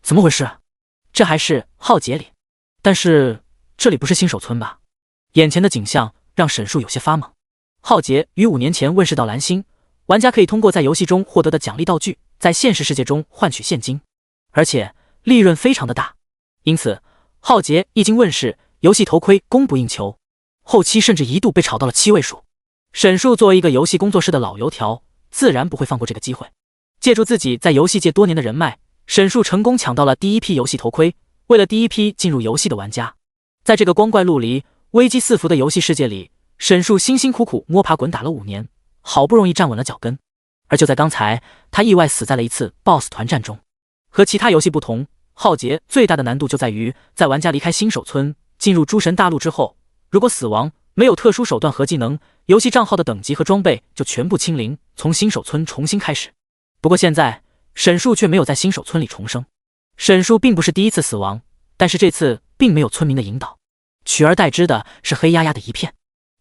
怎么回事？这还是浩劫里，但是这里不是新手村吧？眼前的景象让沈树有些发懵。浩劫于5年前问世到蓝星，玩家可以通过在游戏中获得的奖励道具，在现实世界中换取现金，而且利润非常的大。因此，浩劫一经问世，游戏头盔供不应求，后期甚至一度被炒到了7位数。沈树作为一个游戏工作室的老油条，自然不会放过这个机会。借助自己在游戏界多年的人脉，沈树成功抢到了第一批游戏头盔，为了第一批进入游戏的玩家。在这个光怪陆离、危机四伏的游戏世界里，沈树辛辛苦苦摸爬滚打了5年，好不容易站稳了脚跟。而就在刚才，他意外死在了一次 BOSS 团战中。和其他游戏不同，浩劫最大的难度就在于，在玩家离开新手村进入诸神大陆之后，如果死亡，没有特殊手段和技能，游戏账号的等级和装备就全部清零，从新手村重新开始。不过现在沈树却没有在新手村里重生。沈树并不是第一次死亡，但是这次并没有村民的引导，取而代之的是黑压压的一片。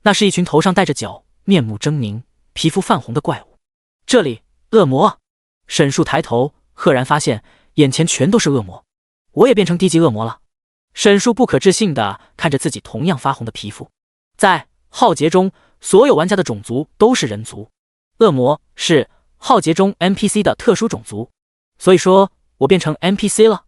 那是一群头上戴着角、面目狰狞、皮肤泛红的怪物。这里，恶魔！沈树抬头，赫然发现眼前全都是恶魔。我也变成低级恶魔了。沈树不可置信地看着自己同样发红的皮肤。在浩劫中，所有玩家的种族都是人族，恶魔是浩劫中 NPC 的特殊种族，所以说我变成 NPC 了。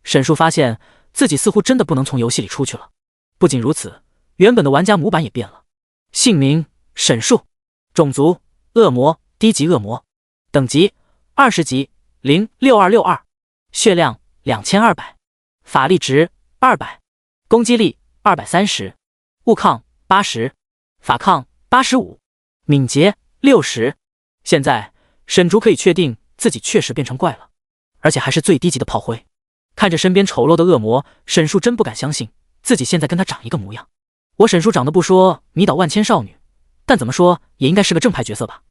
沈树发现自己似乎真的不能从游戏里出去了。不仅如此，原本的玩家模板也变了。姓名沈树，种族恶魔，低级恶魔，等级20级06262，血量2200，法力值200，攻击力230，物抗80，法抗85，敏捷60。现在沈竹可以确定自己确实变成怪了，而且还是最低级的炮灰。看着身边丑陋的恶魔，沈树真不敢相信自己现在跟他长一个模样。我沈树长得不说迷倒万千少女，但怎么说也应该是个正派角色吧？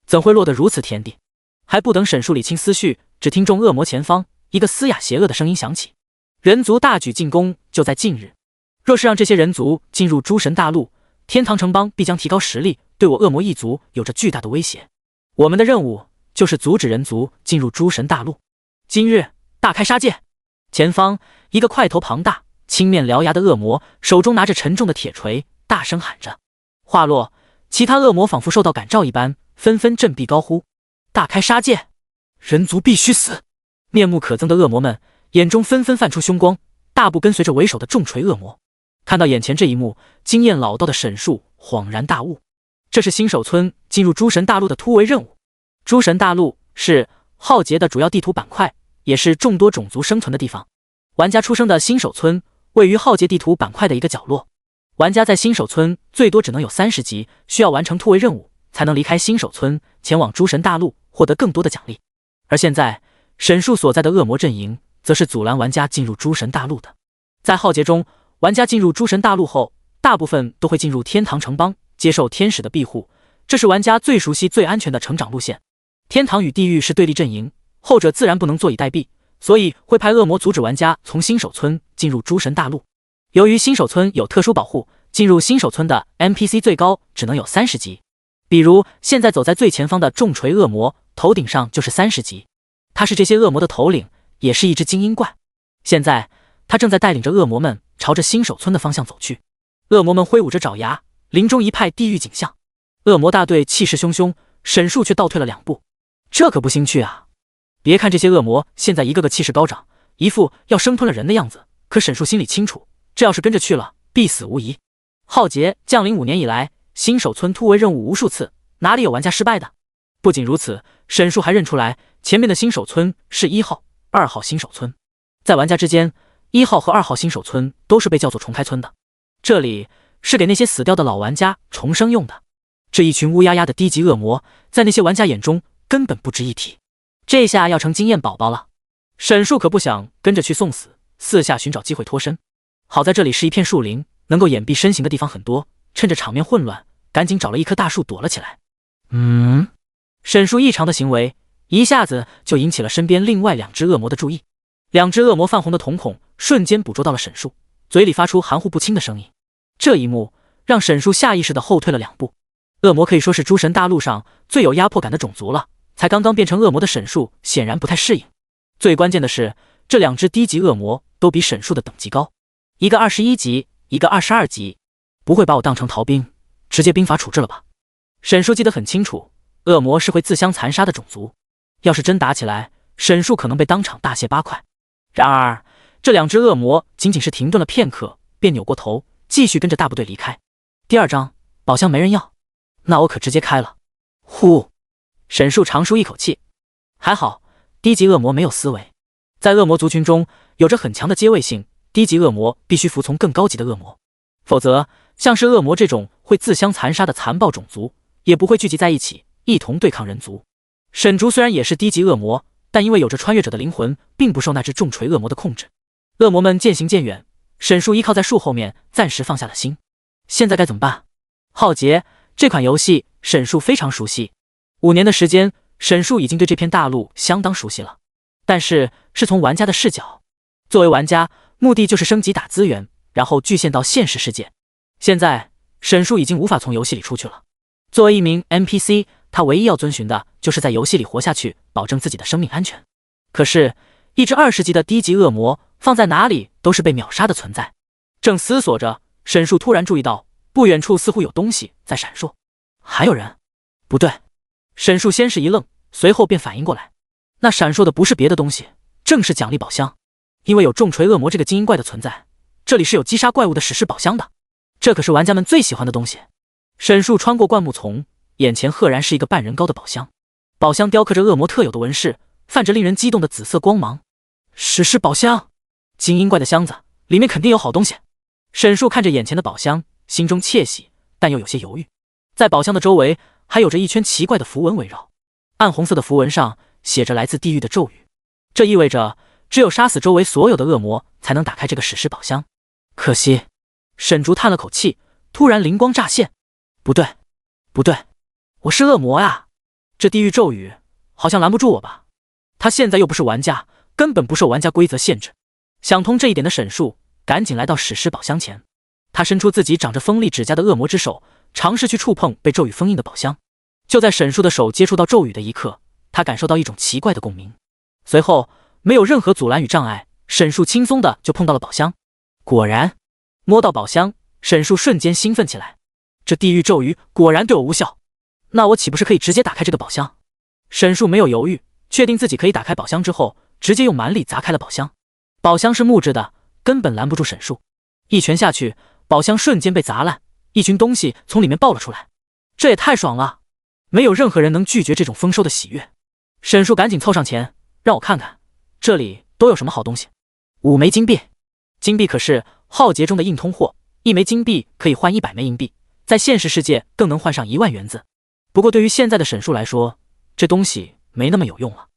怎会落得如此田地？还不等沈树理清思绪，只听众恶魔前方一个嘶哑邪恶的声音响起：人族大举进攻就在近日，若是让这些人族进入诸神大陆，天堂城邦必将提高实力，对我恶魔一族有着巨大的威胁。我们的任务就是阻止人族进入诸神大陆。今日大开杀戒！前方一个块头庞大、青面獠牙的恶魔手中拿着沉重的铁锤，大声喊着。话落，其他恶魔仿佛受到感召一般，纷纷振臂高呼：大开杀戒！人族必须死！面目可憎的恶魔们眼中纷纷泛出凶光，大步跟随着为首的重锤恶魔。看到眼前这一幕，经验老道的沈树恍然大悟，这是新手村进入诸神大陆的突围任务。诸神大陆是浩劫的主要地图板块，也是众多种族生存的地方。玩家出生的新手村位于浩劫地图板块的一个角落。玩家在新手村最多只能有30级，需要完成突围任务才能离开新手村，前往诸神大陆获得更多的奖励。而现在沈树所在的恶魔阵营则是阻拦玩家进入诸神大陆的。在浩劫中，玩家进入诸神大陆后，大部分都会进入天堂城邦，接受天使的庇护，这是玩家最熟悉最安全的成长路线。天堂与地狱是对立阵营，后者自然不能坐以待毙，所以会派恶魔阻止玩家从新手村进入诸神大陆。由于新手村有特殊保护，进入新手村的 NPC 最高只能有30级。比如现在走在最前方的重锤恶魔，头顶上就是30级，他是这些恶魔的头领，也是一只精英怪。现在他正在带领着恶魔们朝着新手村的方向走去。恶魔们挥舞着爪牙，林中一派地狱景象。恶魔大队气势汹汹，沈树却倒退了2步。这可不兴趣啊！别看这些恶魔现在一个个气势高涨，一副要生吞了人的样子，可沈树心里清楚，这要是跟着去了，必死无疑。浩劫降临5年以来，新手村突围任务无数次，哪里有玩家失败的？不仅如此，沈树还认出来前面的新手村是1号、2号新手村。在玩家之间，1号和2号新手村都是被叫做重开村的，这里是给那些死掉的老玩家重生用的。这一群乌压压的低级恶魔，在那些玩家眼中根本不值一提，这下要成经验宝宝了。沈树可不想跟着去送死，四下寻找机会脱身。好在这里是一片树林，能够掩蔽身形的地方很多，趁着场面混乱，赶紧找了一棵大树躲了起来。沈树异常的行为一下子就引起了身边另外2只恶魔的注意。2只恶魔泛红的瞳孔瞬间捕捉到了沈树，嘴里发出含糊不清的声音。这一幕让沈树下意识的后退了2步。恶魔可以说是诸神大陆上最有压迫感的种族了，才刚刚变成恶魔的沈树显然不太适应。最关键的是，这两只低级恶魔都比沈树的等级高，一个21级，一个22级，不会把我当成逃兵，直接兵法处置了吧？沈树记得很清楚，恶魔是会自相残杀的种族，要是真打起来，沈树可能被当场大卸八块。然而，这两只恶魔仅仅是停顿了片刻，便扭过头，继续跟着大部队离开。第二章，宝箱没人要，那我可直接开了。呼，沈树长舒一口气，还好，低级恶魔没有思维，在恶魔族群中有着很强的阶位性，低级恶魔必须服从更高级的恶魔，否则像是恶魔这种会自相残杀的残暴种族，也不会聚集在一起，一同对抗人族。沈竹虽然也是低级恶魔，但因为有着穿越者的灵魂，并不受那只重锤恶魔的控制。恶魔们渐行渐远，沈树依靠在树后面，暂时放下了心。现在该怎么办？浩劫这款游戏，沈树非常熟悉，5年的时间，沈树已经对这片大陆相当熟悉了。但是从玩家的视角，作为玩家，目的就是升级打资源，然后具现到现实世界。现在沈树已经无法从游戏里出去了。作为一名 NPC， 他唯一要遵循的就是在游戏里活下去，保证自己的生命安全。可是，一只20级的低级恶魔放在哪里都是被秒杀的存在。正思索着，沈树突然注意到不远处似乎有东西在闪烁，还有人？不对，沈树先是一愣，随后便反应过来，那闪烁的不是别的东西，正是奖励宝箱。因为有重锤恶魔这个精英怪的存在，这里是有击杀怪物的史诗宝箱的，这可是玩家们最喜欢的东西。沈树穿过灌木丛，眼前赫然是一个半人高的宝箱，宝箱雕刻着恶魔特有的纹饰，泛着令人激动的紫色光芒。史诗宝箱，精英怪的箱子，里面肯定有好东西。沈树看着眼前的宝箱，心中窃喜，但又有些犹豫。在宝箱的周围还有着一圈奇怪的符文围绕，暗红色的符文上写着来自地狱的咒语，这意味着只有杀死周围所有的恶魔才能打开这个史诗宝箱。可惜，沈竹叹了口气，突然灵光乍现，不对，不对，我是恶魔呀！这地狱咒语好像拦不住我吧？他现在又不是玩家，根本不受玩家规则限制。想通这一点的沈树赶紧来到史诗宝箱前，他伸出自己长着锋利指甲的恶魔之手，尝试去触碰被咒语封印的宝箱。就在沈树的手接触到咒语的一刻，他感受到一种奇怪的共鸣，随后没有任何阻拦与障碍，沈树轻松的就碰到了宝箱。果然，摸到宝箱，沈树瞬间兴奋起来，这地狱咒语果然对我无效，那我岂不是可以直接打开这个宝箱？沈树没有犹豫，确定自己可以打开宝箱之后，直接用蛮力砸开了宝箱。宝箱是木质的，根本拦不住沈树，一拳下去，宝箱瞬间被砸烂，一群东西从里面爆了出来。这也太爽了，没有任何人能拒绝这种丰收的喜悦。沈树赶紧凑上前，让我看看这里都有什么好东西。5枚金币，金币可是浩劫中的硬通货，1枚金币可以换100枚硬币，在现实世界更能换上1万元子。不过对于现在的沈树来说，这东西没那么有用了。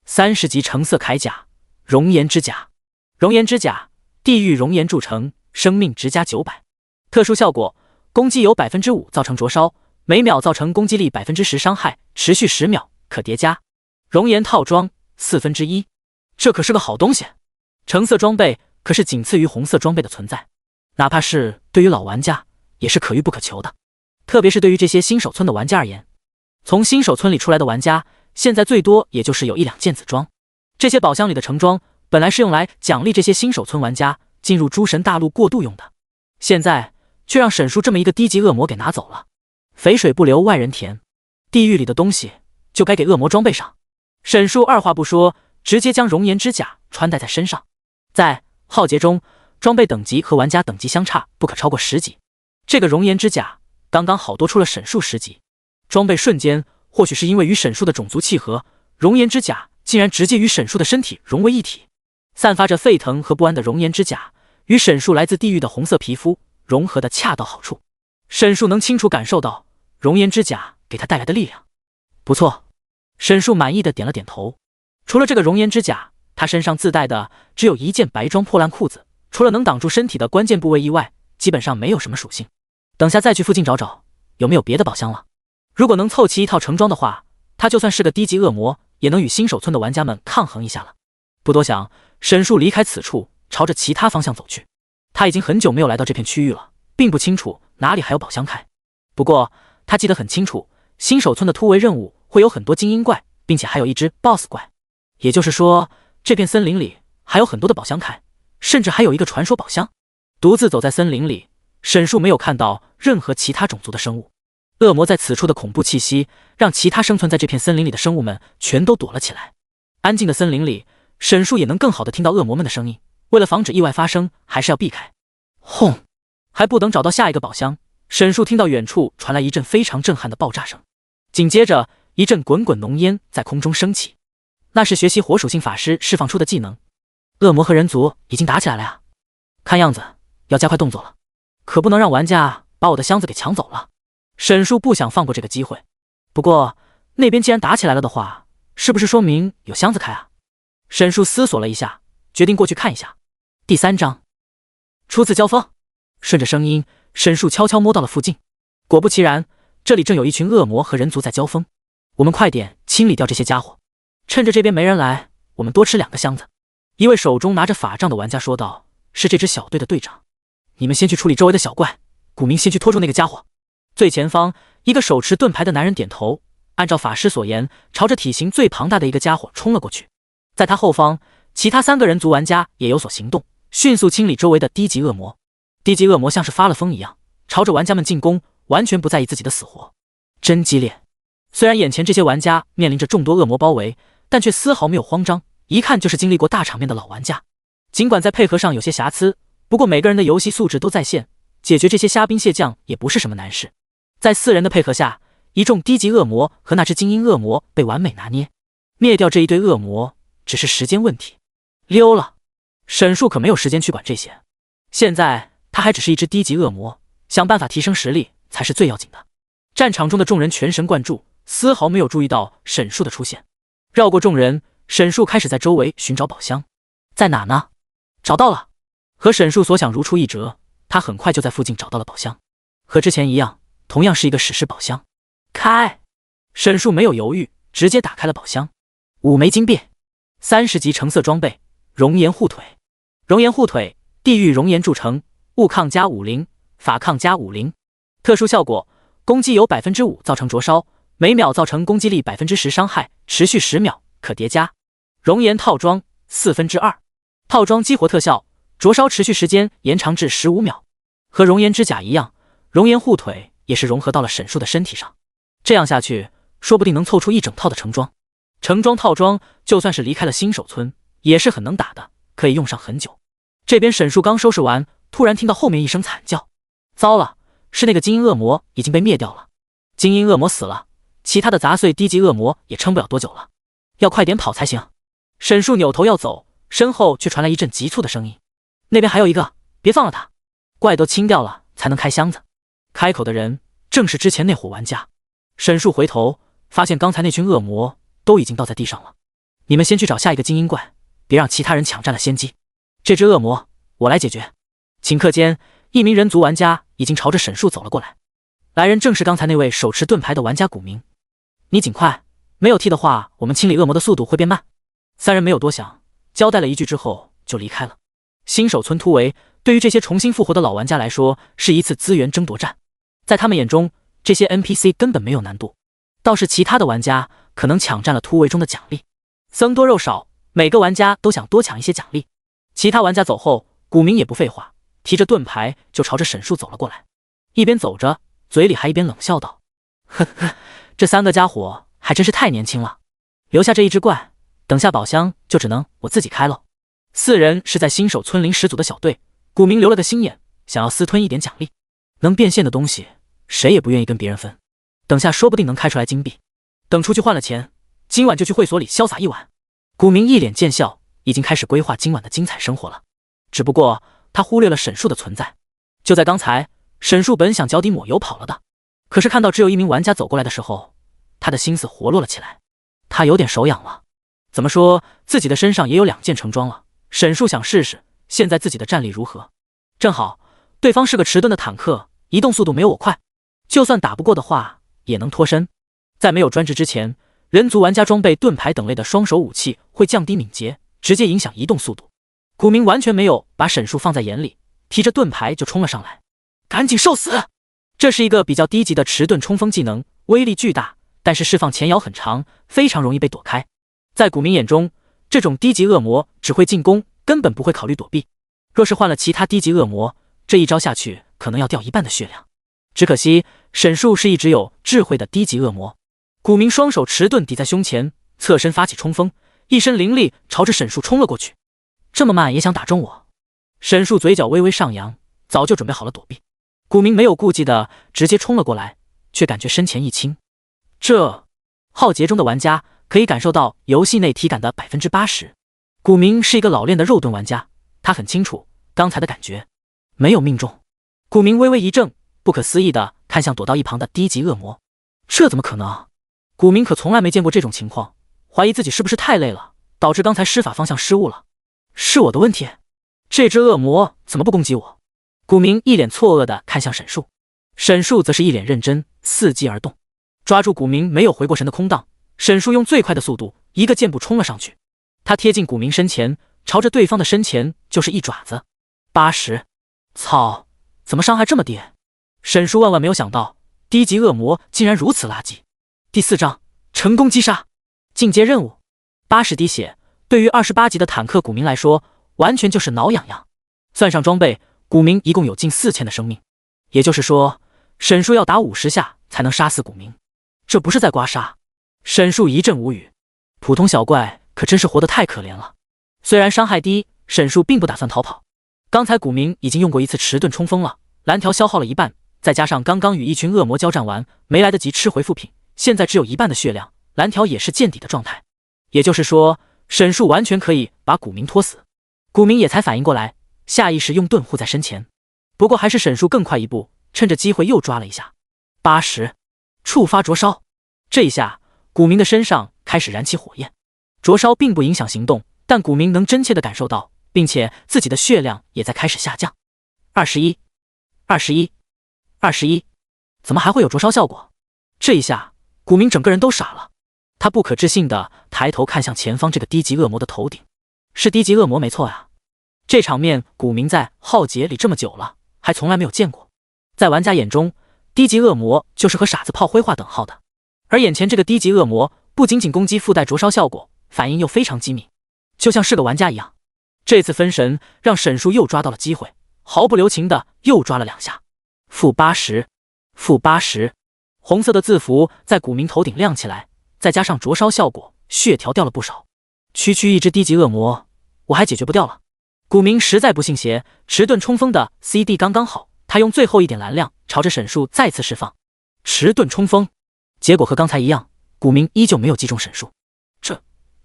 30级橙色铠甲，熔岩之甲，熔岩之甲，地狱熔岩铸成，生命值加900，特殊效果，攻击有 5% 造成灼烧，每秒造成攻击力 10% 伤害，持续10秒，可叠加。熔岩套装1/4，这可是个好东西。橙色装备可是仅次于红色装备的存在，哪怕是对于老玩家也是可遇不可求的，特别是对于这些新手村的玩家而言，从新手村里出来的玩家现在最多也就是有1-2件子装，这些宝箱里的橙装本来是用来奖励这些新手村玩家进入诸神大陆过渡用的，现在却让沈树这么一个低级恶魔给拿走了。肥水不流外人田，地狱里的东西就该给恶魔装备上。沈树二话不说，直接将熔岩之甲穿戴在身上。在浩劫中，装备等级和玩家等级相差不可超过10级，这个熔岩之甲刚刚好多出了沈树10级，装备瞬间，或许是因为与沈树的种族契合，熔岩之甲竟然直接与沈树的身体融为一体，散发着沸腾和不安的熔岩之甲与沈树来自地狱的红色皮肤融合的恰到好处。沈树能清楚感受到熔岩之甲给他带来的力量。不错，沈树满意的点了点头。除了这个熔岩之甲，他身上自带的只有一件白装破烂裤子，除了能挡住身体的关键部位以外，基本上没有什么属性。等下再去附近找找有没有别的宝箱了。如果能凑齐一套橙装的话，他就算是个低级恶魔，也能与新手村的玩家们抗衡一下了。不多想，沈树离开此处，朝着其他方向走去。他已经很久没有来到这片区域了，并不清楚哪里还有宝箱开。不过他记得很清楚，新手村的突围任务会有很多精英怪，并且还有一只 BOSS 怪。也就是说，这片森林里还有很多的宝箱开，甚至还有一个传说宝箱。独自走在森林里，沈树没有看到任何其他种族的生物。恶魔在此处的恐怖气息，让其他生存在这片森林里的生物们全都躲了起来。安静的森林里，沈树也能更好的听到恶魔们的声音。为了防止意外发生，还是要避开。轰！还不等找到下一个宝箱，沈树听到远处传来一阵非常震撼的爆炸声，紧接着一阵滚滚浓烟在空中升起，那是学习火属性法师释放出的技能。恶魔和人族已经打起来了呀，看样子要加快动作了，可不能让玩家把我的箱子给抢走了。沈树不想放过这个机会，不过那边既然打起来了的话，是不是说明有箱子开啊？沈树思索了一下，决定过去看一下。第3章，初次交锋。顺着声音，沈树悄悄摸到了附近，果不其然，这里正有一群恶魔和人族在交锋。我们快点清理掉这些家伙，趁着这边没人来，我们多吃2个箱子。一位手中拿着法杖的玩家说道，是这支小队的队长。你们先去处理周围的小怪，古明先去拖住那个家伙。最前方，一个手持盾牌的男人点头，按照法师所言，朝着体型最庞大的一个家伙冲了过去。在他后方，其他3个人族玩家也有所行动，迅速清理周围的低级恶魔。低级恶魔像是发了疯一样，朝着玩家们进攻，完全不在意自己的死活。真激烈！虽然眼前这些玩家面临着众多恶魔包围，但却丝毫没有慌张，一看就是经历过大场面的老玩家。尽管在配合上有些瑕疵，不过每个人的游戏素质都在线，解决这些虾兵蟹将也不是什么难事。在4人的配合下，一众低级恶魔和那只精英恶魔被完美拿捏，灭掉这一堆恶魔只是时间问题。溜了！沈树可没有时间去管这些，现在他还只是一只低级恶魔，想办法提升实力才是最要紧的。战场中的众人全神贯注，丝毫没有注意到沈树的出现。绕过众人，沈树开始在周围寻找宝箱。在哪呢？找到了！和沈树所想如出一辙，他很快就在附近找到了宝箱，和之前一样，同样是一个史诗宝箱。开！沈树没有犹豫，直接打开了宝箱。5枚金币，30级橙色装备，熔岩护腿。熔岩护腿，地狱熔岩铸成，物抗加50%，法抗加50%。特殊效果，攻击有 5% 造成灼烧，每秒造成攻击力 10% 伤害，持续10秒，可叠加。熔岩套装2/4，套装激活特效，灼烧持续时间延长至15秒。和熔岩之甲一样，熔岩护腿也是融合到了沈树的身体上。这样下去，说不定能凑出一整套的橙装。橙装套装就算是离开了新手村，也是很能打的，可以用上很久。这边沈树刚收拾完，突然听到后面一声惨叫，糟了，是那个精英恶魔已经被灭掉了。精英恶魔死了，其他的杂碎低级恶魔也撑不了多久了，要快点跑才行。沈树扭头要走，身后却传来一阵急促的声音，那边还有一个，别放了他，怪都清掉了才能开箱子。开口的人正是之前那伙玩家。沈树回头发现刚才那群恶魔都已经倒在地上了。你们先去找下一个精英怪，别让其他人抢占了先机。这只恶魔我来解决。顷刻间，一名人族玩家已经朝着沈树走了过来。来人正是刚才那位手持盾牌的玩家古明。你尽快，没有替的话，我们清理恶魔的速度会变慢。3人没有多想，交代了一句之后就离开了。新手村突围对于这些重新复活的老玩家来说是一次资源争夺战，在他们眼中，这些 NPC 根本没有难度，倒是其他的玩家可能抢占了突围中的奖励。僧多肉少，每个玩家都想多抢一些奖励。其他玩家走后，古明也不废话，提着盾牌就朝着沈树走了过来，一边走着，嘴里还一边冷笑道：呵呵，这3个家伙还真是太年轻了，留下这一只怪，等下宝箱就只能我自己开喽。4人是在新手村临时组的小队，古明留了个心眼，想要私吞一点奖励，能变现的东西谁也不愿意跟别人分，等下说不定能开出来金币，等出去换了钱，今晚就去会所里潇洒一晚。古明一脸贱笑，已经开始规划今晚的精彩生活了，只不过他忽略了沈树的存在。就在刚才，沈树本想脚底抹油跑了的，可是看到只有一名玩家走过来的时候，他的心思活络了起来，他有点手痒了。怎么说，自己的身上也有2件橙装了，沈树想试试现在自己的战力如何。正好对方是个迟钝的坦克，移动速度没有我快，就算打不过的话也能脱身。在没有专职之前，人族玩家装备盾牌等类的双手武器会降低敏捷，直接影响移动速度。古明完全没有把沈树放在眼里，提着盾牌就冲了上来，赶紧受死！这是一个比较低级的迟钝冲锋技能，威力巨大，但是释放前摇很长，非常容易被躲开。在古明眼中，这种低级恶魔只会进攻，根本不会考虑躲避。若是换了其他低级恶魔，这一招下去可能要掉一半的血量。只可惜沈树是一直有智慧的低级恶魔。古明双手迟钝抵在胸前，侧身发起冲锋，一身灵力朝着沈树冲了过去。这么慢也想打中我？沈树嘴角微微上扬，早就准备好了躲避。古明没有顾忌的直接冲了过来，却感觉身前一轻。这浩劫中的玩家可以感受到游戏内体感的 80%。古明是一个老练的肉盾玩家，他很清楚刚才的感觉没有命中。古明微微一怔，不可思议的看向躲到一旁的低级恶魔。这怎么可能？古明可从来没见过这种情况，怀疑自己是不是太累了，导致刚才施法方向失误了。是我的问题？这只恶魔怎么不攻击我？古明一脸错愕的看向沈树，沈树则是一脸认真，伺机而动。抓住古明没有回过神的空档，沈树用最快的速度一个箭步冲了上去。他贴近古明身前，朝着对方的身前就是一爪子。80！操，怎么伤害这么低？沈树万万没有想到，低级恶魔竟然如此垃圾。第4章成功击杀。进阶任务80滴血，对于28级的坦克古明来说，完全就是挠痒痒。算上装备，古明一共有近4000的生命，也就是说，沈树要打50下才能杀死古明。这不是在刮痧。沈树一阵无语，普通小怪可真是活得太可怜了。虽然伤害低，沈树并不打算逃跑。刚才古明已经用过一次迟钝冲锋了，蓝条消耗了一半，再加上刚刚与一群恶魔交战完，没来得及吃回复品，现在只有一半的血量，蓝条也是见底的状态。也就是说，沈树完全可以把古明拖死。古明也才反应过来，下意识用盾护在身前。不过还是沈树更快一步，趁着机会又抓了一下。80，触发灼烧。这一下，古明的身上开始燃起火焰。灼烧并不影响行动，但古明能真切地感受到，并且自己的血量也在开始下降。21，怎么还会有灼烧效果？这一下，古明整个人都傻了。他不可置信地抬头看向前方这个低级恶魔的头顶，是低级恶魔没错啊。这场面古明在浩劫里这么久了，还从来没有见过。在玩家眼中，低级恶魔就是和傻子炮灰化等号的，而眼前这个低级恶魔不仅仅攻击附带灼烧效果，反应又非常机敏，就像是个玩家一样。这次分神让沈树又抓到了机会，毫不留情的又抓了2下。-80，红色的字符在古明头顶亮起来，再加上灼烧效果，血条掉了不少。区区一只低级恶魔，我还解决不掉了。古明实在不信邪，迟钝冲锋的 CD 刚刚好，他用最后一点蓝量朝着沈树再次释放迟钝冲锋，结果和刚才一样，古明依旧没有击中沈树。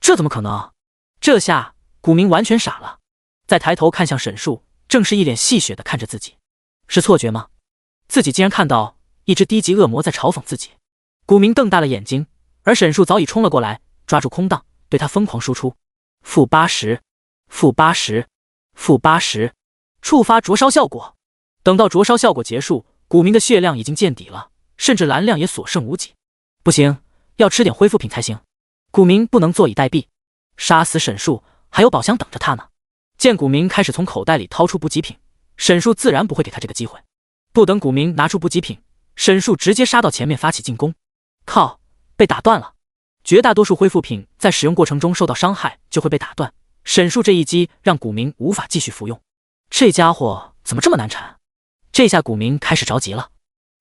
这怎么可能？这下古明完全傻了，再抬头看向沈树，正是一脸戏谑的看着自己。是错觉吗？自己竟然看到一只低级恶魔在嘲讽自己。古明瞪大了眼睛，而沈树早已冲了过来，抓住空档对他疯狂输出。-80，触发灼烧效果。等到灼烧效果结束，古明的血量已经见底了，甚至蓝量也所剩无几。不行，要吃点恢复品才行。古明不能坐以待毙，杀死沈树还有宝箱等着他呢。见古明开始从口袋里掏出补给品，沈树自然不会给他这个机会。不等古明拿出补给品，沈树直接杀到前面发起进攻。靠，被打断了。绝大多数恢复品在使用过程中受到伤害就会被打断，沈树这一击让古明无法继续服用。这家伙怎么这么难缠？这下古明开始着急了，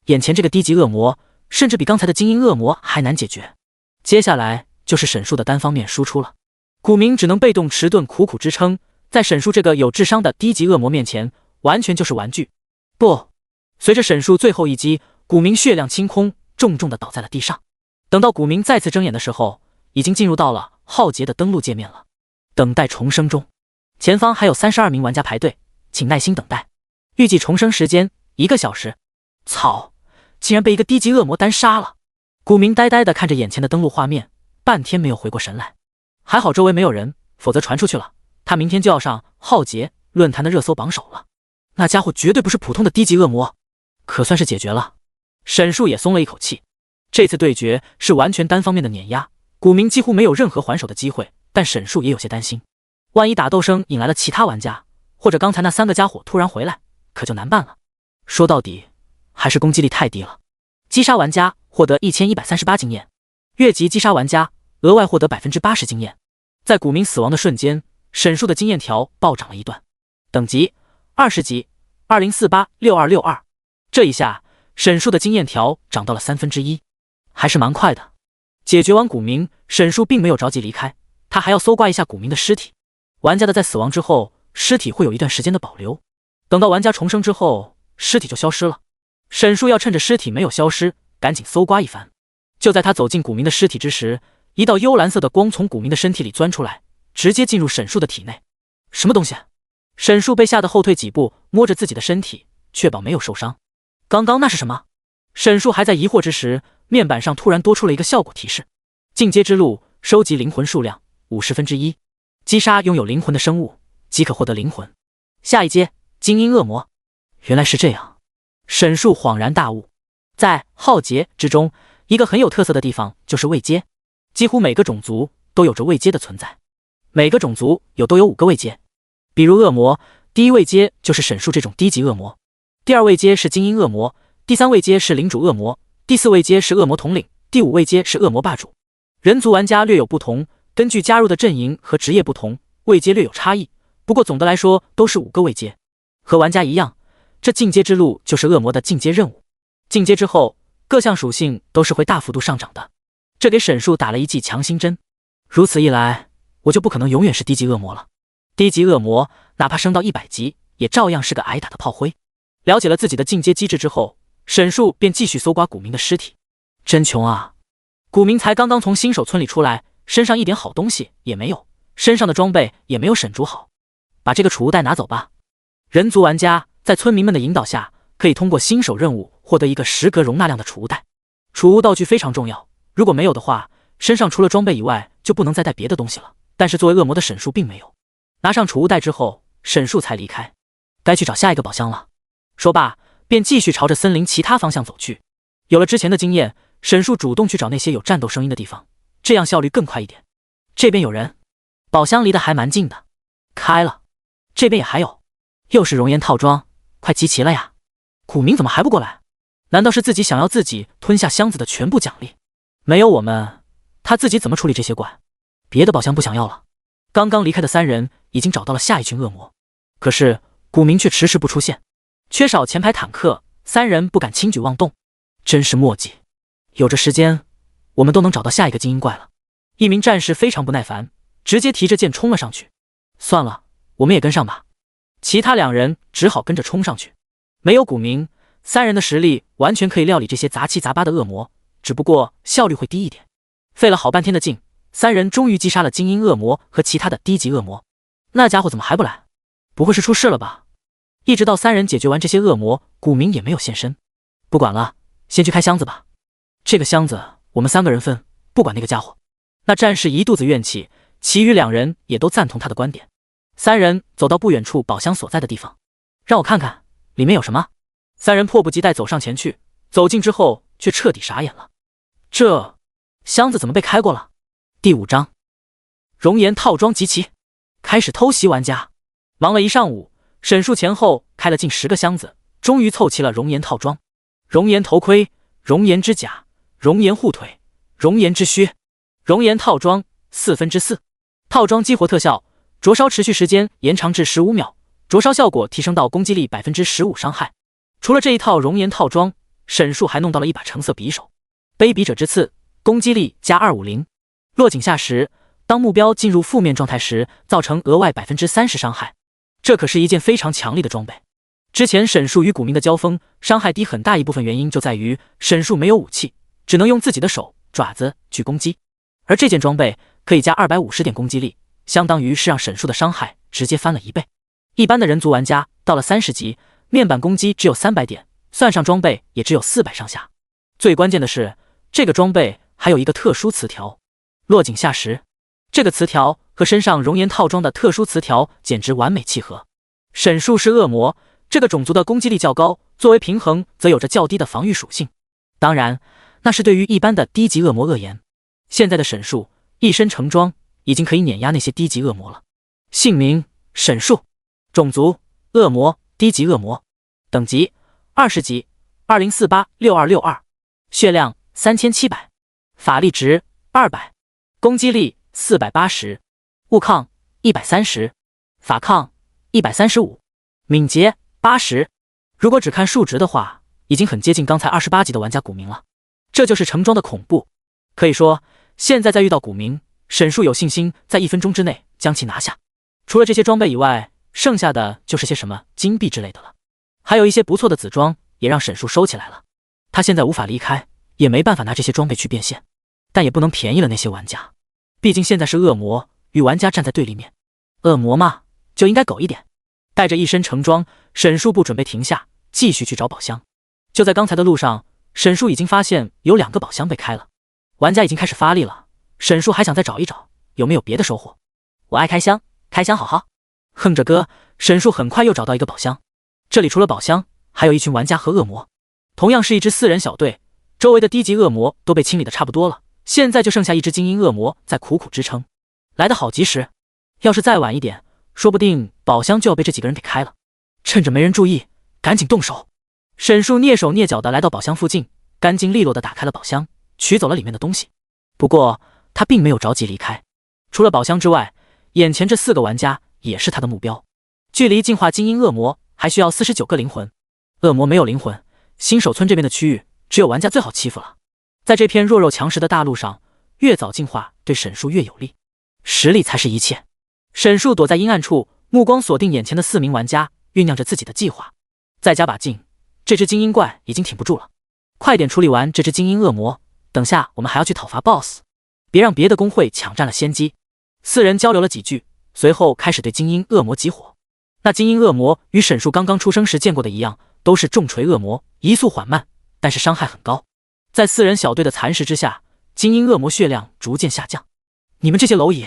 眼前这个低级恶魔甚至比刚才的精英恶魔还难解决。接下来就是沈树的单方面输出了，古明只能被动迟钝苦苦支撑，在沈树这个有智商的低级恶魔面前，完全就是玩具。不，随着沈树最后一击，古明血量清空，重重的倒在了地上。等到古明再次睁眼的时候，已经进入到了浩劫的登录界面了。等待重生中，前方还有32名玩家排队，请耐心等待。预计重生时间1个小时。操，竟然被一个低级恶魔单杀了！古明呆呆的看着眼前的登录画面，半天没有回过神来。还好周围没有人，否则传出去了，他明天就要上浩劫论坛的热搜榜首了。那家伙绝对不是普通的低级恶魔，可算是解决了。沈树也松了一口气。这次对决是完全单方面的碾压，古明几乎没有任何还手的机会，但沈树也有些担心，万一打斗声引来了其他玩家，或者刚才那3个家伙突然回来，可就难办了。说到底，还是攻击力太低了。击杀玩家获得1138经验，越级击杀玩家额外获得 80% 经验。在古明死亡的瞬间，沈树的经验条暴涨了一段，等级20级20486262。这一下，沈树的经验条涨到了1/3，还是蛮快的。解决完古明，沈树并没有着急离开，他还要搜刮一下古明的尸体。玩家的在死亡之后，尸体会有一段时间的保留，等到玩家重生之后，尸体就消失了。沈树要趁着尸体没有消失，赶紧搜刮一番。就在他走进古明的尸体之时，一道幽蓝色的光从古明的身体里钻出来，直接进入沈树的体内。什么东西？沈树被吓得后退几步，摸着自己的身体，确保没有受伤。刚刚那是什么？沈树还在疑惑之时，面板上突然多出了一个效果提示：进阶之路，收集灵魂数量1/50，击杀拥有灵魂的生物即可获得灵魂。下一阶，精英恶魔。原来是这样，沈树恍然大悟。在浩劫之中，一个很有特色的地方就是位阶，几乎每个种族都有着位阶的存在，每个种族都有5个位阶。比如恶魔，第1位阶就是沈树这种低级恶魔，第2位阶是精英恶魔，第3位阶是领主恶魔，第4位阶是恶魔统领，第5位阶是恶魔霸主。人族玩家略有不同，根据加入的阵营和职业不同，位阶略有差异，不过总的来说都是5个位阶。和玩家一样，这进阶之路就是恶魔的进阶任务。进阶之后，各项属性都是会大幅度上涨的，这给沈树打了一剂强心针。如此一来，我就不可能永远是低级恶魔了。低级恶魔哪怕升到100级，也照样是个挨打的炮灰。了解了自己的进阶机制之后，沈树便继续搜刮古明的尸体。真穷啊！古明才刚刚从新手村里出来，身上一点好东西也没有，身上的装备也没有沈煮好。把这个储物袋拿走吧。人族玩家在村民们的引导下，可以通过新手任务获得一个10格容纳量的储物袋。储物道具非常重要，如果没有的话，身上除了装备以外就不能再带别的东西了。但是作为恶魔的沈树并没有。拿上储物袋之后，沈树才离开，该去找下一个宝箱了。说罢，便继续朝着森林其他方向走去。有了之前的经验，沈树主动去找那些有战斗声音的地方，这样效率更快一点。这边有人，宝箱离得还蛮近的，开了。这边也还有，又是熔岩套装，快集齐了呀！古明怎么还不过来？难道是自己想要自己吞下箱子的全部奖励？没有我们，他自己怎么处理这些怪？别的宝箱不想要了。刚刚离开的3人已经找到了下一群恶魔，可是古明却迟迟不出现。缺少前排坦克，3人不敢轻举妄动，真是墨迹。有这时间，我们都能找到下一个精英怪了。一名战士非常不耐烦，直接提着剑冲了上去。算了，我们也跟上吧。其他2人只好跟着冲上去。没有古明，3人的实力完全可以料理这些杂七杂八的恶魔，只不过效率会低一点。费了好半天的劲，3人终于击杀了精英恶魔和其他的低级恶魔。那家伙怎么还不来？不会是出事了吧？一直到3人解决完这些恶魔，古明也没有现身。不管了，先去开箱子吧。这个箱子我们3个人分，不管那个家伙。那战士一肚子怨气，其余2人也都赞同他的观点。3人走到不远处宝箱所在的地方，让我看看里面有什么。3人迫不及待走上前去，走近之后却彻底傻眼了。这箱子怎么被开过了？第5章，熔岩套装集齐，开始偷袭玩家。忙了一上午，沈树前后开了近10个箱子，终于凑齐了熔岩套装。熔岩头盔、熔岩之甲、熔岩护腿、熔岩之靴。熔岩套装4/4，套装激活特效，灼烧持续时间延长至15秒，灼烧效果提升到攻击力15%伤害。除了这一套熔岩套装，沈树还弄到了一把橙色匕首，卑鄙者之刺，攻击力加250，落井下石，当目标进入负面状态时，造成额外30%伤害。这可是一件非常强力的装备。之前沈树与古明的交锋，伤害低很大一部分原因就在于沈树没有武器，只能用自己的手爪子去攻击，而这件装备可以加250点攻击力，相当于是让沈树的伤害直接翻了1倍。一般的人族玩家到了30级，面板攻击只有300点，算上装备也只有400上下。最关键的是，这个装备还有一个特殊词条，落井下石。这个词条和身上熔岩套装的特殊词条简直完美契合。沈树是恶魔，这个种族的攻击力较高，作为平衡则有着较低的防御属性。当然，那是对于一般的低级恶魔而言。现在的沈树一身成装，已经可以碾压那些低级恶魔了。姓名沈树，种族恶魔，低级恶魔，等级20级20486262，血量3700，法力值200，攻击力480，物抗130，法抗135，敏捷80。如果只看数值的话，已经很接近刚才28级的玩家古明了。这就是橙装的恐怖。可以说，现在再遇到古明，沈树有信心在1分钟之内将其拿下。除了这些装备以外，剩下的就是些什么金币之类的了。还有一些不错的紫装也让沈树收起来了。他现在无法离开，也没办法拿这些装备去变现，但也不能便宜了那些玩家。毕竟现在是恶魔与玩家站在对立面，恶魔嘛，就应该狗一点。带着一身橙装，沈树不准备停下，继续去找宝箱。就在刚才的路上，沈树已经发现有2个宝箱被开了，玩家已经开始发力了。沈树还想再找一找有没有别的收获。我爱开箱，开箱好好。哼着歌，沈树很快又找到一个宝箱。这里除了宝箱，还有一群玩家和恶魔，同样是一支4人小队。周围的低级恶魔都被清理的差不多了，现在就剩下一只精英恶魔在苦苦支撑。来得好及时，要是再晚一点，说不定宝箱就要被这几个人给开了。趁着没人注意，赶紧动手。沈树蹑手蹑脚的来到宝箱附近，干净利落的打开了宝箱，取走了里面的东西。不过他并没有着急离开，除了宝箱之外，眼前这4个玩家也是他的目标。距离进化精英恶魔还需要49个灵魂。恶魔没有灵魂，新手村这边的区域只有玩家最好欺负了。在这片弱肉强食的大陆上，越早进化对沈树越有利，实力才是一切。沈树躲在阴暗处，目光锁定眼前的4名玩家，酝酿着自己的计划。再加把劲，这只精英怪已经挺不住了，快点处理完这只精英恶魔，等下我们还要去讨伐 BOSS， 别让别的公会抢占了先机。4人交流了几句，随后开始对精英恶魔集火。那精英恶魔与沈树刚刚出生时见过的一样，都是重锤恶魔，移速缓慢，但是伤害很高。在4人小队的蚕食之下，精英恶魔血量逐渐下降。你们这些蝼蚁！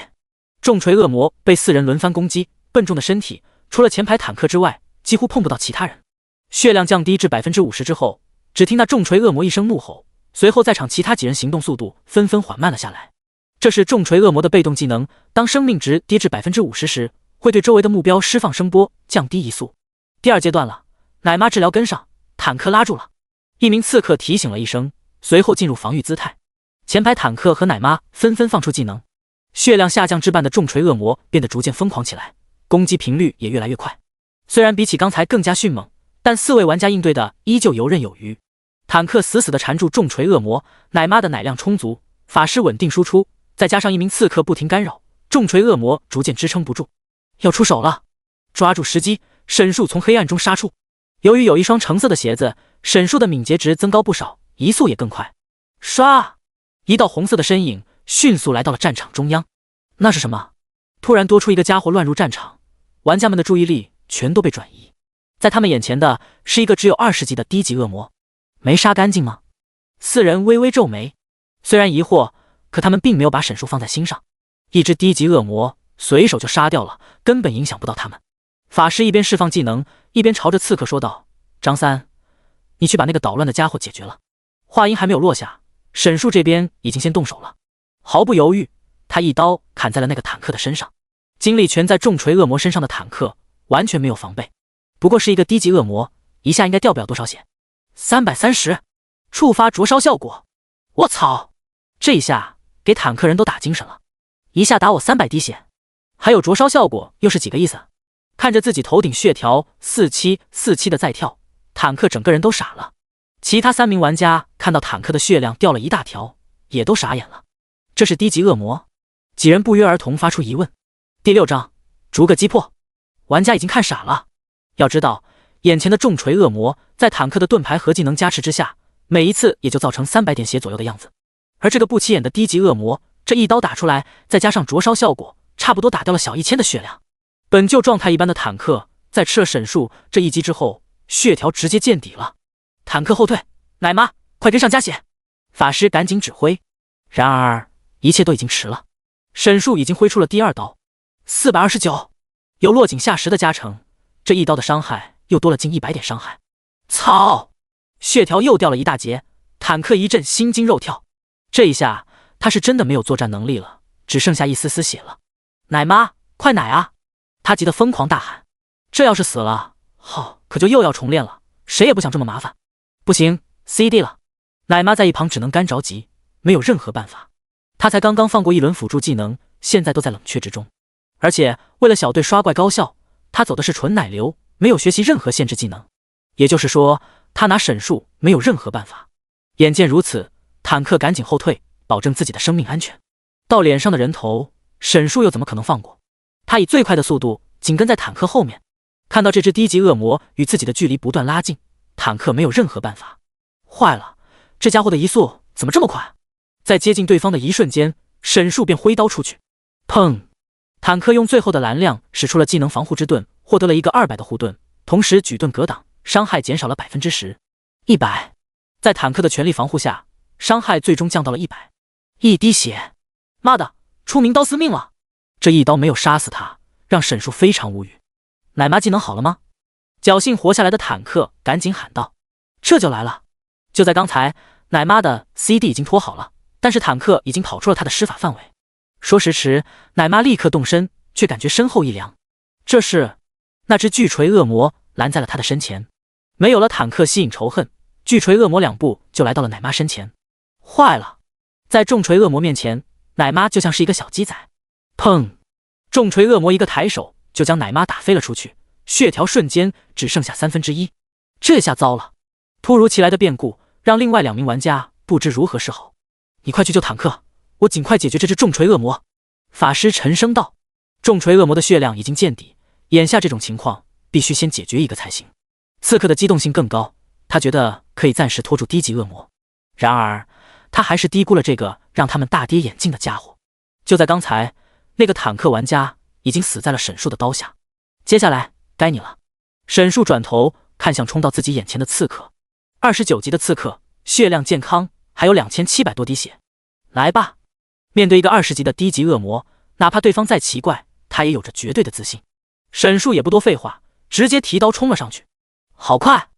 重锤恶魔被4人轮番攻击，笨重的身体除了前排坦克之外，几乎碰不到其他人。血量降低至 50% 之后，只听那重锤恶魔一声怒吼，随后在场其他几人行动速度纷纷缓慢了下来。这是重锤恶魔的被动技能，当生命值跌至 50% 时，会对周围的目标释放声波，降低移速。第2阶段了，奶妈治疗跟上，坦克拉住了。一名刺客提醒了一声，随后进入防御姿态。前排坦克和奶妈纷纷放出技能，血量下降至半的重锤恶魔变得逐渐疯狂起来，攻击频率也越来越快。虽然比起刚才更加迅猛，但4位玩家应对的依旧游刃有余。坦克死死地缠住重锤恶魔，奶妈的奶量充足，法师稳定输出，再加上一名刺客不停干扰，重锤恶魔逐渐支撑不住，要出手了。抓住时机，沈树从黑暗中杀出。由于有一双橙色的鞋子，沈树的敏捷值增高不少，移速也更快。唰！一道红色的身影迅速来到了战场中央。那是什么？突然多出一个家伙乱入战场，玩家们的注意力全都被转移。在他们眼前的是一个只有20级的低级恶魔，没杀干净吗？4人微微皱眉，虽然疑惑，可他们并没有把沈树放在心上。一只低级恶魔随手就杀掉了，根本影响不到他们。法师一边释放技能，一边朝着刺客说道：“张三，你去把那个捣乱的家伙解决了。”话音还没有落下，沈树这边已经先动手了。毫不犹豫，他一刀砍在了那个坦克的身上。精力全在重锤恶魔身上的坦克完全没有防备，不过是一个低级恶魔，一下应该掉不了多少血。330，触发灼烧效果。我操！这一下给坦克人都打精神了，一下打我300滴血，还有灼烧效果，又是几个意思？看着自己头顶血条4747的在跳，坦克整个人都傻了。其他3名玩家看到坦克的血量掉了一大条，也都傻眼了。这是低级恶魔？几人不约而同发出疑问。第6章，逐个击破。玩家已经看傻了。要知道，眼前的重锤恶魔在坦克的盾牌和技能加持之下，每一次也就造成300点血左右的样子。而这个不起眼的低级恶魔，这一刀打出来，再加上灼烧效果，差不多打掉了小1000的血量。本就状态一般的坦克，在吃了沈树这一击之后，血条直接见底了。坦克后退，奶妈，快跟上加血！法师赶紧指挥。然而一切都已经迟了，沈树已经挥出了第2刀，429，有落井下石的加成，这一刀的伤害又多了近100点伤害。操！血条又掉了一大截，坦克一阵心惊肉跳。这一下他是真的没有作战能力了，只剩下一丝丝血了。奶妈，快奶啊！他急得疯狂大喊。这要是死了，可就又要重练了，谁也不想这么麻烦。不行 ，CD 了。奶妈在一旁只能干着急，没有任何办法。他才刚刚放过一轮辅助技能，现在都在冷却之中。而且为了小队刷怪高效，他走的是纯奶流，没有学习任何限制技能。也就是说，他拿沈树没有任何办法。眼见如此，坦克赶紧后退，保证自己的生命安全。到脸上的人头，沈树又怎么可能放过？他以最快的速度紧跟在坦克后面。看到这只低级恶魔与自己的距离不断拉近，坦克没有任何办法。坏了，这家伙的移速怎么这么快？在接近对方的一瞬间，沈树便挥刀出去。砰！坦克用最后的蓝量使出了技能防护之盾，获得了一个200的护盾，同时举盾格挡，伤害减少了 10%。100！在坦克的全力防护下，伤害最终降到了100。一滴血，妈的，出名刀司命了！这一刀没有杀死他，让沈树非常无语。奶妈技能好了吗？侥幸活下来的坦克赶紧喊道。这就来了。就在刚才，奶妈的 CD 已经拖好了，但是坦克已经跑出了他的施法范围。说时迟，奶妈立刻动身，却感觉身后一凉。这是那只巨锤恶魔拦在了他的身前。没有了坦克吸引仇恨，巨锤恶魔2步就来到了奶妈身前。坏了！在重锤恶魔面前，奶妈就像是一个小鸡仔。砰！重锤恶魔一个抬手就将奶妈打飞了出去，血条瞬间只剩下1/3。这下糟了！突如其来的变故让另外2名玩家不知如何是好。你快去救坦克，我尽快解决这只重锤恶魔。法师沉声道。重锤恶魔的血量已经见底，眼下这种情况必须先解决一个才行。刺客的机动性更高，他觉得可以暂时拖住低级恶魔。然而他还是低估了这个让他们大跌眼镜的家伙。就在刚才，那个坦克玩家已经死在了沈树的刀下。接下来该你了。沈树转头看向冲到自己眼前的刺客。29级的刺客，血量健康，还有2700多滴血。来吧！面对一个20级的低级恶魔，哪怕对方再奇怪，他也有着绝对的自信。沈树也不多废话，直接提刀冲了上去。好快！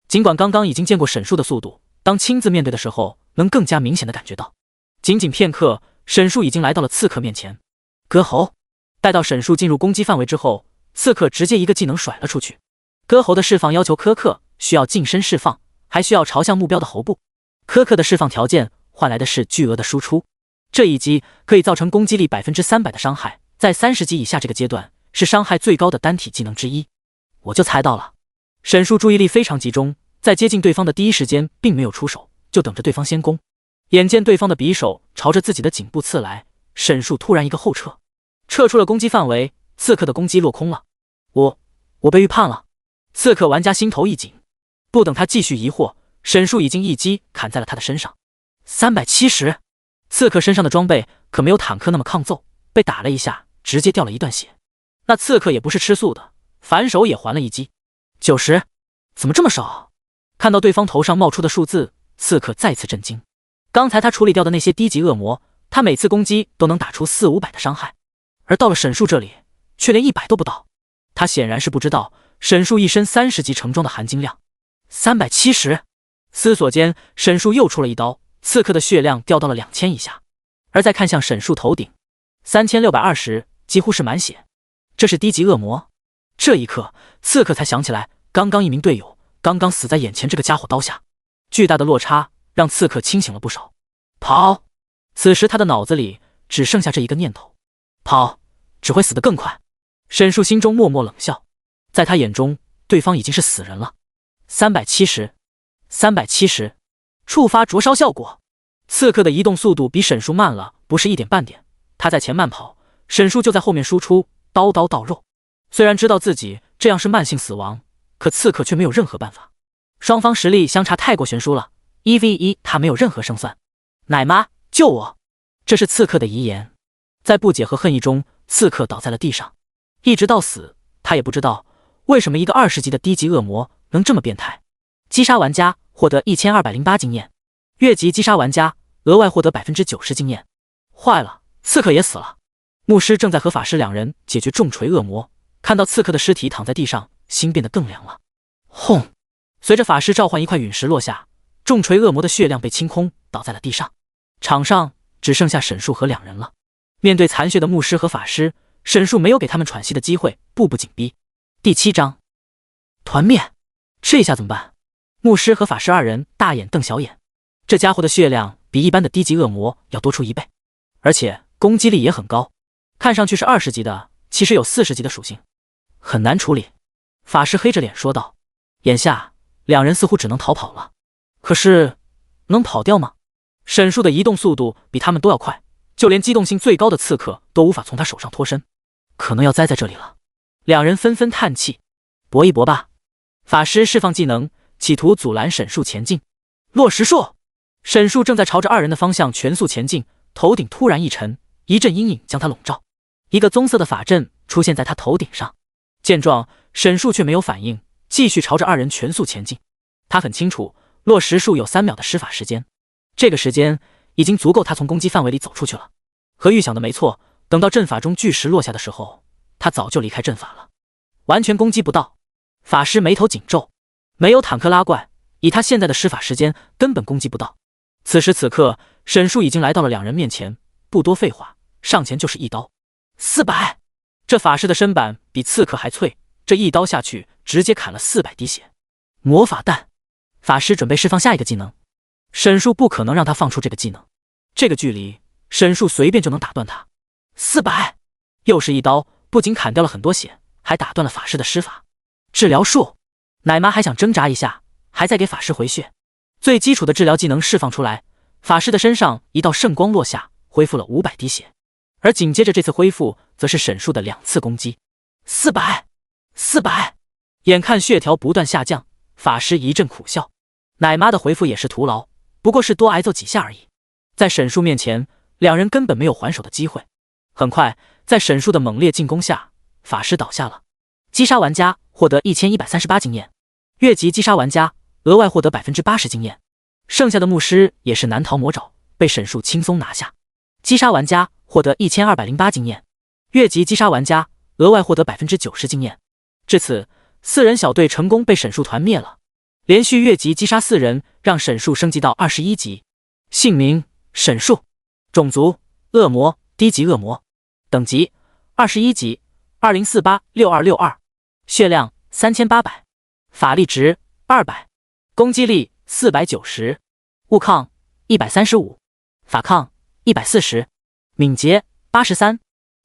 尽管刚刚已经见过沈树的速度，当亲自面对的时候，能更加明显的感觉到。仅仅片刻，沈树已经来到了刺客面前。割喉！待到沈树进入攻击范围之后，刺客直接一个技能甩了出去。割喉的释放要求苛刻，需要近身释放，还需要朝向目标的喉部。苛刻的释放条件换来的是巨额的输出。这一击可以造成攻击力 300% 的伤害，在30级以下这个阶段是伤害最高的单体技能之一。我就猜到了。沈树注意力非常集中，在接近对方的第一时间并没有出手，就等着对方先攻。眼见对方的匕首朝着自己的颈部刺来，沈树突然一个后撤，撤出了攻击范围，刺客的攻击落空了。我被预判了。刺客玩家心头一紧，不等他继续疑惑，沈树已经一击砍在了他的身上。370！刺客身上的装备可没有坦克那么抗揍，被打了一下直接掉了一段血。那刺客也不是吃素的，反手也还了一击。90！怎么这么少？看到对方头上冒出的数字，刺客再次震惊。刚才他处理掉的那些低级恶魔，他每次攻击都能打出400-500的伤害，而到了沈树这里，却连100都不到。他显然是不知道沈树一身30级成装的含金量。370！思索间，沈树又出了一刀，刺客的血量掉到了2000以下。而再看向沈树头顶，3620，几乎是满血。这是低级恶魔。这一刻，刺客才想起来，刚刚一名队友刚刚死在眼前这个家伙刀下。巨大的落差让刺客清醒了不少。跑！此时他的脑子里只剩下这一个念头：跑，只会死得更快。沈树心中默默冷笑，在他眼中，对方已经是死人了。370，触发灼烧效果。刺客的移动速度比沈树慢了不是一点半点，他在前慢跑，沈树就在后面输出，刀刀到肉。虽然知道自己这样是慢性死亡，可刺客却没有任何办法。双方实力相差太过悬殊了，1v1他没有任何胜算。奶妈，救我！这是刺客的遗言。在不解和恨意中，刺客倒在了地上。一直到死，他也不知道为什么一个20级的低级恶魔能这么变态。击杀玩家获得1208经验，越级击杀玩家额外获得 90% 经验。坏了，刺客也死了。牧师正在和法师2人解决重锤恶魔，看到刺客的尸体躺在地上，心变得更凉了。轰！随着法师召唤一块陨石落下，重锤恶魔的血量被清空，倒在了地上。场上只剩下沈树和2人了。面对残血的牧师和法师，沈树没有给他们喘息的机会，步步紧逼。第7章团灭。这下怎么办？牧师和法师2人大眼瞪小眼。这家伙的血量比一般的低级恶魔要多出1倍，而且攻击力也很高。看上去是20级的，其实有40级的属性，很难处理。法师黑着脸说道。眼下两人似乎只能逃跑了，可是能跑掉吗？沈树的移动速度比他们都要快，就连机动性最高的刺客都无法从他手上脱身，可能要栽在这里了。两人纷纷叹气，搏一搏吧。法师释放技能，企图阻拦沈树前进。落石术，沈树正在朝着二人的方向全速前进，头顶突然一沉，一阵阴影将他笼罩，一个棕色的法阵出现在他头顶上。见状，沈树却没有反应，继续朝着二人全速前进。他很清楚，落石术有3秒的施法时间，这个时间已经足够他从攻击范围里走出去了。和预想的没错，等到阵法中巨石落下的时候，他早就离开阵法了，完全攻击不到。法师眉头紧皱，没有坦克拉怪，以他现在的施法时间根本攻击不到。此时此刻，沈树已经来到了两人面前，不多废话，上前就是一刀。400！这法师的身板比刺客还脆，这一刀下去直接砍了400滴血。魔法弹，法师准备释放下一个技能。沈树不可能让他放出这个技能，这个距离沈树随便就能打断他。400！又是一刀，不仅砍掉了很多血，还打断了法师的施法。治疗术，奶妈还想挣扎一下，还在给法师回血。最基础的治疗技能释放出来，法师的身上一道圣光落下，恢复了500滴血。而紧接着这次恢复则是沈树的2次攻击。400！眼看血条不断下降，法师一阵苦笑。奶妈的回复也是徒劳，不过是多挨揍几下而已。在沈树面前，两人根本没有还手的机会。很快，在沈树的猛烈进攻下，法师倒下了。击杀玩家获得1138经验，越级击杀玩家额外获得80%经验。剩下的牧师也是难逃魔爪，被沈树轻松拿下。击杀玩家获得1208经验，越级击杀玩家额外获得90%经验。至此，4人小队成功被沈树团灭了。连续越级击杀4人，让沈树升级到21级。姓名：沈树，种族：恶魔，低级恶魔，等级21级，20486262，血量3800，法力值200，攻击力490，物抗135，法抗140，敏捷83。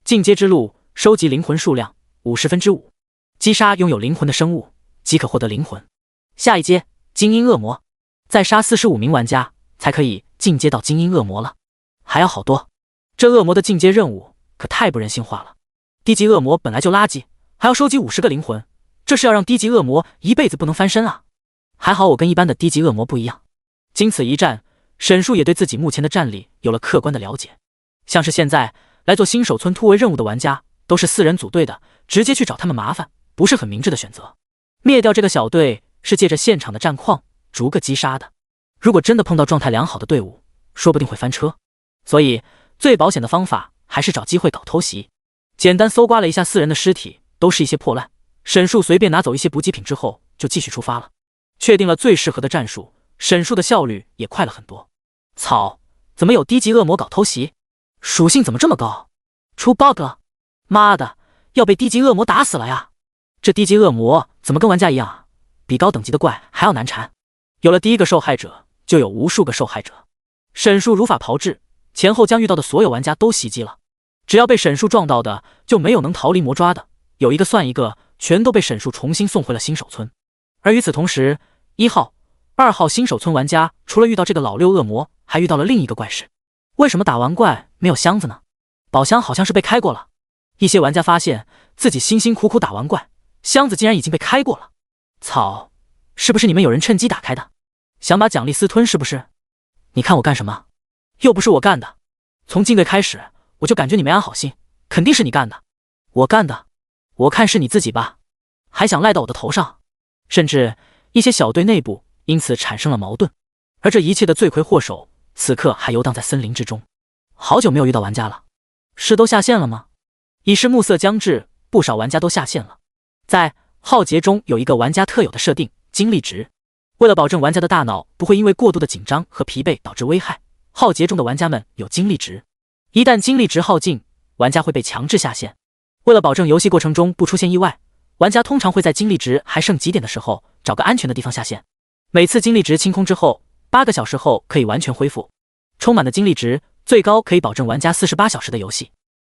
进阶之路：收集灵魂数量5/5，击杀拥有灵魂的生物即可获得灵魂。下一阶精英恶魔，再杀45名玩家才可以进阶到精英恶魔了，还要好多。这恶魔的进阶任务可太不人性化了，低级恶魔本来就垃圾，还要收集50个灵魂，这是要让低级恶魔一辈子不能翻身啊！还好我跟一般的低级恶魔不一样。经此一战，沈树也对自己目前的战力有了客观的了解。像是现在来做新手村突围任务的玩家，都是4人组队的，直接去找他们麻烦，不是很明智的选择。灭掉这个小队是借着现场的战况逐个击杀的，如果真的碰到状态良好的队伍，说不定会翻车。所以最保险的方法还是找机会搞偷袭。简单搜刮了一下4人的尸体，都是一些破烂。沈树随便拿走一些补给品之后，就继续出发了。确定了最适合的战术，沈树的效率也快了很多。操，怎么有低级恶魔搞偷袭？属性怎么这么高？出 bug 了！妈的，要被低级恶魔打死了呀！这低级恶魔怎么跟玩家一样啊？比高等级的怪还要难缠。有了第一个受害者，就有无数个受害者。沈树如法炮制，前后将遇到的所有玩家都袭击了。只要被沈树撞到的，就没有能逃离魔抓的，有一个算一个，全都被沈树重新送回了新手村。而与此同时，1号、2号新手村玩家除了遇到这个老六恶魔，还遇到了另一个怪事。为什么打完怪没有箱子呢？宝箱好像是被开过了。一些玩家发现自己辛辛苦苦打完怪，箱子竟然已经被开过了。操，是不是你们有人趁机打开的？想把奖励私吞是不是？你看我干什么？又不是我干的。从进队开始，我就感觉你没安好心，肯定是你干的。我干的？我看是你自己吧，还想赖到我的头上。甚至一些小队内部因此产生了矛盾，而这一切的罪魁祸首此刻还游荡在森林之中。好久没有遇到玩家了，是都下线了吗？已是暮色将至，不少玩家都下线了。在浩劫中有一个玩家特有的设定，精力值。为了保证玩家的大脑不会因为过度的紧张和疲惫导致危害，浩劫中的玩家们有精力值。一旦精力值耗尽，玩家会被强制下线。为了保证游戏过程中不出现意外，玩家通常会在精力值还剩几点的时候找个安全的地方下线。每次精力值清空之后，8个小时后可以完全恢复。充满的精力值最高可以保证玩家48小时的游戏。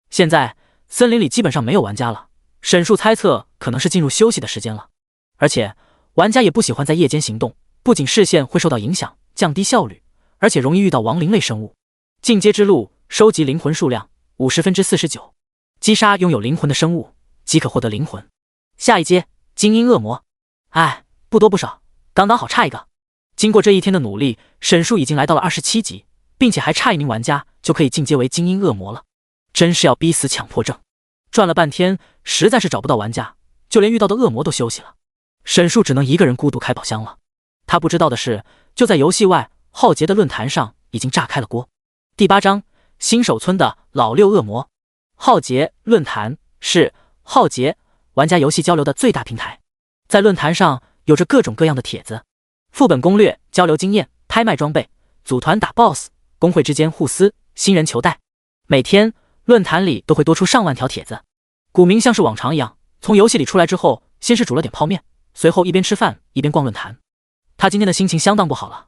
现在森林里基本上没有玩家了，沈树猜测可能是进入休息的时间了。而且玩家也不喜欢在夜间行动，不仅视线会受到影响，降低效率，而且容易遇到亡灵类生物。进阶之路，收集灵魂数量50%49%，击杀拥有灵魂的生物即可获得灵魂。下一阶，精英恶魔。哎，不多不少，刚刚好差一个。经过这一天的努力，沈树已经来到了27级，并且还差一名玩家就可以进阶为精英恶魔了。真是要逼死强迫症！转了半天，实在是找不到玩家，就连遇到的恶魔都休息了。沈树只能一个人孤独开宝箱了。他不知道的是，就在游戏外，浩劫的论坛上已经炸开了锅。第8章，新手村的老六恶魔。浩劫论坛是浩劫玩家游戏交流的最大平台，在论坛上有着各种各样的帖子，副本攻略、交流经验、拍卖装备、组团打 BOSS、公会之间互撕、新人求带。每天论坛里都会多出上万条帖子。古明像是往常一样，从游戏里出来之后，先是煮了点泡面，随后一边吃饭一边逛论坛。他今天的心情相当不好了，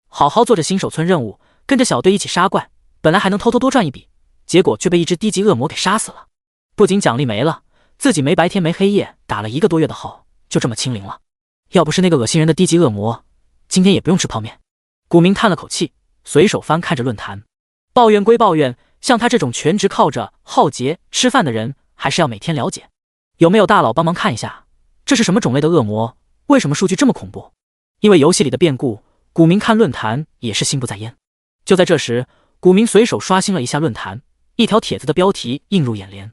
好好做着新手村任务，跟着小队一起杀怪，本来还能偷偷多赚一笔，结果却被一只低级恶魔给杀死了。不仅奖励没了，自己没白天没黑夜打了1个多月的号，就这么清零了。要不是那个恶心人的低级恶魔，今天也不用吃泡面。古明叹了口气，随手翻看着论坛。抱怨归抱怨，像他这种全职靠着浩劫吃饭的人，还是要每天了解。有没有大佬帮忙看一下，这是什么种类的恶魔？为什么数据这么恐怖？因为游戏里的变故，古明看论坛也是心不在焉。就在这时，古明随手刷新了一下论坛，一条帖子的标题映入眼帘：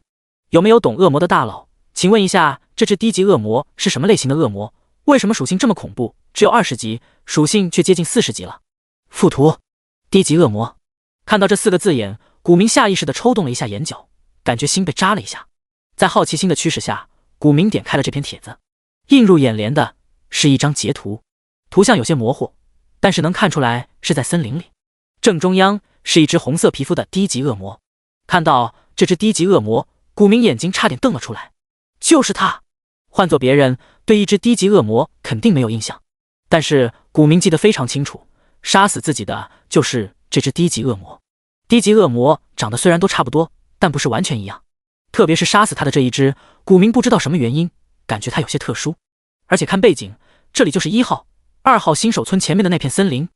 有没有懂恶魔的大佬？请问一下，这只低级恶魔是什么类型的恶魔？为什么属性这么恐怖？只有20级，属性却接近40级了。附图：低级恶魔。看到这4个字眼，古明下意识地抽动了一下眼角，感觉心被扎了一下。在好奇心的驱使下，古明点开了这篇帖子，映入眼帘的是一张截图，图像有些模糊，但是能看出来是在森林里。正中央是一只红色皮肤的低级恶魔。看到这只低级恶魔，古明眼睛差点瞪了出来。就是他！换做别人，对一只低级恶魔肯定没有印象，但是古明记得非常清楚，杀死自己的就是这只低级恶魔。低级恶魔长得虽然都差不多，但不是完全一样。特别是杀死他的这一只，古明不知道什么原因，感觉他有些特殊。而且看背景，这里就是1号、2号新手村前面的那片森林。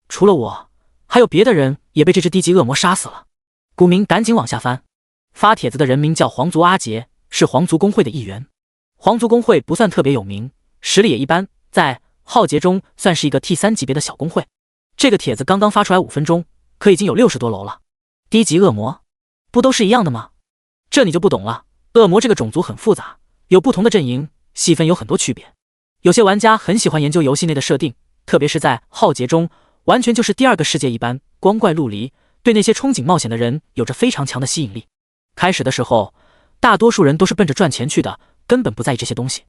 除了我，还有别的人也被这只低级恶魔杀死了。古明赶紧往下翻，发帖子的人名叫皇族阿杰，是皇族公会的一员。皇族公会不算特别有名，实力也一般，在浩劫中算是一个 T3 级别的小公会。这个帖子刚刚发出来5分钟，可已经有60多楼了。低级恶魔不都是一样的吗？这你就不懂了，恶魔这个种族很复杂，有不同的阵营，细分有很多区别。有些玩家很喜欢研究游戏内的设定，特别是在浩劫中，完全就是第2个世界一般，光怪陆离，对那些憧憬冒险的人有着非常强的吸引力。开始的时候，大多数人都是奔着赚钱去的，根本不在意这些东西。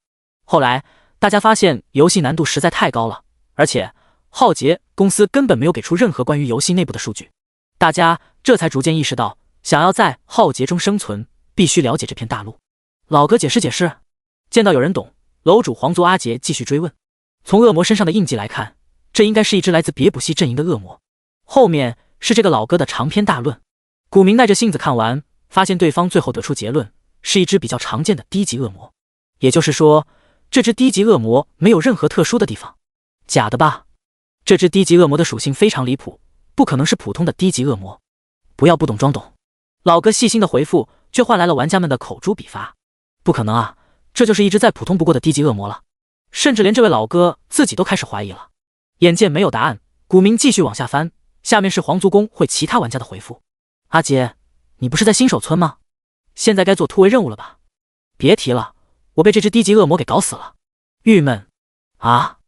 后来大家发现游戏难度实在太高了，而且浩劫公司根本没有给出任何关于游戏内部的数据，大家这才逐渐意识到，想要在浩劫中生存，必须了解这片大陆。老哥解释解释。见到有人懂，楼主皇族阿杰继续追问。从恶魔身上的印记来看，这应该是一只来自别卜系阵营的恶魔。后面是这个老哥的长篇大论。古明耐着性子看完，发现对方最后得出结论，是一只比较常见的低级恶魔。也就是说，这只低级恶魔没有任何特殊的地方。假的吧？这只低级恶魔的属性非常离谱，不可能是普通的低级恶魔。不要不懂装懂。老哥细心的回复，却换来了玩家们的口诛笔伐。不可能啊，这就是一只再普通不过的低级恶魔了。甚至连这位老哥自己都开始怀疑了。眼见没有答案，古明继续往下翻，下面是皇族公会其他玩家的回复。阿杰，你不是在新手村吗？现在该做突围任务了吧？别提了，我被这只低级恶魔给搞死了。郁闷啊，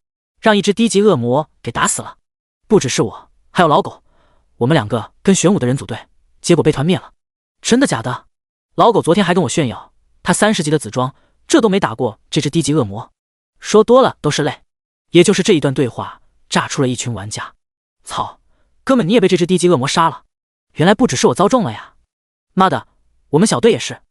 让一只低级恶魔给打死了。不只是我，还有老狗，我们2个跟玄武的人组队，结果被团灭了。真的假的？老狗昨天还跟我炫耀，他30级的紫装，这都没打过这只低级恶魔。说多了都是泪。也就是这一段对话，炸出了一群玩家。操，哥们你也被这只低级恶魔杀了？原来不只是我遭中了呀！妈的，我们小队也是，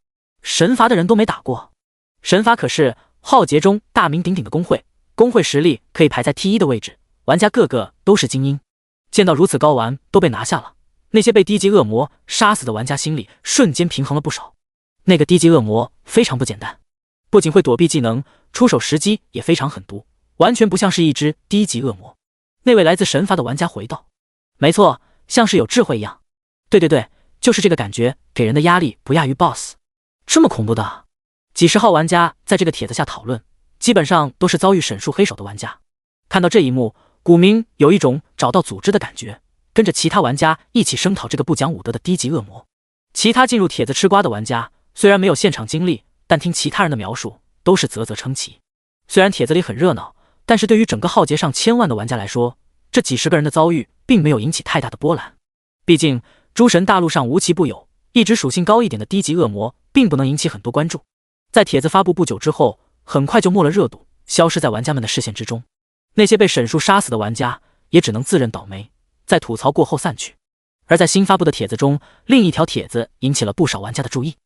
神罚的人都没打过。神罚可是浩劫中大名鼎鼎的公会，公会实力可以排在 T1 的位置，玩家个个都是精英。见到如此高玩都被拿下了，那些被低级恶魔杀死的玩家心里瞬间平衡了不少。那个低级恶魔非常不简单，不仅会躲避技能，出手时机也非常狠毒，完全不像是一只低级恶魔。那位来自神罚的玩家回道：没错，像是有智慧一样。对，就是这个感觉，给人的压力不亚于 BOSS。 这么恐怖的。几十号玩家在这个帖子下讨论，基本上都是遭遇审术黑手的玩家。看到这一幕，古明有一种找到组织的感觉，跟着其他玩家一起声讨这个不讲武德的低级恶魔。其他进入帖子吃瓜的玩家虽然没有现场经历，但听其他人的描述都是啧啧称奇。虽然帖子里很热闹，但是对于整个浩劫上千万的玩家来说，这几十个人的遭遇并没有引起太大的波澜。毕竟诸神大陆上无奇不有，一只属性高一点的低级恶魔并不能引起很多关注。在帖子发布不久之后，很快就没了热度，消失在玩家们的视线之中。那些被审术杀死的玩家也只能自认倒霉，在吐槽过后散去。而在新发布的帖子中，另一条帖子引起了不少玩家的注意。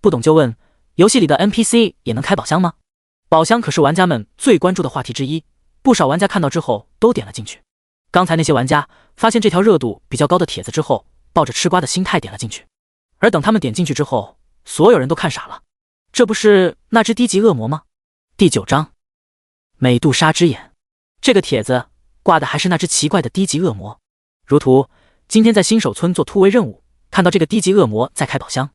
不懂就问，游戏里的 NPC 也能开宝箱吗？宝箱可是玩家们最关注的话题之一，不少玩家看到之后都点了进去。刚才那些玩家发现这条热度比较高的帖子之后，抱着吃瓜的心态点了进去。而等他们点进去之后，所有人都看傻了，这不是那只低级恶魔吗？第9章美杜莎之眼。这个帖子挂的还是那只奇怪的低级恶魔。如图，今天在新手村做突围任务，看到这个低级恶魔在开宝箱。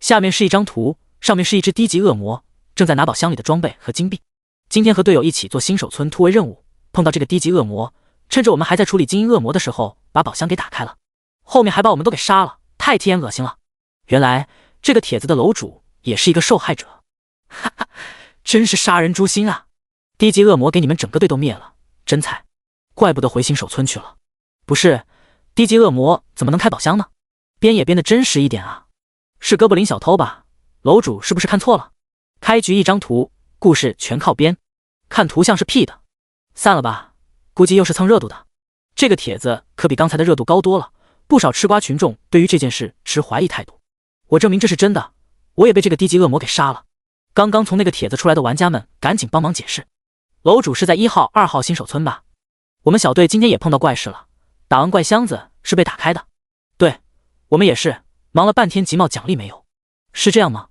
下面是一张图，上面是一只低级恶魔正在拿宝箱里的装备和金币。今天和队友一起做新手村突围任务，碰到这个低级恶魔，趁着我们还在处理精英恶魔的时候，把宝箱给打开了，后面还把我们都给杀了，太天恶心了。原来这个帖子的楼主也是一个受害者，哈哈，真是杀人诛心啊！低级恶魔给你们整个队都灭了，真菜，怪不得回新手村去了。不是，低级恶魔怎么能开宝箱呢？编也编得真实一点啊！是哥布林小偷吧？楼主是不是看错了？开局一张图，故事全靠编，看图像是 P 的。散了吧，估计又是蹭热度的。这个帖子可比刚才的热度高多了，不少吃瓜群众对于这件事持怀疑态度。我证明这是真的，我也被这个低级恶魔给杀了。刚刚从那个帖子出来的玩家们赶紧帮忙解释。楼主是在1号、2号新手村吧？我们小队今天也碰到怪事了，档案怪箱子是被打开的。对，我们也是，忙了半天集贸奖励没有。是这样吗？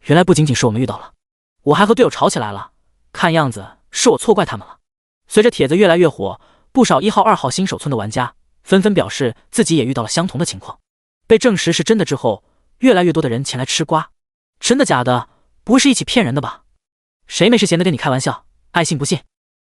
原来不仅仅是我们遇到了，我还和队友吵起来了，看样子是我错怪他们了。随着帖子越来越火，不少1号、2号新手村的玩家纷纷表示自己也遇到了相同的情况。被证实是真的之后，越来越多的人前来吃瓜。真的假的？不会是一起骗人的吧？谁没事闲得跟你开玩笑，爱信不信。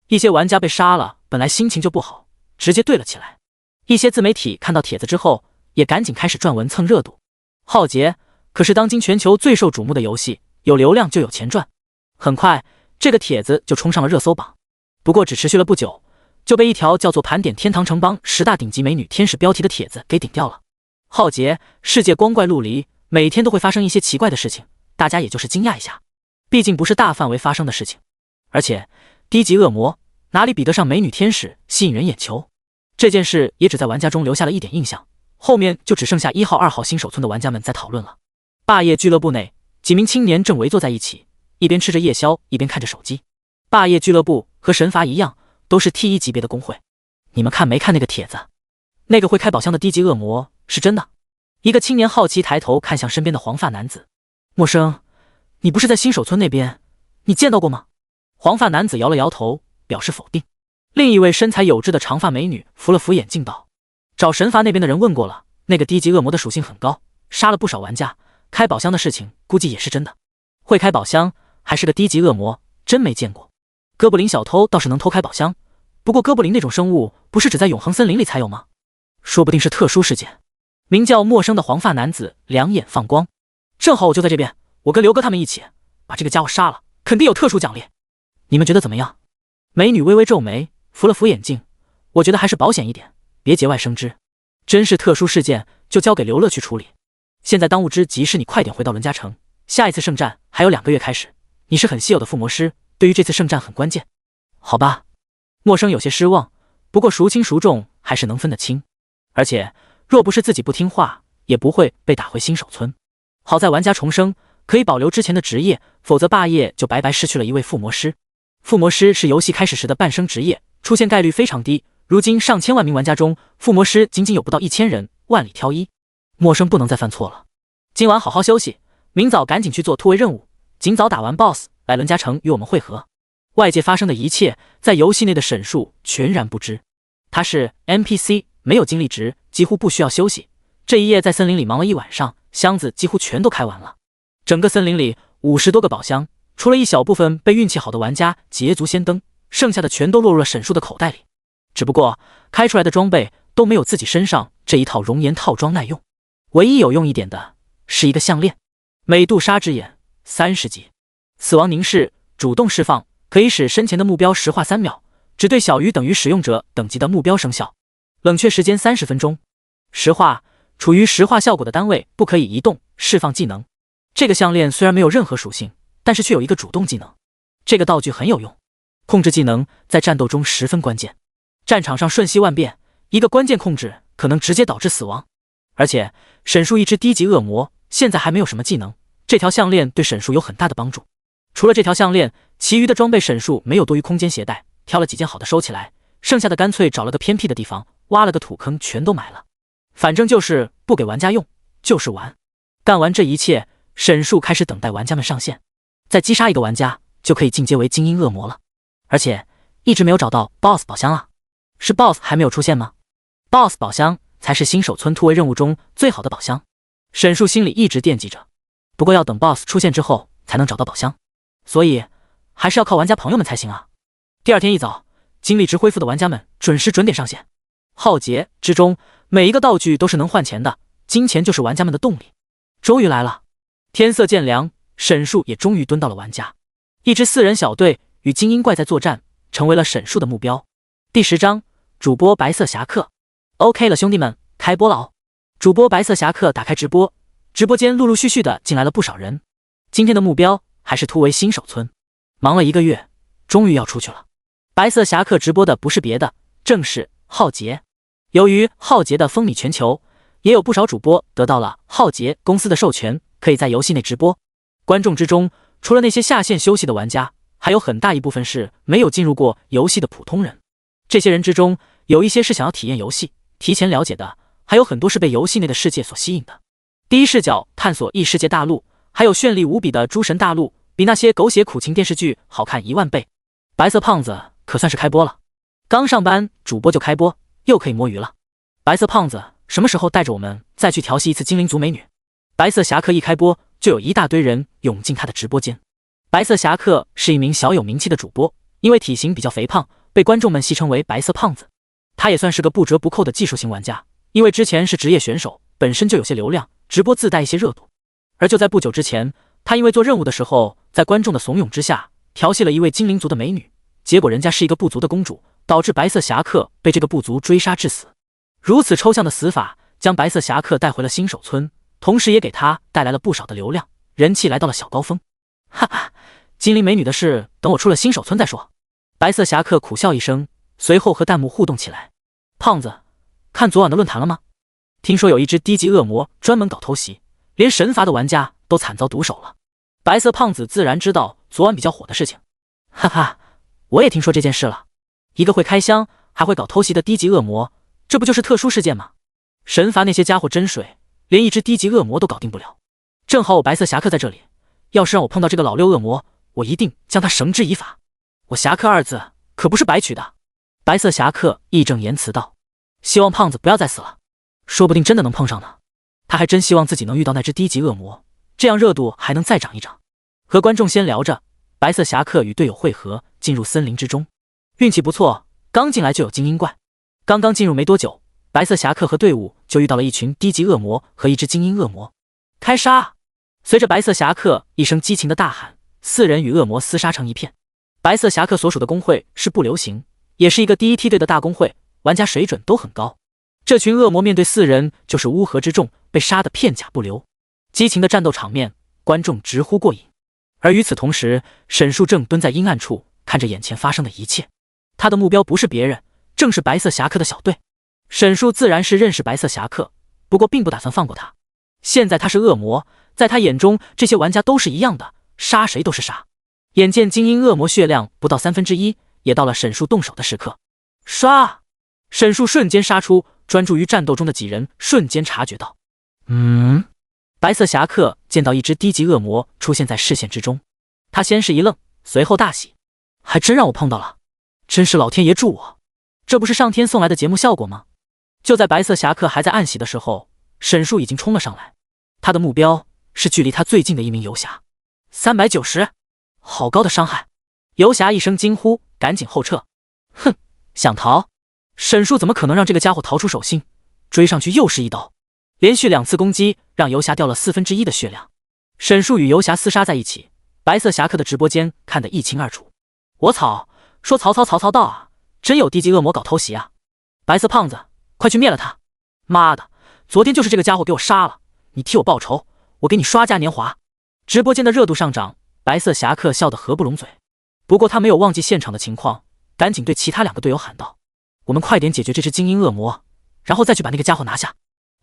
一些玩家被杀了，本来心情就不好，直接对了起来。一些自媒体看到帖子之后，也赶紧开始撰文蹭热度。浩劫可是当今全球最受瞩目的游戏，有流量就有钱赚。很快，这个帖子就冲上了热搜榜。不过只持续了不久，就被一条叫做盘点天堂城邦10大顶级美女天使标题的帖子给顶掉了。浩劫世界光怪陆离，每天都会发生一些奇怪的事情，大家也就是惊讶一下，毕竟不是大范围发生的事情。而且低级恶魔哪里比得上美女天使吸引人眼球？这件事也只在玩家中留下了一点印象，后面就只剩下1号、2号新手村的玩家们在讨论了。霸业俱乐部内，几名青年正围坐在一起，一边吃着夜宵，一边看着手机。霸业俱乐部和神罚一样，都是 T1级别的工会。你们看没看那个帖子？那个会开宝箱的低级恶魔是真的。一个青年好奇抬头看向身边的黄发男子。陌生，你不是在新手村那边，你见到过吗？黄发男子摇了摇头，表示否定。另一位身材有致的长发美女扶了扶眼镜道：找神罚那边的人问过了，那个低级恶魔的属性很高，杀了不少玩家，开宝箱的事情估计也是真的。会开宝箱还是个低级恶魔，真没见过。哥布林小偷倒是能偷开宝箱，不过哥布林那种生物不是只在永恒森林里才有吗？说不定是特殊事件。名叫陌生的黄发男子两眼放光，正好我就在这边，我跟刘哥他们一起把这个家伙杀了，肯定有特殊奖励。你们觉得怎么样？美女微微皱眉，扶了扶眼镜，我觉得还是保险一点，别节外生枝。真是特殊事件就交给刘乐去处理。现在当务之急是你快点回到伦家城，下一次圣战还有2个月开始，你是很稀有的附魔师，对于这次圣战很关键。好吧，陌生有些失望，不过孰轻孰重还是能分得清。而且若不是自己不听话，也不会被打回新手村。好在玩家重生，可以保留之前的职业，否则霸业就白白失去了一位附魔师。附魔师是游戏开始时的半生职业，出现概率非常低，如今上千万名玩家中，附魔师仅仅有不到1000人，万里挑一。陌生不能再犯错了，今晚好好休息，明早赶紧去做突围任务，尽早打完 BOSS 来伦家城与我们会合。外界发生的一切，在游戏内的沈树全然不知。他是 NPC， 没有精力值，几乎不需要休息。这一夜在森林里忙了一晚上，箱子几乎全都开完了。整个森林里50多个宝箱，除了一小部分被运气好的玩家捷足先登，剩下的全都落入了沈树的口袋里。只不过开出来的装备都没有自己身上这一套熔岩套装耐用。唯一有用一点的是一个项链，美杜莎之眼30级，死亡凝视，主动释放，可以使身前的目标石化3秒，只对小于等于使用者等级的目标生效，冷却时间30分钟。石化，处于石化效果的单位不可以移动，释放技能。这个项链虽然没有任何属性，但是却有一个主动技能。这个道具很有用，控制技能在战斗中十分关键。战场上瞬息万变，一个关键控制可能直接导致死亡。而且沈树一只低级恶魔现在还没有什么技能，这条项链对沈树有很大的帮助。除了这条项链，其余的装备沈树没有多余空间携带，挑了几件好的收起来，剩下的干脆找了个偏僻的地方，挖了个土坑全都埋了。反正就是不给玩家用，就是玩。干完这一切，沈树开始等待玩家们上线，再击杀一个玩家就可以进阶为精英恶魔了。而且一直没有找到 BOSS 宝箱啊，是 BOSS 还没有出现吗？ BOSS 宝箱才是新手村突围任务中最好的宝箱。沈树心里一直惦记着，不过要等 BOSS 出现之后才能找到宝箱，所以还是要靠玩家朋友们才行啊。第二天一早，精力值恢复的玩家们准时准点上线。浩劫之中，每一个道具都是能换钱的，金钱就是玩家们的动力。终于来了，天色渐凉，沈树也终于蹲到了玩家。一支4人小队与精英怪在作战，成为了沈树的目标。第10章，主播白色侠客。OK 了，兄弟们，开播了哦！主播白色侠客打开直播，直播间陆陆续续的进来了不少人。今天的目标还是突围新手村，忙了1个月，终于要出去了。白色侠客直播的不是别的，正是浩劫。由于浩劫的风靡全球，也有不少主播得到了浩劫公司的授权，可以在游戏内直播。观众之中，除了那些下线休息的玩家，还有很大一部分是没有进入过游戏的普通人。这些人之中，有一些是想要体验游戏、提前了解的，还有很多是被游戏内的世界所吸引的。第一视角探索异世界大陆，还有绚丽无比的诸神大陆，比那些狗血苦情电视剧好看10000倍。白色胖子可算是开播了，刚上班主播就开播，又可以摸鱼了。白色胖子什么时候带着我们再去调戏一次精灵族美女？白色侠客一开播，就有一大堆人涌进他的直播间。白色侠客是一名小有名气的主播，因为体型比较肥胖，被观众们戏称为白色胖子。他也算是个不折不扣的技术型玩家，因为之前是职业选手，本身就有些流量，直播自带一些热度。而就在不久之前，他因为做任务的时候，在观众的怂恿之下，调戏了一位精灵族的美女，结果人家是一个部族的公主，导致白色侠客被这个部族追杀致死。如此抽象的死法，将白色侠客带回了新手村，同时也给他带来了不少的流量，人气来到了小高峰。哈哈，精灵美女的事，等我出了新手村再说。白色侠客苦笑一声，随后和弹幕互动起来。胖子，看昨晚的论坛了吗？听说有一只低级恶魔专门搞偷袭，连神罚的玩家都惨遭毒手了。白色胖子自然知道昨晚比较火的事情。哈哈，我也听说这件事了。一个会开箱还会搞偷袭的低级恶魔，这不就是特殊事件吗？神罚那些家伙真水，连一只低级恶魔都搞定不了。正好我白色侠客在这里，要是让我碰到这个老六恶魔，我一定将他绳之以法。我侠客2字可不是白取的。白色侠客义正言辞道，希望胖子不要再死了，说不定真的能碰上呢。他还真希望自己能遇到那只低级恶魔，这样热度还能再涨一涨。和观众先聊着，白色侠客与队友会合，进入森林之中。运气不错，刚进来就有精英怪。刚刚进入没多久，白色侠客和队伍就遇到了一群低级恶魔和一只精英恶魔。开杀！随着白色侠客一声激情的大喊，4人与恶魔厮杀成一片。白色侠客所属的工会是不流行，也是一个第一梯队的大工会，玩家水准都很高。这群恶魔面对4人就是乌合之众，被杀得片甲不留。激情的战斗场面，观众直呼过瘾。而与此同时，沈树正蹲在阴暗处，看着眼前发生的一切。他的目标不是别人，正是白色侠客的小队。沈树自然是认识白色侠客，不过并不打算放过他。现在他是恶魔，在他眼中，这些玩家都是一样的，杀谁都是杀。眼见精英恶魔血量不到1/3，也到了沈树动手的时刻。刷！沈树瞬间杀出，专注于战斗中的几人瞬间察觉到，白色侠客见到一只低级恶魔出现在视线之中，他先是一愣，随后大喜，还真让我碰到了，真是老天爷助我，这不是上天送来的节目效果吗？就在白色侠客还在暗喜的时候，沈树已经冲了上来，他的目标是距离他最近的一名游侠。390，好高的伤害！游侠一声惊呼，赶紧后撤。哼，想逃？沈树怎么可能让这个家伙逃出手心？追上去又是一刀，连续2次攻击让游侠掉了1/4的血量。沈树与游侠厮杀在一起，白色侠客的直播间看得一清二楚。我操！说曹操到啊，真有低级恶魔搞偷袭啊！白色胖子，快去灭了他！妈的，昨天就是这个家伙给我杀了，你替我报仇，我给你刷嘉年华！直播间的热度上涨，白色侠客笑得合不拢嘴。不过他没有忘记现场的情况，赶紧对其他2个队友喊道：“我们快点解决这只精英恶魔，然后再去把那个家伙拿下。”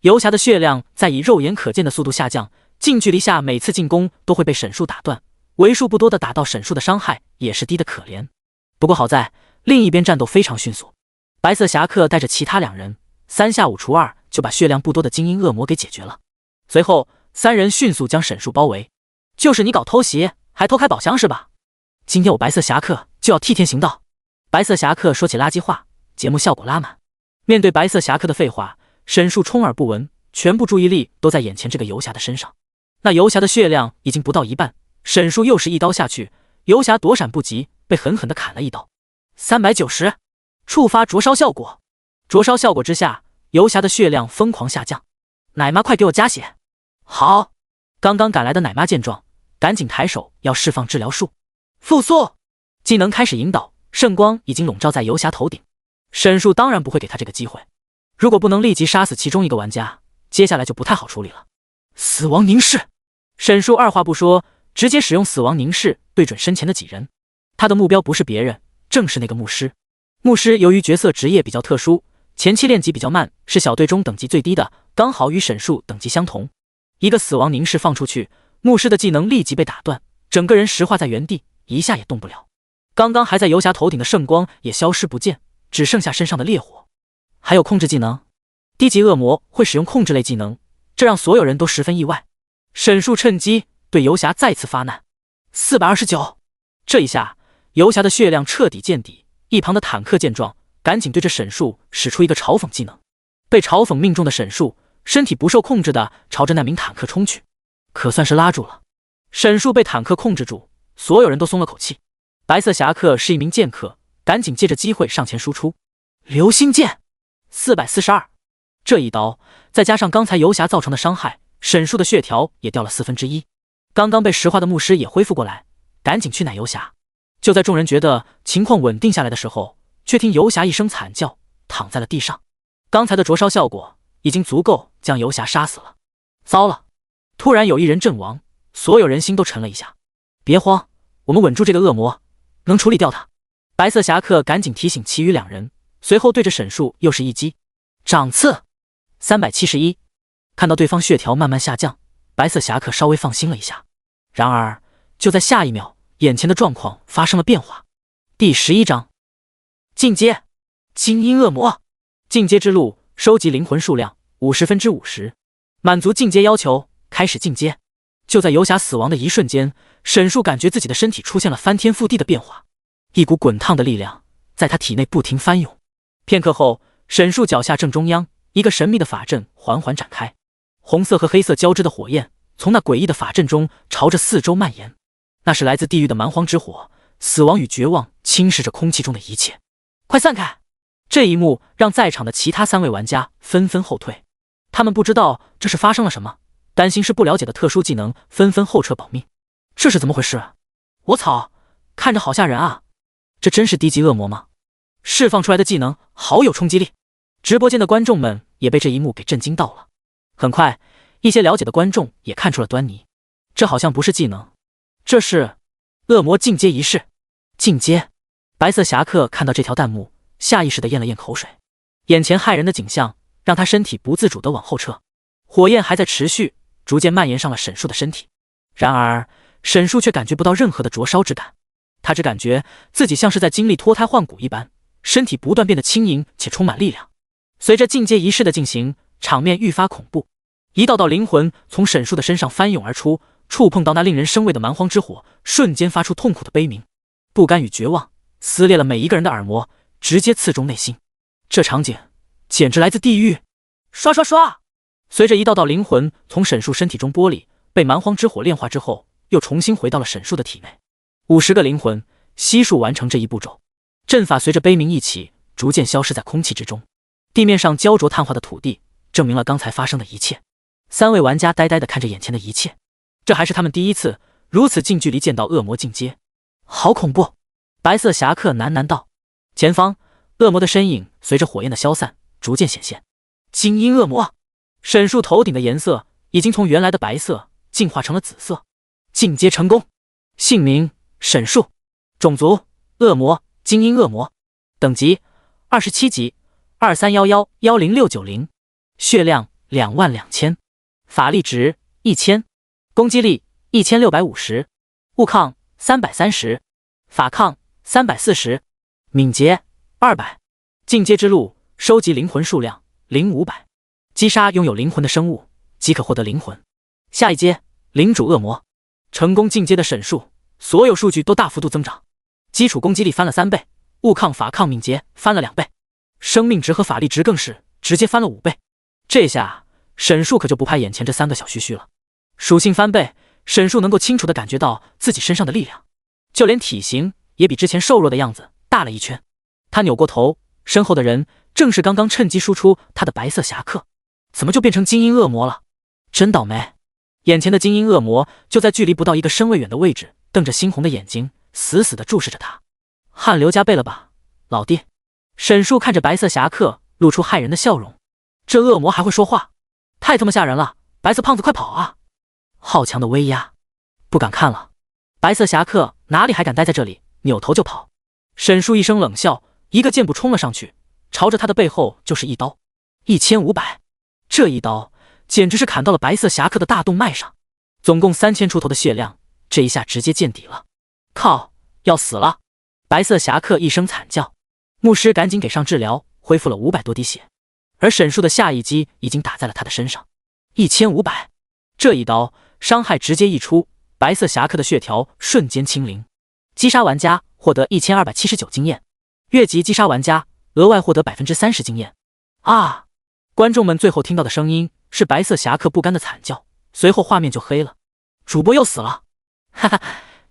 游侠的血量在以肉眼可见的速度下降，近距离下每次进攻都会被沈树打断，为数不多的打到沈树的伤害也是低得可怜。不过好在另一边战斗非常迅速，白色侠客带着其他2人3下5除2就把血量不多的精英恶魔给解决了。随后3人迅速将沈树包围。就是你搞偷袭，还偷开宝箱是吧？今天我白色侠客就要替天行道。白色侠客说起垃圾话，节目效果拉满。面对白色侠客的废话，沈树充耳不闻，全部注意力都在眼前这个游侠的身上。那游侠的血量已经不到一半，沈树又是一刀下去，游侠躲闪不及，被狠狠地砍了一刀。390，触发灼烧效果。灼烧效果之下，游侠的血量疯狂下降。奶妈快给我加血！好！刚刚赶来的奶妈见状，赶紧抬手要释放治疗术。复苏技能开始引导，圣光已经笼罩在游侠头顶。沈树当然不会给他这个机会，如果不能立即杀死其中一个玩家，接下来就不太好处理了。死亡凝视！沈树二话不说，直接使用死亡凝视对准身前的几人。他的目标不是别人，正是那个牧师。牧师由于角色职业比较特殊，前期练级比较慢，是小队中等级最低的，刚好与沈树等级相同。一个死亡凝视放出去，牧师的技能立即被打断，整个人石化在原地，一下也动不了。刚刚还在游侠头顶的圣光也消失不见，只剩下身上的烈火。还有控制技能，低级恶魔会使用控制类技能，这让所有人都十分意外。沈树趁机对游侠再次发难。429，这一下游侠的血量彻底见底。一旁的坦克见状，赶紧对着沈树使出一个嘲讽技能。被嘲讽命中的沈树身体不受控制的朝着那名坦克冲去，可算是拉住了。沈树被坦克控制住，所有人都松了口气。白色侠客是一名剑客，赶紧借着机会上前输出流星剑。442，这一刀再加上刚才游侠造成的伤害，沈树的血条也掉了1/4。刚刚被石化的牧师也恢复过来，赶紧去奶游侠。就在众人觉得情况稳定下来的时候，却听游侠一声惨叫，躺在了地上。刚才的灼烧效果已经足够将游侠杀死了。糟了！突然有一人阵亡，所有人心都沉了一下。别慌，我们稳住这个恶魔，能处理掉他。白色侠客赶紧提醒其余2人，随后对着沈树又是一击，掌刺。371，看到对方血条慢慢下降，白色侠客稍微放心了一下。然而就在下一秒，眼前的状况发生了变化。第11章进阶精英恶魔。进阶之路，收集灵魂数量50%，满足进阶要求，开始进阶。就在游侠死亡的一瞬间，沈树感觉自己的身体出现了翻天覆地的变化，一股滚烫的力量在他体内不停翻涌。片刻后，沈树脚下正中央，一个神秘的法阵缓缓展开，红色和黑色交织的火焰从那诡异的法阵中朝着四周蔓延，那是来自地狱的蛮荒之火，死亡与绝望侵蚀着空气中的一切。快散开！这一幕让在场的其他3位玩家纷纷后退，他们不知道这是发生了什么，担心是不了解的特殊技能，纷纷后撤保命。这是怎么回事？我操，看着好吓人啊！这真是低级恶魔吗？释放出来的技能好有冲击力。直播间的观众们也被这一幕给震惊到了。很快，一些了解的观众也看出了端倪，这好像不是技能，这是恶魔进阶仪式。进阶！白色侠客看到这条弹幕，下意识地咽了咽口水。眼前骇人的景象让他身体不自主地往后撤，火焰还在持续，逐渐蔓延上了沈树的身体。然而沈树却感觉不到任何的灼烧之感，他只感觉自己像是在经历脱胎换骨一般，身体不断变得轻盈且充满力量。随着进阶仪式的进行，场面愈发恐怖。一道道灵魂从沈树的身上翻涌而出，触碰到那令人生畏的蛮荒之火，瞬间发出痛苦的悲鸣。不甘与绝望撕裂了每一个人的耳膜，直接刺中内心。这场景简直来自地狱！刷刷刷！随着一道道灵魂从沈树身体中剥离，被蛮荒之火炼化之后，又重新回到了沈树的体内。50个灵魂悉数完成这一步骤，阵法随着悲鸣一起逐渐消失在空气之中。地面上焦灼碳化的土地证明了刚才发生的一切。3位玩家呆呆地看着眼前的一切，这还是他们第一次如此近距离见到恶魔进阶，好恐怖！白色侠客喃喃道。前方，恶魔的身影随着火焰的消散逐渐显现。精英恶魔，沈树头顶的颜色已经从原来的白色进化成了紫色。进阶成功，姓名沈树，种族恶魔，精英恶魔，等级27级，2311109690，血量22000，法力值1000，攻击力1650，物抗330，法抗340，敏捷200。进阶之路，收集灵魂数量0500，击杀拥有灵魂的生物即可获得灵魂。下一阶，领主恶魔。成功进阶的沈树，所有数据都大幅度增长，基础攻击力翻了3倍，物抗、法抗、敏捷翻了2倍，生命值和法力值更是直接翻了5倍。这下沈树可就不怕眼前这3个小须须了。属性翻倍，沈树能够清楚地感觉到自己身上的力量，就连体型也比之前瘦弱的样子大了一圈。他扭过头，身后的人正是刚刚趁机输出他的白色侠客，怎么就变成精英恶魔了？真倒霉！眼前的精英恶魔就在距离不到1个身位远的位置，瞪着猩红的眼睛，死死地注视着他。汗流浃背了吧，老弟？沈树看着白色侠客，露出骇人的笑容。这恶魔还会说话，太他妈吓人了！白色胖子，快跑啊！好强的威压，不敢看了。白色侠客哪里还敢待在这里，扭头就跑。沈树一声冷笑，一个箭步冲了上去，朝着他的背后就是一刀。1500，这一刀简直是砍到了白色侠客的大动脉上，总共3000出头的血量，这一下直接见底了。靠，要死了！白色侠客一声惨叫，牧师赶紧给上治疗，恢复了500多滴血。而沈树的下一击已经打在了他的身上，1500，这一刀伤害直接溢出，白色侠客的血条瞬间清零。击杀玩家获得1279经验，越级击杀玩家额外获得30%经验。啊！观众们最后听到的声音是白色侠客不甘的惨叫，随后画面就黑了，主播又死了，哈哈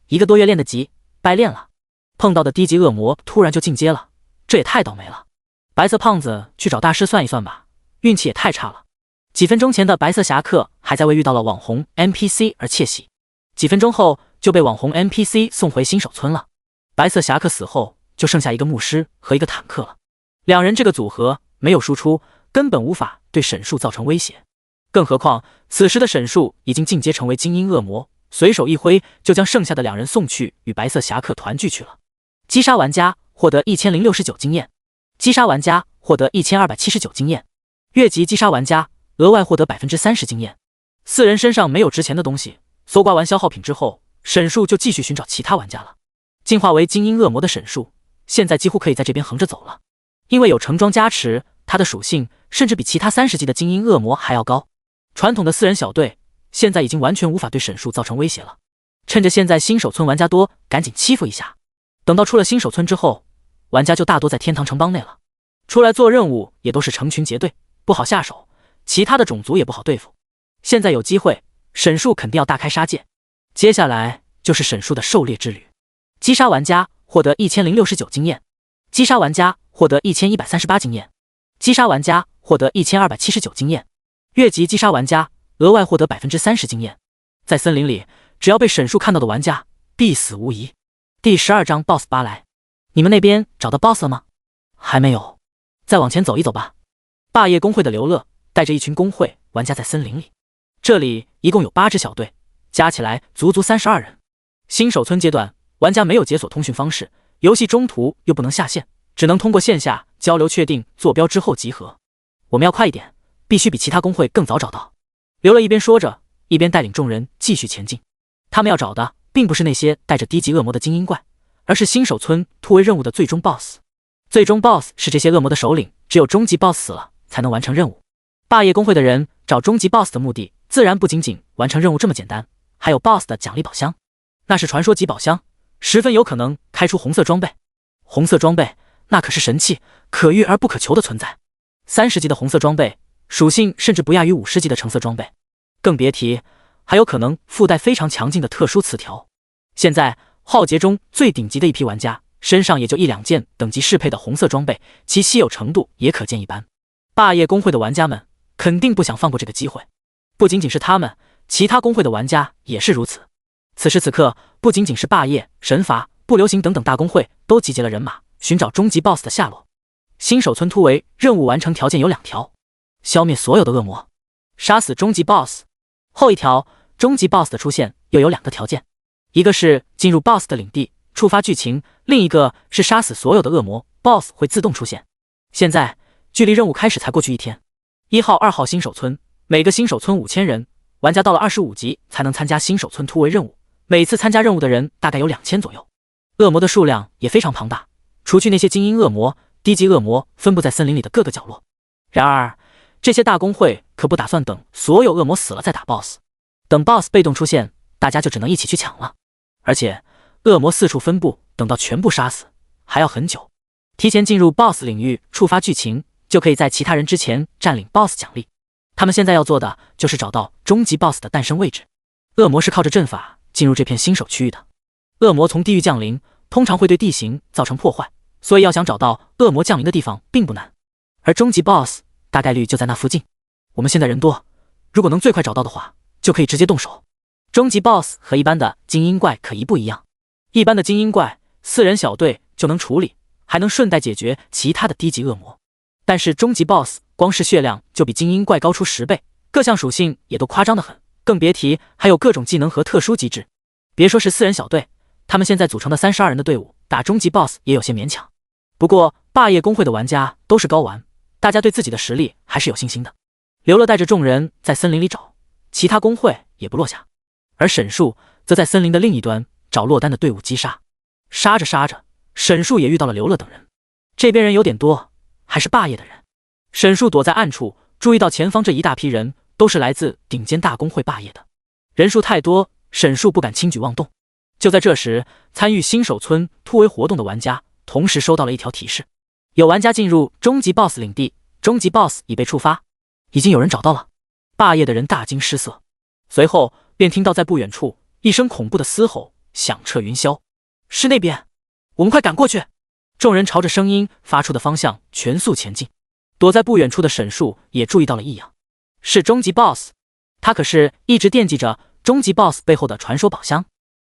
，1个多月练得急，白练了。碰到的低级恶魔突然就进阶了，这也太倒霉了。白色胖子去找大师算一算吧，运气也太差了。几分钟前的白色侠客还在为遇到了网红 NPC 而窃喜，几分钟后就被网红 NPC 送回新手村了。白色侠客死后就剩下一个牧师和一个坦克了，两人这个组合没有输出，根本无法对沈树造成威胁。更何况此时的沈树已经进阶成为精英恶魔，随手一挥就将剩下的两人送去与白色侠客团聚去了。击杀玩家获得1069经验，击杀玩家获得1279经验，越级击杀玩家额外获得30%经验。4人身上没有值钱的东西，搜刮完消耗品之后，沈树就继续寻找其他玩家了。进化为精英恶魔的沈树现在几乎可以在这边横着走了，因为有橙装加持，他的属性甚至比其他30级的精英恶魔还要高。传统的4人小队现在已经完全无法对沈树造成威胁了。趁着现在新手村玩家多，赶紧欺负一下。等到出了新手村之后，玩家就大多在天堂城邦内了，出来做任务也都是成群结队，不好下手，其他的种族也不好对付。现在有机会，沈树肯定要大开杀戒。接下来就是沈树的狩猎之旅。击杀玩家获得1069经验，击杀玩家获得1138经验，击杀玩家获得1279经验，越级击杀玩家额外获得30%经验。在森林里，只要被沈树看到的玩家必死无疑。第12章 BOSS 巴莱，你们那边找到 BOSS 了吗？还没有，再往前走一走吧。霸业工会的刘乐带着一群工会玩家在森林里，这里一共有8支小队，加起来足足32人。新手村阶段，玩家没有解锁通讯方式，游戏中途又不能下线，只能通过线下交流确定坐标之后集合。我们要快一点，必须比其他工会更早找到。刘乐一边说着，一边带领众人继续前进。他们要找的并不是那些带着低级恶魔的精英怪，而是新手村突围任务的最终 BOSS。最终 BOSS 是这些恶魔的首领，只有终极 BOSS 死了才能完成任务。霸业公会的人找终极 BOSS 的目的，自然不仅仅完成任务这么简单，还有 BOSS 的奖励宝箱。那是传说级宝箱，十分有可能开出红色装备。红色装备那可是神器，可遇而不可求的存在。30级的红色装备，属性甚至不亚于50级的橙色装备，更别提还有可能附带非常强劲的特殊词条。现在浩劫中最顶级的一批玩家，身上也就1-2件等级适配的红色装备，其稀有程度也可见一斑。霸业公会的玩家们肯定不想放过这个机会，不仅仅是他们，其他公会的玩家也是如此。此时此刻，不仅仅是霸业、神罚、不流行等等大公会都集结了人马，寻找终极 BOSS 的下落。新手村突围任务完成条件有2条：消灭所有的恶魔，杀死终极 BOSS。后一条，终极 BOSS 的出现又有2个条件，一个是进入 BOSS 的领地触发剧情，另一个是杀死所有的恶魔 ，BOSS 会自动出现。现在距离任务开始才过去1天。1号、2号新手村，每个新手村5000人，玩家到了25级才能参加新手村突围任务，每次参加任务的人大概有2000左右。恶魔的数量也非常庞大，除去那些精英恶魔，低级恶魔分布在森林里的各个角落。然而这些大公会可不打算等所有恶魔死了再打 BOSS， 等 BOSS 被动出现，大家就只能一起去抢了。而且恶魔四处分布，等到全部杀死还要很久。提前进入 BOSS 领域触发剧情，就可以在其他人之前占领 BOSS 奖励。他们现在要做的就是找到终极 BOSS 的诞生位置。恶魔是靠着阵法进入这片新手区域的。恶魔从地狱降临，通常会对地形造成破坏，所以要想找到恶魔降临的地方并不难。而终极 BOSS 大概率就在那附近。我们现在人多，如果能最快找到的话，就可以直接动手。终极 BOSS 和一般的精英怪可一不一样，一般的精英怪4人小队就能处理，还能顺带解决其他的低级恶魔。但是终极 BOSS 光是血量就比精英怪高出10倍，各项属性也都夸张得很，更别提还有各种技能和特殊机制。别说是4人小队，他们现在组成的32人的队伍打终极 BOSS 也有些勉强。不过霸业公会的玩家都是高玩，大家对自己的实力还是有信心的。刘乐带着众人在森林里找，其他公会也不落下。而沈树则在森林的另一端找落单的队伍击杀。杀着杀着，沈树也遇到了刘乐等人。这边人有点多，还是霸业的人。沈树躲在暗处，注意到前方这一大批人都是来自顶尖大公会霸业的，人数太多，沈树不敢轻举妄动。就在这时，参与新手村突围活动的玩家同时收到了一条提示：有玩家进入终极 BOSS 领地，终极 BOSS 已被触发。已经有人找到了。霸业的人大惊失色，随后便听到在不远处一声恐怖的嘶吼响彻云霄。是那边，我们快赶过去！众人朝着声音发出的方向全速前进。躲在不远处的沈树也注意到了异样，是终极 BOSS， 他可是一直惦记着终极 BOSS 背后的传说宝箱。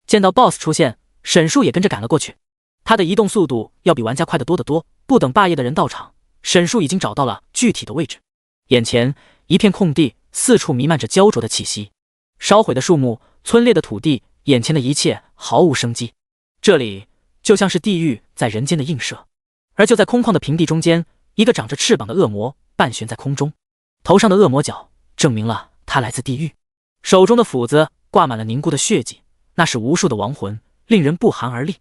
见到 BOSS 出现，沈树也跟着赶了过去。他的移动速度要比玩家快得多得多，不等霸业的人到场，沈树已经找到了具体的位置。眼前一片空地，四处弥漫着焦灼的气息，烧毁的树木，皴裂的土地，眼前的一切毫无生机。这里就像是地狱在人间的映射。而就在空旷的平地中间，一个长着翅膀的恶魔半悬在空中，头上的恶魔角证明了他来自地狱，手中的斧子挂满了凝固的血迹，那是无数的亡魂，令人不寒而栗。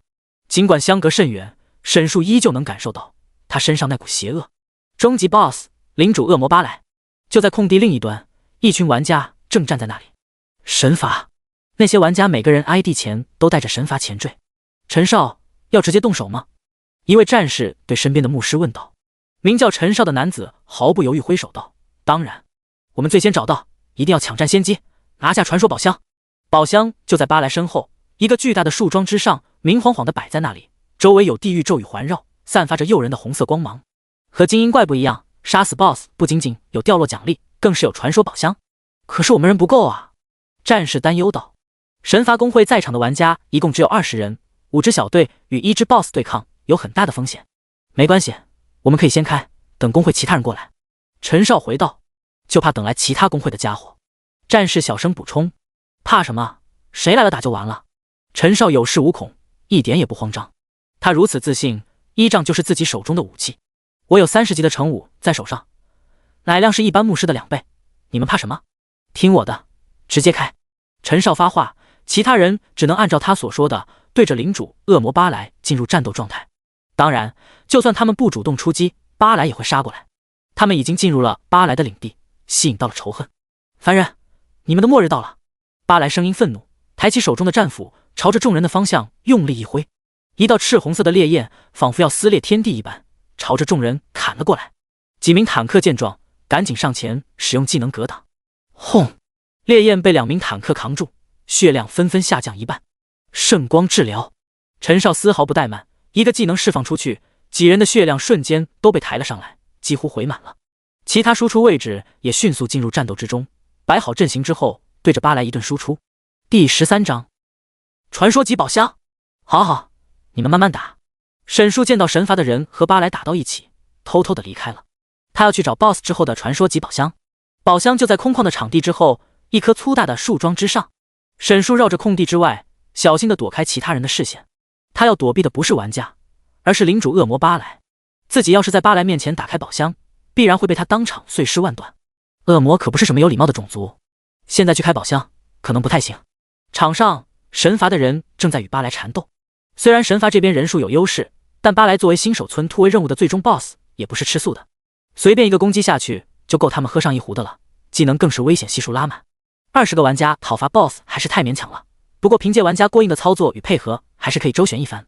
尽管相隔甚远，沈树依旧能感受到他身上那股邪恶。终极 BOSS 领主恶魔巴莱。就在空地另一端，一群玩家正站在那里。神罚，那些玩家每个人 ID 前都带着神罚前缀。陈少，要直接动手吗？一位战士对身边的牧师问道。名叫陈少的男子毫不犹豫挥手道：当然，我们最先找到，一定要抢占先机，拿下传说宝箱。宝箱就在巴莱身后，一个巨大的树桩之上，明晃晃地摆在那里，周围有地狱咒语环绕，散发着诱人的红色光芒。和精英怪不一样，杀死 BOSS 不仅仅有掉落奖励，更是有传说宝箱。可是我们人不够啊，战士担忧道。神罚公会在场的玩家一共只有20人，5支小队与1支 BOSS 对抗，有很大的风险。没关系，我们可以先开，等公会其他人过来。陈少回道。就怕等来其他公会的家伙。战士小声补充。怕什么？谁来了打就完了。陈少有恃无恐，一点也不慌张。他如此自信，依仗就是自己手中的武器。我有30级的乘武在手上，乃量是一般牧师的2倍，你们怕什么？听我的，直接开。陈少发话，其他人只能按照他所说的，对着领主恶魔巴莱进入战斗状态。当然，就算他们不主动出击，巴莱也会杀过来。他们已经进入了巴莱的领地，吸引到了仇恨。凡人，你们的末日到了！巴莱声音愤怒，抬起手中的战斧，朝着众人的方向用力一挥，一道赤红色的烈焰仿佛要撕裂天地一般，朝着众人砍了过来。几名坦克见状，赶紧上前使用技能格挡。轰！烈焰被2名坦克扛住，血量纷纷下降一半。圣光治疗，陈少丝毫不怠慢，一个技能释放出去，几人的血量瞬间都被抬了上来，几乎回满了。其他输出位置也迅速进入战斗之中，摆好阵型之后，对着巴莱一顿输出。第13章，传说级宝箱。好好，你们慢慢打。沈树见到神罚的人和巴莱打到一起，偷偷的离开了。他要去找 BOSS 之后的传说级宝箱。宝箱就在空旷的场地之后，一棵粗大的树桩之上。沈树绕着空地之外，小心的躲开其他人的视线。他要躲避的不是玩家，而是领主恶魔巴莱。自己要是在巴莱面前打开宝箱，必然会被他当场碎尸万段。恶魔可不是什么有礼貌的种族，现在去开宝箱可能不太行。场上神罚的人正在与巴莱缠斗，虽然神罚这边人数有优势，但巴莱作为新手村突围任务的最终 BOSS 也不是吃素的，随便一个攻击下去就够他们喝上一壶的了，技能更是危险系数拉满。20个玩家讨伐 BOSS 还是太勉强了，不过凭借玩家过硬的操作与配合，还是可以周旋一番，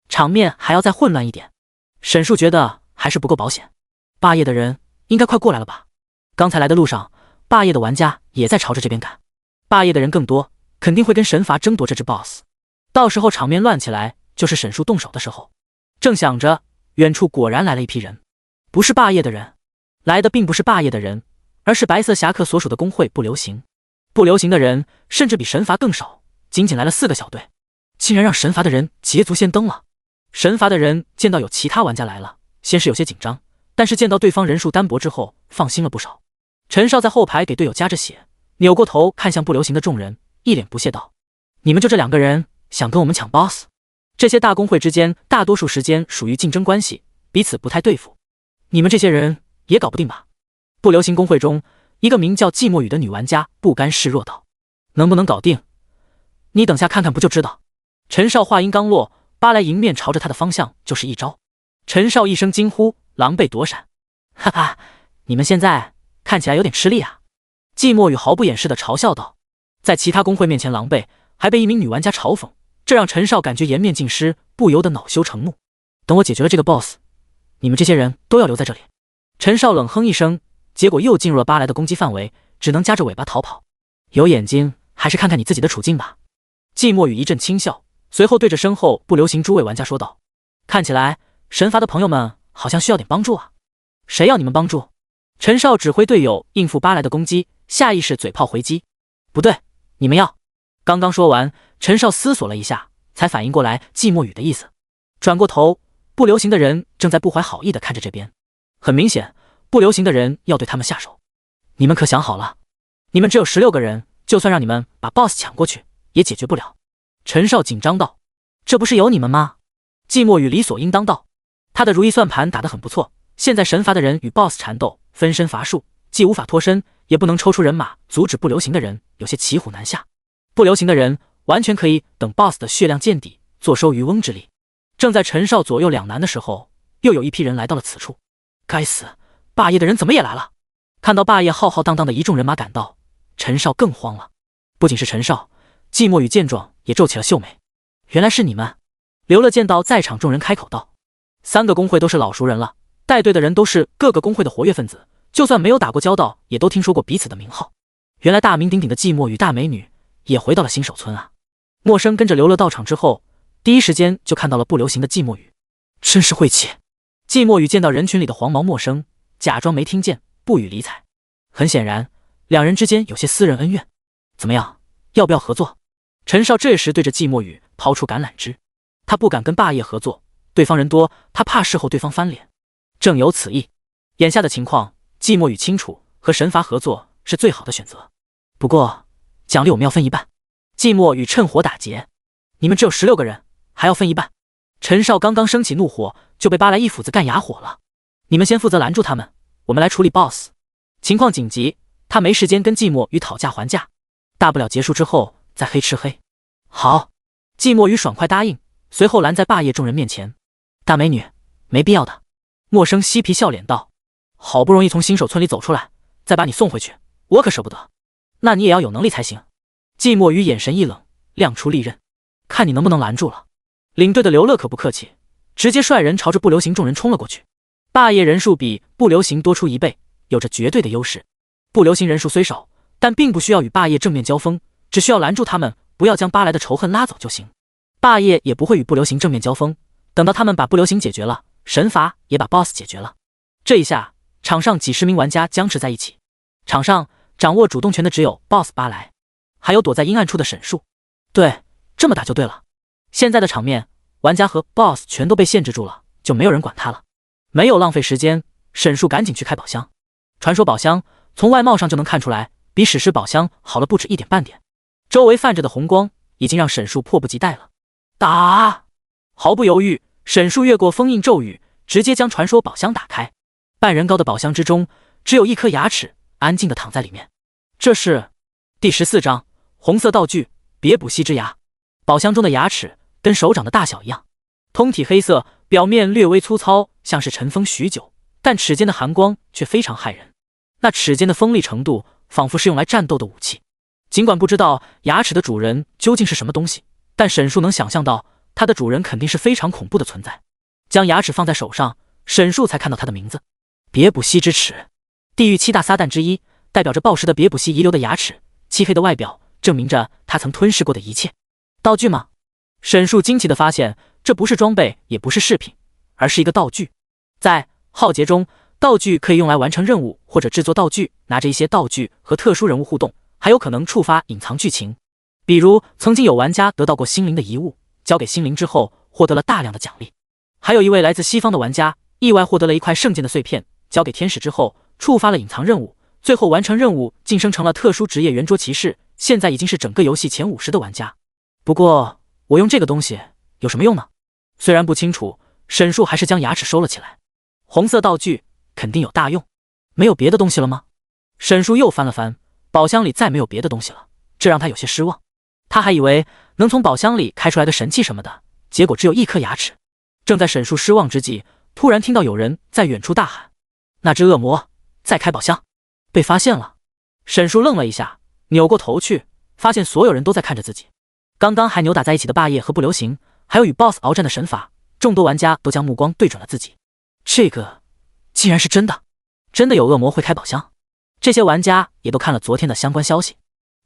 场面还要再混乱一点。沈树觉得还是不够保险，霸业的人应该快过来了吧？刚才来的路上，霸业的玩家也在朝着这边赶，霸业的人更多，肯定会跟神罚争夺这只 BOSS， 到时候场面乱起来，就是沈树动手的时候。正想着，远处果然来了一批人，不是霸业的人，来的并不是霸业的人，而是白色侠客所属的工会不流行。不流行的人甚至比神罚更少，仅仅来了4个小队，竟然让神罚的人捷足先登了。神罚的人见到有其他玩家来了，先是有些紧张，但是见到对方人数单薄之后，放心了不少。陈少在后排给队友加着血，扭过头看向不流行的众人，一脸不屑道：“你们就这2个人，想跟我们抢 BOSS？ 这些大公会之间大多数时间属于竞争关系，彼此不太对付，你们这些人也搞不定吧？”不流行公会中，一个名叫季墨雨的女玩家不甘示弱道：“能不能搞定？你等下看看不就知道。”陈少话音刚落，巴莱迎面朝着他的方向就是一招。陈少一声惊呼，狼狈躲闪。哈哈，你们现在看起来有点吃力啊！季墨雨毫不掩饰地嘲笑道。在其他公会面前狼狈，还被一名女玩家嘲讽，这让陈少感觉颜面尽失，不由得恼羞成怒。等我解决了这个 BOSS， 你们这些人都要留在这里。陈少冷哼一声，结果又进入了巴莱的攻击范围，只能夹着尾巴逃跑。有眼睛还是看看你自己的处境吧。季墨雨一阵轻笑，随后对着身后不流行诸位玩家说道：“看起来神罚的朋友们好像需要点帮助啊，谁要你们帮助？”陈少指挥队友应付巴莱的攻击，下意识嘴炮回击。不对，你们要。刚刚说完，陈少思索了一下，才反应过来季墨雨的意思。转过头，不流行的人正在不怀好意地看着这边，很明显，不流行的人要对他们下手。你们可想好了？你们只有16个人，就算让你们把 BOSS 抢过去，也解决不了。陈少紧张道：“这不是有你们吗？”季墨雨理所应当道：“他的如意算盘打得很不错，现在神罚的人与 BOSS 缠斗，分身乏术，既无法脱身，也不能抽出人马阻止不流行的人，有些骑虎难下。不流行的人完全可以等 BOSS 的血量见底，坐收渔翁之利。”正在陈少左右两难的时候，又有一批人来到了此处。该死，霸业的人怎么也来了？看到霸业浩浩荡荡的一众人马赶到，陈少更慌了。不仅是陈少，季墨雨见状也皱起了秀眉。原来是你们！刘乐见到在场众人，开口道：“3个公会都是老熟人了，带队的人都是各个公会的活跃分子，就算没有打过交道，也都听说过彼此的名号。原来大名鼎鼎的季墨雨大美女也回到了新手村啊！”陌生跟着刘乐到场之后，第一时间就看到了不流行的季墨雨，真是晦气。季墨雨见到人群里的黄毛陌生，假装没听见，不予理睬。很显然，两人之间有些私人恩怨。怎么样，要不要合作？陈少这时对着季墨雨抛出橄榄枝，他不敢跟霸业合作，对方人多，他怕事后对方翻脸。正有此意，眼下的情况，季墨雨清楚和神罚合作是最好的选择。不过，奖励我们要分一半。季墨雨趁火打劫，你们只有16个人，还要分一半。陈少刚刚升起怒火，就被巴莱一斧子干哑火了。你们先负责拦住他们，我们来处理 BOSS。情况紧急，他没时间跟季墨雨讨价还价，大不了结束之后再黑吃黑。好，季墨雨爽快答应，随后拦在霸业众人面前。大美女，没必要的。陌生嬉皮笑脸道：“好不容易从新手村里走出来，再把你送回去，我可舍不得。那你也要有能力才行。季墨宇眼神一冷，亮出利刃，看你能不能拦住了。领队的刘乐可不客气，直接率人朝着不流行众人冲了过去。霸业人数比不流行多出1倍，有着绝对的优势。不流行人数虽少，但并不需要与霸业正面交锋，只需要拦住他们，不要将巴莱的仇恨拉走就行。霸业也不会与不流行正面交锋，等到他们把不流行解决了，神罚也把 BOSS 解决了。这一下，场上几十名玩家僵持在一起。场上掌握主动权的只有 BOSS 巴莱，还有躲在阴暗处的沈树。对，这么打就对了。现在的场面，玩家和 BOSS 全都被限制住了，就没有人管他了。没有浪费时间，沈树赶紧去开宝箱。传说宝箱从外貌上就能看出来，比史诗宝箱好了不止1点半点。周围泛着的红光已经让沈树迫不及待了。打！毫不犹豫，沈树越过封印咒语，直接将传说宝箱打开。半人高的宝箱之中，只有1颗牙齿，安静地躺在里面。这是第14章红色道具别补烯之牙。宝箱中的牙齿跟手掌的大小一样，通体黑色，表面略微粗糙，像是尘封许久，但齿间的寒光却非常骇人。那齿间的锋利程度，仿佛是用来战斗的武器。尽管不知道牙齿的主人究竟是什么东西，但沈树能想象到它的主人肯定是非常恐怖的存在。将牙齿放在手上，沈树才看到它的名字：别补烯之齿。地狱7大撒旦之一，代表着暴食的别补烯遗留的牙齿，漆黑的外表证明着他曾吞噬过的一切。道具吗？沈树惊奇地发现，这不是装备，也不是饰品，而是一个道具。在浩劫中，道具可以用来完成任务或者制作道具，拿着一些道具和特殊人物互动，还有可能触发隐藏剧情。比如曾经有玩家得到过心灵的遗物，交给心灵之后获得了大量的奖励。还有一位来自西方的玩家意外获得了一块圣剑的碎片，交给天使之后触发了隐藏任务，最后完成任务晋升成了特殊职业圆桌骑士，现在已经是整个游戏前50的玩家。不过我用这个东西有什么用呢？虽然不清楚，沈树还是将牙齿收了起来。红色道具肯定有大用。没有别的东西了吗？沈树又翻了翻，宝箱里再没有别的东西了，这让他有些失望。他还以为能从宝箱里开出来个神器什么的，结果只有1颗牙齿。正在沈树失望之际，突然听到有人在远处大喊：那只恶魔在开宝箱，被发现了。沈树愣了一下，扭过头去，发现所有人都在看着自己。刚刚还扭打在一起的霸业和不流行，还有与 BOSS 鏖战的神法，众多玩家都将目光对准了自己。这个竟然是真的，真的有恶魔会开宝箱。这些玩家也都看了昨天的相关消息，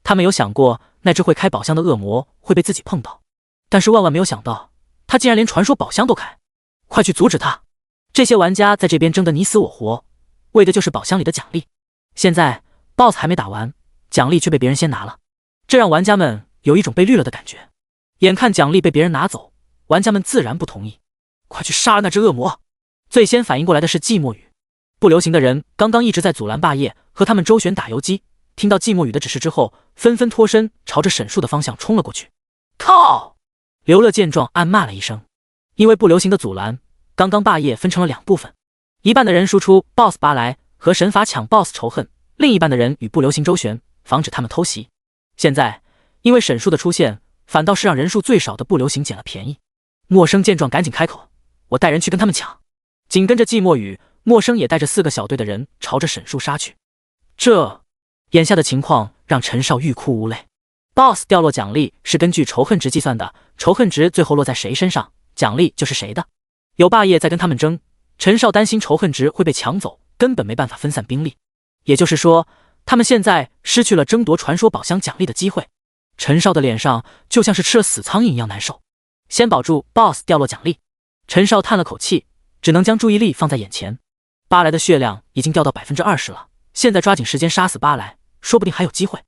他们有想过那只会开宝箱的恶魔会被自己碰到，但是万万没有想到他竟然连传说宝箱都开。快去阻止他！这些玩家在这边争得你死我活，为的就是宝箱里的奖励。现在 BOSS 还没打完，奖励却被别人先拿了，这让玩家们有一种被绿了的感觉。眼看奖励被别人拿走，玩家们自然不同意。快去杀了那只恶魔！最先反应过来的是季墨宇。不流行的人刚刚一直在阻拦霸业和他们周旋打游击，听到季墨宇的指示之后，纷纷脱身，朝着沈树的方向冲了过去。靠！刘乐见状暗骂了一声，因为不流行的阻拦，刚刚霸业分成了2部分，一半的人输出 BOSS 巴莱和神法抢 BOSS 仇恨，另一半的人与不流行周旋，防止他们偷袭。现在因为沈树的出现，反倒是让人数最少的不流行捡了便宜。默生见状赶紧开口：我带人去跟他们抢。紧跟着季墨宇，默生也带着4个小队的人朝着沈树杀去。眼下的情况让陈少欲哭无泪。BOSS 掉落奖励是根据仇恨值计算的，仇恨值最后落在谁身上，奖励就是谁的。有霸业在跟他们争，陈少担心仇恨值会被抢走，根本没办法分散兵力。也就是说，他们现在失去了争夺传说宝箱奖励的机会。陈少的脸上就像是吃了死苍蝇一样难受。先保住 BOSS 掉落奖励。陈少叹了口气，只能将注意力放在眼前。巴莱的血量已经掉到 20% 了，现在抓紧时间杀死巴莱，说不定还有机会。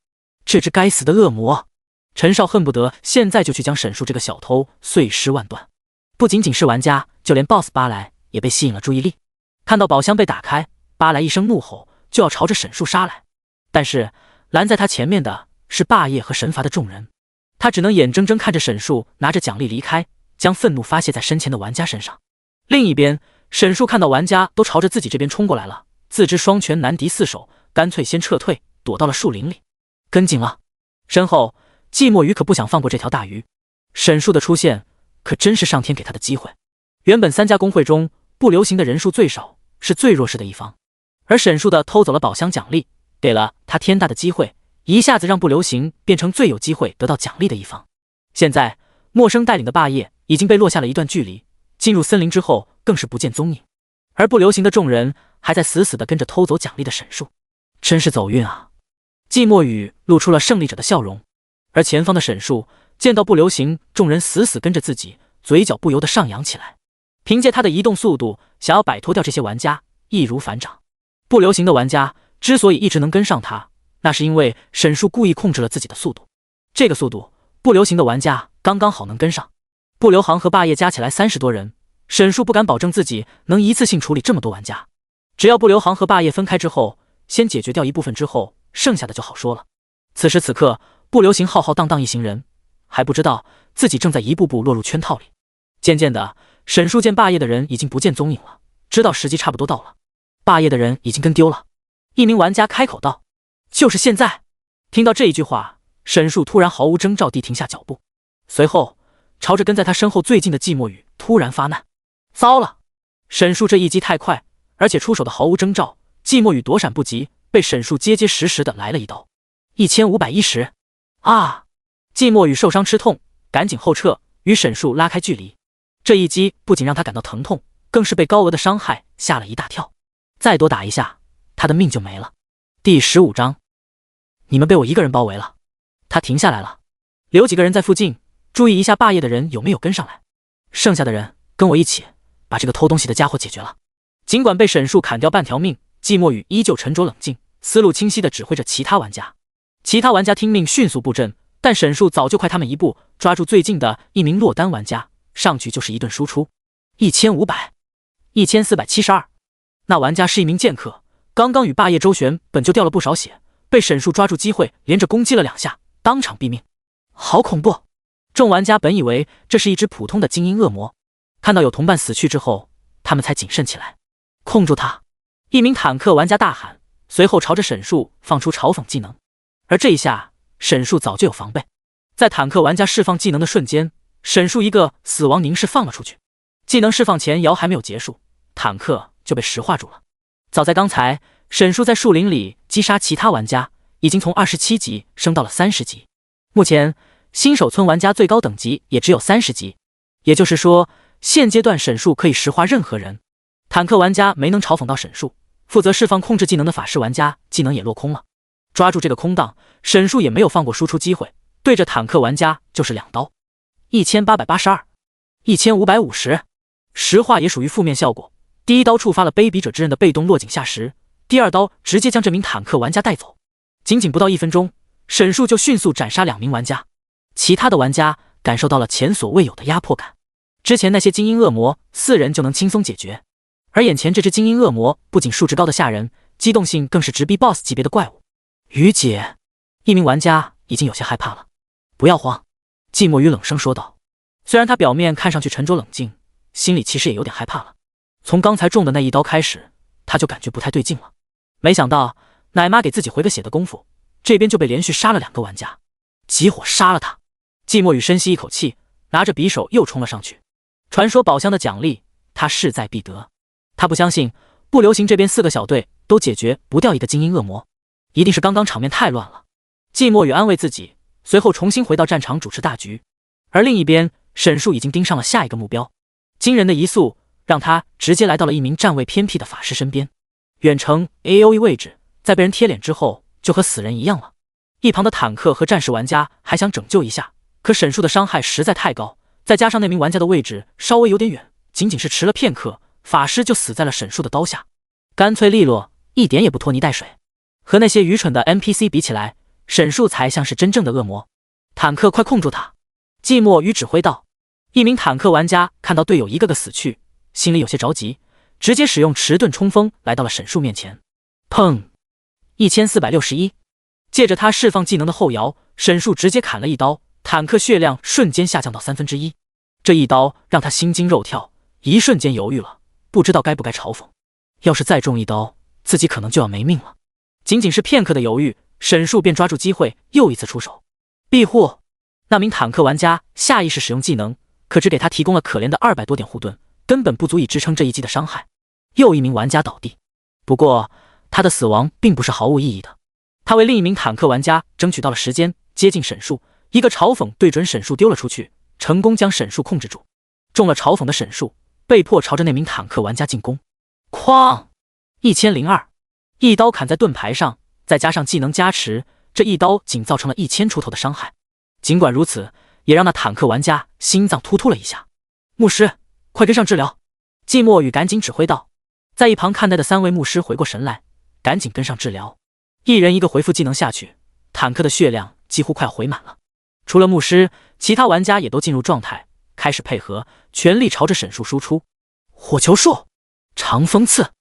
这只该死的恶魔！陈少恨不得现在就去将沈树这个小偷碎尸万段。不仅仅是玩家，就连 BOSS 巴莱也被吸引了注意力。看到宝箱被打开，巴莱一声怒吼，就要朝着沈树杀来。但是拦在他前面的是霸业和神罚的众人，他只能眼睁睁看着沈树拿着奖励离开，将愤怒发泄在身前的玩家身上。另一边，沈树看到玩家都朝着自己这边冲过来了，自知双拳难敌4手，干脆先撤退，躲到了树林里。跟紧了。身后季墨鱼可不想放过这条大鱼，沈树的出现可真是上天给他的机会。原本3家公会中不流行的人数最少，是最弱势的一方，而沈树的偷走了宝箱奖励，给了他天大的机会，一下子让不流行变成最有机会得到奖励的一方。现在默生带领的霸业已经被落下了一段距离，进入森林之后更是不见踪影，而不流行的众人还在死死地跟着偷走奖励的沈树。真是走运啊！季墨宇露出了胜利者的笑容，而前方的沈树见到不流行众人死死跟着自己，嘴角不由得上扬起来。凭借他的移动速度，想要摆脱掉这些玩家易如反掌。不流行的玩家之所以一直能跟上他，那是因为沈树故意控制了自己的速度，这个速度不流行的玩家刚刚好能跟上。不流行和霸业加起来30多人，沈树不敢保证自己能一次性处理这么多玩家，只要不流行和霸业分开之后，先解决掉一部分之后，剩下的就好说了。此时此刻，不流行浩浩荡荡一行人还不知道自己正在一步步落入圈套里。渐渐的，沈树见霸业的人已经不见踪影了，知道时机差不多到了，霸业的人已经跟丢了。一名玩家开口道：“就是现在！”听到这一句话，沈树突然毫无征兆地停下脚步，随后朝着跟在他身后最近的季墨宇突然发难。糟了！沈树这一击太快，而且出手的毫无征兆，季墨宇躲闪不及，被沈树结结实实的来了一刀。1510啊！季墨宇受伤吃痛，赶紧后撤，与沈树拉开距离。这一击不仅让他感到疼痛，更是被高额的伤害吓了一大跳。再多打一下，他的命就没了。第15章，你们被我一个人包围了。他停下来了，留几个人在附近，注意一下霸业的人有没有跟上来。剩下的人跟我一起把这个偷东西的家伙解决了。尽管被沈树砍掉半条命，季墨宇依旧沉着冷静，思路清晰地指挥着其他玩家。其他玩家听命迅速布阵，但沈树早就快他们一步，抓住最近的一名落单玩家，上去就是一顿输出。1500 1472。那玩家是一名剑客，刚刚与霸业周旋，本就掉了不少血，被沈树抓住机会连着攻击了2下，当场毙命。好恐怖！众玩家本以为这是一只普通的精英恶魔，看到有同伴死去之后，他们才谨慎起来。控住他！一名坦克玩家大喊，随后朝着沈树放出嘲讽技能。而这一下，沈树早就有防备，在坦克玩家释放技能的瞬间，沈树一个死亡凝视放了出去。技能释放前摇还没有结束，坦克就被石化住了。早在刚才，沈树在树林里击杀其他玩家，已经从27级升到了30级。目前新手村玩家最高等级也只有30级，也就是说，现阶段沈树可以石化任何人。坦克玩家没能嘲讽到沈树，负责释放控制技能的法师玩家技能也落空了。抓住这个空档，沈树也没有放过输出机会，对着坦克玩家就是2刀。1882 1550。石化也属于负面效果，第一刀触发了卑鄙者之刃的被动落井下石，第二刀直接将这名坦克玩家带走。仅仅不到1分钟，沈树就迅速斩杀2名玩家。其他的玩家感受到了前所未有的压迫感。之前那些精英恶魔4人就能轻松解决，而眼前这只精英恶魔不仅数值高的吓人，机动性更是直逼 BOSS 级别的怪物。于姐，一名玩家已经有些害怕了。不要慌，季墨宇冷声说道。虽然他表面看上去沉着冷静，心里其实也有点害怕了。从刚才中的那一刀开始，他就感觉不太对劲了。没想到奶妈给自己回个血的功夫，这边就被连续杀了2个玩家。急火杀了他！季墨宇深吸一口气，拿着匕首又冲了上去。传说宝箱的奖励，他势在必得。他不相信不流行这边4个小队都解决不掉一个精英恶魔，一定是刚刚场面太乱了。季墨宇安慰自己，随后重新回到战场主持大局。而另一边，沈树已经盯上了下一个目标。惊人的移速让他直接来到了一名站位偏僻的法师身边。远程 AOE 位置，在被人贴脸之后就和死人一样了。一旁的坦克和战士玩家还想拯救一下，可沈树的伤害实在太高，再加上那名玩家的位置稍微有点远，仅仅是迟了片刻，法师就死在了沈树的刀下。干脆利落，一点也不拖泥带水。和那些愚蠢的 NPC 比起来，沈树才像是真正的恶魔。坦克，快控住他！季墨宇指挥道。一名坦克玩家看到队友一个个死去，心里有些着急，直接使用迟钝冲锋来到了沈树面前。砰！1461。借着他释放技能的后摇，沈树直接砍了一刀，坦克血量瞬间下降到1/3。这一刀让他心惊肉跳，一瞬间犹豫了，不知道该不该嘲讽。要是再中一刀，自己可能就要没命了。仅仅是片刻的犹豫，沈树便抓住机会又一次出手。庇护！那名坦克玩家下意识使用技能，可只给他提供了可怜的200多点护盾，根本不足以支撑这一击的伤害。又一名玩家倒地，不过他的死亡并不是毫无意义的。他为另一名坦克玩家争取到了时间，接近沈树，一个嘲讽对准沈树丢了出去，成功将沈树控制住。中了嘲讽的沈树被迫朝着那名坦克玩家进攻。哐！1002，一刀砍在盾牌上，再加上技能加持，这一刀仅造成了1000出头的伤害。尽管如此，也让那坦克玩家心脏突了一下。牧师，快跟上治疗！季墨宇赶紧指挥道。在一旁看呆的3位牧师回过神来，赶紧跟上治疗。一人一个回复技能下去，坦克的血量几乎快回满了。除了牧师，其他玩家也都进入状态，开始配合，全力朝着沈树输出。火球术、长风刺、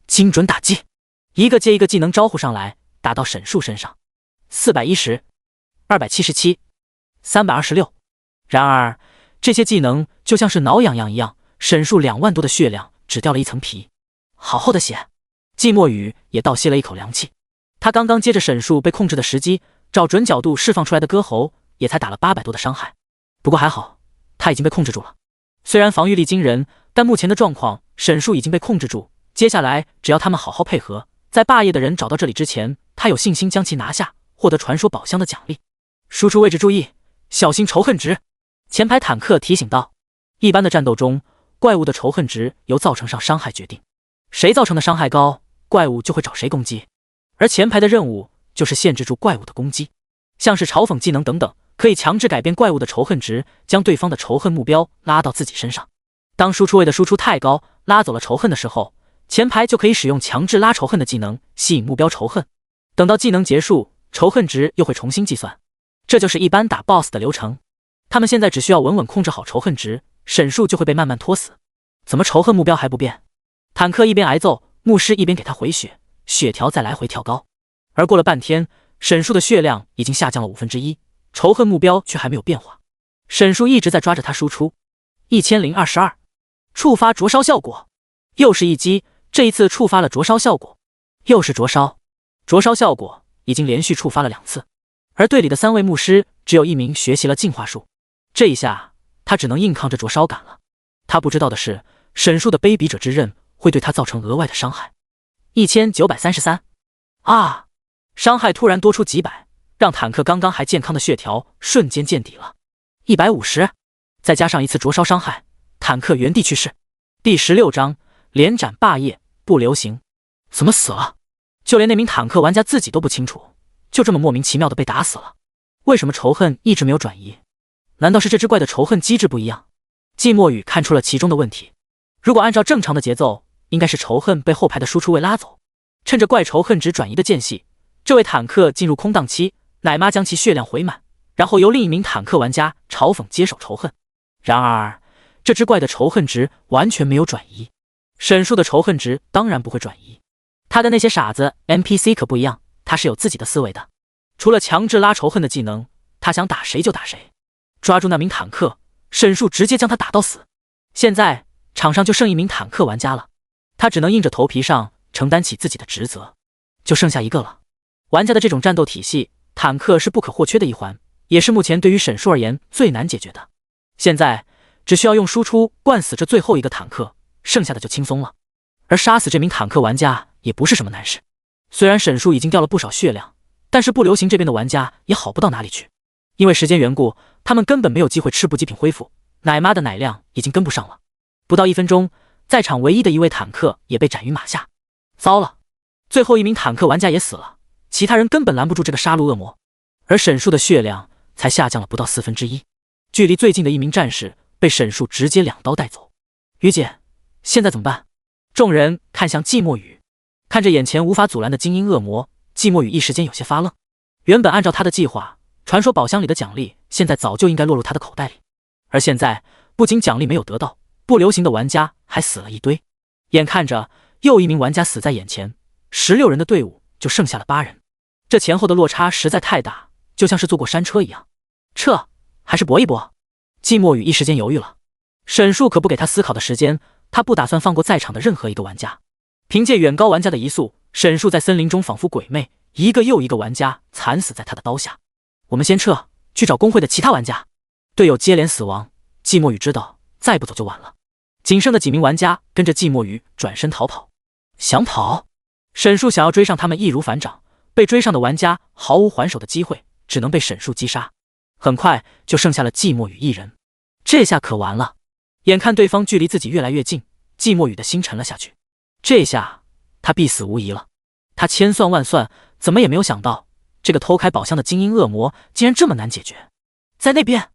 精准打击，一个接一个技能招呼上来，打到沈树身上。410、277、326。然而这些技能就像是挠痒痒一样，沈树2万多的血量只掉了一层皮，好厚的血。季墨宇也倒吸了一口凉气。他刚刚接着沈树被控制的时机，找准角度释放出来的割喉，也才打了800多的伤害。不过还好，他已经被控制住了。虽然防御力惊人，但目前的状况，沈树已经被控制住。接下来只要他们好好配合，在霸业的人找到这里之前，他有信心将其拿下，获得传说宝箱的奖励。输出位置注意，小心仇恨值。前排坦克提醒道。一般的战斗中，怪物的仇恨值由造成上伤害决定，谁造成的伤害高，怪物就会找谁攻击。而前排的任务就是限制住怪物的攻击，像是嘲讽技能等等，可以强制改变怪物的仇恨值，将对方的仇恨目标拉到自己身上。当输出位的输出太高，拉走了仇恨的时候，前排就可以使用强制拉仇恨的技能，吸引目标仇恨。等到技能结束，仇恨值又会重新计算。这就是一般打 BOSS 的流程。他们现在只需要稳稳控制好仇恨值，沈树就会被慢慢拖死。怎么仇恨目标还不变？坦克一边挨揍，牧师一边给他回血，血条再来回跳高。而过了半天，沈树的血量已经下降了1/5，仇恨目标却还没有变化。沈树一直在抓着他输出。1022，触发灼烧效果，又是一击，这一次触发了灼烧效果，又是灼烧。灼烧效果已经连续触发了2次，而队里的3位牧师只有1名学习了进化术，这一下他只能硬抗着灼烧感了。他不知道的是，沈树的卑鄙者之刃会对他造成额外的伤害。1933，啊！伤害突然多出几百，让坦克刚刚还健康的血条瞬间见底了。150，再加上一次灼烧伤害，坦克原地去世。第16章连斩霸业不流行。怎么死了？就连那名坦克玩家自己都不清楚，就这么莫名其妙的被打死了。为什么仇恨一直没有转移？难道是这只怪的仇恨机制不一样？季墨宇看出了其中的问题。如果按照正常的节奏，应该是仇恨被后排的输出位拉走，趁着怪仇恨值转移的间隙，这位坦克进入空档期，奶妈将其血量回满，然后由另一名坦克玩家嘲讽接手仇恨。然而这只怪的仇恨值完全没有转移，沈树的仇恨值当然不会转移。他的那些傻子 NPC 可不一样，他是有自己的思维的。除了强制拉仇恨的技能，他想打谁就打谁。抓住那名坦克，沈树直接将他打到死。现在场上就剩1名坦克玩家了，他只能硬着头皮上承担起自己的职责，就剩下1个了。玩家的这种战斗体系，坦克是不可或缺的一环，也是目前对于沈树而言最难解决的。现在只需要用输出灌死这最后1个坦克，剩下的就轻松了。而杀死这名坦克玩家也不是什么难事。虽然沈树已经掉了不少血量，但是不流行这边的玩家也好不到哪里去。因为时间缘故，他们根本没有机会吃补给品恢复，奶妈的奶量已经跟不上了。不到1分钟，在场唯一的1位坦克也被斩于马下。糟了，最后1名坦克玩家也死了，其他人根本拦不住这个杀戮恶魔。而沈树的血量才下降了不到1/4，距离最近的1名战士被沈树直接2刀带走。于姐，现在怎么办？众人看向季墨宇，看着眼前无法阻拦的精英恶魔，季墨宇一时间有些发愣。原本按照他的计划，传说宝箱里的奖励现在早就应该落入他的口袋里，而现在不仅奖励没有得到，不流行的玩家还死了一堆。眼看着又1名玩家死在眼前，16人的队伍就剩下了8人，这前后的落差实在太大，就像是坐过山车一样。撤还是搏一搏？季墨宇一时间犹豫了。沈树可不给他思考的时间，他不打算放过在场的任何1个玩家。凭借远高玩家的移速，沈树在森林中仿佛鬼魅，一个又一个玩家惨死在他的刀下。我们先撤，去找工会的其他玩家。队友接连死亡，季墨宇知道再不走就晚了。仅剩的几名玩家跟着季墨宇转身逃跑。想跑？沈树想要追上他们易如反掌，被追上的玩家毫无还手的机会，只能被沈树击杀。很快就剩下了季墨宇一人，这下可完了。眼看对方距离自己越来越近，季墨宇的心沉了下去。这下他必死无疑了。他千算万算，怎么也没有想到，这个偷开宝箱的精英恶魔竟然这么难解决。在那边，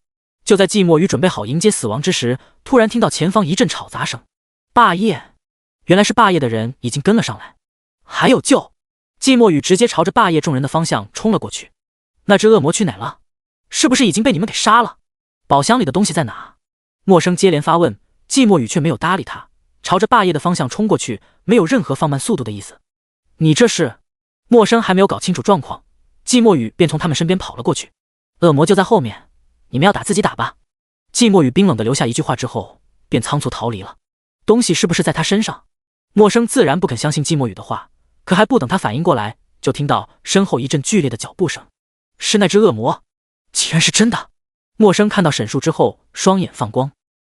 就在季墨宇准备好迎接死亡之时，突然听到前方一阵吵杂声。霸业，原来是霸业的人已经跟了上来，还有救！季墨宇直接朝着霸业众人的方向冲了过去。那只恶魔去哪了？是不是已经被你们给杀了？宝箱里的东西在哪？默生接连发问，季墨宇却没有搭理他，朝着霸业的方向冲过去，没有任何放慢速度的意思。你这是？默生还没有搞清楚状况，季墨宇便从他们身边跑了过去。恶魔就在后面，你们要打自己打吧。季墨宇冰冷的留下一句话之后，便仓促逃离了。东西是不是在他身上？默生自然不肯相信季墨宇的话，可还不等他反应过来，就听到身后一阵剧烈的脚步声。是那只恶魔，竟然是真的！默生看到沈树之后，双眼放光。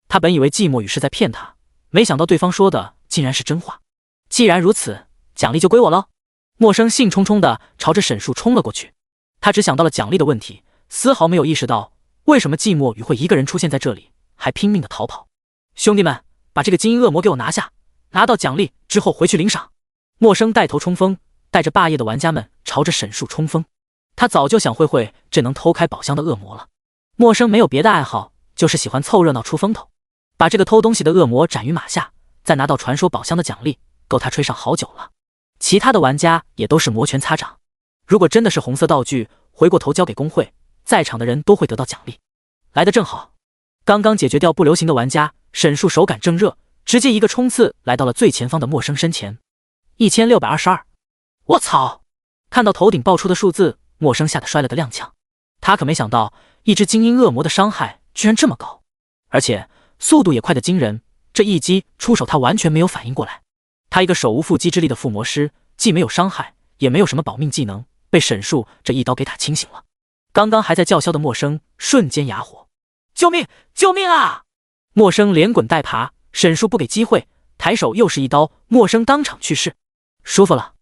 他本以为季墨宇是在骗他，没想到对方说的竟然是真话。既然如此，奖励就归我喽！默生兴冲冲地朝着沈树冲了过去。他只想到了奖励的问题，丝毫没有意识到为什么季墨宇会一个人出现在这里，还拼命地逃跑。兄弟们，把这个精英恶魔给我拿下，拿到奖励之后回去领赏。默生带头冲锋，带着霸业的玩家们朝着沈树冲锋。他早就想会会这能偷开宝箱的恶魔了。默生没有别的爱好，就是喜欢凑热闹出风头，把这个偷东西的恶魔斩于马下，再拿到传说宝箱的奖励，够他吹上好久了。其他的玩家也都是摩拳擦掌。如果真的是红色道具，回过头交给工会，在场的人都会得到奖励。来得正好，刚刚解决掉不流行的玩家，沈树手感正热，直接一个冲刺来到了最前方的默生身前。1622，我操！看到头顶爆出的数字，默生吓得摔了个踉跄。他可没想到，一只精英恶魔的伤害居然这么高，而且速度也快得惊人。这一击出手，他完全没有反应过来。他一个手无缚鸡之力的附魔师，既没有伤害，也没有什么保命技能，被沈树这一刀给打清醒了。刚刚还在叫嚣的默生瞬间哑火，救命！救命啊！默生连滚带爬，沈树不给机会，抬手又是一刀，默生当场去世。舒服了。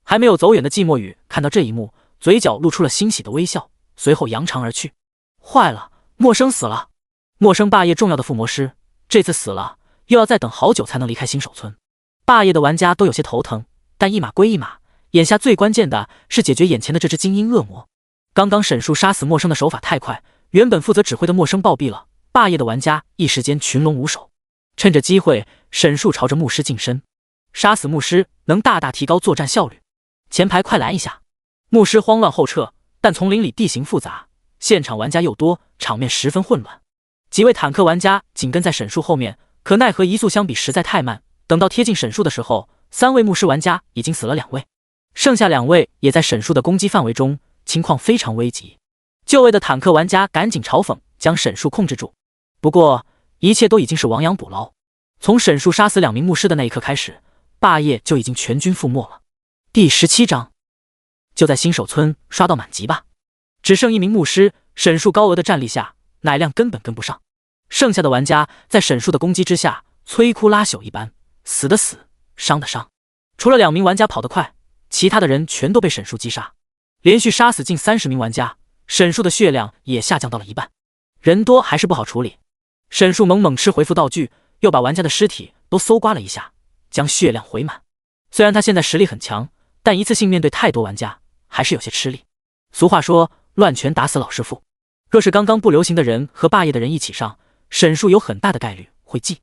还没有走远的季墨宇看到这一幕，嘴角露出了欣喜的微笑，随后扬长而去。坏了，默生死了！默生霸业重要的附魔师，这次死了，又要再等好久才能离开新手村。霸业的玩家都有些头疼，但一码归一码，眼下最关键的是解决眼前的这只精英恶魔。刚刚沈树杀死默生的手法太快，原本负责指挥的默生暴毙了，霸业的玩家一时间群龙无首。趁着机会，沈树朝着牧师近身，杀死牧师能大大提高作战效率。前排快拦一下！牧师慌乱后撤，但丛林里地形复杂，现场玩家又多，场面十分混乱。几位坦克玩家紧跟在沈树后面，可奈何移速相比实在太慢，等到贴近沈树的时候，3位牧师玩家已经死了2位，剩下2位也在沈树的攻击范围中，情况非常危急。就位的坦克玩家赶紧嘲讽，将沈树控制住。不过一切都已经是亡羊补牢，从沈树杀死2名牧师的那一刻开始，霸业就已经全军覆没了。第17章，就在新手村刷到满级吧。只剩1名牧师，沈树高额的战力下，奶量根本跟不上。剩下的玩家在沈树的攻击之下，摧枯拉朽一般，死的死，伤的伤。除了2名玩家跑得快，其他的人全都被沈树击杀。连续杀死近30名玩家，沈树的血量也下降到了一半。人多还是不好处理，沈树猛猛吃回复道具，又把玩家的尸体都搜刮了一下，将血量回满。虽然他现在实力很强，但一次性面对太多玩家，还是有些吃力。俗话说，乱拳打死老师傅。若是刚刚不流行的人和霸业的人一起上，沈树有很大的概率会记。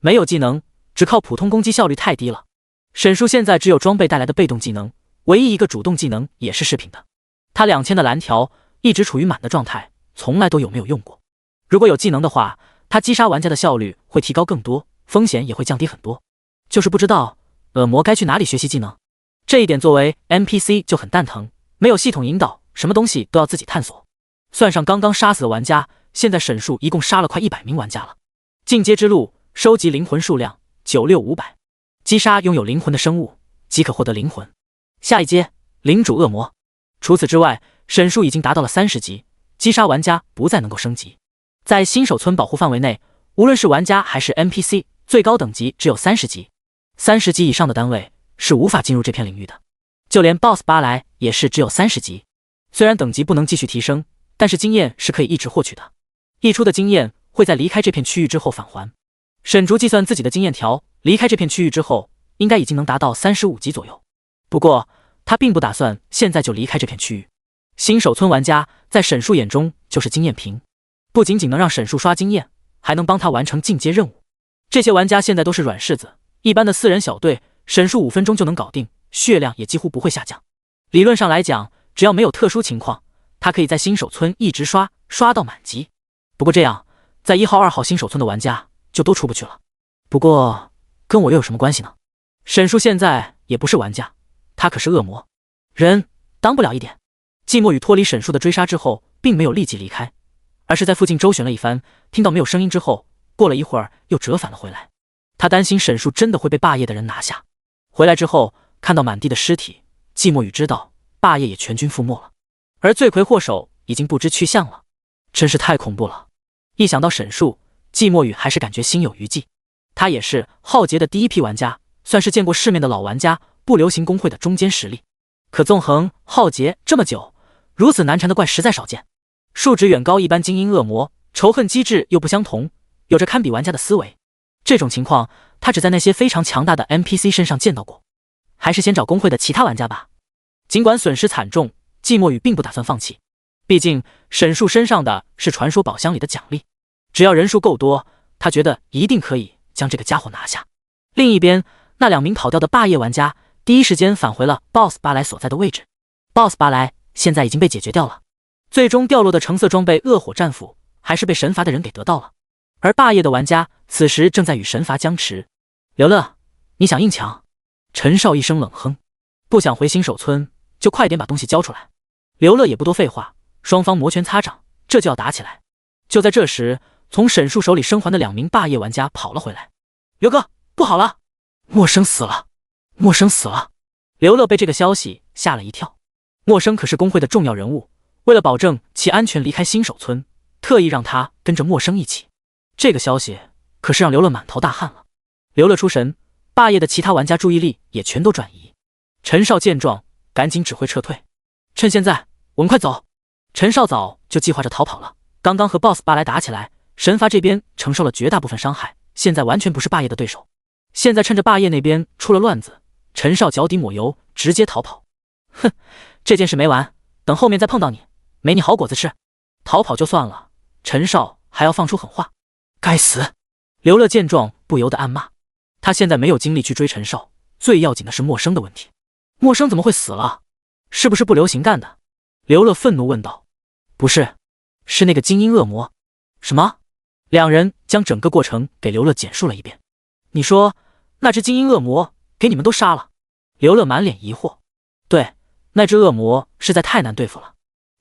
没有技能，只靠普通攻击效率太低了。沈树现在只有装备带来的被动技能，唯一一个主动技能也是饰品的。他2000的蓝条一直处于满的状态，从来都没有用过。如果有技能的话，他击杀玩家的效率会提高更多，风险也会降低很多。就是不知道恶魔该去哪里学习技能。这一点作为 NPC 就很蛋疼，没有系统引导，什么东西都要自己探索。算上刚刚杀死的玩家，现在沈树一共杀了快100名玩家了。进阶之路，收集灵魂数量96500，击杀拥有灵魂的生物即可获得灵魂。下一阶，领主恶魔。除此之外，沈树已经达到了30级，击杀玩家不再能够升级。在新手村保护范围内，无论是玩家还是 NPC， 最高等级只有30级，30级以上的单位是无法进入这片领域的。就连 BOSS 巴莱也是只有30级。虽然等级不能继续提升，但是经验是可以一直获取的。溢出的经验会在离开这片区域之后返还。沈竹计算自己的经验条，离开这片区域之后，应该已经能达到35级左右。不过他并不打算现在就离开这片区域。新手村玩家在沈树眼中就是经验瓶，不仅仅能让沈树刷经验，还能帮他完成进阶任务。这些玩家现在都是软柿子，一般的4人小队，沈树5分钟就能搞定，血量也几乎不会下降。理论上来讲，只要没有特殊情况，他可以在新手村一直刷到满级。不过这样，在1号、2号新手村的玩家就都出不去了。不过跟我又有什么关系呢？沈树现在也不是玩家，他可是恶魔，人当不了一点。季墨宇脱离沈树的追杀之后，并没有立即离开，而是在附近周旋了一番，听到没有声音之后，过了一会儿又折返了回来。他担心沈树真的会被霸业的人拿下。回来之后看到满地的尸体，季墨宇知道霸业也全军覆没了，而罪魁祸首已经不知去向了，真是太恐怖了。一想到沈树，季墨宇还是感觉心有余悸。他也是浩劫的第一批玩家，算是见过世面的老玩家，不流行公会的中坚实力。可纵横浩劫这么久，如此难缠的怪实在少见，数值远高一般精英恶魔，仇恨机制又不相同，有着堪比玩家的思维。这种情况他只在那些非常强大的 NPC 身上见到过。还是先找公会的其他玩家吧。尽管损失惨重，季墨宇并不打算放弃，毕竟沈树身上的是传说宝箱里的奖励，只要人数够多，他觉得一定可以将这个家伙拿下。另一边，那2名跑掉的霸业玩家第一时间返回了 BOSS 巴莱所在的位置。BOSS 巴莱现在已经被解决掉了，最终掉落的橙色装备恶火战斧还是被神罚的人给得到了。而霸业的玩家此时正在与神罚僵持。刘乐，你想硬抢？陈少一声冷哼，不想回新手村就快点把东西交出来。刘乐也不多废话，双方摩拳擦掌，这就要打起来。就在这时，从沈树手里生还的2名霸业玩家跑了回来。刘哥，不好了，陌生死了，陌生死了。刘乐被这个消息吓了一跳。陌生可是公会的重要人物，为了保证其安全离开新手村，特意让他跟着陌生一起。这个消息可是让刘乐满头大汗了。刘乐出神，霸业的其他玩家注意力也全都转移。陈少见状，赶紧指挥撤退。趁现在，我们快走！陈少早就计划着逃跑了。刚刚和 BOSS 巴莱打起来，神罚这边承受了绝大部分伤害，现在完全不是霸业的对手。现在趁着霸业那边出了乱子，陈少脚底抹油，直接逃跑。哼，这件事没完，等后面再碰到你，没你好果子吃。逃跑就算了，陈少还要放出狠话。该死！刘乐见状不由得暗骂，他现在没有精力去追陈少，最要紧的是陌生的问题。陌生怎么会死了？是不是不流行干的？刘乐愤怒问道。不是，是那个精英恶魔。什么？2人将整个过程给刘乐简述了一遍。你说那只精英恶魔给你们都杀了？刘乐满脸疑惑。对，那只恶魔实在太难对付了，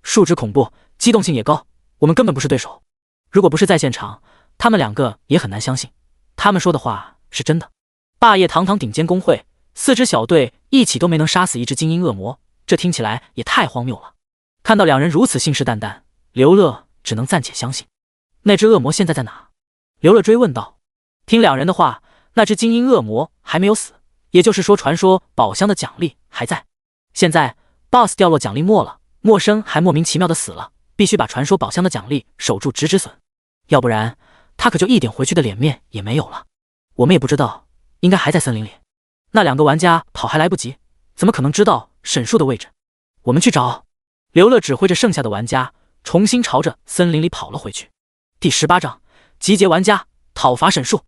数值恐怖，机动性也高，我们根本不是对手。如果不是在现场，他们2个也很难相信他们说的话是真的。霸业堂堂顶尖公会，4支小队一起都没能杀死一只精英恶魔，这听起来也太荒谬了。看到2人如此信誓旦旦，刘乐只能暂且相信。那只恶魔现在在哪？刘乐追问道。听2人的话，那只精英恶魔还没有死，也就是说传说宝箱的奖励还在。现在 BOSS 掉落奖励没了，陌生还莫名其妙的死了，必须把传说宝箱的奖励守住直止损，要不然他可就一点回去的脸面也没有了。我们也不知道，应该还在森林里。那2个玩家跑还来不及，怎么可能知道沈树的位置？我们去找。刘乐指挥着剩下的玩家重新朝着森林里跑了回去。第18章，集结玩家讨伐沈树。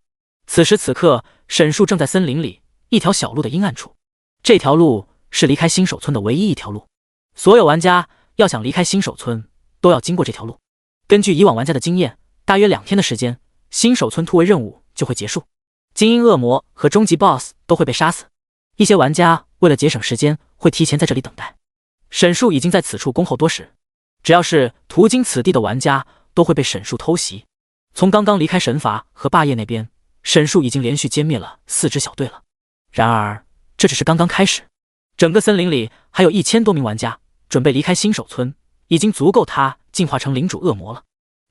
此时此刻，沈树正在森林里一条小路的阴暗处，这条路是离开新手村的唯一一条路，所有玩家要想离开新手村都要经过这条路。根据以往玩家的经验，大约2天的时间，新手村突围任务就会结束，精英恶魔和终极 BOSS 都会被杀死。一些玩家为了节省时间，会提前在这里等待。沈树已经在此处恭候多时，只要是途经此地的玩家都会被沈树偷袭。从刚刚离开神罚和霸业那边，沈树已经连续歼灭了4支小队了。然而这只是刚刚开始，整个森林里还有1000多名玩家准备离开新手村，已经足够他进化成领主恶魔了。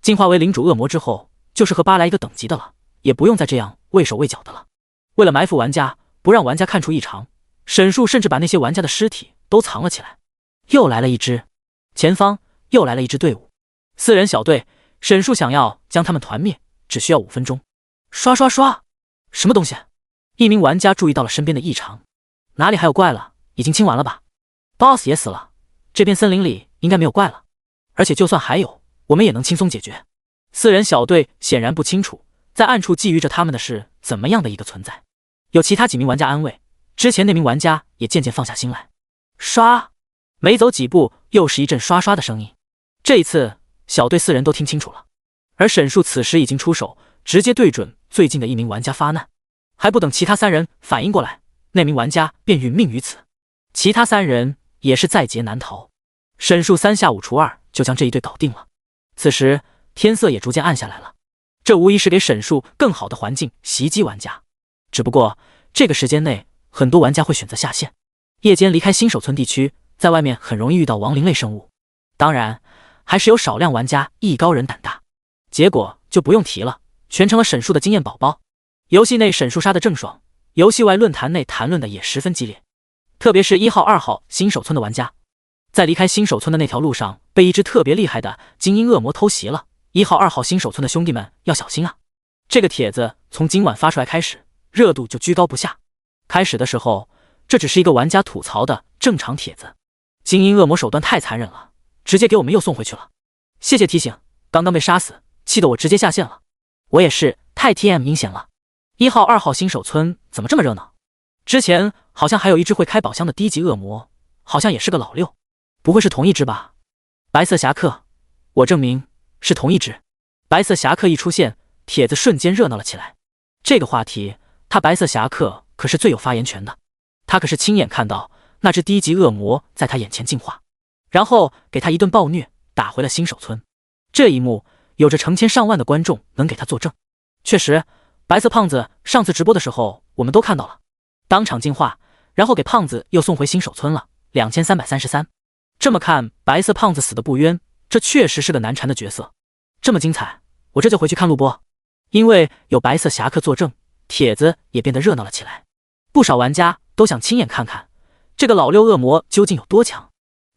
进化为领主恶魔之后，就是和巴莱一个等级的了，也不用再这样畏手畏脚的了。为了埋伏玩家，不让玩家看出异常，沈树甚至把那些玩家的尸体都藏了起来。又来了一支，前方又来了一支队伍，4人小队，沈树想要将他们团灭，只需要5分钟。刷刷刷，什么东西？一名玩家注意到了身边的异常，哪里还有怪了？已经清完了吧 ？BOSS 也死了，这片森林里应该没有怪了，而且就算还有，我们也能轻松解决。4人小队显然不清楚，在暗处觊觎着他们的是怎么样的一个存在。有其他几名玩家安慰，之前那名玩家也渐渐放下心来。刷，没走几步，又是一阵刷刷的声音。这一次，小队4人都听清楚了，而沈树此时已经出手，直接对准最近的一名玩家发难。还不等其他3人反应过来，那名玩家便殒命于此。其他3人也是在劫难逃，沈树3下5除2就将这一队搞定了。此时天色也逐渐暗下来了，这无疑是给沈树更好的环境袭击玩家。只不过这个时间内，很多玩家会选择下线，夜间离开新手村地区，在外面很容易遇到亡灵类生物。当然，还是有少量玩家艺高人胆大，结果就不用提了，全成了沈树的经验宝宝。游戏内沈树杀的正爽，游戏外论坛内谈论的也十分激烈。特别是1号、2号新手村的玩家，在离开新手村的那条路上，被一只特别厉害的精英恶魔偷袭了。1号、2号新手村的兄弟们要小心啊！这个帖子从今晚发出来开始，热度就居高不下。开始的时候，这只是一个玩家吐槽的正常帖子，精英恶魔手段太残忍了，直接给我们又送回去了。谢谢提醒，刚刚被杀死，气得我直接下线了。我也是，太 TM 阴险了。1号、2号新手村怎么这么热闹？之前好像还有一只会开宝箱的低级恶魔，好像也是个老六，不会是同一只吧？白色侠客，我证明是同一只。白色侠客一出现，帖子瞬间热闹了起来。这个话题，他白色侠客可是最有发言权的，他可是亲眼看到那只低级恶魔在他眼前进化，然后给他一顿暴虐，打回了新手村。这一幕有着成千上万的观众能给他作证。确实，白色胖子上次直播的时候我们都看到了，当场进化，然后给胖子又送回新手村了，2333。这么看，白色胖子死的不冤，这确实是个难缠的角色。这么精彩，我这就回去看录播。因为有白色侠客作证，帖子也变得热闹了起来。不少玩家都想亲眼看看这个老六恶魔究竟有多强。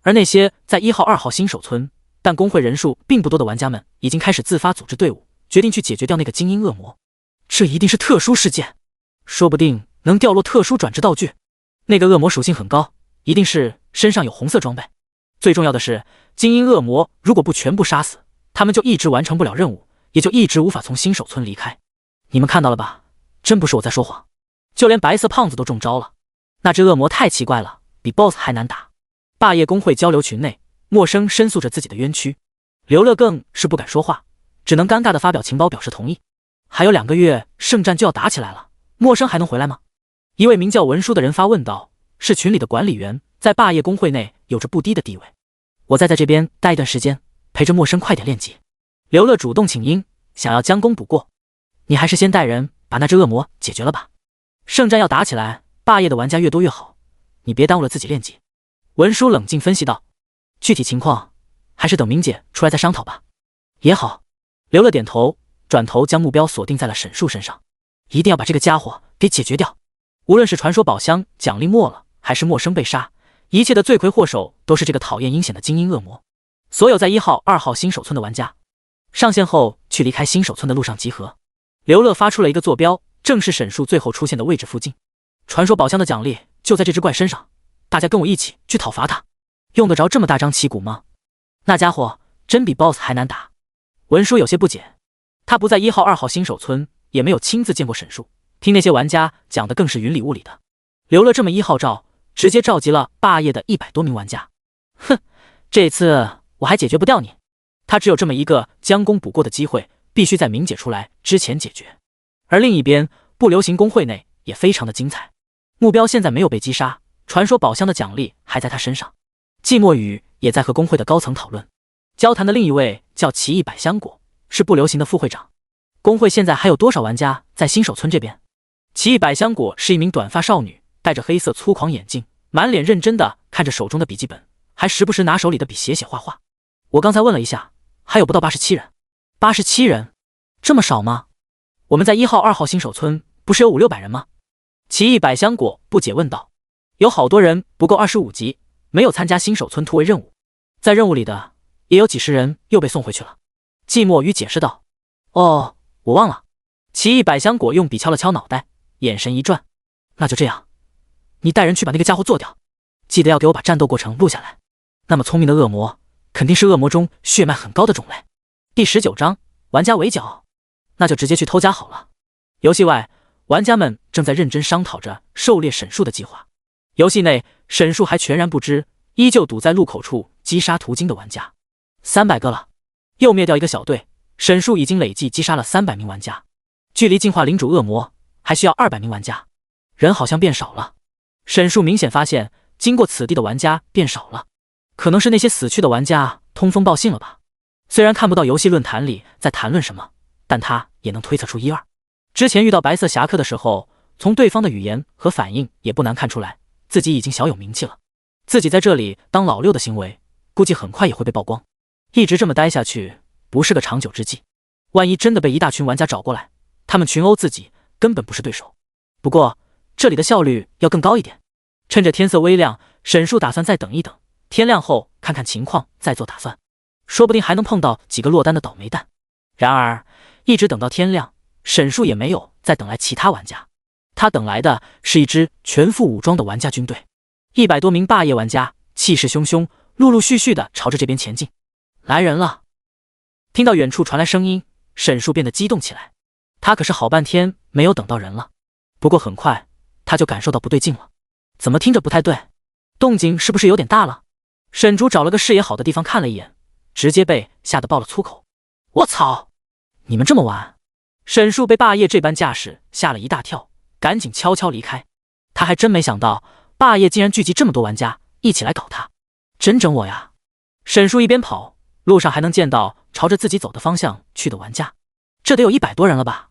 而那些在1号、2号新手村但公会人数并不多的玩家们，已经开始自发组织队伍，决定去解决掉那个精英恶魔。这一定是特殊事件，说不定能掉落特殊转职道具。那个恶魔属性很高，一定是身上有红色装备。最重要的是，精英恶魔如果不全部杀死，他们就一直完成不了任务，也就一直无法从新手村离开。你们看到了吧？真不是我在说谎，就连白色胖子都中招了。那只恶魔太奇怪了，比 BOSS 还难打。霸业公会交流群内，默生申诉着自己的冤屈，刘乐更是不敢说话，只能尴尬地发表情包表示同意。还有2个月圣战就要打起来了，默生还能回来吗？一位名叫文书的人发问道，是群里的管理员，在霸业公会内有着不低的地位。我在这边待一段时间，陪着默生快点练级。刘乐主动请缨，想要将功补过。你还是先带人把那只恶魔解决了吧。圣战要打起来，霸业的玩家越多越好，你别耽误了自己练级。文书冷静分析道，具体情况还是等明姐出来再商讨吧。也好。刘乐点头，转头将目标锁定在了沈树身上，一定要把这个家伙给解决掉。无论是传说宝箱奖励没了，还是默生被杀，一切的罪魁祸首都是这个讨厌阴险的精英恶魔。所有在1号、2号新手村的玩家上线后，去离开新手村的路上集合。刘乐发出了一个坐标，正是沈树最后出现的位置附近。传说宝箱的奖励就在这只怪身上，大家跟我一起去讨伐他。用得着这么大张旗鼓吗？那家伙真比 BOSS 还难打。文书有些不解，他不在1号、2号新手村，也没有亲自见过沈树，听那些玩家讲的更是云里雾里的。刘乐这么一号召，直接召集了霸业的100多名玩家。哼，这次我还解决不掉你。他只有这么一个将功补过的机会，必须在明姐出来之前解决。而另一边，不流行公会内也非常的精彩。目标现在没有被击杀，传说宝箱的奖励还在他身上。季墨宇也在和公会的高层讨论。交谈的另一位叫奇异百香果，是不流行的副会长。公会现在还有多少玩家在新手村这边？奇异百香果是一名短发少女，戴着黑色粗框眼镜，满脸认真的看着手中的笔记本，还时不时拿手里的笔写写画画。我刚才问了一下，还有不到87人。87人？这么少吗？我们在1号、2号新手村不是有500-600人吗？奇异百香果不解问道。有好多人不够25级，没有参加新手村突围任务，在任务里的也有几十人又被送回去了。季墨雨解释道：“哦，我忘了。”奇异百香果用笔敲了敲脑袋，眼神一转：“那就这样，你带人去把那个家伙做掉，记得要给我把战斗过程录下来。那么聪明的恶魔，肯定是恶魔中血脉很高的种类。”第19章，玩家围剿，那就直接去偷家好了。游戏外，玩家们正在认真商讨着狩猎沈树的计划。游戏内，沈树还全然不知，依旧堵在路口处击杀途经的玩家，300个了。又灭掉一个小队，沈树已经累计击杀了300名玩家，距离进化领主恶魔还需要200名玩家，人好像变少了。沈树明显发现，经过此地的玩家变少了，可能是那些死去的玩家通风报信了吧。虽然看不到游戏论坛里在谈论什么，但他也能推测出一二。之前遇到白色侠客的时候，从对方的语言和反应也不难看出来，自己已经小有名气了。自己在这里当老六的行为，估计很快也会被曝光。一直这么待下去，不是个长久之计。万一真的被一大群玩家找过来，他们群殴自己，根本不是对手。不过这里的效率要更高一点。趁着天色微亮，沈树打算再等一等，天亮后看看情况再做打算，说不定还能碰到几个落单的倒霉蛋。然而一直等到天亮，沈树也没有再等来其他玩家，他等来的是一支全副武装的玩家军队，100多名霸业玩家，气势汹汹，陆陆续续的朝着这边前进。来人了！听到远处传来声音，沈树变得激动起来。他可是好半天没有等到人了。不过很快他就感受到不对劲了，怎么听着不太对？动静是不是有点大了？沈竹找了个视野好的地方看了一眼，直接被吓得爆了粗口：“我操！你们这么晚！”沈树被霸业这般架势吓了一大跳，赶紧悄悄离开。他还真没想到霸业竟然聚集这么多玩家一起来搞他，真整我呀！沈树一边跑，路上还能见到朝着自己走的方向去的玩家，这得有100多人了吧？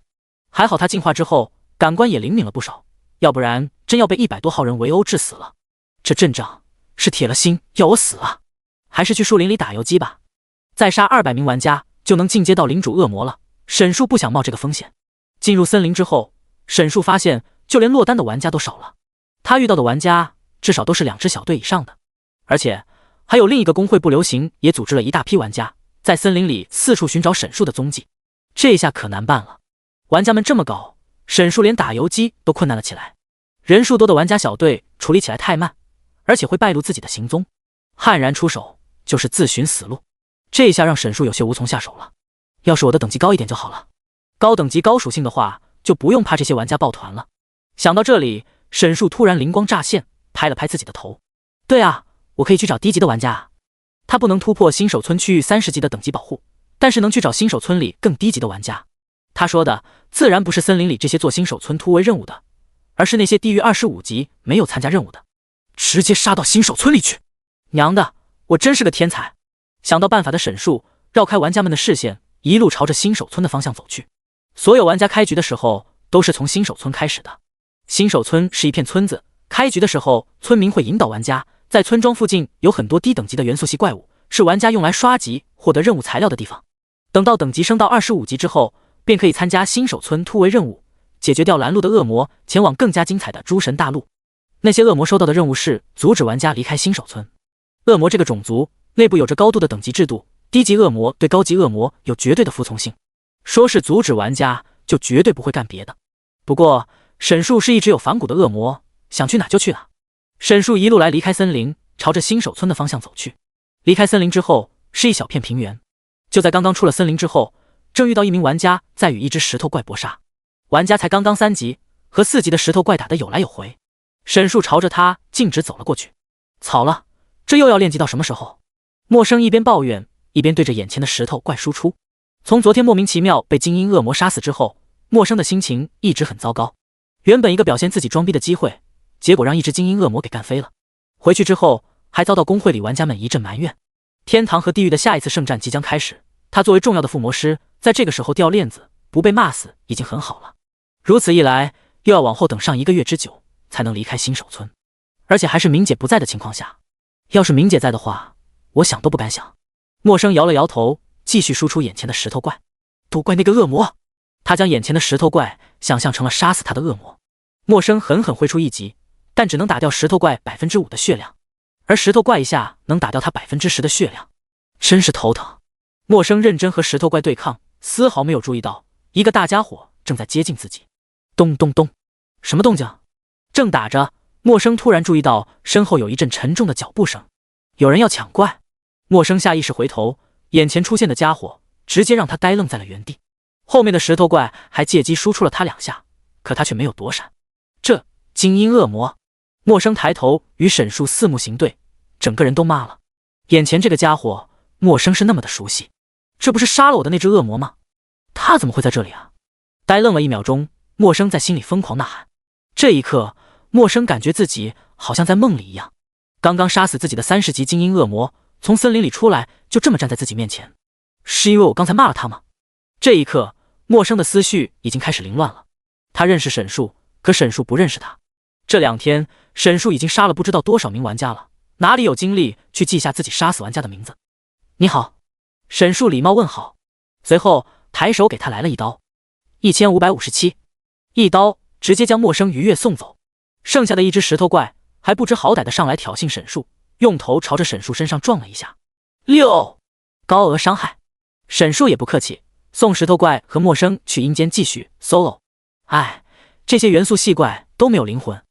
还好他进化之后感官也灵敏了不少，要不然真要被100多号人围殴致死了。这阵仗是铁了心要我死啊！还是去树林里打游击吧，再杀200名玩家就能进阶到领主恶魔了。沈树不想冒这个风险。进入森林之后，沈树发现就连落单的玩家都少了，他遇到的玩家至少都是2支小队以上的，而且还有另一个工会不流行也组织了一大批玩家在森林里四处寻找沈树的踪迹。这下可难办了，玩家们这么搞，沈树连打游击都困难了起来。人数多的玩家小队处理起来太慢，而且会败露自己的行踪，悍然出手就是自寻死路。这下让沈树有些无从下手了。要是我的等级高一点就好了，高等级高属性的话就不用怕这些玩家抱团了。想到这里，沈树突然灵光乍现，拍了拍自己的头。对啊，我可以去找低级的玩家啊。他不能突破新手村区域30级的等级保护，但是能去找新手村里更低级的玩家。他说的自然不是森林里这些做新手村突围任务的，而是那些低于25级没有参加任务的，直接杀到新手村里去。娘的，我真是个天才！想到办法的沈树绕开玩家们的视线，一路朝着新手村的方向走去。所有玩家开局的时候都是从新手村开始的。新手村是一片村子，开局的时候村民会引导玩家，在村庄附近有很多低等级的元素系怪物，是玩家用来刷级获得任务材料的地方。等到等级升到25级之后，便可以参加新手村突围任务，解决掉拦路的恶魔，前往更加精彩的诸神大陆。那些恶魔收到的任务是阻止玩家离开新手村。恶魔这个种族内部有着高度的等级制度，低级恶魔对高级恶魔有绝对的服从性，说是阻止玩家就绝对不会干别的。不过沈树是一直有反骨的恶魔，想去哪就去哪。沈树一路来离开森林，朝着新手村的方向走去。离开森林之后是一小片平原，就在刚刚出了森林之后，正遇到一名玩家在与一只石头怪搏杀。玩家才刚刚3级，和4级的石头怪打得有来有回。沈树朝着他径直走了过去。草了，这又要练级到什么时候？陌生一边抱怨一边对着眼前的石头怪输出。从昨天莫名其妙被精英恶魔杀死之后，陌生的心情一直很糟糕。原本一个表现自己装逼的机会，结果让一只精英恶魔给干飞了。回去之后还遭到工会里玩家们一阵埋怨。天堂和地狱的下一次圣战即将开始，他作为重要的附魔师，在这个时候掉链子不被骂死已经很好了。如此一来，又要往后等上1个月之久才能离开新手村，而且还是明姐不在的情况下。要是明姐在的话，我想都不敢想。陌生摇了摇头，继续输出眼前的石头怪。都怪那个恶魔！他将眼前的石头怪想象成了杀死他的恶魔。陌生狠狠挥出一击，但只能打掉石头怪5%的血量。而石头怪一下能打掉他10%的血量，真是头疼。陌生认真和石头怪对抗，丝毫没有注意到一个大家伙正在接近自己。咚咚咚，什么动静？正打着，陌生突然注意到身后有一阵沉重的脚步声，有人要抢怪。陌生下意识回头，眼前出现的家伙直接让他呆愣在了原地。后面的石头怪还借机输出了他2下，可他却没有躲闪。这精英恶魔！陌生抬头与沈树四目行对，整个人都麻了。眼前这个家伙，陌生是那么的熟悉，这不是杀了我的那只恶魔吗？他怎么会在这里啊？呆愣了1秒钟，陌生在心里疯狂呐喊。这一刻，陌生感觉自己好像在梦里一样。刚刚杀死自己的30级精英恶魔，从森林里出来，就这么站在自己面前，是因为我刚才骂了他吗？这一刻，陌生的思绪已经开始凌乱了。他认识沈树，可沈树不认识他。这2天，沈树已经杀了不知道多少名玩家了，哪里有精力去记下自己杀死玩家的名字？你好，沈树礼貌问好，随后抬手给他来了一刀，1557，一刀直接将陌生愉悦送走。剩下的一只石头怪还不知好歹的上来挑衅沈树，用头朝着沈树身上撞了一下，6，高额伤害。沈树也不客气，送石头怪和陌生去阴间继续 solo。哎，这些元素系怪都没有灵魂。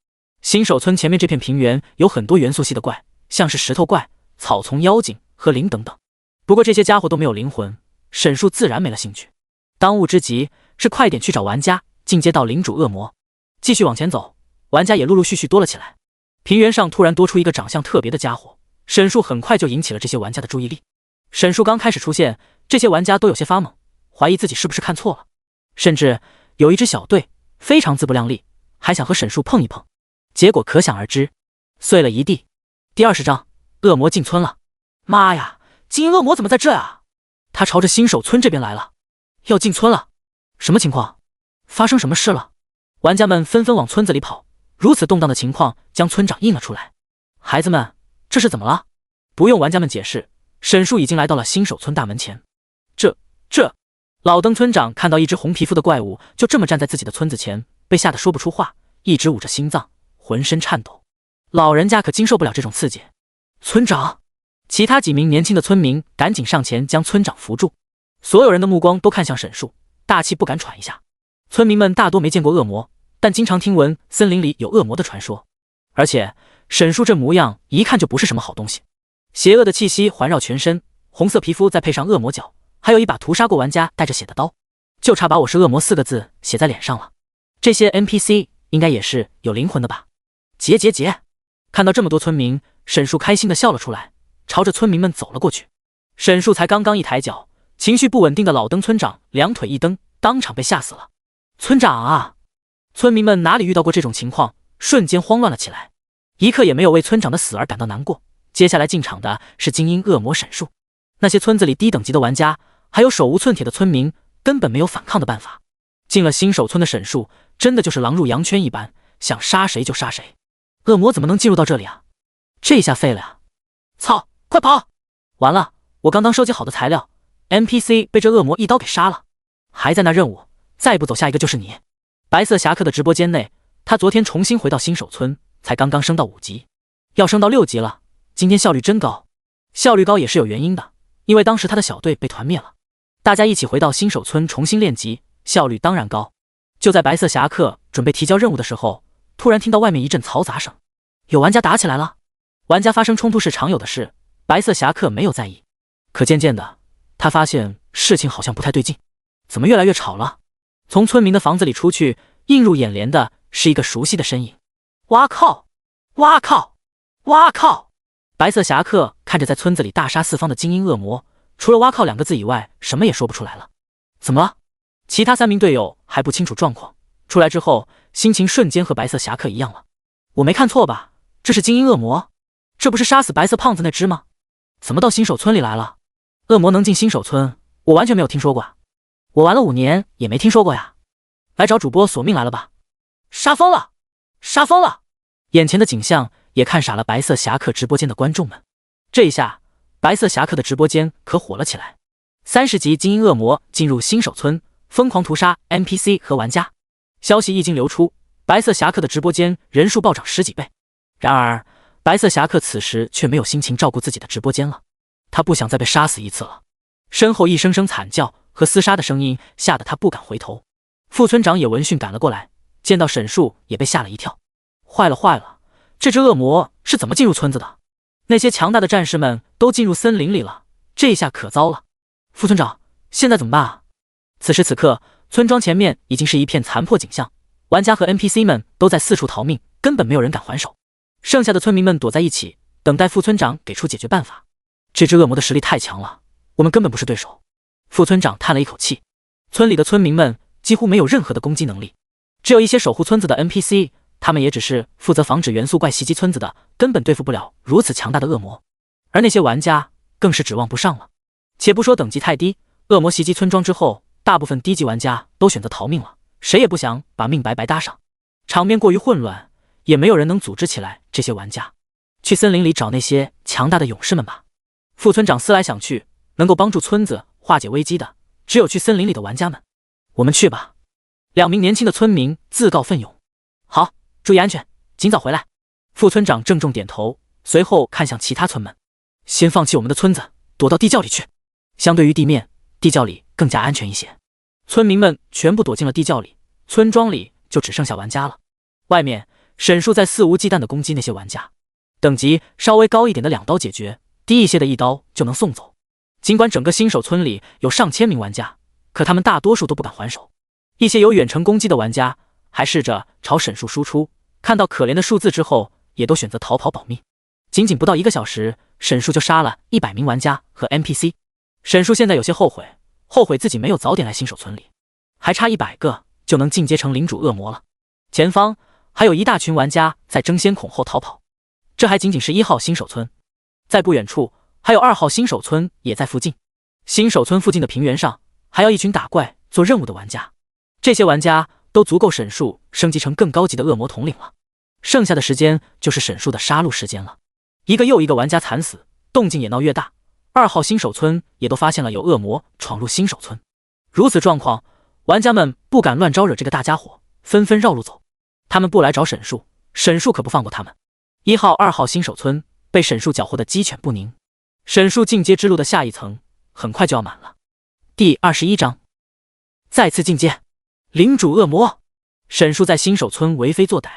新手村前面这片平原有很多元素系的怪，像是石头怪、草丛妖精和灵等等。不过这些家伙都没有灵魂，沈树自然没了兴趣。当务之急是快点去找玩家，进阶到领主恶魔。继续往前走，玩家也陆陆续续多了起来。平原上突然多出一个长相特别的家伙，沈树很快就引起了这些玩家的注意力。沈树刚开始出现，这些玩家都有些发懵，怀疑自己是不是看错了，甚至有一支小队非常自不量力，还想和沈树碰一碰。结果可想而知，碎了一地。第20章，恶魔进村了。妈呀，精英恶魔怎么在这啊？他朝着新手村这边来了，要进村了。什么情况？发生什么事了？玩家们纷纷往村子里跑，如此动荡的情况将村长印了出来。孩子们，这是怎么了？不用玩家们解释，沈树已经来到了新手村大门前。这老登村长看到一只红皮肤的怪物就这么站在自己的村子前，被吓得说不出话，一直捂着心脏，浑身颤抖。老人家可经受不了这种刺激。村长，其他几名年轻的村民赶紧上前将村长扶住。所有人的目光都看向沈树，大气不敢喘一下。村民们大多没见过恶魔，但经常听闻森林里有恶魔的传说。而且沈树这模样一看就不是什么好东西，邪恶的气息环绕全身，红色皮肤再配上恶魔角，还有一把屠杀过玩家带着血的刀，就差把我是恶魔4个字写在脸上了。这些 NPC 应该也是有灵魂的吧？结！看到这么多村民，沈树开心地笑了出来，朝着村民们走了过去。沈树才刚刚一抬脚，情绪不稳定的老登村长2腿一蹬，当场被吓死了。村长啊！村民们哪里遇到过这种情况，瞬间慌乱了起来，一刻也没有为村长的死而感到难过。接下来进场的是精英恶魔沈树，那些村子里低等级的玩家，还有手无寸铁的村民，根本没有反抗的办法。进了新手村的沈树，真的就是狼入羊圈一般，想杀谁就杀谁。恶魔怎么能进入到这里啊？这下废了呀！操，快跑！完了，我刚刚收集好的材料 NPC 被这恶魔一刀给杀了，还在那任务，再不走下一个就是你。白色侠客的直播间内，他昨天重新回到新手村，才刚刚升到5级，要升到6级了。今天效率真高，效率高也是有原因的，因为当时他的小队被团灭了，大家一起回到新手村重新练级，效率当然高。就在白色侠客准备提交任务的时候，突然听到外面一阵嘈杂声，有玩家打起来了。玩家发生冲突是常有的事，白色侠客没有在意，可渐渐的，他发现事情好像不太对劲，怎么越来越吵了？从村民的房子里出去，映入眼帘的是一个熟悉的身影。哇靠！哇靠！哇靠！白色侠客看着在村子里大杀四方的精英恶魔，除了哇靠2个字以外，什么也说不出来了。怎么了？其他3名队友还不清楚状况，出来之后心情瞬间和白色侠客一样了。我没看错吧？这是精英恶魔？这不是杀死白色胖子那只吗？怎么到新手村里来了？恶魔能进新手村，我完全没有听说过啊！我玩了5年也没听说过呀！来找主播索命来了吧？杀疯了！杀疯了！眼前的景象也看傻了白色侠客直播间的观众们。这一下，白色侠客的直播间可火了起来。30级精英恶魔进入新手村，疯狂屠杀 NPC 和玩家。消息一经流出，白色侠客的直播间人数暴涨10几倍。然而，白色侠客此时却没有心情照顾自己的直播间了，他不想再被杀死一次了。身后一声声惨叫和厮杀的声音吓得他不敢回头。副村长也闻讯赶了过来，见到沈树也被吓了一跳。坏了坏了，这只恶魔是怎么进入村子的？那些强大的战士们都进入森林里了，这下可糟了。副村长，现在怎么办啊？此时此刻，村庄前面已经是一片残破景象，玩家和 NPC 们都在四处逃命，根本没有人敢还手。剩下的村民们躲在一起，等待副村长给出解决办法。这只恶魔的实力太强了，我们根本不是对手。副村长叹了一口气，村里的村民们几乎没有任何的攻击能力，只有一些守护村子的 NPC， 他们也只是负责防止元素怪袭击村子的，根本对付不了如此强大的恶魔。而那些玩家更是指望不上了。且不说等级太低，恶魔袭击村庄之后，大部分低级玩家都选择逃命了，谁也不想把命白白搭上。场面过于混乱，也没有人能组织起来这些玩家。去森林里找那些强大的勇士们吧。副村长思来想去，能够帮助村子化解危机的，只有去森林里的玩家们。我们去吧。2名年轻的村民自告奋勇。好，注意安全，尽早回来。副村长郑重点头，随后看向其他村们。先放弃我们的村子，躲到地窖里去。相对于地面，地窖里更加安全一些。村民们全部躲进了地窖里，村庄里就只剩下玩家了。外面，沈树在肆无忌惮地攻击那些玩家，等级稍微高一点的2刀解决，低一些的1刀就能送走。尽管整个新手村里有上千名玩家，可他们大多数都不敢还手。一些有远程攻击的玩家还试着朝沈树输出，看到可怜的数字之后，也都选择逃跑保命。仅仅不到1个小时，沈树就杀了100名玩家和 NPC。沈树现在有些后悔自己没有早点来新手村里，还差100个就能进阶成领主恶魔了。前方还有一大群玩家在争先恐后逃跑，这还仅仅是1号新手村，在不远处还有2号新手村也在附近。新手村附近的平原上还有一群打怪做任务的玩家，这些玩家都足够沈树升级成更高级的恶魔统领了。剩下的时间就是沈树的杀戮时间了。一个又一个玩家惨死，动静也闹越大。2号新手村也都发现了有恶魔闯入新手村，如此状况，玩家们不敢乱招惹这个大家伙，纷纷绕路走。他们不来找沈树，沈树可不放过他们。1号、2号新手村被沈树搅和得鸡犬不宁。沈树进阶之路的下一层很快就要满了。第21章，再次进阶，领主恶魔。沈树在新手村为非作歹，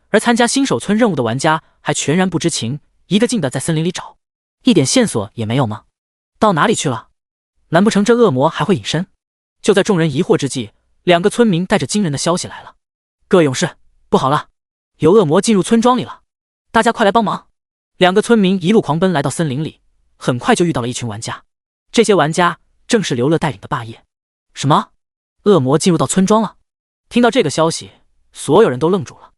而参加新手村任务的玩家还全然不知情，一个劲的在森林里找，一点线索也没有吗？到哪里去了？难不成这恶魔还会隐身？就在众人疑惑之际，2个村民带着惊人的消息来了。各位勇士，不好了，有恶魔进入村庄里了，大家快来帮忙！2个村民一路狂奔来到森林里，很快就遇到了一群玩家。这些玩家正是刘乐带领的霸业。什么？恶魔进入到村庄了？听到这个消息，所有人都愣住了。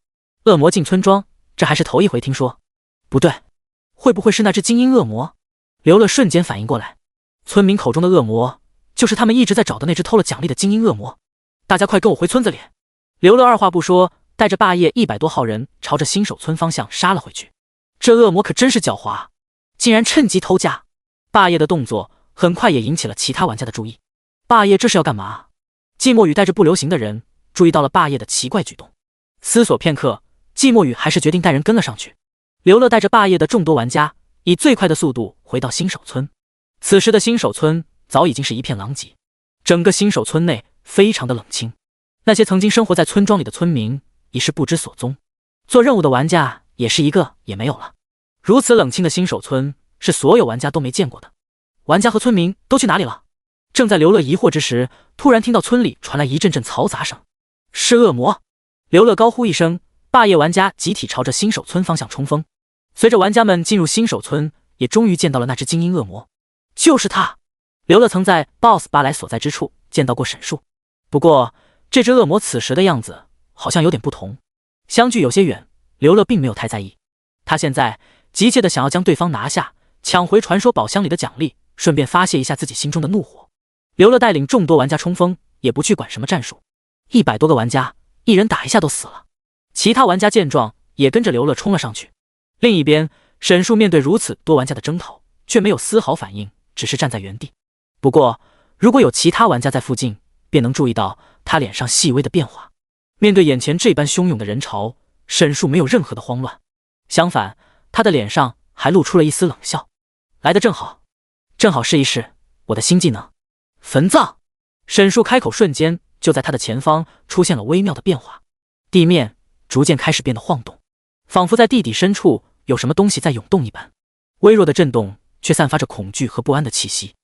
恶魔进村庄，这还是头一回听说。不对，会不会是那只精英恶魔？刘乐瞬间反应过来，村民口中的恶魔就是他们一直在找的那只偷了奖励的精英恶魔。大家快跟我回村子里！刘乐二话不说，带着霸业100多号人朝着新手村方向杀了回去。这恶魔可真是狡猾，竟然趁机偷家。霸业的动作很快也引起了其他玩家的注意。霸业这是要干嘛？季墨雨带着不留行的人注意到了霸业的奇怪举动，思索片刻，季墨雨还是决定带人跟了上去。刘乐带着霸业的众多玩家以最快的速度回到新手村。此时的新手村早已经是一片狼藉，整个新手村内非常的冷清，那些曾经生活在村庄里的村民已是不知所踪，做任务的玩家也是一个也没有了。如此冷清的新手村是所有玩家都没见过的。玩家和村民都去哪里了？正在刘乐疑惑之时，突然听到村里传来一阵阵嘈杂声，是恶魔！刘乐高呼一声，霸业玩家集体朝着新手村方向冲锋。随着玩家们进入新手村，也终于见到了那只精英恶魔，就是他。刘乐曾在 BOSS 巴莱所在之处见到过沈树，不过这只恶魔此时的样子好像有点不同，相距有些远，刘乐并没有太在意。他现在急切的想要将对方拿下，抢回传说宝箱里的奖励，顺便发泄一下自己心中的怒火。刘乐带领众多玩家冲锋，也不去管什么战术，100多个玩家，一人打一下都死了。其他玩家见状，也跟着刘乐冲了上去。另一边，沈树面对如此多玩家的征讨，却没有丝毫反应，只是站在原地。不过，如果有其他玩家在附近，便能注意到他脸上细微的变化。面对眼前这般汹涌的人潮，沈树没有任何的慌乱，相反，他的脸上还露出了一丝冷笑。来得正好，正好试一试我的新技能焚葬。沈树开口瞬间，就在他的前方出现了微妙的变化，地面逐渐开始变得晃动，仿佛在地底深处有什么东西在涌动一般。微弱的震动却散发着恐惧和不安的气息。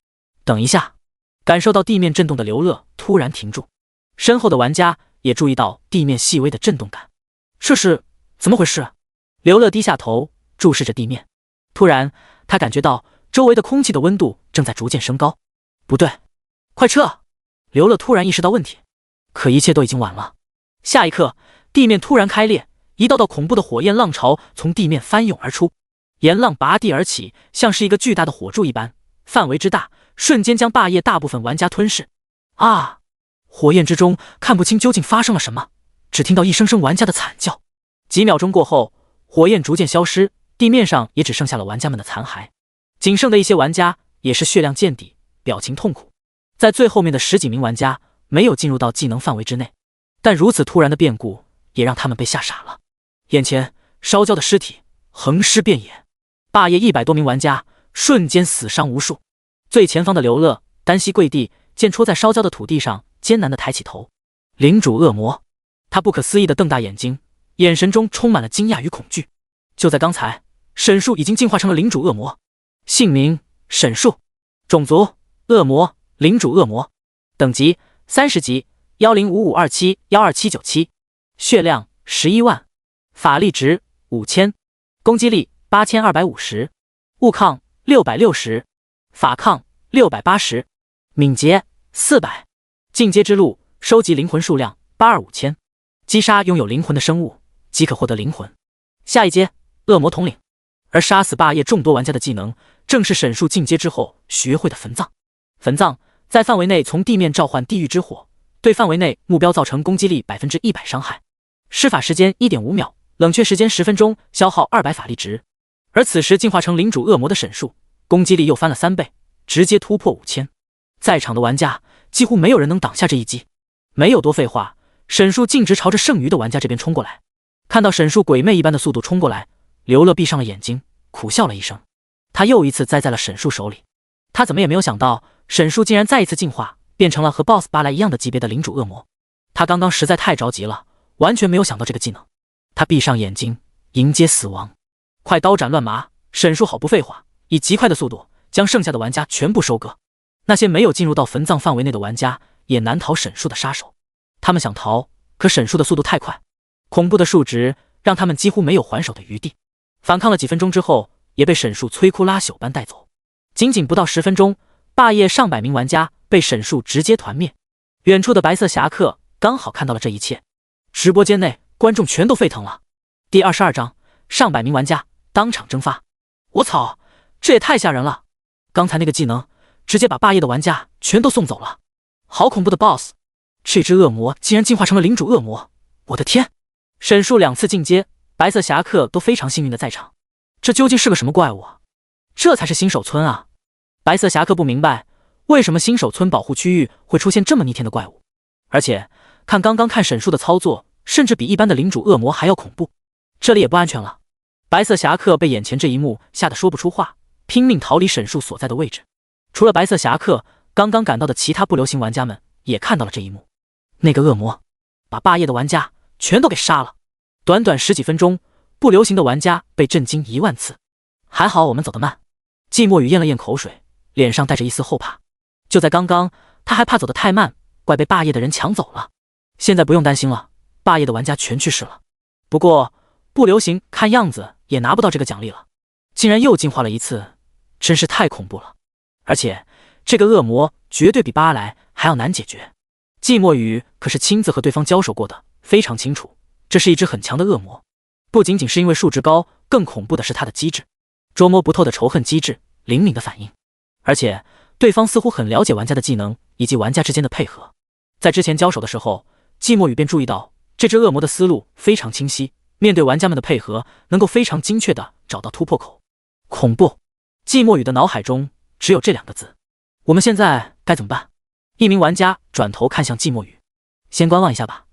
等一下，感受到地面震动的刘乐突然停住，身后的玩家也注意到地面细微的震动感。这是怎么回事？刘乐低下头注视着地面，突然他感觉到周围的空气的温度正在逐渐升高。不对，快撤！刘乐突然意识到问题，可一切都已经晚了。下一刻，地面突然开裂，一道道恐怖的火焰浪潮从地面翻涌而出，岩浪拔地而起，像是一个巨大的火柱一般，范围之大，瞬间将霸业大部分玩家吞噬。啊！火焰之中看不清究竟发生了什么，只听到一声声玩家的惨叫。几秒钟过后，火焰逐渐消失，地面上也只剩下了玩家们的残骸。仅剩的一些玩家也是血量见底，表情痛苦。在最后面的10几名玩家没有进入到技能范围之内，但如此突然的变故也让他们被吓傻了。眼前烧焦的尸体横尸遍野，霸业100多名玩家瞬间死伤无数。最前方的刘乐单膝跪地，剑戳在烧焦的土地上，艰难地抬起头。领主恶魔！他不可思议地瞪大眼睛，眼神中充满了惊讶与恐惧。就在刚才，沈树已经进化成了领主恶魔。姓名：沈树，种族：恶魔，领主恶魔，等级30级，105527127797，血量11万，法力值5000，攻击力8250，物抗660，法抗680，敏捷400。进阶之路：收集灵魂数量82500，击杀拥有灵魂的生物即可获得灵魂。下一阶：恶魔统领。而杀死霸业众多玩家的技能，正是沈树进阶之后学会的焚葬。焚葬在范围内从地面召唤地狱之火，对范围内目标造成攻击力100%伤害。施法时间1.5秒，冷却时间10分钟，消耗200法力值。而此时进化成领主恶魔的沈树，攻击力又翻了3倍，直接突破5000。在场的玩家几乎没有人能挡下这一击。没有多废话，沈树径直朝着剩余的玩家这边冲过来。看到沈树鬼魅一般的速度冲过来，刘乐闭上了眼睛，苦笑了一声。他又一次栽在了沈树手里。他怎么也没有想到，沈树竟然再一次进化，变成了和 BOSS 巴莱一样的级别的领主恶魔。他刚刚实在太着急了，完全没有想到这个技能。他闭上眼睛，迎接死亡。快刀斩乱麻！沈树毫不废话，以极快的速度将剩下的玩家全部收割。那些没有进入到焚葬范围内的玩家也难逃沈树的杀手。他们想逃，可沈树的速度太快，恐怖的数值让他们几乎没有还手的余地。反抗了几分钟之后，也被沈树摧枯拉朽般带走。仅仅不到10分钟，霸业上百名玩家被沈树直接团灭。远处的白色侠客刚好看到了这一切，直播间内观众全都沸腾了。第22章，上百名玩家当场蒸发。我操，这也太吓人了！刚才那个技能直接把霸业的玩家全都送走了。好恐怖的 BOSS！ 这只恶魔竟然进化成了领主恶魔！我的天！沈树2次进阶，白色侠客都非常幸运的在场。这究竟是个什么怪物啊？这才是新手村啊！白色侠客不明白为什么新手村保护区域会出现这么逆天的怪物，而且看刚刚沈树的操作，甚至比一般的领主恶魔还要恐怖。这里也不安全了。白色侠客被眼前这一幕吓得说不出话，拼命逃离沈树所在的位置。除了白色侠客，刚刚赶到的其他不流行玩家们也看到了这一幕。那个恶魔把霸业的玩家全都给杀了。短短10几分钟，不流行的玩家被震惊1万次。还好我们走得慢。季墨宇咽了咽口水，脸上带着一丝后怕。就在刚刚，他还怕走得太慢，怪被霸业的人抢走了。现在不用担心了，霸业的玩家全去世了。不过不流行看样子也拿不到这个奖励了，竟然又进化了一次，真是太恐怖了。而且这个恶魔绝对比巴莱还要难解决。季墨宇可是亲自和对方交手过的，非常清楚，这是一只很强的恶魔。不仅仅是因为数值高，更恐怖的是他的机制，捉摸不透的仇恨机制，灵敏的反应。而且对方似乎很了解玩家的技能以及玩家之间的配合。在之前交手的时候，季墨宇便注意到这只恶魔的思路非常清晰，面对玩家们的配合能够非常精确的找到突破口。恐怖！季墨宇的脑海中只有这2个字。我们现在该怎么办？一名玩家转头看向季墨宇。先观望一下吧。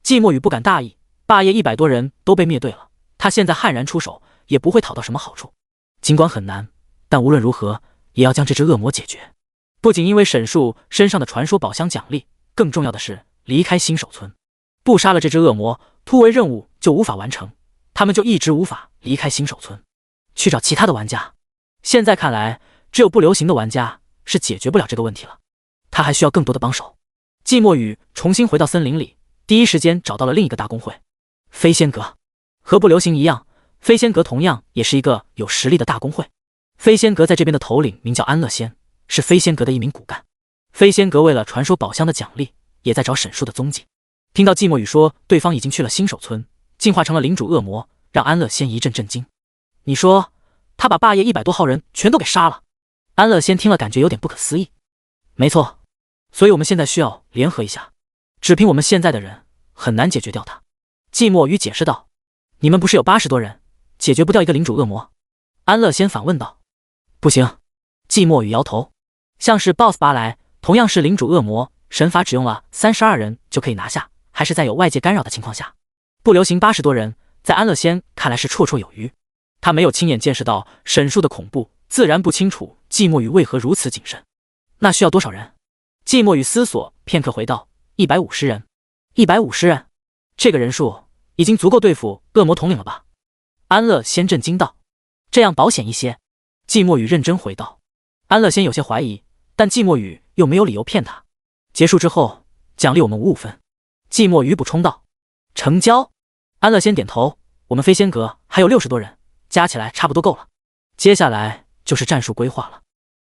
季墨宇不敢大意，霸业100多人都被灭队了，他现在悍然出手，也不会讨到什么好处。尽管很难，但无论如何也要将这只恶魔解决。不仅因为沈树身上的传说宝箱奖励，更重要的是离开新手村。不杀了这只恶魔，突围任务就无法完成，他们就一直无法离开新手村，去找其他的玩家。现在看来，只有不流行的玩家是解决不了这个问题了。他还需要更多的帮手。季墨宇重新回到森林里，第一时间找到了另一个大公会——飞仙阁。和不流行一样，飞仙阁同样也是一个有实力的大公会。飞仙阁在这边的头领名叫安乐仙，是飞仙阁的一名骨干。飞仙阁为了传说宝箱的奖励，也在找沈树的踪迹。听到季墨宇说对方已经去了新手村，进化成了领主恶魔，让安乐仙一阵震惊。你说他把霸业100多号人全都给杀了？安乐仙听了感觉有点不可思议。没错，所以我们现在需要联合一下，只凭我们现在的人很难解决掉他。季墨宇解释道。你们不是有80多人，解决不掉一个领主恶魔？安乐仙反问道。不行。季墨宇摇头。像是 BOSS 拔来，同样是领主恶魔，神法只用了32人就可以拿下，还是在有外界干扰的情况下。不流行80多人，在安乐仙看来是绰绰有余。他没有亲眼见识到沈树的恐怖，自然不清楚季墨宇为何如此谨慎。那需要多少人？季墨宇思索片刻回道：150人。150人，这个人数已经足够对付恶魔统领了吧？安乐仙震惊道。这样保险一些。季墨宇认真回道。安乐仙有些怀疑，但季墨宇又没有理由骗他。结束之后，奖励我们55分。季墨宇补充道。成交。安乐仙点头。我们飞仙阁还有60多人，加起来差不多够了。接下来就是战术规划了。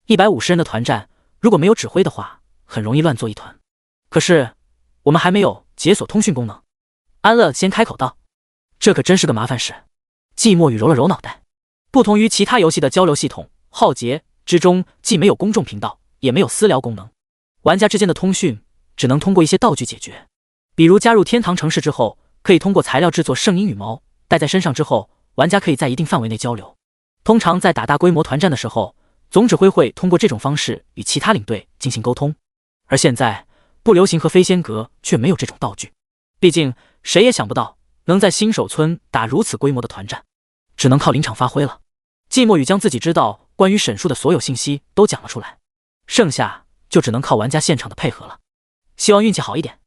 150人的团战，如果没有指挥的话，很容易乱作一团。可是我们还没有解锁通讯功能。安乐先开口道。这可真是个麻烦事。季墨宇揉了揉脑袋。不同于其他游戏的交流系统，浩劫之中既没有公众频道，也没有私聊功能，玩家之间的通讯只能通过一些道具解决。比如加入天堂城市之后，可以通过材料制作圣婴羽毛，戴在身上之后，玩家可以在一定范围内交流。通常在打大规模团战的时候，总指挥会通过这种方式与其他领队进行沟通。而现在不流行和飞仙阁却没有这种道具，毕竟谁也想不到能在新手村打如此规模的团战，只能靠临场发挥了。季墨宇将自己知道关于沈树的所有信息都讲了出来，剩下就只能靠玩家现场的配合了。希望运气好一点。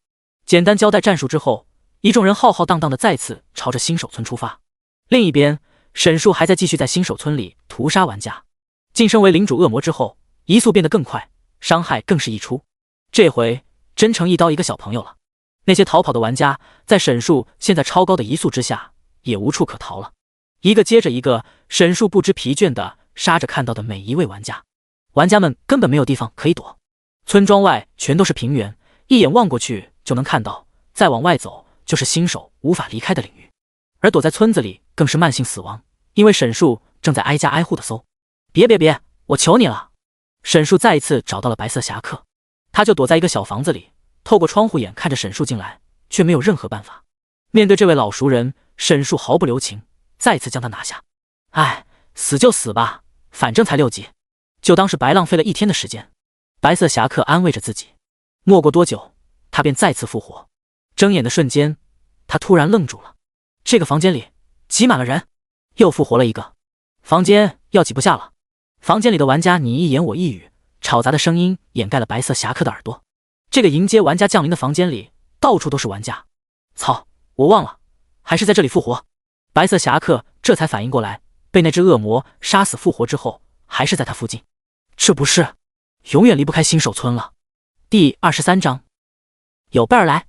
简单交代战术之后，一众人浩浩荡荡的再次朝着新手村出发。另一边，沈树还在继续在新手村里屠杀玩家。晋升为领主恶魔之后，移速变得更快，伤害更是溢出。这回真成一刀一个小朋友了。那些逃跑的玩家在沈树现在超高的移速之下，也无处可逃了。一个接着一个，沈树不知疲倦地杀着看到的每一位玩家。玩家们根本没有地方可以躲。村庄外全都是平原，一眼望过去就能看到，再往外走就是新手无法离开的领域。而躲在村子里更是慢性死亡，因为沈树正在挨家挨户的搜。别，我求你了！沈树再一次找到了白色侠客，他就躲在一个小房子里，透过窗户眼看着沈树进来，却没有任何办法。面对这位老熟人，沈树毫不留情，再次将他拿下。哎，死就死吧，反正才6级，就当是白浪费了一天的时间。白色侠客安慰着自己。没过多久，他便再次复活。睁眼的瞬间，他突然愣住了。这个房间里挤满了人，又复活了一个。房间要挤不下了。房间里的玩家你一言我一语，吵杂的声音掩盖了白色侠客的耳朵。这个迎接玩家降临的房间里，到处都是玩家。操，我忘了，还是在这里复活。白色侠客这才反应过来，被那只恶魔杀死复活之后，还是在他附近。这不是永远离不开新手村了。第23章，有备而来。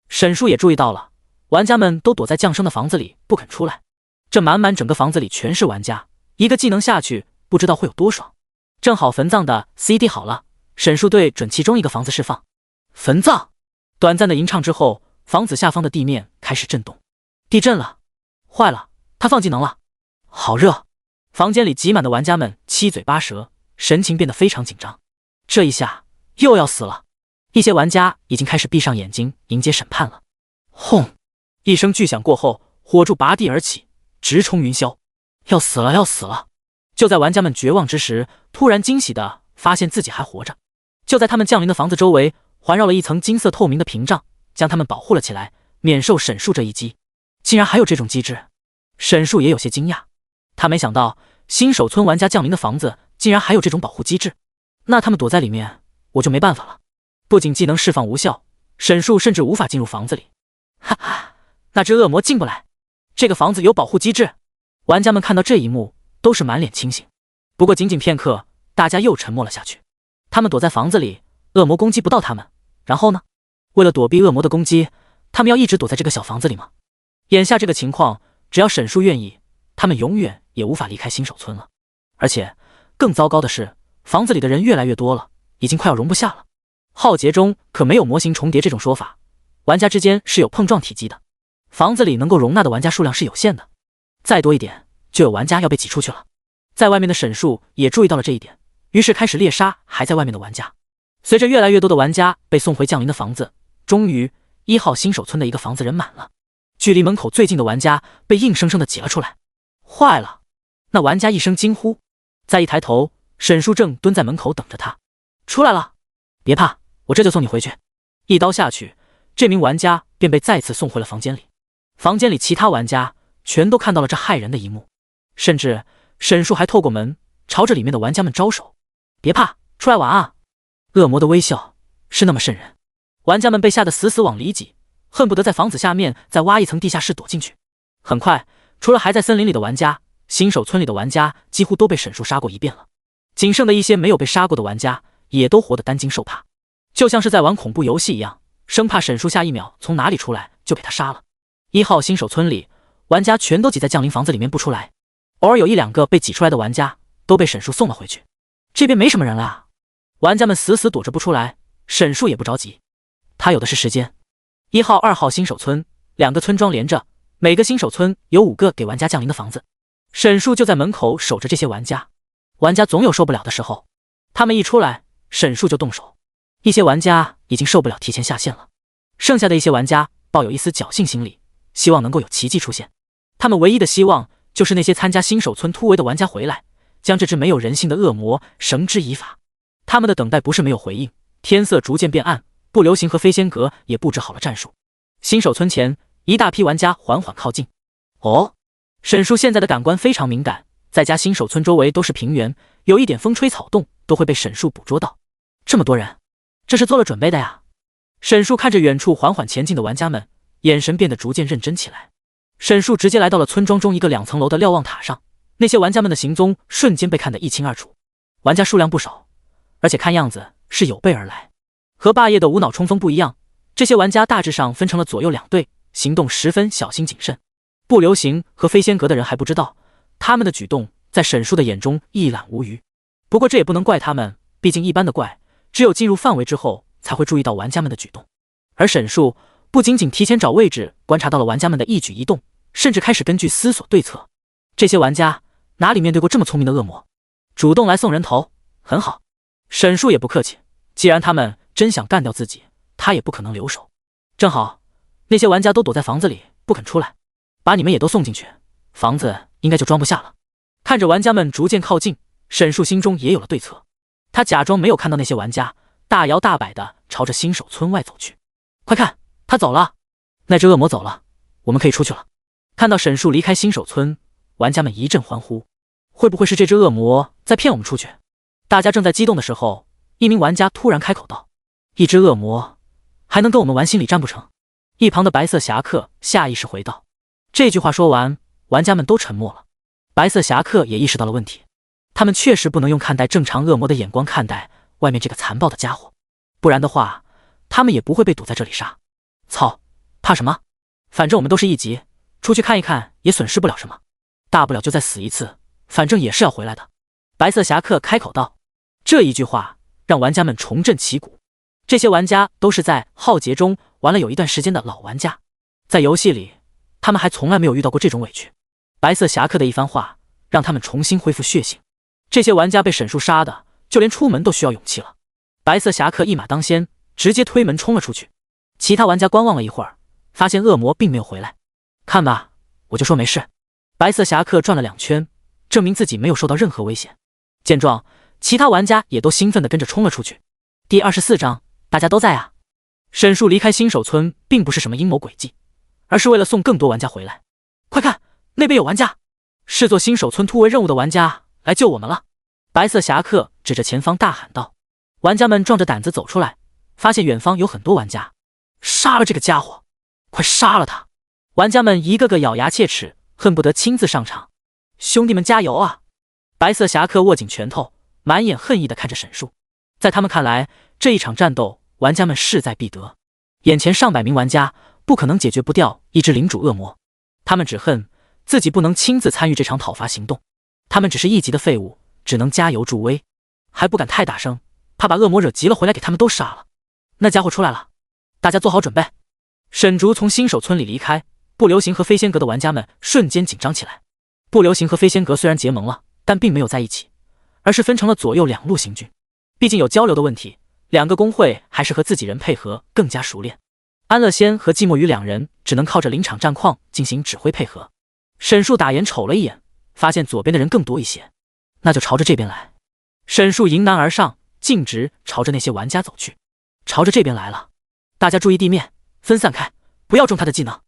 沈树也注意到了，玩家们都躲在降生的房子里不肯出来。这满满整个房子里全是玩家，一个技能下去不知道会有多爽。正好坟葬的 CD 好了，沈树对准其中一个房子释放。坟葬短暂的吟唱之后，房子下方的地面开始震动。地震了，坏了，他放技能了。好热。房间里挤满的玩家们七嘴八舌，神情变得非常紧张。这一下又要死了。一些玩家已经开始闭上眼睛迎接审判了。轰！一声巨响过后，火柱拔地而起，直冲云霄。要死了，要死了！就在玩家们绝望之时，突然惊喜地发现自己还活着。就在他们降临的房子周围，环绕了一层金色透明的屏障，将他们保护了起来，免受沈树这一击。竟然还有这种机制，沈树也有些惊讶。他没想到新手村玩家降临的房子竟然还有这种保护机制，那他们躲在里面我就没办法了。不仅技能释放无效，沈树甚至无法进入房子里。哈哈，那只恶魔进不来。这个房子有保护机制。玩家们看到这一幕都是满脸清醒。不过仅仅片刻，大家又沉默了下去。他们躲在房子里，恶魔攻击不到他们，然后呢？为了躲避恶魔的攻击，他们要一直躲在这个小房子里吗？眼下这个情况，只要沈树愿意，他们永远也无法离开新手村了。而且更糟糕的是，房子里的人越来越多了，已经快要容不下了。浩劫中可没有模型重叠这种说法，玩家之间是有碰撞体积的，房子里能够容纳的玩家数量是有限的，再多一点就有玩家要被挤出去了。在外面的沈树也注意到了这一点，于是开始猎杀还在外面的玩家。随着越来越多的玩家被送回降临的房子，终于1号新手村的一个房子人满了，距离门口最近的玩家被硬生生的挤了出来。坏了！那玩家一声惊呼，再一抬头，沈树正蹲在门口等着他。出来了，别怕，我这就送你回去。一刀下去，这名玩家便被再次送回了房间里。房间里其他玩家全都看到了这骇人的一幕，甚至沈树还透过门朝着里面的玩家们招手。别怕，出来玩啊！恶魔的微笑是那么瘆人，玩家们被吓得死死往里挤，恨不得在房子下面再挖一层地下室躲进去。很快，除了还在森林里的玩家，新手村里的玩家几乎都被沈树杀过一遍了。仅剩的一些没有被杀过的玩家也都活得担惊受怕，就像是在玩恐怖游戏一样，生怕沈树下一秒从哪里出来就给他杀了。1号新手村里，玩家全都挤在降临房子里面不出来，偶尔有1、2个被挤出来的玩家都被沈树送了回去。这边没什么人了啊！玩家们死死躲着不出来，沈树也不着急，他有的是时间。1号、2号新手村2个村庄连着，每个新手村有5个给玩家降临的房子，沈树就在门口守着这些玩家。玩家总有受不了的时候，他们一出来，沈树就动手。一些玩家已经受不了，提前下线了，剩下的一些玩家抱有一丝侥幸心理，希望能够有奇迹出现。他们唯一的希望就是那些参加新手村突围的玩家回来，将这只没有人性的恶魔绳之以法。他们的等待不是没有回应，天色逐渐变暗，不流行和飞仙阁也布置好了战术。新手村前，一大批玩家缓缓靠近。哦，沈树现在的感官非常敏感，再加新手村周围都是平原，有一点风吹草动都会被沈树捕捉到。这么多人，这是做了准备的呀。沈树看着远处缓缓前进的玩家们，眼神变得逐渐认真起来。沈树直接来到了村庄中一个2层楼的瞭望塔上，那些玩家们的行踪瞬间被看得一清二楚。玩家数量不少，而且看样子是有备而来。和霸业的无脑冲锋不一样，这些玩家大致上分成了左右2队，行动十分小心谨慎。不流行和飞仙阁的人还不知道，他们的举动在沈树的眼中一览无余。不过这也不能怪他们，毕竟一般的怪只有进入范围之后才会注意到玩家们的举动。而沈树不仅仅提前找位置观察到了玩家们的一举一动，甚至开始根据思索对策。这些玩家哪里面对过这么聪明的恶魔，主动来送人头，很好。沈树也不客气，既然他们真想干掉自己，他也不可能留手。正好那些玩家都躲在房子里不肯出来，把你们也都送进去，房子应该就装不下了。看着玩家们逐渐靠近，沈树心中也有了对策。他假装没有看到那些玩家，大摇大摆地朝着新手村外走去。快看，他走了，那只恶魔走了，我们可以出去了。看到沈树离开新手村，玩家们一阵欢呼。会不会是这只恶魔在骗我们出去？大家正在激动的时候，一名玩家突然开口道：一只恶魔还能跟我们玩心理战不成？一旁的白色侠客下意识回道。这句话说完，玩家们都沉默了。白色侠客也意识到了问题，他们确实不能用看待正常恶魔的眼光看待外面这个残暴的家伙，不然的话他们也不会被堵在这里杀。操，怕什么？反正我们都是一级，出去看一看也损失不了什么，大不了就再死一次，反正也是要回来的。白色侠客开口道。这一句话让玩家们重振旗鼓。这些玩家都是在浩劫中玩了有一段时间的老玩家，在游戏里他们还从来没有遇到过这种委屈。白色侠客的一番话让他们重新恢复血性。这些玩家被沈树杀的，就连出门都需要勇气了。白色侠客一马当先，直接推门冲了出去。其他玩家观望了一会儿，发现恶魔并没有回来。看吧，我就说没事。白色侠客转了2圈，证明自己没有受到任何危险。见状，其他玩家也都兴奋地跟着冲了出去。第24章，大家都在啊。沈树离开新手村并不是什么阴谋诡计，而是为了送更多玩家回来。快看，那边有玩家！是做新手村突围任务的玩家来救我们了！白色侠客指着前方大喊道。玩家们壮着胆子走出来，发现远方有很多玩家。杀了这个家伙！快杀了他！玩家们一个个咬牙切齿，恨不得亲自上场。兄弟们加油啊！白色侠客握紧拳头，满眼恨意地看着沈树。在他们看来，这一场战斗，玩家们势在必得。眼前上百名玩家，不可能解决不掉一只领主恶魔。他们只恨自己不能亲自参与这场讨伐行动。他们只是一级的废物，只能加油助威，还不敢太大声，怕把恶魔惹急了回来给他们都杀了。那家伙出来了，大家做好准备。沈竹从新手村里离开，不流行和飞仙阁的玩家们瞬间紧张起来。不流行和飞仙阁虽然结盟了，但并没有在一起，而是分成了左右两路行军。毕竟有交流的问题，两个工会还是和自己人配合更加熟练。安乐仙和季墨雨两人只能靠着临场战况进行指挥配合。沈树打眼瞅了一眼，发现左边的人更多一些，那就朝着这边来。沈树迎难而上，径直朝着那些玩家走去。朝着这边来了，大家注意地面，分散开，不要中他的技能。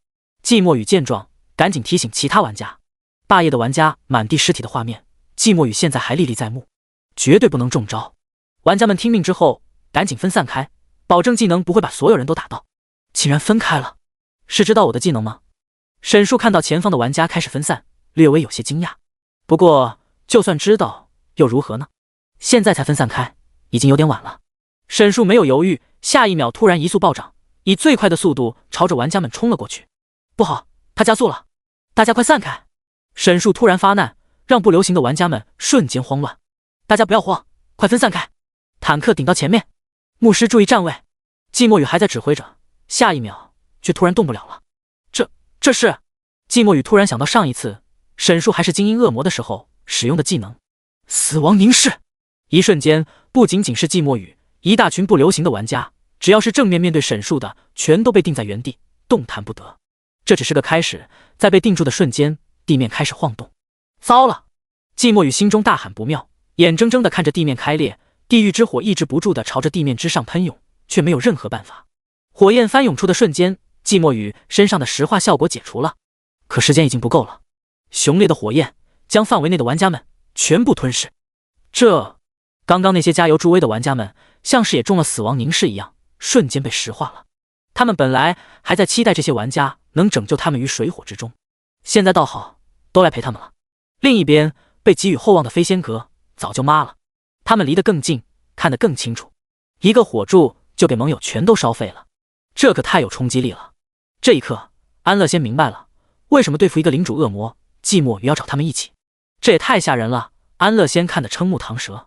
季墨雨见状，赶紧提醒其他玩家。霸业的玩家满地尸体的画面，季墨雨现在还历历在目，绝对不能中招。玩家们听命之后，赶紧分散开，保证技能不会把所有人都打到。竟然分开了，是知道我的技能吗？沈树看到前方的玩家开始分散，略微有些惊讶。不过，就算知道又如何呢？现在才分散开，已经有点晚了。沈树没有犹豫，下一秒突然移速暴涨，以最快的速度朝着玩家们冲了过去。不好，他加速了！大家快散开！沈树突然发难，让不流行的玩家们瞬间慌乱。大家不要慌，快分散开！坦克顶到前面，牧师注意站位。季墨雨还在指挥着，下一秒却突然动不了了。这是……季墨雨突然想到上一次沈树还是精英恶魔的时候使用的技能——死亡凝视。一瞬间，不仅仅是季墨雨，一大群不流行的玩家，只要是正面面对沈树的，全都被定在原地，动弹不得。这只是个开始，在被定住的瞬间，地面开始晃动。糟了！季墨雨心中大喊不妙，眼睁睁地看着地面开裂，地狱之火抑制不住地朝着地面之上喷涌，却没有任何办法。火焰翻涌出的瞬间，季墨雨身上的石化效果解除了，可时间已经不够了。熊烈的火焰将范围内的玩家们全部吞噬。刚刚那些加油助威的玩家们，像是也中了死亡凝视一样，瞬间被石化了。他们本来还在期待这些玩家能拯救他们于水火之中，现在倒好，都来陪他们了。另一边，被给予厚望的飞仙阁早就麻了，他们离得更近，看得更清楚，一个火柱就给盟友全都烧废了，这可太有冲击力了。这一刻，安乐仙明白了，为什么对付一个领主恶魔，季墨雨要找他们一起，这也太吓人了。安乐仙看得瞠目堂舌，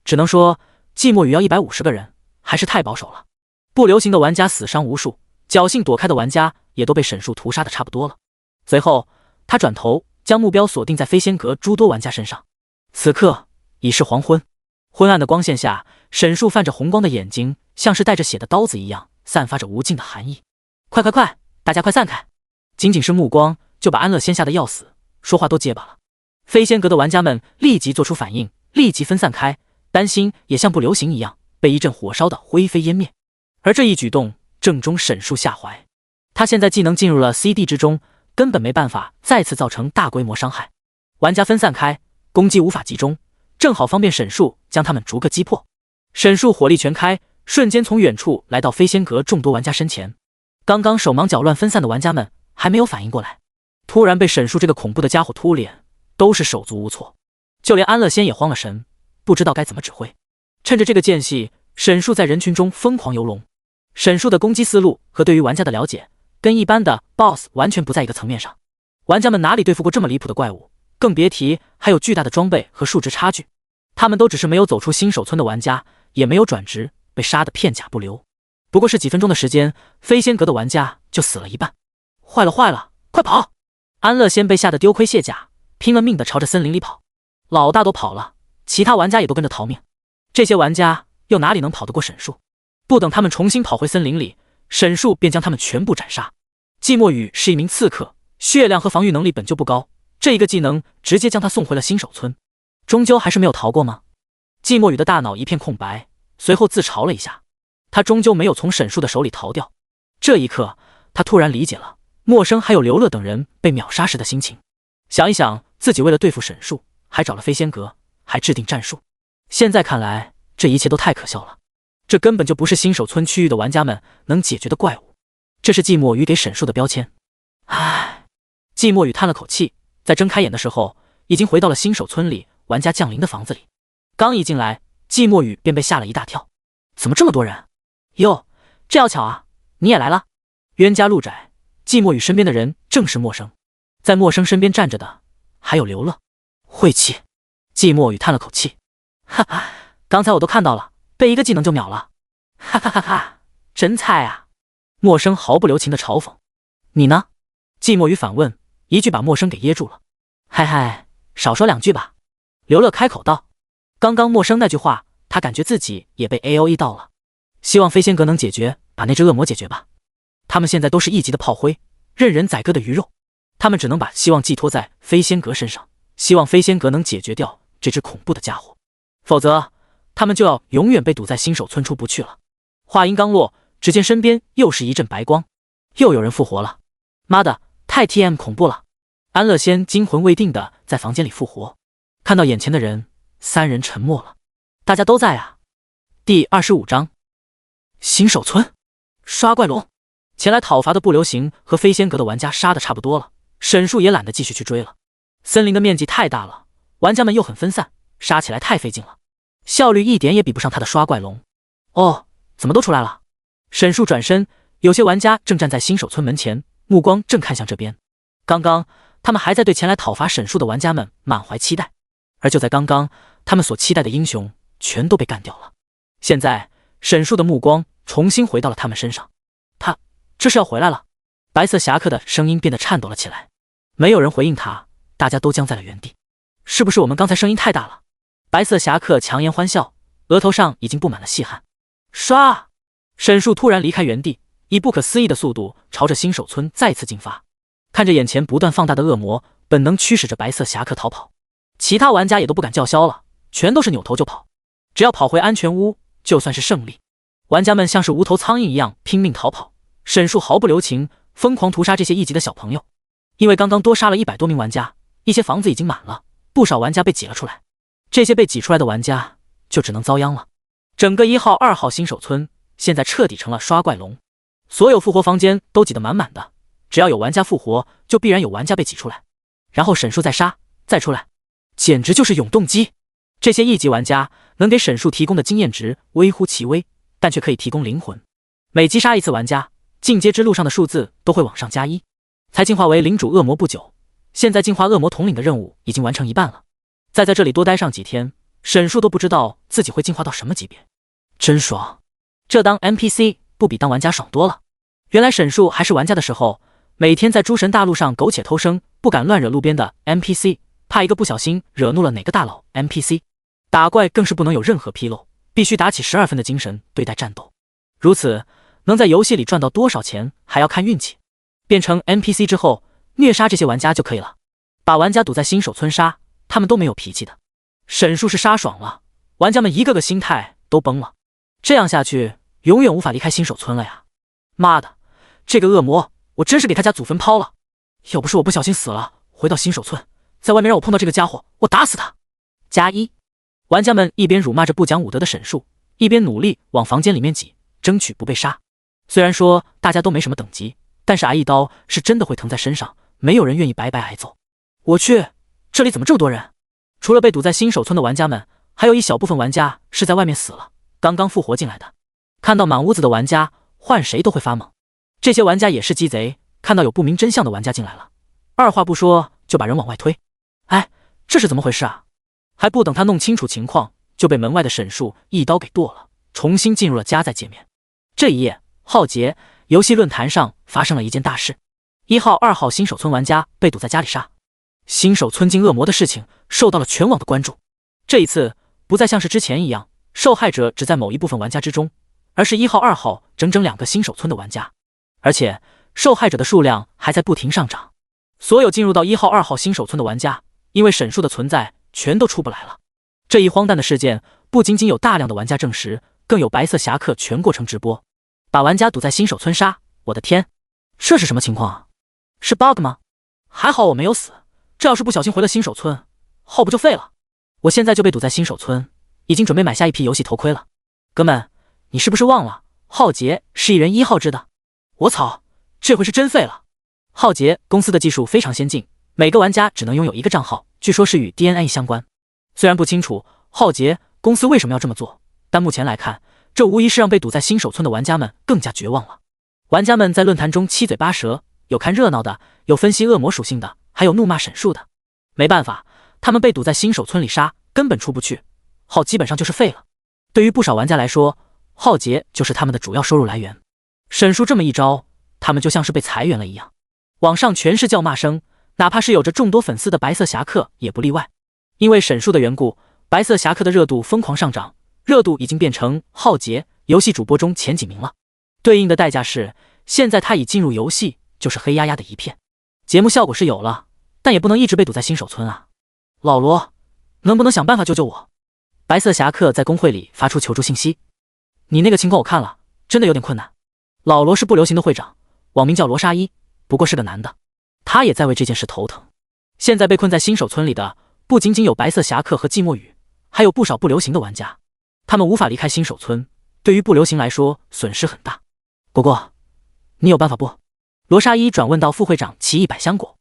只能说季墨雨要150个人，还是太保守了。不流行的玩家死伤无数，侥幸躲开的玩家也都被沈树屠杀的差不多了。随后，他转头将目标锁定在飞仙阁诸多玩家身上。此刻已是黄昏，昏暗的光线下，沈树泛着红光的眼睛像是带着血的刀子一样，散发着无尽的寒意。快，大家快散开！仅仅是目光就把安乐仙吓得要死，说话都结巴了。飞仙阁的玩家们立即做出反应，立即分散开，担心也像不流行一样被一阵火烧的灰飞烟灭。而这一举动正中沈树下怀，他现在技能进入了 CD 之中，根本没办法再次造成大规模伤害。玩家分散开，攻击无法集中，正好方便沈树将他们逐个击破。沈树火力全开，瞬间从远处来到飞仙阁众多玩家身前。刚刚手忙脚乱分散的玩家们还没有反应过来，突然被沈树这个恐怖的家伙突脸，都是手足无措。就连安乐仙也慌了神，不知道该怎么指挥。趁着这个间隙，沈树在人群中疯狂游龙。沈树的攻击思路和对于玩家的了解，跟一般的 BOSS 完全不在一个层面上。玩家们哪里对付过这么离谱的怪物，更别提还有巨大的装备和数值差距。他们都只是没有走出新手村的玩家，也没有转职，被杀得片甲不留。不过是几分钟的时间，飞仙阁的玩家就死了一半。坏了，快跑！安乐仙被吓得丢盔卸甲，拼了命地朝着森林里跑。老大都跑了，其他玩家也都跟着逃命。这些玩家又哪里能跑得过沈树？不等他们重新跑回森林里，沈树便将他们全部斩杀。季墨雨是一名刺客，血量和防御能力本就不高，这一个技能直接将他送回了新手村。终究还是没有逃过吗？季墨雨的大脑一片空白，随后自嘲了一下。他终究没有从沈树的手里逃掉。这一刻，他突然理解了陌生还有刘乐等人被秒杀时的心情。想一想自己为了对付沈树，还找了飞仙阁，还制定战术。现在看来，这一切都太可笑了。这根本就不是新手村区域的玩家们能解决的怪物，这是季墨宇给沈树的标签。唉，季墨宇叹了口气，在睁开眼的时候，已经回到了新手村里玩家降临的房子里。刚一进来，季墨宇便被吓了一大跳，怎么这么多人？哟，这要巧啊，你也来了。冤家路窄，季墨宇身边的人正是陌生，在陌生身边站着的还有刘乐。晦气，季墨宇叹了口气，哈哈，刚才我都看到了，被一个技能就秒了，哈哈哈哈，真菜啊！陌生毫不留情的嘲讽。你呢？季墨宇反问，一句把陌生给噎住了。嗨嗨，少说两句吧。刘乐开口道。刚刚陌生那句话，他感觉自己也被 AOE 到了。希望飞仙阁能解决，把那只恶魔解决吧。他们现在都是一级的炮灰，任人宰割的鱼肉，他们只能把希望寄托在飞仙阁身上，希望飞仙阁能解决掉这只恐怖的家伙，否则他们就要永远被堵在新手村出不去了。话音刚落，只见身边又是一阵白光，又有人复活了。妈的，太 TM 恐怖了！安乐仙惊魂未定的在房间里复活，看到眼前的人，三人沉默了。大家都在啊。第25章，新手村刷怪龙。前来讨伐的不流行和飞仙阁的玩家杀的差不多了，沈树也懒得继续去追了。森林的面积太大了，玩家们又很分散，杀起来太费劲了，效率一点也比不上他的刷怪龙。哦，怎么都出来了？沈树转身，有些玩家正站在新手村门前，目光正看向这边。刚刚他们还在对前来讨伐沈树的玩家们满怀期待，而就在刚刚，他们所期待的英雄全都被干掉了。现在沈树的目光重新回到了他们身上。他这是要回来了。白色侠客的声音变得颤抖了起来。没有人回应他，大家都僵在了原地。是不是我们刚才声音太大了？白色侠客强颜欢笑，额头上已经布满了细汗。刷！沈树突然离开原地，以不可思议的速度朝着新手村再次进发。看着眼前不断放大的恶魔，本能驱使着白色侠客逃跑。其他玩家也都不敢叫嚣了，全都是扭头就跑。只要跑回安全屋，就算是胜利。玩家们像是无头苍蝇一样拼命逃跑，沈树毫不留情，疯狂屠杀这些一级的小朋友。因为刚刚多杀了100多名玩家，一些房子已经满了，不少玩家被挤了出来。这些被挤出来的玩家就只能遭殃了。整个1号、2号新手村现在彻底成了刷怪龙，所有复活房间都挤得满满的，只要有玩家复活，就必然有玩家被挤出来，然后沈树再杀，再出来，简直就是永动机。这些一级玩家能给沈树提供的经验值微乎其微，但却可以提供灵魂。每击杀一次玩家，进阶之路上的数字都会往上加1。才进化为领主恶魔不久，现在进化恶魔统领的任务已经完成一半了。再在这里多待上几天，沈树都不知道自己会进化到什么级别，真爽！这当 NPC 不比当玩家爽多了。原来沈树还是玩家的时候，每天在诸神大陆上苟且偷生，不敢乱惹路边的 NPC， 怕一个不小心惹怒了哪个大佬 NPC。打怪更是不能有任何纰漏，必须打起12分的精神对待战斗。如此，能在游戏里赚到多少钱还要看运气。变成 NPC 之后，虐杀这些玩家就可以了，把玩家堵在新手村杀，他们都没有脾气的。沈树是杀爽了，玩家们一个个心态都崩了。这样下去，永远无法离开新手村了呀！妈的，这个恶魔，我真是给他家祖坟抛了！要不是我不小心死了，回到新手村，在外面让我碰到这个家伙，我打死他！加1。玩家们一边辱骂着不讲武德的沈树，一边努力往房间里面挤，争取不被杀。虽然说大家都没什么等级，但是挨一刀是真的会疼在身上，没有人愿意白白挨揍。我去，这里怎么这么多人？除了被堵在新手村的玩家们，还有一小部分玩家是在外面死了，刚刚复活进来的。看到满屋子的玩家，换谁都会发懵。这些玩家也是鸡贼，看到有不明真相的玩家进来了，二话不说就把人往外推。哎，这是怎么回事啊？还不等他弄清楚情况，就被门外的沈树一刀给剁了，重新进入了加载界面。这一夜，浩劫游戏论坛上发生了一件大事：1号、2号新手村玩家被堵在家里杀，新手村进恶魔的事情受到了全网的关注。这一次不再像是之前一样，受害者只在某一部分玩家之中，而是1号、2号整整2个新手村的玩家，而且受害者的数量还在不停上涨。所有进入到1号、2号新手村的玩家，因为沈树的存在，全都出不来了。这一荒诞的事件，不仅仅有大量的玩家证实，更有白色侠客全过程直播，把玩家堵在新手村杀。我的天，这是什么情况啊？是 bug 吗？还好我没有死，这要是不小心回了新手村，号不就废了？我现在就被堵在新手村，已经准备买下一批游戏头盔了。哥们，你是不是忘了浩劫是1人1号制的？我操，这回是真废了！浩劫公司的技术非常先进，每个玩家只能拥有1个账号，据说是与 DNA 相关。虽然不清楚浩劫公司为什么要这么做，但目前来看，这无疑是让被堵在新手村的玩家们更加绝望了。玩家们在论坛中七嘴八舌，有看热闹的，有分析恶魔属性的，还有怒骂沈树的。没办法，他们被堵在新手村里杀，根本出不去，号基本上就是废了。对于不少玩家来说，浩劫就是他们的主要收入来源。沈树这么一招，他们就像是被裁员了一样。网上全是叫骂声，哪怕是有着众多粉丝的白色侠客也不例外。因为沈树的缘故，白色侠客的热度疯狂上涨，热度已经变成浩劫游戏主播中前几名了。对应的代价是，现在他已进入游戏就是黑压压的一片。节目效果是有了，但也不能一直被堵在新手村啊！老罗，能不能想办法救救我？白色侠客在公会里发出求助信息。你那个情况我看了，真的有点困难。老罗是不流行的会长，网名叫罗沙一，不过是个男的，他也在为这件事头疼。现在被困在新手村里的不仅仅有白色侠客和寂寞雨，还有不少不流行的玩家，他们无法离开新手村，对于不流行来说损失很大。果果，你有办法不？罗沙一转问到副会长奇异百香果。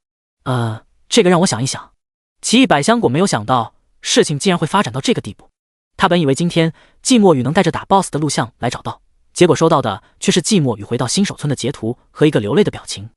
这个让我想一想。奇异百香果没有想到事情竟然会发展到这个地步。他本以为今天寂寞雨能带着打 BOSS 的录像来找到，结果收到的却是寂寞雨回到新手村的截图和一个流泪的表情。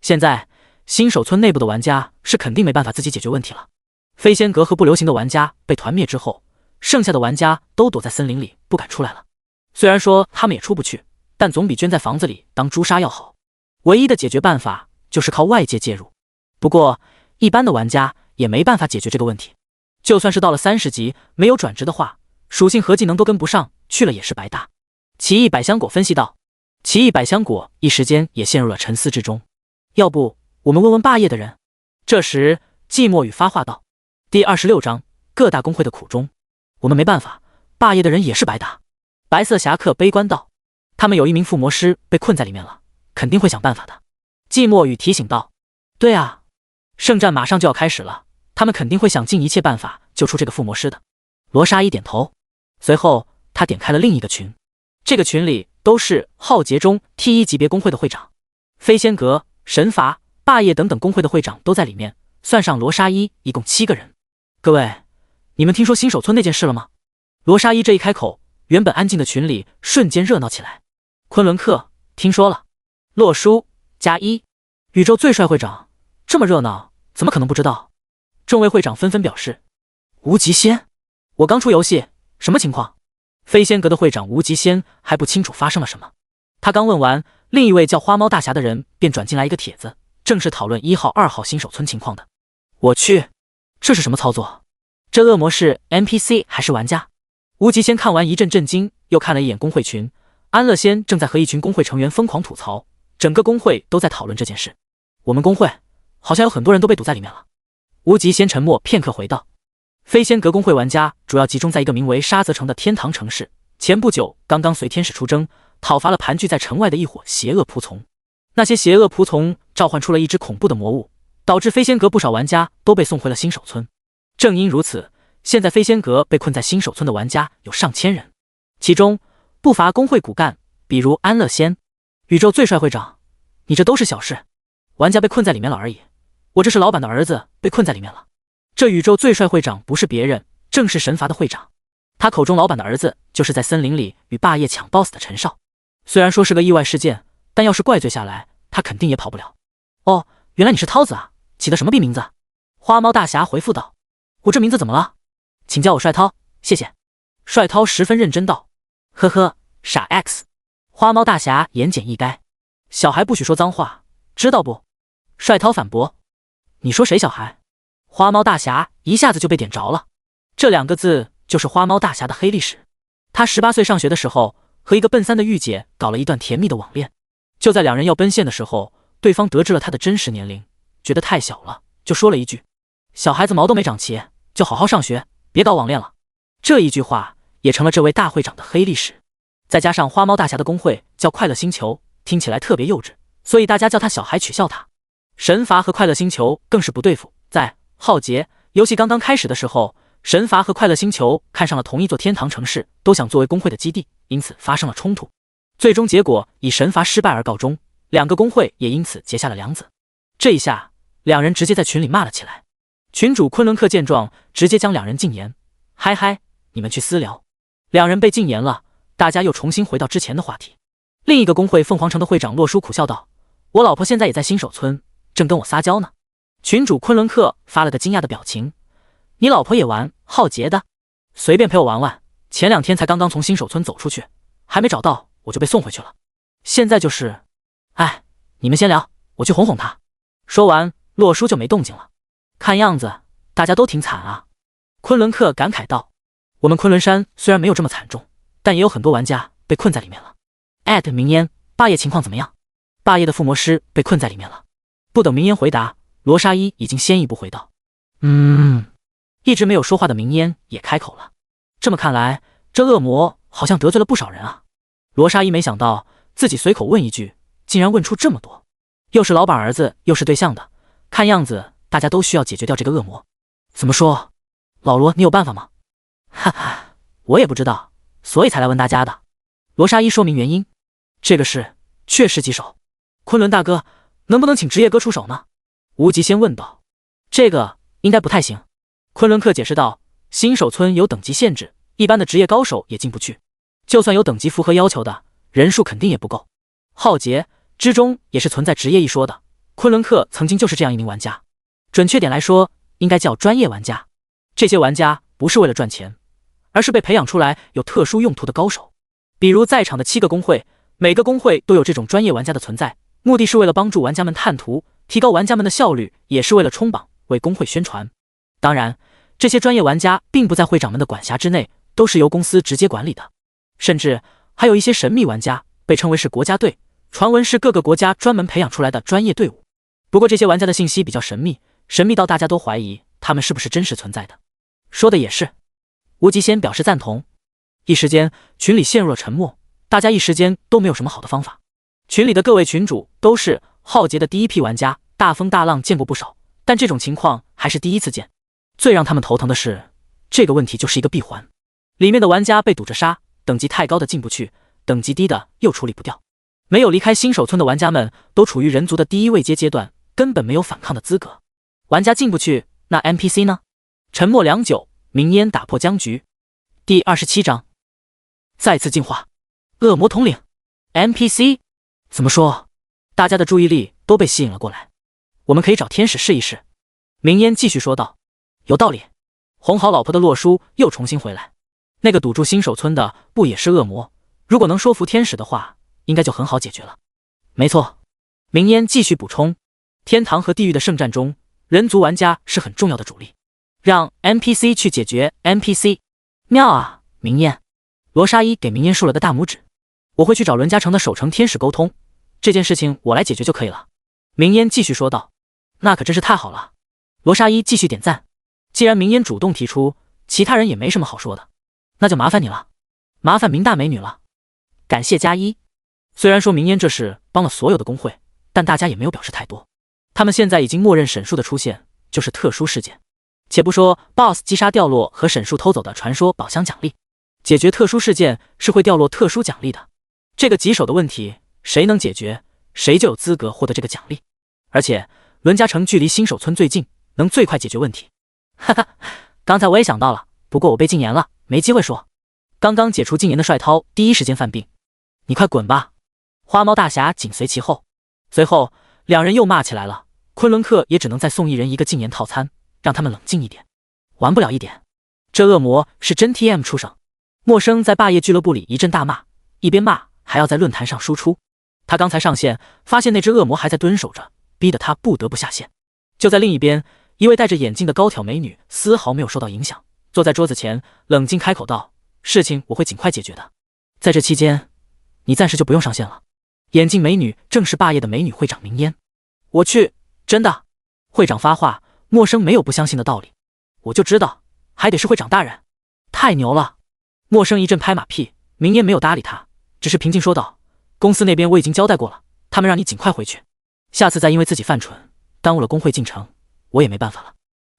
现在新手村内部的玩家是肯定没办法自己解决问题了。飞仙阁和不流行的玩家被团灭之后，剩下的玩家都躲在森林里不敢出来了。虽然说他们也出不去，但总比圈在房子里当朱砂要好。唯一的解决办法就是靠外界介入。不过一般的玩家也没办法解决这个问题。就算是到了30级没有转职的话，属性和技能都跟不上，去了也是白搭。奇异百香果分析道。奇异百香果一时间也陷入了沉思之中。要不我们问问霸业的人？这时寂寞雨发话道。第26章各大公会的苦衷。我们没办法，霸业的人也是白搭。白色侠客悲观道。他们有一名附魔师被困在里面了，肯定会想办法的。寂寞雨提醒道。对啊，圣战马上就要开始了，他们肯定会想尽一切办法救出这个附魔师的。罗莎一点头，随后他点开了另一个群，这个群里都是浩劫中 T1级别公会的会长，飞仙阁、神罚、霸业等等公会的会长都在里面，算上罗莎一，一共7个人。各位，你们听说新手村那件事了吗？罗莎一这一开口，原本安静的群里瞬间热闹起来。昆仑客听说了，洛书加一，宇宙最帅会长，这么热闹，怎么可能不知道？众位会长纷纷表示。无极仙，我刚出游戏，什么情况？飞仙阁的会长无极仙还不清楚发生了什么。他刚问完，另一位叫花猫大侠的人便转进来一个帖子，正是讨论1号、2号新手村情况的。我去，这是什么操作？这恶魔是 NPC 还是玩家？无极仙看完一阵震惊，又看了一眼公会群，安乐仙正在和一群公会成员疯狂吐槽，整个公会都在讨论这件事。我们公会好像有很多人都被堵在里面了。无极仙沉默片刻回道。飞仙阁公会玩家主要集中在一个名为沙泽城的天堂城市，前不久刚刚随天使出征，讨伐了盘踞在城外的一伙邪恶仆从。那些邪恶仆从召唤出了一只恐怖的魔物，导致飞仙阁不少玩家都被送回了新手村。正因如此，现在飞仙阁被困在新手村的玩家有上千人，其中不乏公会骨干，比如安乐仙。宇宙最帅会长，你这都是小事，玩家被困在里面了而已，我这是老板的儿子被困在里面了。这宇宙最帅会长不是别人，正是神罚的会长。他口中老板的儿子就是在森林里与霸业抢 BOSS 的陈少。虽然说是个意外事件，但要是怪罪下来，他肯定也跑不了。哦，原来你是涛子啊，起的什么逼名字？花猫大侠回复道。我这名字怎么了？请叫我帅涛，谢谢。帅涛十分认真道。呵呵，傻 X。花猫大侠言简意赅。小孩不许说脏话，知道不？帅涛反驳。你说谁小孩？花猫大侠一下子就被点着了，这2个字就是花猫大侠的黑历史。他18岁上学的时候，和一个奔3的御姐搞了一段甜蜜的网恋。就在2人要奔现的时候，对方得知了他的真实年龄，觉得太小了，就说了一句：小孩子毛都没长齐，就好好上学，别搞网恋了。这一句话也成了这位大会长的黑历史。再加上花猫大侠的公会叫快乐星球，听起来特别幼稚，所以大家叫他小孩取笑他。神罚和快乐星球更是不对付，在浩劫，游戏刚刚开始的时候，神罚和快乐星球看上了同一座天堂城市，都想作为工会的基地，因此发生了冲突。最终结果以神罚失败而告终，两个工会也因此结下了梁子。这一下，两人直接在群里骂了起来。群主昆仑客见状，直接将两人禁言。嗨嗨，你们去私聊。两人被禁言了，大家又重新回到之前的话题。另一个工会凤凰城的会长洛叔苦笑道：“我老婆现在也在新手村，正跟我撒娇呢。”群主昆仑客发了个惊讶的表情：“你老婆也玩浩劫的？随便陪我玩玩，前2天才刚刚从新手村走出去，还没找到我就被送回去了。现在就是……哎，你们先聊，我去哄哄她。”说完，洛叔就没动静了。看样子大家都挺惨啊。昆仑客感慨道：“我们昆仑山虽然没有这么惨重，但也有很多玩家被困在里面了。”明烟，霸业情况怎么样？霸业的附魔师被困在里面了。不等明烟回答，罗莎依已经先一步回道：“一直没有说话的明烟也开口了。这么看来，这恶魔好像得罪了不少人啊。”罗莎依没想到自己随口问一句，竟然问出这么多，又是老板儿子，又是对象的，看样子大家都需要解决掉这个恶魔。怎么说？老罗，你有办法吗？哈哈，我也不知道，所以才来问大家的。罗莎依说明原因。这个事确实棘手，昆仑大哥，能不能请职业哥出手呢？无极先问道。这个应该不太行。昆仑客解释道，新手村有等级限制，一般的职业高手也进不去，就算有等级符合要求的，人数肯定也不够。浩劫之中也是存在职业一说的，昆仑客曾经就是这样一名玩家，准确点来说，应该叫专业玩家。这些玩家不是为了赚钱，而是被培养出来有特殊用途的高手。比如在场的7个工会，每个工会都有这种专业玩家的存在，目的是为了帮助玩家们探图，提高玩家们的效率，也是为了冲榜，为工会宣传。当然，这些专业玩家并不在会长们的管辖之内，都是由公司直接管理的。甚至还有一些神秘玩家，被称为是国家队，传闻是各个国家专门培养出来的专业队伍。不过这些玩家的信息比较神秘，神秘到大家都怀疑他们是不是真实存在的。说的也是。无极仙表示赞同。一时间群里陷入了沉默，大家一时间都没有什么好的方法。群里的各位群主都是浩劫的第一批玩家，大风大浪见过不少，但这种情况还是第一次见。最让他们头疼的是，这个问题就是一个闭环，里面的玩家被堵着杀，等级太高的进不去，等级低的又处理不掉。没有离开新手村的玩家们都处于人族的第1位阶段，根本没有反抗的资格。玩家进不去，那 NPC 呢？沉默良久，明烟打破僵局。第27章再次进化。恶魔统领 NPC 怎么说？大家的注意力都被吸引了过来。我们可以找天使试一试。明烟继续说道。有道理。哄好老婆的洛叔又重新回来。那个堵住新手村的不也是恶魔？如果能说服天使的话，应该就很好解决了。没错。明烟继续补充。天堂和地狱的圣战中，人族玩家是很重要的主力。让 NPC 去解决 NPC。妙啊，明烟。罗莎依给明烟竖了个大拇指。我会去找伦家城的守城天使沟通，这件事情我来解决就可以了。明烟继续说道。那可真是太好了。罗莎依继续点赞。既然明烟主动提出，其他人也没什么好说的，那就麻烦你了，麻烦明大美女了。感谢加一。虽然说明烟这事帮了所有的工会，但大家也没有表示太多。他们现在已经默认沈树的出现就是特殊事件。且不说 BOSS 击杀掉落和沈树偷走的传说宝箱奖励，解决特殊事件是会掉落特殊奖励的。这个棘手的问题，谁能解决，谁就有资格获得这个奖励。而且伦家城距离新手村最近，能最快解决问题。哈哈，刚才我也想到了，不过我被禁言了，没机会说。刚刚解除禁言的帅涛第一时间犯病。你快滚吧。花猫大侠紧随其后。随后两人又骂起来了。昆仑客也只能再送一人一个禁言套餐，让他们冷静一点，玩不了一点。这恶魔是真 TM 出手。陌生在霸业俱乐部里一阵大骂，一边骂还要在论坛上输出。他刚才上线，发现那只恶魔还在蹲守着，逼得他不得不下线。就在另一边，一位戴着眼镜的高挑美女丝毫没有受到影响，坐在桌子前冷静开口道：事情我会尽快解决的，在这期间你暂时就不用上线了。眼镜美女正是霸业的美女会长明烟。我去，真的？会长发话，陌生没有不相信的道理。我就知道，还得是会长大人，太牛了。陌生一阵拍马屁，明烟没有搭理他，只是平静说道：公司那边我已经交代过了，他们让你尽快回去，下次再因为自己犯蠢耽误了工会进程，我也没办法了。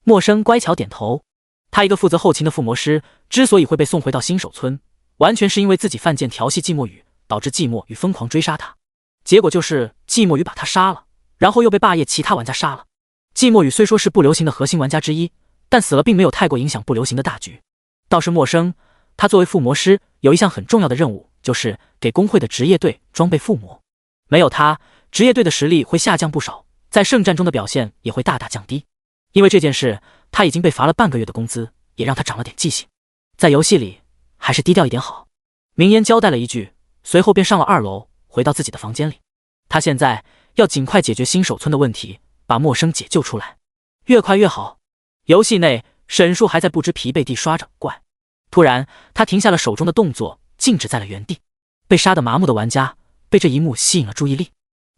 默生乖巧点头。他一个负责后勤的附魔师，之所以会被送回到新手村，完全是因为自己犯贱调戏寂寞雨，导致寂寞雨疯狂追杀他。结果就是寂寞雨把他杀了，然后又被霸业其他玩家杀了。寂寞雨虽说是不流行的核心玩家之一，但死了并没有太过影响不流行的大局。倒是默生，他作为附魔师，有一项很重要的任务，就是给工会的职业队装备附魔。没有他，职业队的实力会下降不少，在圣战中的表现也会大大降低。因为这件事，他已经被罚了半个月的工资，也让他长了点记性。在游戏里，还是低调一点好。明烟交代了一句，随后便上了2楼，回到自己的房间里。他现在要尽快解决新手村的问题，把默生解救出来，越快越好。游戏内，沈树还在不知疲惫地刷着怪，突然他停下了手中的动作，静止在了原地。被杀得麻木的玩家被这一幕吸引了注意力，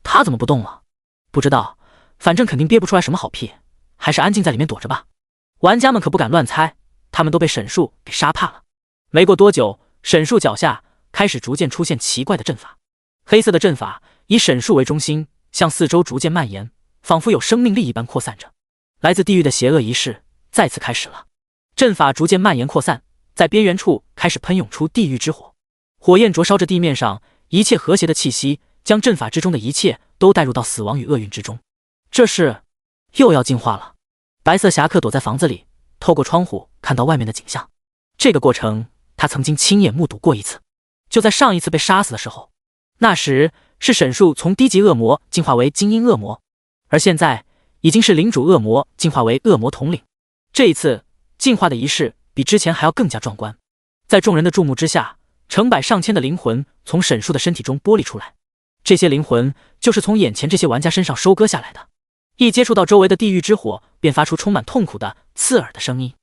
他怎么不动了？不知道，反正肯定憋不出来什么好屁，还是安静在里面躲着吧。玩家们可不敢乱猜，他们都被沈树给杀怕了。没过多久，沈树脚下开始逐渐出现奇怪的阵法，黑色的阵法以沈树为中心，向四周逐渐蔓延，仿佛有生命力一般扩散着。来自地狱的邪恶仪式再次开始了，阵法逐渐蔓延扩散，在边缘处开始喷涌出地狱之火，火焰灼烧着地面上一切和谐的气息，将阵法之中的一切都带入到死亡与厄运之中。这是又要进化了。白色侠客躲在房子里，透过窗户看到外面的景象。这个过程他曾经亲眼目睹过一次，就在上一次被杀死的时候。那时是沈树从低级恶魔进化为精英恶魔，而现在已经是领主恶魔进化为恶魔统领。这一次进化的仪式比之前还要更加壮观。在众人的注目之下，成百上千的灵魂从沈树的身体中剥离出来，这些灵魂就是从眼前这些玩家身上收割下来的。一接触到周围的地狱之火，便发出充满痛苦的刺耳的声音，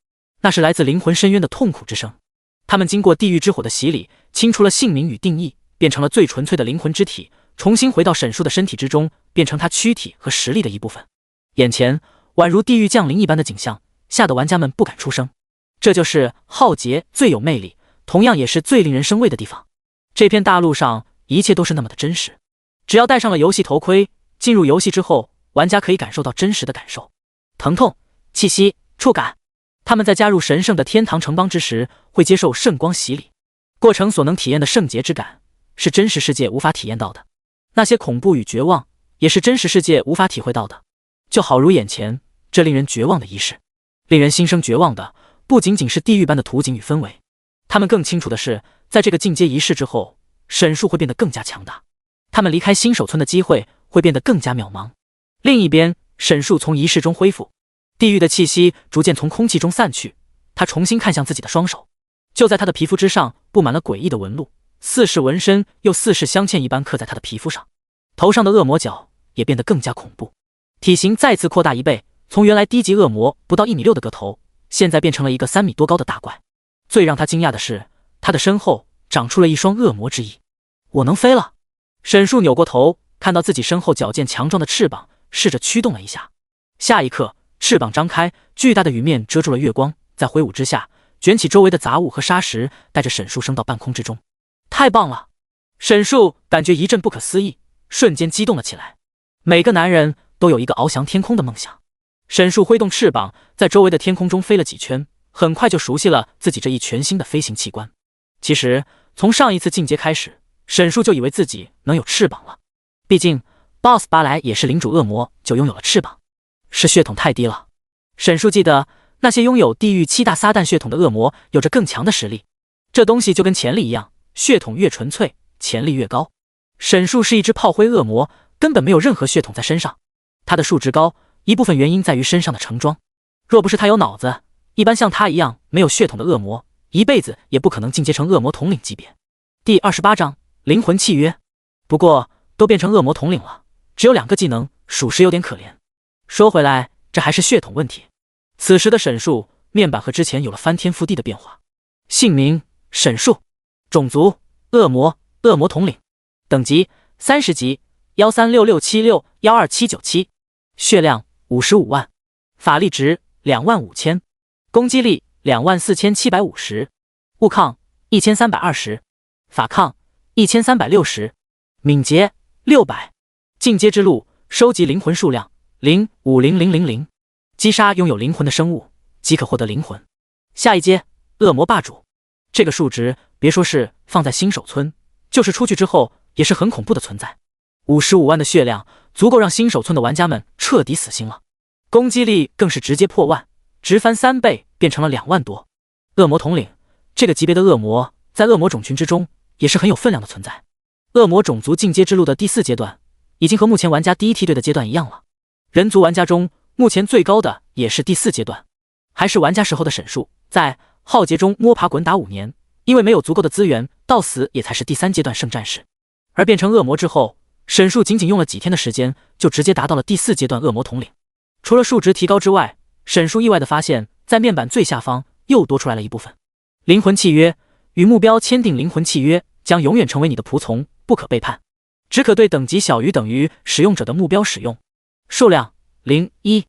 那是来自灵魂深渊的痛苦之声。他们经过地狱之火的洗礼，清除了姓名与定义，变成了最纯粹的灵魂之体，重新回到沈树的身体之中，变成他躯体和实力的一部分。眼前宛如地狱降临一般的景象，吓得玩家们不敢出声。这就是浩劫最有魅力，同样也是最令人生畏的地方。这片大陆上一切都是那么的真实，只要戴上了游戏头盔，进入游戏之后，玩家可以感受到真实的感受，疼痛、气息、触感。他们在加入神圣的天堂城邦之时，会接受圣光洗礼，过程所能体验的圣洁之感，是真实世界无法体验到的。那些恐怖与绝望，也是真实世界无法体会到的。就好如眼前这令人绝望的仪式，令人心生绝望的不仅仅是地狱般的图景与氛围，他们更清楚的是，在这个进阶仪式之后，沈树会变得更加强大，他们离开新手村的机会会变得更加渺茫。另一边，沈树从仪式中恢复，地狱的气息逐渐从空气中散去，他重新看向自己的双手，就在他的皮肤之上布满了诡异的纹路，似是纹身又似是镶嵌一般刻在他的皮肤上。头上的恶魔角也变得更加恐怖，体型再次扩大1倍，从原来低级恶魔不到1.6米的个头，现在变成了一个3米多高的大怪。最让他惊讶的是，他的身后长出了一双恶魔之翼。我能飞了！沈树扭过头，看到自己身后矫健强壮的翅膀，试着驱动了一下。下一刻，翅膀张开，巨大的雨面遮住了月光，在挥舞之下，卷起周围的杂物和沙石，带着沈树升到半空之中。太棒了！沈树感觉一阵不可思议，瞬间激动了起来。每个男人都有一个翱翔天空的梦想。沈树挥动翅膀，在周围的天空中飞了几圈，很快就熟悉了自己这一全新的飞行器官。其实，从上一次进阶开始，沈树就以为自己能有翅膀了。毕竟 BOSS 巴莱也是领主恶魔就拥有了翅膀，是血统太低了。沈树记得那些拥有地狱7大撒旦血统的恶魔有着更强的实力，这东西就跟潜力一样，血统越纯粹，潜力越高。沈树是一只炮灰恶魔，根本没有任何血统在身上，他的数值高，一部分原因在于身上的盛装。若不是他有脑子，一般像他一样没有血统的恶魔，一辈子也不可能进阶成恶魔统领级别。第28章灵魂契约。不过都变成恶魔统领了，只有2个技能，属实有点可怜。说回来，这还是血统问题。此时的沈树面板和之前有了翻天覆地的变化。姓名沈树，种族恶魔，恶魔统领，等级30级，13667612797，血量55万，法力值25000，攻击力24750，物抗1320，法抗1360，敏捷600。进阶之路，收集灵魂数量0500000，击杀拥有灵魂的生物，即可获得灵魂。下一阶，恶魔霸主。这个数值别说是放在新手村，就是出去之后也是很恐怖的存在。55万的血量足够让新手村的玩家们彻底死心了，攻击力更是直接破万，直翻3倍，变成了2万多。恶魔统领，这个级别的恶魔在恶魔种群之中也是很有分量的存在。恶魔种族进阶之路的第4阶段，已经和目前玩家第一梯队的阶段一样了。人族玩家中目前最高的也是第4阶段，还是玩家时候的沈树，在浩劫中摸爬滚打5年，因为没有足够的资源，到死也才是第3阶段圣战士。而变成恶魔之后，沈树仅仅用了几天的时间，就直接达到了第4阶段恶魔统领。除了数值提高之外，沈树意外地发现，在面板最下方又多出来了一部分灵魂契约，与目标签订灵魂契约，将永远成为你的仆从，不可背叛，只可对等级小于等于使用者的目标使用。数量01。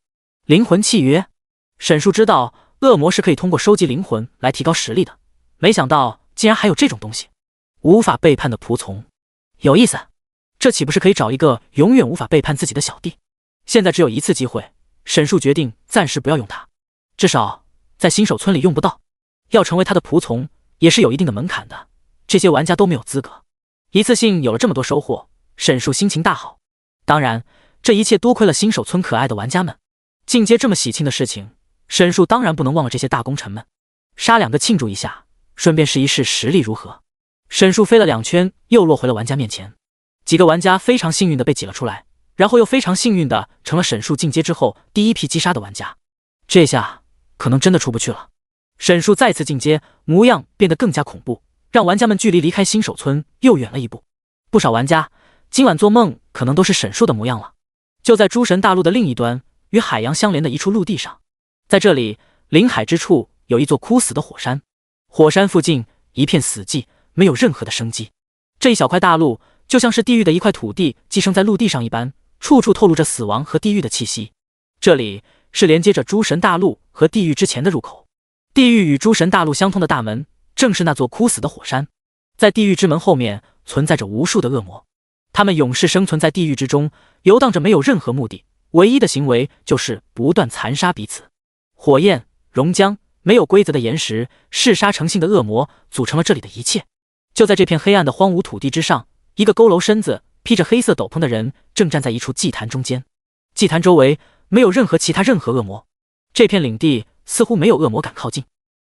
灵魂契约。沈树知道恶魔是可以通过收集灵魂来提高实力的，没想到竟然还有这种东西。无法背叛的仆从，有意思，这岂不是可以找一个永远无法背叛自己的小弟？现在只有一次机会，沈树决定暂时不要用它，至少在新手村里用不到。要成为他的仆从也是有一定的门槛的，这些玩家都没有资格。一次性有了这么多收获，沈树心情大好。当然，这一切多亏了新手村可爱的玩家们。进阶这么喜庆的事情，沈树当然不能忘了这些大功臣们，杀2个庆祝一下，顺便试一试实力如何。沈树飞了2圈，又落回了玩家面前。几个玩家非常幸运的被挤了出来，然后又非常幸运的成了沈树进阶之后第一批击杀的玩家。这下可能真的出不去了。沈树再次进阶，模样变得更加恐怖，让玩家们距离离开新手村又远了一步。不少玩家今晚做梦可能都是沈树的模样了。就在诸神大陆的另一端，与海洋相连的一处陆地上，在这里临海之处有一座枯死的火山，火山附近一片死寂，没有任何的生机。这一小块大陆就像是地狱的一块土地寄生在陆地上一般，处处透露着死亡和地狱的气息。这里是连接着诸神大陆和地狱之前的入口，地狱与诸神大陆相通的大门正是那座枯死的火山。在地狱之门后面存在着无数的恶魔，他们永世生存在地狱之中，游荡着没有任何目的，唯一的行为就是不断残杀彼此。火焰、熔浆、没有规则的岩石、嗜杀成性的恶魔组成了这里的一切。就在这片黑暗的荒芜土地之上，一个佝偻身子、披着黑色斗篷的人正站在一处祭坛中间。祭坛周围没有任何恶魔，这片领地似乎没有恶魔敢靠近。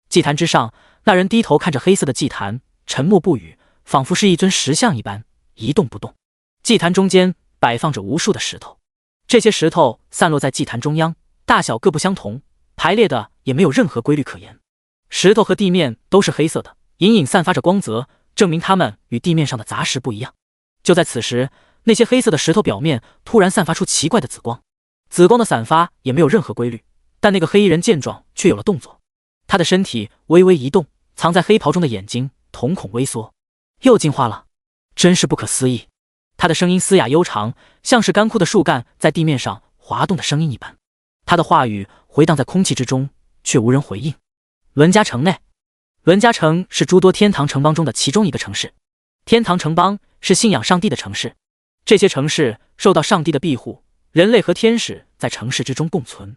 祭坛之上，那人低头看着黑色的祭坛，沉默不语，仿佛是一尊石像一般，一动不动。祭坛中间摆放着无数的石头，这些石头散落在祭坛中央，大小各不相同，排列的也没有任何规律可言。石头和地面都是黑色的，隐隐散发着光泽，证明它们与地面上的杂石不一样。就在此时，那些黑色的石头表面突然散发出奇怪的紫光，紫光的散发也没有任何规律，但那个黑衣人见状却有了动作，他的身体微微移动，藏在黑袍中的眼睛瞳孔微缩，又进化了，真是不可思议。他的声音嘶哑悠长，像是干枯的树干在地面上滑动的声音一般。他的话语回荡在空气之中，却无人回应。伦家城内，伦家城是诸多天堂城邦中的其中一个城市。天堂城邦是信仰上帝的城市，这些城市受到上帝的庇护，人类和天使在城市之中共存。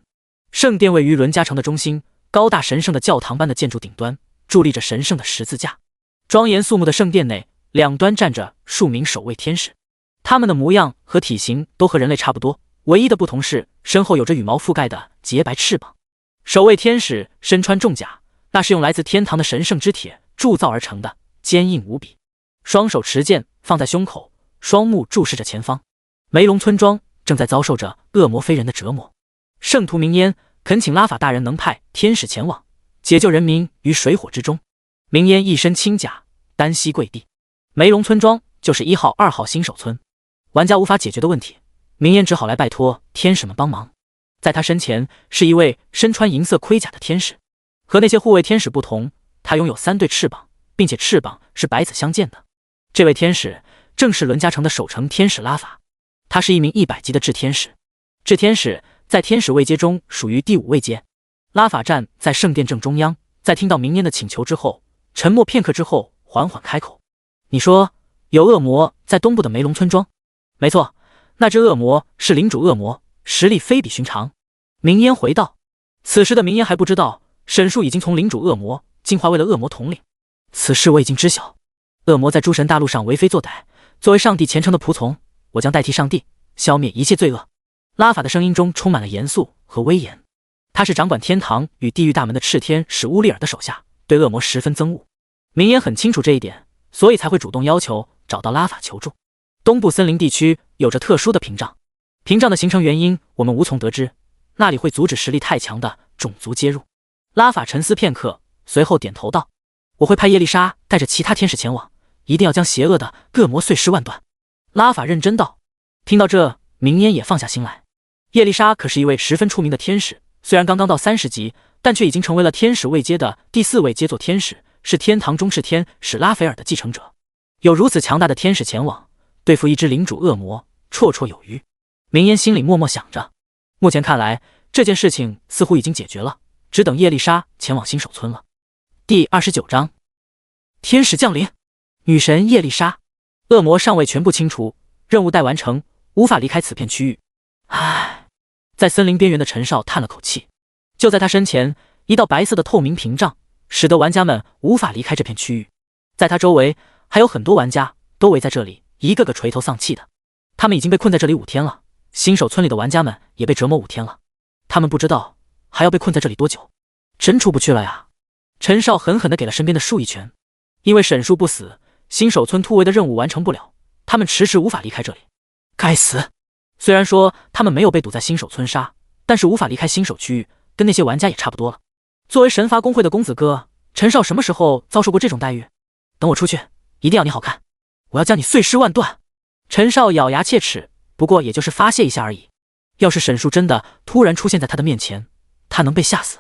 圣殿位于伦家城的中心，高大神圣的教堂般的建筑顶端伫立着神圣的十字架。庄严肃穆的圣殿内，两端站着数名守卫天使，他们的模样和体型都和人类差不多，唯一的不同是身后有着羽毛覆盖的洁白翅膀。守卫天使身穿重甲，那是用来自天堂的神圣之铁铸造而成的，坚硬无比。双手持剑放在胸口，双目注视着前方。梅龙村庄正在遭受着恶魔非人的折磨。圣徒明烟恳请拉法大人能派天使前往，解救人民于水火之中。明烟一身轻甲，单膝跪地。梅龙村庄就是1号、2号新手村，玩家无法解决的问题，明烟只好来拜托天使们帮忙。在他身前是一位身穿银色盔甲的天使，和那些护卫天使不同，他拥有3对翅膀，并且翅膀是白紫相间的。这位天使正是伦家城的守城天使拉法，他是一名100级的炽天使。炽天使在天使位阶中属于第5位阶。拉法站在圣殿正中央，在听到明烟的请求之后，沉默片刻之后缓缓开口：你说有恶魔在东部的梅龙村庄？没错，那只恶魔是领主恶魔，实力非比寻常。明烟回道：此时的明烟还不知道，沈树已经从领主恶魔进化为了恶魔统领。此事我已经知晓。恶魔在诸神大陆上为非作歹，作为上帝虔诚的仆从，我将代替上帝消灭一切罪恶。拉法的声音中充满了严肃和威严。他是掌管天堂与地狱大门的赤天使乌利尔的手下，对恶魔十分憎恶。明烟很清楚这一点，所以才会主动要求找到拉法求助。东部森林地区有着特殊的屏障，屏障的形成原因我们无从得知，那里会阻止实力太强的种族接入。拉法沉思片刻，随后点头道：我会派叶丽莎带着其他天使前往，一定要将邪恶的恶魔碎尸万段。拉法认真道。听到这，明烟也放下心来。叶丽莎可是一位十分出名的天使，虽然刚刚到30级，但却已经成为了天使位阶的第4位阶座天使，是天堂中赤天使拉斐尔的继承者。有如此强大的天使前往，对付一只领主恶魔绰绰有余。明烟心里默默想着，目前看来这件事情似乎已经解决了，只等叶丽莎前往新手村了。第29章，天使降临。女神叶丽莎，恶魔尚未全部清除，任务待完成，无法离开此片区域。唉，在森林边缘的陈少叹了口气。就在他身前，一道白色的透明屏障，使得玩家们无法离开这片区域。在他周围还有很多玩家都围在这里，一个个垂头丧气的。他们已经被困在这里5天了，新手村里的玩家们也被折磨5天了。他们不知道还要被困在这里多久，真出不去了呀。陈少狠狠地给了身边的树一拳。因为沈树不死，新手村突围的任务完成不了，他们迟迟无法离开这里。该死！虽然说他们没有被堵在新手村杀，但是无法离开新手区域，跟那些玩家也差不多了。作为神罚公会的公子哥，陈少什么时候遭受过这种待遇？等我出去，一定要你好看，我要将你碎尸万段！陈少咬牙切齿，不过也就是发泄一下而已。要是沈树真的突然出现在他的面前，他能被吓死。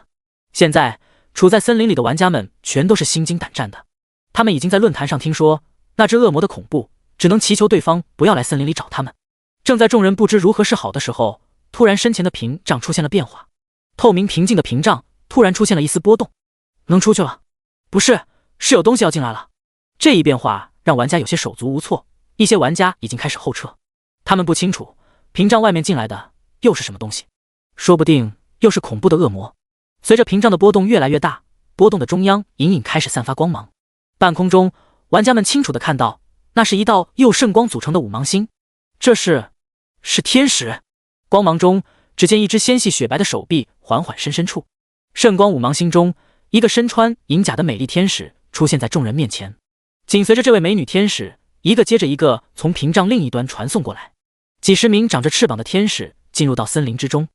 现在处在森林里的玩家们全都是心惊胆战的。他们已经在论坛上听说那只恶魔的恐怖，只能祈求对方不要来森林里找他们。正在众人不知如何是好的时候，突然身前的屏障出现了变化，透明平静的屏障突然出现了一丝波动。能出去了？不是，是有东西要进来了。这一变化让玩家有些手足无措，一些玩家已经开始后撤。他们不清楚屏障外面进来的又是什么东西，说不定又是恐怖的恶魔。随着屏障的波动越来越大，波动的中央隐隐开始散发光芒。半空中，玩家们清楚地看到，那是一道由圣光组成的五芒星。这是天使。光芒中，只见一只纤细雪白的手臂缓缓伸处。圣光五芒星中，一个身穿银甲的美丽天使出现在众人面前。紧随着这位美女天使，一个接着一个从屏障另一端传送过来。几十名长着翅膀的天使进入到森林之中。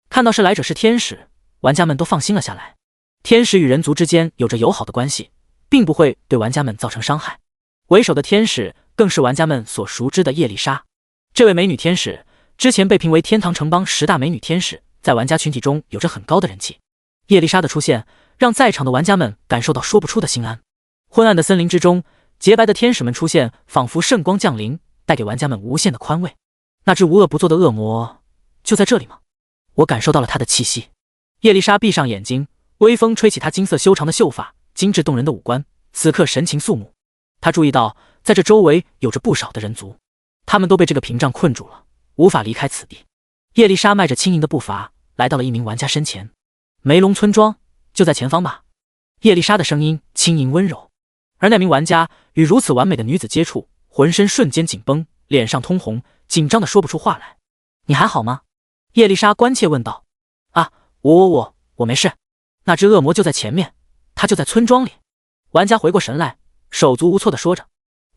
看到是来者是天使，玩家们都放心了下来。天使与人族之间有着友好的关系，并不会对玩家们造成伤害。为首的天使更是玩家们所熟知的叶丽莎。这位美女天使之前被评为天堂城邦10大美女天使，在玩家群体中有着很高的人气。叶丽莎的出现让在场的玩家们感受到说不出的心安。昏暗的森林之中，洁白的天使们出现，仿佛圣光降临，带给玩家们无限的宽慰。那只无恶不作的恶魔就在这里吗？我感受到了他的气息。叶丽莎闭上眼睛，微风吹起她金色修长的秀发，精致动人的五官，此刻神情肃穆。她注意到在这周围有着不少的人族，他们都被这个屏障困住了，无法离开此地。叶丽莎迈着轻盈的步伐来到了一名玩家身前。梅龙村庄就在前方吧。叶丽莎的声音轻盈温柔，而那名玩家与如此完美的女子接触，浑身瞬间紧绷，脸上通红，紧张的说不出话来。你还好吗？叶丽莎关切问道。啊，我没事。那只恶魔就在前面，他就在村庄里。玩家回过神来，手足无措的说着。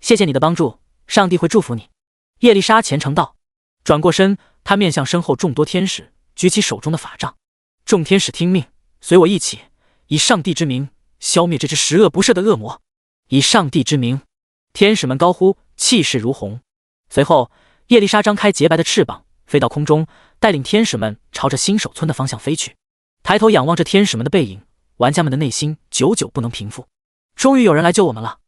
谢谢你的帮助，上帝会祝福你。叶丽莎虔诚道。转过身，他面向身后众多天使，举起手中的法杖。众天使听命，随我一起，以上帝之名消灭这只十恶不赦的恶魔。以上帝之名，天使们高呼，气势如虹。随后，叶丽莎张开洁白的翅膀，飞到空中，带领天使们朝着新手村的方向飞去。抬头仰望着天使们的背影，玩家们的内心久久不能平复。终于有人来救我们了！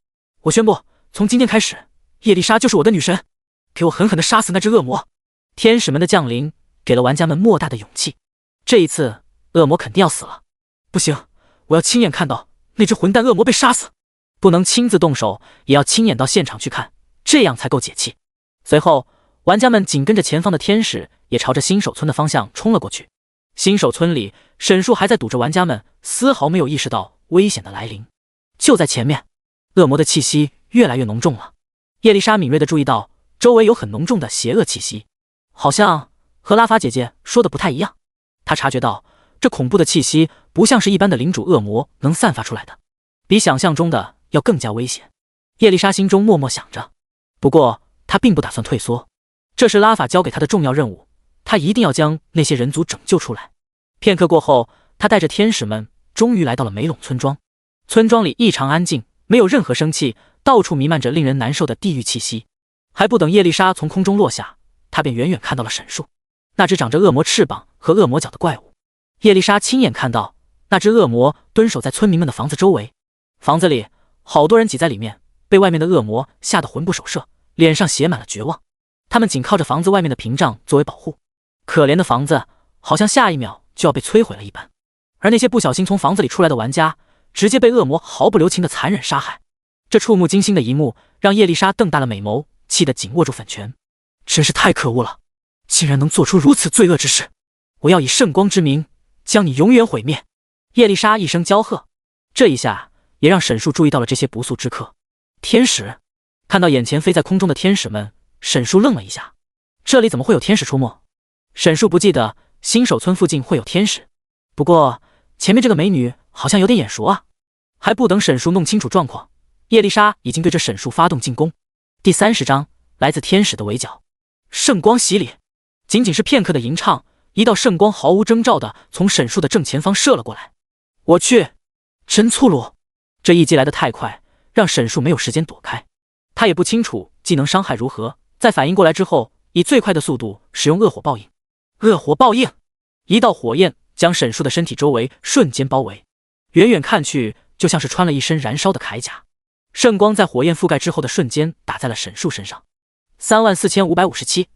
我宣布，从今天开始，叶丽莎就是我的女神，给我狠狠地杀死那只恶魔！天使们的降临给了玩家们莫大的勇气。这一次，恶魔肯定要死了。不行，我要亲眼看到那只混蛋恶魔被杀死。不能亲自动手，也要亲眼到现场去看，这样才够解气。随后，玩家们紧跟着前方的天使也朝着新手村的方向冲了过去。新手村里，沈树还在堵着玩家们，丝毫没有意识到危险的来临。就在前面，恶魔的气息越来越浓重了。叶丽莎敏锐地注意到周围有很浓重的邪恶气息，好像和拉法姐姐说的不太一样。她察觉到这恐怖的气息不像是一般的领主恶魔能散发出来的，比想象中的要更加危险。叶丽莎心中默默想着，不过她并不打算退缩，这是拉法交给她的重要任务，她一定要将那些人族拯救出来。片刻过后，她带着天使们终于来到了梅陇村庄。村庄里异常安静，没有任何生气，到处弥漫着令人难受的地狱气息。还不等叶丽莎从空中落下，她便远远看到了沈树，那只长着恶魔翅膀和恶魔角的怪物。叶丽莎亲眼看到那只恶魔蹲守在村民们的房子周围，房子里好多人挤在里面，被外面的恶魔吓得魂不守舍，脸上写满了绝望。他们紧靠着房子外面的屏障作为保护，可怜的房子好像下一秒就要被摧毁了一般。而那些不小心从房子里出来的玩家，直接被恶魔毫不留情的残忍杀害。这触目惊心的一幕让叶丽莎瞪大了美眸，气得紧握住粉拳。真是太可恶了，竟然能做出如此罪恶之事！我要以圣光之名将你永远毁灭！叶丽莎一声娇喝，这一下也让沈树注意到了这些不速之客。天使！看到眼前飞在空中的天使们，沈树愣了一下，这里怎么会有天使出没？沈树不记得新手村附近会有天使，不过前面这个美女好像有点眼熟啊。还不等沈树弄清楚状况，叶丽莎已经对着沈树发动进攻。第30章，来自天使的围剿。圣光洗礼！仅仅是片刻的吟唱，一道圣光毫无征兆的从沈树的正前方射了过来。我去，真粗鲁！这一击来得太快，让沈树没有时间躲开。他也不清楚技能伤害如何，在反应过来之后，以最快的速度使用恶火报应。恶火报应！一道火焰将沈树的身体周围瞬间包围，远远看去就像是穿了一身燃烧的铠甲。圣光在火焰覆盖之后的瞬间打在了沈树身上。34557，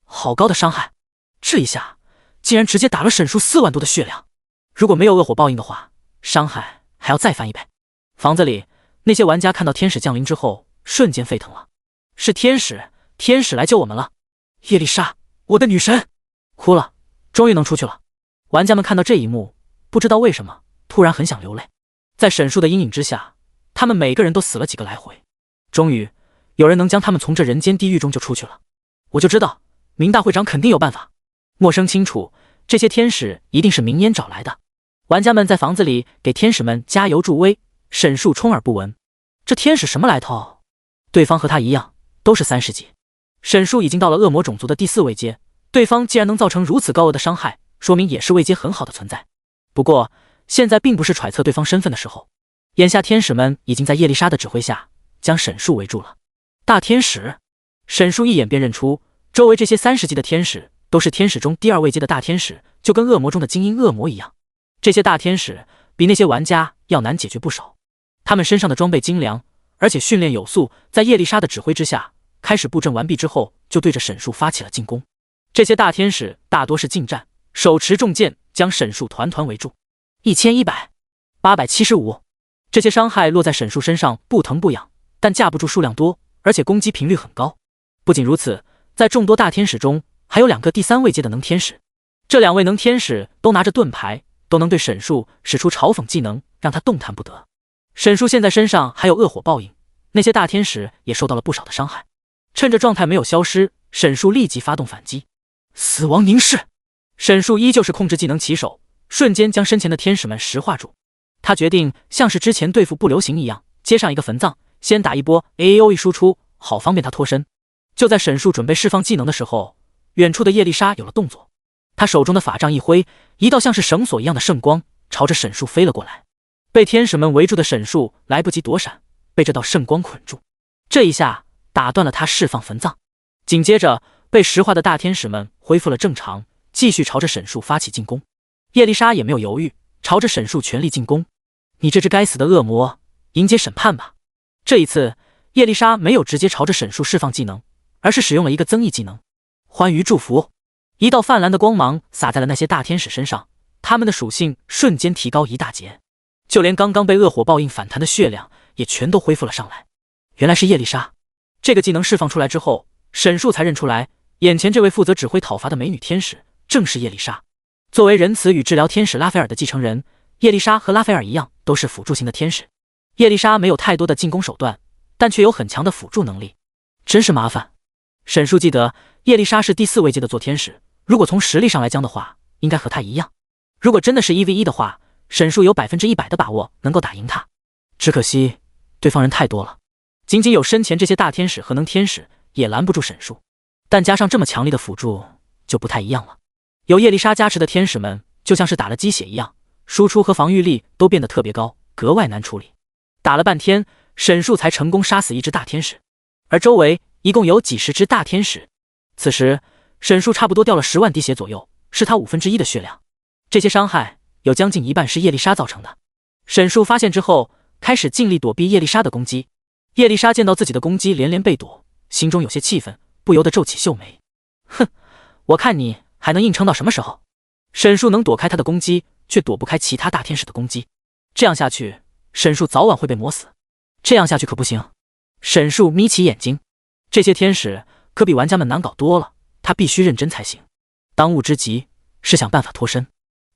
好高的伤害！这一下竟然直接打了沈树4万多的血量。如果没有恶火报应的话，伤害还要再翻一倍。房子里那些玩家看到天使降临之后，瞬间沸腾了。是天使，天使来救我们了！叶丽莎，我的女神！哭了，终于能出去了。玩家们看到这一幕，不知道为什么突然很想流泪。在沈树的阴影之下，他们每个人都死了几个来回，终于有人能将他们从这人间地狱中救出去了。我就知道明大会长肯定有办法。默生清楚，这些天使一定是明烟找来的。玩家们在房子里给天使们加油助威，沈树充耳不闻。这天使什么来头？对方和他一样都是30级，沈树已经到了恶魔种族的第4位阶，对方既然能造成如此高额的伤害，说明也是位阶很好的存在。不过现在并不是揣测对方身份的时候，眼下天使们已经在叶丽莎的指挥下将沈树围住了。大天使！沈树一眼便认出周围这些30级的天使都是天使中第2位阶的大天使，就跟恶魔中的精英恶魔一样。这些大天使比那些玩家要难解决不少，他们身上的装备精良，而且训练有素，在叶丽莎的指挥之下开始布阵完毕之后，就对着沈树发起了进攻。这些大天使大多是近战，手持重剑将沈树团团围住。1100、875，这些伤害落在沈树身上不疼不痒，但架不住数量多，而且攻击频率很高。不仅如此，在众多大天使中还有2个第3位阶的能天使，这2位能天使都拿着盾牌，都能对沈树使出嘲讽技能，让他动弹不得。沈树现在身上还有恶火报应，那些大天使也受到了不少的伤害。趁着状态没有消失，沈树立即发动反击。死亡凝视！沈树依旧是控制技能起手，瞬间将身前的天使们石化住。他决定像是之前对付不流行一样，接上一个坟葬，先打一波 AOE 输出，好方便他脱身。就在沈树准备释放技能的时候，远处的叶丽莎有了动作，他手中的法杖一挥，一道像是绳索一样的圣光朝着沈树飞了过来。被天使们围住的沈树来不及躲闪，被这道圣光捆住。这一下打断了他释放坟葬。紧接着被石化的大天使们恢复了正常，继续朝着沈树发起进攻。叶丽莎也没有犹豫，朝着沈树全力进攻。你这只该死的恶魔，迎接审判吧！这一次叶丽莎没有直接朝着沈树释放技能，而是使用了一个增益技能欢愉祝福。一道泛蓝的光芒洒在了那些大天使身上，他们的属性瞬间提高一大截，就连刚刚被恶火报应反弹的血量也全都恢复了上来。原来是叶丽莎。这个技能释放出来之后，沈树才认出来，眼前这位负责指挥讨伐的美女天使正是叶丽莎。作为仁慈与治疗天使拉斐尔的继承人，叶丽莎和拉斐尔一样，都是辅助型的天使。叶丽莎没有太多的进攻手段，但却有很强的辅助能力，真是麻烦。沈叔记得，叶丽莎是第4位阶的做天使，如果从实力上来讲的话，应该和她一样。如果真的是1v1的话，沈叔有100%的把握能够打赢她。只可惜，对方人太多了，仅仅有身前这些大天使和能天使也拦不住沈叔，但加上这么强力的辅助，就不太一样了。有叶丽莎加持的天使们，就像是打了鸡血一样，输出和防御力都变得特别高，格外难处理。打了半天，沈叔才成功杀死一只大天使，而周围一共有几十只大天使。此时，沈叔差不多掉了10万滴血左右，是他1/5的血量。这些伤害有将近一半是叶丽莎造成的。沈叔发现之后，开始尽力躲避叶丽莎的攻击。叶丽莎见到自己的攻击连连被躲，心中有些气愤，不由得皱起秀眉。哼，我看你还能硬撑到什么时候？沈叔能躲开他的攻击，却躲不开其他大天使的攻击。这样下去，沈叔早晚会被磨死。这样下去可不行。沈叔眯起眼睛，这些天使可比玩家们难搞多了，他必须认真才行。当务之急是想办法脱身。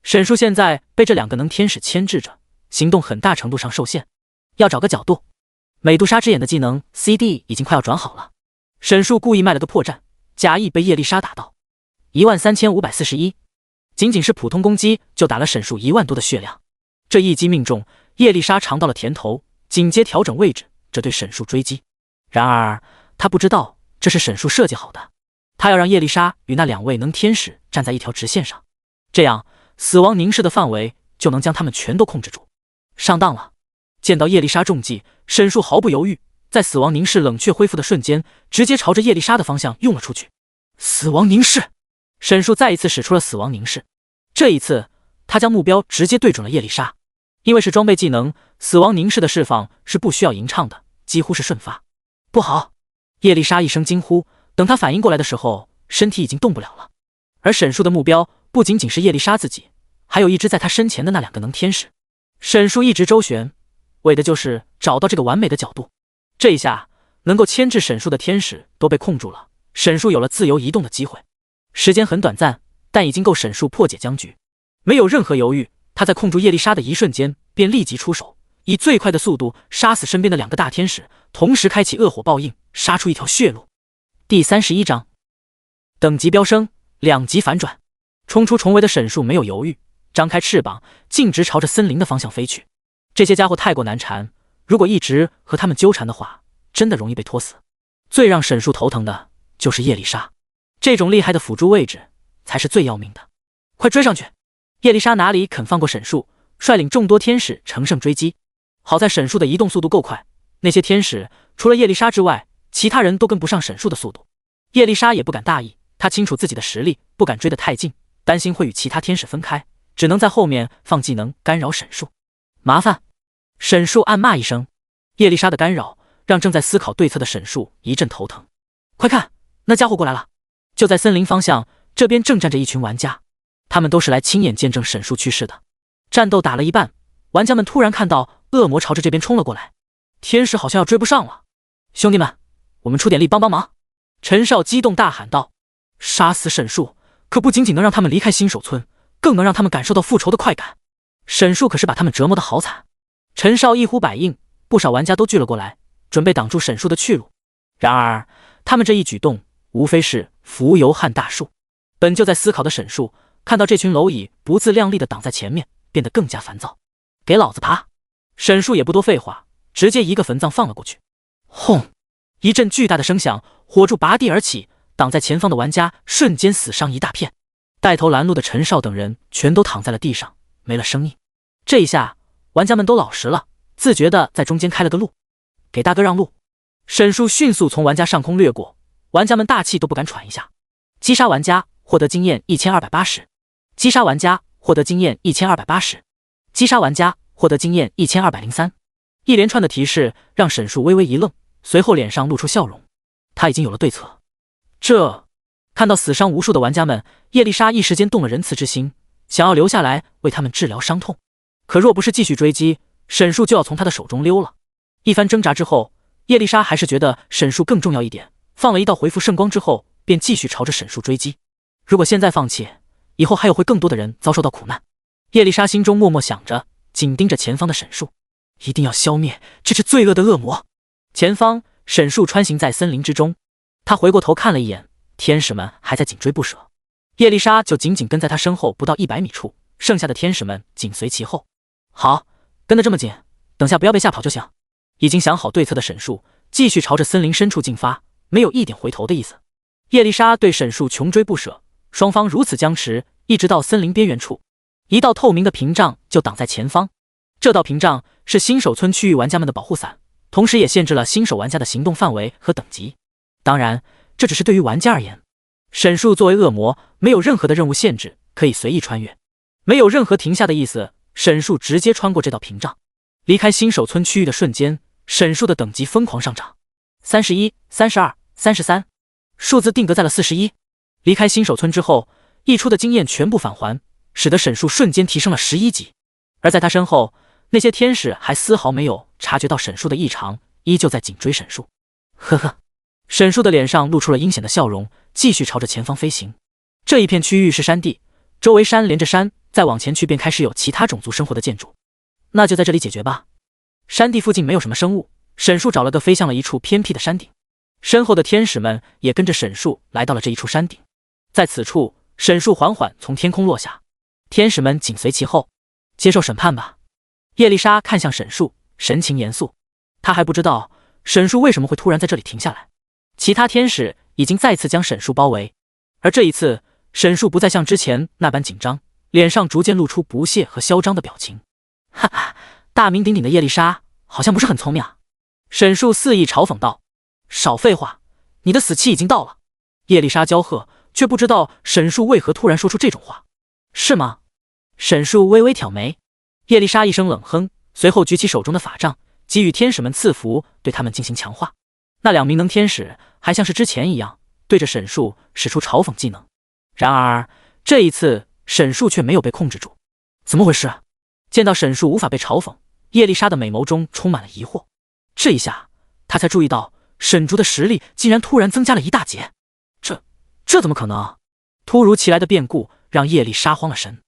沈叔现在被这2个能天使牵制着，行动很大程度上受限，要找个角度。美杜莎之眼的技能 CD 已经快要转好了，沈叔故意卖了个破绽，假意被叶丽莎打到13541，仅仅是普通攻击就打了沈叔1万多的血量。这一击命中，叶丽莎尝到了甜头，紧接调整位置，这对沈叔追击。然而他不知道这是沈叔设计好的，他要让叶丽莎与那2位能天使站在一条直线上，这样死亡凝视的范围就能将他们全都控制住。上当了！见到叶丽莎中计，沈叔毫不犹豫，在死亡凝视冷却恢复的瞬间，直接朝着叶丽莎的方向用了出去。死亡凝视！沈叔再一次使出了死亡凝视，这一次他将目标直接对准了叶丽莎。因为是装备技能，死亡凝视的释放是不需要吟唱的，几乎是瞬发。不好！叶丽莎一声惊呼，等她反应过来的时候，身体已经动不了了。而沈叔的目标不仅仅是叶丽莎自己，还有一只在他身前的那2个能天使。沈叔一直周旋，为的就是找到这个完美的角度。这一下，能够牵制沈叔的天使都被控住了，沈叔有了自由移动的机会。时间很短暂，但已经够沈叔破解僵局。没有任何犹豫，他在控住叶丽莎的一瞬间便立即出手，以最快的速度杀死身边的2个大天使，同时开启恶火报应，杀出一条血路。第31章，等级飙升，2级反转。冲出重围的沈叔没有犹豫，张开翅膀，径直朝着森林的方向飞去。这些家伙太过难缠，如果一直和他们纠缠的话，真的容易被拖死。最让沈叔头疼的就是叶丽莎，这种厉害的辅助位置才是最要命的。快追上去！叶丽莎哪里肯放过沈叔，率领众多天使乘胜追击。好在沈叔的移动速度够快，那些天使除了叶丽莎之外，其他人都跟不上沈叔的速度。叶丽莎也不敢大意，她清楚自己的实力，不敢追得太近，担心会与其他天使分开，只能在后面放技能干扰沈叔。麻烦！沈叔暗骂一声。叶丽莎的干扰让正在思考对策的沈叔一阵头疼。快看，那家伙过来了！就在森林方向，这边正站着一群玩家，他们都是来亲眼见证沈叔去世的。战斗打了一半，玩家们突然看到恶魔朝着这边冲了过来，天使好像要追不上了。兄弟们，我们出点力帮帮忙！陈少激动大喊道：“杀死沈叔，可不仅仅能让他们离开新手村，更能让他们感受到复仇的快感。沈叔可是把他们折磨得好惨。”陈少一呼百应，不少玩家都聚了过来，准备挡住沈叔的去路。然而，他们这一举动无非是浮游撼大树。本就在思考的沈叔看到这群蝼蚁不自量力地挡在前面，变得更加烦躁。给老子爬！沈叔也不多废话，直接一个坟葬放了过去。轰！一阵巨大的声响，火柱拔地而起，挡在前方的玩家瞬间死伤一大片。带头拦路的陈少等人全都躺在了地上，没了声音。这一下，玩家们都老实了，自觉地在中间开了个路。给大哥让路！沈叔迅速从玩家上空掠过，玩家们大气都不敢喘一下。击杀玩家获得经验1280，击杀玩家获得经验1280，击杀玩家获得经验1203。一连串的提示让沈叔微微一愣，随后脸上露出笑容。他已经有了对策。看到死伤无数的玩家们，叶丽莎一时间动了仁慈之心，想要留下来为他们治疗伤痛。可若不是继续追击，沈叔就要从他的手中溜了。一番挣扎之后，叶丽莎还是觉得沈叔更重要一点，放了一道回复圣光之后，便继续朝着沈叔追击。如果现在放弃，以后还有会更多的人遭受到苦难。叶丽莎心中默默想着，紧盯着前方的沈树，一定要消灭这只罪恶的恶魔。前方，沈树穿行在森林之中，他回过头看了一眼，天使们还在紧追不舍，叶丽莎就紧紧跟在他身后不到100米处，剩下的天使们紧随其后。好，跟得这么紧，等下不要被吓跑就行。已经想好对策的沈树继续朝着森林深处进发，没有一点回头的意思。叶丽莎对沈树穷追不舍，双方如此僵持，一直到森林边缘处，一道透明的屏障就挡在前方。这道屏障是新手村区域玩家们的保护伞，同时也限制了新手玩家的行动范围和等级。当然，这只是对于玩家而言。沈树作为恶魔，没有任何的任务限制，可以随意穿越，没有任何停下的意思。沈树直接穿过这道屏障，离开新手村区域的瞬间，沈树的等级疯狂上涨，31、32、33，数字定格在了41。离开新手村之后，溢出的经验全部返还，使得沈树瞬间提升了11级。而在他身后，那些天使还丝毫没有察觉到沈树的异常，依旧在紧追沈树。呵呵，沈树的脸上露出了阴险的笑容，继续朝着前方飞行。这一片区域是山地，周围山连着山，再往前去便开始有其他种族生活的建筑。那就在这里解决吧。山地附近没有什么生物，沈树找了个飞向了一处偏僻的山顶。身后的天使们也跟着沈树来到了这一处山顶。在此处，沈树缓缓从天空落下，天使们紧随其后。接受审判吧。叶丽莎看向沈树，神情严肃。她还不知道沈树为什么会突然在这里停下来。其他天使已经再次将沈树包围，而这一次，沈树不再像之前那般紧张，脸上逐渐露出不屑和嚣张的表情。哈哈，大名鼎鼎的叶丽莎好像不是很聪明啊。沈树肆意嘲讽道。少废话，你的死期已经到了。叶丽莎骄喝，却不知道沈树为何突然说出这种话。是吗？沈树微微挑眉。叶丽莎一声冷哼，随后举起手中的法杖，给予天使们赐福，对他们进行强化。那2名能天使还像是之前一样，对着沈树使出嘲讽技能。然而这一次，沈树却没有被控制住。怎么回事？见到沈树无法被嘲讽，叶丽莎的美眸中充满了疑惑。这一下，她才注意到沈竹的实力竟然突然增加了1大截。这怎么可能？突如其来的变故让叶丽莎慌了神。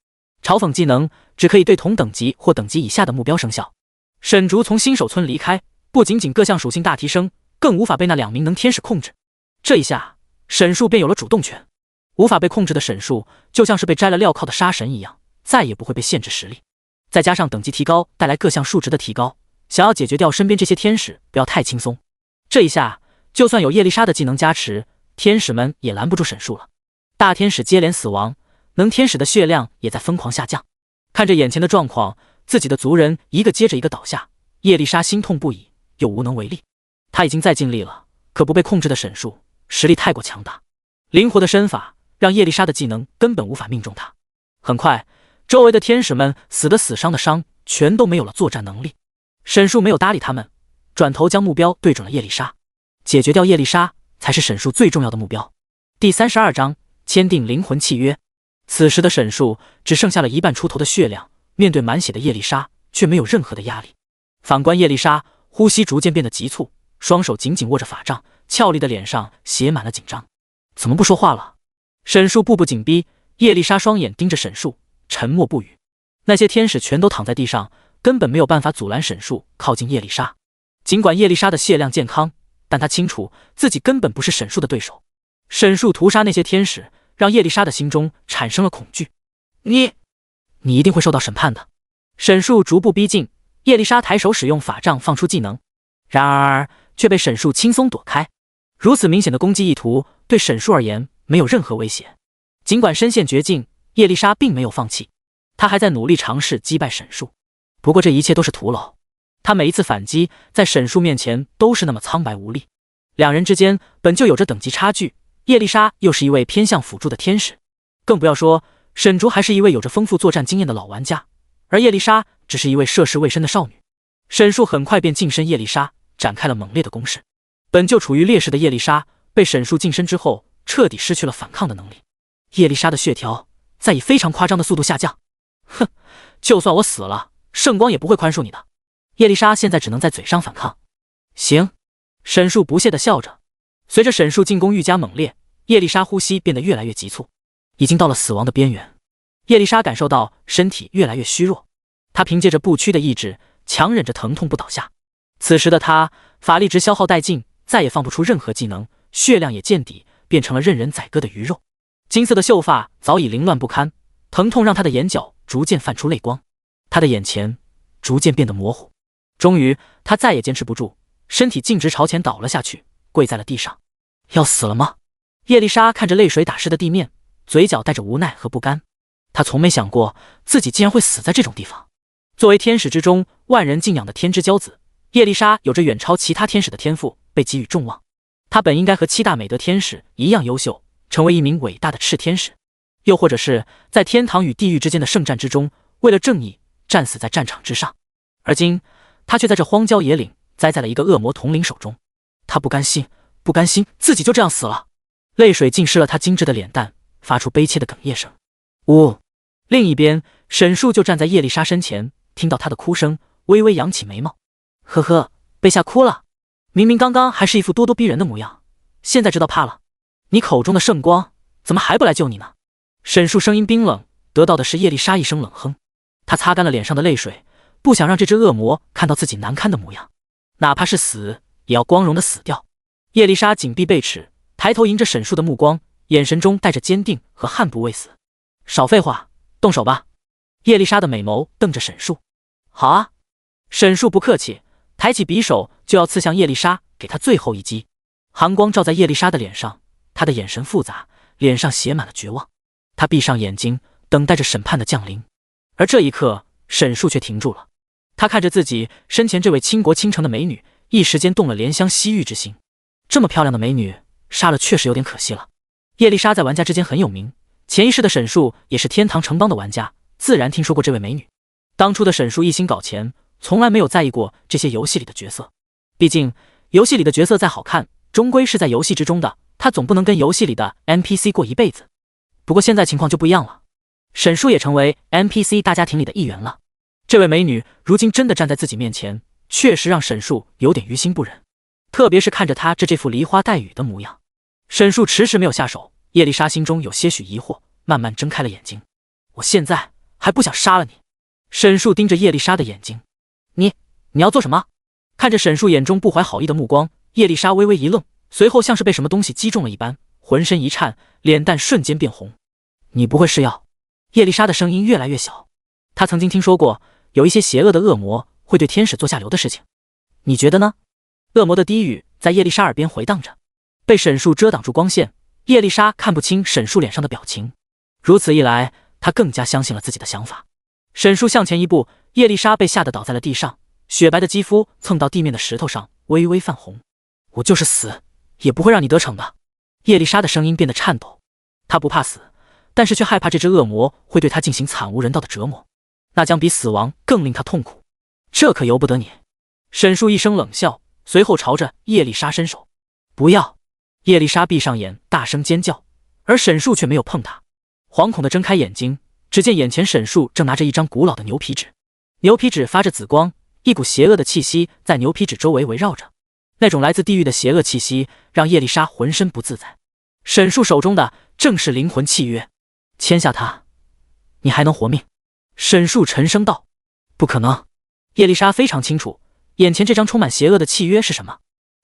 嘲讽技能只可以对同等级或等级以下的目标生效。沈竹从新手村离开，不仅仅各项属性大提升，更无法被那2名能天使控制。这一下，沈树便有了主动权。无法被控制的沈树就像是被摘了镣铐的杀神一样，再也不会被限制实力。再加上等级提高带来各项数值的提高，想要解决掉身边这些天使不要太轻松。这一下，就算有叶丽莎的技能加持，天使们也拦不住沈树了。大天使接连死亡，能天使的血量也在疯狂下降。看着眼前的状况，自己的族人一个接着一个倒下，叶丽莎心痛不已，又无能为力。她已经再尽力了，可不被控制的沈树实力太过强大，灵活的身法让叶丽莎的技能根本无法命中她。很快，周围的天使们死的死，伤的伤，全都没有了作战能力。沈树没有搭理他们，转头将目标对准了叶丽莎。解决掉叶丽莎才是沈树最重要的目标。第32章签订灵魂契约。此时的沈树只剩下了1半出头的血量，面对满血的叶丽莎却没有任何的压力。反观叶丽莎，呼吸逐渐变得急促，双手紧紧握着法杖，俏丽的脸上写满了紧张。怎么不说话了？沈树步步紧逼，叶丽莎双眼盯着沈树，沉默不语。那些天使全都躺在地上，根本没有办法阻拦沈树靠近叶丽莎。尽管叶丽莎的血量健康，但她清楚自己根本不是沈树的对手。沈树屠杀那些天使，让叶丽莎的心中产生了恐惧。你一定会受到审判的。沈树逐步逼近，叶丽莎抬手使用法杖放出技能，然而却被沈树轻松躲开。如此明显的攻击意图对沈树而言没有任何威胁。尽管身陷绝境，叶丽莎并没有放弃，她还在努力尝试击败沈树。不过这一切都是徒劳，她每一次反击在沈树面前都是那么苍白无力。2人之间本就有着等级差距，叶丽莎又是一位偏向辅助的天使，更不要说沈竹还是一位有着丰富作战经验的老玩家，而叶丽莎只是一位涉世未深的少女。沈树很快便近身叶丽莎，展开了猛烈的攻势。本就处于劣势的叶丽莎被沈树近身之后，彻底失去了反抗的能力。叶丽莎的血条在以非常夸张的速度下降。哼，就算我死了，圣光也不会宽恕你的。叶丽莎现在只能在嘴上反抗。行，沈树不屑地笑着。随着沈树进攻愈加猛烈，叶丽莎呼吸变得越来越急促，已经到了死亡的边缘。叶丽莎感受到身体越来越虚弱，她凭借着不屈的意志，强忍着疼痛不倒下。此时的她，法力值消耗殆尽，再也放不出任何技能，血量也见底，变成了任人宰割的鱼肉。金色的秀发早已凌乱不堪，疼痛让她的眼角逐渐泛出泪光，她的眼前逐渐变得模糊。终于，她再也坚持不住，身体径直朝前倒了下去，跪在了地上。要死了吗？叶丽莎看着泪水打湿的地面，嘴角带着无奈和不甘。她从没想过自己竟然会死在这种地方。作为天使之中万人敬仰的天之骄子，叶丽莎有着远超其他天使的天赋，被给予众望。她本应该和七大美德天使一样优秀，成为一名伟大的炽天使，又或者是在天堂与地狱之间的圣战之中，为了正义战死在战场之上。而今，她却在这荒郊野岭栽在了一个恶魔统领手中。她不甘心，不甘心自己就这样死了。泪水浸湿了她精致的脸蛋，发出悲切的哽咽声。呜！另一边，沈树就站在叶丽莎身前，听到她的哭声，微微扬起眉毛。呵呵，被吓哭了。明明刚刚还是一副咄咄逼人的模样，现在知道怕了。你口中的圣光怎么还不来救你呢？沈树声音冰冷，得到的是叶丽莎一声冷哼。他擦干了脸上的泪水，不想让这只恶魔看到自己难堪的模样，哪怕是死，也要光荣的死掉。叶丽莎紧闭贝齿，抬头迎着沈树的目光，眼神中带着坚定和悍不畏死。少废话，动手吧！叶丽莎的美眸瞪着沈树。好啊！沈树不客气，抬起匕首就要刺向叶丽莎，给她最后一击。寒光照在叶丽莎的脸上，她的眼神复杂，脸上写满了绝望。她闭上眼睛，等待着审判的降临。而这一刻，沈树却停住了。他看着自己身前这位倾国倾城的美女，一时间动了怜香惜玉之心。这么漂亮的美女，杀了确实有点可惜了。叶丽莎在玩家之间很有名，前一世的沈树也是天堂城邦的玩家，自然听说过这位美女。当初的沈树一心搞钱，从来没有在意过这些游戏里的角色。毕竟，游戏里的角色再好看，终归是在游戏之中的，他总不能跟游戏里的 NPC 过一辈子。不过现在情况就不一样了，沈树也成为 NPC 大家庭里的一员了。这位美女如今真的站在自己面前，确实让沈树有点于心不忍。特别是看着她这副梨花带雨的模样，沈树迟迟没有下手。叶丽莎心中有些许疑惑，慢慢睁开了眼睛。我现在还不想杀了你。沈树盯着叶丽莎的眼睛。你要做什么？看着沈树眼中不怀好意的目光，叶丽莎微微一愣，随后像是被什么东西击中了一般，浑身一颤，脸蛋瞬间变红。你不会是要……叶丽莎的声音越来越小。她曾经听说过有一些邪恶的恶魔会对天使做下流的事情，你觉得呢？恶魔的低语在叶丽莎耳边回荡着。被沈树遮挡住光线，叶丽莎看不清沈树脸上的表情。如此一来，她更加相信了自己的想法。沈树向前一步，叶丽莎被吓得倒在了地上，雪白的肌肤蹭到地面的石头上，微微泛红。我就是死，也不会让你得逞的。叶丽莎的声音变得颤抖。她不怕死，但是却害怕这只恶魔会对她进行惨无人道的折磨，那将比死亡更令她痛苦。这可由不得你。沈树一声冷笑，随后朝着叶丽莎伸手。不要！叶丽莎闭上眼，大声尖叫，而沈树却没有碰她。惶恐地睁开眼睛，只见眼前沈树正拿着一张古老的牛皮纸，牛皮纸发着紫光，一股邪恶的气息在牛皮纸周围围绕着。那种来自地狱的邪恶气息让叶丽莎浑身不自在。沈树手中的正是灵魂契约，签下它，你还能活命。沈树沉声道。不可能。叶丽莎非常清楚，眼前这张充满邪恶的契约是什么。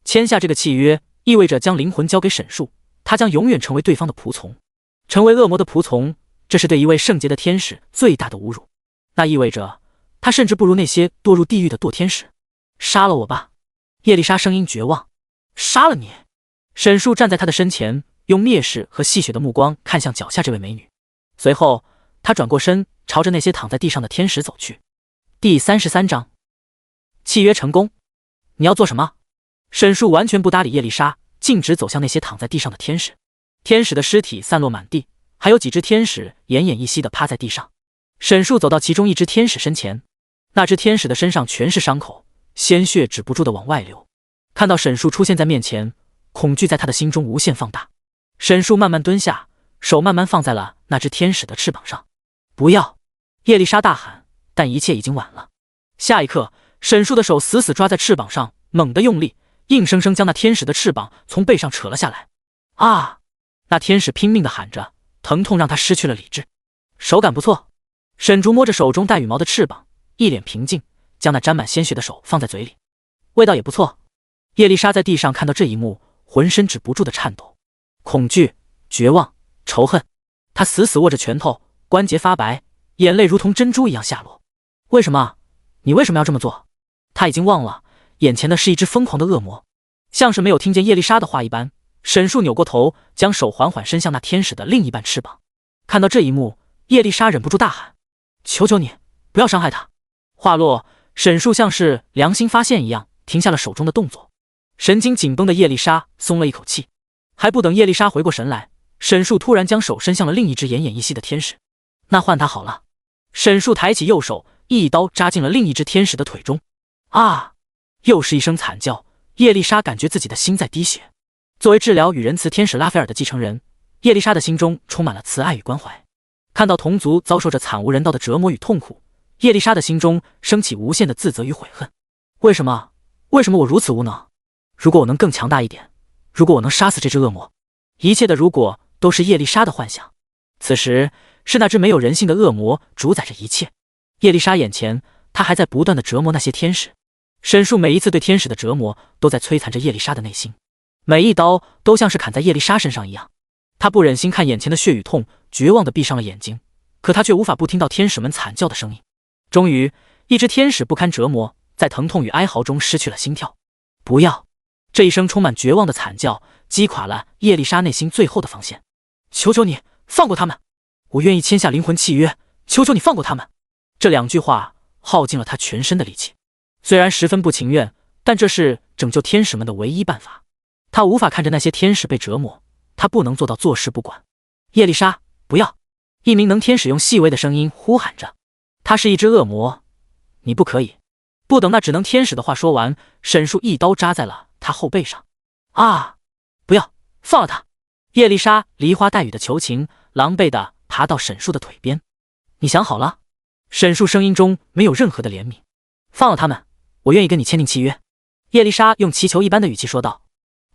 签下这个契约，意味着将灵魂交给沈树，他将永远成为对方的仆从。成为恶魔的仆从，这是对一位圣洁的天使最大的侮辱。那意味着，他甚至不如那些堕入地狱的堕天使。杀了我吧！叶丽莎声音绝望。杀了你！沈树站在他的身前，用蔑视和戏谑的目光看向脚下这位美女。随后，他转过身，朝着那些躺在地上的天使走去。第33章，契约成功。你要做什么？沈树完全不搭理叶丽莎，径直走向那些躺在地上的天使。天使的尸体散落满地，还有几只天使奄奄一息地趴在地上。沈树走到其中一只天使身前，那只天使的身上全是伤口，鲜血止不住地往外流。看到沈树出现在面前，恐惧在他的心中无限放大。沈树慢慢蹲下，手慢慢放在了那只天使的翅膀上。不要！叶丽莎大喊，但一切已经晚了。下一刻，沈树的手死死抓在翅膀上，猛地用力，硬生生将那天使的翅膀从背上扯了下来。啊！那天使拼命地喊着，疼痛让他失去了理智。手感不错。沈竹摸着手中带羽毛的翅膀，一脸平静，将那沾满鲜血的手放在嘴里，味道也不错。叶丽莎在地上看到这一幕，浑身止不住的颤抖，恐惧、绝望、仇恨。她死死握着拳头，关节发白，眼泪如同珍珠一样下落。为什么？你为什么要这么做？她已经忘了，眼前的是一只疯狂的恶魔。像是没有听见叶丽莎的话一般，沈树扭过头，将手缓缓伸向那天使的另一半翅膀。看到这一幕，叶丽莎忍不住大喊：求求你，不要伤害他！话落，沈树像是良心发现一样，停下了手中的动作。神经紧绷的叶丽莎松了一口气。还不等叶丽莎回过神来，沈树突然将手伸向了另一只奄奄一息的天使。那换他好了。沈树抬起右手，一刀扎进了另一只天使的腿中。啊！又是一声惨叫。叶丽莎感觉自己的心在滴血。作为治疗与仁慈天使拉斐尔的继承人，叶丽莎的心中充满了慈爱与关怀。看到同族遭受着惨无人道的折磨与痛苦，叶丽莎的心中升起无限的自责与悔恨。为什么我如此无能？如果我能更强大一点，如果我能杀死这只恶魔，一切的如果都是叶丽莎的幻想。此时是那只没有人性的恶魔主宰着一切。叶丽莎眼前，她还在不断的折磨那些天使。沈树每一次对天使的折磨，都在摧残着叶丽莎的内心，每一刀都像是砍在叶丽莎身上一样。他不忍心看眼前的血与痛，绝望地闭上了眼睛，可他却无法不听到天使们惨叫的声音。终于，一只天使不堪折磨，在疼痛与哀嚎中失去了心跳。不要！这一声充满绝望的惨叫，击垮了叶丽莎内心最后的防线。求求你，放过他们！我愿意签下灵魂契约，求求你放过他们！这两句话耗尽了他全身的力气。虽然十分不情愿，但这是拯救天使们的唯一办法。他无法看着那些天使被折磨，他不能做到坐视不管。叶丽莎，不要！一名能天使用细微的声音呼喊着。他是一只恶魔，你不可以！不等那只能天使的话说完，沈树一刀扎在了他后背上。啊！不要！放了他！叶丽莎梨花带雨的求情，狼狈地爬到沈树的腿边。你想好了？沈树声音中没有任何的怜悯。放了他们，我愿意跟你签订契约。叶丽莎用祈求一般的语气说道。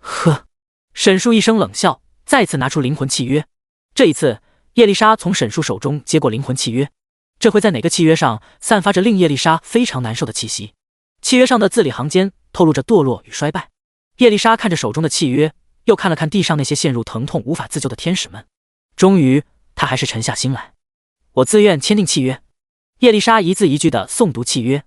呵！沈树一声冷笑，再次拿出灵魂契约。这一次，叶丽莎从沈树手中接过灵魂契约。这会在哪个契约上散发着令叶丽莎非常难受的气息？契约上的字里行间透露着堕落与衰败。叶丽莎看着手中的契约，又看了看地上那些陷入疼痛无法自救的天使们，终于，她还是沉下心来。我自愿签订契约。叶丽莎一字一句地诵读契约，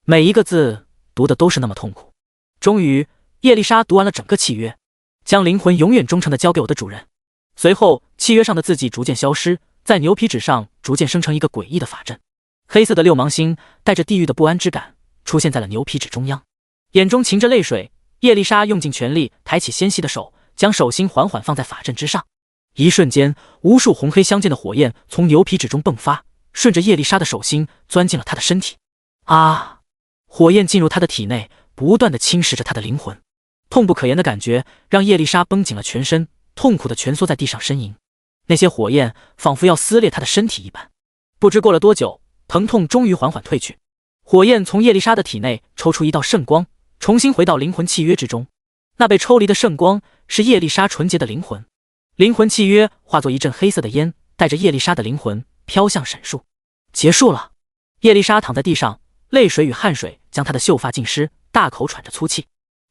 每一个字读的都是那么痛苦。终于，叶丽莎读完了整个契约，将灵魂永远忠诚地交给我的主人。随后，契约上的字迹逐渐消失，在牛皮纸上逐渐生成一个诡异的法阵。黑色的六芒星带着地狱的不安之感出现在了牛皮纸中央，眼中噙着泪水。叶丽莎用尽全力抬起纤细的手，将手心缓缓放在法阵之上。一瞬间，无数红黑相间的火焰从牛皮纸中迸发，顺着叶丽莎的手心钻进了她的身体。啊！火焰进入她的体内，不断地侵蚀着她的灵魂。痛不可言的感觉让叶丽莎绷紧了全身，痛苦地蜷缩在地上呻吟。那些火焰仿佛要撕裂她的身体一般。不知过了多久，疼痛终于缓缓退去。火焰从叶丽莎的体内抽出一道圣光，重新回到灵魂契约之中。那被抽离的圣光是叶丽莎纯洁的灵魂。灵魂契约化作一阵黑色的烟，带着叶丽莎的灵魂飘向沈树。结束了。叶丽莎躺在地上，泪水与汗水将她的秀发浸湿，大口喘着粗气。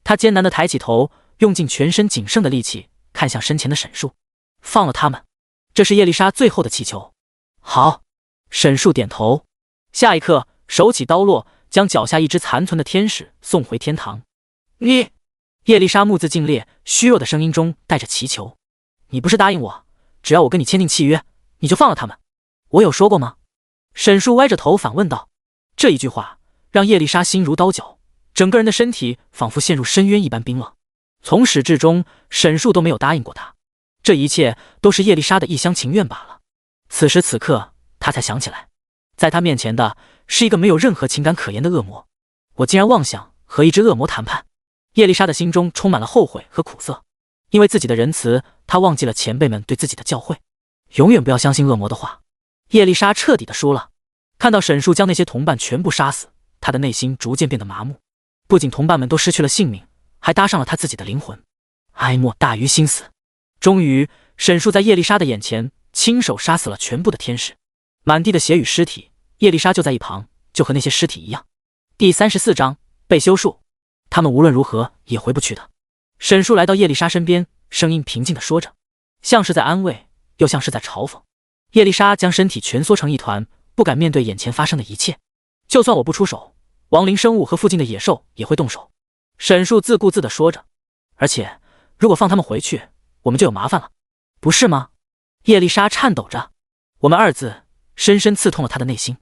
她艰难地抬起头，用尽全身仅剩的力气看向身前的沈树。放了他们，这是叶丽莎最后的祈求。好。沈树点头。下一刻，手起刀落，将脚下一只残存的天使送回天堂。你……叶丽莎目眦尽裂，虚弱的声音中带着祈求。你不是答应我，只要我跟你签订契约，你就放了他们？我有说过吗？沈树歪着头反问道。这一句话让叶丽莎心如刀绞，整个人的身体仿佛陷入深渊一般冰冷。从始至终，沈树都没有答应过她，这一切都是叶丽莎的一厢情愿罢了。此时此刻，她才想起来，在她面前的是一个没有任何情感可言的恶魔。我竟然妄想和一只恶魔谈判。叶丽莎的心中充满了后悔和苦涩，因为自己的仁慈，她忘记了前辈们对自己的教诲，永远不要相信恶魔的话。叶丽莎彻底的输了。看到沈树将那些同伴全部杀死，她的内心逐渐变得麻木。不仅同伴们都失去了性命，还搭上了她自己的灵魂。哀莫大于心死。终于，沈树在叶丽莎的眼前亲手杀死了全部的天使。满地的血与尸体，叶丽莎就在一旁，就和那些尸体一样。第34章被修术，他们无论如何也回不去的。沈树来到叶丽莎身边，声音平静地说着，像是在安慰，又像是在嘲讽。叶丽莎将身体蜷缩成一团，不敢面对眼前发生的一切。就算我不出手，亡灵生物和附近的野兽也会动手。沈树自顾自地说着，而且如果放他们回去，我们就有麻烦了，不是吗？叶丽莎颤抖着，我们二字深深刺痛了他的内心。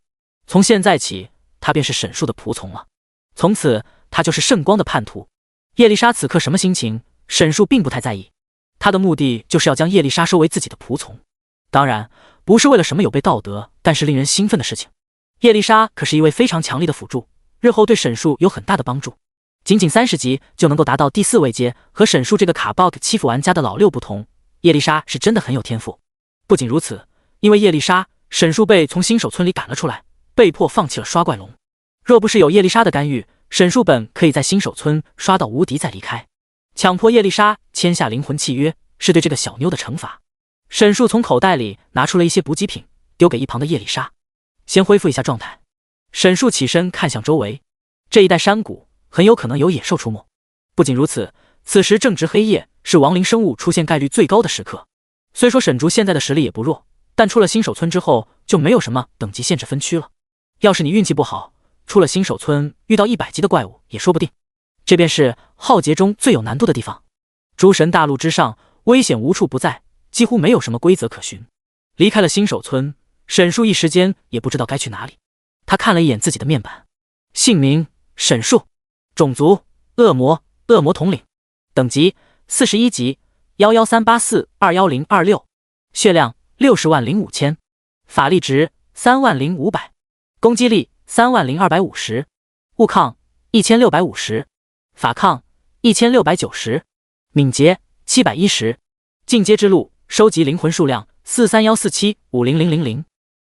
从现在起，他便是沈树的仆从了，从此他就是圣光的叛徒。叶丽莎此刻什么心情，沈树并不太在意，他的目的就是要将叶丽莎收为自己的仆从，当然不是为了什么有悖道德但是令人兴奋的事情。叶丽莎可是一位非常强力的辅助，日后对沈树有很大的帮助。仅仅30级就能够达到第4位阶，和沈树这个卡 bug 欺负玩家的老六不同，叶丽莎是真的很有天赋。不仅如此，因为叶丽莎，沈树被从新手村里赶了出来，被迫放弃了刷怪龙。若不是有叶丽莎的干预，沈树本可以在新手村刷到无敌再离开。强迫叶丽莎签下灵魂契约，是对这个小妞的惩罚。沈树从口袋里拿出了一些补给品，丢给一旁的叶丽莎，先恢复一下状态。沈树起身看向周围，这一带山谷很有可能有野兽出没。不仅如此，此时正值黑夜，是亡灵生物出现概率最高的时刻。虽说沈竹现在的实力也不弱，但出了新手村之后就没有什么等级限制分区了。要是你运气不好，出了新手村遇到100级的怪物也说不定。这便是浩劫中最有难度的地方。诸神大陆之上，危险无处不在，几乎没有什么规则可循。离开了新手村，沈树一时间也不知道该去哪里。他看了一眼自己的面板，姓名沈树，种族恶魔，恶魔统领，等级41级，11384210026，血量605000，法力值30500，攻击力30250，物抗1650，法抗1690，敏捷710。进阶之路，收集灵魂数量43147500000，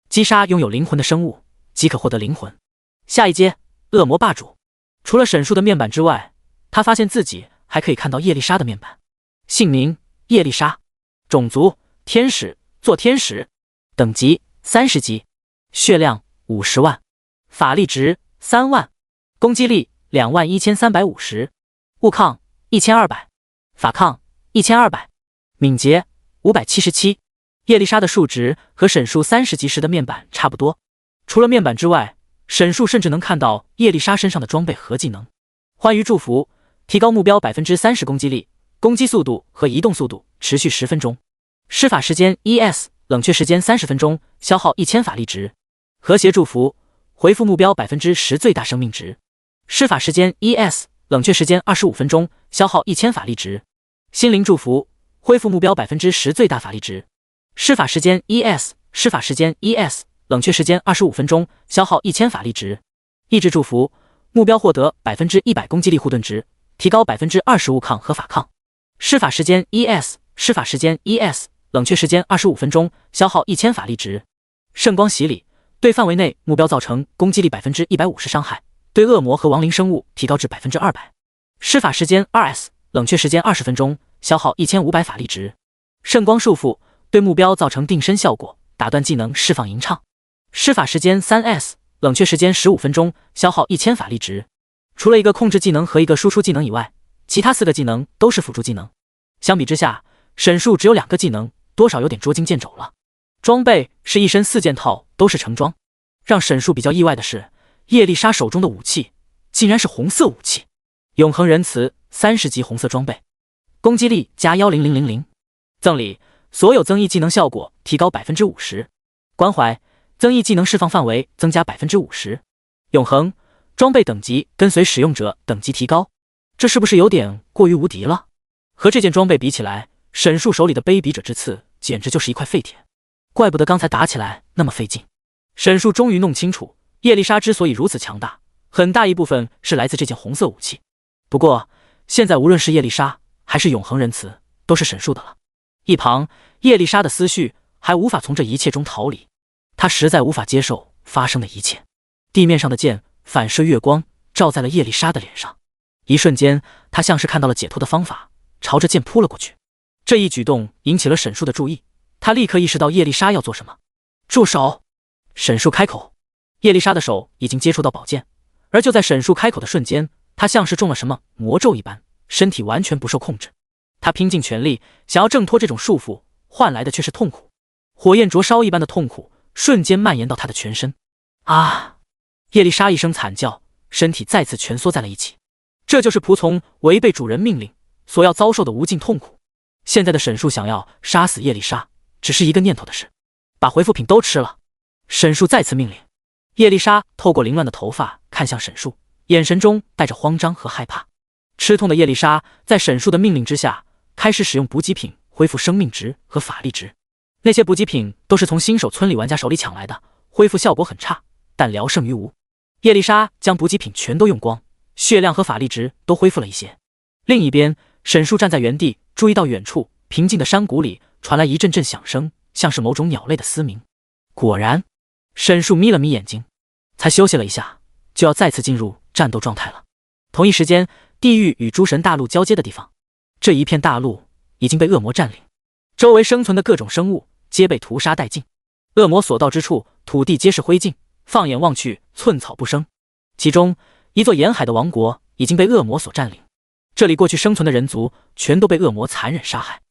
击杀拥有灵魂的生物即可获得灵魂。下一阶，恶魔霸主。除了沈树的面板之外，他发现自己还可以看到叶丽莎的面板。姓名叶丽莎，种族天使，做天使，等级30级，血量50万，法力值3万，攻击力21350，物抗1200，法抗1200，敏捷577。叶丽莎的数值和沈树30级时的面板差不多，除了面板之外，沈树甚至能看到叶丽莎身上的装备和技能。欢愉祝福，提高目标 30% 攻击力，攻击速度和移动速度，持续10分钟。施法时间 ES， 冷却时间30分钟，消耗1000法力值。和谐祝福，回复目标 10% 最大生命值。施法时间 ES， 冷却时间25分钟，消耗1000法力值。心灵祝福，恢复目标 10% 最大法力值。施法时间 ES， 施法时间 ES， 冷却时间25分钟，消耗1000法力值。意志祝福，目标获得 100% 攻击力护盾值，提高 20% 物抗和法抗。施法时间 ES， 施法时间 ES， 冷却时间25分钟，消耗1000法力值。圣光洗礼，对范围内目标造成攻击力 150% 伤害，对恶魔和亡灵生物提高至 200%。施法时间 2S， 冷却时间20分钟，消耗1500法力值。圣光束缚，对目标造成定身效果，打断技能释放吟唱。施法时间 3S， 冷却时间15分钟，消耗1000法力值。除了一个控制技能和一个输出技能以外，其他4个技能都是辅助技能。相比之下，沈树只有2个技能，多少有点捉襟见肘了。装备是一身4件套，都是成装。让沈树比较意外的是，叶丽莎手中的武器竟然是红色武器，永恒仁慈30级红色装备，攻击力加10000，赠礼所有增益技能效果提高 50%， 关怀增益技能释放范围增加 50%， 永恒装备等级跟随使用者等级提高。这是不是有点过于无敌了？和这件装备比起来，沈树手里的卑鄙者之刺简直就是一块废铁，怪不得刚才打起来那么费劲。沈树终于弄清楚，叶丽莎之所以如此强大，很大一部分是来自这件红色武器。不过现在无论是叶丽莎还是永恒仁慈，都是沈树的了。一旁，叶丽莎的思绪还无法从这一切中逃离，她实在无法接受发生的一切。地面上的剑反射月光，照在了叶丽莎的脸上。一瞬间，她像是看到了解脱的方法，朝着剑扑了过去。这一举动引起了沈树的注意，他立刻意识到叶丽莎要做什么。住手！沈树开口。叶丽莎的手已经接触到宝剑，而就在沈树开口的瞬间，她像是中了什么魔咒一般，身体完全不受控制。她拼尽全力想要挣脱这种束缚，换来的却是痛苦，火焰灼烧一般的痛苦瞬间蔓延到她的全身。啊！叶丽莎一声惨叫，身体再次蜷缩在了一起。这就是仆从违背主人命令所要遭受的无尽痛苦。现在的沈树想要杀死叶丽莎，只是一个念头的事，把回复品都吃了。沈树再次命令。叶丽莎透过凌乱的头发看向沈树，眼神中带着慌张和害怕。吃痛的叶丽莎在沈树的命令之下，开始使用补给品恢复生命值和法力值。那些补给品都是从新手村里玩家手里抢来的，恢复效果很差，但聊胜于无。叶丽莎将补给品全都用光，血量和法力值都恢复了一些。另一边，沈树站在原地，注意到远处平静的山谷里传来一阵阵响声，像是某种鸟类的嘶鸣。果然，沈树眯了眯眼睛，才休息了一下，就要再次进入战斗状态了。同一时间，地狱与诸神大陆交接的地方，这一片大陆已经被恶魔占领，周围生存的各种生物皆被屠杀殆尽。恶魔所到之处，土地皆是灰烬，放眼望去，寸草不生。其中一座沿海的王国已经被恶魔所占领，这里过去生存的人族全都被恶魔残忍杀害。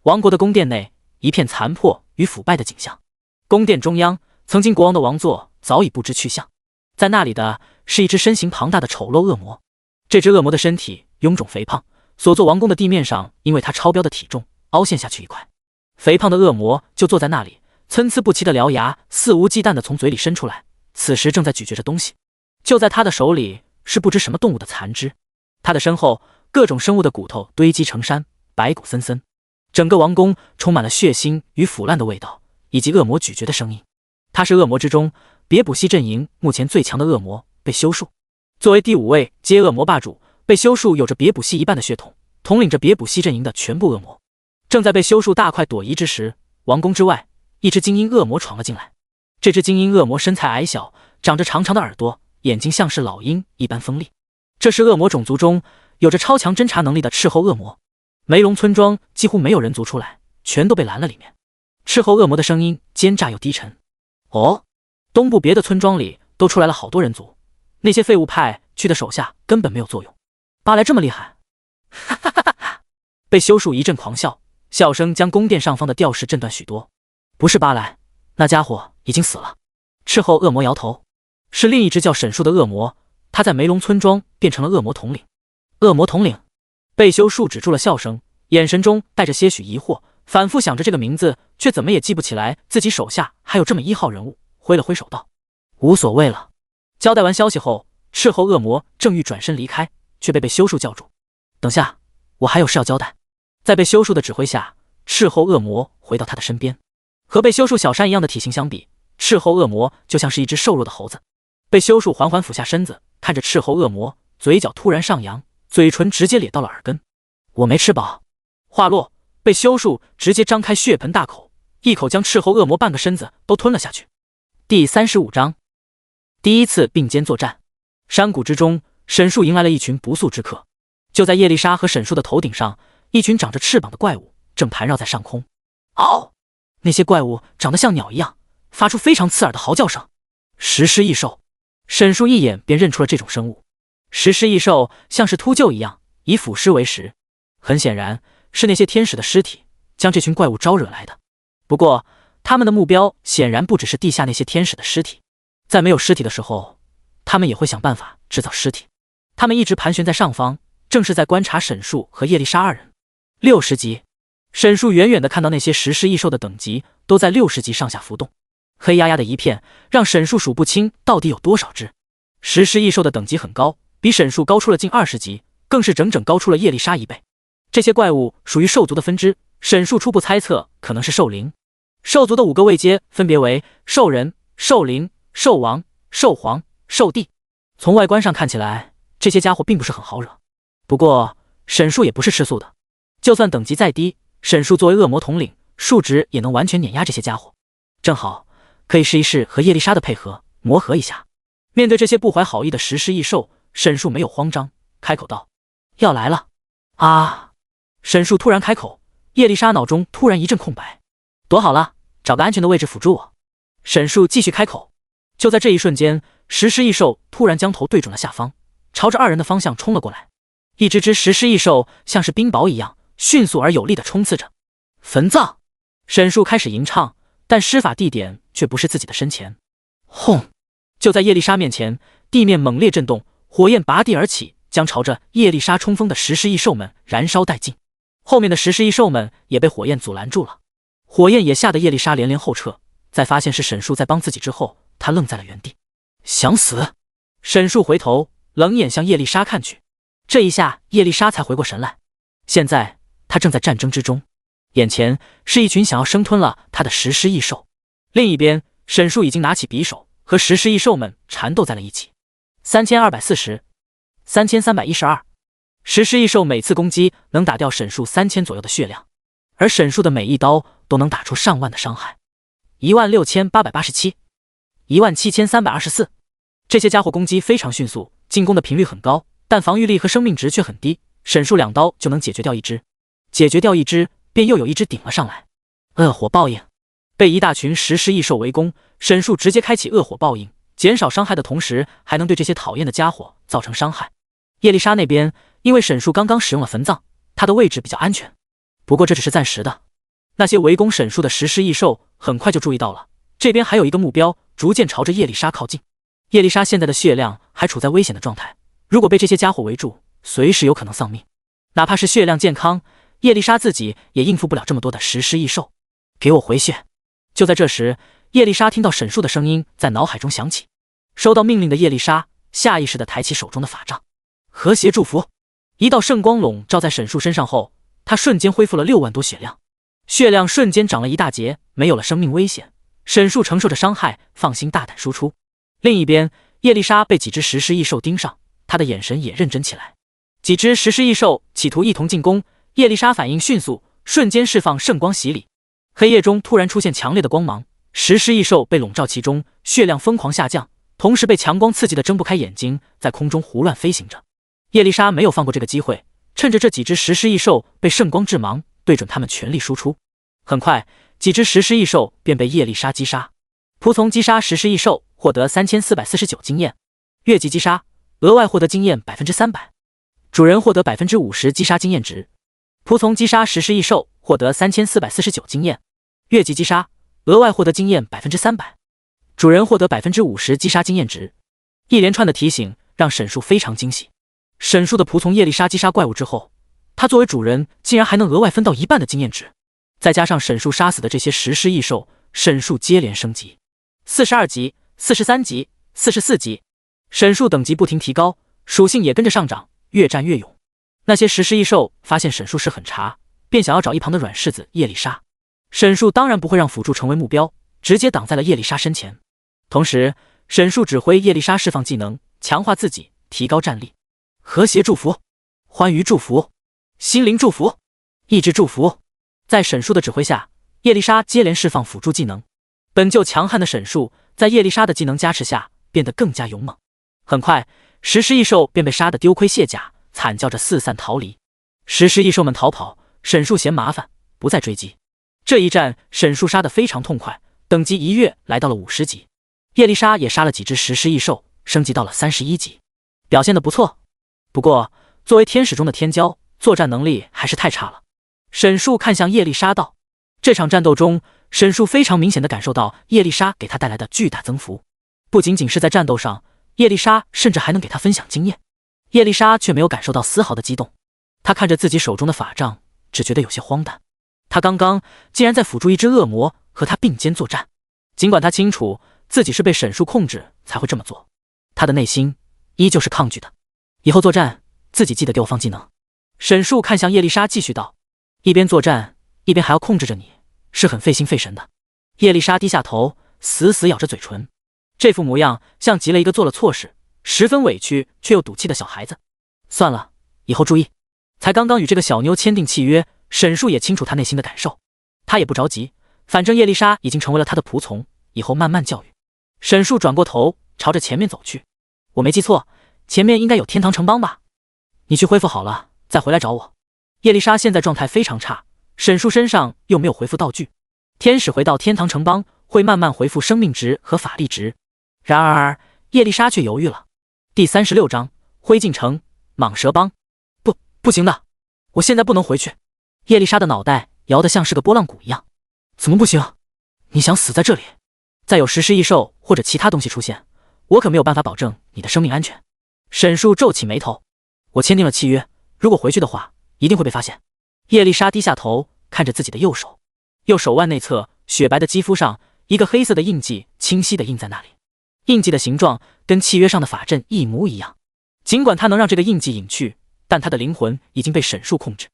王国的宫殿内一片残破与腐败的景象，宫殿中央曾经国王的王座早已不知去向，在那里的是一只身形庞大的丑陋恶魔。这只恶魔的身体臃肿肥胖，所座王宫的地面上因为它超标的体重凹陷下去一块。肥胖的恶魔就坐在那里，参差不齐的獠牙肆无忌惮地从嘴里伸出来，此时正在咀嚼着东西。就在他的手里是不知什么动物的残肢，他的身后各种生物的骨头堆积成山，白骨森森。整个王宫充满了血腥与腐烂的味道，以及恶魔咀嚼的声音。他是恶魔之中别卜系阵营目前最强的恶魔被修树。作为第5位阶恶魔霸主，被修树有着别卜系一半的血统，统领着别卜系阵营的全部恶魔。正在被修树大快朵颐之时，王宫之外一只精英恶魔闯了进来。这只精英恶魔身材矮小，长着长长的耳朵，眼睛像是老鹰一般锋利。这是恶魔种族中有着超强侦察能力的斥候恶魔。梅龙村庄几乎没有人族出来，全都被拦了里面。斥候恶魔的声音奸诈又低沉。哦，东部别的村庄里都出来了好多人族，那些废物派去的手下根本没有作用。巴莱这么厉害？哈哈哈哈！被修树一阵狂笑，笑声将宫殿上方的吊饰震断许多。不是巴莱，那家伙已经死了。斥候恶魔摇头，是另一只叫沈树的恶魔，他在梅龙村庄变成了恶魔统领。恶魔统领？被修树止住了笑声，眼神中带着些许疑惑，反复想着这个名字，却怎么也记不起来自己手下还有这么1号人物，挥了挥手道：无所谓了。交代完消息后，斥候恶魔正欲转身离开，却被修树叫住。等下，我还有事要交代。在被修树的指挥下，斥候恶魔回到他的身边。和被修树小山一样的体型相比，斥候恶魔就像是一只瘦弱的猴子。被修树缓缓俯下身子，看着斥候恶魔，嘴角突然上扬，嘴唇直接咧到了耳根。我没吃饱。话落，被修树直接张开血盆大口，一口将斥候恶魔半个身子都吞了下去。第35章，第一次并肩作战。山谷之中，沈树迎来了一群不速之客。就在叶丽莎和沈树的头顶上，一群长着翅膀的怪物正盘绕在上空。嗷！那些怪物长得像鸟一样，发出非常刺耳的嚎叫声。食尸异兽，沈树一眼便认出了这种生物。食尸异兽像是秃鹫一样，以腐尸为食。很显然，是那些天使的尸体将这群怪物招惹来的。不过，他们的目标显然不只是地下那些天使的尸体。在没有尸体的时候，他们也会想办法制造尸体。他们一直盘旋在上方，正是在观察沈树和叶丽莎二人。60级，沈树远远地看到那些食尸异兽的等级都在60级上下浮动，黑压压的一片，让沈树数不清到底有多少只。食尸异兽的等级很高，比沈树高出了近20级，更是整整高出了叶丽莎1倍。这些怪物属于兽族的分支，沈树初步猜测可能是兽灵。兽族的5个位阶分别为兽人、兽灵、兽王、兽皇、兽帝。从外观上看起来，这些家伙并不是很好惹。不过沈树也不是吃素的，就算等级再低，沈树作为恶魔统领，数值也能完全碾压这些家伙。正好可以试一试和叶丽莎的配合，磨合一下。面对这些不怀好意的食尸异兽，沈树没有慌张，开口道：要来了。啊！沈树突然开口，叶丽莎脑中突然一阵空白。躲好了，找个安全的位置辅助我。沈树继续开口，就在这一瞬间，石狮异兽突然将头对准了下方，朝着二人的方向冲了过来。一只只石狮异兽像是冰雹一样，迅速而有力地冲刺着。焚葬！沈树开始吟唱，但施法地点却不是自己的身前。轰！就在叶丽莎面前，地面猛烈震动，火焰拔地而起，将朝着叶丽莎冲锋的石狮异兽们燃烧殆尽。后面的石狮异兽们也被火焰阻拦住了，火焰也吓得叶丽莎连连后撤。在发现是沈树在帮自己之后，他愣在了原地。想死！沈树回头冷眼向叶丽莎看去，这一下叶丽莎才回过神来。现在他正在战争之中，眼前是一群想要生吞了他的石狮异兽。另一边，沈树已经拿起匕首和石狮异兽们缠斗在了一起。3240、3312，石狮异兽每次攻击能打掉沈树3000左右的血量，而沈树的每一刀都能打出上万的伤害。16887、17324，这些家伙攻击非常迅速，进攻的频率很高，但防御力和生命值却很低。沈树2刀就能解决掉一只，解决掉一只，便又有一只顶了上来。恶火报应！被一大群石狮异兽围攻，沈树直接开启恶火报应，减少伤害的同时，还能对这些讨厌的家伙造成伤害。叶丽莎那边，因为沈树刚刚使用了焚葬，她的位置比较安全。不过这只是暂时的。那些围攻沈树的石狮异兽很快就注意到了，这边还有一个目标，逐渐朝着叶丽莎靠近。叶丽莎现在的血量还处在危险的状态，如果被这些家伙围住，随时有可能丧命。哪怕是血量健康，叶丽莎自己也应付不了这么多的石狮异兽。给我回血！就在这时，叶丽莎听到沈树的声音在脑海中响起。收到命令的叶丽莎下意识地抬起手中的法杖，和谐祝福！一道圣光笼罩在沈树身上后，他瞬间恢复了6万多血量，血量瞬间涨了一大截，没有了生命危险。沈树承受着伤害，放心大胆输出。另一边，叶丽莎被几只石狮异兽盯上，她的眼神也认真起来。几只石狮异兽企图一同进攻，叶丽莎反应迅速，瞬间释放圣光洗礼。黑夜中突然出现强烈的光芒，石狮异兽被笼罩其中，血量疯狂下降，同时被强光刺激的睁不开眼睛，在空中胡乱飞行着。叶丽莎没有放过这个机会，趁着这几只石狮异兽被圣光致盲，对准他们全力输出。很快，几只石狮异兽便被叶丽莎击杀。仆从击杀石狮异兽，获得3449经验；越级击杀，额外获得经验300%。主人获得50%击杀经验值。仆从击杀石狮异兽，获得3449经验；越级击杀，额外获得经验300%。主人获得50%击杀经验值。一连串的提醒让沈树非常惊喜。沈树的仆从叶丽莎击杀怪物之后，他作为主人竟然还能额外分到1半的经验值，再加上沈树杀死的这些石狮异兽，沈树接连升级，42级、43级、44级，沈树等级不停提高，属性也跟着上涨，越战越勇。那些石狮异兽发现沈树是很茶，便想要找一旁的软柿子叶丽莎。沈树当然不会让辅助成为目标，直接挡在了叶丽莎身前。同时，沈树指挥叶丽莎释放技能，强化自己，提高战力。和谐祝福、欢愉祝福、心灵祝福、意志祝福。在沈树的指挥下，叶丽莎接连释放辅助技能。本就强悍的沈树，在叶丽莎的技能加持下，变得更加勇猛。很快，石狮异兽便被杀得丢盔卸甲，惨叫着四散逃离。石狮异兽们逃跑，沈树嫌麻烦，不再追击。这一战，沈树杀得非常痛快，等级一跃来到了50级。叶丽莎也杀了几只石狮异兽，升级到了31级，表现得不错。不过，作为天使中的天骄，作战能力还是太差了。沈树看向叶丽莎道：“这场战斗中，沈树非常明显地感受到叶丽莎给他带来的巨大增幅。不仅仅是在战斗上，叶丽莎甚至还能给他分享经验。叶丽莎却没有感受到丝毫的激动，她看着自己手中的法杖，只觉得有些荒诞。她刚刚竟然在辅助一只恶魔和他并肩作战，尽管她清楚自己是被沈树控制才会这么做，她的内心依旧是抗拒的。以后作战，自己记得给我放技能。”沈树看向叶丽莎，继续道：“一边作战，一边还要控制着你，是很费心费神的。”叶丽莎低下头，死死咬着嘴唇，这副模样像极了一个做了错事，十分委屈却又赌气的小孩子。算了，以后注意。才刚刚与这个小妞签订契约，沈树也清楚她内心的感受，他也不着急，反正叶丽莎已经成为了他的仆从，以后慢慢教育。沈树转过头，朝着前面走去。我没记错，前面应该有天堂城邦吧？你去恢复好了，再回来找我。叶丽莎现在状态非常差，沈树身上又没有回复道具。天使回到天堂城邦会慢慢回复生命值和法力值，然而叶丽莎却犹豫了。第36章灰烬城蟒蛇帮。不行的，我现在不能回去。叶丽莎的脑袋摇得像是个拨浪鼓一样。怎么不行？你想死在这里？再有食尸异兽或者其他东西出现，我可没有办法保证你的生命安全。沈树皱起眉头。我签订了契约，如果回去的话，一定会被发现。叶丽莎低下头看着自己的右手，右手腕内侧雪白的肌肤上，一个黑色的印记清晰地印在那里。印记的形状跟契约上的法阵一模一样。尽管他能让这个印记隐去，但他的灵魂已经被沈树控制。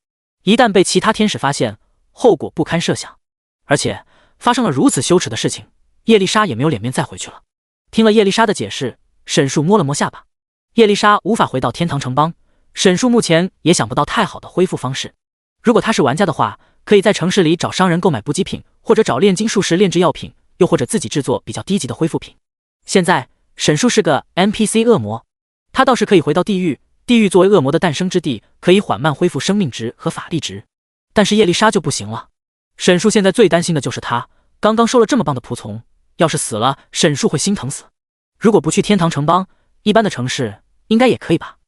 一旦被其他天使发现，后果不堪设想。而且发生了如此羞耻的事情，叶丽莎也没有脸面再回去了。听了叶丽莎的解释，沈树摸了摸下巴。叶丽莎无法回到天堂城邦，沈树目前也想不到太好的恢复方式。如果他是玩家的话，可以在城市里找商人购买补给品，或者找炼金术士炼制药品，又或者自己制作比较低级的恢复品。现在沈树是个 NPC 恶魔，他倒是可以回到地狱。地狱作为恶魔的诞生之地，可以缓慢恢复生命值和法力值，但是叶丽莎就不行了。沈树现在最担心的就是他，刚刚收了这么棒的仆从，要是死了，沈树会心疼死。如果不去天堂城邦，一般的城市应该也可以吧？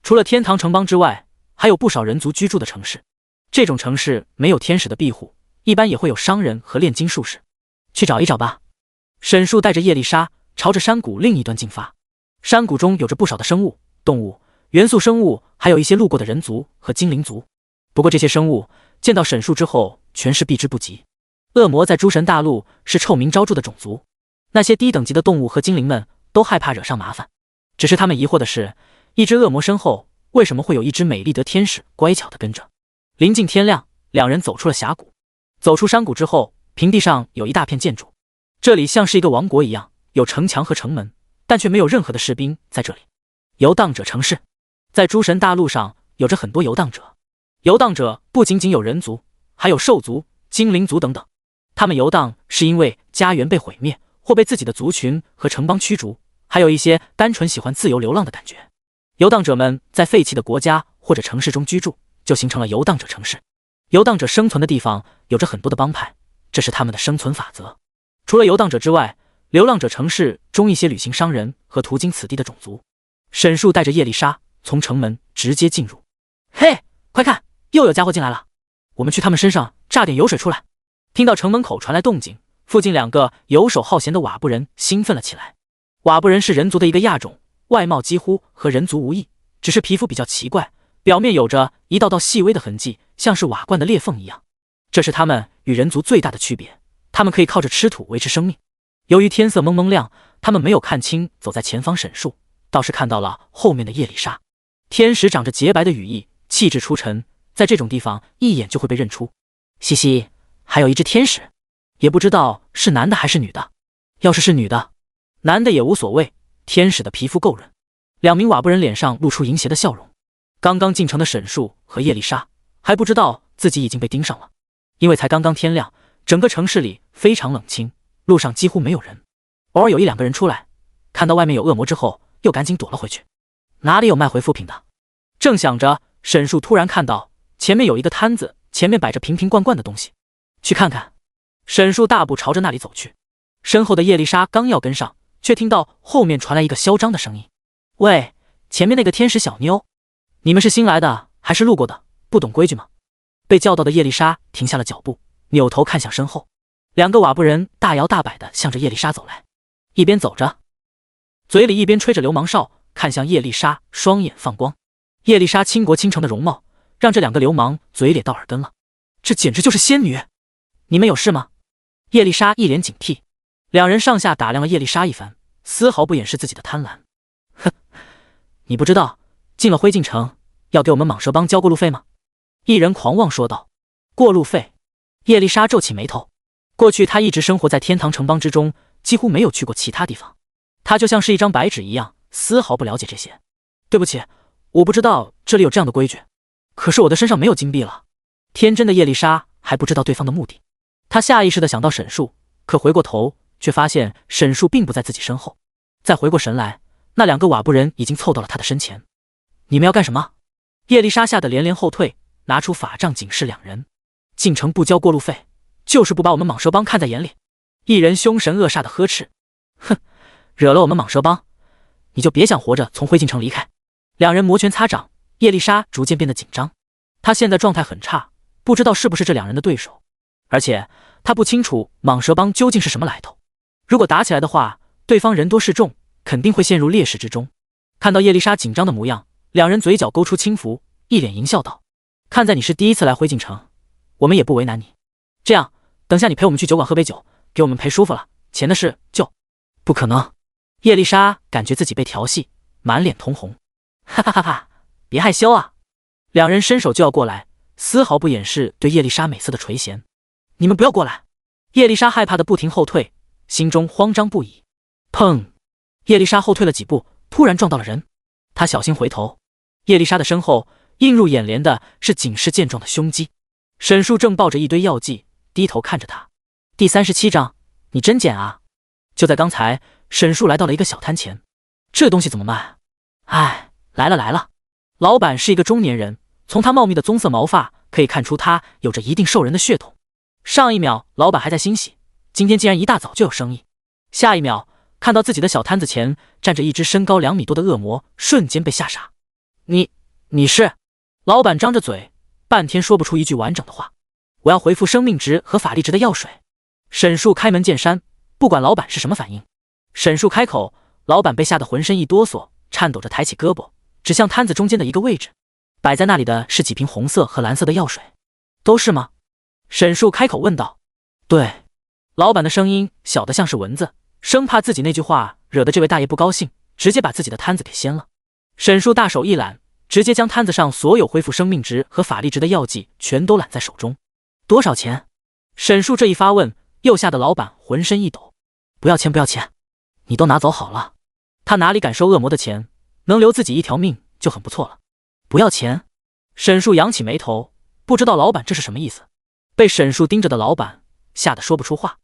除了天堂城邦之外，还有不少人族居住的城市。这种城市没有天使的庇护，一般也会有商人和炼金术士。去找一找吧。沈树带着叶丽莎朝着山谷另一端进发。山谷中有着不少的生物、动物、元素生物，还有一些路过的人族和精灵族。不过这些生物见到沈树之后全是避之不及。恶魔在诸神大陆是臭名昭著的种族，那些低等级的动物和精灵们都害怕惹上麻烦。只是他们疑惑的是，一只恶魔身后为什么会有一只美丽的天使乖巧地跟着。临近天亮，两人走出了峡谷。走出山谷之后，平地上有一大片建筑，这里像是一个王国一样，有城墙和城门，但却没有任何的士兵在这里。游荡者城市。在诸神大陆上有着很多游荡者，游荡者不仅仅有人族，还有兽族、精灵族等等。他们游荡是因为家园被毁灭，或被自己的族群和城邦驱逐，还有一些单纯喜欢自由流浪的感觉。游荡者们在废弃的国家或者城市中居住，就形成了游荡者城市。游荡者生存的地方有着很多的帮派，这是他们的生存法则。除了游荡者之外，流浪者城市中一些旅行商人和途经此地的种族。沈树带着叶丽莎从城门直接进入。嘿，快看，又有家伙进来了，我们去他们身上榨点油水出来。听到城门口传来动静，附近两个游手好闲的瓦布人兴奋了起来。瓦布人是人族的一个亚种，外貌几乎和人族无异，只是皮肤比较奇怪，表面有着一道道细微的痕迹，像是瓦罐的裂缝一样。这是他们与人族最大的区别，他们可以靠着吃土维持生命。由于天色蒙蒙亮，他们没有看清走在前方沈树，倒是看到了后面的叶丽莎。天使长着洁白的羽翼，气质出尘，在这种地方一眼就会被认出。嘻嘻，还有一只天使，也不知道是男的还是女的。要是女的，男的也无所谓，天使的皮肤够润。两名瓦布人脸上露出淫邪的笑容。刚刚进城的沈树和叶丽莎还不知道自己已经被盯上了，因为才刚刚天亮，整个城市里非常冷清，路上几乎没有人，偶尔有一两个人出来，看到外面有恶魔之后又赶紧躲了回去。哪里有卖恢复品的？正想着，沈树突然看到前面有一个摊子，前面摆着瓶瓶罐罐的东西。去看看。沈树大步朝着那里走去，身后的叶丽莎刚要跟上，却听到后面传来一个嚣张的声音：喂，前面那个天使小妞，你们是新来的还是路过的？不懂规矩吗？被叫到的叶丽莎停下了脚步，扭头看向身后，两个瓦布人大摇大摆地向着叶丽莎走来，一边走着，嘴里一边吹着流氓哨，看向叶丽莎，双眼放光。叶丽莎倾国倾城的容貌让这两个流氓嘴咧到耳根了，这简直就是仙女！你们有事吗？叶丽莎一脸警惕。两人上下打量了叶丽莎一番，丝毫不掩饰自己的贪婪。哼，你不知道进了灰烬城要给我们蟒蛇帮交过路费吗？一人狂妄说道。过路费？叶丽莎皱起眉头。过去她一直生活在天堂城邦之中，几乎没有去过其他地方，她就像是一张白纸一样，丝毫不了解这些。对不起，我不知道这里有这样的规矩，可是我的身上没有金币了。天真的叶丽莎还不知道对方的目的，她下意识地想到沈树，可回过头却发现沈树并不在自己身后。再回过神来，那两个瓦布人已经凑到了他的身前。你们要干什么？叶丽莎吓得连连后退，拿出法杖警示两人。进城不交过路费，就是不把我们蟒蛇帮看在眼里。一人凶神恶煞地呵斥。哼，惹了我们蟒蛇帮，你就别想活着从灰烬城离开。两人摩拳擦掌，叶丽莎逐渐变得紧张。她现在状态很差，不知道是不是这两人的对手，而且她不清楚蟒蛇帮究竟是什么来头。如果打起来的话，对方人多势众，肯定会陷入劣势之中。看到叶丽莎紧张的模样，两人嘴角勾出轻浮，一脸淫笑道：“看在你是第一次来灰烬城，我们也不为难你。这样，等下你陪我们去酒馆喝杯酒，给我们陪舒服了，钱的事就……不可能。”叶丽莎感觉自己被调戏，满脸通红。哈哈哈哈，别害羞啊！两人伸手就要过来，丝毫不掩饰对叶丽莎美色的垂涎。你们不要过来！叶丽莎害怕的不停后退，心中慌张不已。砰！叶丽莎后退了几步，突然撞到了人。她小心回头，叶丽莎的身后映入眼帘的是警示健壮的胸肌。沈树正抱着一堆药剂，低头看着她。第37章，你真捡啊！就在刚才，沈树来到了一个小摊前。这东西怎么卖？哎，来了来了！老板是一个中年人，从他茂密的棕色毛发可以看出他有着一定兽人的血统。上一秒老板还在欣喜，今天竟然一大早就有生意。下一秒看到自己的小摊子前站着一只身高2米多的恶魔，瞬间被吓傻。你是？老板张着嘴，半天说不出一句完整的话。我要回复生命值和法力值的药水。沈树开门见山，不管老板是什么反应。沈树开口，老板被吓得浑身一哆嗦，颤抖着抬起胳膊，指向摊子中间的一个位置。摆在那里的是几瓶红色和蓝色的药水。都是吗？沈树开口问道。对。老板的声音小得像是蚊子，生怕自己那句话惹得这位大爷不高兴，直接把自己的摊子给掀了。沈树大手一揽，直接将摊子上所有恢复生命值和法力值的药剂全都揽在手中。多少钱？沈树这一发问，又吓得老板浑身一抖。不要钱不要钱，你都拿走好了。他哪里敢收恶魔的钱，能留自己一条命就很不错了。不要钱？沈树扬起眉头，不知道老板这是什么意思。被沈树盯着的老板吓得说不出话。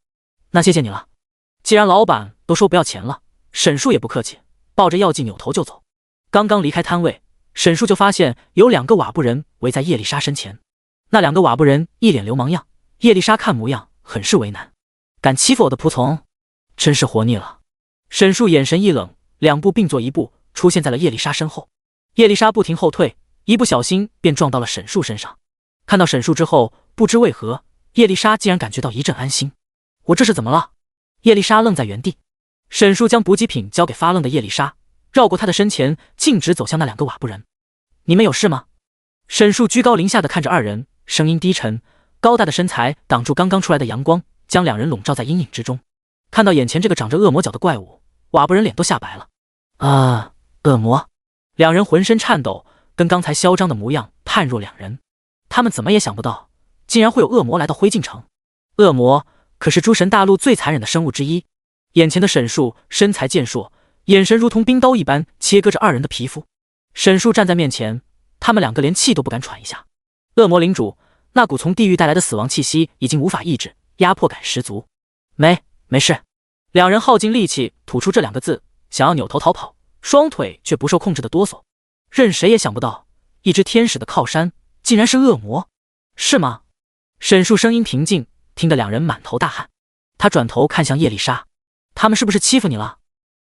那谢谢你了。既然老板都说不要钱了，沈树也不客气，抱着药剂扭头就走。刚刚离开摊位，沈树就发现有2个瓦布人围在叶丽莎身前。那2个瓦布人一脸流氓样，叶丽莎看模样很是为难。敢欺负我的仆从，真是活腻了。沈树眼神一冷，2步并作一步出现在了叶丽莎身后。叶丽莎不停后退，一不小心便撞到了沈树身上。看到沈树之后，不知为何，叶丽莎竟然感觉到一阵安心。我这是怎么了？叶丽莎愣在原地。沈树将补给品交给发愣的叶丽莎，绕过她的身前，径直走向那2个瓦布人。你们有事吗？沈树居高临下的看着2人，声音低沉，高大的身材挡住刚刚出来的阳光，将2人笼罩在阴影之中。看到眼前这个长着恶魔角的怪物，瓦布人脸都吓白了。恶魔！2人浑身颤抖，跟刚才嚣张的模样判若两人。他们怎么也想不到，竟然会有恶魔来到灰烬城。恶魔可是诸神大陆最残忍的生物之一。眼前的沈树身材健硕，眼神如同冰刀一般切割着2人的皮肤。沈树站在面前，他们2个连气都不敢喘一下。恶魔领主，那股从地狱带来的死亡气息已经无法抑制，压迫感十足。没事。2人耗尽力气吐出这2个字，想要扭头逃跑，双腿却不受控制的哆嗦。任谁也想不到，一只天使的靠山竟然是恶魔。是吗？沈树声音平静，听得2人满头大汗。他转头看向叶丽莎，他们是不是欺负你了？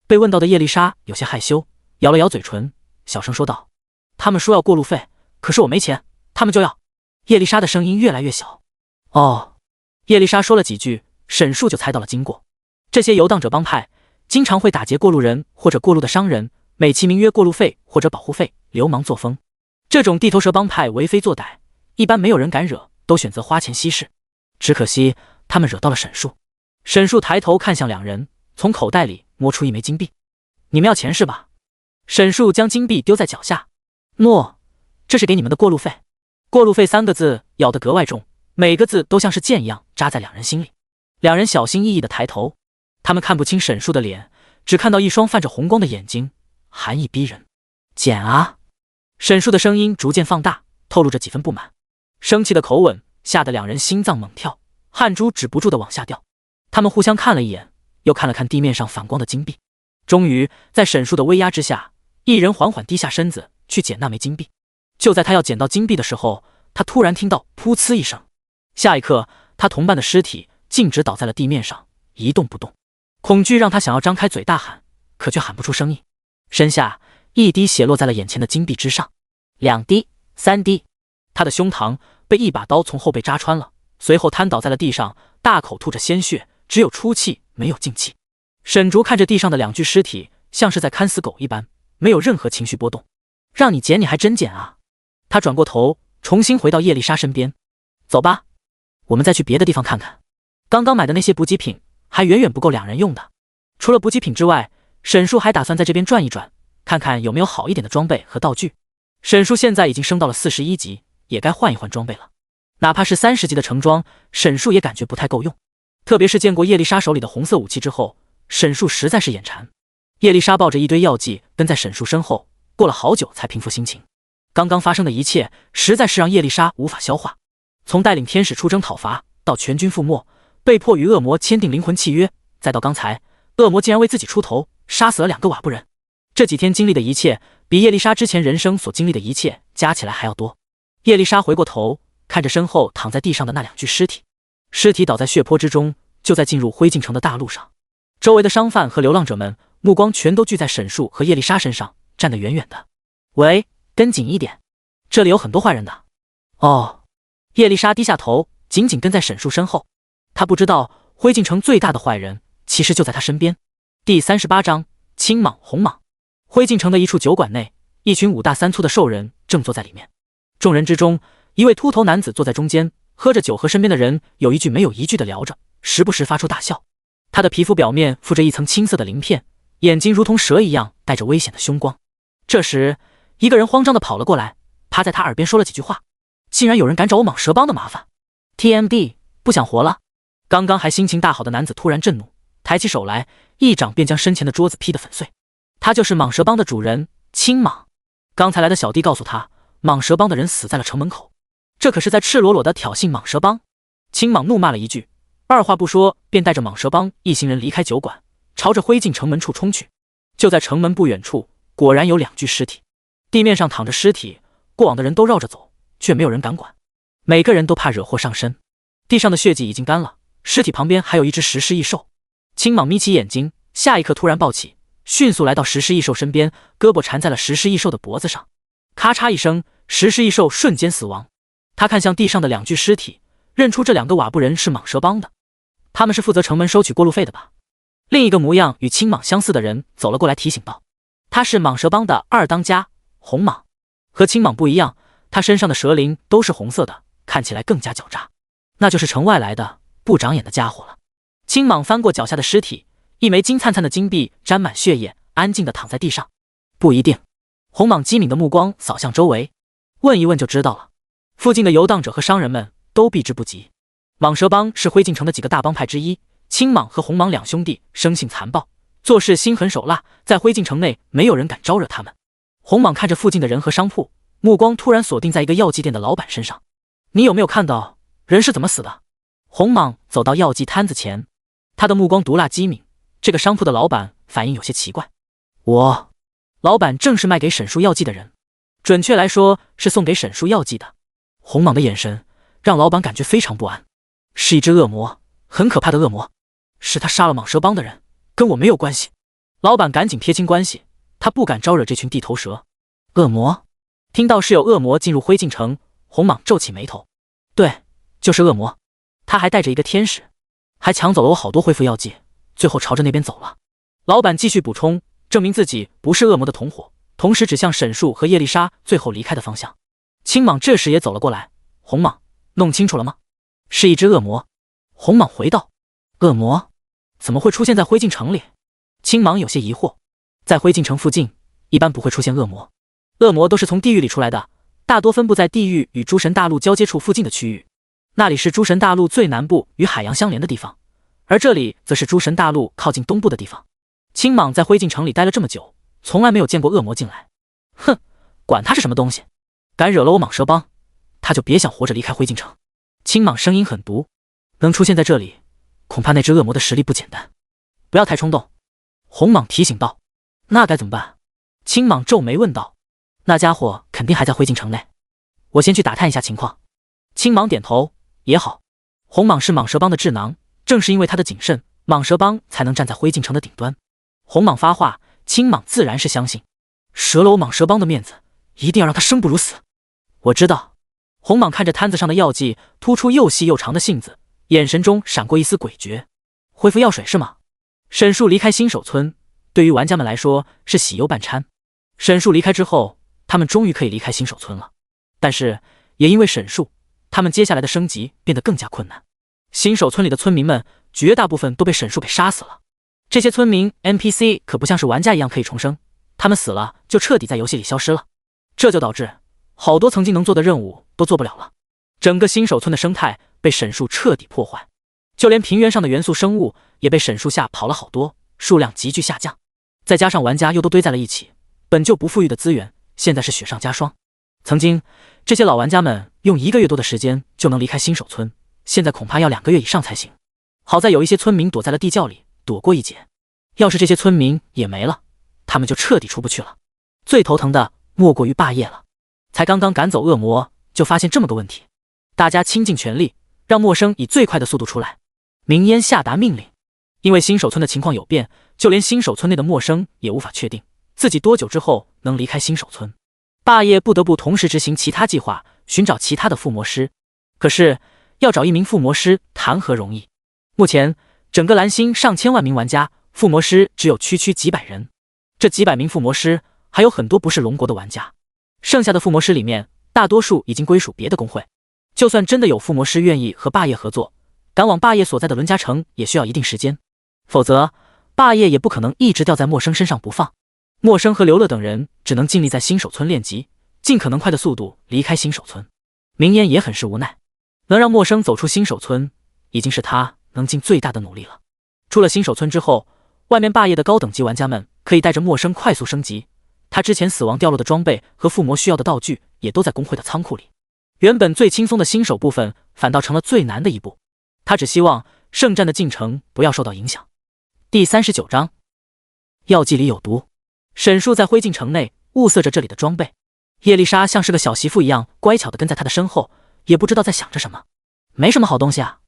被问到的叶丽莎有些害羞，咬了咬嘴唇，小声说道：他们说要过路费，可是我没钱，他们就要。叶丽莎的声音越来越小。哦。叶丽莎说了几句，沈树就猜到了经过。这些游荡者帮派经常会打劫过路人或者过路的商人，美其名曰过路费或者保护费，流氓作风。这种地头蛇帮派为非作歹，一般没有人敢惹，都选择花钱息事。只可惜他们惹到了沈树。沈树抬头看向2人，从口袋里摸出一枚金币。你们要钱是吧？沈树将金币丢在脚下。诺，这是给你们的过路费。过路费3个字咬得格外重，每个字都像是剑一样扎在2人心里。2人小心翼翼地抬头，他们看不清沈树的脸，只看到一双泛着红光的眼睛，寒意逼人。捡啊！沈树的声音逐渐放大，透露着几分不满。生气的口吻吓得2人心脏猛跳，汗珠止不住地往下掉。他们互相看了一眼，又看了看地面上反光的金币。终于在沈树的威压之下，一人缓缓低下身子去捡那枚金币。就在他要捡到金币的时候，他突然听到噗呲一声，下一刻他同伴的尸体径直倒在了地面上，一动不动。恐惧让他想要张开嘴大喊，可却喊不出声音。身下一滴血落在了眼前的金币之上，2滴、3滴，他的胸膛被一把刀从后背扎穿了，随后瘫倒在了地上，大口吐着鲜血，只有出气没有进气。沈竹看着地上的2具尸体，像是在看死狗一般，没有任何情绪波动。让你捡你还真捡啊！他转过头，重新回到叶丽莎身边。走吧，我们再去别的地方看看。刚刚买的那些补给品还远远不够2人用的。除了补给品之外，沈树还打算在这边转一转，看看有没有好一点的装备和道具。沈树现在已经升到了41级，也该换一换装备了。哪怕是30级的成装，沈树也感觉不太够用。特别是见过叶丽莎手里的红色武器之后，沈树实在是眼馋。叶丽莎抱着一堆药剂跟在沈树身后，过了好久才平复心情。刚刚发生的一切实在是让叶丽莎无法消化。从带领天使出征讨伐，到全军覆没，被迫与恶魔签订灵魂契约，再到刚才恶魔竟然为自己出头，杀死了2个瓦布人。这几天经历的一切，比叶丽莎之前人生所经历的一切加起来还要多。叶丽莎回过头，看着身后躺在地上的那2具尸体，尸体倒在血泊之中，就在进入灰烬城的大路上。周围的商贩和流浪者们目光全都聚在沈树和叶丽莎身上，站得远远的。喂，跟紧一点，这里有很多坏人的。哦，叶丽莎低下头，紧紧跟在沈树身后。她不知道灰烬城最大的坏人其实就在她身边。第38章青蟒红蟒。灰烬城的一处酒馆内，一群5大3粗的兽人正坐在里面。众人之中，一位秃头男子坐在中间，喝着酒，和身边的人有一句没有一句的聊着，时不时发出大笑。他的皮肤表面附着一层青色的鳞片，眼睛如同蛇一样带着危险的凶光。这时，一个人慌张地跑了过来，趴在他耳边说了几句话。竟然有人敢找我蟒蛇帮的麻烦 ！TMD， 不想活了！刚刚还心情大好的男子突然震怒，抬起手来，一掌便将身前的桌子劈得粉碎。他就是蟒蛇帮的主人青蟒。刚才来的小弟告诉他，蟒蛇帮的人死在了城门口，这可是在赤裸裸的挑衅蟒蛇帮。青蟒怒骂了一句，二话不说便带着蟒蛇帮一行人离开酒馆，朝着灰烬城门处冲去。就在城门不远处，果然有2具尸体，地面上躺着尸体，过往的人都绕着走，却没有人敢管，每个人都怕惹祸上身。地上的血迹已经干了，尸体旁边还有一只食尸异兽。青蟒眯起眼睛，下一刻突然暴起，迅速来到食尸异兽身边，胳膊缠在了食尸异兽的脖子上。咔嚓一声，食尸异兽瞬间死亡。他看向地上的2具尸体，认出这2个瓦布人是蟒蛇帮的，他们是负责城门收取过路费的吧？另一个模样与青蟒相似的人走了过来，提醒道：“他是蟒蛇帮的2当家红蟒。”和青蟒不一样，他身上的蛇鳞都是红色的，看起来更加狡诈。那就是城外来的不长眼的家伙了。青蟒翻过脚下的尸体，一枚金灿灿的金币沾满血液，安静地躺在地上。不一定。红蟒机敏的目光扫向周围，问一问就知道了。附近的游荡者和商人们都避之不及。蟒蛇帮是灰烬城的几个大帮派之一，青蟒和红蟒2兄弟生性残暴，做事心狠手辣，在灰烬城内没有人敢招惹他们。红蟒看着附近的人和商铺，目光突然锁定在一个药剂店的老板身上。你有没有看到人是怎么死的？红蟒走到药剂摊子前，他的目光毒辣机敏。这个商铺的老板反应有些奇怪。老板正是卖给沈树药剂的人，准确来说是送给沈树药剂的。红蟒的眼神让老板感觉非常不安，是一只恶魔，很可怕的恶魔，是他杀了蟒蛇帮的人，跟我没有关系。老板赶紧撇清关系，他不敢招惹这群地头蛇。恶魔？听到是有恶魔进入灰烬城，红蟒皱起眉头。对，就是恶魔，他还带着一个天使，还抢走了我好多恢复药剂，最后朝着那边走了。老板继续补充，证明自己不是恶魔的同伙，同时指向沈树和叶丽莎最后离开的方向。青蟒这时也走了过来。红蟒，弄清楚了吗？是一只恶魔。红蟒回道。恶魔？怎么会出现在灰烬城里？青蟒有些疑惑。在灰烬城附近一般不会出现恶魔，恶魔都是从地狱里出来的，大多分布在地狱与诸神大陆交接处附近的区域，那里是诸神大陆最南部与海洋相连的地方，而这里则是诸神大陆靠近东部的地方。青蟒在灰烬城里待了这么久，从来没有见过恶魔进来。哼，管他是什么东西，敢惹了我蟒蛇帮，他就别想活着离开灰烬城。青蟒声音很毒，能出现在这里，恐怕那只恶魔的实力不简单，不要太冲动。红蟒提醒道。那该怎么办？青蟒皱眉问道。那家伙肯定还在灰烬城内，我先去打探一下情况。青蟒点头，也好。红蟒是蟒蛇帮的智囊，正是因为他的谨慎，蟒蛇帮才能站在灰烬城的顶端。红蟒发话，青蟒自然是相信，折了我蟒蛇帮的面子，一定要让他生不如死。我知道。红蟒看着摊子上的药剂，突出又细又长的信子，眼神中闪过一丝诡谲。恢复药水是吗？沈树离开新手村，对于玩家们来说是喜忧半掺。沈树离开之后，他们终于可以离开新手村了。但是也因为沈树，他们接下来的升级变得更加困难。新手村里的村民们绝大部分都被沈树给杀死了。这些村民 NPC 可不像是玩家一样可以重生，他们死了就彻底在游戏里消失了。这就导致好多曾经能做的任务都做不了了。整个新手村的生态被沈树彻底破坏，就连平原上的元素生物也被沈树吓跑了好多，数量急剧下降。再加上玩家又都堆在了一起，本就不富裕的资源现在是雪上加霜。曾经这些老玩家们用1个月多的时间就能离开新手村，现在恐怕要2个月以上才行。好在有一些村民躲在了地窖里躲过一劫，要是这些村民也没了，他们就彻底出不去了。最头疼的莫过于霸业了，才刚刚赶走恶魔，就发现这么个问题。大家倾尽全力，让默生以最快的速度出来。明烟下达命令，因为新手村的情况有变，就连新手村内的默生也无法确定自己多久之后能离开新手村。霸业不得不同时执行其他计划，寻找其他的附魔师。可是要找一名附魔师谈何容易？目前整个蓝星上千万名玩家，附魔师只有区几百人。这几百名附魔师还有很多不是龙国的玩家，剩下的附魔师里面大多数已经归属别的公会。就算真的有附魔师愿意和霸业合作，赶往霸业所在的伦家城也需要一定时间，否则霸业也不可能一直吊在默生身上不放。默生和刘乐等人只能尽力在新手村练级，尽可能快的速度离开新手村。明烟也很是无奈，能让默生走出新手村，已经是他能尽最大的努力了。出了新手村之后，外面霸业的高等级玩家们可以带着默生快速升级，他之前死亡掉落的装备和附魔需要的道具也都在公会的仓库里。原本最轻松的新手部分反倒成了最难的一步，他只希望圣战的进程不要受到影响。第39章，药剂里有毒。沈树在灰烬城内物色着这里的装备，叶丽莎像是个小媳妇一样乖巧地跟在他的身后，也不知道在想着什么。没什么好东西啊。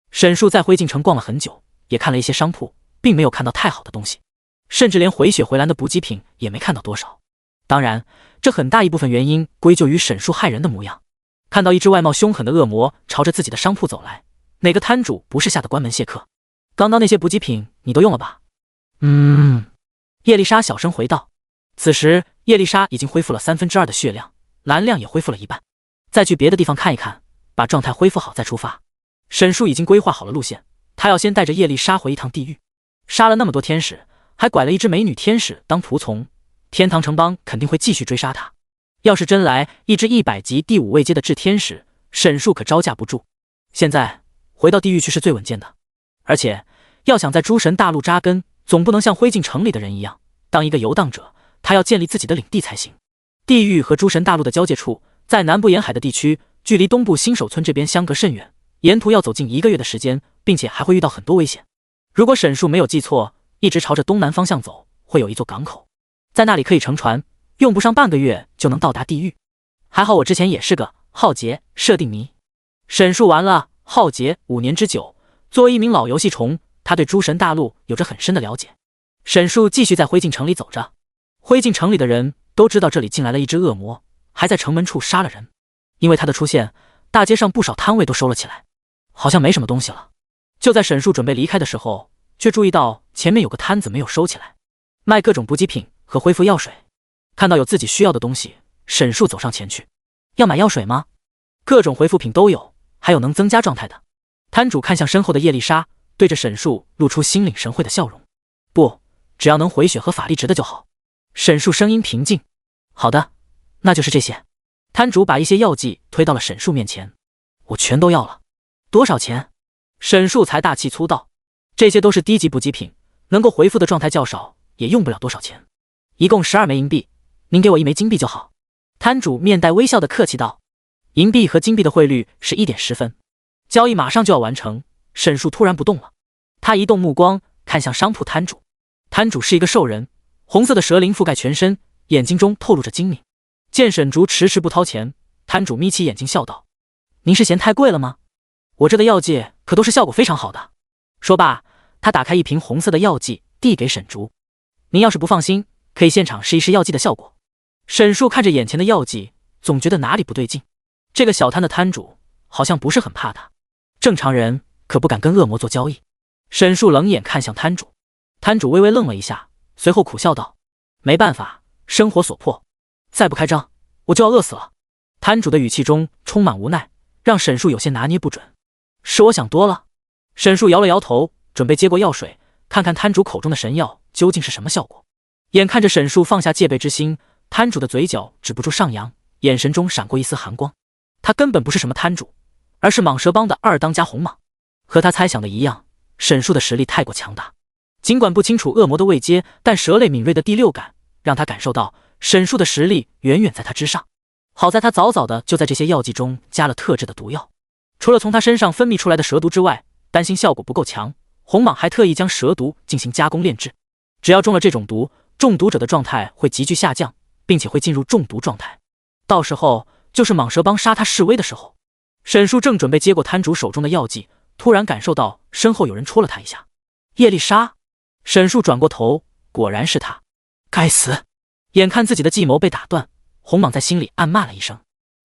沈树在灰烬城逛了很久，也看了一些商铺，并没有看到太好的东西，甚至连回血回蓝的补给品也没看到多少。当然，这很大一部分原因归咎于沈树害人的模样。看到一只外貌凶狠的恶魔朝着自己的商铺走来，哪个摊主不是吓得关门谢客？刚刚那些补给品你都用了吧？叶丽莎小声回道。此时叶丽莎已经恢复了2/3的血量，蓝量也恢复了一半。再去别的地方看一看，把状态恢复好再出发。沈树已经规划好了路线，他要先带着叶丽莎回一趟地狱。杀了那么多天使，还拐了一只美女天使当仆从，天堂城邦肯定会继续追杀他。要是真来一只100级第5位阶的炽天使，沈树可招架不住。现在回到地狱去是最稳健的，而且要想在诸神大陆扎根，总不能像灰烬城里的人一样当一个游荡者，他要建立自己的领地才行。地狱和诸神大陆的交界处在南部沿海的地区，距离东部新手村这边相隔甚远，沿途要走近1个月的时间，并且还会遇到很多危险。如果沈树没有记错，一直朝着东南方向走，会有一座港口，在那里可以乘船，用不上半个月就能到达地狱。还好我之前也是个浩劫设定迷。沈树玩了浩劫5年之久，作为一名老游戏虫，他对诸神大陆有着很深的了解。沈树继续在灰烬城里走着，灰烬城里的人都知道这里进来了一只恶魔，还在城门处杀了人。因为他的出现，大街上不少摊位都收了起来，好像没什么东西了。就在沈树准备离开的时候，却注意到前面有个摊子没有收起来，卖各种补给品和恢复药水。看到有自己需要的东西，沈树走上前去。要买药水吗？各种恢复品都有，还有能增加状态的。摊主看向身后的叶丽莎，对着沈树露出心领神会的笑容。不，只要能回血和法力值的就好。沈树声音平静。好的，那就是这些。摊主把一些药剂推到了沈树面前。我全都要了。多少钱？沈树财大气粗道。这些都是低级补给品，能够回复的状态较少，也用不了多少钱。一共12枚银币，您给我1枚金币就好。摊主面带微笑的客气道。银币和金币的汇率是1点10分。交易马上就要完成，沈树突然不动了。他移动目光看向商铺摊主。摊主是一个兽人，红色的蛇鳞覆盖全身，眼睛中透露着精明。见沈竹迟迟不掏钱，摊主眯起眼睛笑道：您是嫌太贵了吗？我这的药剂可都是效果非常好的。说罢，他打开一瓶红色的药剂递给沈竹。您要是不放心，可以现场试一试药剂的效果。沈树看着眼前的药剂，总觉得哪里不对劲。这个小摊的摊主好像不是很怕他，正常人可不敢跟恶魔做交易。沈树冷眼看向摊主，摊主微微愣了一下，随后苦笑道：“没办法，生活所迫，再不开张，我就要饿死了。”摊主的语气中充满无奈，让沈树有些拿捏不准。是我想多了。沈树摇了摇头，准备接过药水，看看摊主口中的神药究竟是什么效果。眼看着沈树放下戒备之心，摊主的嘴角止不住上扬，眼神中闪过一丝寒光。他根本不是什么摊主，而是蟒蛇帮的二当家红蟒。和他猜想的一样，沈树的实力太过强大。尽管不清楚恶魔的位阶，但蛇类敏锐的第六感让他感受到沈树的实力远远在他之上。好在他早早的就在这些药剂中加了特制的毒药，除了从他身上分泌出来的蛇毒之外，担心效果不够强，红蟒还特意将蛇毒进行加工炼制。只要中了这种毒，中毒者的状态会急剧下降，并且会进入中毒状态，到时候就是蟒蛇帮杀他示威的时候。沈树正准备接过摊主手中的药剂，突然感受到身后有人戳了他一下。叶丽莎。沈树转过头，果然是他。该死！眼看自己的计谋被打断，红蟒在心里暗骂了一声。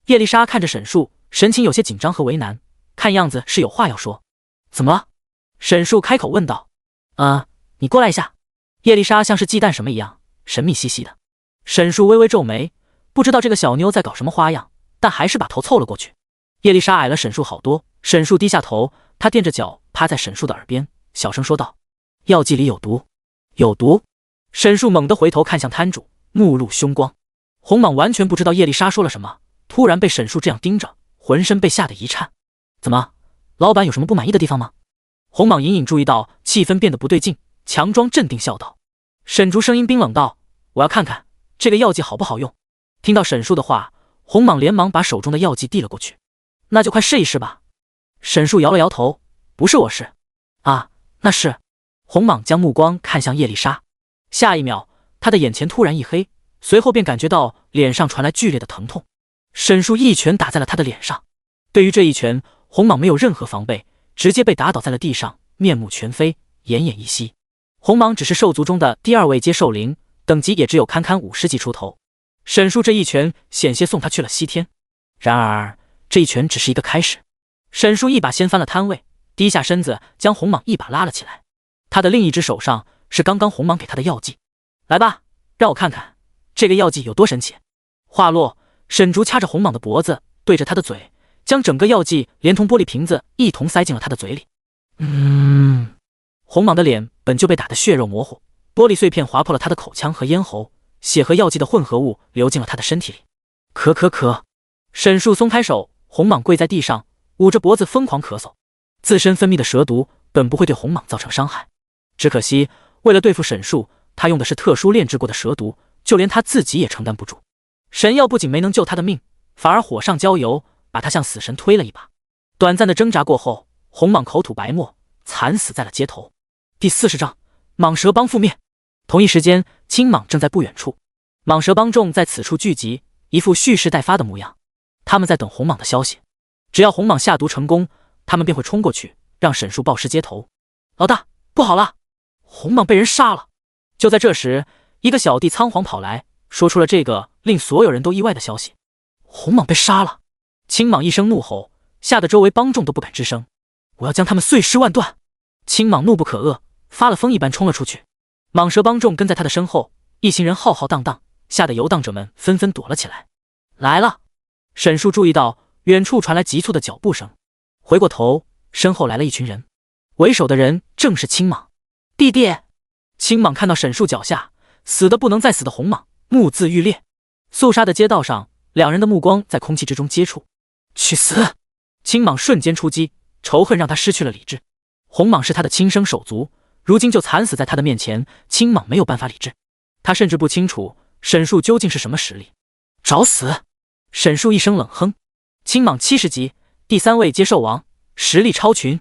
叶丽莎看着沈树，神情有些紧张和为难，看样子是有话要说。怎么了？沈树开口问道。你过来一下。叶丽莎像是忌惮什么一样，神秘兮兮的。沈树微微皱眉，不知道这个小妞在搞什么花样，但还是把头凑了过去。叶丽莎矮了沈树好多，沈树低下头，她垫着脚趴在沈树的耳边，小声说道：“药剂里有毒。”有毒？沈树猛地回头看向摊主，目露凶光。红蟒完全不知道叶丽莎说了什么，突然被沈树这样盯着，浑身被吓得一颤。怎么，老板有什么不满意的地方吗？红蟒隐隐注意到气氛变得不对劲，强装镇定笑道。沈竹声音冰冷道：“我要看看这个药剂好不好用。”听到沈树的话，红蟒连忙把手中的药剂递了过去。那就快试一试吧。沈树摇了摇头：“不是我试。”啊，那是。红蟒将目光看向叶丽莎，下一秒他的眼前突然一黑，随后便感觉到脸上传来剧烈的疼痛。沈树一拳打在了他的脸上。对于这一拳，红蟒没有任何防备，直接被打倒在了地上，面目全非，奄奄一息。红蟒只是兽族中的第2位阶兽灵，等级也只有堪堪50级出头。沈树这一拳险些送他去了西天。然而这一拳只是一个开始。沈树一把掀翻了摊位，低下身子将红蟒一把拉了起来。他的另一只手上是刚刚红蟒给他的药剂。来吧，让我看看这个药剂有多神奇。话落，沈竹掐着红蟒的脖子，对着他的嘴，将整个药剂连同玻璃瓶子一同塞进了他的嘴里。红蟒的脸本就被打得血肉模糊，玻璃碎片划破了他的口腔和咽喉，血和药剂的混合物流进了他的身体里。咳。沈树松开手，红蟒跪在地上，捂着脖子疯狂咳嗽。自身分泌的蛇毒本不会对红蟒造成伤害，只可惜为了对付沈树，他用的是特殊炼制过的蛇毒，就连他自己也承担不住。神药不仅没能救他的命，反而火上浇油，把他向死神推了一把。短暂的挣扎过后，红蟒口吐白沫，惨死在了街头。第40章蟒蛇帮覆灭。同一时间，青蟒正在不远处，蟒蛇帮众在此处聚集，一副蓄势待发的模样。他们在等红蟒的消息，只要红蟒下毒成功，他们便会冲过去，让沈树暴尸街头。老大，不好了，红蟒被人杀了！就在这时，一个小弟仓皇跑来，说出了这个令所有人都意外的消息：红蟒被杀了！青蟒一声怒吼，吓得周围帮众都不敢吱声。我要将他们碎尸万段！青蟒怒不可遏，发了疯一般冲了出去。蟒蛇帮众跟在他的身后，一行人浩浩荡荡，吓得游荡者们纷纷躲了起来。来了！沈树注意到远处传来急促的脚步声，回过头，身后来了一群人，为首的人正是青蟒。弟弟！青蟒看到沈树脚下死得不能再死的红蟒，目眦欲裂。肃杀的街道上，两人的目光在空气之中接触。去死！青蟒瞬间出击，仇恨让他失去了理智。红蟒是他的亲生手足，如今就惨死在他的面前，青蟒没有办法理智。他甚至不清楚沈树究竟是什么实力。找死！沈树一声冷哼。青蟒70级，第3位阶兽王，实力超群。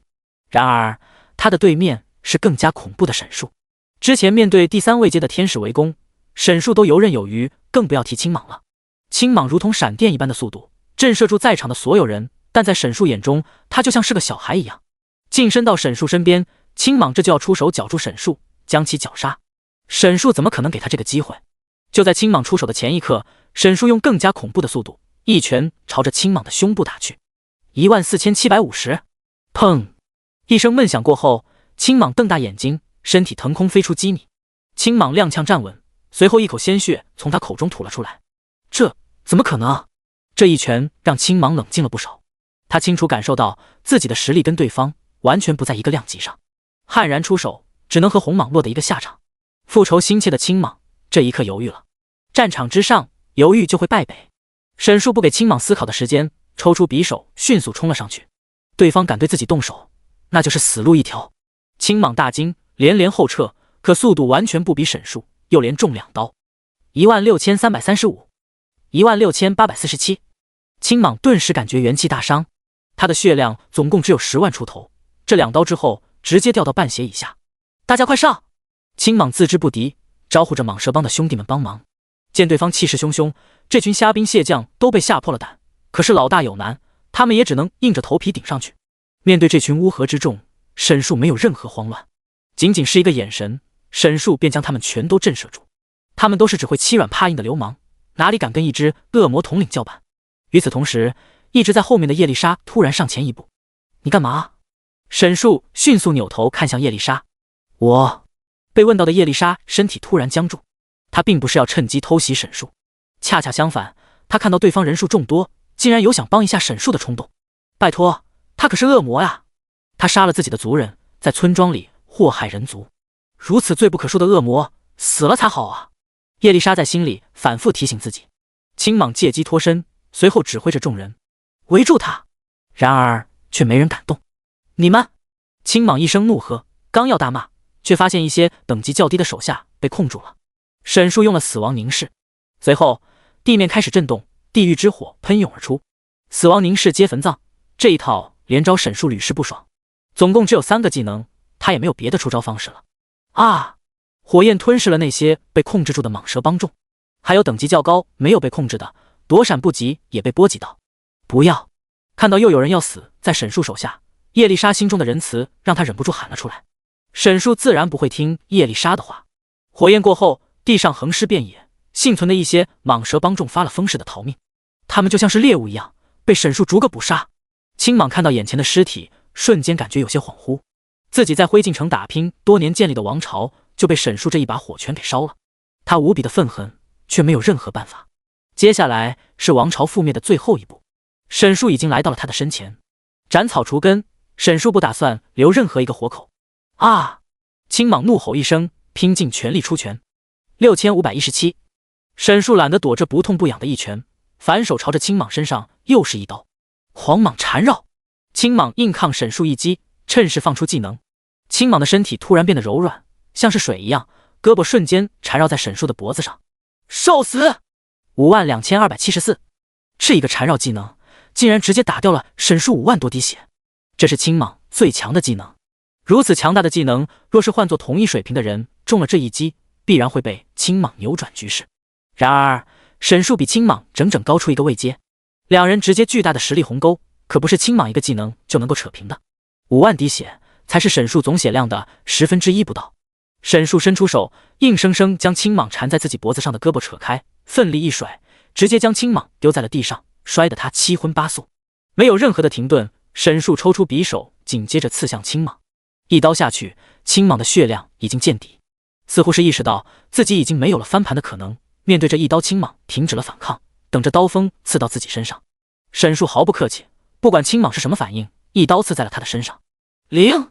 然而他的对面是更加恐怖的沈树。之前面对第3位阶的天使围攻，沈树都游刃有余，更不要提青蟒了。青蟒如同闪电一般的速度，震慑住在场的所有人，但在沈树眼中，他就像是个小孩一样。近身到沈树身边，青蟒这就要出手绞住沈树，将其绞杀。沈树怎么可能给他这个机会？就在青蟒出手的前一刻，沈树用更加恐怖的速度一拳朝着青蟒的胸部打去。14750，砰！一声闷响过后，青蟒瞪大眼睛，身体腾空飞出几米。青蟒踉跄站稳，随后一口鲜血从他口中吐了出来。这怎么可能？这一拳让青蟒冷静了不少，他清楚感受到自己的实力跟对方完全不在一个量级上，悍然出手，只能和红蟒落得一个下场。复仇心切的青蟒这一刻犹豫了，战场之上犹豫就会败北。沈树不给青蟒思考的时间，抽出匕首迅速冲了上去。对方敢对自己动手，那就是死路一条。青蟒大惊，连连后撤，可速度完全不比沈树，又连中2刀。16335， 16847，青蟒顿时感觉元气大伤，他的血量总共只有10万出头，这2刀之后直接掉到半血以下。大家快上！青蟒自知不敌，招呼着蟒蛇帮的兄弟们帮忙。见对方气势汹汹，这群虾兵蟹将都被吓破了胆，可是老大有难，他们也只能硬着头皮顶上去。面对这群乌合之众，沈树没有任何慌乱，仅仅是一个眼神，沈树便将他们全都震慑住。他们都是只会欺软怕硬的流氓，哪里敢跟一只恶魔统领叫板？与此同时，一直在后面的叶丽莎突然上前一步：“你干嘛？”沈树迅速扭头看向叶丽莎。我……被问到的叶丽莎身体突然僵住，她并不是要趁机偷袭沈树，恰恰相反，她看到对方人数众多，竟然有想帮一下沈树的冲动。拜托，他可是恶魔呀！他杀了自己的族人，在村庄里祸害人族，如此罪不可恕的恶魔，死了才好啊！叶丽莎在心里反复提醒自己。青蟒借机脱身，随后指挥着众人围住他，然而却没人敢动。你们！青蟒一声怒喝，刚要大骂，却发现一些等级较低的手下被控住了。沈树用了死亡凝视，随后地面开始震动，地狱之火喷涌而出。死亡凝视接焚葬，这一套连招沈树屡试不爽。总共只有3个技能，他也没有别的出招方式了。啊！火焰吞噬了那些被控制住的蟒蛇帮众，还有等级较高没有被控制的，躲闪不及也被波及到。不要！看到又有人要死在沈树手下，叶丽莎心中的仁慈让他忍不住喊了出来。沈树自然不会听叶丽莎的话。火焰过后，地上横尸遍野，幸存的一些蟒蛇帮众发了疯似的逃命，他们就像是猎物一样被沈树逐个捕杀。青蟒看到眼前的尸体，瞬间感觉有些恍惚，自己在灰烬城打拼多年建立的王朝就被沈树这一把火拳给烧了，他无比的愤恨，却没有任何办法。接下来是王朝覆灭的最后一步，沈树已经来到了他的身前，斩草除根，沈树不打算留任何一个活口。啊！青蟒怒吼一声，拼尽全力出拳。6517，沈树懒得躲这不痛不痒的一拳，反手朝着青蟒身上又是一刀。狂蟒缠绕，青蟒硬抗沈树一击，趁势放出技能。青蟒的身体突然变得柔软，像是水一样，胳膊瞬间缠绕在沈树的脖子上。受死！52274，这一个缠绕技能竟然直接打掉了沈树5万多滴血，这是青蟒最强的技能。如此强大的技能，若是换作同一水平的人中了这一击，必然会被青蟒扭转局势。然而沈树比青蟒整整高出一个位阶，两人直接巨大的实力鸿沟，可不是青蟒一个技能就能够扯平的。5万滴血才是沈树总血量的1/10不到。沈树伸出手，硬生生将青蟒缠在自己脖子上的胳膊扯开，奋力一甩，直接将青蟒丢在了地上，摔得他七荤八素。没有任何的停顿，沈树抽出匕首，紧接着刺向青蟒。一刀下去，青蟒的血量已经见底，似乎是意识到自己已经没有了翻盘的可能，面对这一刀，青蟒停止了反抗，等着刀锋刺到自己身上。沈树毫不客气，不管青蟒是什么反应，一刀刺在了他的身上。0！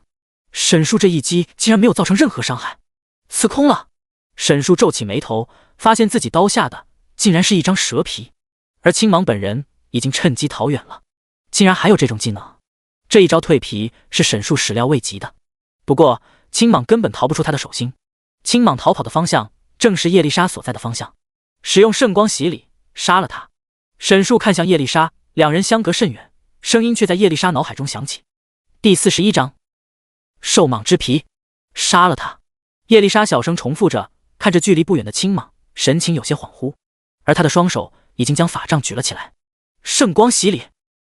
沈树这一击竟然没有造成任何伤害，刺空了。沈树皱起眉头，发现自己刀下的竟然是一张蛇皮，而青蟒本人已经趁机逃远了。竟然还有这种技能，这一招蜕皮是沈树始料未及的。不过青蟒根本逃不出他的手心，青蟒逃跑的方向正是叶丽莎所在的方向，使用圣光洗礼杀了他。沈树看向叶丽莎，两人相隔甚远，声音却在叶丽莎脑海中响起。第41章兽蟒之皮，杀了他。叶丽莎小声重复着，看着距离不远的青蟒，神情有些恍惚，而他的双手已经将法杖举了起来。圣光洗礼，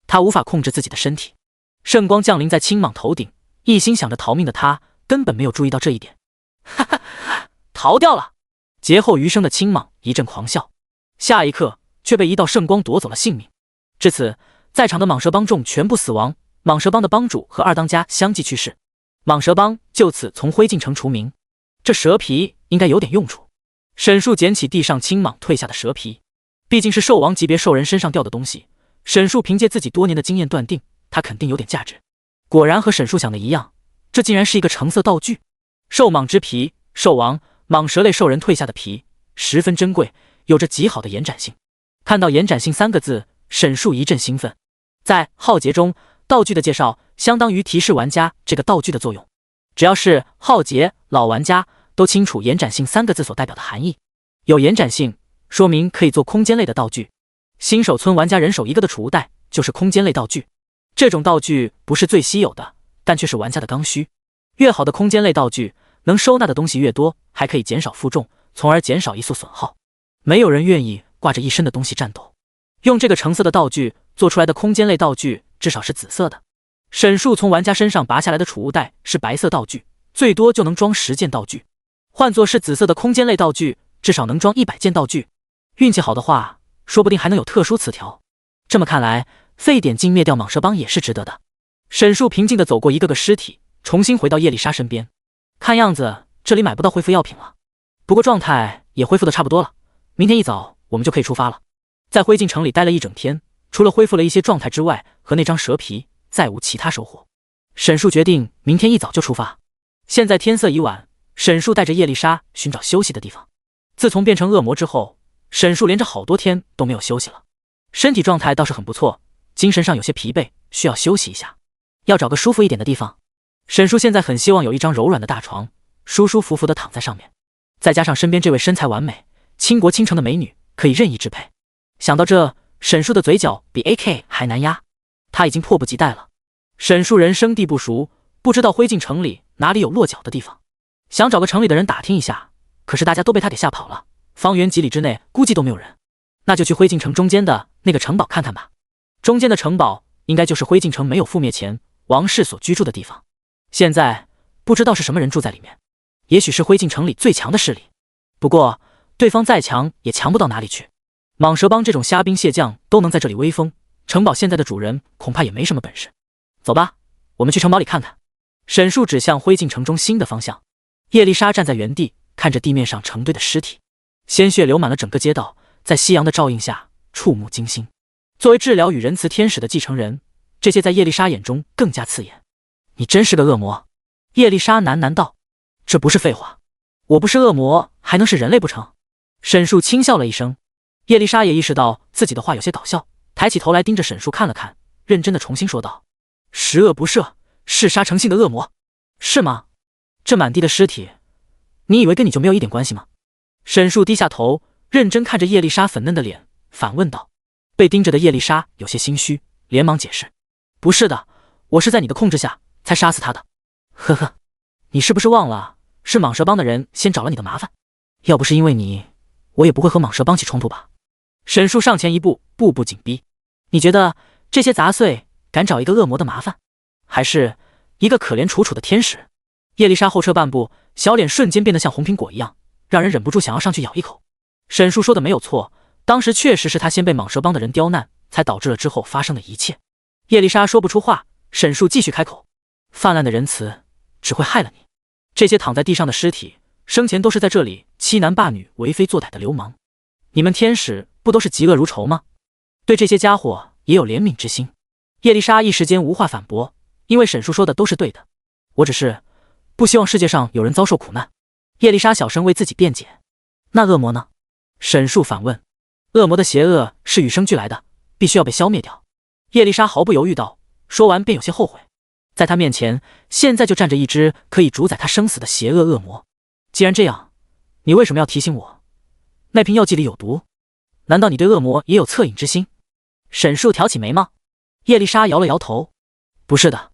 他无法控制自己的身体，圣光降临在青蟒头顶，一心想着逃命的他根本没有注意到这一点。哈哈，逃掉了！劫后余生的青蟒一阵狂笑，下一刻却被一道圣光夺走了性命。至此，在场的蟒蛇帮众全部死亡，蟒蛇帮的帮主和二当家相继去世，蟒蛇帮就此从灰烬城除名。这蛇皮应该有点用处。沈树捡起地上青蟒褪下的蛇皮，毕竟是兽王级别兽人身上掉的东西，沈树凭借自己多年的经验断定，它肯定有点价值。果然和沈树想的一样，这竟然是一个橙色道具。兽蟒之皮，兽王、蟒蛇类兽人褪下的皮，十分珍贵，有着极好的延展性。看到延展性3个字，沈树一阵兴奋。在浩劫中，道具的介绍相当于提示玩家这个道具的作用。只要是浩劫老玩家都清楚延展性3个字所代表的含义。有延展性，说明可以做空间类的道具。新手村玩家人手一个的储物袋就是空间类道具。这种道具不是最稀有的，但却是玩家的刚需。越好的空间类道具，能收纳的东西越多，还可以减少负重，从而减少移速损耗。没有人愿意挂着一身的东西战斗。用这个橙色的道具做出来的空间类道具至少是紫色的。沈树从玩家身上拔下来的储物袋是白色道具，最多就能装10件道具。换作是紫色的空间类道具，至少能装100件道具。运气好的话，说不定还能有特殊词条。这么看来，费点劲灭掉蟒蛇帮也是值得的。沈树平静地走过一个个尸体，重新回到叶丽莎身边。看样子这里买不到恢复药品了，不过状态也恢复得差不多了，明天一早我们就可以出发了。在灰烬城里待了一整天，除了恢复了一些状态之外，和那张蛇皮再无其他收获。沈树决定明天一早就出发。现在天色已晚，沈树带着叶丽莎寻找休息的地方。自从变成恶魔之后，沈树连着好多天都没有休息了，身体状态倒是很不错，精神上有些疲惫，需要休息一下，要找个舒服一点的地方。沈树现在很希望有一张柔软的大床，舒舒服服地躺在上面，再加上身边这位身材完美、倾国倾城的美女，可以任意支配。想到这，沈树的嘴角比 AK 还难压，他已经迫不及待了。沈树人生地不熟，不知道灰烬城里哪里有落脚的地方，想找个城里的人打听一下，可是大家都被他给吓跑了，方圆几里之内估计都没有人。那就去灰烬城中间的那个城堡看看吧。中间的城堡应该就是灰烬城没有覆灭前王室所居住的地方。现在不知道是什么人住在里面，也许是灰烬城里最强的势力。不过对方再强也强不到哪里去。蟒蛇帮这种虾兵蟹将都能在这里威风，城堡现在的主人恐怕也没什么本事。走吧，我们去城堡里看看。沈树指向灰烬城中心的方向。叶丽莎站在原地，看着地面上成堆的尸体，鲜血流满了整个街道，在夕阳的照映下触目惊心。作为治疗与仁慈天使的继承人，这些在叶丽莎眼中更加刺眼。你真是个恶魔，叶丽莎喃喃道。这不是废话，我不是恶魔还能是人类不成？沈树轻笑了一声。叶丽莎也意识到自己的话有些搞笑，抬起头来盯着沈树看了看，认真的重新说道：十恶不赦，嗜杀成性的恶魔，是吗？这满地的尸体，你以为跟你就没有一点关系吗？沈树低下头，认真看着叶丽莎粉嫩的脸，反问道。被盯着的叶丽莎有些心虚，连忙解释：不是的，我是在你的控制下才杀死他的。呵呵，你是不是忘了是蟒蛇帮的人先找了你的麻烦？要不是因为你，我也不会和蟒蛇帮起冲突吧？沈树上前一步，步步紧逼。你觉得这些杂碎敢找一个恶魔的麻烦，还是一个可怜楚楚的天使？叶丽莎后撤半步，小脸瞬间变得像红苹果一样，让人忍不住想要上去咬一口。沈树说的没有错，当时确实是他先被蟒蛇帮的人刁难，才导致了之后发生的一切。叶丽莎说不出话，沈树继续开口：泛滥的仁慈只会害了你。这些躺在地上的尸体，生前都是在这里欺男霸女、为非作歹的流氓。你们天使不都是嫉恶如仇吗？对这些家伙也有怜悯之心。叶丽莎一时间无话反驳，因为沈树说的都是对的。我只是不希望世界上有人遭受苦难。叶丽莎小声为自己辩解。那恶魔呢？沈树反问。恶魔的邪恶是与生俱来的，必须要被消灭掉。叶丽莎毫不犹豫道，说完便有些后悔。在他面前，现在就站着一只可以主宰他生死的邪恶恶魔。既然这样，你为什么要提醒我？那瓶药剂里有毒？难道你对恶魔也有恻隐之心？沈树挑起眉毛。叶丽莎摇了摇头。不是的，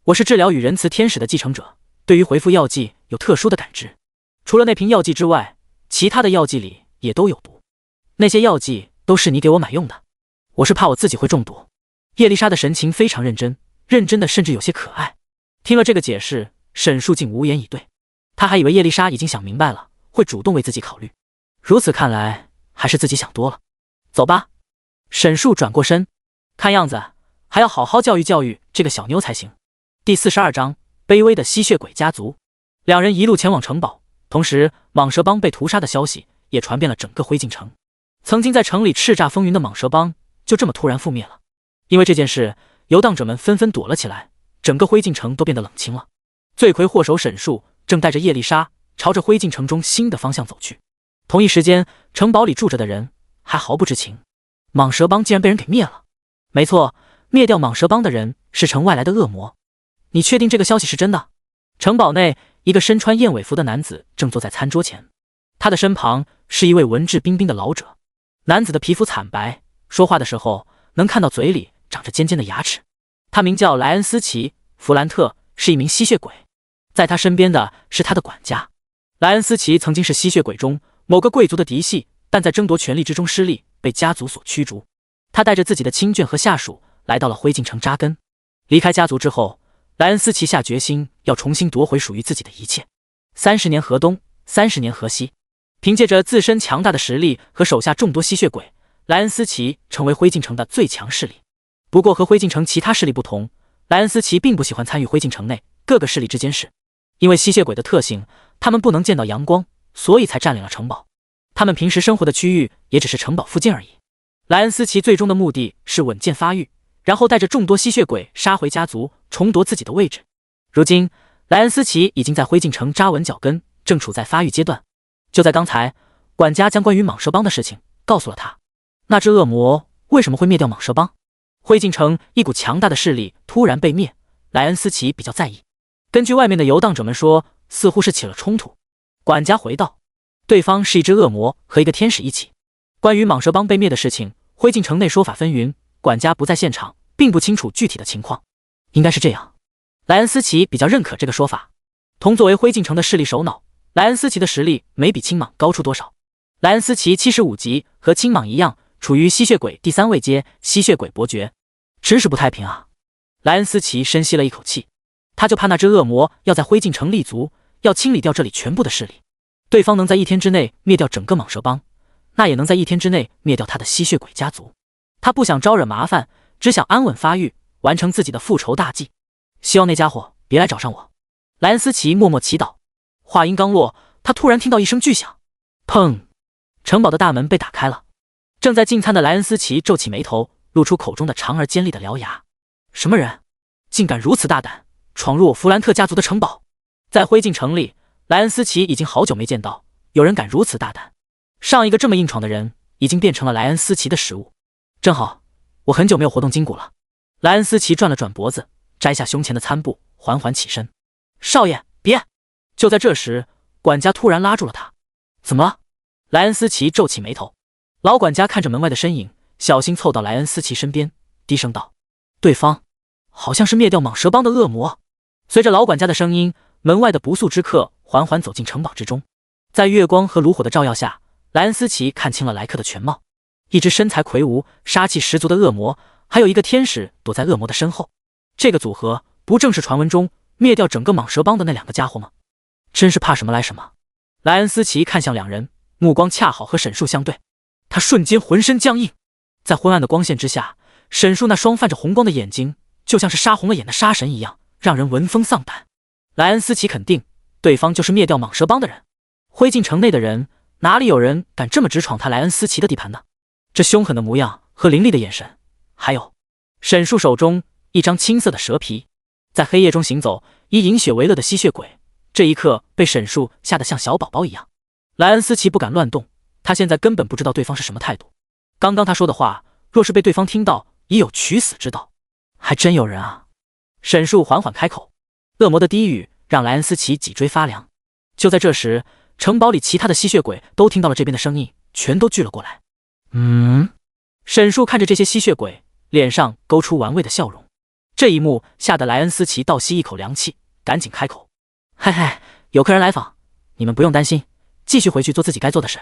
我是治疗与仁慈天使的继承者，对于回复药剂有特殊的感知。除了那瓶药剂之外，其他的药剂里也都有毒。那些药剂都是你给我买用的，我是怕我自己会中毒。叶丽莎的神情非常认真，认真的甚至有些可爱。听了这个解释，沈树竟无言以对。他还以为叶丽莎已经想明白了，会主动为自己考虑。如此看来，还是自己想多了。走吧。沈树转过身，看样子还要好好教育教育这个小妞才行。第42章，卑微的吸血鬼家族。两人一路前往城堡，同时蟒蛇帮被屠杀的消息也传遍了整个灰烬城。曾经在城里叱咤风云的蟒蛇帮就这么突然覆灭了。因为这件事，游荡者们纷纷躲了起来，整个灰烬城都变得冷清了。罪魁祸首沈树正带着叶丽莎朝着灰烬城中新的方向走去。同一时间，城堡里住着的人还毫不知情，蟒蛇帮竟然被人给灭了。没错，灭掉蟒蛇帮的人是城外来的恶魔。你确定这个消息是真的？城堡内，一个身穿燕尾服的男子正坐在餐桌前，他的身旁是一位文质彬彬的老者。男子的皮肤惨白，说话的时候能看到嘴里长着尖尖的牙齿。他名叫莱恩斯奇·弗兰特，是一名吸血鬼。在他身边的是他的管家。莱恩斯奇曾经是吸血鬼中某个贵族的嫡系，但在争夺权力之中失利，被家族所驱逐。他带着自己的亲眷和下属来到了灰烬城扎根。离开家族之后，莱恩斯奇下决心要重新夺回属于自己的一切。30年河东，30年河西。凭借着自身强大的实力和手下众多吸血鬼，莱恩斯奇成为灰烬城的最强势力。不过和灰烬城其他势力不同，莱恩斯奇并不喜欢参与灰烬城内各个势力之间事。因为吸血鬼的特性，他们不能见到阳光，所以才占领了城堡。他们平时生活的区域也只是城堡附近而已。莱恩斯奇最终的目的是稳健发育，然后带着众多吸血鬼杀回家族，重夺自己的位置。如今，莱恩斯奇已经在灰烬城扎稳脚跟，正处在发育阶段。就在刚才，管家将关于蟒蛇帮的事情告诉了他。那只恶魔为什么会灭掉蟒蛇帮？灰烬城一股强大的势力突然被灭，莱恩斯奇比较在意。根据外面的游荡者们说，似乎是起了冲突。管家回道，对方是一只恶魔和一个天使一起。关于蟒蛇帮被灭的事情，灰烬城内说法纷纭，管家不在现场，并不清楚具体的情况。应该是这样。莱恩斯奇比较认可这个说法。同作为灰烬城的势力首脑，莱恩斯奇的实力没比青蟒高出多少。莱恩斯奇75级，和青蟒一样，处于吸血鬼第3位阶，吸血鬼伯爵。真是不太平啊！莱恩斯奇深吸了一口气，他就怕那只恶魔要在灰烬城立足，要清理掉这里全部的势力。对方能在1天之内灭掉整个蟒蛇帮，那也能在1天之内灭掉他的吸血鬼家族。他不想招惹麻烦，只想安稳发育，完成自己的复仇大计。希望那家伙别来找上我。莱恩斯奇默默祈祷。话音刚落，他突然听到一声巨响，砰！城堡的大门被打开了。正在进餐的莱恩斯奇皱起眉头，露出口中的长而尖利的獠牙。什么人，竟敢如此大胆，闯入我弗兰特家族的城堡？在灰烬城里，莱恩斯奇已经好久没见到有人敢如此大胆。上一个这么硬闯的人，已经变成了莱恩斯奇的食物。正好，我很久没有活动筋骨了。莱恩斯奇转了转脖子，摘下胸前的餐布，缓缓起身。少爷，别！就在这时，管家突然拉住了他。怎么了？莱恩斯奇皱起眉头。老管家看着门外的身影，小心凑到莱恩斯奇身边，低声道：对方好像是灭掉蟒蛇帮的恶魔。随着老管家的声音，门外的不速之客缓缓走进城堡之中。在月光和炉火的照耀下，莱恩斯奇看清了来客的全貌。一只身材魁梧、杀气十足的恶魔，还有一个天使躲在恶魔的身后。这个组合不正是传闻中灭掉整个蟒蛇帮的那2个家伙吗？真是怕什么来什么。莱恩斯奇看向两人，目光恰好和沈树相对。他瞬间浑身僵硬，在昏暗的光线之下，沈树那双泛着红光的眼睛就像是杀红了眼的杀神一样，让人闻风丧胆。莱恩斯奇肯定对方就是灭掉蟒蛇帮的人。灰烬城内的人哪里有人敢这么直闯他莱恩斯奇的地盘的？这凶狠的模样和凌厉的眼神，还有沈树手中一张青色的蛇皮，在黑夜中行走，以饮血为乐的吸血鬼，这一刻被沈树吓得像小宝宝一样。莱恩斯奇不敢乱动，他现在根本不知道对方是什么态度。刚刚他说的话，若是被对方听到，已有取死之道。还真有人啊！沈树缓缓开口，恶魔的低语让莱恩斯奇脊椎发凉。就在这时，城堡里其他的吸血鬼都听到了这边的声音，全都聚了过来。沈树看着这些吸血鬼，脸上勾出玩味的笑容。这一幕吓得莱恩斯奇倒吸一口凉气，赶紧开口：嘿嘿，有客人来访，你们不用担心，继续回去做自己该做的事。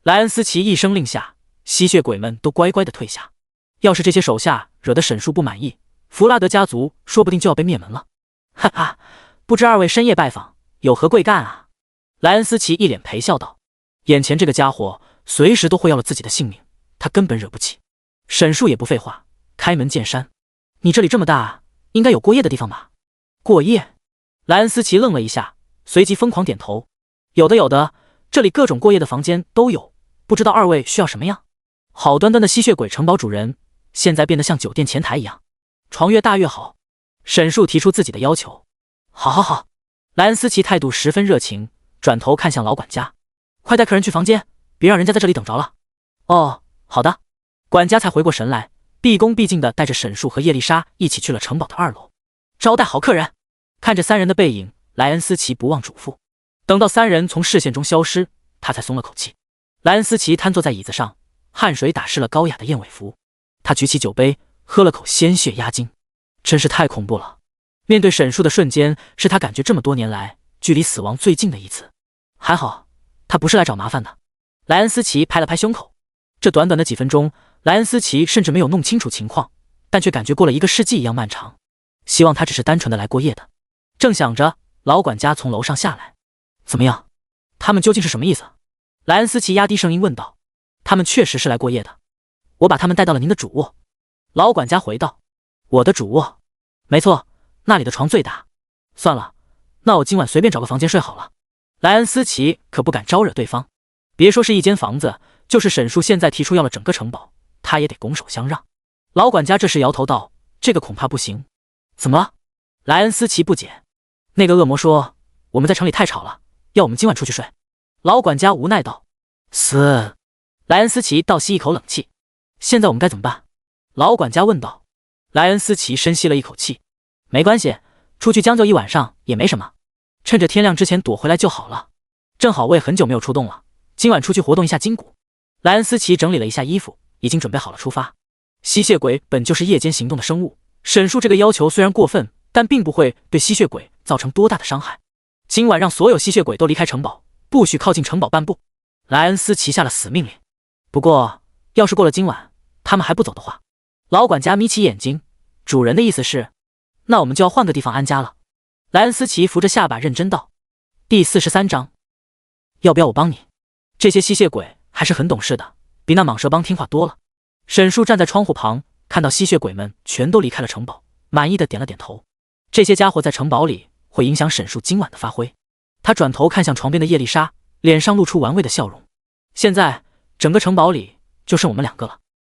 莱恩斯奇一声令下，吸血鬼们都乖乖地退下。要是这些手下惹得沈树不满意，弗拉德家族说不定就要被灭门了。哈哈，不知二位深夜拜访，有何贵干啊？莱恩斯奇一脸陪笑道。眼前这个家伙随时都会要了自己的性命，他根本惹不起。沈树也不废话，开门见山：“你这里这么大，应该有过夜的地方吧？”过夜？莱恩斯奇愣了一下，随即疯狂点头：“有的，有的，这里各种过夜的房间都有，不知道二位需要什么样？”好端端的吸血鬼城堡主人，现在变得像酒店前台一样，床越大越好。沈树提出自己的要求。好好好，莱恩斯奇态度十分热情，转头看向老管家：“快带客人去房间，别让人家在这里等着了。”哦，好的。管家才回过神来，毕恭毕敬地带着沈树和叶丽莎一起去了城堡的2楼，招待好客人。看着3人的背影，莱恩斯奇不忘嘱咐。等到3人从视线中消失，他才松了口气。莱恩斯奇瘫坐在椅子上，汗水打湿了高雅的燕尾服。他举起酒杯，喝了口鲜血压惊。真是太恐怖了。面对沈树的瞬间，是他感觉这么多年来距离死亡最近的一次。还好，他不是来找麻烦的。莱恩斯奇拍了拍胸口。这短短的几分钟，莱恩斯奇甚至没有弄清楚情况，但却感觉过了1个世纪一样漫长。希望他只是单纯的来过夜的。正想着，老管家从楼上下来。怎么样？他们究竟是什么意思？莱恩斯奇压低声音问道。他们确实是来过夜的，我把他们带到了您的主卧。老管家回道。我的主卧？没错，那里的床最大。算了，那我今晚随便找个房间睡好了。莱恩斯奇可不敢招惹对方，别说是一间房子，就是沈树现在提出要了整个城堡，他也得拱手相让。老管家这时摇头道：“这个恐怕不行。”怎么了？莱恩斯奇不解。那个恶魔说我们在城里太吵了，要我们今晚出去睡。老管家无奈道：“嘶！”莱恩斯奇倒吸一口冷气。现在我们该怎么办？老管家问道。莱恩斯奇深吸了一口气。没关系，出去将就一晚上也没什么，趁着天亮之前躲回来就好了。正好我也很久没有出动了，今晚出去活动一下筋骨。莱恩斯奇整理了一下衣服，已经准备好了出发。吸血鬼本就是夜间行动的生物，沈树这个要求虽然过分，但并不会对吸血鬼造成多大的伤害。今晚让所有吸血鬼都离开城堡，不许靠近城堡半步。莱恩斯奇下了死命令。不过，要是过了今晚，他们还不走的话，老管家眯起眼睛，主人的意思是，那我们就要换个地方安家了。莱恩斯奇扶着下巴认真道。第43章，要不要我帮你？这些吸血鬼还是很懂事的，比那蟒蛇帮听话多了。沈树站在窗户旁，看到吸血鬼们全都离开了城堡，满意的点了点头。这些家伙在城堡里会影响沈树今晚的发挥。他转头看向床边的叶丽莎，脸上露出玩味的笑容。现在整个城堡里就剩我们2个了。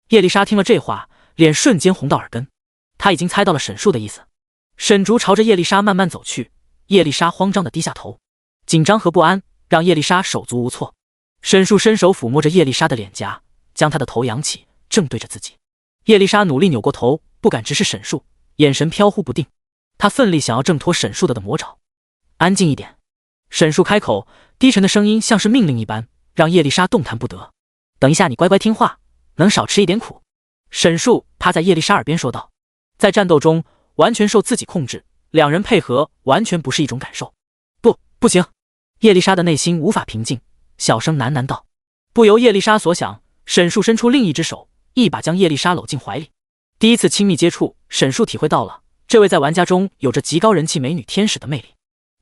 叶丽莎听了这话，脸瞬间红到耳根。她已经猜到了沈树的意思。沈竹朝着叶丽莎慢慢走去，叶丽莎慌张的低下头，紧张和不安让叶丽莎手足无措。沈树伸手抚摸着叶丽莎的脸颊，将她的头扬起，正对着自己。叶丽莎努力扭过头，不敢直视沈树，眼神飘忽不定。她奋力想要挣脱沈树的魔爪。安静一点。沈树开口，低沉的声音像是命令一般，让叶丽莎动弹不得。等一下你乖乖听话，能少吃一点苦。沈树趴在叶丽莎耳边说道。在战斗中完全受自己控制，2人配合完全不是一种感受。不行。叶丽莎的内心无法平静，小声喃喃道。不由叶丽莎所想，沈树伸出另一只手，一把将叶丽莎搂进怀里。第一次亲密接触，沈树体会到了这位在玩家中有着极高人气美女天使的魅力。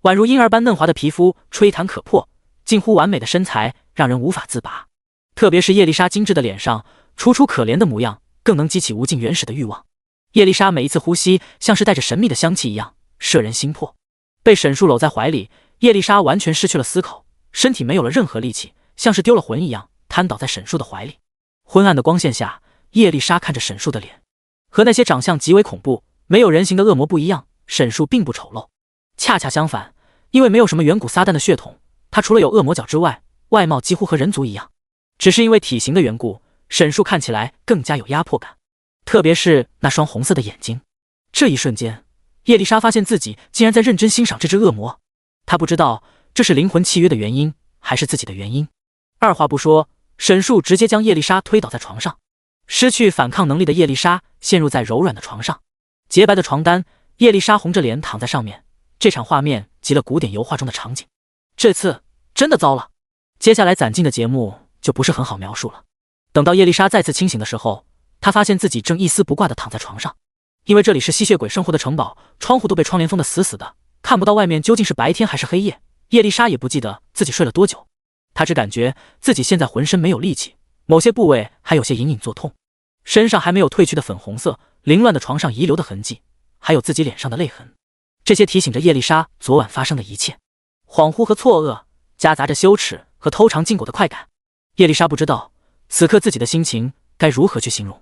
宛如婴儿般嫩滑的皮肤，吹弹可破，近乎完美的身材让人无法自拔。特别是叶丽莎精致的脸上，楚楚可怜的模样，更能激起无尽原始的欲望。叶丽莎每一次呼吸像是带着神秘的香气一样，摄人心魄。被沈树搂在怀里，叶丽莎完全失去了思考，身体没有了任何力气，像是丢了魂一样，瘫倒在沈树的怀里。昏暗的光线下，叶丽莎看着沈树的脸，和那些长相极为恐怖、没有人形的恶魔不一样，沈树并不丑陋。恰恰相反，因为没有什么远古撒旦的血统，他除了有恶魔角之外，外貌几乎和人族一样。只是因为体型的缘故，沈树看起来更加有压迫感。特别是那双红色的眼睛。这一瞬间，叶丽莎发现自己竟然在认真欣赏这只恶魔。她不知道这是灵魂契约的原因，还是自己的原因。二话不说，沈树直接将叶丽莎推倒在床上。失去反抗能力的叶丽莎陷入在柔软的床上，洁白的床单，叶丽莎红着脸躺在上面。这场画面极了古典油画中的场景。这次真的糟了。接下来攒进的节目就不是很好描述了。等到叶丽莎再次清醒的时候，他发现自己正一丝不挂地躺在床上。因为这里是吸血鬼生活的城堡，窗户都被窗帘封得死死的，看不到外面究竟是白天还是黑夜。叶丽莎也不记得自己睡了多久。他只感觉自己现在浑身没有力气，某些部位还有些隐隐作痛，身上还没有褪去的粉红色，凌乱的床上遗留的痕迹，还有自己脸上的泪痕，这些提醒着叶丽莎昨晚发生的一切。恍惚和错愕，夹杂着羞耻和偷尝禁果的快感。叶丽莎不知道此刻自己的心情该如何去形容。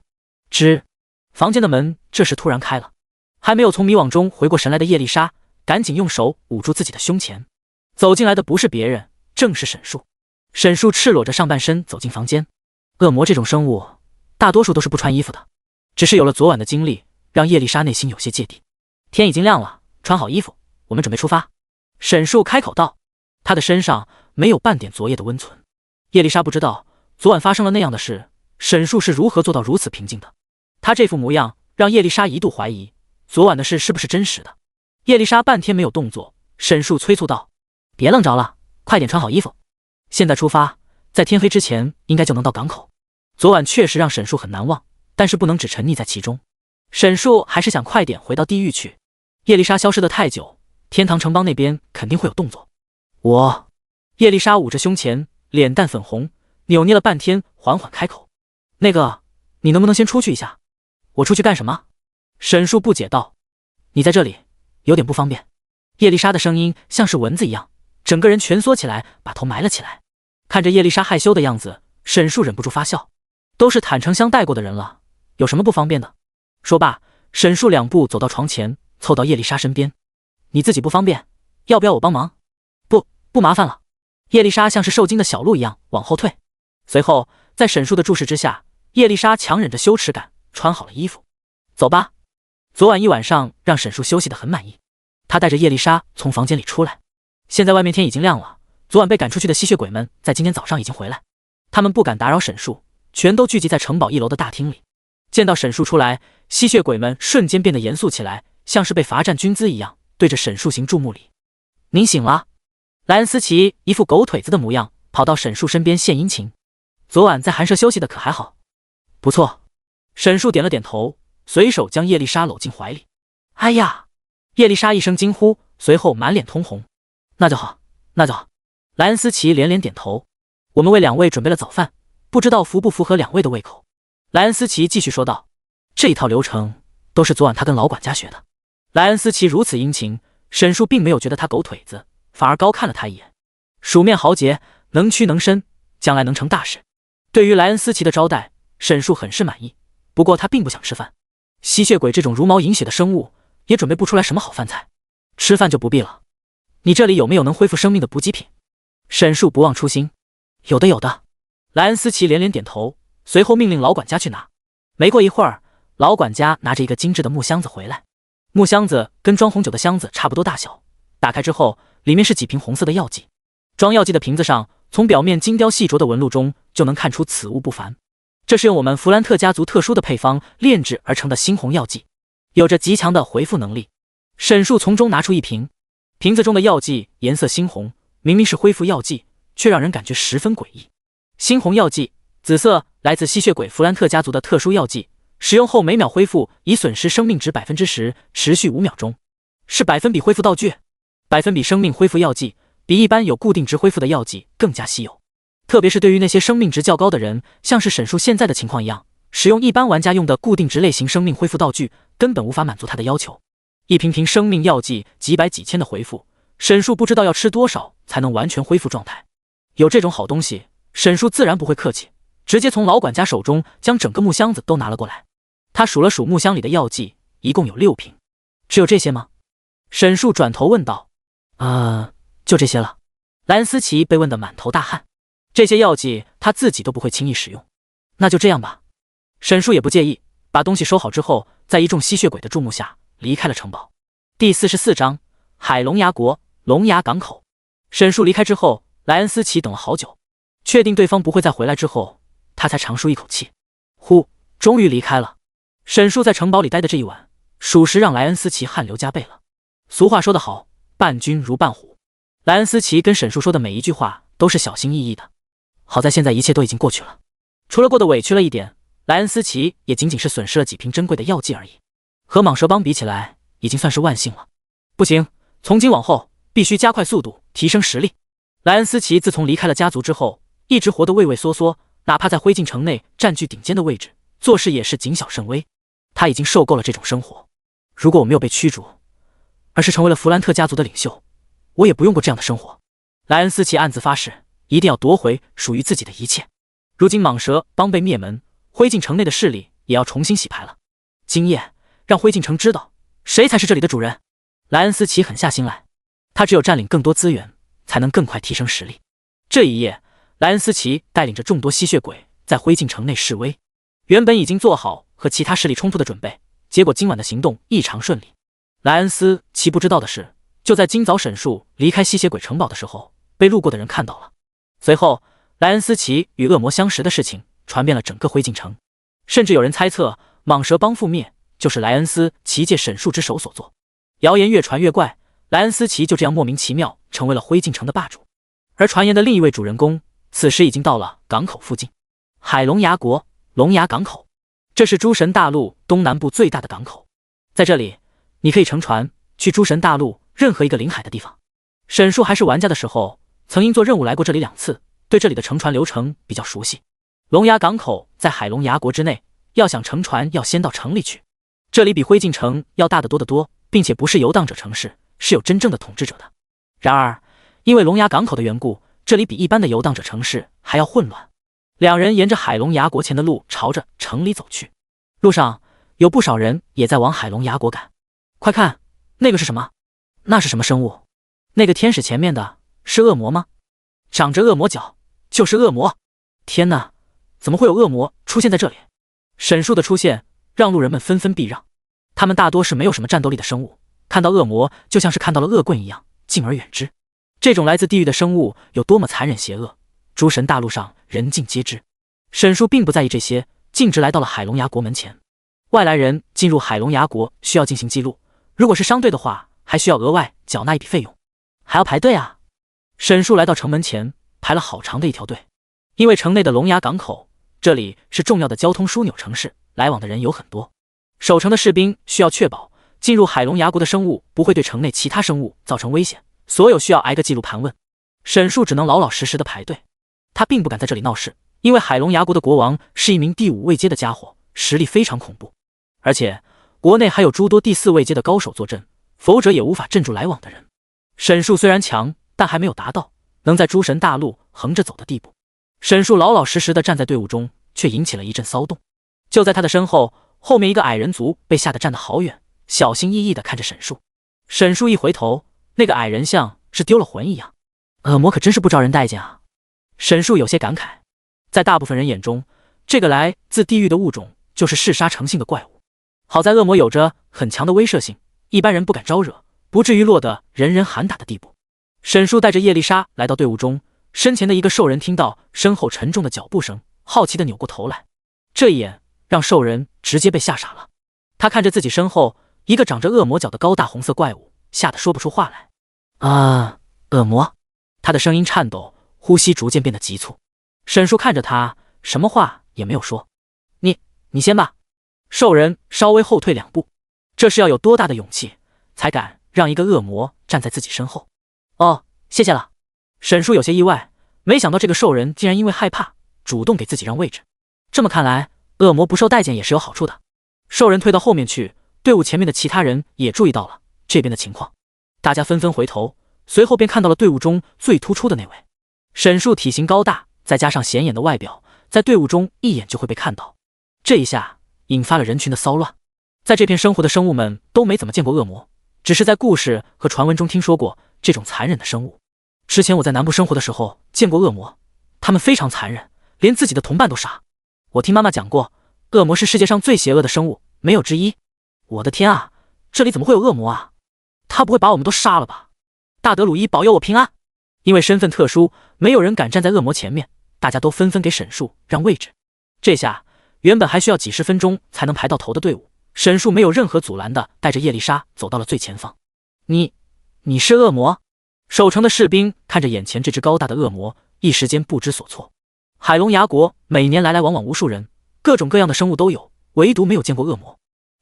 房间的门这时突然开了，还没有从迷惘中回过神来的叶丽莎赶紧用手捂住自己的胸前。走进来的不是别人，正是沈树。沈树赤裸着上半身走进房间。恶魔这种生物大多数都是不穿衣服的，只是有了昨晚的经历，让叶丽莎内心有些芥蒂。天已经亮了，穿好衣服，我们准备出发。沈树开口道，他的身上没有半点昨夜的温存。叶丽莎不知道昨晚发生了那样的事，沈树是如何做到如此平静的。他这副模样让叶丽莎一度怀疑昨晚的事是不是真实的。叶丽莎半天没有动作，沈树催促道，别愣着了，快点穿好衣服，现在出发，在天黑之前应该就能到港口。昨晚确实让沈树很难忘，但是不能只沉溺在其中。沈树还是想快点回到地狱去。叶丽莎消失得太久，天堂城邦那边肯定会有动作。叶丽莎捂着胸前，脸蛋粉红，扭捏了半天，缓缓开口，那个，你能不能先出去一下？我出去干什么？沈树不解道，你在这里有点不方便。叶丽莎的声音像是蚊子一样，整个人蜷缩起来，把头埋了起来。看着叶丽莎害羞的样子，沈树忍不住发笑，都是坦诚相待过的人了，有什么不方便的？说罢，沈树2步走到床前，凑到叶丽莎身边，你自己不方便，要不要我帮忙？不麻烦了。叶丽莎像是受惊的小鹿一样往后退。随后在沈树的注视之下，叶丽莎强忍着羞耻感穿好了衣服。走吧。昨晚一晚上让沈树休息得很满意，他带着叶丽莎从房间里出来。现在外面天已经亮了，昨晚被赶出去的吸血鬼们在今天早上已经回来，他们不敢打扰沈树，全都聚集在城堡1楼的大厅里。见到沈树出来，吸血鬼们瞬间变得严肃起来，像是被罚站军姿一样，对着沈树行注目礼。您醒了。莱恩斯奇一副狗腿子的模样，跑到沈树身边献殷勤。昨晚在寒舍休息的可还好？不错。沈树点了点头，随手将叶丽莎搂进怀里。哎呀！叶丽莎一声惊呼，随后满脸通红。那就好，那就好。莱恩斯奇连连点头。我们为2位准备了早饭，不知道符不符合2位的胃口。莱恩斯奇继续说道，这一套流程都是昨晚他跟老管家学的。莱恩斯奇如此殷勤，沈树并没有觉得他狗腿子，反而高看了他一眼。鼠面豪杰，能屈能伸，将来能成大事。对于莱恩斯奇的招待，沈树很是满意，不过他并不想吃饭。吸血鬼这种如毛饮血的生物也准备不出来什么好饭菜，吃饭就不必了。你这里有没有能恢复生命的补给品？沈树不忘初心。有的。莱恩斯奇连连点头，随后命令老管家去拿。没过一会儿，老管家拿着一个精致的木箱子回来。木箱子跟装红酒的箱子差不多大小，打开之后里面是几瓶红色的药剂。装药剂的瓶子上，从表面精雕细琢的纹路中就能看出此物不凡。这是用我们弗兰特家族特殊的配方炼制而成的猩红药剂，有着极强的回复能力。沈树从中拿出一瓶，瓶子中的药剂颜色猩红，明明是恢复药剂，却让人感觉十分诡异。猩红药剂，紫色，来自吸血鬼弗兰特家族的特殊药剂，使用后每秒恢复已损失生命值 10%， 持续5秒钟，是百分比恢复道具。百分比生命恢复药剂比一般有固定值恢复的药剂更加稀有，特别是对于那些生命值较高的人，像是沈树现在的情况一样，使用一般玩家用的固定值类型生命恢复道具根本无法满足他的要求。一瓶瓶生命药剂几百几千的回复，沈树不知道要吃多少才能完全恢复状态。有这种好东西，沈树自然不会客气，直接从老管家手中将整个木箱子都拿了过来。他数了数木箱里的药剂，一共有6瓶。只有这些吗？沈树转头问道。就这些了。莱恩斯奇被问得满头大汗，这些药剂他自己都不会轻易使用。那就这样吧。沈树也不介意，把东西收好之后，在一众吸血鬼的注目下离开了城堡。第44章海龙牙国龙牙港口。沈树离开之后，莱恩斯奇等了好久，确定对方不会再回来之后，他才长舒一口气。终于离开了。沈树在城堡里待的这一晚，属实让莱恩斯奇汗流浃背了。俗话说得好，伴君如伴虎。莱恩斯奇跟沈树说的每一句话都是小心翼翼的。好在现在一切都已经过去了，除了过得委屈了一点，莱恩斯奇也仅仅是损失了几瓶珍贵的药剂而已。和蟒蛇帮比起来，已经算是万幸了。不行，从今往后必须加快速度，提升实力。莱恩斯奇自从离开了家族之后，一直活得畏畏缩缩，哪怕在灰烬城内占据顶尖的位置，做事也是谨小慎微。他已经受够了这种生活。如果我没有被驱逐，而是成为了弗兰特家族的领袖，我也不用过这样的生活。莱恩斯奇暗自发誓，一定要夺回属于自己的一切。如今蟒蛇帮被灭门，灰烬城内的势力也要重新洗牌了。今夜让灰烬城知道谁才是这里的主人。莱恩斯奇狠下心来，他只有占领更多资源，才能更快提升实力。这一夜，莱恩斯奇带领着众多吸血鬼在灰烬城内示威。原本已经做好和其他势力冲突的准备，结果今晚的行动异常顺利。莱恩斯奇不知道的是，就在今早沈树离开吸血鬼城堡的时候，被路过的人看到了。随后，莱恩斯奇与恶魔相识的事情传遍了整个灰烬城，甚至有人猜测蟒蛇帮覆灭就是莱恩斯奇借沈树之手所做。谣言越传越怪，莱恩斯奇就这样莫名其妙成为了灰烬城的霸主。而传言的另一位主人公，此时已经到了港口附近，海龙牙国龙牙港口，这是诸神大陆东南部最大的港口。在这里，你可以乘船去诸神大陆任何一个临海的地方。沈树还是玩家的时候，曾因做任务来过这里2次，对这里的乘船流程比较熟悉。龙牙港口在海龙牙国之内，要想乘船要先到城里去。这里比灰烬城要大得多得多，并且不是游荡者城市，是有真正的统治者的。然而，因为龙牙港口的缘故，这里比一般的游荡者城市还要混乱。两人沿着海龙牙国前的路朝着城里走去，路上有不少人也在往海龙牙国赶。快看，那个是什么？那是什么生物？那个天使前面的是恶魔吗？长着恶魔角，就是恶魔。天哪，怎么会有恶魔出现在这里？沈树的出现让路人们纷纷避让，他们大多是没有什么战斗力的生物，看到恶魔就像是看到了恶棍一样，敬而远之。这种来自地狱的生物有多么残忍邪恶，诸神大陆上人尽皆知。沈树并不在意这些，径直来到了海龙牙国门前。外来人进入海龙牙国需要进行记录，如果是商队的话，还需要额外缴纳一笔费用，还要排队啊。沈树来到城门前，排了好长的一条队。因为城内的龙牙港口，这里是重要的交通枢纽城市，来往的人有很多。守城的士兵需要确保进入海龙牙国的生物不会对城内其他生物造成危险，所有需要挨个记录盘问。沈树只能老老实实的排队，他并不敢在这里闹事，因为海龙牙国的国王是一名第5位阶的家伙，实力非常恐怖，而且国内还有诸多第4位阶的高手坐镇，否则也无法镇住来往的人。沈树虽然强，但还没有达到能在诸神大陆横着走的地步。沈树老老实实的站在队伍中，却引起了一阵骚动。就在他的身后，后面一个矮人族被吓得站得好远，小心翼翼地看着沈树。沈树一回头，那个矮人像是丢了魂一样。恶魔可真是不招人待见啊！沈树有些感慨。在大部分人眼中，这个来自地狱的物种就是嗜杀成性的怪物。好在恶魔有着很强的威慑性，一般人不敢招惹，不至于落得人人喊打的地步。沈树带着叶丽莎来到队伍中，身前的一个兽人听到身后沉重的脚步声，好奇地扭过头来。这一眼让兽人直接被吓傻了。他看着自己身后一个长着恶魔角的高大红色怪物，吓得说不出话来。恶魔。他的声音颤抖，呼吸逐渐变得急促。沈树看着他，什么话也没有说。你先吧。兽人稍微后退2步，这是要有多大的勇气，才敢让一个恶魔站在自己身后？哦，谢谢了。沈树有些意外，没想到这个兽人竟然因为害怕，主动给自己让位置。这么看来，恶魔不受待见也是有好处的。兽人退到后面去，队伍前面的其他人也注意到了这边的情况，大家纷纷回头，随后便看到了队伍中最突出的那位。沈树体型高大，再加上显眼的外表，在队伍中一眼就会被看到。这一下引发了人群的骚乱。在这片生活的生物们都没怎么见过恶魔，只是在故事和传闻中听说过这种残忍的生物。之前我在南部生活的时候见过恶魔，他们非常残忍，连自己的同伴都杀。我听妈妈讲过，恶魔是世界上最邪恶的生物，没有之一。我的天啊，这里怎么会有恶魔啊？他不会把我们都杀了吧？大德鲁伊保佑我平安。因为身份特殊，没有人敢站在恶魔前面，大家都纷纷给沈树让位置。这下原本还需要几10分钟才能排到头的队伍，沈树没有任何阻拦的带着叶丽莎走到了最前方。你是恶魔？守城的士兵看着眼前这只高大的恶魔，一时间不知所措。海龙牙国每年来往无数人，各种各样的生物都有，唯独没有见过恶魔。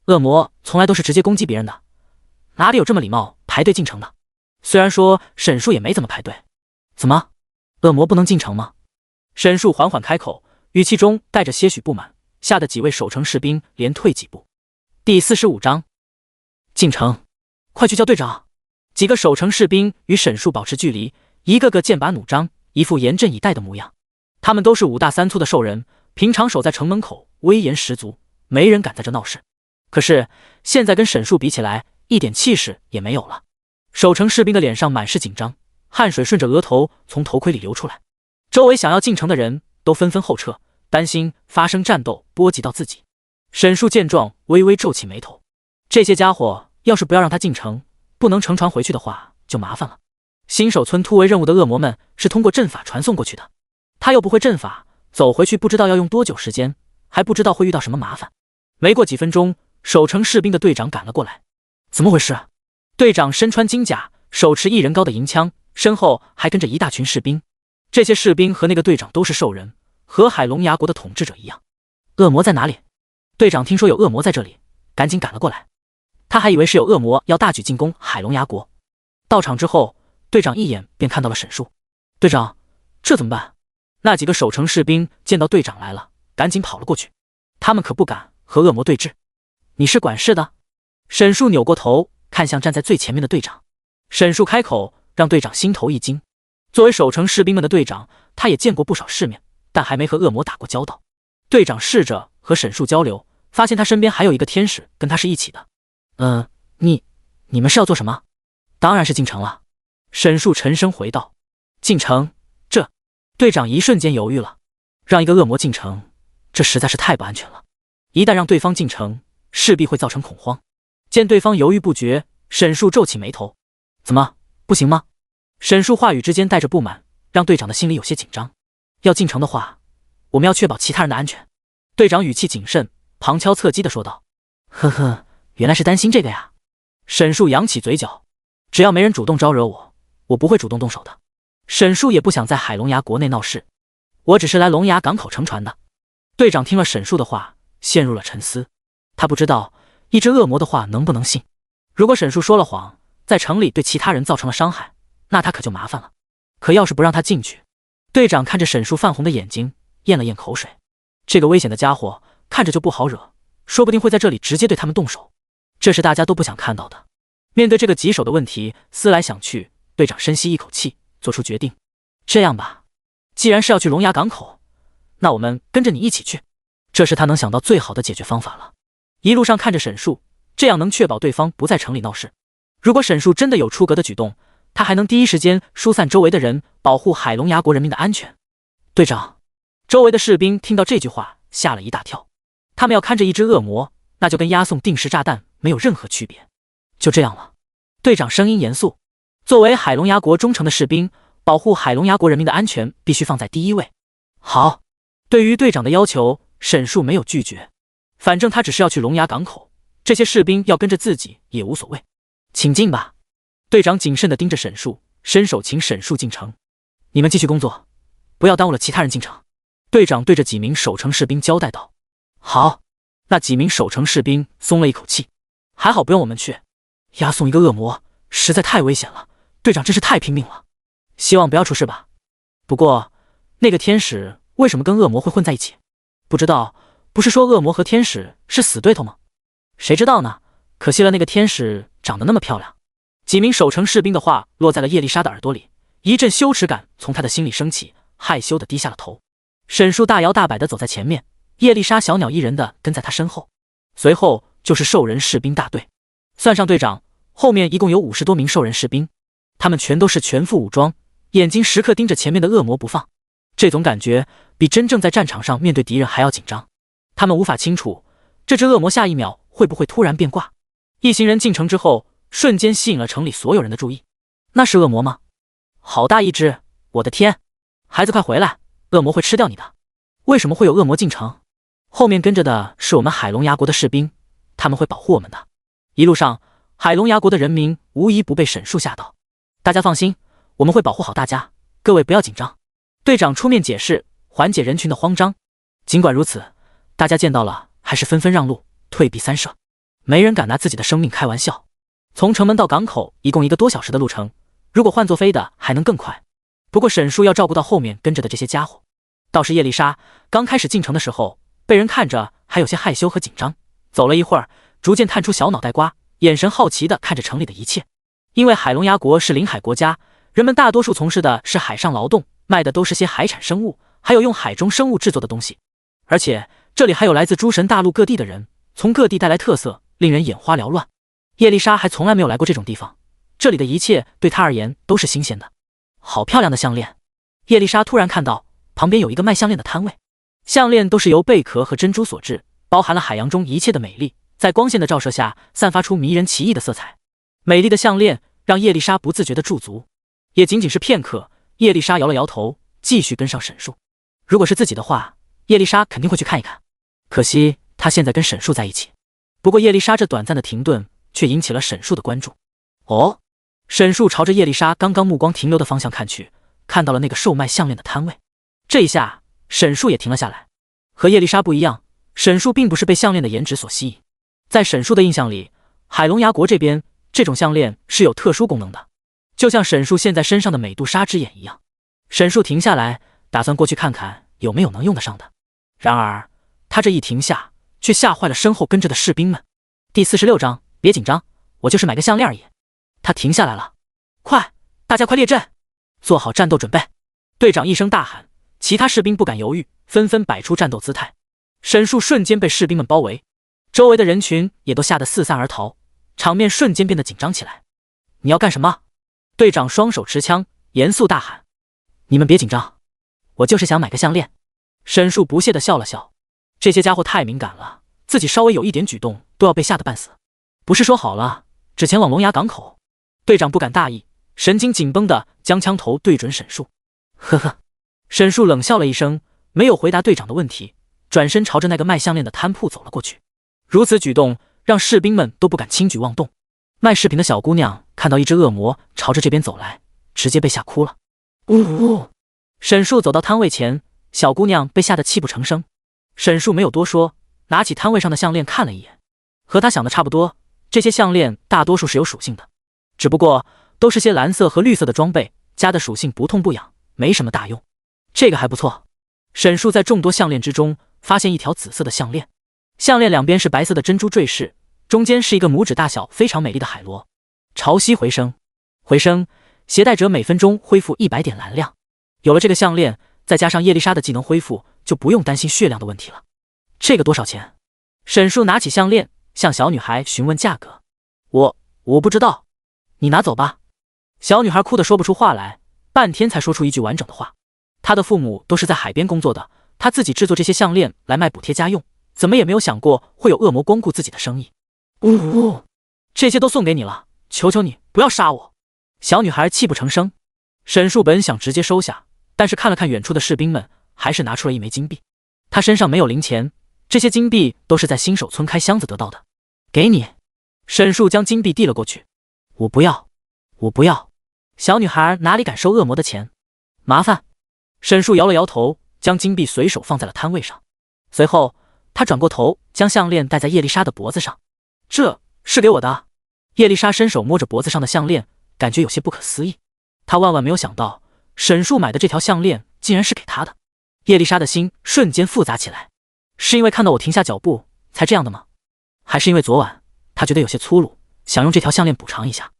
恶魔从来都是直接攻击别人的，哪里有这么礼貌排队进城的？虽然说沈树也没怎么排队。怎么，恶魔不能进城吗？沈树缓缓开口，语气中带着些许不满，吓得几位守城士兵连退几步。第45章，进城，快去叫队长！几个守城士兵与沈树保持距离，一个个剑拔弩张，一副严阵以待的模样。他们都是5大3粗的兽人，平常守在城门口，威严十足，没人敢在这闹事。可是现在跟沈树比起来，一点气势也没有了。守城士兵的脸上满是紧张，汗水顺着额头从头盔里流出来。周围想要进城的人都纷纷后撤，担心发生战斗波及到自己。沈树见状，微微皱起眉头。这些家伙要是不要让他进城，不能乘船回去的话，就麻烦了。新手村突围任务的恶魔们是通过阵法传送过去的，他又不会阵法，走回去不知道要用多久时间，还不知道会遇到什么麻烦。没过几分钟，守城士兵的队长赶了过来。怎么回事？队长身穿金甲，手持1人高的银枪，身后还跟着一大群士兵。这些士兵和那个队长都是兽人，和海龙牙国的统治者一样。恶魔在哪里？队长听说有恶魔在这里，赶紧赶了过来。他还以为是有恶魔要大举进攻海龙牙国。到场之后，队长一眼便看到了沈树。队长，这怎么办？那几个守城士兵见到队长来了，赶紧跑了过去。他们可不敢和恶魔对峙。你是管事的？沈树扭过头看向站在最前面的队长。沈树开口，让队长心头一惊。作为守城士兵们的队长，他也见过不少世面，但还没和恶魔打过交道。队长试着和沈树交流，发现他身边还有一个天使跟他是一起的。你们是要做什么？当然是进城了。沈树沉声回道。进城？这……队长一瞬间犹豫了。让一个恶魔进城，这实在是太不安全了。一旦让对方进城，势必会造成恐慌。见对方犹豫不决，沈树皱起眉头。怎么，不行吗？沈树话语之间带着不满，让队长的心里有些紧张。要进城的话，我们要确保其他人的安全。队长语气谨慎，旁敲侧击地说道。呵呵，原来是担心这个呀。沈树扬起嘴角，只要没人主动招惹我，我不会主动动手的。沈树也不想在海龙牙国内闹事，我只是来龙牙港口乘船的。队长听了沈树的话，陷入了沉思。他不知道一只恶魔的话能不能信。如果沈树说了谎，在城里对其他人造成了伤害，那他可就麻烦了。可要是不让他进去……队长看着沈树泛红的眼睛，咽了咽口水。这个危险的家伙看着就不好惹，说不定会在这里直接对他们动手，这是大家都不想看到的。面对这个棘手的问题，思来想去，队长深吸一口气，做出决定。这样吧，既然是要去龙牙港口，那我们跟着你一起去。这是他能想到最好的解决方法了。一路上看着沈树，这样能确保对方不在城里闹事。如果沈树真的有出格的举动，他还能第一时间疏散周围的人，保护海龙牙国人民的安全。队长，周围的士兵听到这句话吓了一大跳。他们要看着一只恶魔，那就跟押送定时炸弹没有任何区别。就这样了。队长声音严肃，作为海龙牙国忠诚的士兵，保护海龙牙国人民的安全必须放在第一位。好，对于队长的要求，沈树没有拒绝。反正他只是要去龙牙港口，这些士兵要跟着自己也无所谓。请进吧。队长谨慎地盯着沈树，伸手请沈树进城。你们继续工作，不要耽误了其他人进城。队长对着几名守城士兵交代道。好。那几名守城士兵松了一口气，还好不用我们去，押送一个恶魔实在太危险了，队长真是太拼命了。希望不要出事吧。不过那个天使为什么跟恶魔会混在一起？不知道，不是说恶魔和天使是死对头吗？谁知道呢，可惜了那个天使长得那么漂亮。几名守城士兵的话落在了叶丽莎的耳朵里，一阵羞耻感从她的心里升起，害羞地低下了头。沈树大摇大摆地走在前面，叶丽莎小鸟依人地跟在他身后，随后就是兽人士兵大队，算上队长，后面一共有50多名兽人士兵，他们全都是全副武装，眼睛时刻盯着前面的恶魔不放。这种感觉比真正在战场上面对敌人还要紧张。他们无法清楚这只恶魔下一秒会不会突然变卦。一行人进城之后，瞬间吸引了城里所有人的注意。那是恶魔吗？好大一只，我的天！孩子快回来，恶魔会吃掉你的。为什么会有恶魔进城？后面跟着的是我们海龙牙国的士兵，他们会保护我们的。一路上，海龙牙国的人民无一不被沈树吓到。大家放心，我们会保护好大家，各位不要紧张。队长出面解释，缓解人群的慌张。尽管如此，大家见到了还是纷纷让路，退避三舍，没人敢拿自己的生命开玩笑。从城门到港口一共1个多小时的路程，如果换作飞的还能更快。不过沈叔要照顾到后面跟着的这些家伙。倒是叶丽莎刚开始进城的时候，被人看着还有些害羞和紧张，走了一会儿，逐渐探出小脑袋瓜，眼神好奇地看着城里的一切。因为海龙牙国是临海国家，人们大多数从事的是海上劳动，卖的都是些海产生物，还有用海中生物制作的东西。而且这里还有来自诸神大陆各地的人，从各地带来特色，令人眼花缭乱。叶丽莎还从来没有来过这种地方，这里的一切对她而言都是新鲜的。好漂亮的项链！叶丽莎突然看到旁边有一个卖项链的摊位，项链都是由贝壳和珍珠所制，包含了海洋中一切的美丽，在光线的照射下散发出迷人奇异的色彩。美丽的项链让叶丽莎不自觉地驻足，也仅仅是片刻，叶丽莎摇了摇头，继续跟上沈树。如果是自己的话，叶丽莎肯定会去看一看，可惜她现在跟沈树在一起。不过叶丽莎这短暂的停顿却引起了沈树的关注。哦，沈树朝着叶丽莎刚刚目光停留的方向看去，看到了那个售卖项链的摊位。这一下沈树也停了下来。和叶丽莎不一样，沈树并不是被项链的颜值所吸引。在沈树的印象里，海龙牙国这边这种项链是有特殊功能的，就像沈树现在身上的美杜莎之眼一样。沈树停下来，打算过去看看有没有能用得上的。然而他这一停下，却吓坏了身后跟着的士兵们。第46章，别紧张，我就是买个项链而已。他停下来了，快，大家快列阵，做好战斗准备！队长一声大喊，其他士兵不敢犹豫，纷纷摆出战斗姿态。沈树瞬间被士兵们包围，周围的人群也都吓得四散而逃，场面瞬间变得紧张起来。你要干什么？队长双手持枪，严肃大喊。你们别紧张，我就是想买个项链。沈树不屑地笑了笑，这些家伙太敏感了，自己稍微有一点举动都要被吓得半死。不是说好了只前往龙牙港口？队长不敢大意，神经紧绷地将枪头对准沈树。呵呵，沈树冷笑了一声，没有回答队长的问题，转身朝着那个卖项链的摊铺走了过去。如此举动让士兵们都不敢轻举妄动。卖饰品的小姑娘看到一只恶魔朝着这边走来，直接被吓哭了。呜呜！沈树走到摊位前，小姑娘被吓得泣不成声。沈树没有多说，拿起摊位上的项链看了一眼，和他想的差不多，这些项链大多数是有属性的，只不过都是些蓝色和绿色的装备，加的属性不痛不痒，没什么大用。这个还不错。沈树在众多项链之中发现一条紫色的项链，项链两边是白色的珍珠坠饰，中间是一个拇指大小非常美丽的海螺。潮汐回声，回声，携带者每分钟恢复100点蓝量。有了这个项链，再加上叶丽莎的技能恢复，就不用担心血量的问题了。这个多少钱？沈树拿起项链向小女孩询问价格。我不知道，你拿走吧。小女孩哭得说不出话来，半天才说出一句完整的话。她的父母都是在海边工作的，她自己制作这些项链来卖补贴家用，怎么也没有想过会有恶魔光顾自己的生意。呜呜，这些都送给你了，求求你不要杀我！小女孩泣不成声。沈树本想直接收下，但是看了看远处的士兵们，还是拿出了一枚金币。他身上没有零钱，这些金币都是在新手村开箱子得到的。给你。沈树将金币递了过去。我不要，我不要。小女孩哪里敢收恶魔的钱？麻烦。沈树摇了摇头，将金币随手放在了摊位上。随后他转过头，将项链戴在叶丽莎的脖子上。这是给我的。叶丽莎伸手摸着脖子上的项链，感觉有些不可思议。她万万没有想到沈树买的这条项链竟然是给她的。叶丽莎的心瞬间复杂起来，是因为看到我停下脚步才这样的吗？还是因为昨晚她觉得有些粗鲁，想用这条项链补偿一下？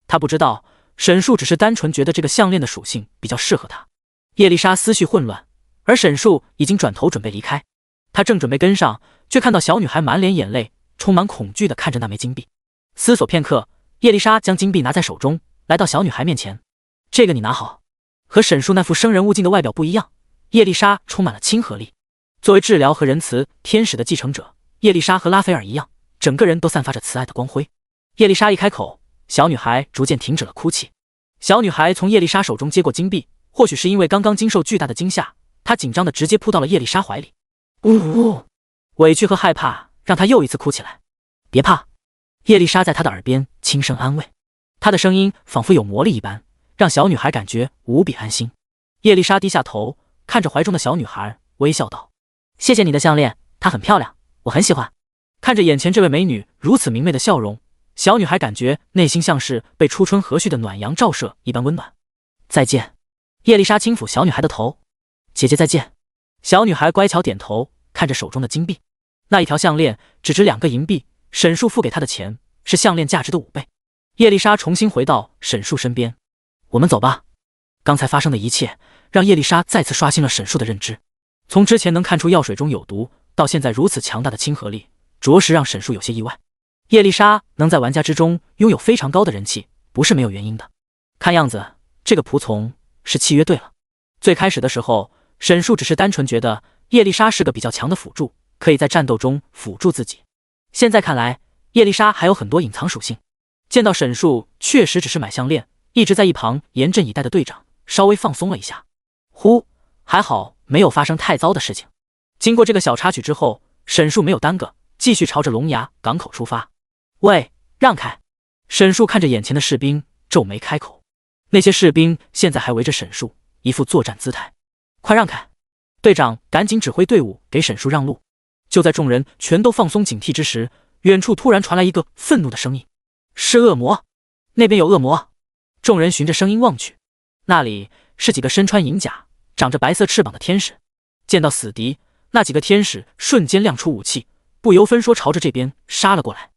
她不知道沈树只是单纯觉得这个项链的属性比较适合她。叶丽莎思绪混乱，而沈树已经转头准备离开。他正准备跟上，却看到小女孩满脸眼泪，充满恐惧地看着那枚金币。思索片刻，叶丽莎将金币拿在手中，来到小女孩面前。这个你拿好。和沈树那副生人勿近的外表不一样，叶丽莎充满了亲和力。作为治疗和仁慈天使的继承者，叶丽莎和拉斐尔一样，整个人都散发着慈爱的光辉。叶丽莎一开口，小女孩逐渐停止了哭泣。小女孩从叶丽莎手中接过金币，或许是因为刚刚经受巨大的惊吓，她紧张的直接扑到了叶丽莎怀里。呜呜，委屈和害怕让她又一次哭起来。别怕，叶丽莎在她的耳边轻声安慰，她的声音仿佛有魔力一般，让小女孩感觉无比安心。叶丽莎低下头，看着怀中的小女孩，微笑道：谢谢你的项链，它很漂亮，我很喜欢。看着眼前这位美女如此明媚的笑容，小女孩感觉内心像是被初春和煦的暖阳照射一般温暖。再见。叶丽莎轻抚小女孩的头，姐姐再见。小女孩乖巧点头，看着手中的金币，那一条项链只值2个银币，沈树付给她的钱是项链价值的5倍。叶丽莎重新回到沈树身边，我们走吧。刚才发生的一切让叶丽莎再次刷新了沈树的认知，从之前能看出药水中有毒，到现在如此强大的亲和力，着实让沈树有些意外。叶丽莎能在玩家之中拥有非常高的人气，不是没有原因的。看样子这个仆从是契约对了。最开始的时候，沈树只是单纯觉得叶丽莎是个比较强的辅助，可以在战斗中辅助自己。现在看来，叶丽莎还有很多隐藏属性。见到沈树确实只是买项链，一直在一旁严阵以待的队长稍微放松了一下。还好没有发生太糟的事情。经过这个小插曲之后，沈树没有耽搁，继续朝着龙牙港口出发。喂，让开！沈树看着眼前的士兵，皱眉开口。那些士兵现在还围着沈树，一副作战姿态。快让开！队长赶紧指挥队伍给沈树让路。就在众人全都放松警惕之时，远处突然传来一个愤怒的声音：是恶魔！那边有恶魔！众人循着声音望去，那里是几个身穿银甲、长着白色翅膀的天使。见到死敌，那几个天使瞬间亮出武器，不由分说朝着这边杀了过来。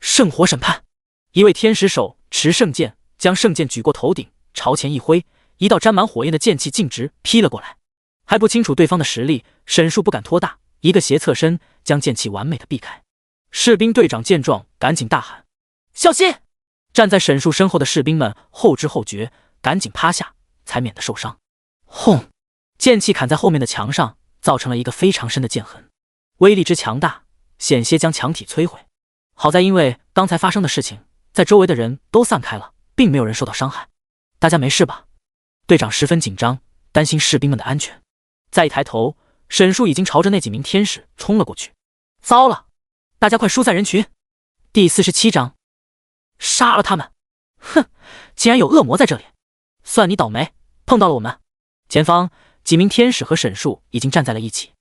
圣火审判！一位天使手持圣剑，将圣剑举过头顶，朝前一挥，一道沾满火焰的剑气径直劈了过来。还不清楚对方的实力，沈树不敢托大，一个斜侧身将剑气完美的避开。士兵队长见状，赶紧大喊：小心！站在沈树身后的士兵们后知后觉，赶紧趴下，才免得受伤。轰！剑气砍在后面的墙上，造成了一个非常深的剑痕，威力之强大，险些将墙体摧毁。好在因为刚才发生的事情，在周围的人都散开了，并没有人受到伤害。大家没事吧？队长十分紧张，担心士兵们的安全。再一抬头，沈树已经朝着那几名天使冲了过去。糟了，大家快疏散人群！第47章，杀了他们！哼，竟然有恶魔在这里，算你倒霉，碰到了我们。前方几名天使和沈树已经站在了一起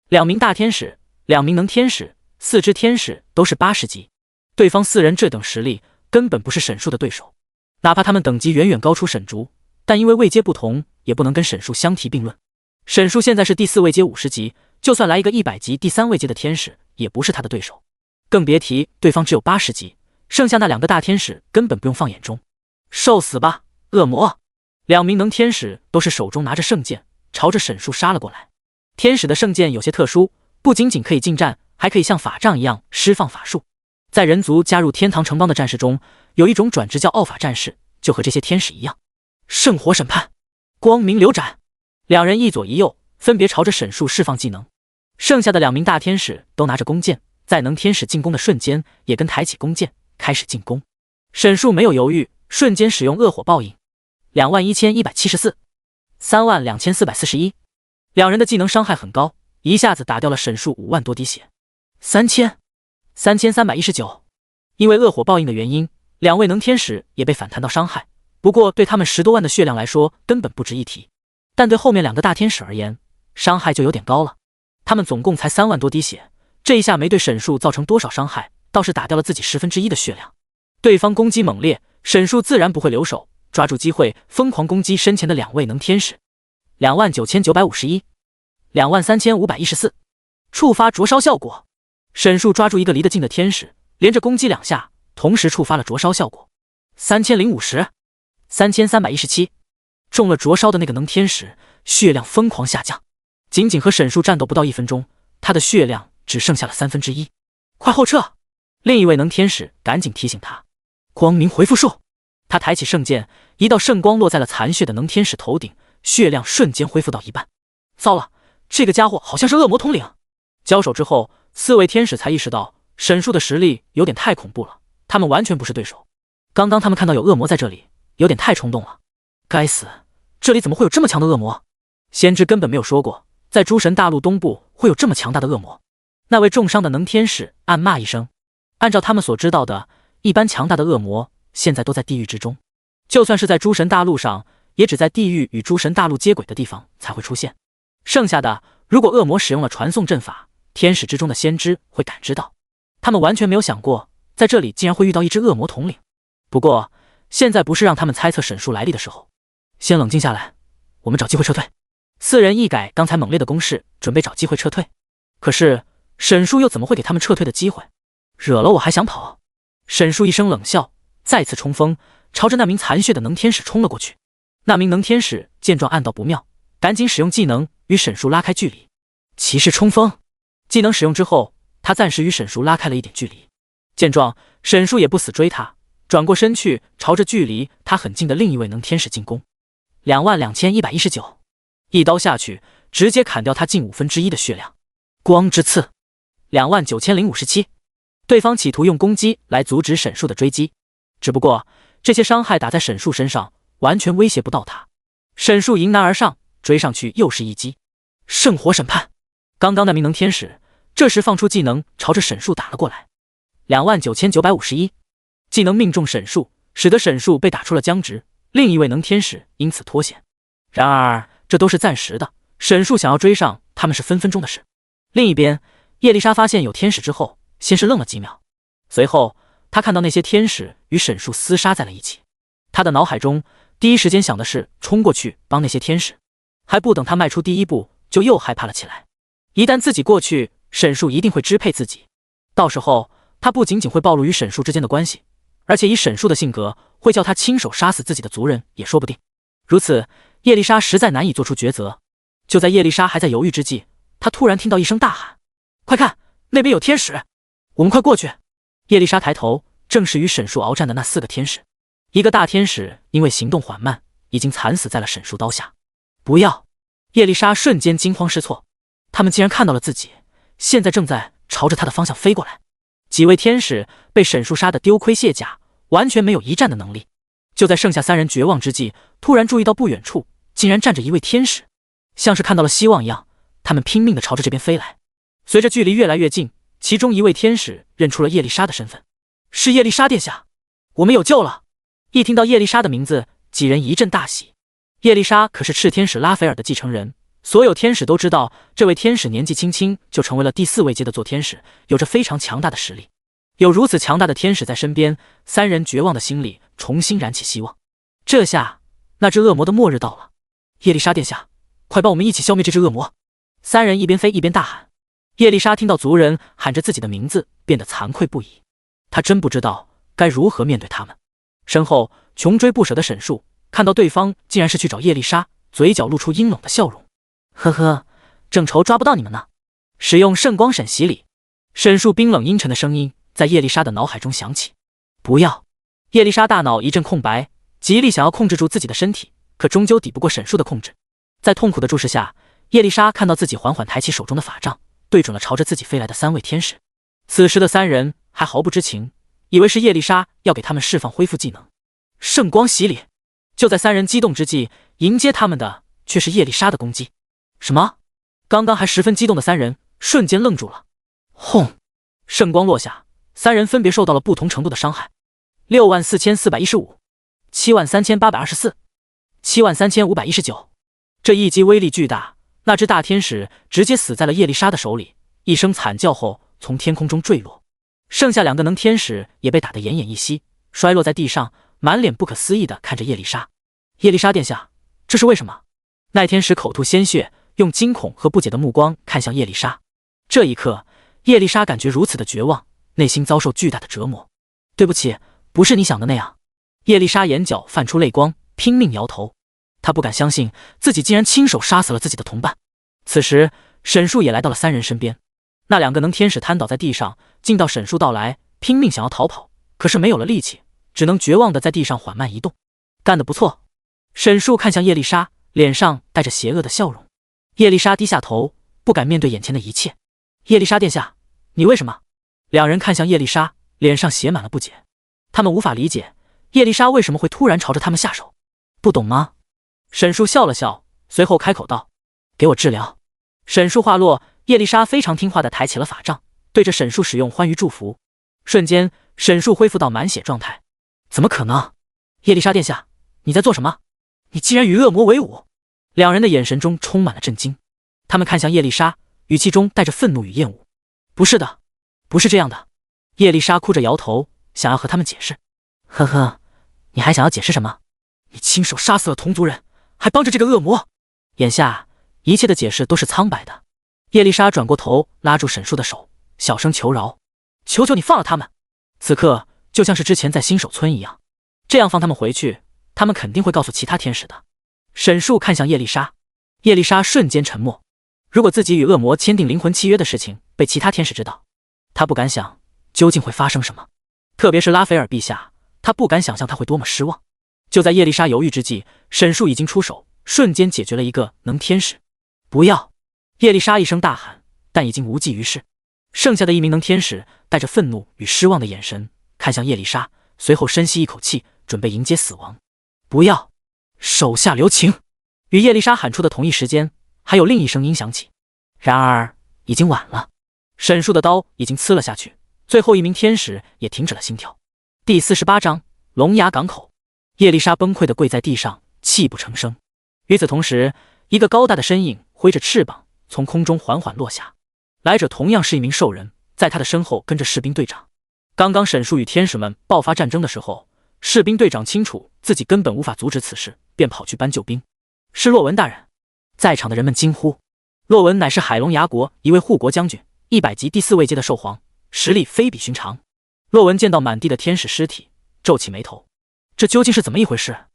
，2名大天使，2名能天使，4只天使都是80级。对方4人这等实力，根本不是沈树的对手。哪怕他们等级远远高出沈竹，但因为位阶不同，也不能跟沈树相提并论。沈树现在是第4位阶50级，就算来一个100级第3位阶的天使，也不是他的对手。更别提对方只有80级，剩下那2个大天使根本不用放眼中。受死吧，恶魔！2名能天使都是手中拿着圣剑，朝着沈树杀了过来。天使的圣剑有些特殊，不仅仅可以近战，还可以像法杖一样释放法术。在人族加入天堂城邦的战士中，有一种转职叫奥法战士，就和这些天使一样。圣火审判，光明流斩！2人一左一右，分别朝着沈树释放技能。剩下的2名大天使都拿着弓箭，在能天使进攻的瞬间，也跟抬起弓箭开始进攻。沈树没有犹豫，瞬间使用恶火报应，21174， 32441。2人的技能伤害很高，一下子打掉了沈树5万多滴血。3000， 3319。因为恶火报应的原因，2位能天使也被反弹到伤害，不过对他们10多万的血量来说根本不值一提。但对后面2个大天使而言，伤害就有点高了。他们总共才3万多滴血，这一下没对沈树造成多少伤害，倒是打掉了自己1/10的血量。对方攻击猛烈，沈树自然不会留手，抓住机会疯狂攻击身前的2位能天使。29951， 23514，触发灼烧效果。沈树抓住一个离得近的天使，连着攻击2下，同时触发了灼烧效果。3050， 3317。中了灼烧的那个能天使血量疯狂下降，仅仅和沈树战斗不到1分钟，他的血量只剩下了1/3。快后撤！另一位能天使赶紧提醒他。光明回复术，他抬起圣剑，一道圣光落在了残血的能天使头顶，血量瞬间恢复到1半。糟了，这个家伙好像是恶魔统领。交手之后，4位天使才意识到沈树的实力有点太恐怖了，他们完全不是对手。刚刚他们看到有恶魔在这里，有点太冲动了。该死，这里怎么会有这么强的恶魔？先知根本没有说过，在诸神大陆东部会有这么强大的恶魔。那位重伤的能天使暗骂一声，按照他们所知道的，一般强大的恶魔现在都在地狱之中，就算是在诸神大陆上，也只在地狱与诸神大陆接轨的地方才会出现。剩下的，如果恶魔使用了传送阵法，天使之中的先知会感知到。他们完全没有想过，在这里竟然会遇到一只恶魔统领。不过，现在不是让他们猜测沈树来历的时候。先冷静下来，我们找机会撤退。四人一改刚才猛烈的攻势，准备找机会撤退。可是沈树又怎么会给他们撤退的机会？惹了我还想跑？沈树一声冷笑，再次冲锋，朝着那名残血的能天使冲了过去。那名能天使见状暗道不妙，赶紧使用技能与沈树拉开距离。骑士冲锋技能使用之后，他暂时与沈树拉开了一点距离。见状，沈树也不死追他，转过身去，朝着距离他很近的另一位能天使进攻。22119，一刀下去，直接砍掉他近1/5的血量。光之刺，29057。对方企图用攻击来阻止沈树的追击，只不过这些伤害打在沈树身上，完全威胁不到他。沈树迎难而上，追上去又是一击。圣火审判。刚刚那名能天使这时放出技能，朝着沈树打了过来。29951，技能命中沈树，使得沈树被打出了僵直，另一位能天使因此脱险。然而这都是暂时的，沈树想要追上他们是分分钟的事。另一边，叶丽莎发现有天使之后，先是愣了几秒，随后他看到那些天使与沈树厮杀在了一起，他的脑海中第一时间想的是冲过去帮那些天使，还不等他迈出第一步，就又害怕了起来。一旦自己过去，沈树一定会支配自己，到时候他不仅仅会暴露与沈树之间的关系，而且以沈树的性格，会叫他亲手杀死自己的族人也说不定。如此，叶丽莎实在难以做出抉择。就在叶丽莎还在犹豫之际，她突然听到一声大喊：快看，那边有天使，我们快过去！叶丽莎抬头，正是与沈树鏖战的那4个天使。一个大天使因为行动缓慢，已经惨死在了沈树刀下。不要！叶丽莎瞬间惊慌失措，他们竟然看到了自己，现在正在朝着他的方向飞过来。几位天使被沈树杀得丢盔卸甲，完全没有一战的能力。就在剩下3人绝望之际，突然注意到不远处竟然站着一位天使，像是看到了希望一样，他们拼命地朝着这边飞来。随着距离越来越近，其中一位天使认出了叶丽莎的身份，是叶丽莎殿下，我们有救了！一听到叶丽莎的名字，几人一阵大喜。叶丽莎可是炽天使拉斐尔的继承人，所有天使都知道，这位天使年纪轻轻就成为了第4位阶的做天使，有着非常强大的实力。有如此强大的天使在身边，3人绝望的心里重新燃起希望。这下，那只恶魔的末日到了！叶丽莎殿下，快帮我们一起消灭这只恶魔！3人一边飞一边大喊。叶丽莎听到族人喊着自己的名字，变得惭愧不已。她真不知道该如何面对他们。身后穷追不舍的沈树看到对方竟然是去找叶丽莎，嘴角露出阴冷的笑容。呵呵，正愁抓不到你们呢。使用圣光闪洗礼。沈树冰冷阴沉的声音在叶丽莎的脑海中响起。不要！叶丽莎大脑一阵空白，极力想要控制住自己的身体，可终究抵不过沈树的控制。在痛苦的注视下，叶丽莎看到自己缓缓抬起手中的法杖，对准了朝着自己飞来的3位天使。此时的3人还毫不知情，以为是叶丽莎要给他们释放恢复技能。圣光洗礼！就在3人激动之际，迎接他们的却是叶丽莎的攻击。什么？刚刚还十分激动的3人瞬间愣住了。轰！圣光落下，3人分别受到了不同程度的伤害。64415、73824、73519。这一击威力巨大，那只大天使直接死在了叶丽莎的手里，一声惨叫后从天空中坠落。剩下2个能天使也被打得奄奄一息，摔落在地上，满脸不可思议地看着叶丽莎。叶丽莎殿下，这是为什么？那天使口吐鲜血，用惊恐和不解的目光看向叶丽莎。这一刻，叶丽莎感觉如此的绝望，内心遭受巨大的折磨。对不起，不是你想的那样。叶丽莎眼角泛出泪光，拼命摇头。她不敢相信自己竟然亲手杀死了自己的同伴。此时，沈树也来到了3人身边。那2个能天使瘫倒在地上，见到沈树到来，拼命想要逃跑，可是没有了力气，只能绝望地在地上缓慢移动。干得不错！沈树看向叶丽莎，脸上带着邪恶的笑容。叶丽莎低下头，不敢面对眼前的一切。叶丽莎殿下，你为什么？2人看向叶丽莎，脸上写满了不解。他们无法理解叶丽莎为什么会突然朝着他们下手。不懂吗？沈树笑了笑，随后开口道：给我治疗。沈树话落，叶丽莎非常听话地抬起了法杖，对着沈树使用欢愉祝福。瞬间，沈树恢复到满血状态。怎么可能？叶丽莎殿下，你在做什么？你竟然与恶魔为伍！2人的眼神中充满了震惊，他们看向叶丽莎，语气中带着愤怒与厌恶。不是的，不是这样的。叶丽莎哭着摇头，想要和他们解释。呵呵，你还想要解释什么？你亲手杀死了同族人，还帮着这个恶魔。眼下一切的解释都是苍白的。叶丽莎转过头，拉住沈树的手，小声求饶：“求求你放了他们！”此刻就像是之前在新手村一样，这样放他们回去，他们肯定会告诉其他天使的。沈树看向叶丽莎，叶丽莎瞬间沉默。如果自己与恶魔签订灵魂契约的事情被其他天使知道，他不敢想究竟会发生什么。特别是拉斐尔陛下，他不敢想象他会多么失望。就在叶丽莎犹豫之际，沈树已经出手，瞬间解决了一个能天使。不要！叶丽莎一声大喊，但已经无济于事。剩下的一名能天使带着愤怒与失望的眼神看向叶丽莎，随后深吸一口气，准备迎接死亡。不要！手下留情！与叶丽莎喊出的同一时间，还有另一声音响起。然而已经晚了，沈树的刀已经刺了下去，最后一名天使也停止了心跳。第48章龙牙港口。叶丽莎崩溃地跪在地上，泣不成声。与此同时，一个高大的身影挥着翅膀从空中缓缓落下，来者同样是一名兽人，在他的身后跟着士兵队长。刚刚沈树与天使们爆发战争的时候，士兵队长清楚自己根本无法阻止此事，便跑去搬救兵。是洛文大人！在场的人们惊呼。洛文乃是海龙牙国一位护国将军，100级第4位阶的兽皇，实力非比寻常。洛文见到满地的天使尸体，皱起眉头，这究竟是怎么一回事？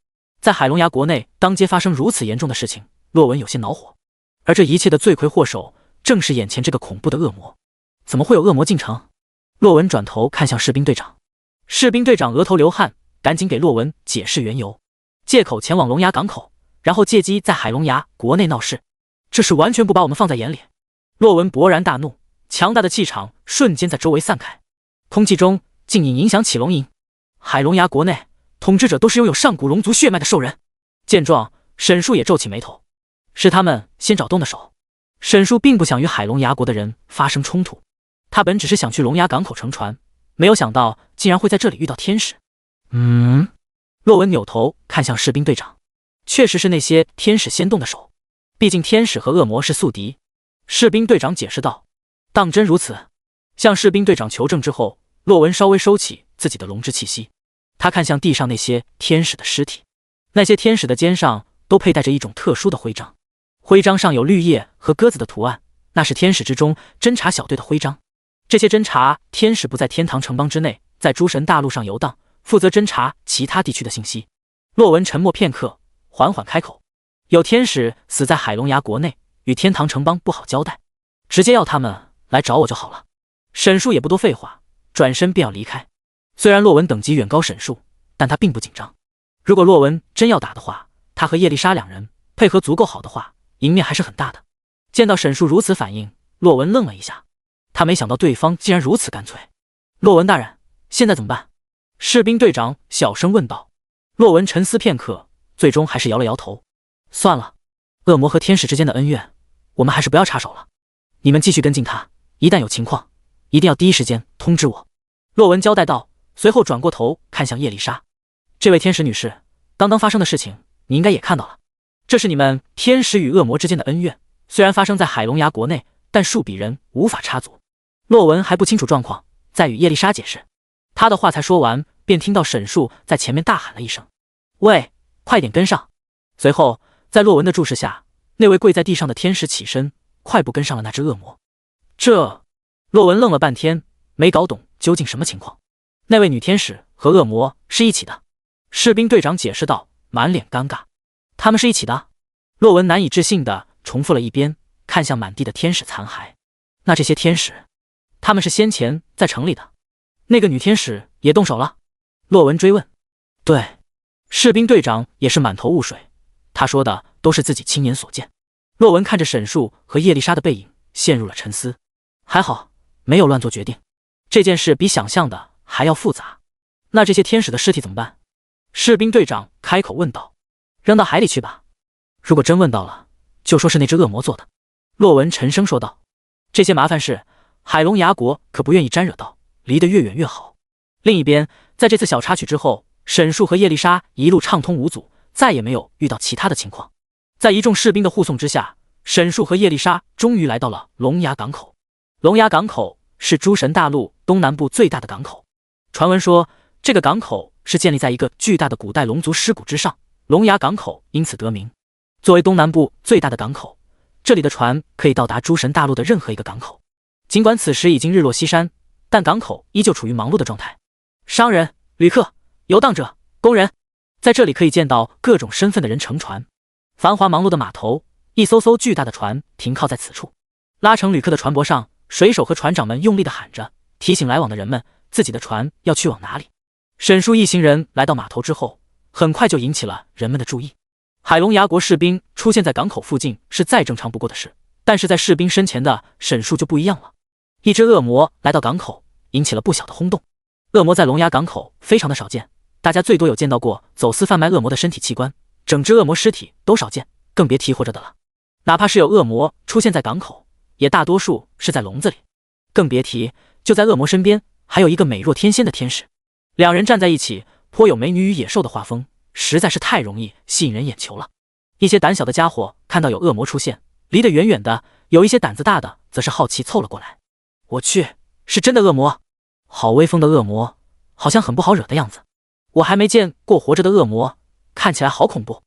在海龙牙国内当街发生如此严重的事情，洛文有些恼火。而这一切的罪魁祸首正是眼前这个恐怖的恶魔。怎么会有恶魔进城？洛文转头看向士兵队长，士兵队长额头流汗，赶紧给洛文解释缘由，借口前往龙牙港口，然后借机在海龙牙国内闹事，这是完全不把我们放在眼里。洛文勃然大怒，强大的气场瞬间在周围散开，空气中竟影响起龙吟。海龙牙国内统治者都是拥有上古龙族血脉的兽人。见状，沈树也皱起眉头，是他们先找动的手。沈树并不想与海龙牙国的人发生冲突，他本只是想去龙牙港口乘船，没有想到竟然会在这里遇到天使。洛文扭头看向士兵队长，确实是那些天使先动的手，毕竟天使和恶魔是宿敌。士兵队长解释道：“当真如此？”向士兵队长求证之后，洛文稍微收起自己的龙之气息，他看向地上那些天使的尸体，那些天使的肩上都佩戴着一种特殊的徽章，徽章上有绿叶和鸽子的图案，那是天使之中侦察小队的徽章。这些侦察天使不在天堂城邦之内，在诸神大陆上游荡，负责侦察其他地区的信息。洛文沉默片刻，缓缓开口：“有天使死在海龙牙国内，与天堂城邦不好交代，直接要他们来找我就好了。”沈树也不多废话，转身便要离开。虽然洛文等级远高沈树，但他并不紧张。如果洛文真要打的话，他和叶丽莎两人配合足够好的话，赢面还是很大的。见到沈树如此反应，洛文愣了一下，他没想到对方竟然如此干脆。洛文大人，现在怎么办？士兵队长小声问道。洛文沉思片刻，最终还是摇了摇头。算了，恶魔和天使之间的恩怨，我们还是不要插手了。你们继续跟进他，一旦有情况，一定要第一时间通知我。洛文交代道，随后转过头看向叶丽莎。这位天使女士，刚刚发生的事情你应该也看到了，这是你们天使与恶魔之间的恩怨，虽然发生在海龙牙国内，但数比人无法插足。洛文还不清楚状况，再与叶丽莎解释。他的话才说完，便听到沈树在前面大喊了一声：“喂，快点跟上！”随后在洛文的注视下，那位跪在地上的天使起身，快步跟上了那只恶魔。洛文愣了半天，没搞懂究竟什么情况。那位女天使和恶魔是一起的，士兵队长解释道，满脸尴尬。他们是一起的？洛文难以置信地重复了一遍，看向满地的天使残骸。那这些天使，他们是先前在城里的？那个女天使也动手了？洛文追问。对，士兵队长也是满头雾水，他说的都是自己亲眼所见。洛文看着沈树和叶丽莎的背影，陷入了沉思。还好没有乱做决定，这件事比想象的还要复杂。那这些天使的尸体怎么办？士兵队长开口问道。扔到海里去吧，如果真问到了，就说是那只恶魔做的。洛文沉声说道。这些麻烦事，海龙牙国可不愿意沾惹到，离得越远越好。另一边，在这次小插曲之后，沈树和叶丽莎一路畅通无阻，再也没有遇到其他的情况。在一众士兵的护送之下，沈树和叶丽莎终于来到了龙牙港口。龙牙港口是诸神大陆东南部最大的港口，传闻说这个港口是建立在一个巨大的古代龙族尸骨之上，龙牙港口因此得名。作为东南部最大的港口，这里的船可以到达诸神大陆的任何一个港口。尽管此时已经日落西山，但港口依旧处于忙碌的状态。商人、旅客、游荡者、工人，在这里可以见到各种身份的人乘船。繁华忙碌的码头，一艘艘巨大的船停靠在此处。拉乘旅客的船舶上，水手和船长们用力地喊着，提醒来往的人们自己的船要去往哪里。沈叔一行人来到码头之后，很快就引起了人们的注意。海龙牙国士兵出现在港口附近是再正常不过的事，但是在士兵身前的沈叔就不一样了。一只恶魔来到港口，引起了不小的轰动。恶魔在龙牙港口非常的少见，大家最多有见到过走私贩卖恶魔的身体器官，整只恶魔尸体都少见，更别提活着的了。哪怕是有恶魔出现在港口，也大多数是在笼子里，更别提就在恶魔身边还有一个美若天仙的天使。两人站在一起，颇有美女与野兽的画风，实在是太容易吸引人眼球了。一些胆小的家伙看到有恶魔出现，离得远远的，有一些胆子大的则是好奇凑了过来。我去，是真的恶魔，好威风的恶魔，好像很不好惹的样子。我还没见过活着的恶魔，看起来好恐怖。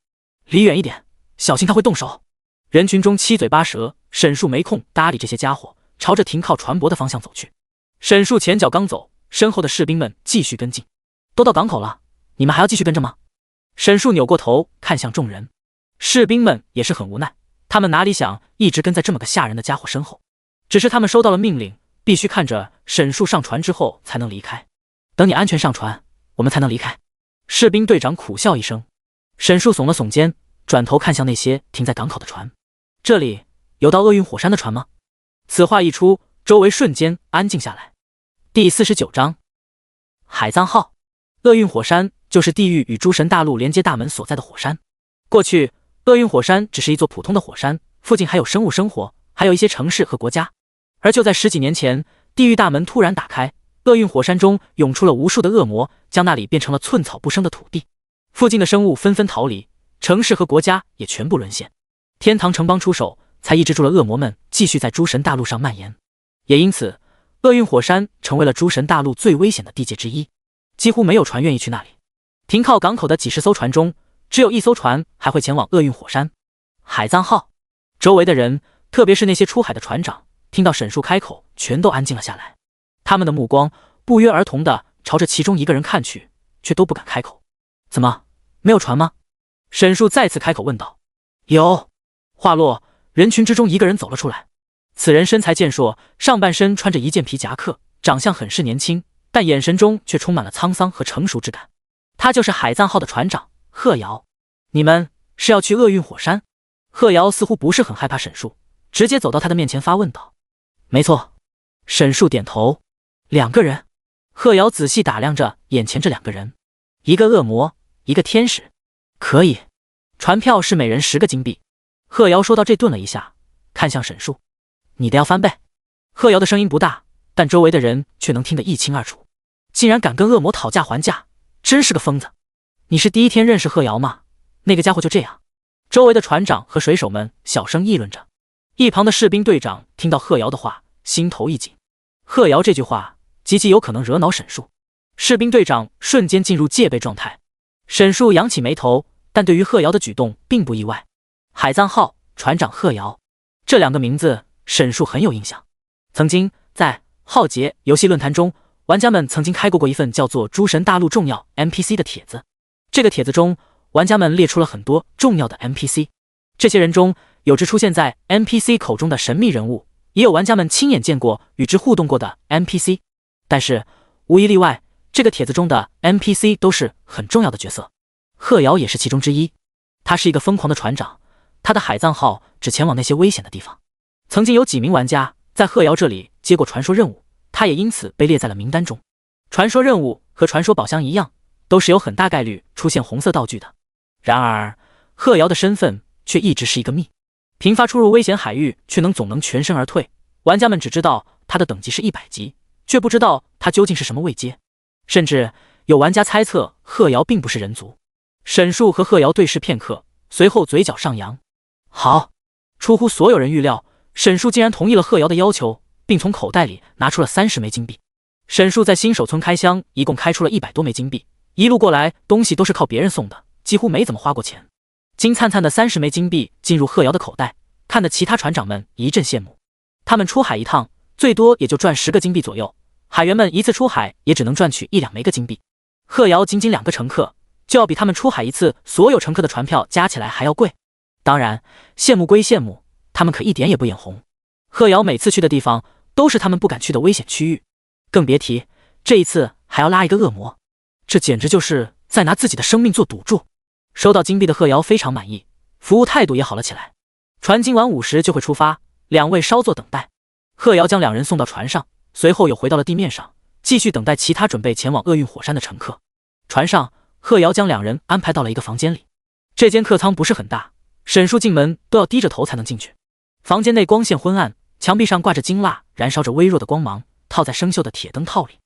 离远一点，小心他会动手。人群中七嘴八舌，沈树没空搭理这些家伙，朝着停靠船舶的方向走去。沈树前脚刚走，身后的士兵们继续跟进。都到港口了，你们还要继续跟着吗？沈树扭过头看向众人，士兵们也是很无奈，他们哪里想一直跟在这么个吓人的家伙身后，只是他们收到了命令，必须看着沈树上船之后才能离开。等你安全上船，我们才能离开。士兵队长苦笑一声。沈树耸了耸肩，转头看向那些停在港口的船。这里有到厄运火山的船吗？此话一出，周围瞬间安静下来。第49章海藏号。厄运火山就是地狱与诸神大陆连接大门所在的火山。过去，厄运火山只是一座普通的火山，附近还有生物生活，还有一些城市和国家。而就在10几年前，地狱大门突然打开，厄运火山中涌出了无数的恶魔，将那里变成了寸草不生的土地。附近的生物纷纷逃离，城市和国家也全部沦陷。天堂城邦出手，才抑制住了恶魔们继续在诸神大陆上蔓延。也因此，厄运火山成为了诸神大陆最危险的地界之一，几乎没有船愿意去那里。停靠港口的几十艘船中，只有一艘船还会前往厄运火山——海藏号。周围的人，特别是那些出海的船长，听到沈树开口，全都安静了下来。他们的目光不约而同地朝着其中一个人看去，却都不敢开口。怎么，没有船吗？沈树再次开口问道。有。话落，人群之中一个人走了出来。此人身材健硕，上半身穿着一件皮夹克，长相很是年轻，但眼神中却充满了沧桑和成熟之感。他就是海藏号的船长贺瑶。你们是要去厄运火山？贺瑶似乎不是很害怕沈树，直接走到他的面前发问道。没错。沈树点头。2个人。贺瑶仔细打量着眼前这2个人，一个恶魔，一个天使。可以。船票是每人10个金币。贺瑶说到这顿了一下，看向沈树。你的要翻倍。贺瑶的声音不大，但周围的人却能听得一清二楚。竟然敢跟恶魔讨价还价，真是个疯子。你是第一天认识贺瑶吗？那个家伙就这样。周围的船长和水手们小声议论着。一旁的士兵队长听到贺瑶的话，心头一紧。贺瑶这句话极其有可能惹恼沈树。士兵队长瞬间进入戒备状态。沈树扬起眉头，但对于贺瑶的举动并不意外。海藏号船长贺瑶，这2个名字沈树很有印象。曾经在浩劫游戏论坛中，玩家们曾经开过一份叫做诸神大陆重要 NPC 的帖子。这个帖子中，玩家们列出了很多重要的 NPC， 这些人中有只出现在 NPC 口中的神秘人物，也有玩家们亲眼见过与之互动过的 NPC。 但是无一例外，这个帖子中的 NPC 都是很重要的角色，贺瑶也是其中之一。他是一个疯狂的船长，他的海藏号只前往那些危险的地方。曾经有几名玩家在贺瑶这里接过传说任务，他也因此被列在了名单中。传说任务和传说宝箱一样，都是有很大概率出现红色道具的。然而贺瑶的身份却一直是一个谜，频发出入危险海域，却总能全身而退。玩家们只知道他的等级是100级，却不知道他究竟是什么位阶。甚至有玩家猜测贺瑶并不是人族。沈树和贺瑶对视片刻，随后嘴角上扬。好。出乎所有人预料，沈树竟然同意了贺瑶的要求，并从口袋里拿出了30枚金币。沈树在新手村开箱，一共开出了100多枚金币，一路过来东西都是靠别人送的，几乎没怎么花过钱。金灿灿的30枚金币进入贺瑶的口袋，看得其他船长们一阵羡慕。他们出海一趟，最多也就赚10个金币左右，海员们一次出海也只能赚取1-2枚个金币。贺瑶仅2个乘客，就要比他们出海一次所有乘客的船票加起来还要贵。当然，羡慕归羡慕，他们可一点也不眼红。贺瑶每次去的地方都是他们不敢去的危险区域，更别提这一次还要拉一个恶魔，这简直就是在拿自己的生命做赌注。收到金币的贺瑶非常满意，服务态度也好了起来。船今晚5时就会出发，2位稍作等待。贺瑶将2人送到船上，随后又回到了地面上，继续等待其他准备前往厄运火山的乘客。船上，贺瑶将2人安排到了一个房间里。这间客舱不是很大，沈树进门都要低着头才能进去。房间内光线昏暗，墙壁上挂着金蜡，燃烧着微弱的光芒，套在生锈的铁灯套里。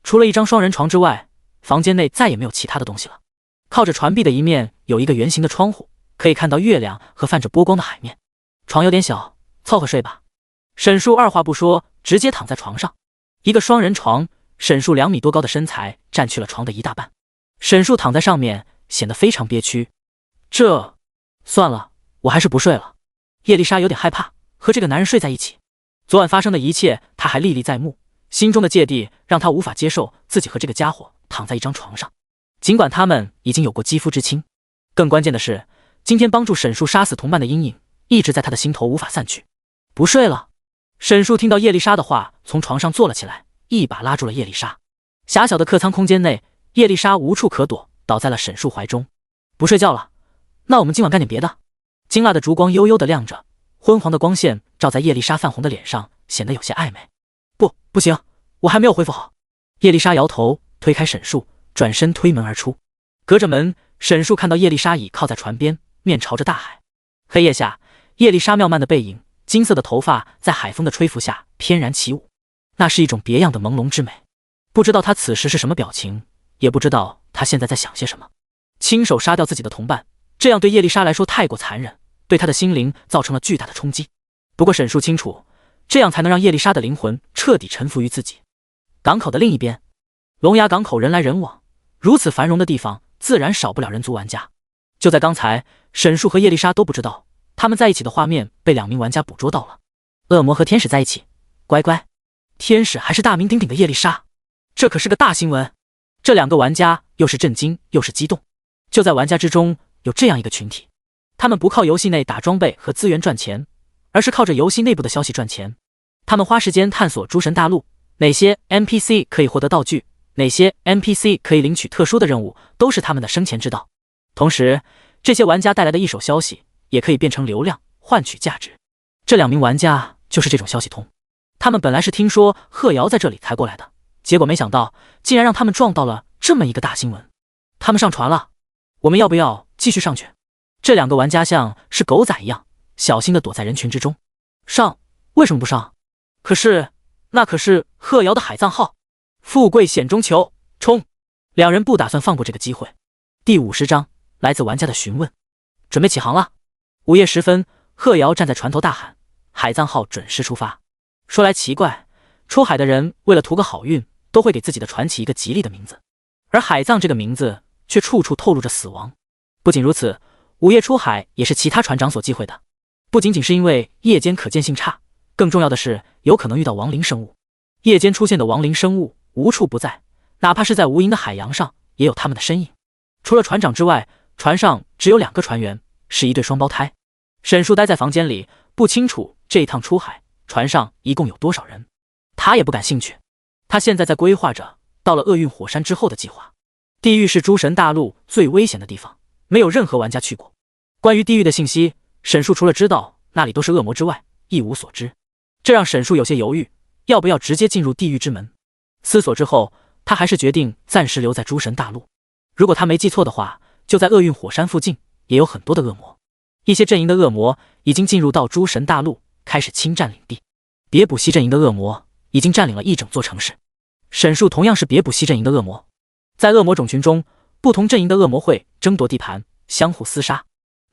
除了一张双人床之外，房间内再也没有其他的东西了。靠着船壁的一面有一个圆形的窗户，可以看到月亮和泛着波光的海面。床有点小，凑合睡吧。沈树二话不说，直接躺在床上。一个双人床，沈树2米多高的身材占去了床的一大半。沈树躺在上面，显得非常憋屈。算了，我还是不睡了。叶丽莎有点害怕和这个男人睡在一起。昨晚发生的一切，她还历历在目，心中的芥蒂让她无法接受自己和这个家伙躺在一张床上。尽管他们已经有过肌肤之亲，更关键的是，今天帮助沈树杀死同伴的阴影一直在他的心头无法散去。不睡了。沈树听到叶丽莎的话，从床上坐了起来，一把拉住了叶丽莎。狭小的客舱空间内，叶丽莎无处可躲，倒在了沈树怀中。不睡觉了，那我们今晚干点别的。金蜡的烛光悠悠地亮着，昏黄的光线照在叶丽莎泛红的脸上，显得有些暧昧。不行，我还没有恢复好。叶丽莎摇头，推开沈树，转身推门而出。隔着门，沈树看到叶丽莎倚靠在船边，面朝着大海。黑夜下，叶丽莎妙曼的背影，金色的头发在海风的吹拂下翩然起舞，那是一种别样的朦胧之美。不知道她此时是什么表情，也不知道她现在在想些什么。亲手杀掉自己的同伴，这样对叶丽莎来说太过残忍，对她的心灵造成了巨大的冲击。不过沈树清楚，这样才能让叶丽莎的灵魂彻底臣服于自己。港口的另一边，龙牙港口人来人往，如此繁荣的地方，自然少不了人族玩家。就在刚才，沈树和叶丽莎都不知道，他们在一起的画面被2名玩家捕捉到了。恶魔和天使在一起，乖乖。天使还是大名鼎鼎的叶丽莎，这可是个大新闻。这2个玩家又是震惊又是激动。就在玩家之中，有这样一个群体，他们不靠游戏内打装备和资源赚钱，而是靠着游戏内部的消息赚钱。他们花时间探索诸神大陆，哪些 NPC 可以获得道具，哪些 NPC 可以领取特殊的任务，都是他们的生钱之道。同时，这些玩家带来的一手消息也可以变成流量，换取价值。这2名玩家就是这种消息通。他们本来是听说贺瑶在这里才过来的，结果没想到竟然让他们撞到了这么一个大新闻。他们上船了，我们要不要继续上去？这2个玩家像是狗仔一样，小心地躲在人群之中。上？为什么不上？那可是贺瑶的海藏号，富贵险中求，冲！2人不打算放过这个机会。第50章，来自玩家的询问。准备起航了。午夜时分，贺瑶站在船头大喊：海藏号准时出发。说来奇怪，出海的人为了图个好运，都会给自己的船起一个吉利的名字，而海藏这个名字却处处透露着死亡。不仅如此，午夜出海也是其他船长所忌讳的，不仅仅是因为夜间可见性差，更重要的是有可能遇到亡灵生物。夜间出现的亡灵生物无处不在，哪怕是在无垠的海洋上也有他们的身影。除了船长之外，船上只有2个船员，是一对双胞胎。沈树待在房间里，不清楚这一趟出海船上一共有多少人，他也不感兴趣。他现在在规划着到了厄运火山之后的计划。地狱是诸神大陆最危险的地方，没有任何玩家去过。关于地狱的信息，沈树除了知道那里都是恶魔之外，一无所知。这让沈树有些犹豫，要不要直接进入地狱之门。思索之后，他还是决定暂时留在诸神大陆。如果他没记错的话，就在厄运火山附近也有很多的恶魔。一些阵营的恶魔已经进入到诸神大陆，开始侵占领地。别卜西阵营的恶魔已经占领了一整座城市。沈树同样是别卜西阵营的恶魔。在恶魔种群中，不同阵营的恶魔会争夺地盘，相互厮杀。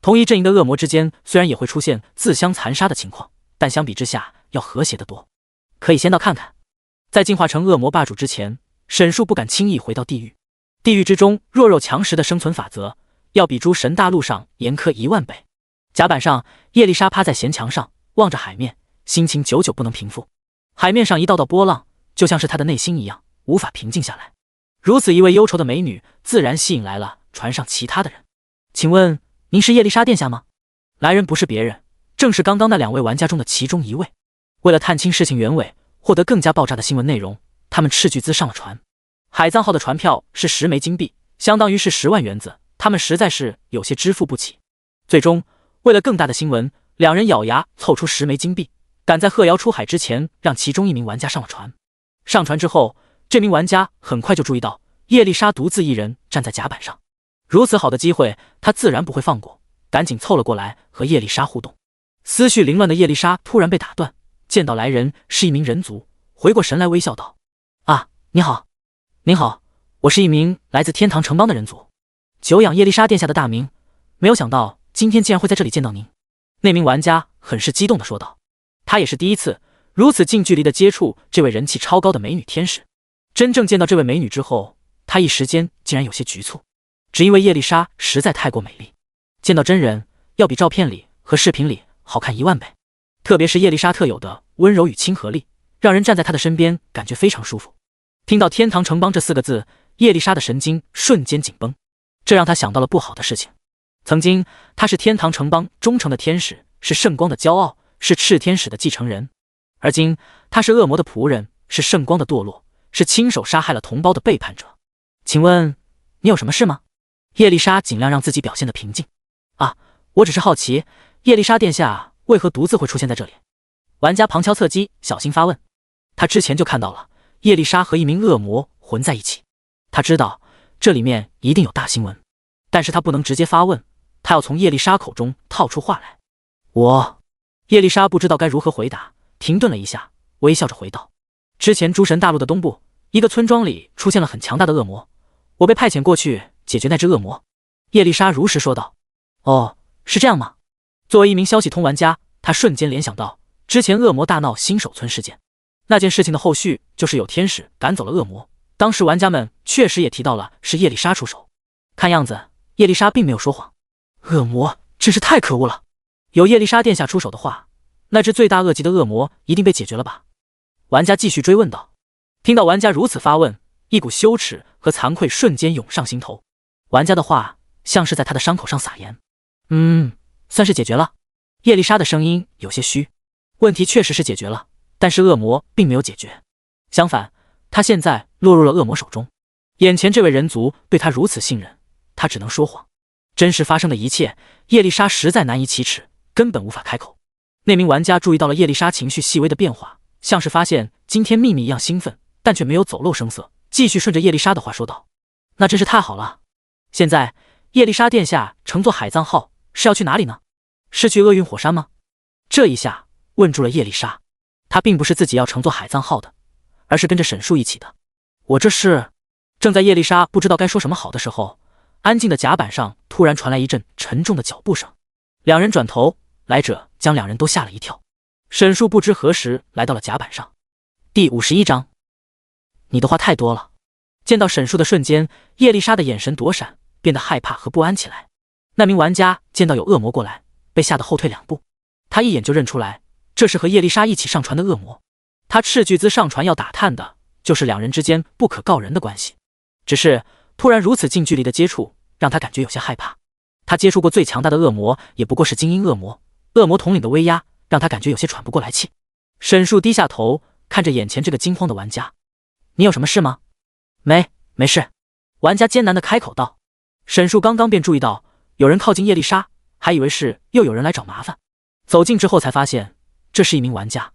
同一阵营的恶魔之间虽然也会出现自相残杀的情况，但相比之下要和谐得多。可以先到看看。在进化成恶魔霸主之前，沈树不敢轻易回到地狱。地狱之中弱肉强食的生存法则，要比诸神大陆上严苛10000倍。甲板上，叶丽莎趴在舷墙上，望着海面，心情久久不能平复。海面上一道道波浪，就像是她的内心一样，无法平静下来。如此一位忧愁的美女，自然吸引来了船上其他的人。请问您是叶丽莎殿下吗？来人不是别人，正是刚刚那2位玩家中的其中一位。为了探清事情原委，获得更加爆炸的新闻内容，他们斥巨资上了船。海藏号的船票是10枚金币，相当于是10万元子，他们实在是有些支付不起。最终，为了更大的新闻，2人咬牙凑出10枚金币，赶在鹤瑶出海之前，让其中一名玩家上了船。上船之后，这名玩家很快就注意到叶丽莎独自一人站在甲板上，如此好的机会，他自然不会放过，赶紧凑了过来和叶丽莎互动。思绪凌乱的叶丽莎突然被打断，见到来人是一名人族，回过神来微笑道：“啊，你好。”“您好，我是一名来自天堂城邦的人族，久仰叶丽莎殿下的大名，没有想到今天竟然会在这里见到您。”那名玩家很是激动地说道。他也是第一次如此近距离地接触这位人气超高的美女天使。真正见到这位美女之后，他一时间竟然有些局促，只因为叶丽莎实在太过美丽，见到真人要比照片里和视频里好看10000倍。特别是叶丽莎特有的温柔与亲和力，让人站在她的身边感觉非常舒服。听到天堂城邦这4个字，叶丽莎的神经瞬间紧绷，这让她想到了不好的事情。曾经她是天堂城邦忠诚的天使，是圣光的骄傲，是炽天使的继承人，而今她是恶魔的仆人，是圣光的堕落，是亲手杀害了同胞的背叛者。请问你有什么事吗？叶丽莎尽量让自己表现得平静。啊，我只是好奇，叶丽莎殿下为何独自会出现在这里？玩家旁敲侧击，小心发问。他之前就看到了叶丽莎和一名恶魔混在一起，他知道这里面一定有大新闻，但是他不能直接发问，他要从叶丽莎口中套出话来。叶丽莎不知道该如何回答，停顿了一下，微笑着回道：“之前诸神大陆的东部，一个村庄里出现了很强大的恶魔，我被派遣过去解决那只恶魔。”叶丽莎如实说道。哦，是这样吗？作为一名消息通玩家，他瞬间联想到之前恶魔大闹新手村事件，那件事情的后续就是有天使赶走了恶魔，当时玩家们确实也提到了是叶丽莎出手。看样子叶丽莎并没有说谎，恶魔真是太可恶了，有叶丽莎殿下出手的话，那只罪大恶极的恶魔一定被解决了吧？玩家继续追问道。听到玩家如此发问，一股羞耻和惭愧瞬间涌上心头，玩家的话像是在他的伤口上撒盐。算是解决了。叶丽莎的声音有些虚，问题确实是解决了，但是恶魔并没有解决，相反，他现在落入了恶魔手中。眼前这位人族对他如此信任，他只能说谎。真实发生的一切，叶丽莎实在难以启齿，根本无法开口。那名玩家注意到了叶丽莎情绪细微的变化，像是发现今天秘密一样兴奋，但却没有走漏声色，继续顺着叶丽莎的话说道：“那真是太好了。现在叶丽莎殿下乘坐海藏号是要去哪里呢？是去厄运火山吗？”这一下问住了叶丽莎，她并不是自己要乘坐海藏号的，而是跟着沈树一起的。我这是……正在叶丽莎不知道该说什么好的时候，安静的甲板上突然传来一阵沉重的脚步声。2人转头，来者将2人都吓了一跳。沈树不知何时来到了甲板上。第51章，你的话太多了。见到沈树的瞬间，叶丽莎的眼神躲闪，变得害怕和不安起来。那名玩家见到有恶魔过来，被吓得后退2步。他一眼就认出来，这是和叶丽莎一起上船的恶魔。他斥巨资上船要打探的就是2人之间不可告人的关系。只是突然如此近距离的接触，让他感觉有些害怕。他接触过最强大的恶魔也不过是精英恶魔，恶魔统领的威压让他感觉有些喘不过来气。沈树低下头看着眼前这个惊慌的玩家：“你有什么事吗？”“没事。”玩家艰难地开口道。沈树刚刚便注意到有人靠近叶丽莎，还以为是又有人来找麻烦，走近之后才发现这是一名玩家。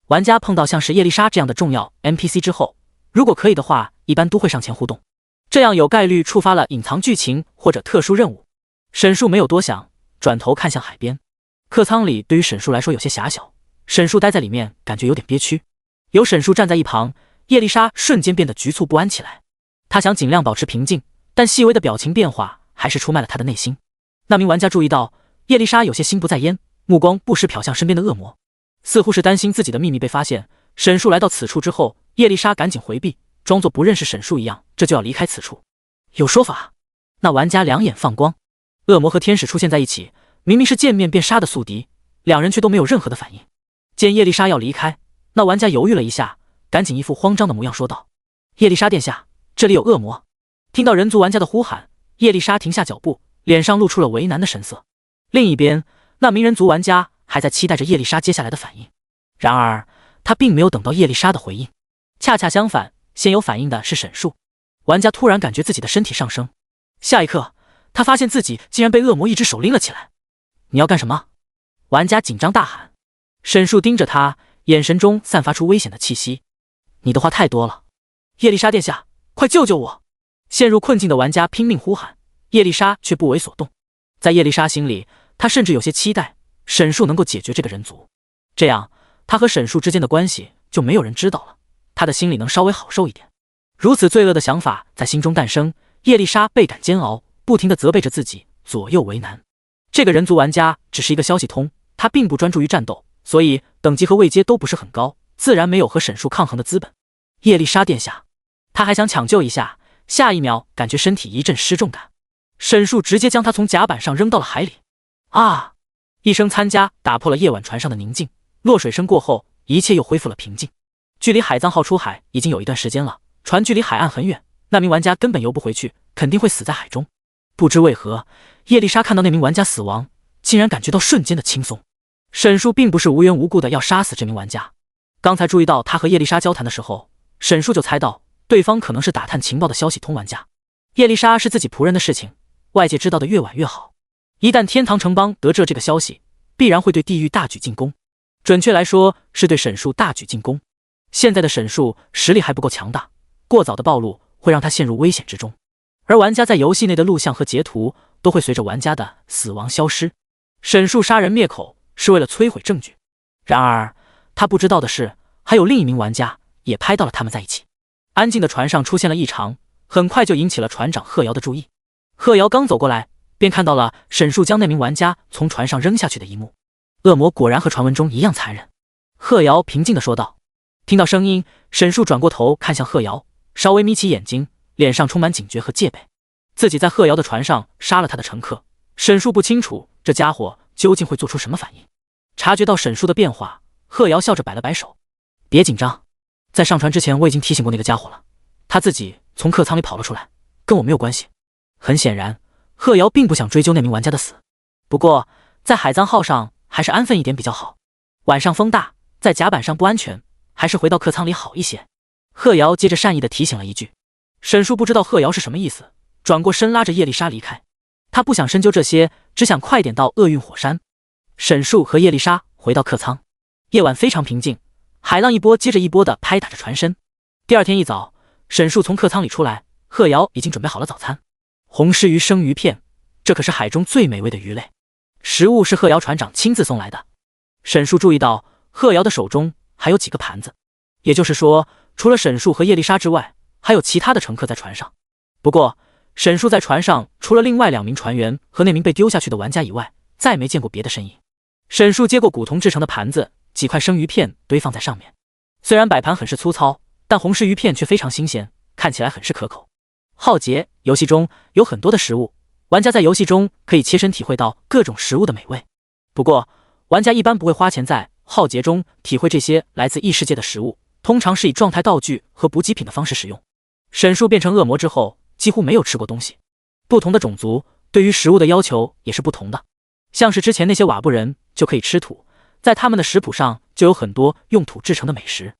玩家碰到像是叶丽莎这样的重要 NPC 之后，如果可以的话，一般都会上前互动，这样有概率触发了隐藏剧情或者特殊任务。沈树没有多想，转头看向海边。客舱里对于沈树来说有些狭小，沈树待在里面感觉有点憋屈。有沈树站在一旁，叶丽莎瞬间变得局促不安起来。她想尽量保持平静，但细微的表情变化还是出卖了她的内心。那名玩家注意到叶丽莎有些心不在焉，目光不时瞟向身边的恶魔，似乎是担心自己的秘密被发现。沈树来到此处之后，叶丽莎赶紧回避，装作不认识沈树一样，这就要离开此处。有说法。那玩家两眼放光，恶魔和天使出现在一起，明明是见面便杀的宿敌，两人却都没有任何的反应。见叶丽莎要离开，那玩家犹豫了一下，赶紧一副慌张的模样说道：“叶丽莎殿下，这里有恶魔。”听到人族玩家的呼喊，叶丽莎停下脚步，脸上露出了为难的神色。另一边，那名人族玩家还在期待着叶丽莎接下来的反应，然而他并没有等到叶丽莎的回应。恰恰相反，先有反应的是沈树。玩家突然感觉自己的身体上升，下一刻他发现自己竟然被恶魔一只手拎了起来。你要干什么？玩家紧张大喊。沈树盯着他，眼神中散发出危险的气息。你的话太多了，叶丽莎殿下，快救救我！陷入困境的玩家拼命呼喊，叶丽莎却不为所动。在叶丽莎心里，她甚至有些期待沈树能够解决这个人族，这样她和沈树之间的关系就没有人知道了，她的心里能稍微好受一点。如此罪恶的想法在心中诞生，叶丽莎倍感煎熬，不停地责备着自己，左右为难。这个人族玩家只是一个消息通，他并不专注于战斗，所以等级和位阶都不是很高，自然没有和沈树抗衡的资本。叶丽莎殿下，他还想抢救一下，下一秒感觉身体一阵失重感，沈树直接将他从甲板上扔到了海里。啊！一声参加打破了夜晚船上的宁静，落水声过后，一切又恢复了平静。距离海藏号出海已经有一段时间了，船距离海岸很远，那名玩家根本游不回去，肯定会死在海中。不知为何，叶丽莎看到那名玩家死亡，竟然感觉到瞬间的轻松。沈树并不是无缘无故的要杀死这名玩家，刚才注意到他和叶丽莎交谈的时候，沈树就猜到对方可能是打探情报的消息通玩家。叶丽莎是自己仆人的事情，外界知道的越晚越好。一旦天堂城邦得知了这个消息，必然会对地狱大举进攻，准确来说是对沈树大举进攻。现在的沈树实力还不够强大，过早的暴露会让他陷入危险之中，而玩家在游戏内的录像和截图都会随着玩家的死亡消失。沈树杀人灭口是为了摧毁证据，然而他不知道的是，还有另一名玩家也拍到了他们在一起。安静的船上出现了异常，很快就引起了船长贺瑶的注意。贺瑶刚走过来，便看到了沈树将那名玩家从船上扔下去的一幕。恶魔果然和传闻中一样残忍，贺瑶平静地说道。听到声音，沈树转过头看向贺瑶，稍微眯起眼睛，脸上充满警觉和戒备。自己在贺瑶的船上杀了他的乘客，沈树不清楚这家伙究竟会做出什么反应。察觉到沈树的变化，贺瑶笑着摆了摆手：“别紧张，在上船之前我已经提醒过那个家伙了，他自己从客舱里跑了出来，跟我没有关系。”很显然，贺瑶并不想追究那名玩家的死，不过在海藏号上还是安分一点比较好。晚上风大，在甲板上不安全，还是回到客舱里好一些。贺瑶接着善意地提醒了一句。沈树不知道贺瑶是什么意思，转过身拉着叶丽莎离开。他不想深究这些，只想快点到厄运火山。沈树和叶丽莎回到客舱，夜晚非常平静，海浪一波接着一波地拍打着船身。第二天一早，沈树从客舱里出来，贺瑶已经准备好了早餐。红狮鱼生鱼片，这可是海中最美味的鱼类，食物是贺瑶船长亲自送来的。沈树注意到贺瑶的手中还有几个盘子，也就是说，除了沈树和叶丽莎之外，还有其他的乘客在船上。不过沈树在船上除了另外2名船员和那名被丢下去的玩家以外，再没见过别的身影。沈树接过古铜制成的盘子，几块生鱼片堆放在上面。虽然摆盘很是粗糙，但红狮鱼片却非常新鲜，看起来很是可口。浩劫游戏中有很多的食物，玩家在游戏中可以切身体会到各种食物的美味。不过玩家一般不会花钱在浩劫中体会这些来自异世界的食物，通常是以状态道具和补给品的方式使用。沈树变成恶魔之后几乎没有吃过东西，不同的种族对于食物的要求也是不同的。像是之前那些瓦布人就可以吃土，在他们的食谱上就有很多用土制成的美食。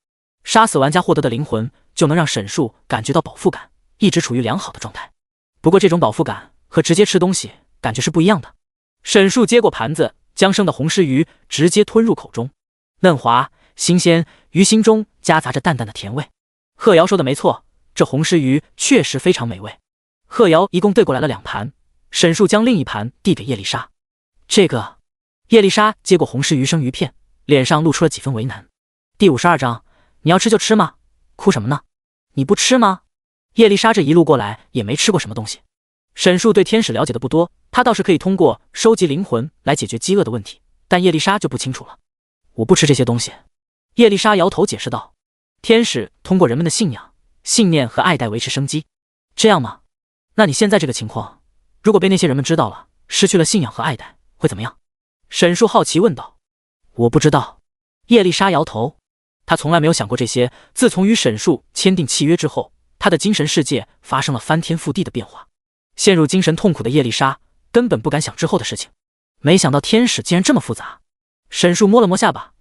杀死玩家获得的灵魂就能让沈树感觉到饱腹感，一直处于良好的状态。不过这种饱腹感和直接吃东西感觉是不一样的。沈树接过盘子，将生的红狮鱼直接吞入口中，嫩滑新鲜，鱼心中夹杂着淡淡的甜味。贺瑶说的没错，这红狮鱼确实非常美味。贺瑶一共对过来了2盘，沈树将另一盘递给叶丽莎。这个，叶丽莎接过红狮鱼生鱼片，脸上露出了几分为难。第52章，你要吃就吃吗？哭什么呢？你不吃吗？叶丽莎这一路过来也没吃过什么东西。沈树对天使了解的不多，他倒是可以通过收集灵魂来解决饥饿的问题，但叶丽莎就不清楚了。我不吃这些东西。叶丽莎摇头解释道。天使通过人们的信仰、信念和爱戴维持生机，这样吗？那你现在这个情况，如果被那些人们知道了，失去了信仰和爱戴，会怎么样？沈树好奇问道。我不知道。叶丽莎摇头，她从来没有想过这些。自从与沈树签订契约之后，她的精神世界发生了翻天覆地的变化。陷入精神痛苦的叶丽莎根本不敢想之后的事情。没想到天使竟然这么复杂。沈树摸了摸下巴，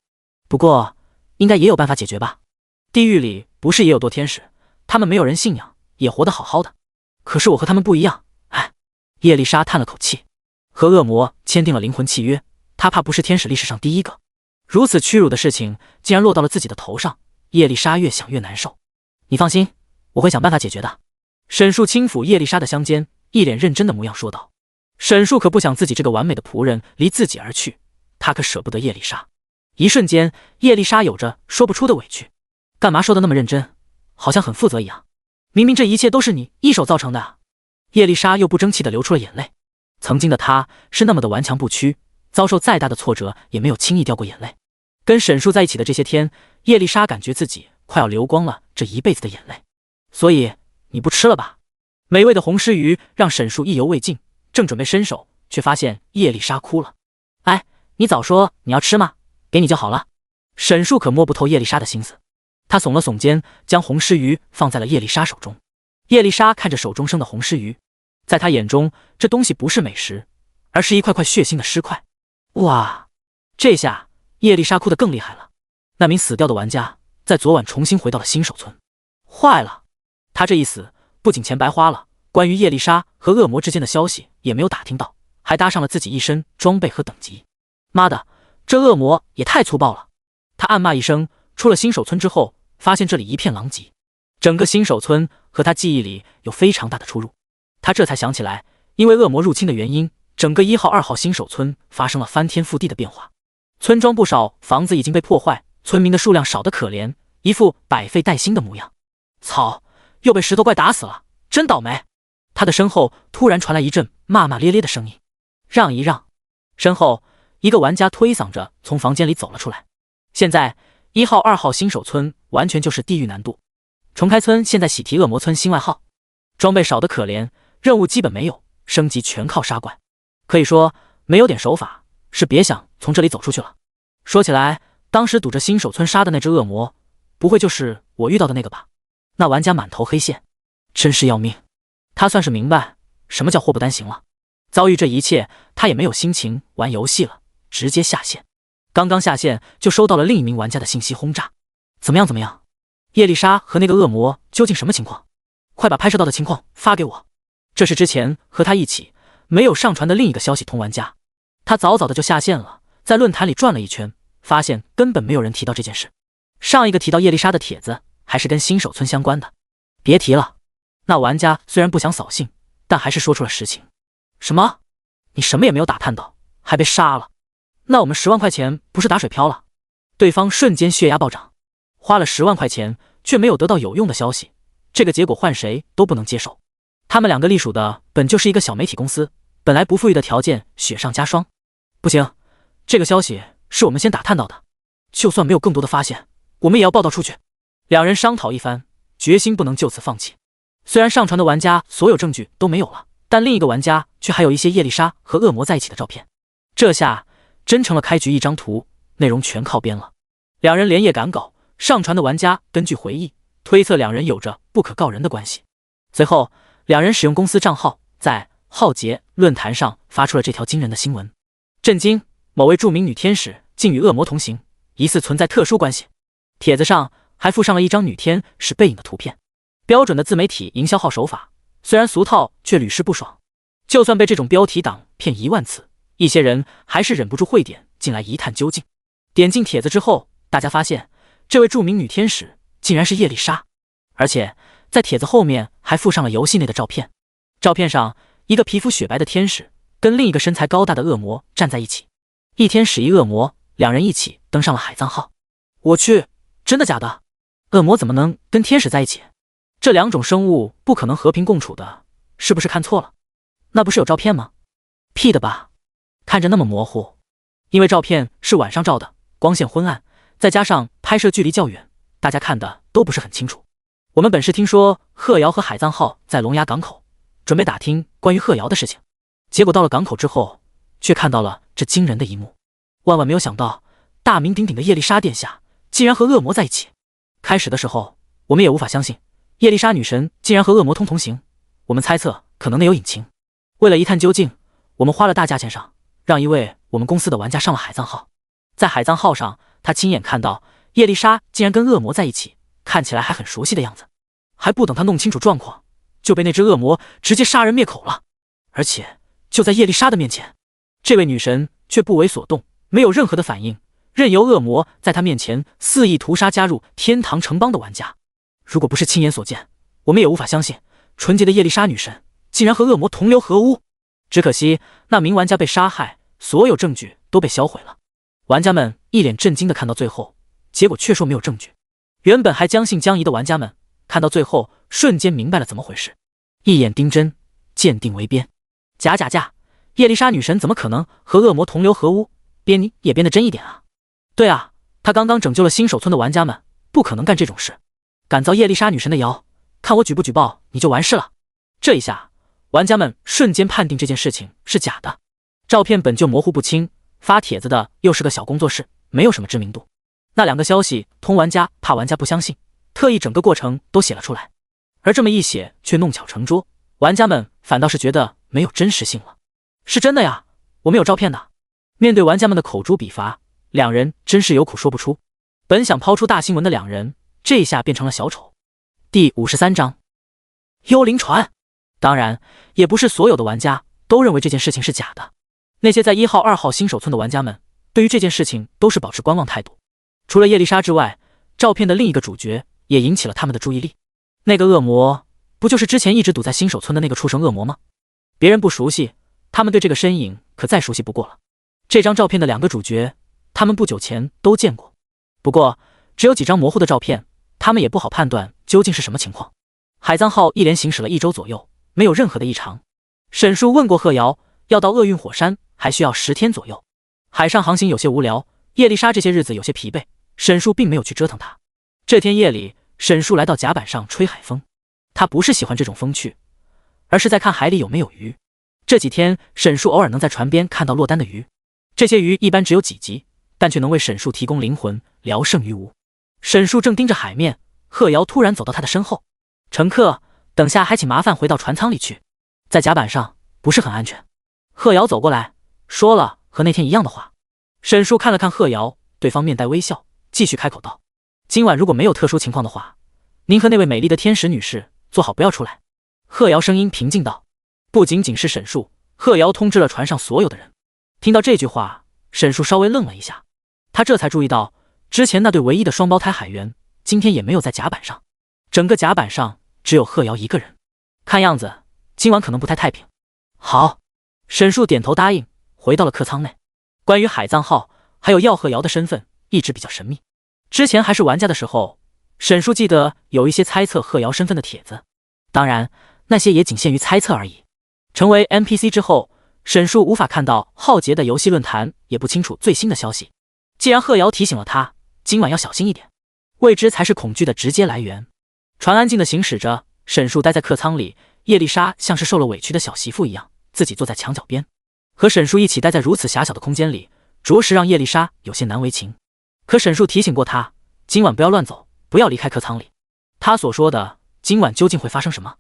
不过应该也有办法解决吧。地狱里不是也有堕天使，他们没有人信仰，也活得好好的。可是我和他们不一样，哎。叶丽莎叹了口气，和恶魔签订了灵魂契约，她怕不是天使历史上第一个。如此屈辱的事情竟然落到了自己的头上，叶丽莎越想越难受。你放心，我会想办法解决的。沈树轻抚叶丽莎的香肩，一脸认真的模样说道。沈树可不想自己这个完美的仆人离自己而去，他可舍不得叶丽莎。一瞬间，叶丽莎有着说不出的委屈。干嘛说的那么认真，好像很负责一样？明明这一切都是你一手造成的啊。叶丽莎又不争气的流出了眼泪。曾经的她是那么的顽强不屈，遭受再大的挫折也没有轻易掉过眼泪。跟沈树在一起的这些天，叶丽莎感觉自己快要流光了这一辈子的眼泪。所以你不吃了吧？美味的红狮鱼让沈树意犹未尽，正准备伸手，却发现叶丽莎哭了。哎，你早说你要吃嘛，给你就好了。沈树可摸不透叶丽莎的心思，他耸了耸肩，将红狮鱼放在了叶丽莎手中。叶丽莎看着手中生的红狮鱼，在她眼中，这东西不是美食，而是一块块血腥的尸块。哇，这下叶丽莎哭得更厉害了。那名死掉的玩家在昨晚重新回到了新手村。坏了，他这一死不仅钱白花了，关于叶丽莎和恶魔之间的消息也没有打听到，还搭上了自己一身装备和等级。妈的，这恶魔也太粗暴了。他暗骂一声，出了新手村之后，发现这里一片狼藉，整个新手村和他记忆里有非常大的出入。他这才想起来，因为恶魔入侵的原因，整个1号2号新手村发生了翻天覆地的变化。村庄不少房子已经被破坏，村民的数量少得可怜，一副百废待兴的模样。操，又被石头怪打死了，真倒霉。他的身后突然传来一阵骂骂咧咧的声音，让一让。身后一个玩家推搡着从房间里走了出来。现在1号2号新手村完全就是地狱难度。重开村现在喜提恶魔村新外号，装备少得可怜，任务基本没有，升级全靠杀怪。可以说没有点手法是别想从这里走出去了。说起来，当时堵着新手村杀的那只恶魔，不会就是我遇到的那个吧？那玩家满头黑线，真是要命。他算是明白什么叫祸不单行了。遭遇这一切，他也没有心情玩游戏了，直接下线。刚刚下线就收到了另一名玩家的信息轰炸。怎么样？叶丽莎和那个恶魔究竟什么情况？快把拍摄到的情况发给我。这是之前和他一起没有上传的另一个消息同玩家。他早早的就下线了，在论坛里转了一圈，发现根本没有人提到这件事。上一个提到叶丽莎的帖子还是跟新手村相关的。别提了。那玩家虽然不想扫兴，但还是说出了实情。什么？你什么也没有打探到，还被杀了？那我们10万块钱不是打水漂了？对方瞬间血压暴涨，花了10万块钱却没有得到有用的消息，这个结果换谁都不能接受。他们两个隶属的本就是一个小媒体公司，本来不富裕的条件雪上加霜。不行，这个消息是我们先打探到的，就算没有更多的发现，我们也要报道出去。两人商讨一番，决心不能就此放弃。虽然上传的玩家所有证据都没有了，但另一个玩家却还有一些叶丽莎和恶魔在一起的照片。这下真成了开局一张图，内容全靠编了。两人连夜赶稿，上传的玩家根据回忆推测两人有着不可告人的关系。随后两人使用公司账号在浩劫论坛上发出了这条惊人的新闻：震惊，某位著名女天使竟与恶魔同行，疑似存在特殊关系。帖子上还附上了一张女天使背影的图片。标准的自媒体营销号手法，虽然俗套，却屡试不爽。就算被这种标题党骗1万次，一些人还是忍不住会点进来一探究竟。点进帖子之后，大家发现这位著名女天使竟然是叶丽莎，而且在帖子后面还附上了游戏内的照片。照片上，一个皮肤雪白的天使跟另一个身材高大的恶魔站在一起，一天使一恶魔，两人一起登上了海葬号。我去，真的假的？恶魔怎么能跟天使在一起？这两种生物不可能和平共处的，是不是看错了？那不是有照片吗？屁的吧，看着那么模糊。因为照片是晚上照的，光线昏暗，再加上拍摄距离较远，大家看的都不是很清楚。我们本是听说贺瑶和海葬号在龙牙港口，准备打听关于贺瑶的事情，结果到了港口之后，却看到了这惊人的一幕。万万没有想到，大名鼎鼎的叶丽莎殿下竟然和恶魔在一起。开始的时候，我们也无法相信叶丽莎女神竟然和恶魔同行，我们猜测可能内有隐情。为了一探究竟，我们花了大价钱上，让一位我们公司的玩家上了海藏号。在海藏号上，他亲眼看到叶丽莎竟然跟恶魔在一起，看起来还很熟悉的样子。还不等他弄清楚状况，就被那只恶魔直接杀人灭口了。而且就在叶丽莎的面前，这位女神却不为所动，没有任何的反应，任由恶魔在她面前肆意屠杀加入天堂城邦的玩家。如果不是亲眼所见，我们也无法相信纯洁的叶丽莎女神竟然和恶魔同流合污。只可惜那名玩家被杀害，所有证据都被销毁了。玩家们一脸震惊的看到最后，结果却说没有证据。原本还将信将疑的玩家们看到最后，瞬间明白了怎么回事，一眼盯真，鉴定为编。假，叶丽莎女神怎么可能和恶魔同流合污？编你也编得真一点啊！对啊，她刚刚拯救了新手村的玩家们，不可能干这种事。敢造叶丽莎女神的谣，看我举不举报你就完事了。这一下，玩家们瞬间判定这件事情是假的。照片本就模糊不清，发帖子的又是个小工作室，没有什么知名度。那两个消息通玩家，怕玩家不相信，特意整个过程都写了出来。而这么一写却弄巧成拙，玩家们反倒是觉得没有真实性了。是真的呀，我们有照片的。面对玩家们的口诛笔伐，两人真是有苦说不出。本想抛出大新闻的两人，这一下变成了小丑。第53章幽灵船。当然，也不是所有的玩家都认为这件事情是假的。那些在1号、2号新手村的玩家们，对于这件事情都是保持观望态度。除了叶丽莎之外，照片的另一个主角也引起了他们的注意力。那个恶魔，不就是之前一直堵在新手村的那个畜生恶魔吗？别人不熟悉，他们对这个身影可再熟悉不过了。这张照片的两个主角，他们不久前都见过，不过只有几张模糊的照片，他们也不好判断究竟是什么情况。海藏号一连行驶了1周左右，没有任何的异常。沈叔问过贺瑶，要到厄运火山还需要10天左右。海上航行有些无聊，叶丽莎这些日子有些疲惫，沈叔并没有去折腾她。这天夜里，沈叔来到甲板上吹海风。他不是喜欢这种风趣，而是在看海里有没有鱼。这几天，沈叔偶尔能在船边看到落单的鱼。这些鱼一般只有几级，但却能为沈叔提供灵魂，聊胜于无。沈叔正盯着海面，贺瑶突然走到他的身后：“乘客，等下还请麻烦回到船舱里去，在甲板上不是很安全。”贺瑶走过来，说了和那天一样的话。沈叔看了看贺瑶，对方面带微笑，继续开口道：“今晚如果没有特殊情况的话，您和那位美丽的天使女士做好不要出来。”贺瑶声音平静道。不仅仅是沈叔，贺瑶通知了船上所有的人。听到这句话，沈叔稍微愣了一下，他这才注意到之前那对唯一的双胞胎海员今天也没有在甲板上，整个甲板上只有贺瑶一个人。看样子今晚可能不太太平。好，沈叔点头答应，回到了客舱内。关于海藏号还有耀贺瑶的身份一直比较神秘。之前还是玩家的时候，沈叔记得有一些猜测贺瑶身份的帖子，当然那些也仅限于猜测而已。成为 NPC 之后，沈叔无法看到浩劫的游戏论坛，也不清楚最新的消息。既然贺瑶提醒了他，今晚要小心一点，未知才是恐惧的直接来源。船安静的行驶着，沈叔待在客舱里，叶丽莎像是受了委屈的小媳妇一样，自己坐在墙角边，和沈叔一起待在如此狭小的空间里，着实让叶丽莎有些难为情。可沈叔提醒过他，今晚不要乱走，不要离开客舱里。他所说的今晚究竟会发生什么？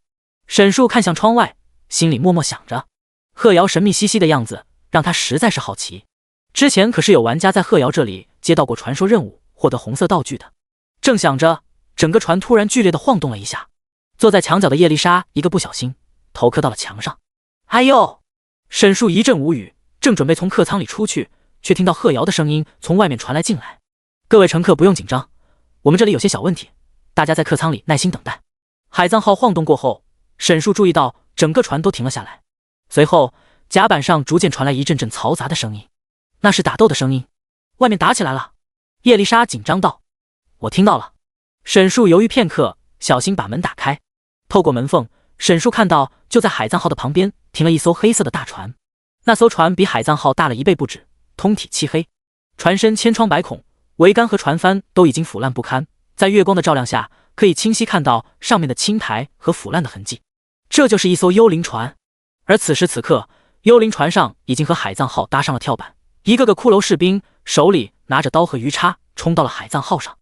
沈叔看向窗外，心里默默想着。贺瑶神秘兮兮的样子让他实在是好奇。之前可是有玩家在贺瑶这里接到过传说任务，获得红色道具的。正想着，整个船突然剧烈的晃动了一下，坐在墙角的叶丽莎一个不小心头磕到了墙上。哎呦！沈叔一阵无语，正准备从客舱里出去，却听到贺瑶的声音从外面传来进来：“各位乘客不用紧张，我们这里有些小问题，大家在客舱里耐心等待。”海藏号晃动过后，沈叔注意到整个船都停了下来，随后甲板上逐渐传来一阵阵嘈杂的声音，那是打斗的声音。外面打起来了！叶丽莎紧张道。我听到了。沈叔犹豫片刻，小心把门打开。透过门缝，沈叔看到就在海藏号的旁边停了一艘黑色的大船。那艘船比海藏号大了1倍不止，通体漆黑，船身千疮百孔，桅杆和船帆都已经腐烂不堪，在月光的照亮下，可以清晰看到上面的青苔和腐烂的痕迹。这就是一艘幽灵船。而此时此刻，幽灵船上已经和海藏号搭上了跳板，一个个骷髅士兵手里拿着刀和鱼叉冲到了海藏号上。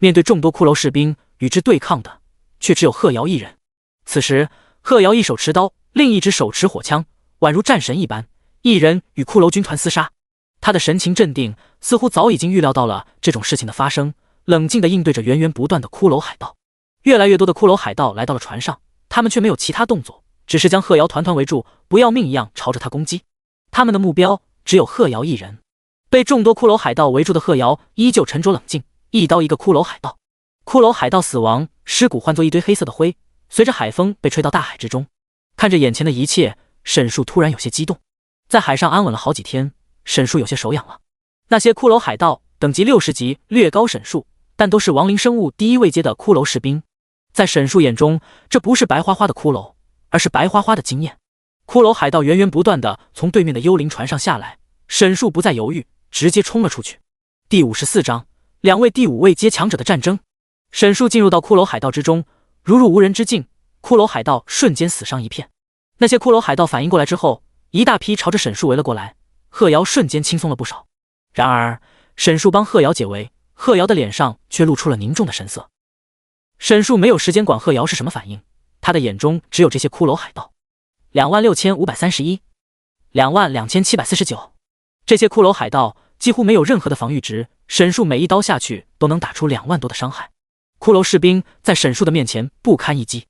面对众多骷髅士兵，与之对抗的却只有贺瑶一人。此时贺瑶一手持刀，另一只手持火枪，宛如战神一般，一人与骷髅军团厮杀。他的神情镇定，似乎早已经预料到了这种事情的发生，冷静地应对着源源不断的骷髅海盗。越来越多的骷髅海盗来到了船上，他们却没有其他动作，只是将贺瑶团团围住，不要命一样朝着他攻击。他们的目标只有贺瑶一人。被众多骷髅海盗围住的贺瑶依旧沉着冷静，一刀一个骷髅海盗。骷髅海盗死亡，尸骨化作一堆黑色的灰，随着海风被吹到大海之中。看着眼前的一切，沈树突然有些激动。在海上安稳了好几天，沈树有些手痒了。那些骷髅海盗等级60级，略高沈树，但都是亡灵生物第1位阶的骷髅士兵。在沈树眼中，这不是白花花的骷髅，而是白花花的经验。骷髅海盗源源不断地从对面的幽灵船上下来，沈树不再犹豫，直接冲了出去。第54章2位第5位阶强者的战争。沈树进入到骷髅海盗之中，如入无人之境，骷髅海盗瞬间死伤一片。那些骷髅海盗反应过来之后，一大批朝着沈树围了过来，贺瑶瞬间轻松了不少。然而沈树帮贺瑶解围，贺瑶的脸上却露出了凝重的神色。沈树没有时间管贺瑶是什么反应，他的眼中只有这些骷髅海盗。26531 22749，这些骷髅海盗几乎没有任何的防御值，沈树每一刀下去都能打出2万多的伤害。骷髅士兵在沈树的面前不堪一击。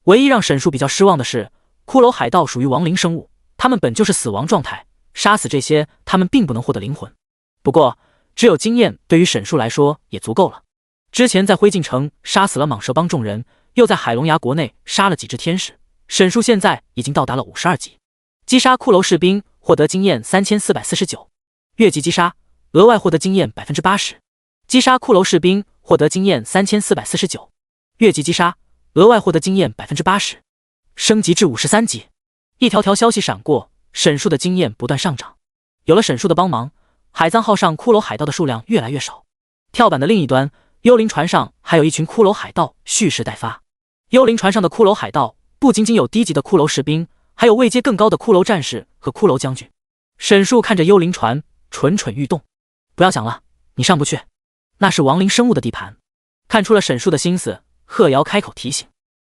唯一让沈树比较失望的是，骷髅海盗属于亡灵生物，他们本就是死亡状态，杀死这些他们并不能获得灵魂。不过只有经验对于沈树来说也足够了。之前在灰烬城杀死了蟒蛇帮众人，又在海龙崖国内杀了几只天使，沈树现在已经到达了52级。击杀骷髅士兵获得经验3449，越级击杀额外获得经验 80%。 击杀骷髅士兵获得经验3449，越级击杀额外获得经验 80%， 升级至53级。一条条消息闪过，沈树的经验不断上涨。有了沈树的帮忙，海藏号上骷髅海盗的数量越来越少。跳板的另一端，幽灵船上还有一群骷髅海盗蓄势待发。幽灵船上的骷髅海盗不仅仅有低级的骷髅士兵，还有位阶更高的骷髅战士和骷髅将军。沈树看着幽灵船，蠢蠢欲动。不要想了，你上不去，那是亡灵生物的地盘。看出了沈树的心思，贺瑶开口提醒。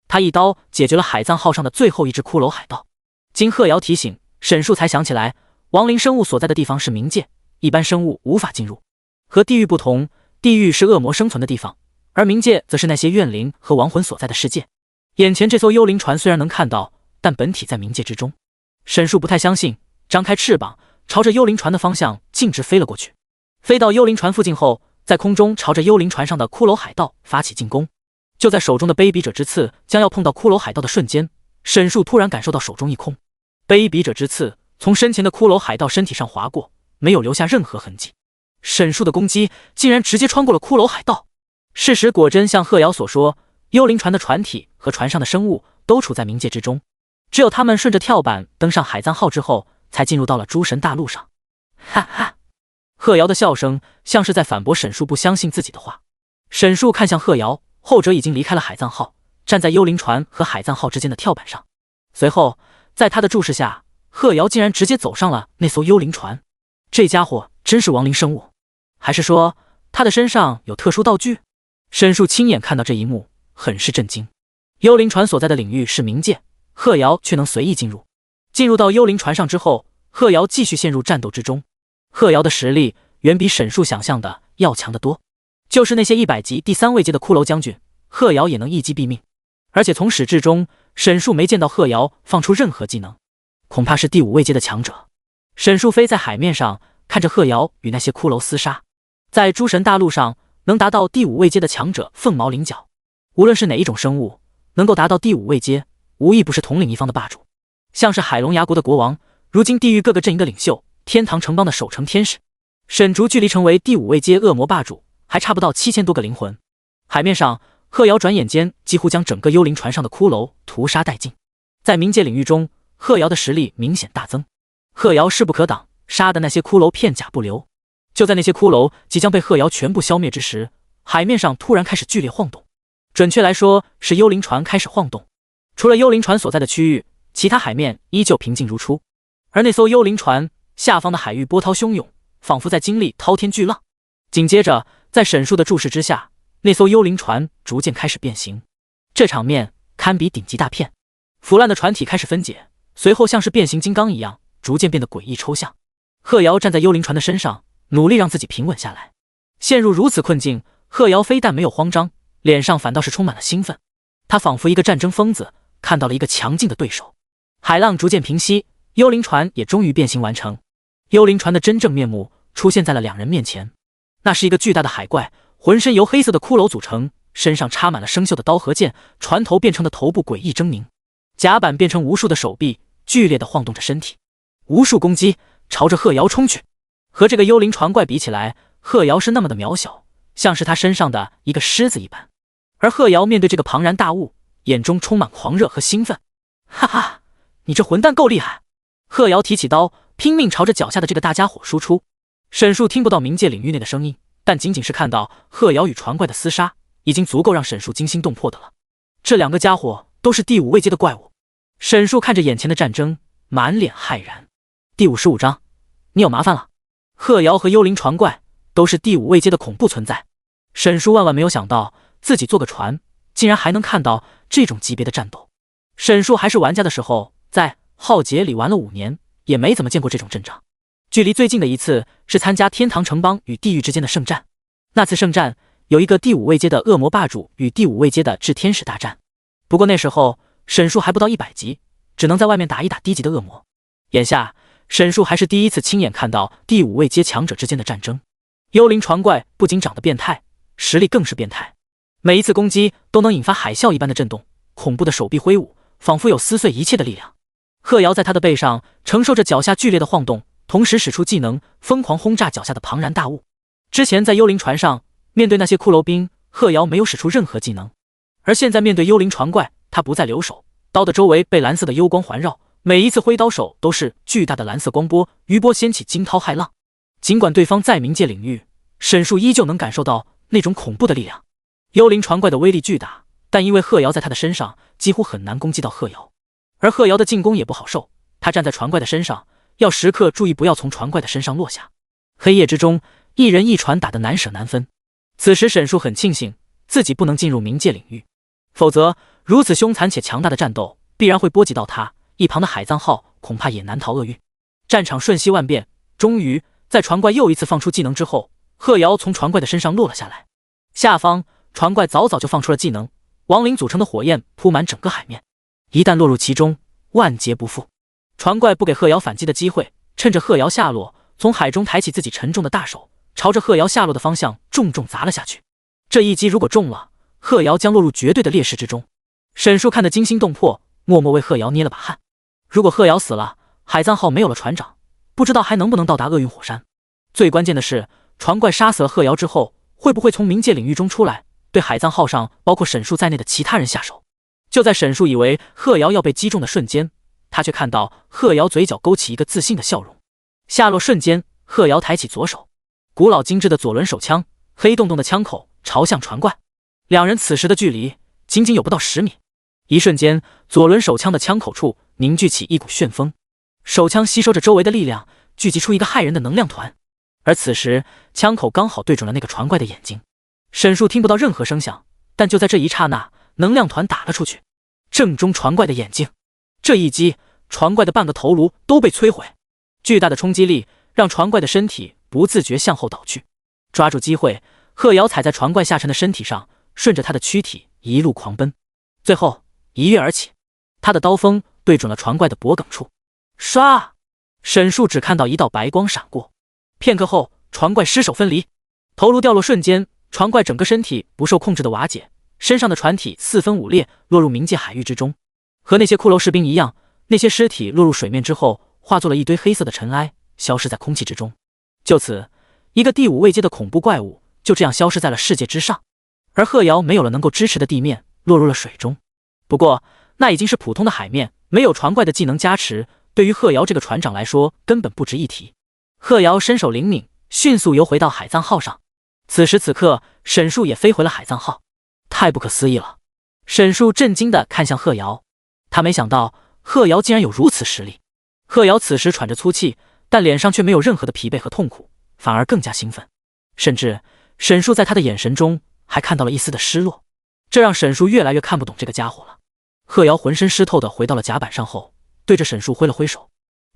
他一刀解决了海藏号上的最后一只骷髅海盗。经贺瑶提醒，沈树才想起来，亡灵生物所在的地方是冥界，一般生物无法进入。和地狱不同，地狱是恶魔生存的地方，而冥界则是那些怨灵和亡魂所在的世界。眼前这艘幽灵船虽然能看到，但本体在冥界之中。沈树不太相信，张开翅膀朝着幽灵船的方向径直飞了过去。飞到幽灵船附近后，在空中朝着幽灵船上的骷髅海盗发起进攻。就在手中的卑鄙者之刺将要碰到骷髅海盗的瞬间，沈树突然感受到手中一空，卑鄙者之刺从身前的骷髅海盗身体上划过，没有留下任何痕迹。沈树的攻击竟然直接穿过了骷髅海盗。事实果真像贺瑶所说，幽灵船的船体和船上的生物都处在冥界之中，只有他们顺着跳板登上海藏号之后，才进入到了诸神大陆上。哈哈，贺瑶的笑声像是在反驳沈树不相信自己的话。沈树看向贺瑶，后者已经离开了海藏号，站在幽灵船和海藏号之间的跳板上。随后在他的注视下，贺瑶竟然直接走上了那艘幽灵船。这家伙真是亡灵生物，还是说他的身上有特殊道具？沈树亲眼看到这一幕，很是震惊。幽灵船所在的领域是冥界，贺瑶却能随意进入。进入到幽灵船上之后，贺瑶继续陷入战斗之中。贺瑶的实力远比沈树想象的要强得多，就是那些100级第3位阶的骷髅将军，贺瑶也能一击毙命。而且从始至终，沈树没见到贺瑶放出任何技能，恐怕是第5位阶的强者。沈树飞在海面上，看着贺瑶与那些骷髅厮杀。在诸神大陆上，能达到第5位阶的强者凤毛麟角，无论是哪一种生物，能够达到第5位阶，无一不是统领一方的霸主。像是海龙牙国的国王，如今地狱各个阵营的领袖，天堂城邦的守城天使，沈竹距离成为第5位阶恶魔霸主还差不到7000多个灵魂。海面上，贺瑶转眼间几乎将整个幽灵船上的骷髅屠杀殆尽。在冥界领域中，贺瑶的实力明显大增。贺瑶势不可挡，杀的那些骷髅片甲不留。就在那些骷髅即将被贺瑶全部消灭之时，海面上突然开始剧烈晃动，准确来说是幽灵船开始晃动。除了幽灵船所在的区域，其他海面依旧平静如初。而那艘幽灵船下方的海域波涛汹涌，仿佛在经历滔天巨浪。紧接着，在沈树的注视之下，那艘幽灵船逐渐开始变形。这场面堪比顶级大片，腐烂的船体开始分解，随后像是变形金刚一样，逐渐变得诡异抽象。贺瑶站在幽灵船的身上，努力让自己平稳下来。陷入如此困境，贺瑶非但没有慌张，脸上反倒是充满了兴奋。他仿佛一个战争疯子，看到了一个强劲的对手。海浪逐渐平息，幽灵船也终于变形完成。幽灵船的真正面目出现在了两人面前。那是一个巨大的海怪，浑身由黑色的骷髅组成，身上插满了生锈的刀和剑，船头变成的头部诡异狰狞，甲板变成无数的手臂，剧烈地晃动着身体，无数攻击朝着贺瑶冲去。和这个幽灵船怪比起来，贺瑶是那么的渺小，像是他身上的一个狮子一般。而贺瑶面对这个庞然大物，眼中充满狂热和兴奋。哈哈，你这混蛋够厉害！贺瑶提起刀，拼命朝着脚下的这个大家伙输出。沈树听不到冥界领域内的声音，但仅仅是看到贺瑶与船怪的厮杀，已经足够让沈树惊心动魄的了。这两个家伙都是第5位阶的怪物。沈树看着眼前的战争，满脸骇然。第55章，你有麻烦了。贺瑶和幽灵船怪都是第5位阶的恐怖存在。沈树万万没有想到，自己坐个船竟然还能看到这种级别的战斗。沈树还是玩家的时候，在浩劫里玩了5年，也没怎么见过这种阵仗。距离最近的一次是参加天堂城邦与地狱之间的圣战。那次圣战有一个第5位阶的恶魔霸主与第5位阶的炽天使大战。不过那时候沈树还不到100级，只能在外面打一打低级的恶魔。眼下沈树还是第一次亲眼看到第5位阶强者之间的战争。幽灵船怪不仅长得变态，实力更是变态，每一次攻击都能引发海啸一般的震动，恐怖的手臂挥舞，仿佛有撕碎一切的力量。贺瑶在他的背上承受着脚下剧烈的晃动，同时使出技能，疯狂轰炸脚下的庞然大物。之前在幽灵船上面对那些骷髅兵，贺瑶没有使出任何技能，而现在面对幽灵船怪，他不再留手，刀的周围被蓝色的幽光环绕，每一次挥刀手都是巨大的蓝色光波，余波掀起惊涛骇浪。尽管对方在冥界领域，沈树依旧能感受到那种恐怖的力量。幽灵船怪的威力巨大，但因为贺瑶在他的身上，几乎很难攻击到贺瑶。而贺瑶的进攻也不好受，他站在船怪的身上，要时刻注意不要从船怪的身上落下。黑夜之中，一人一船打得难舍难分。此时沈树很庆幸自己不能进入冥界领域，否则如此凶残且强大的战斗必然会波及到他，一旁的海藏号恐怕也难逃厄运。战场瞬息万变，终于在船怪又一次放出技能之后，贺瑶从船怪的身上落了下来。下方船怪早早就放出了技能，亡灵组成的火焰铺满整个海面，一旦落入其中，万劫不复。船怪不给贺瑶反击的机会，趁着贺瑶下落，从海中抬起自己沉重的大手，朝着贺瑶下落的方向重重砸了下去。这一击如果中了，贺瑶将落入绝对的劣势之中。沈树看得惊心动魄，默默为贺瑶捏了把汗。如果贺瑶死了，海藏号没有了船长，不知道还能不能到达厄运火山。最关键的是，船怪杀死了贺瑶之后，会不会从冥界领域中出来，对海藏号上包括沈树在内的其他人下手。就在沈树以为贺瑶要被击中的瞬间，他却看到贺瑶嘴角勾起一个自信的笑容。下落瞬间，贺瑶抬起左手，古老精致的左轮手枪，黑洞洞的枪口朝向船怪。两人此时的距离仅仅有不到10米。一瞬间，左轮手枪的枪口处凝聚起一股旋风，手枪吸收着周围的力量，聚集出一个骇人的能量团。而此时，枪口刚好对准了那个船怪的眼睛。沈树听不到任何声响，但就在这一刹那，能量团打了出去，正中船怪的眼睛。这一击，船怪的半个头颅都被摧毁。巨大的冲击力让船怪的身体不自觉向后倒去。抓住机会，贺瑶踩在船怪下沉的身体上，顺着他的躯体一路狂奔，最后一跃而起，他的刀锋对准了船怪的脖梗处。唰！沈树只看到一道白光闪过，片刻后，船怪失手分离，头颅掉落瞬间，船怪整个身体不受控制的瓦解，身上的船体4分5裂，落入冥界海域之中。和那些骷髅士兵一样，那些尸体落入水面之后，化作了一堆黑色的尘埃，消失在空气之中。就此，一个第5位阶的恐怖怪物就这样消失在了世界之上。而贺瑶没有了能够支持的地面，落入了水中。不过那已经是普通的海面，没有船怪的技能加持，对于贺瑶这个船长来说根本不值一提。贺瑶身手灵敏，迅速游回到海藏号上。此时此刻，沈树也飞回了海藏号。太不可思议了！沈树震惊地看向贺瑶，他没想到贺瑶竟然有如此实力。贺瑶此时喘着粗气，但脸上却没有任何的疲惫和痛苦，反而更加兴奋，甚至沈树在他的眼神中还看到了一丝的失落，这让沈树越来越看不懂这个家伙了。贺瑶浑身湿透的回到了甲板上后，对着沈树挥了挥手，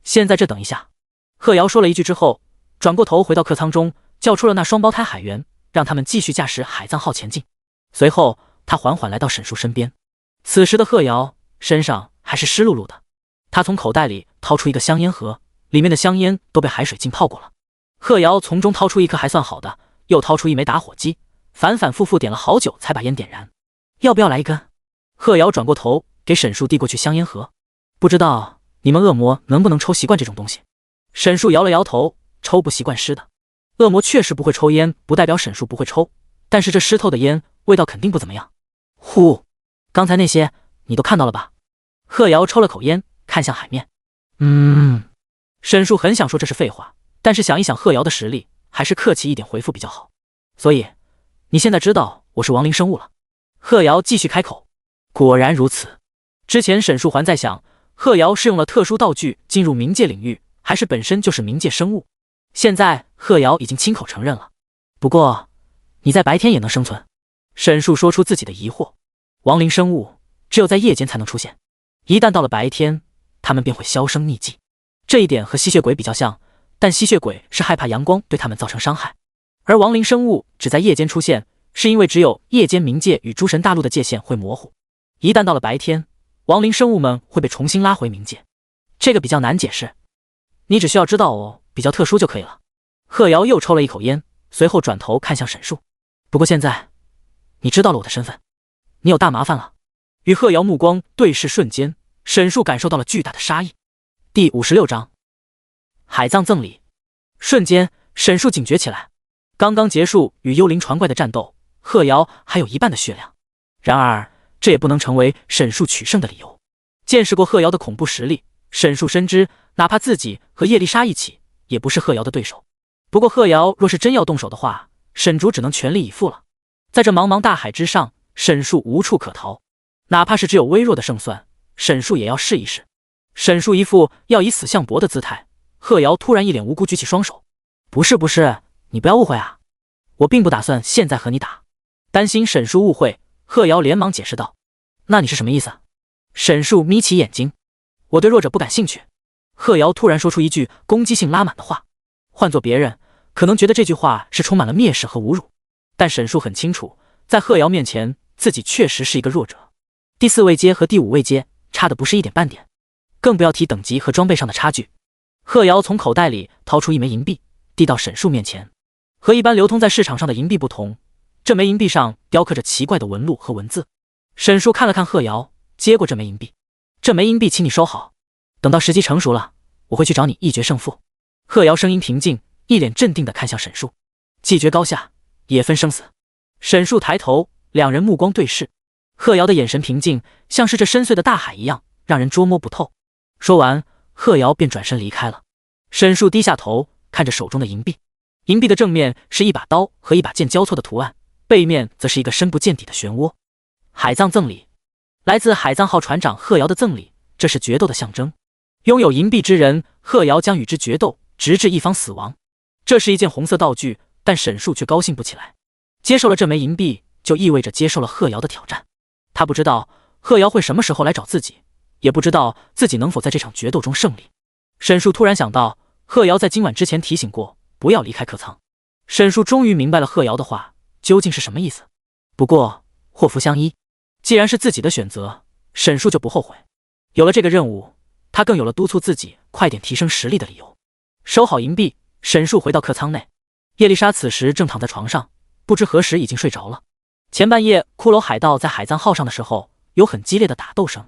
现在这等一下。贺瑶说了一句之后，转过头回到客舱中，叫出了那双胞胎海员，让他们继续驾驶海藏号前进。随后他缓缓来到沈树身边，此时的贺瑶身上还是湿漉漉的，他从口袋里掏出一个香烟盒，里面的香烟都被海水浸泡过了。贺瑶从中掏出一颗还算好的，又掏出一枚打火机，反反复复点了好久才把烟点燃。要不要来一根？贺瑶转过头给沈树递过去香烟盒，不知道你们恶魔能不能抽习惯这种东西。沈树摇了摇头，抽不习惯湿的。恶魔确实不会抽烟，不代表沈树不会抽，但是这湿透的烟味道肯定不怎么样。呼，刚才那些你都看到了吧？贺瑶抽了口烟，看向海面。沈树很想说这是废话，但是想一想贺瑶的实力，还是客气一点回复比较好。所以你现在知道我是亡灵生物了。贺瑶继续开口。果然如此。之前沈树还在想，贺瑶是用了特殊道具进入冥界领域，还是本身就是冥界生物。现在贺瑶已经亲口承认了。不过你在白天也能生存？沈树说出自己的疑惑。亡灵生物只有在夜间才能出现，一旦到了白天，他们便会销声匿迹。这一点和吸血鬼比较像，但吸血鬼是害怕阳光对他们造成伤害，而亡灵生物只在夜间出现，是因为只有夜间冥界与诸神大陆的界限会模糊，一旦到了白天，亡灵生物们会被重新拉回冥界。这个比较难解释，你只需要知道比较特殊就可以了。贺瑶又抽了一口烟，随后转头看向沈树。不过现在你知道了我的身份，你有大麻烦了。与贺瑶目光对视瞬间，沈树感受到了巨大的杀意。第56章海藏赠礼。瞬间沈树警觉起来，刚刚结束与幽灵船怪的战斗，贺瑶还有一半的血量，然而这也不能成为沈树取胜的理由。见识过贺瑶的恐怖实力，沈树深知哪怕自己和叶丽莎一起，也不是贺瑶的对手。不过贺瑶若是真要动手的话，沈竹只能全力以赴了。在这茫茫大海之上，沈树无处可逃，哪怕是只有微弱的胜算，沈树也要试一试。沈树一副要以死相搏的姿态，贺瑶突然一脸无辜举起双手。不是，你不要误会啊，我并不打算现在和你打。担心沈树误会，贺瑶连忙解释道。那你是什么意思？沈树眯起眼睛。我对弱者不感兴趣。贺瑶突然说出一句攻击性拉满的话，换做别人可能觉得这句话是充满了蔑视和侮辱，但沈树很清楚，在贺瑶面前自己确实是一个弱者。第4位阶和第5位阶差的不是一点半点，更不要提等级和装备上的差距。贺瑶从口袋里掏出一枚银币，递到沈树面前。和一般流通在市场上的银币不同，这枚银币上雕刻着奇怪的纹路和文字。沈树看了看贺瑶，接过这枚银币。这枚银币请你收好，等到时机成熟了，我会去找你一决胜负。贺瑶声音平静，一脸镇定地看向沈树。既决高下，也分生死。沈树抬头，两人目光对视。贺瑶的眼神平静，像是这深邃的大海一样，让人捉摸不透。说完，贺瑶便转身离开了。沈树低下头，看着手中的银币。银币的正面是一把刀和一把剑交错的图案，背面则是一个深不见底的漩涡。海藏赠礼，来自海藏号船长贺瑶的赠礼，这是决斗的象征。拥有银币之人，贺瑶将与之决斗，直至一方死亡。这是一件红色道具，但沈树却高兴不起来。接受了这枚银币，就意味着接受了贺瑶的挑战。他不知道贺瑶会什么时候来找自己，也不知道自己能否在这场决斗中胜利。沈树突然想到，贺瑶在今晚之前提醒过不要离开客舱。沈树终于明白了贺瑶的话究竟是什么意思。不过祸福相依，既然是自己的选择，沈树就不后悔。有了这个任务，他更有了督促自己快点提升实力的理由。收好银币，沈树回到客舱内。叶丽莎此时正躺在床上，不知何时已经睡着了。前半夜骷髅海盗在海藏号上的时候有很激烈的打斗声，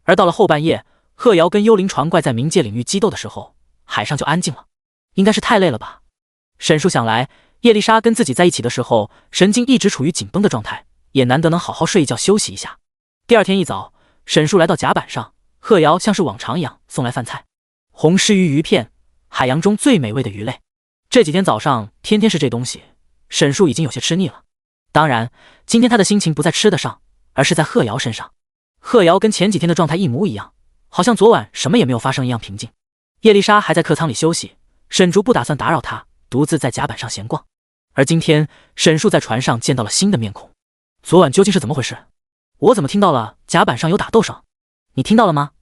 而到了后半夜，贺瑶跟幽灵船怪在冥界领域激斗的时候，海上就安静了。应该是太累了吧。沈树想来，叶丽莎跟自己在一起的时候，神经一直处于紧绷的状态，也难得能好好睡一觉休息一下。第二天一早，沈树来到甲板上，贺瑶像是往常一样送来饭菜，红虱鱼鱼片，海洋中最美味的鱼类。这几天早上天天是这东西，沈树已经有些吃腻了。当然，今天他的心情不在吃的上，而是在贺瑶身上。贺瑶跟前几天的状态一模一样，好像昨晚什么也没有发生一样平静。叶丽莎还在客舱里休息，沈竹不打算打扰她，独自在甲板上闲逛。而今天，沈树在船上见到了新的面孔。昨晚究竟是怎么回事？我怎么听到了甲板上有打斗声？你听到了吗？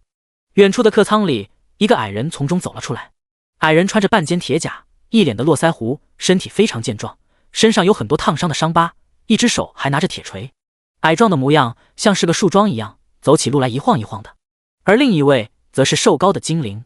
远处的客舱里，一个矮人从中走了出来。矮人穿着半肩铁甲，一脸的络腮胡，身体非常健壮，身上有很多烫伤的伤疤，一只手还拿着铁锤。矮壮的模样像是个树桩一样，走起路来一晃一晃的。而另一位则是瘦高的精灵。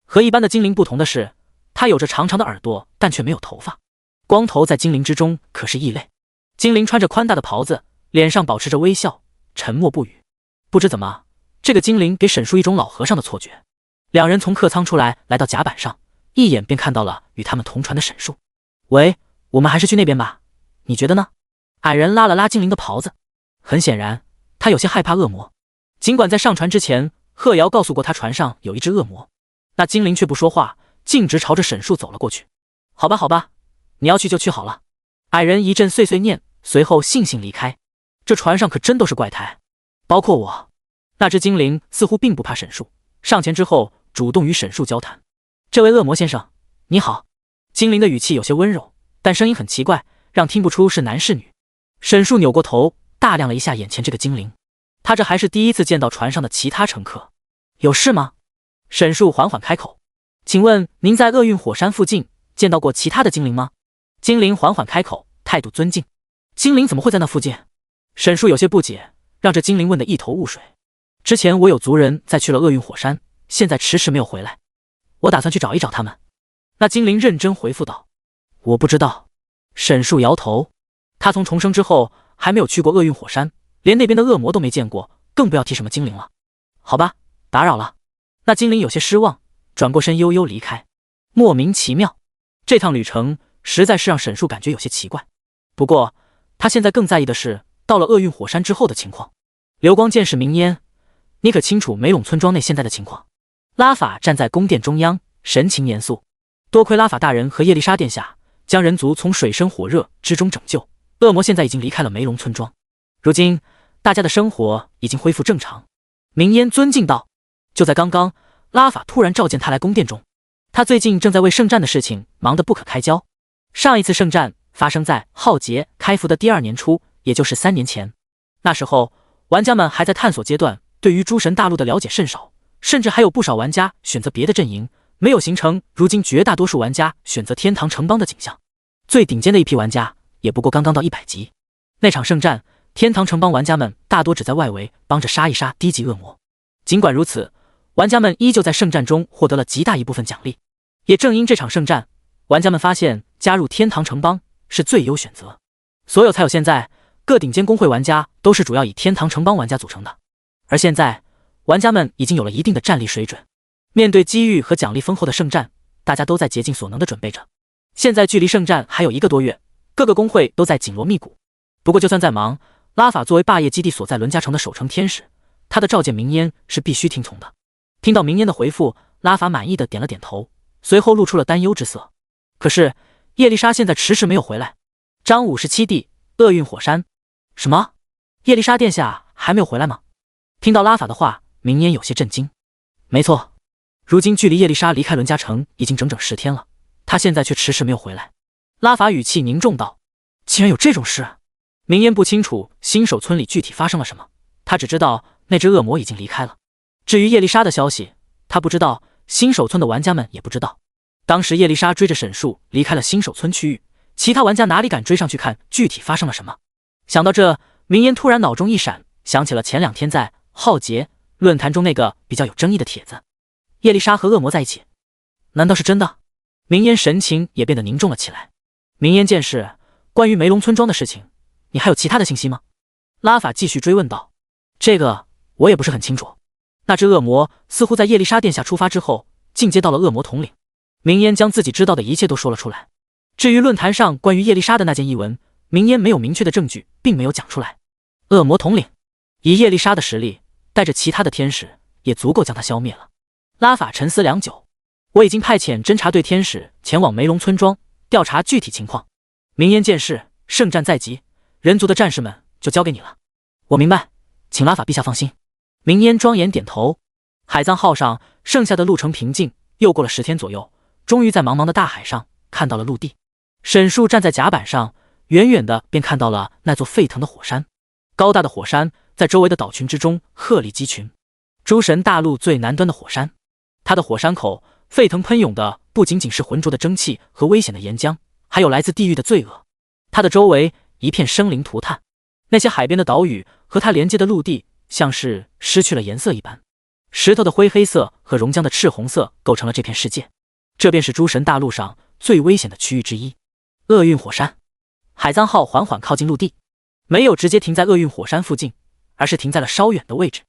和一般的精灵不同的是，他有着长长的耳朵，但却没有头发。光头在精灵之中可是异类。精灵穿着宽大的袍子，脸上保持着微笑，沉默不语。不知怎么，这个精灵给沈树一种老和尚的错觉。两人从客舱出来，来到甲板上，一眼便看到了与他们同船的沈树。喂，我们还是去那边吧，你觉得呢？矮人拉了拉精灵的袍子，很显然他有些害怕恶魔。尽管在上船之前，贺瑶告诉过他船上有一只恶魔，那精灵却不说话，径直朝着沈树走了过去。好吧好吧，你要去就去好了。矮人一阵碎碎念，随后悻悻离开。这船上可真都是怪胎，包括我。那只精灵似乎并不怕沈树，上前之后主动与沈树交谈。这位恶魔先生，你好。精灵的语气有些温柔，但声音很奇怪，让听不出是男是女。沈树扭过头，打量了一下眼前这个精灵。他这还是第一次见到船上的其他乘客。有事吗？沈树缓缓开口。请问您在厄运火山附近见到过其他的精灵吗？精灵缓缓开口，态度尊敬。精灵怎么会在那附近？沈树有些不解，让这精灵问得一头雾水。之前我有族人在去了厄运火山，现在迟迟没有回来，我打算去找一找他们。那精灵认真回复道。我不知道。沈树摇头。他从重生之后还没有去过厄运火山，连那边的恶魔都没见过，更不要提什么精灵了。好吧，打扰了。那精灵有些失望，转过身悠悠离开。莫名其妙，这趟旅程实在是让沈树感觉有些奇怪。不过他现在更在意的是到了厄运火山之后的情况。流光剑士明烟，你可清楚梅陇村庄内现在的情况？拉法站在宫殿中央，神情严肃。多亏拉法大人和叶丽莎殿下将人族从水深火热之中拯救，恶魔现在已经离开了梅陇村庄，如今大家的生活已经恢复正常。明烟尊敬道。就在刚刚，拉法突然召见他来宫殿中。他最近正在为圣战的事情忙得不可开交。上一次圣战发生在浩劫开服的第2年初，也就是3年前。那时候玩家们还在探索阶段，对于诸神大陆的了解甚少，甚至还有不少玩家选择别的阵营，没有形成如今绝大多数玩家选择天堂城邦的景象。最顶尖的一批玩家也不过刚刚到100级。那场圣战，天堂城邦玩家们大多只在外围帮着杀一杀低级恶魔。尽管如此，玩家们依旧在圣战中获得了极大一部分奖励。也正因这场圣战，玩家们发现加入天堂城邦是最优选择，所有才有现在各顶尖公会玩家都是主要以天堂城邦玩家组成的。而现在玩家们已经有了一定的战力水准，面对机遇和奖励丰厚的圣战，大家都在竭尽所能的准备着。现在距离圣战还有1个多月，各个公会都在紧锣密鼓。不过就算再忙，拉法作为霸业基地所在伦家城的守城天使，他的召见明烟是必须听从的。听到明烟的回复，拉法满意的点了点头，随后露出了担忧之色。可是叶丽莎现在迟迟没有回来。张57弟，厄运火山。什么？叶丽莎殿下还没有回来吗？听到拉法的话，明烟有些震惊。没错，如今距离叶丽莎离开伦家城已经整整10天了，她现在却迟迟没有回来。拉法语气凝重道。竟然有这种事？明烟不清楚新手村里具体发生了什么，他只知道那只恶魔已经离开了。至于叶丽莎的消息，他不知道，新手村的玩家们也不知道。当时叶丽莎追着沈树离开了新手村区域，其他玩家哪里敢追上去看具体发生了什么？想到这，明烟突然脑中一闪，想起了前2天在浩劫论坛中那个比较有争议的帖子，叶丽莎和恶魔在一起，难道是真的？明烟神情也变得凝重了起来。明烟剑士，关于梅陇村庄的事情，你还有其他的信息吗？拉法继续追问道。这个我也不是很清楚。那只恶魔似乎在叶丽莎殿下出发之后进阶到了恶魔统领。明烟将自己知道的一切都说了出来。至于论坛上关于叶丽莎的那件译文，明烟没有明确的证据，并没有讲出来。恶魔统领，以叶丽莎的实力，带着其他的天使也足够将他消灭了。拉法沉思良久。我已经派遣侦察队天使前往梅陇村庄调查具体情况。明烟剑士，圣战在即，人族的战士们就交给你了。我明白，请拉法陛下放心。明烟庄严点头。海藏号上剩下的路程平静，又过了10天左右，终于在茫茫的大海上看到了陆地。沈树站在甲板上，远远的便看到了那座沸腾的火山。高大的火山在周围的岛群之中鹤立鸡群。诸神大陆最南端的火山，它的火山口沸腾喷涌的不仅仅是浑浊的蒸汽和危险的岩浆，还有来自地狱的罪恶。它的周围一片生灵涂炭，那些海边的岛屿和它连接的陆地像是失去了颜色一般，石头的灰黑色和熔浆的赤红色构成了这片世界。这便是诸神大陆上最危险的区域之一——厄运火山。海藏号缓缓靠近陆地，没有直接停在厄运火山附近，而是停在了稍远的位置。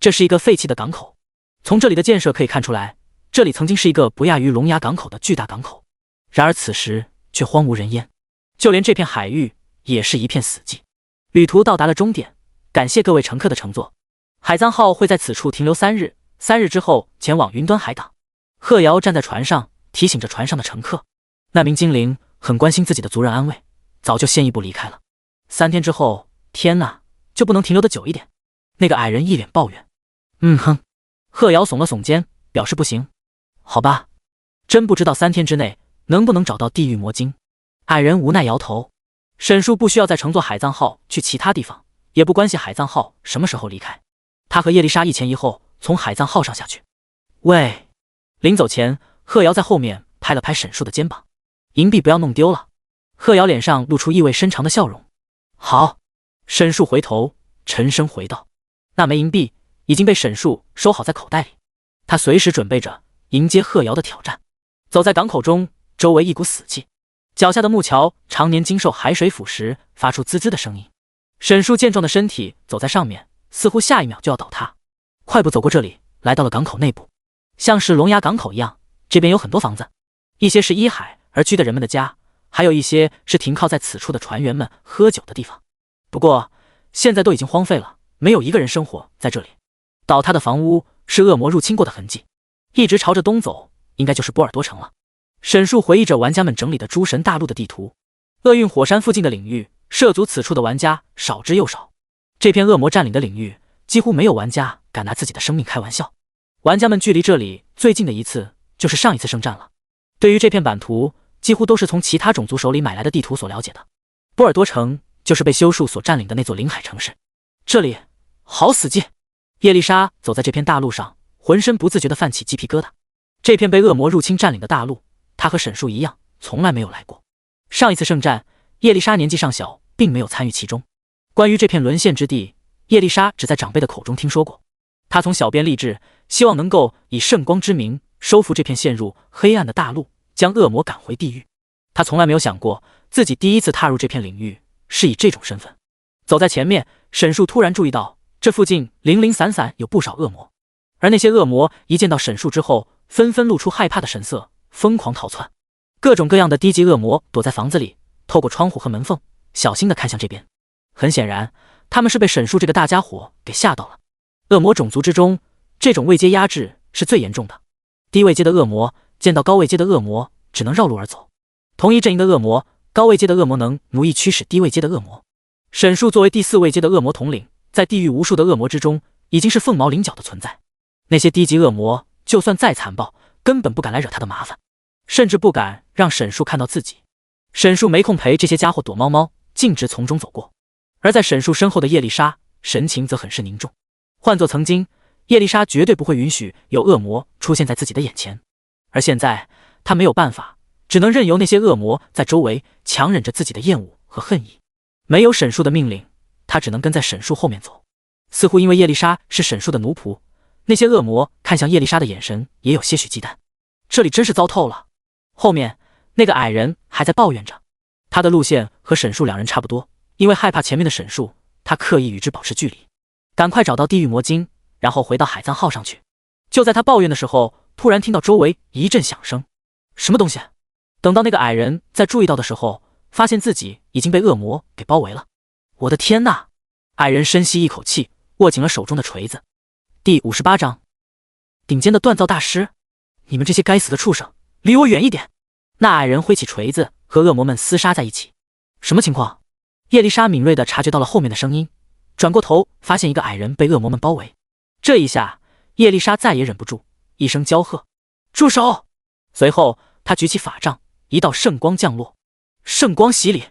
这是一个废弃的港口，从这里的建设可以看出来，这里曾经是一个不亚于龙牙港口的巨大港口。然而此时却荒无人烟，就连这片海域也是一片死寂。旅途到达了终点，感谢各位乘客的乘坐。海藏号会在此处停留3日，3日之后前往云端海港。鹤瑶站在船上，提醒着船上的乘客。那名精灵很关心自己的族人安危，早就先一步离开了。3天之后，天哪，就不能停留的久一点？那个矮人一脸抱怨。哼，鹤瑶耸了耸肩，表示不行。好吧，真不知道3天之内能不能找到地狱魔晶。矮人无奈摇头。沈树不需要再乘坐海藏号去其他地方，也不关系海藏号什么时候离开。他和叶丽莎一前一后从海藏号上下去。喂！临走前，鹤瑶在后面拍了拍沈树的肩膀。银币不要弄丢了。鹤瑶脸上露出意味深长的笑容。好。沈树回头沉声回道。那枚银币已经被沈树收好在口袋里，他随时准备着迎接鹤瑶的挑战。走在港口中，周围一股死气，脚下的木桥常年经受海水腐蚀，发出滋滋的声音。沈树健壮的身体走在上面，似乎下一秒就要倒塌。快步走过这里，来到了港口内部。像是龙牙港口一样，这边有很多房子，一些是依海而居的人们的家，还有一些是停靠在此处的船员们喝酒的地方。不过现在都已经荒废了，没有一个人生活在这里。倒塌的房屋是恶魔入侵过的痕迹，一直朝着东走，应该就是波尔多城了。沈树回忆着玩家们整理的诸神大陆的地图，厄运火山附近的领域，涉足此处的玩家少之又少。这片恶魔占领的领域，几乎没有玩家敢拿自己的生命开玩笑。玩家们距离这里最近的一次就是上一次圣战了。对于这片版图，几乎都是从其他种族手里买来的地图所了解的。波尔多城就是被修树所占领的那座临海城市。这里好死寂。叶丽莎走在这片大陆上，浑身不自觉地泛起鸡皮疙瘩。这片被恶魔入侵占领的大陆，她和沈树一样，从来没有来过。上一次圣战，叶丽莎年纪尚小，并没有参与其中。关于这片沦陷之地，叶丽莎只在长辈的口中听说过。她从小便立志，希望能够以圣光之名收复这片陷入黑暗的大陆，将恶魔赶回地狱。她从来没有想过，自己第一次踏入这片领域是以这种身份。走在前面，沈树突然注意到，这附近零零散散有不少恶魔，而那些恶魔一见到沈树之后，纷纷露出害怕的神色，疯狂逃窜。各种各样的低级恶魔躲在房子里，透过窗户和门缝，小心地看向这边。很显然，他们是被沈树这个大家伙给吓到了。恶魔种族之中，这种位阶压制是最严重的。低位阶的恶魔见到高位阶的恶魔，只能绕路而走。同一阵营的恶魔，高位阶的恶魔能奴役驱使低位阶的恶魔。沈树作为第4位阶的恶魔统领，在地狱无数的恶魔之中，已经是凤毛麟角的存在。那些低级恶魔就算再残暴，根本不敢来惹他的麻烦，甚至不敢让沈树看到自己。沈树没空陪这些家伙躲猫猫，径直从中走过。而在沈树身后的叶丽莎，神情则很是凝重。换作曾经，叶丽莎绝对不会允许有恶魔出现在自己的眼前。而现在，她没有办法，只能任由那些恶魔在周围强忍着自己的厌恶和恨意。没有沈树的命令，他只能跟在沈树后面走。似乎因为叶丽莎是沈树的奴仆，那些恶魔看向叶丽莎的眼神也有些许忌惮。这里真是糟透了。后面那个矮人还在抱怨着，他的路线和沈树2人差不多，因为害怕前面的沈树，他刻意与之保持距离，赶快找到地狱魔晶，然后回到海藏号上去。就在他抱怨的时候，突然听到周围一阵响声。什么东西？等到那个矮人在注意到的时候，发现自己已经被恶魔给包围了。我的天哪！矮人深吸一口气，握紧了手中的锤子。第58章，顶尖的锻造大师，你们这些该死的畜生，离我远一点！那矮人挥起锤子，和恶魔们厮杀在一起。什么情况？叶丽莎敏锐地察觉到了后面的声音，转过头发现一个矮人被恶魔们包围。这一下，叶丽莎再也忍不住，一声娇喝：住手！随后他举起法杖，一道圣光降落，圣光洗礼，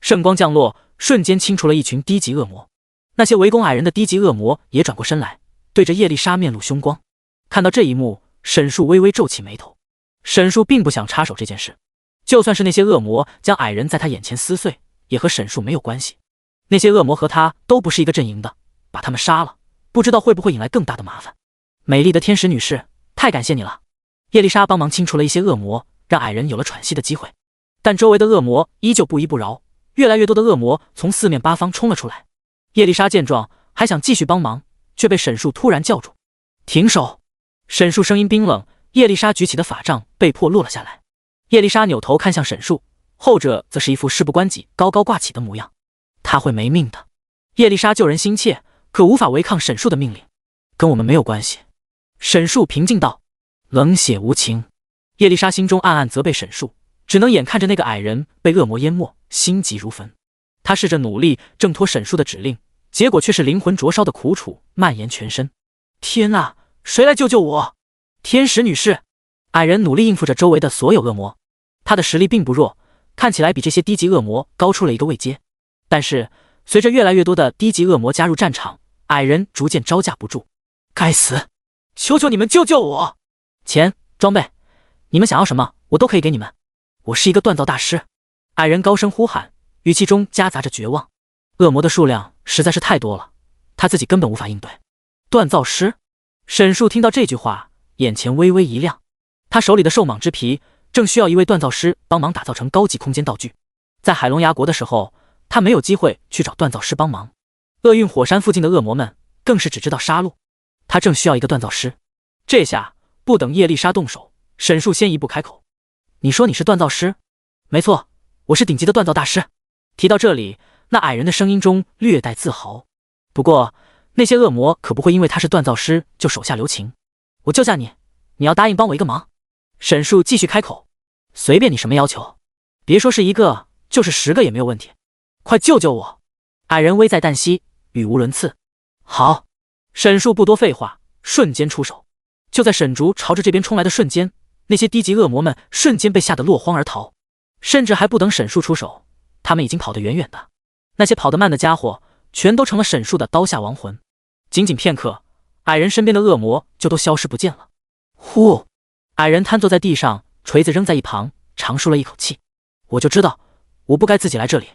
圣光降落，瞬间清除了一群低级恶魔。那些围攻矮人的低级恶魔也转过身来，对着叶丽莎面露凶光。看到这一幕，沈树微微皱起眉头。沈树并不想插手这件事，就算是那些恶魔将矮人在他眼前撕碎，也和沈树没有关系。那些恶魔和他都不是一个阵营的，把他们杀了，不知道会不会引来更大的麻烦。美丽的天使女士，太感谢你了！叶丽莎帮忙清除了一些恶魔，让矮人有了喘息的机会。但周围的恶魔依旧不依不饶，越来越多的恶魔从四面八方冲了出来。叶丽莎见状，还想继续帮忙，却被沈树突然叫住：“停手！”沈树声音冰冷，叶丽莎举起的法杖被迫落了下来。叶丽莎扭头看向沈树，后者则是一副事不关己、高高挂起的模样。他会没命的。叶丽莎救人心切，可无法违抗沈树的命令。跟我们没有关系。沈树平静道，冷血无情。叶丽莎心中暗暗责备沈树，只能眼看着那个矮人被恶魔淹没，心急如焚。她试着努力挣脱沈树的指令，结果却是灵魂灼烧的苦楚蔓延全身。天啊，谁来救救我！天使女士！矮人努力应付着周围的所有恶魔，他的实力并不弱，看起来比这些低级恶魔高出了一个位阶。但是随着越来越多的低级恶魔加入战场，矮人逐渐招架不住。该死！求求你们救救我！钱、装备，你们想要什么，我都可以给你们。我是一个锻造大师。矮人高声呼喊，语气中夹杂着绝望。恶魔的数量实在是太多了，他自己根本无法应对。锻造师？沈树听到这句话，眼前微微一亮。他手里的兽蟒之皮正需要一位锻造师帮忙打造成高级空间道具。在海龙牙国的时候，他没有机会去找锻造师帮忙。厄运火山附近的恶魔们更是只知道杀戮，他正需要一个锻造师。这下不等叶丽莎动手，沈树先一步开口：“你说你是锻造师？”“没错，我是顶级的锻造大师。”提到这里，那矮人的声音中略带自豪。不过那些恶魔可不会因为他是锻造师就手下留情。我救下你，你要答应帮我一个忙。沈树继续开口：“随便你什么要求，别说是一个，就是10个也没有问题。快救救我！”矮人危在旦夕，语无伦次。好，沈树不多废话，瞬间出手。就在沈竹朝着这边冲来的瞬间，那些低级恶魔们瞬间被吓得落荒而逃，甚至还不等沈树出手，他们已经跑得远远的。那些跑得慢的家伙全都成了沈树的刀下亡魂。仅仅片刻，矮人身边的恶魔就都消失不见了。呼！矮人瘫坐在地上，锤子扔在一旁，长舒了一口气。我就知道，我不该自己来这里，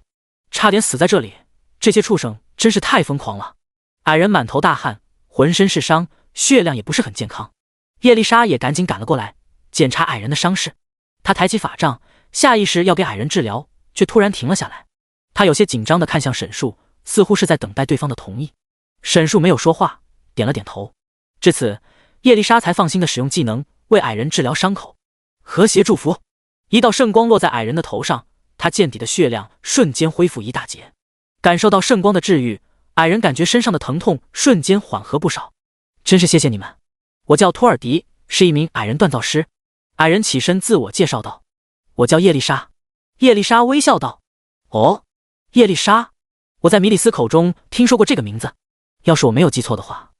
差点死在这里。这些畜生真是太疯狂了。矮人满头大汗，浑身是伤，血量也不是很健康。叶丽莎也赶紧赶了过来，检查矮人的伤势。她抬起法杖，下意识要给矮人治疗，却突然停了下来。她有些紧张地看向沈树，似乎是在等待对方的同意。沈树没有说话，点了点头。至此，叶丽莎才放心地使用技能为矮人治疗伤口。和谐祝福！一道圣光落在矮人的头上，他见底的血量瞬间恢复一大截。感受到圣光的治愈，矮人感觉身上的疼痛瞬间缓和不少。真是谢谢你们，我叫托尔迪，是一名矮人锻造师。矮人起身自我介绍道：“我叫叶丽莎。”叶丽莎微笑道：“哦，叶丽莎，我在米里斯口中听说过这个名字。要是我没有记错的话。”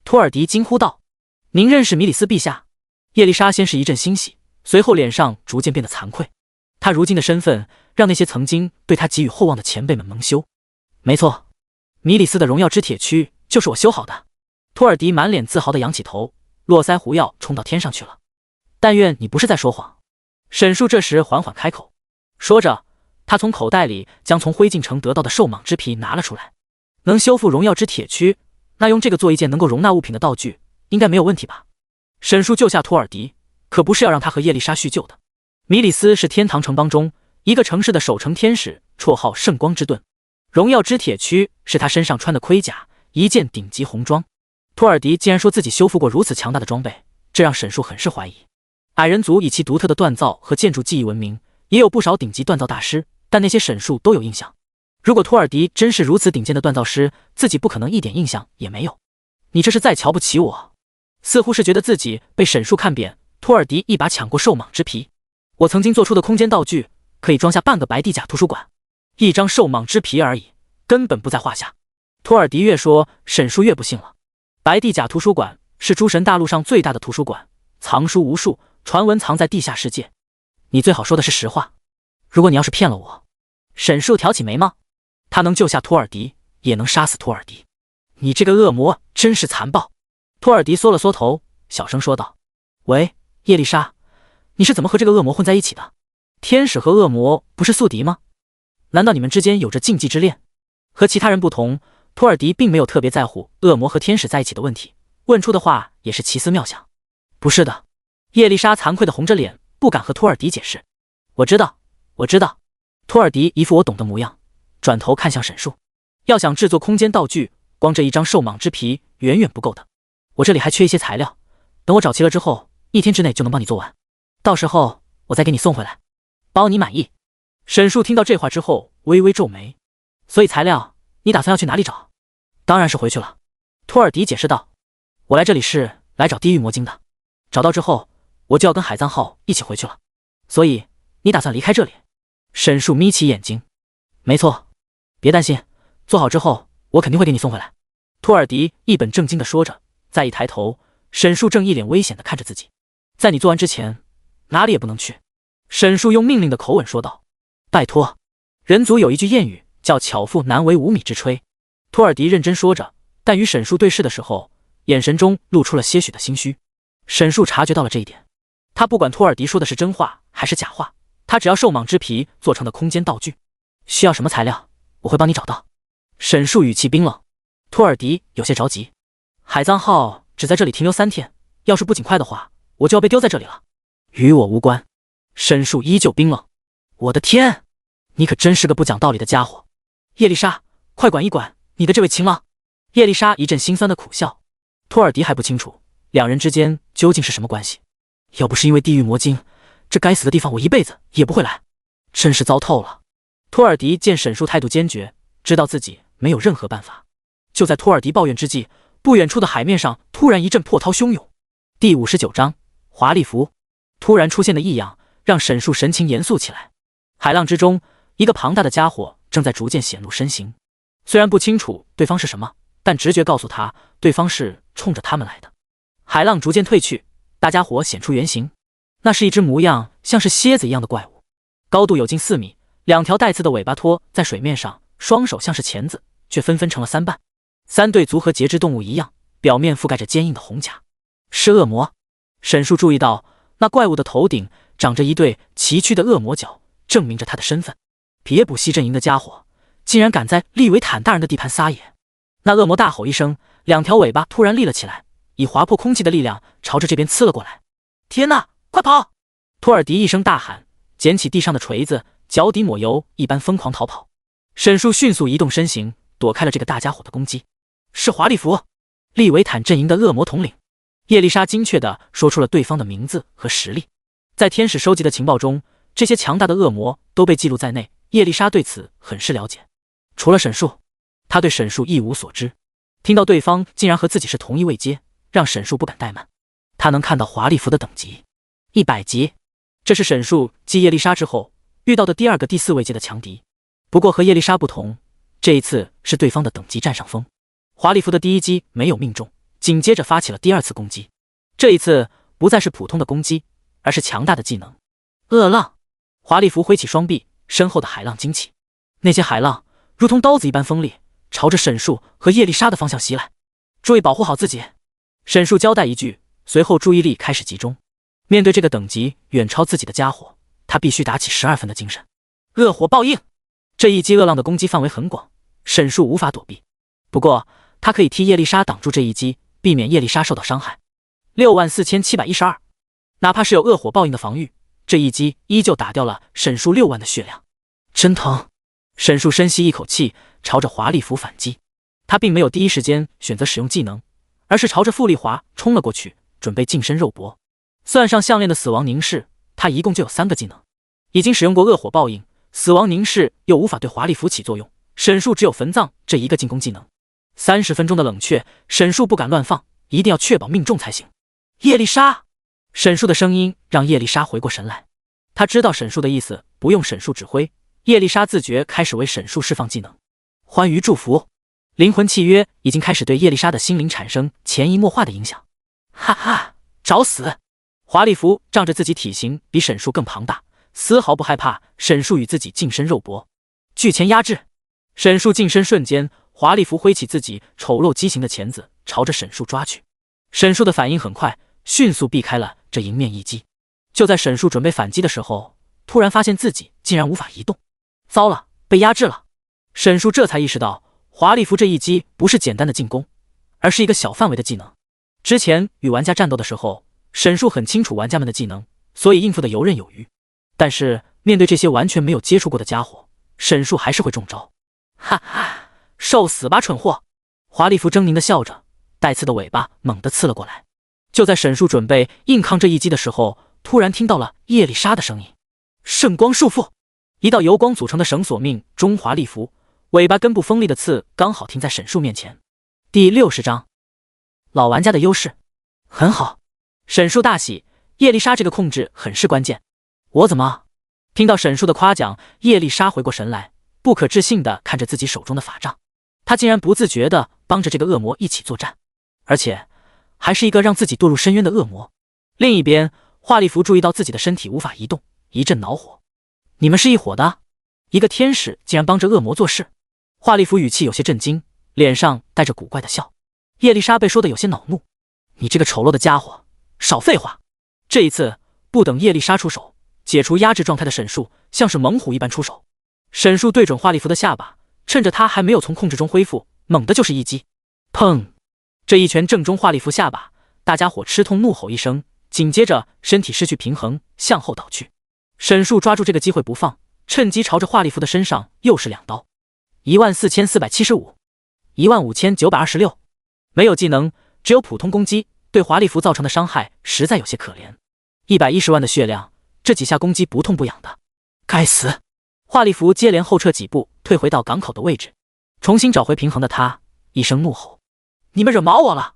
托尔迪惊呼道：“您认识米里斯陛下？”叶丽莎先是一阵欣喜，随后脸上逐渐变得惭愧。她如今的身份让那些曾经对她给予厚望的前辈们蒙羞。没错，米里斯的荣耀之铁躯就是我修好的。托尔迪满脸自豪地扬起头，络腮胡要冲到天上去了。但愿你不是在说谎。沈树这时缓缓开口，说着，他从口袋里将从灰烬城得到的兽蟒之皮拿了出来。能修复荣耀之铁躯，那用这个做一件能够容纳物品的道具，应该没有问题吧？沈树救下托尔迪，可不是要让他和叶丽莎叙旧的。米里斯是天堂城邦中一个城市的守城天使，绰号圣光之盾。荣耀之铁躯是他身上穿的盔甲，一件顶级红装。托尔迪竟然说自己修复过如此强大的装备，这让沈树很是怀疑。矮人族以其独特的锻造和建筑技艺闻名，也有不少顶级锻造大师，但那些沈树都有印象。如果托尔迪真是如此顶尖的锻造师，自己不可能一点印象也没有。你这是在瞧不起我？似乎是觉得自己被沈树看扁，托尔迪一把抢过兽蟒之皮。我曾经做出的空间道具，可以装下半个白地甲图书馆。一张兽蟒之皮而已，根本不在话下。托尔迪越说，沈树越不信了。白地甲图书馆是诸神大陆上最大的图书馆，藏书无数，传闻藏在地下世界，你最好说的是实话。如果你要是骗了我……沈树挑起眉毛，他能救下托尔迪，也能杀死托尔迪。你这个恶魔真是残暴。托尔迪缩了缩头，小声说道：“喂，叶丽莎，你是怎么和这个恶魔混在一起的？天使和恶魔不是宿敌吗？难道你们之间有着禁忌之恋？”和其他人不同，托尔迪并没有特别在乎恶魔和天使在一起的问题，问出的话也是奇思妙想。不是的，叶丽莎惭愧地红着脸，不敢和托尔迪解释。我知道，我知道。托尔迪一副我懂的模样，转头看向沈树。要想制作空间道具，光这一张兽蟒之皮远远不够的。我这里还缺一些材料，等我找齐了之后，1天之内就能帮你做完，到时候我再给你送回来，包你满意。沈树听到这话之后微微皱眉，所以材料你打算要去哪里找？当然是回去了。托尔迪解释道，我来这里是来找地狱魔晶的，找到之后我就要跟海藏号一起回去了，所以你打算离开这里？沈树眯起眼睛，没错，别担心，做好之后我肯定会给你送回来。托尔迪一本正经地说着，再一抬头，沈树正一脸危险地看着自己。在你做完之前，哪里也不能去。沈树用命令的口吻说道。拜托，人族有一句谚语叫巧妇难为无米之炊。托尔迪认真说着，但与沈树对视的时候，眼神中露出了些许的心虚。沈树察觉到了这一点，他不管托尔迪说的是真话还是假话，他只要兽蟒之皮做成的空间道具。需要什么材料，我会帮你找到。沈树语气冰冷。托尔迪有些着急，海藏号只在这里停留3天，要是不尽快的话，我就要被丢在这里了。与我无关。沈树依旧冰冷。我的天，你可真是个不讲道理的家伙。叶丽莎，快管一管你的这位情郎。叶丽莎一阵心酸的苦笑。托尔迪还不清楚两人之间究竟是什么关系。要不是因为地狱魔晶，这该死的地方我一辈子也不会来，真是糟透了。托尔迪见沈树态度坚决，知道自己没有任何办法。就在托尔迪抱怨之际，不远处的海面上突然一阵波涛汹涌。第59章华丽符。突然出现的异样让沈树神情严肃起来。海浪之中，一个庞大的家伙正在逐渐显露身形。虽然不清楚对方是什么，但直觉告诉他对方是冲着他们来的。海浪逐渐退去，大家伙显出原形。那是一只模样像是蝎子一样的怪物，高度有近4米，2条带刺的尾巴拖在水面上，双手像是钳子，却分成了3半。3对足和节肢动物一样，表面覆盖着坚硬的红甲。是恶魔。沈树注意到那怪物的头顶长着一对崎岖的恶魔角，证明着他的身份。别补西阵营的家伙竟然敢在利维坦大人的地盘撒野。那恶魔大吼一声，2条尾巴突然立了起来，以划破空气的力量朝着这边呲了过来。天哪，快跑！托尔迪一声大喊，捡起地上的锤子，脚底抹油一般疯狂逃跑。沈树迅速移动身形，躲开了这个大家伙的攻击。是华丽符，利维坦阵营的恶魔统领。叶丽莎精确地说出了对方的名字和实力。在天使收集的情报中，这些强大的恶魔都被记录在内，叶丽莎对此很是了解。除了沈树，他对沈树一无所知。听到对方竟然和自己是同一位阶，让沈树不敢怠慢。他能看到华丽符的等级100级，这是沈树继叶丽莎之后遇到的第2个第4位阶的强敌。不过和叶丽莎不同，这一次是对方的等级占上风。华丽符的第1击没有命中，紧接着发起了第2次攻击。这一次不再是普通的攻击，而是强大的技能恶浪。华丽符挥起双臂，身后的海浪惊起，那些海浪如同刀子一般锋利，朝着沈树和叶丽莎的方向袭来。注意保护好自己。沈树交代一句，随后注意力开始集中。面对这个等级远超自己的家伙，他必须打起12分的精神。恶火报应。这一击恶浪的攻击范围很广，沈树无法躲避。不过他可以替叶丽莎挡住这一击，避免叶丽莎受到伤害。64712，哪怕是有恶火报应的防御，这一击依旧打掉了沈树6万的血量。真疼。沈树深吸一口气，朝着华丽符反击。他并没有第一时间选择使用技能，而是朝着傅丽华冲了过去，准备近身肉搏。算上项链的死亡凝视，他一共就有3个技能。已经使用过恶火报应，死亡凝视又无法对华丽符起作用，沈树只有焚葬这一个进攻技能。30分钟的冷却，沈树不敢乱放，一定要确保命中才行。叶丽莎。沈树的声音让叶丽莎回过神来。他知道沈树的意思，不用沈树指挥，叶丽莎自觉开始为沈树释放技能。欢愉祝福。灵魂契约已经开始对叶丽莎的心灵产生潜移默化的影响。哈哈，找死！华丽福仗着自己体型比沈树更庞大，丝毫不害怕沈树与自己近身肉搏。巨钳压制，沈树近身瞬间，华丽福挥起自己丑陋畸形的钳子，朝着沈树抓去。沈树的反应很快，迅速避开了这迎面一击。就在沈树准备反击的时候，突然发现自己竟然无法移动。糟了，被压制了！沈树这才意识到，华丽福这一击不是简单的进攻，而是一个小范围的技能。之前与玩家战斗的时候，沈树很清楚玩家们的技能，所以应付的游刃有余。但是面对这些完全没有接触过的家伙，沈树还是会中招。哈哈，受死吧，蠢货！华丽福狰狞地笑着，带刺的尾巴猛地刺了过来。就在沈树准备硬抗这一击的时候，突然听到了叶丽莎的声音：“圣光束缚！”一道由光组成的绳索命中华丽福，尾巴根部锋利的刺刚好停在沈树面前。第60章，老玩家的优势很好。沈树大喜，叶丽莎这个控制很是关键。我怎么？听到沈树的夸奖，叶丽莎回过神来，不可置信地看着自己手中的法杖，她竟然不自觉地帮着这个恶魔一起作战，而且还是一个让自己堕入深渊的恶魔。另一边，华丽福注意到自己的身体无法移动，一阵恼火。你们是一伙的？一个天使竟然帮着恶魔做事？华丽福语气有些震惊，脸上带着古怪的笑。叶丽莎被说得有些恼怒：“你这个丑陋的家伙，少废话！”这一次，不等叶丽莎出手，解除压制状态的沈树像是猛虎一般出手。沈树对准华丽福的下巴，趁着他还没有从控制中恢复，猛地就是一击。砰！这一拳正中华丽福下巴，大家伙吃痛怒吼一声，紧接着身体失去平衡，向后倒去。沈树抓住这个机会不放，趁机朝着华丽福的身上又是两刀。14475 15926，没有技能，只有普通攻击，对华丽福造成的伤害实在有些可怜。110万的血量，这几下攻击不痛不痒的。该死！华丽福接连后撤几步，退回到港口的位置。重新找回平衡的他一声怒吼：“你们惹毛我了！”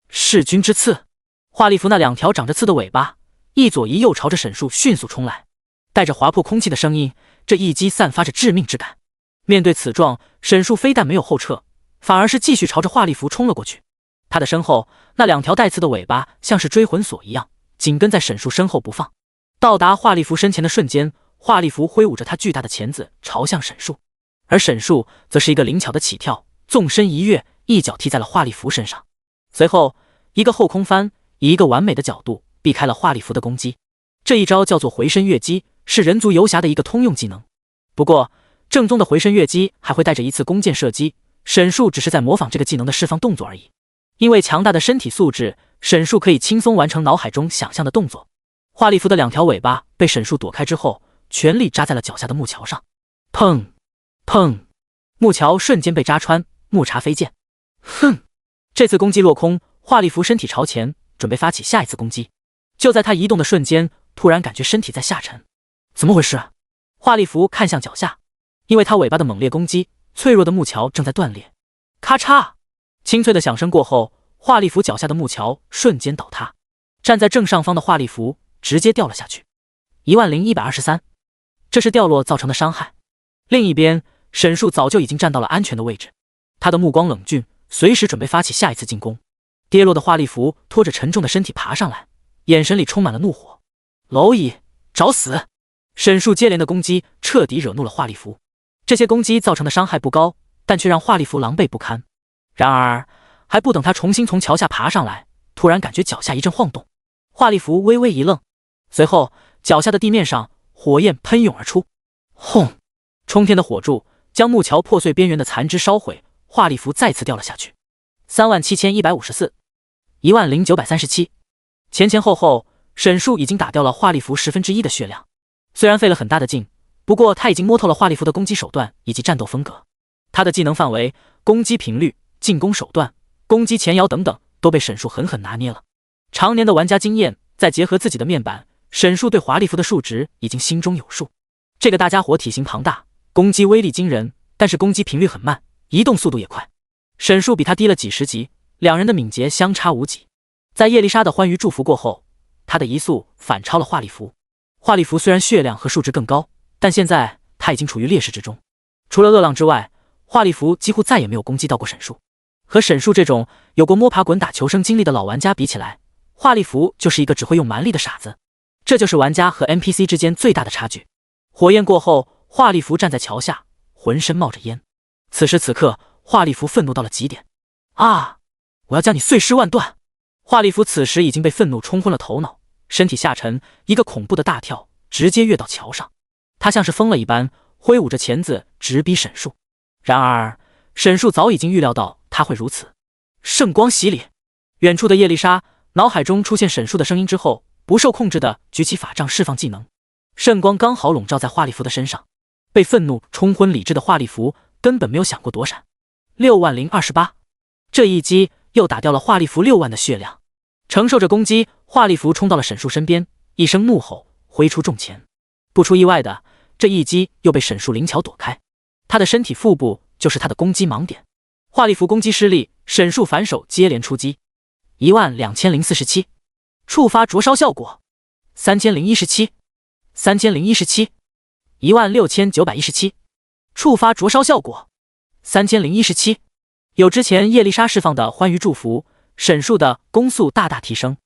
弑君之刺！华丽福那两条长着刺的尾巴一左一右朝着沈树迅速冲来，带着划破空气的声音，这一击散发着致命之感。面对此状，沈树非但没有后撤，反而是继续朝着华丽福冲了过去。他的身后那两条带刺的尾巴像是追魂索一样，紧跟在沈树身后不放。到达华丽福身前的瞬间，华丽福挥舞着他巨大的钳子朝向沈树，而沈树则是一个灵巧的起跳，纵身一跃，一脚踢在了华丽福身上。随后一个后空翻，以一个完美的角度避开了华丽福的攻击。这一招叫做回身跃击，是人族游侠的一个通用技能。不过正宗的回身跃击还会带着一次弓箭射击，沈树只是在模仿这个技能的释放动作而已。因为强大的身体素质，沈树可以轻松完成脑海中想象的动作。华丽福的两条尾巴被沈树躲开之后，全力扎在了脚下的木桥上。砰砰，木桥瞬间被扎穿，木茬飞溅。哼！这次攻击落空，华丽福身体朝前，准备发起下一次攻击。就在他移动的瞬间，突然感觉身体在下沉。怎么回事？华丽福看向脚下，因为他尾巴的猛烈攻击，脆弱的木桥正在断裂。咔嚓！清脆的响声过后，华丽福脚下的木桥瞬间倒塌，站在正上方的华丽福直接掉了下去。10123，这是掉落造成的伤害。另一边，沈树早就已经站到了安全的位置，他的目光冷峻，随时准备发起下一次进攻。跌落的华丽福拖着沉重的身体爬上来，眼神里充满了怒火。蝼蚁，找死！沈树接连的攻击彻底惹怒了华丽福，这些攻击造成的伤害不高，但却让华丽福狼狈不堪。然而还不等他重新从桥下爬上来，突然感觉脚下一阵晃动，华丽福微微一愣，随后脚下的地面上火焰喷涌而出，轰！冲天的火柱将木桥破碎边缘的残枝烧毁，华丽福再次掉了下去。37154 10937，前前后后，沈树已经打掉了华丽福1/10的血量。虽然费了很大的劲，不过他已经摸透了华丽福的攻击手段以及战斗风格，他的技能范围、攻击频率、进攻手段、攻击前摇等等都被沈树狠狠拿捏了。常年的玩家经验，再结合自己的面板，沈树对华丽福的数值已经心中有数。这个大家伙体型庞大，攻击威力惊人，但是攻击频率很慢，移动速度也快。沈树比他低了几十级，两人的敏捷相差无几。在叶丽莎的欢愉祝福过后，他的移速反超了华丽福。华丽福虽然血量和数值更高，但现在他已经处于劣势之中。除了恶浪之外，华丽福几乎再也没有攻击到过沈树。和沈树这种有过摸爬滚打求生经历的老玩家比起来，华丽福就是一个只会用蛮力的傻子。这就是玩家和 NPC 之间最大的差距。火焰过后，华丽福站在桥下，浑身冒着烟。此时此刻，华丽福愤怒到了极点。啊！我要将你碎尸万段！华丽福此时已经被愤怒冲昏了头脑，身体下沉，一个恐怖的大跳，直接跃到桥上。他像是疯了一般，挥舞着钳子直逼沈树。然而，沈树早已经预料到他会如此。圣光洗礼！远处的叶丽莎脑海中出现沈树的声音之后，不受控制的举起法杖释放技能。圣光刚好笼罩在华丽福的身上，被愤怒冲昏理智的华丽福根本没有想过躲闪。60028，这一击又打掉了华丽福6万的血量。承受着攻击，华丽福冲到了沈树身边，一声怒吼，挥出重钳。不出意外的，这一击又被沈树灵巧躲开。他的身体腹部就是他的攻击盲点。华丽福攻击失利，沈树反手接连出击。12047，触发灼烧效果。3017， 3017， 16917，触发灼烧效果。3017，有之前叶丽莎释放的欢愉祝福，沈树的攻速大大提升。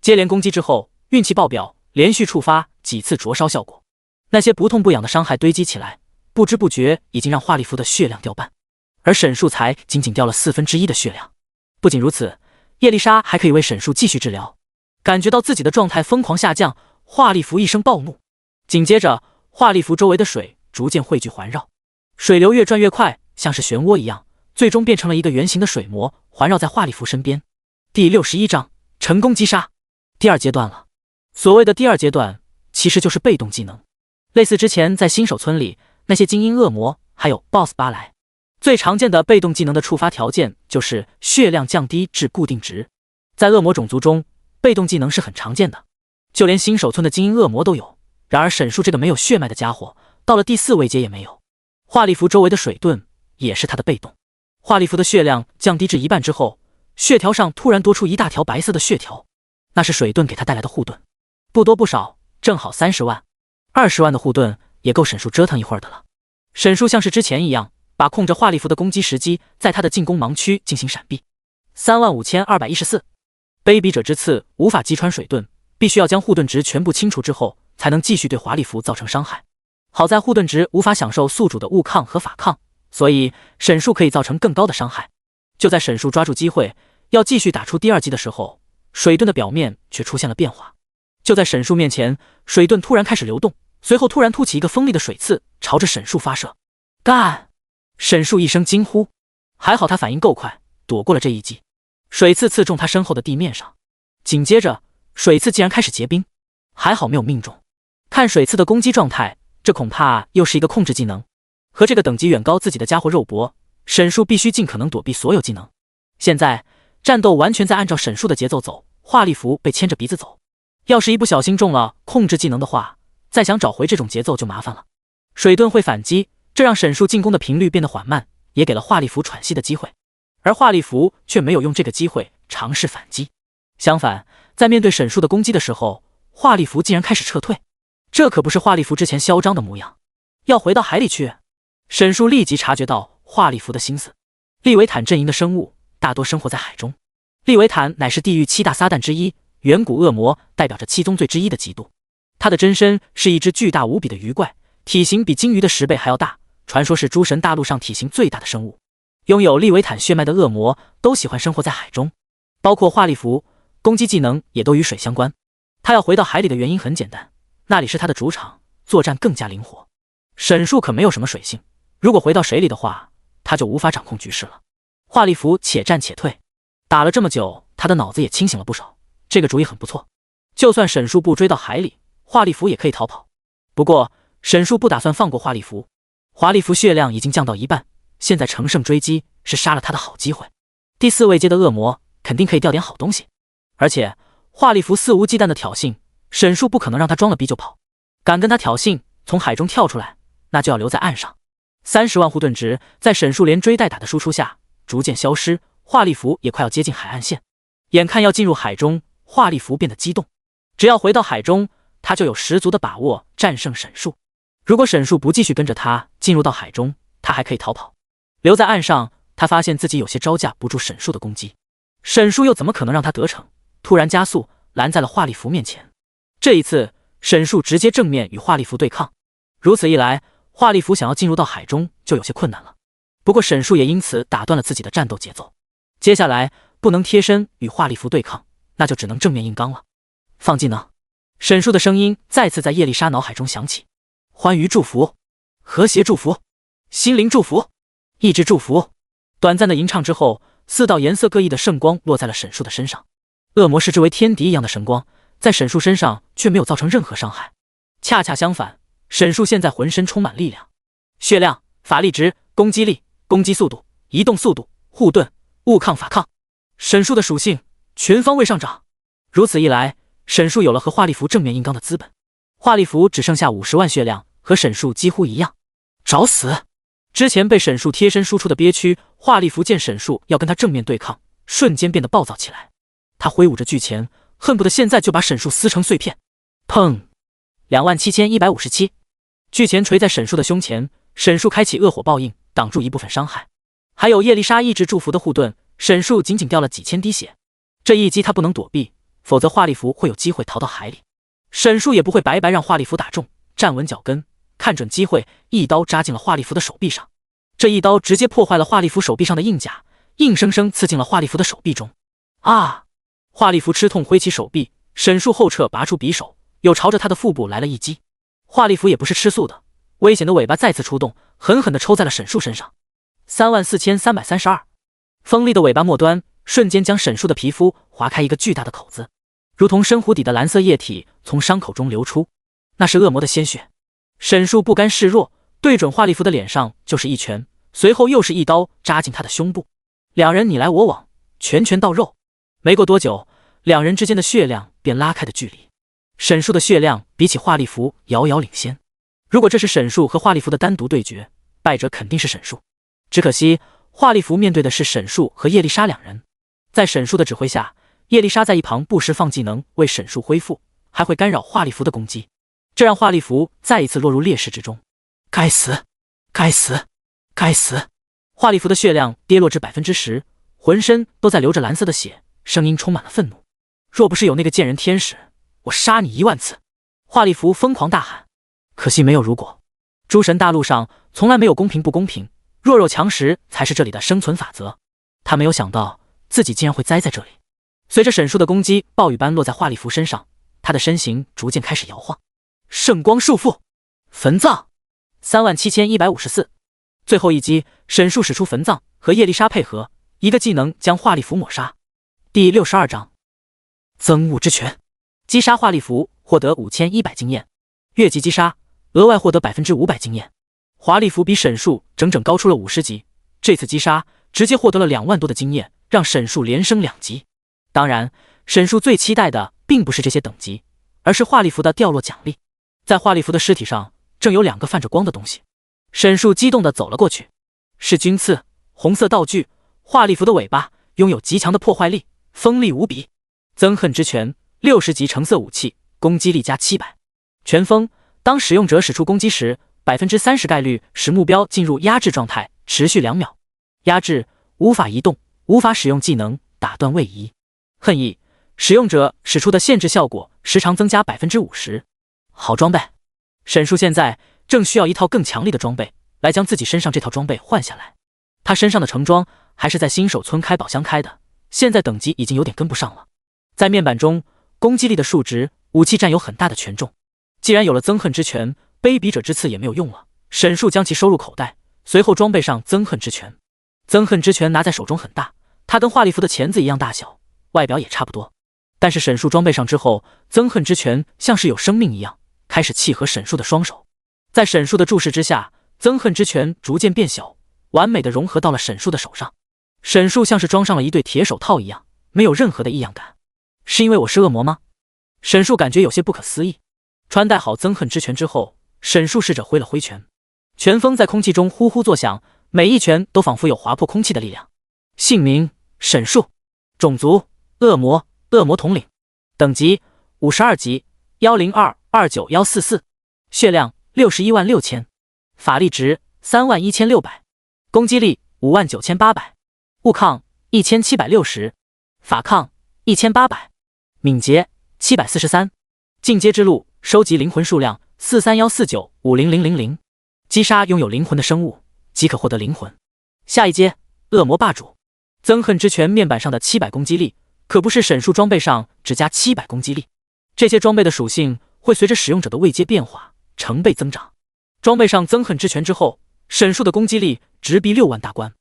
接连攻击之后，运气爆表，连续触发几次灼烧效果。那些不痛不痒的伤害堆积起来，不知不觉已经让华丽福的血量掉半，而沈树才仅仅掉了1/4的血量。不仅如此，叶丽莎还可以为沈树继续治疗。感觉到自己的状态疯狂下降，华丽福一声暴怒，紧接着华丽福周围的水逐渐汇聚环绕，水流越转越快，像是漩涡一样，最终变成了一个圆形的水膜，环绕在华丽福身边。第61章成功击杀。第二阶段了。所谓的第二阶段，其实就是被动技能，类似之前在新手村里那些精英恶魔还有 BOSS 巴莱。最常见的被动技能的触发条件就是血量降低至固定值。在恶魔种族中，被动技能是很常见的，就连新手村的精英恶魔都有。然而沈树这个没有血脉的家伙，到了第4位阶也没有。华丽福周围的水盾也是他的被动。华丽福的血量降低至一半之后，血条上突然多出一大条白色的血条，那是水盾给他带来的护盾，不多不少，正好30万。20万的护盾也够沈树折腾一会儿的了。沈树像是之前一样，把控着华丽福的攻击时机，在他的进攻盲区进行闪避。35214，卑鄙者之刺无法击穿水盾，必须要将护盾值全部清除之后，才能继续对华丽福造成伤害。好在护盾值无法享受宿主的物抗和法抗，所以沈树可以造成更高的伤害。就在沈树抓住机会要继续打出第二击的时候，水盾的表面却出现了变化。就在沈树面前，水盾突然开始流动，随后突然凸起一个锋利的水刺，朝着沈树发射。干！沈树一声惊呼，还好他反应够快，躲过了这一击。水刺刺中他身后的地面上，紧接着水刺竟然开始结冰，还好没有命中。看水刺的攻击状态，这恐怕又是一个控制技能。和这个等级远高自己的家伙肉搏，沈树必须尽可能躲避所有技能。现在战斗完全在按照沈树的节奏走，华丽福被牵着鼻子走。要是一不小心中了控制技能的话，再想找回这种节奏就麻烦了。水盾会反击，这让沈树进攻的频率变得缓慢，也给了华丽福喘息的机会。而华丽福却没有用这个机会尝试反击，相反，在面对沈树的攻击的时候，华丽福竟然开始撤退。这可不是华丽福之前嚣张的模样，要回到海里去。沈树立即察觉到华丽福的心思。利维坦阵营的生物大多生活在海中，利维坦乃是地狱7大撒旦之一，远古恶魔，代表着7宗罪之一的嫉妒。他的真身是一只巨大无比的鱼怪，体型比鲸鱼的10倍还要大，传说是诸神大陆上体型最大的生物。拥有利维坦血脉的恶魔都喜欢生活在海中，包括华丽福，攻击技能也都与水相关。他要回到海里的原因很简单，那里是他的主场，作战更加灵活。沈树可没有什么水性，如果回到水里的话，他就无法掌控局势了。华丽福且战且退，打了这么久，他的脑子也清醒了不少，这个主意很不错。就算沈树不追到海里，华丽福也可以逃跑。不过沈树不打算放过华丽福，华丽福血量已经降到一半，现在乘胜追击是杀了他的好机会。第4位阶的恶魔肯定可以掉点好东西，而且华丽福肆无忌惮的挑衅，沈树不可能让他装了逼就跑。敢跟他挑衅，从海中跳出来，那就要留在岸上。30万护盾值在沈树连追带打的输出下逐渐消失，华丽福也快要接近海岸线。眼看要进入海中，华丽福变得激动，只要回到海中，他就有十足的把握战胜沈树。如果沈树不继续跟着他进入到海中，他还可以逃跑。留在岸上，他发现自己有些招架不住沈树的攻击，沈树又怎么可能让他得逞？突然加速，拦在了华丽符面前。这一次，沈树直接正面与华丽符对抗，如此一来，华丽符想要进入到海中就有些困难了。不过沈树也因此打断了自己的战斗节奏。接下来不能贴身与华丽符对抗，那就只能正面硬刚了。放技能，沈树的声音再次在叶丽莎脑海中响起：欢愉祝福，和谐祝福，心灵祝福，意志祝福。短暂的吟唱之后，4道颜色各异的圣光落在了沈树的身上。恶魔视之为天敌一样的神光，在沈树身上却没有造成任何伤害。恰恰相反，沈树现在浑身充满力量，血量、法力值、攻击力、攻击速度、移动速度、护盾、物抗法抗，沈树的属性全方位上涨。如此一来，沈树有了和华丽符正面硬刚的资本。华丽符只剩下50万血量，和沈树几乎一样。找死！之前被沈树贴身输出的憋屈，华丽符见沈树要跟他正面对抗，瞬间变得暴躁起来。他挥舞着巨钳，恨不得现在就把沈树撕成碎片。砰！27157，巨钳锤在沈树的胸前，沈树开启恶火报应，挡住一部分伤害。还有叶丽莎意志祝福的护盾，沈树仅仅掉了几千滴血。这一击他不能躲避，否则华丽符会有机会逃到海里。沈树也不会白白让华丽符打中，站稳脚跟，看准机会，一刀扎进了华丽符的手臂上。这一刀直接破坏了华丽符手臂上的硬甲，硬生生刺进了华丽符的手臂中。啊！华丽符吃痛挥起手臂，沈树后撤拔出匕首，又朝着他的腹部来了一击。华丽符也不是吃素的，危险的尾巴再次出动，狠狠地抽在了沈树身上。34332，锋利的尾巴末端瞬间将沈树的皮肤划开一个巨大的口子，如同深湖底的蓝色液体从伤口中流出，那是恶魔的鲜血。沈树不甘示弱，对准华丽符的脸上就是一拳，随后又是一刀扎进他的胸部。两人你来我往，拳拳到肉。没过多久，两人之间的血量便拉开的距离。沈树的血量比起华丽符遥遥领先。如果这是沈树和华丽符的单独对决，败者肯定是沈树。只可惜华丽符面对的是沈树和叶丽莎两人。在沈树的指挥下，叶丽莎在一旁不时放技能为沈树恢复，还会干扰华丽符的攻击，这让华丽符再一次落入劣势之中。该死！该死！该死！华丽符的血量跌落至 10%， 浑身都在流着蓝色的血，声音充满了愤怒。若不是有那个贱人天使，我杀你1万次！华丽符疯狂大喊。可惜没有如果。诸神大陆上从来没有公平不公平，弱肉强食才是这里的生存法则。他没有想到自己竟然会栽在这里。随着沈树的攻击暴雨般落在华丽符身上，他的身形逐渐开始摇晃。圣光束缚，焚葬，37154。最后一击，沈树使出焚葬，和叶丽莎配合，一个技能将华丽符抹杀。第62章，憎恶之拳，击杀华丽符，获得5100经验，越级击杀，额外获得 500% 经验。华丽符比沈树整整高出了50级，这次击杀直接获得了2万多的经验，让沈树连升2级。当然，沈树最期待的并不是这些等级，而是华丽符的掉落奖励。在华丽符的尸体上正有2个泛着光的东西。沈树激动地走了过去，是军刺，红色道具，华丽符的尾巴拥有极强的破坏力，锋利无比。憎恨之拳，60级橙色武器，攻击力加700。拳风，当使用者使出攻击时，30%概率使目标进入压制状态，持续2秒。压制，无法移动，无法使用技能，打断位移。恨意，使用者使出的限制效果时长增加 50%。好装备，沈树现在正需要一套更强力的装备来将自己身上这套装备换下来。他身上的成装还是在新手村开宝箱开的，现在等级已经有点跟不上了。在面板中，攻击力的数值，武器占有很大的权重。既然有了憎恨之拳，卑鄙者之刺也没有用了。沈树将其收入口袋，随后装备上憎恨之拳。憎恨之拳拿在手中很大，它跟华丽符的钳子一样大小，外表也差不多。但是沈树装备上之后，憎恨之拳像是有生命一样，开始契合沈树的双手。在沈树的注视之下，憎恨之拳逐渐变小，完美的融合到了沈树的手上。沈树像是装上了一对铁手套一样，没有任何的异样感。是因为我是恶魔吗？沈树感觉有些不可思议。穿戴好憎恨之拳之后，沈树试着挥了挥拳，拳风在空气中呼呼作响，每一拳都仿佛有划破空气的力量。姓名：沈树，种族：恶魔，恶魔统领，等级52级，102-29144，血量616000，法力值31600，攻击力59800，物抗1760，法抗1800，敏捷743。进阶之路，收集灵魂数量43149500000。击杀拥有灵魂的生物，即可获得灵魂。下一阶，恶魔霸主。憎恨之拳面板上的700攻击力，可不是神术装备上只加700攻击力。这些装备的属性会随着使用者的位阶变化成倍增长。装备上憎恨之拳之后，神术的攻击力直逼6万大关。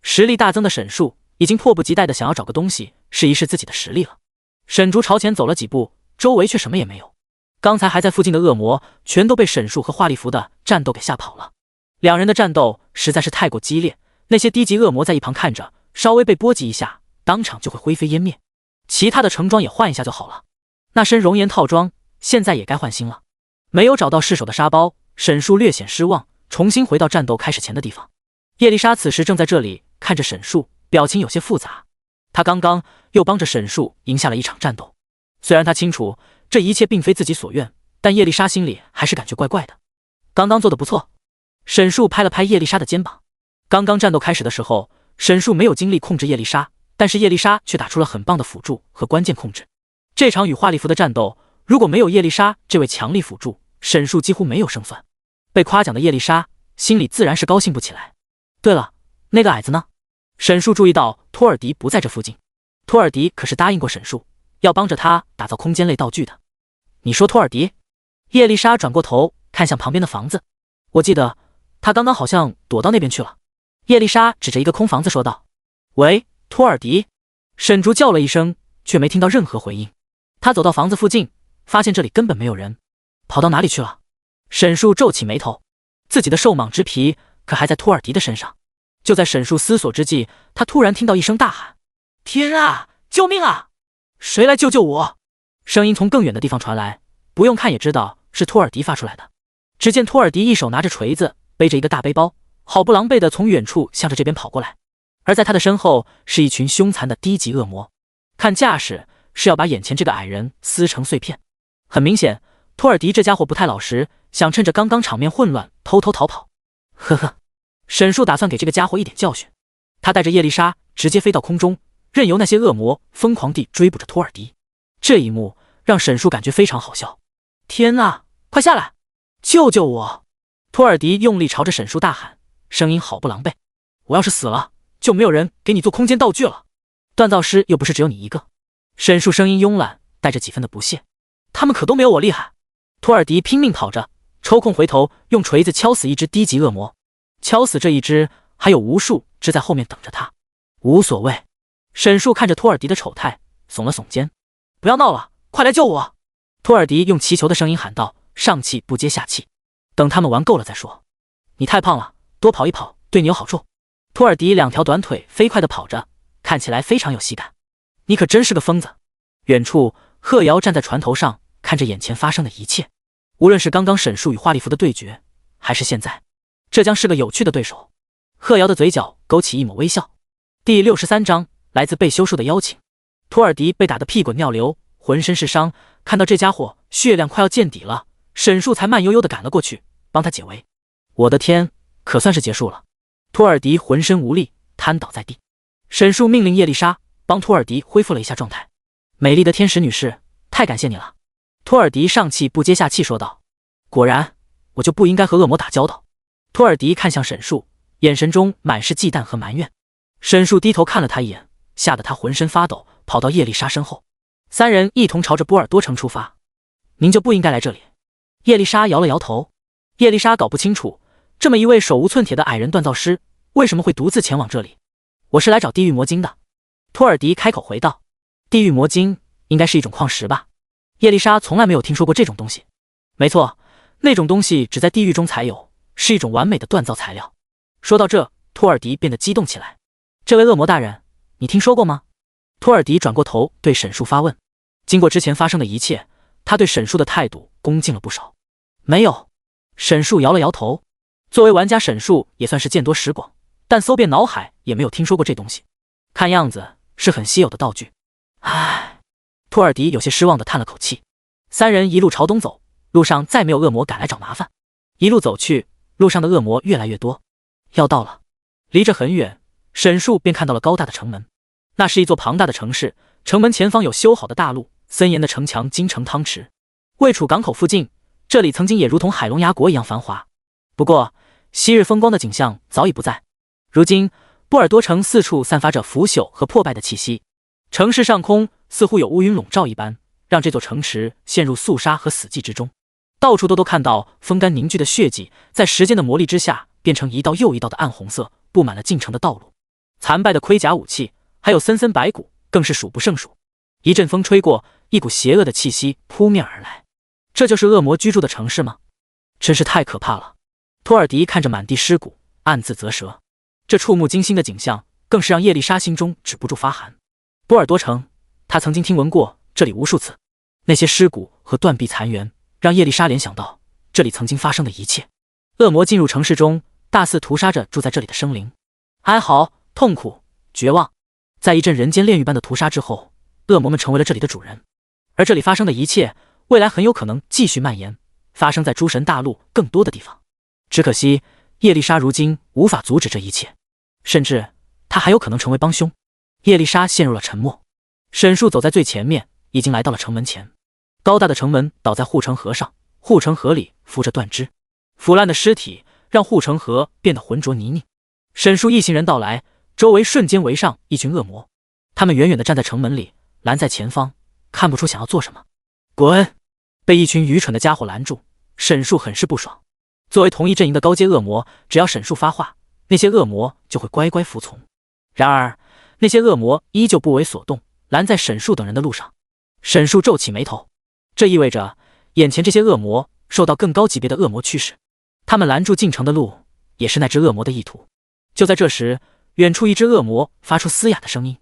实力大增的沈术已经迫不及待的想要找个东西试一试自己的实力了。沈竹朝前走了几步，周围却什么也没有。刚才还在附近的恶魔全都被沈术和华丽福的战斗给吓跑了。两人的战斗实在是太过激烈，那些低级恶魔在一旁看着，稍微被波及一下，当场就会灰飞烟灭。其他的成装也换一下就好了。那身熔岩套装现在也该换新了。没有找到试手的沙包，沈术略显失望，重新回到战斗开始前的地方。叶丽莎此时正在这里看着沈术，表情有些复杂。他刚刚又帮着沈术赢下了一场战斗，虽然他清楚这一切并非自己所愿，但叶丽莎心里还是感觉怪怪的。刚刚做得不错。沈术拍了拍叶丽莎的肩膀。刚刚战斗开始的时候，沈术没有精力控制叶丽莎，但是叶丽莎却打出了很棒的辅助和关键控制。这场与华丽福的战斗，如果没有叶丽莎这位强力辅助，沈术几乎没有胜算。被夸奖的叶丽莎心里自然是高兴不起来。对了，那个矮子呢？沈术注意到托尔迪不在这附近。托尔迪可是答应过沈术要帮着他打造空间类道具的。你说托尔迪？叶丽莎转过头看向旁边的房子。我记得他刚刚好像躲到那边去了。叶丽莎指着一个空房子说道。喂，托尔迪。沈竹叫了一声，却没听到任何回应。他走到房子附近，发现这里根本没有人。跑到哪里去了？沈术皱起眉头，自己的兽蟒之皮可还在托尔迪的身上。就在沈术思索之际，他突然听到一声大喊：天啊，救命啊！谁来救救我？声音从更远的地方传来，不用看也知道是托尔迪发出来的。只见托尔迪一手拿着锤子，背着一个大背包，好不狼狈地从远处向着这边跑过来。而在他的身后是一群凶残的低级恶魔，看架势是要把眼前这个矮人撕成碎片。很明显，托尔迪这家伙不太老实，想趁着刚刚场面混乱偷偷逃跑。呵呵，沈术打算给这个家伙一点教训。他带着叶丽莎直接飞到空中，任由那些恶魔疯狂地追捕着托尔迪。这一幕让沈术感觉非常好笑。天啊，快下来，救救我！托尔迪用力朝着沈术大喊，声音好不狼狈。我要是死了，就没有人给你做空间道具了。锻造师又不是只有你一个。沈术声音慵懒，带着几分的不屑。他们可都没有我厉害。托尔迪拼命跑着，抽空回头用锤子敲死一只低级恶魔。敲死这一只，还有无数只在后面等着他。无所谓。沈术看着托尔迪的丑态，耸了耸肩。不要闹了，快来救我！托尔迪用祈求的声音喊道，上气不接下气。等他们玩够了再说。你太胖了，多跑一跑对你有好处。托尔迪两条短腿飞快地跑着，看起来非常有喜感。你可真是个疯子。远处贺瑶站在船头上，看着眼前发生的一切。无论是刚刚沈术与华丽福的对决，还是现在，这将是个有趣的对手。贺瑶的嘴角勾起一抹微笑。第63章，来自被修术的邀请。托尔迪被打得屁滚尿流，浑身是伤，看到这家伙血量快要见底了，沈术才慢悠悠地赶了过去，帮他解围。我的天，可算是结束了。托尔迪浑身无力，瘫倒在地。沈术命令叶丽莎帮托尔迪恢复了一下状态。美丽的天使女士，太感谢你了。托尔迪上气不接下气说道。果然，我就不应该和恶魔打交道。托尔迪看向沈术，眼神中满是忌惮和埋怨。沈术低头看了他一眼，吓得他浑身发抖，跑到叶丽莎身后。三人一同朝着波尔多城出发。您就不应该来这里。叶丽莎摇了摇头。叶丽莎搞不清楚，这么一位手无寸铁的矮人锻造师为什么会独自前往这里。我是来找地狱魔晶的。托尔迪开口回道。地狱魔晶应该是一种矿石吧？叶丽莎从来没有听说过这种东西。没错，那种东西只在地狱中才有，是一种完美的锻造材料。说到这，托尔迪变得激动起来。这位恶魔大人，你听说过吗？托尔迪转过头对沈术发问。经过之前发生的一切，他对沈术的态度恭敬了不少。没有。沈术摇了摇头。作为玩家，沈术也算是见多识广，但搜遍脑海也没有听说过这东西。看样子是很稀有的道具。唉，托尔迪有些失望地叹了口气。三人一路朝东走，路上再没有恶魔赶来找麻烦。一路走去，路上的恶魔越来越多。要到了。离着很远，沈术便看到了高大的城门。那是一座庞大的城市，城门前方有修好的大路，森严的城墙京城汤池。魏楚港口附近，这里曾经也如同海龙牙国一样繁华，不过昔日风光的景象早已不在。如今波尔多城四处散发着腐朽和破败的气息，城市上空似乎有乌云笼罩一般，让这座城池陷入肃杀和死寂之中。到处都看到风干凝聚的血迹，在时间的磨砺之下，变成一道又一道的暗红色，布满了进城的道路。残败的盔甲武器，还有森森白骨，更是数不胜数。一阵风吹过，一股邪恶的气息扑面而来。这就是恶魔居住的城市吗？真是太可怕了。托尔迪看着满地尸骨，暗自啧舌。这触目惊心的景象，更是让叶丽莎心中止不住发寒。波尔多城，他曾经听闻过这里无数次，那些尸骨和断壁残垣，让叶丽莎联想到这里曾经发生的一切。恶魔进入城市中，大肆屠杀着住在这里的生灵，哀嚎、痛苦、绝望。在一阵人间炼狱般的屠杀之后，恶魔们成为了这里的主人。而这里发生的一切，未来很有可能继续蔓延，发生在诸神大陆更多的地方。只可惜叶丽莎如今无法阻止这一切，甚至她还有可能成为帮凶。叶丽莎陷入了沉默。沈树走在最前面，已经来到了城门前。高大的城门倒在护城河上，护城河里浮着断肢，腐烂的尸体让护城河变得浑浊泥泞。沈树一行人到来，周围瞬间围上一群恶魔，他们远远地站在城门里，拦在前方，看不出想要做什么。滚！被一群愚蠢的家伙拦住，沈树很是不爽。作为同一阵营的高阶恶魔，只要沈树发话，那些恶魔就会乖乖服从。然而那些恶魔依旧不为所动，拦在沈树等人的路上。沈树皱起眉头，这意味着眼前这些恶魔受到更高级别的恶魔驱使，他们拦住进城的路，也是那只恶魔的意图。就在这时，远处一只恶魔发出嘶哑的声音：“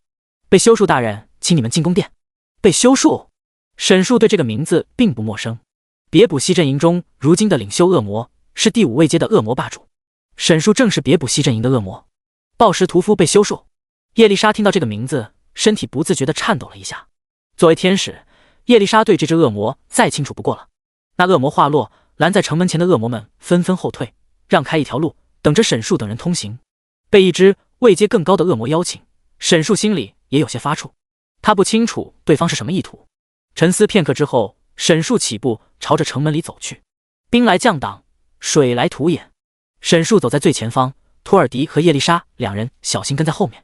被修术大人，请你们进宫殿。”被修术，沈树对这个名字并不陌生。别卜系阵营中如今的领袖恶魔是第5位阶的恶魔霸主，沈树正是别卜系阵营的恶魔。暴食屠夫被修术。叶丽莎听到这个名字，身体不自觉地颤抖了一下。作为天使，叶丽莎对这只恶魔再清楚不过了。那恶魔话落，拦在城门前的恶魔们纷纷后退，让开一条路，等着沈树等人通行。被一只位阶更高的恶魔邀请，沈树心里也有些发怵。他不清楚对方是什么意图。沉思片刻之后，沈树起步朝着城门里走去。兵来将挡，水来土掩。沈树走在最前方，托尔迪和叶丽莎两人小心跟在后面。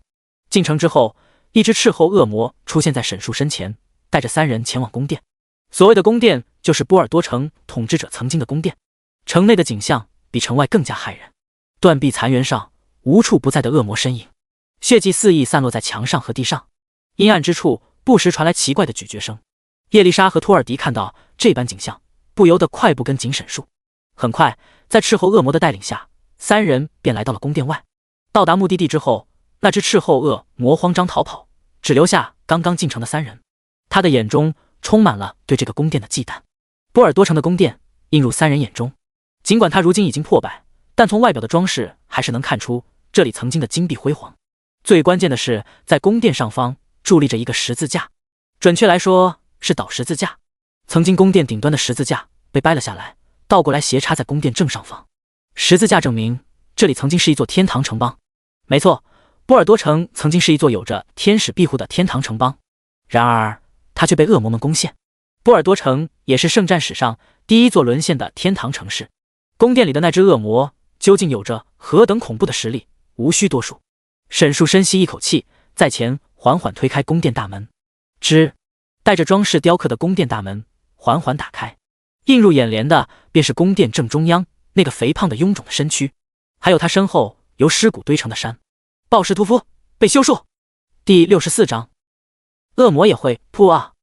进城之后，一只斥候恶魔出现在沈树身前，带着3人前往宫殿。所谓的宫殿，就是波尔多城统治者曾经的宫殿。城内的景象比城外更加骇人，断壁残垣上无处不在的恶魔身影，血迹四溢散落在墙上和地上。阴暗之处不时传来奇怪的咀嚼声。叶丽莎和托尔迪看到这般景象，不由得快步跟紧沈树。很快，在斥候恶魔的带领下，3人便来到了宫殿外。到达目的地之后，那只斥候恶魔慌张逃跑，只留下刚刚进城的3人。他的眼中充满了对这个宫殿的忌惮。波尔多城的宫殿映入3人眼中，尽管它如今已经破败，但从外表的装饰还是能看出这里曾经的金碧辉煌。最关键的是，在宫殿上方伫立着一个十字架，准确来说是倒十字架。曾经宫殿顶端的十字架被掰了下来，倒过来斜插在宫殿正上方。十字架证明这里曾经是一座天堂城邦。没错，波尔多城曾经是一座有着天使庇护的天堂城邦，然而它却被恶魔们攻陷。波尔多城也是圣战史上第一座沦陷的天堂城市。宫殿里的那只恶魔究竟有着何等恐怖的实力，无需多述。沈树深吸一口气，在前缓缓推开宫殿大门。吱，带着装饰雕刻的宫殿大门缓缓打开，映入眼帘的便是宫殿正中央那个肥胖的臃肿的身躯，还有他身后由尸骨堆成的山。暴食屠夫被修术。第64章，恶魔也会扑啊！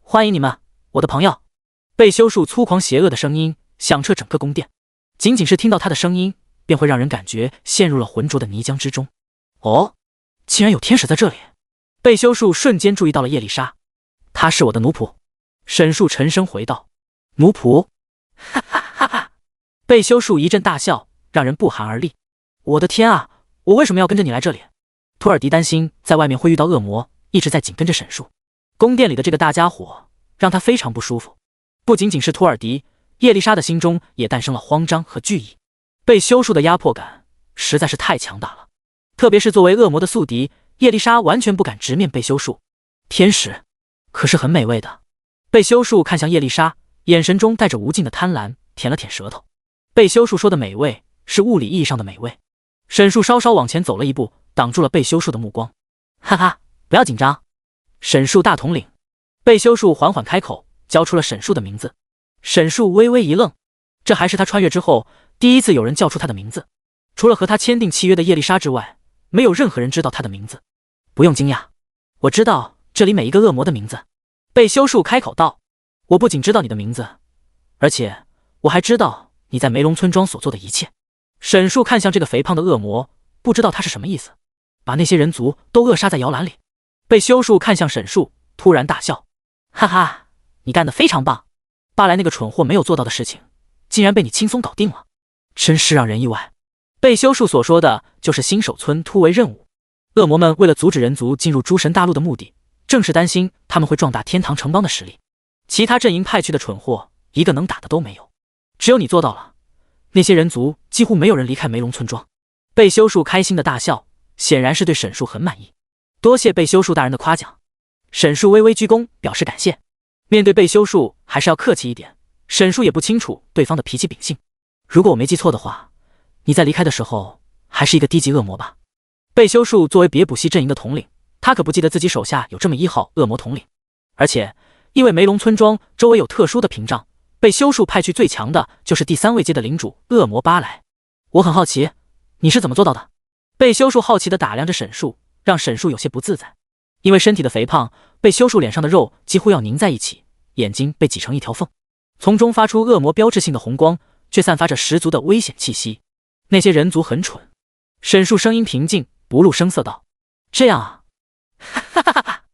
欢迎你们，我的朋友。被修术粗狂邪恶的声音响彻整个宫殿，仅仅是听到他的声音，便会让人感觉陷入了浑浊的泥浆之中。哦，竟然有天使在这里！被修术瞬间注意到了叶丽莎，她是我的奴仆。沈树沉声回道：“奴仆？”哈哈哈哈！被修术一阵大笑，让人不寒而栗。我的天啊，我为什么要跟着你来这里？托尔迪担心在外面会遇到恶魔，一直在紧跟着沈树。宫殿里的这个大家伙让他非常不舒服。不仅仅是托尔迪，叶丽莎的心中也诞生了慌张和惧意。被修术的压迫感实在是太强大了，特别是作为恶魔的宿敌，叶丽莎完全不敢直面被修术。天使可是很美味的。贝修树看向叶丽莎，眼神中带着无尽的贪婪，舔了舔舌头。贝修树说的美味，是物理意义上的美味。沈树稍稍往前走了一步，挡住了贝修树的目光。哈哈，不要紧张。沈树大统领。贝修树缓缓开口，叫出了沈树的名字。沈树微微一愣，这还是他穿越之后第一次有人叫出他的名字。除了和他签订契约的叶丽莎之外，没有任何人知道他的名字。不用惊讶，我知道这里每一个恶魔的名字。贝修树开口道，我不仅知道你的名字，而且我还知道你在梅龙村庄所做的一切。沈树看向这个肥胖的恶魔，不知道他是什么意思，把那些人族都扼杀在摇篮里。贝修树看向沈树，突然大笑，哈哈，你干得非常棒，巴莱那个蠢货没有做到的事情，竟然被你轻松搞定了，真是让人意外。贝修树所说的就是新手村突围任务。恶魔们为了阻止人族进入诸神大陆的目的，正是担心他们会壮大天堂城邦的实力。其他阵营派去的蠢货，一个能打的都没有，只有你做到了。那些人族几乎没有人离开梅龙村庄。贝修树开心的大笑，显然是对沈树很满意。多谢贝修树大人的夸奖。沈树微微鞠躬表示感谢。面对贝修树还是要客气一点，沈树也不清楚对方的脾气秉性。如果我没记错的话，你在离开的时候还是一个低级恶魔吧？贝修树作为别补系阵营的统领，他可不记得自己手下有这么1号恶魔统领。而且因为梅龙村庄周围有特殊的屏障，贝修树派去最强的就是第3位阶的领主恶魔巴莱。我很好奇，你是怎么做到的？贝修树好奇地打量着沈树，让沈树有些不自在。因为身体的肥胖，贝修树脸上的肉几乎要凝在一起，眼睛被挤成一条缝，从中发出恶魔标志性的红光，却散发着十足的危险气息。那些人族很蠢。沈树声音平静，不露声色道，这样啊，哈哈哈哈，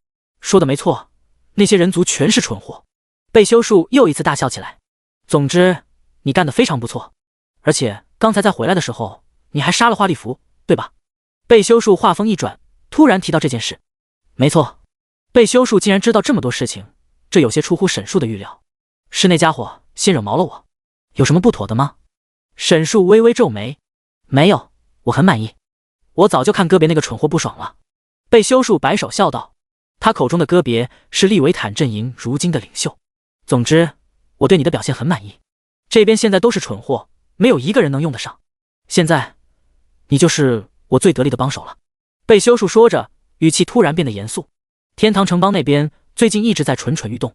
说的没错，那些人族全是蠢货。贝修树又一次大笑起来。总之，你干得非常不错，而且刚才在回来的时候，你还杀了华丽福，对吧？贝修树话锋一转，突然提到这件事。没错。贝修树竟然知道这么多事情，这有些出乎沈树的预料。是那家伙先惹毛了我，有什么不妥的吗？沈树微微皱眉，没有，我很满意。我早就看戈别那个蠢货不爽了。贝修树摆手笑道，他口中的戈别是利维坦阵营如今的领袖。总之，我对你的表现很满意。这边现在都是蠢货，没有一个人能用得上。现在，你就是我最得力的帮手了。贝修树说着，语气突然变得严肃。天堂城邦那边最近一直在蠢蠢欲动，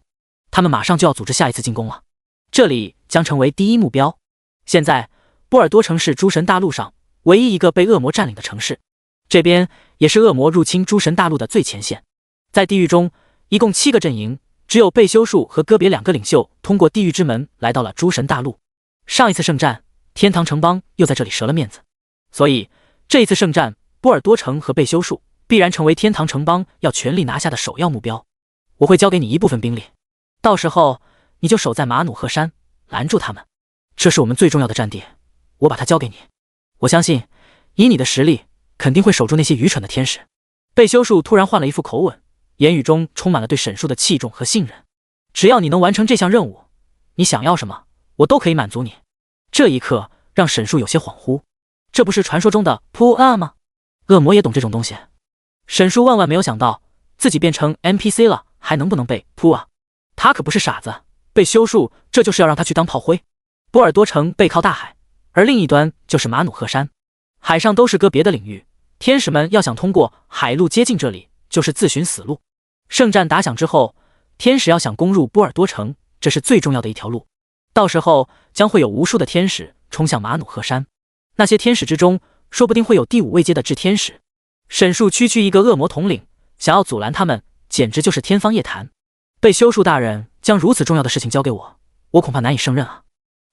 他们马上就要组织下一次进攻了，这里将成为第一目标。现在，波尔多城是诸神大陆上唯一一个被恶魔占领的城市，这边也是恶魔入侵诸神大陆的最前线。在地狱中，一共7个阵营，只有贝修树和戈别2个领袖通过地狱之门来到了诸神大陆。上一次圣战，天堂城邦又在这里折了面子，所以这一次圣战，波尔多城和贝修树必然成为天堂城邦要全力拿下的首要目标。我会交给你一部分兵力，到时候你就守在马努赫山，拦住他们。这是我们最重要的战地，我把它交给你。我相信，以你的实力，肯定会守住那些愚蠢的天使。贝修树突然换了一副口吻，言语中充满了对沈树的器重和信任。只要你能完成这项任务，你想要什么，我都可以满足你。这一刻让沈树有些恍惚，这不是传说中的扑啊吗？恶魔也懂这种东西。沈树万万没有想到，自己变成 NPC 了，还能不能被扑啊？他可不是傻子，贝修树这就是要让他去当炮灰。波尔多城背靠大海，而另一端就是马努赫山，海上都是个别的领域，天使们要想通过海路接近这里，就是自寻死路。圣战打响之后，天使要想攻入波尔多城，这是最重要的一条路。到时候将会有无数的天使冲向马努赫山，那些天使之中，说不定会有第5位阶的炽天使。沈树区区一个恶魔统领，想要阻拦他们，简直就是天方夜谭。被修树大人将如此重要的事情交给我，我恐怕难以胜任啊。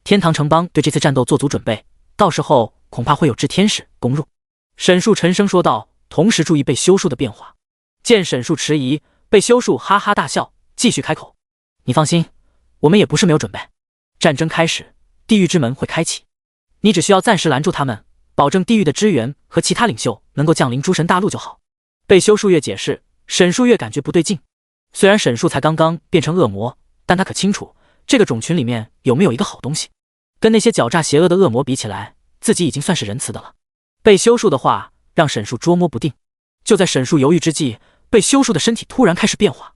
天堂城邦对这次战斗做足准备，到时候恐怕会有炽天使攻入。沈树沉声说道，同时注意被修树的变化。见沈树迟疑，被修树哈哈大笑，继续开口：你放心，我们也不是没有准备。战争开始，地狱之门会开启，你只需要暂时拦住他们，保证地狱的支援和其他领袖能够降临诸神大陆就好。被修树越解释，沈树越感觉不对劲。虽然沈树才刚刚变成恶魔，但他可清楚这个种群里面有没有一个好东西。跟那些狡诈邪恶的恶魔比起来，自己已经算是仁慈的了。被修树的话让沈树捉摸不定。就在沈树犹豫之际，被修树的身体突然开始变化。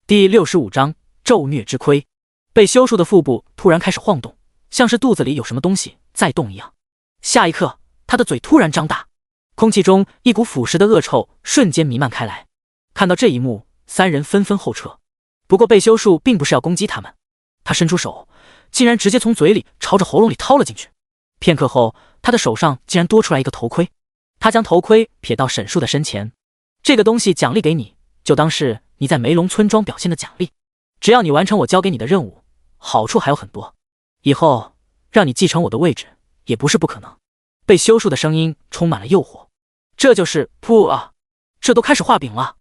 第65章，纣虐之亏。被修树的腹部突然开始晃动，像是肚子里有什么东西在动一样。下一刻，他的嘴突然张大，空气中一股腐蚀的恶臭瞬间弥漫开来。看到这一幕，三人纷纷后撤。不过被修树并不是要攻击他们，他伸出手，竟然直接从嘴里朝着喉咙里掏了进去。片刻后，他的手上竟然多出来一个头盔。他将头盔撇到沈树的身前，这个东西奖励给你，就当是你在梅龙村庄表现的奖励。只要你完成我交给你的任务，好处还有很多，以后让你继承我的位置也不是不可能。被修树的声音充满了诱惑。这就是噗啊，这都开始画饼了。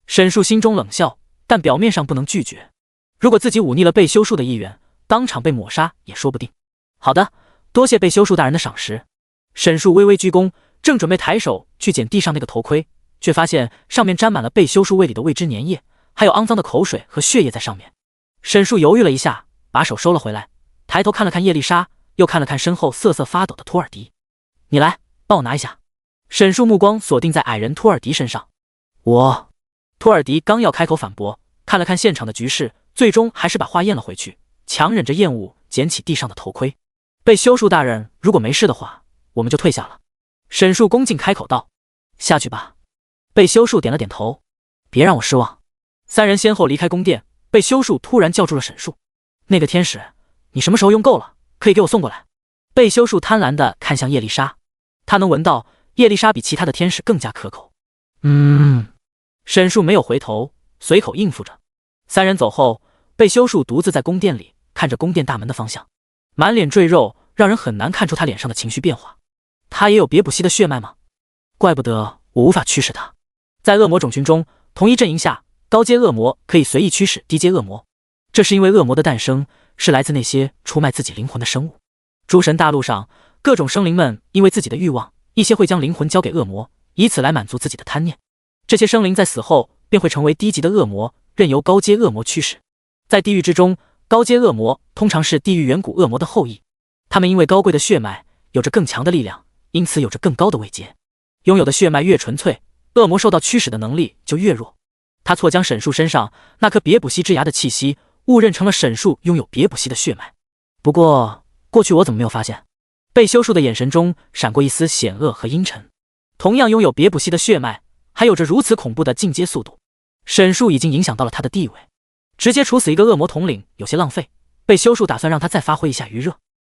沈树心中冷笑，但表面上不能拒绝。如果自己忤逆了被修树的意愿，当场被抹杀也说不定。好的，多谢被修树大人的赏识。沈树微微鞠躬，正准备抬手去捡地上那个头盔，却发现上面沾满了被修树胃里的未知粘液，还有肮脏的口水和血液在上面。沈树犹豫了一下，把手收了回来，抬头看了看叶丽莎，又看了看身后瑟瑟发抖的托尔迪。你来，帮我拿一下。沈树目光锁定在矮人托尔迪身上。我……托尔迪刚要开口反驳，看了看现场的局势，最终还是把话咽了回去，强忍着厌恶捡起地上的头盔。被修树大人如果没事的话，我们就退下了。沈树恭敬开口道。下去吧。被修树点了点头。别让我失望。三人先后离开宫殿，被修树突然叫住了沈树。那个天使，你什么时候用够了？可以给我送过来。被修树贪婪地看向叶丽莎，他能闻到叶丽莎比其他的天使更加可口。沈树没有回头，随口应付着。三人走后，被修树独自在宫殿里看着宫殿大门的方向，满脸赘肉，让人很难看出他脸上的情绪变化。他也有别不息的血脉吗？怪不得我无法驱使他。在恶魔种群中，同一阵营下，高阶恶魔可以随意驱使低阶恶魔，这是因为恶魔的诞生是来自那些出卖自己灵魂的生物。诸神大陆上，各种生灵们因为自己的欲望，一些会将灵魂交给恶魔，以此来满足自己的贪念。这些生灵在死后便会成为低级的恶魔，任由高阶恶魔驱使。在地狱之中，高阶恶魔通常是地狱远古恶魔的后裔，他们因为高贵的血脉，有着更强的力量，因此有着更高的位阶。拥有的血脉越纯粹，恶魔受到驱使的能力就越弱。他错将沈树身上那颗别不息之牙的气息误认成了沈树拥有别不息的血脉。不过过去我怎么没有发现？被修树的眼神中闪过一丝险恶和阴沉。同样拥有别不息的血脉，还有着如此恐怖的进阶速度，沈树已经影响到了他的地位。直接处死一个恶魔统领有些浪费，被修树打算让他再发挥一下余热。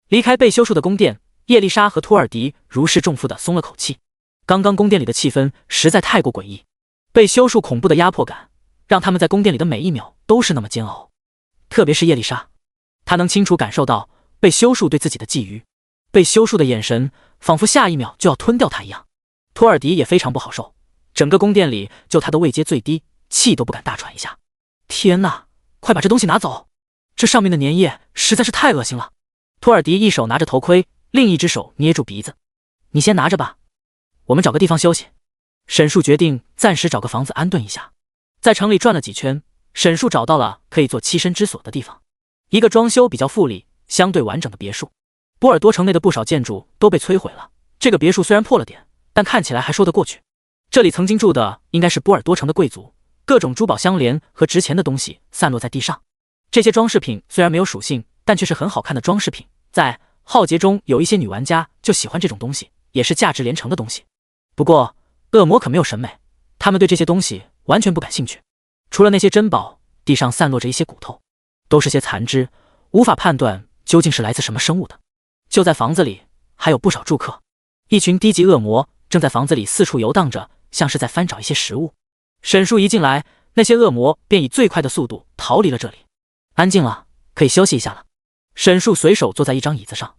离开被修树的宫殿，叶丽莎和托尔迪如释重负地松了口气。刚刚宫殿里的气氛实在太过诡异，被修树恐怖的压迫感让他们在宫殿里的每一秒都是那么煎熬。特别是叶丽莎，她能清楚感受到被修树对自己的觊觎，被修树的眼神仿佛下一秒就要吞掉她一样。托尔迪也非常不好受，整个宫殿里就他的位阶最低，气都不敢大喘一下。天哪，快把这东西拿走，这上面的粘液实在是太恶心了。托尔迪一手拿着头盔，另一只手捏住鼻子。你先拿着吧，我们找个地方休息。沈树决定暂时找个房子安顿一下。在城里转了几圈，沈树找到了可以做栖身之所的地方，一个装修比较富丽、相对完整的别墅。波尔多城内的不少建筑都被摧毁了，这个别墅虽然破了点，但看起来还说得过去。这里曾经住的应该是波尔多城的贵族，各种珠宝相连和值钱的东西散落在地上。这些装饰品虽然没有属性，但却是很好看的装饰品。在浩劫中有一些女玩家就喜欢这种东西，也是价值连城的东西。不过恶魔可没有审美，他们对这些东西完全不感兴趣。除了那些珍宝，地上散落着一些骨头，都是些残肢，无法判断究竟是来自什么生物的。就在房子里还有不少住客，一群低级恶魔正在房子里四处游荡着，像是在翻找一些食物。沈树一进来，那些恶魔便以最快的速度逃离了这里。安静了，可以休息一下了。沈树随手坐在一张椅子上，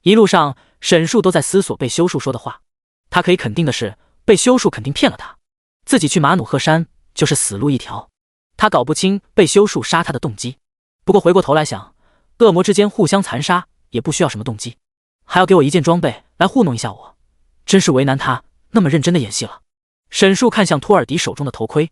一路上沈树都在思索被修树说的话。他可以肯定的是，被修树肯定骗了他，自己去马努赫山就是死路一条。他搞不清被修树杀他的动机，不过回过头来想，恶魔之间互相残杀也不需要什么动机，还要给我一件装备来糊弄一下我，真是为难他那么认真的演戏了。沈树看向托尔迪手中的头盔，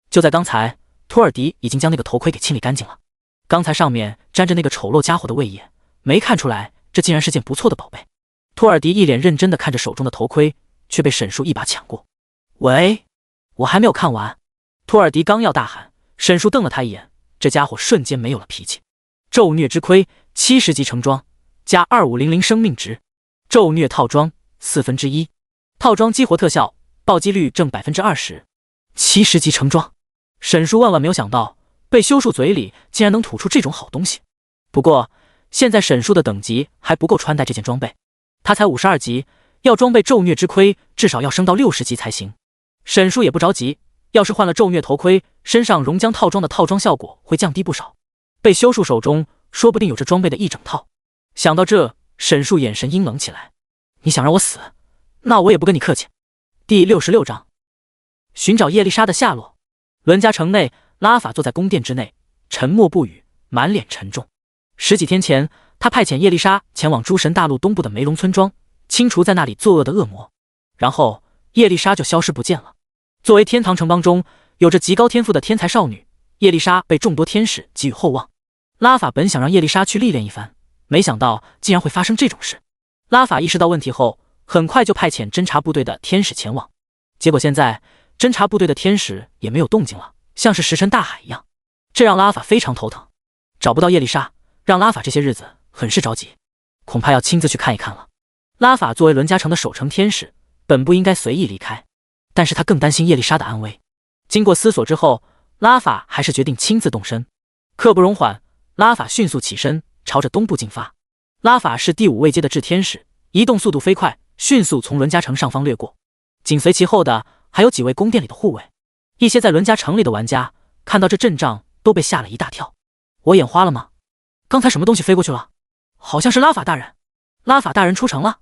就在刚才，托尔迪已经将那个头盔给清理干净了。刚才上面沾着那个丑陋家伙的胃液，没看出来这竟然是件不错的宝贝。托尔迪一脸认真地看着手中的头盔，却被沈树一把抢过。喂，我还没有看完。托尔迪刚要大喊，沈树瞪了他一眼，这家伙瞬间没有了脾气。咒虐之盔70级成装，加2500生命值。咒虐套装1/4，套装激活特效，暴击率正20%。70级成装，沈叔万万没有想到，被修树嘴里竟然能吐出这种好东西。不过现在沈叔的等级还不够穿戴这件装备，他才52级，要装备咒虐之盔至少要升到60级才行。沈叔也不着急，要是换了咒虐头盔，身上熔浆套装的套装效果会降低不少。被修树手中说不定有这装备的一整套。想到这，沈叔眼神阴冷起来。你想让我死，那我也不跟你客气。第66章，寻找叶丽莎的下落。伦家城内，拉法坐在宫殿之内，沉默不语，满脸沉重。10几天前，他派遣叶丽莎前往诸神大陆东部的梅龙村庄，清除在那里作恶的恶魔，然后叶丽莎就消失不见了。作为天堂城邦中有着极高天赋的天才少女，叶丽莎被众多天使给予厚望。拉法本想让叶丽莎去历练一番，没想到竟然会发生这种事。拉法意识到问题后，很快就派遣侦察部队的天使前往。结果现在侦察部队的天使也没有动静了，像是石沉大海一样，这让拉法非常头疼。找不到叶丽莎，让拉法这些日子很是着急，恐怕要亲自去看一看了。拉法作为伦家城的守城天使，本不应该随意离开，但是他更担心叶丽莎的安危。经过思索之后，拉法还是决定亲自动身。刻不容缓，拉法迅速起身，朝着东部进发。拉法是第5位阶的炽天使，移动速度飞快，迅速从伦家城上方掠过。紧随其后的还有几位宫殿里的护卫。一些在伦家城里的玩家看到这阵仗都被吓了一大跳。我眼花了吗？刚才什么东西飞过去了？好像是拉法大人。拉法大人出城了？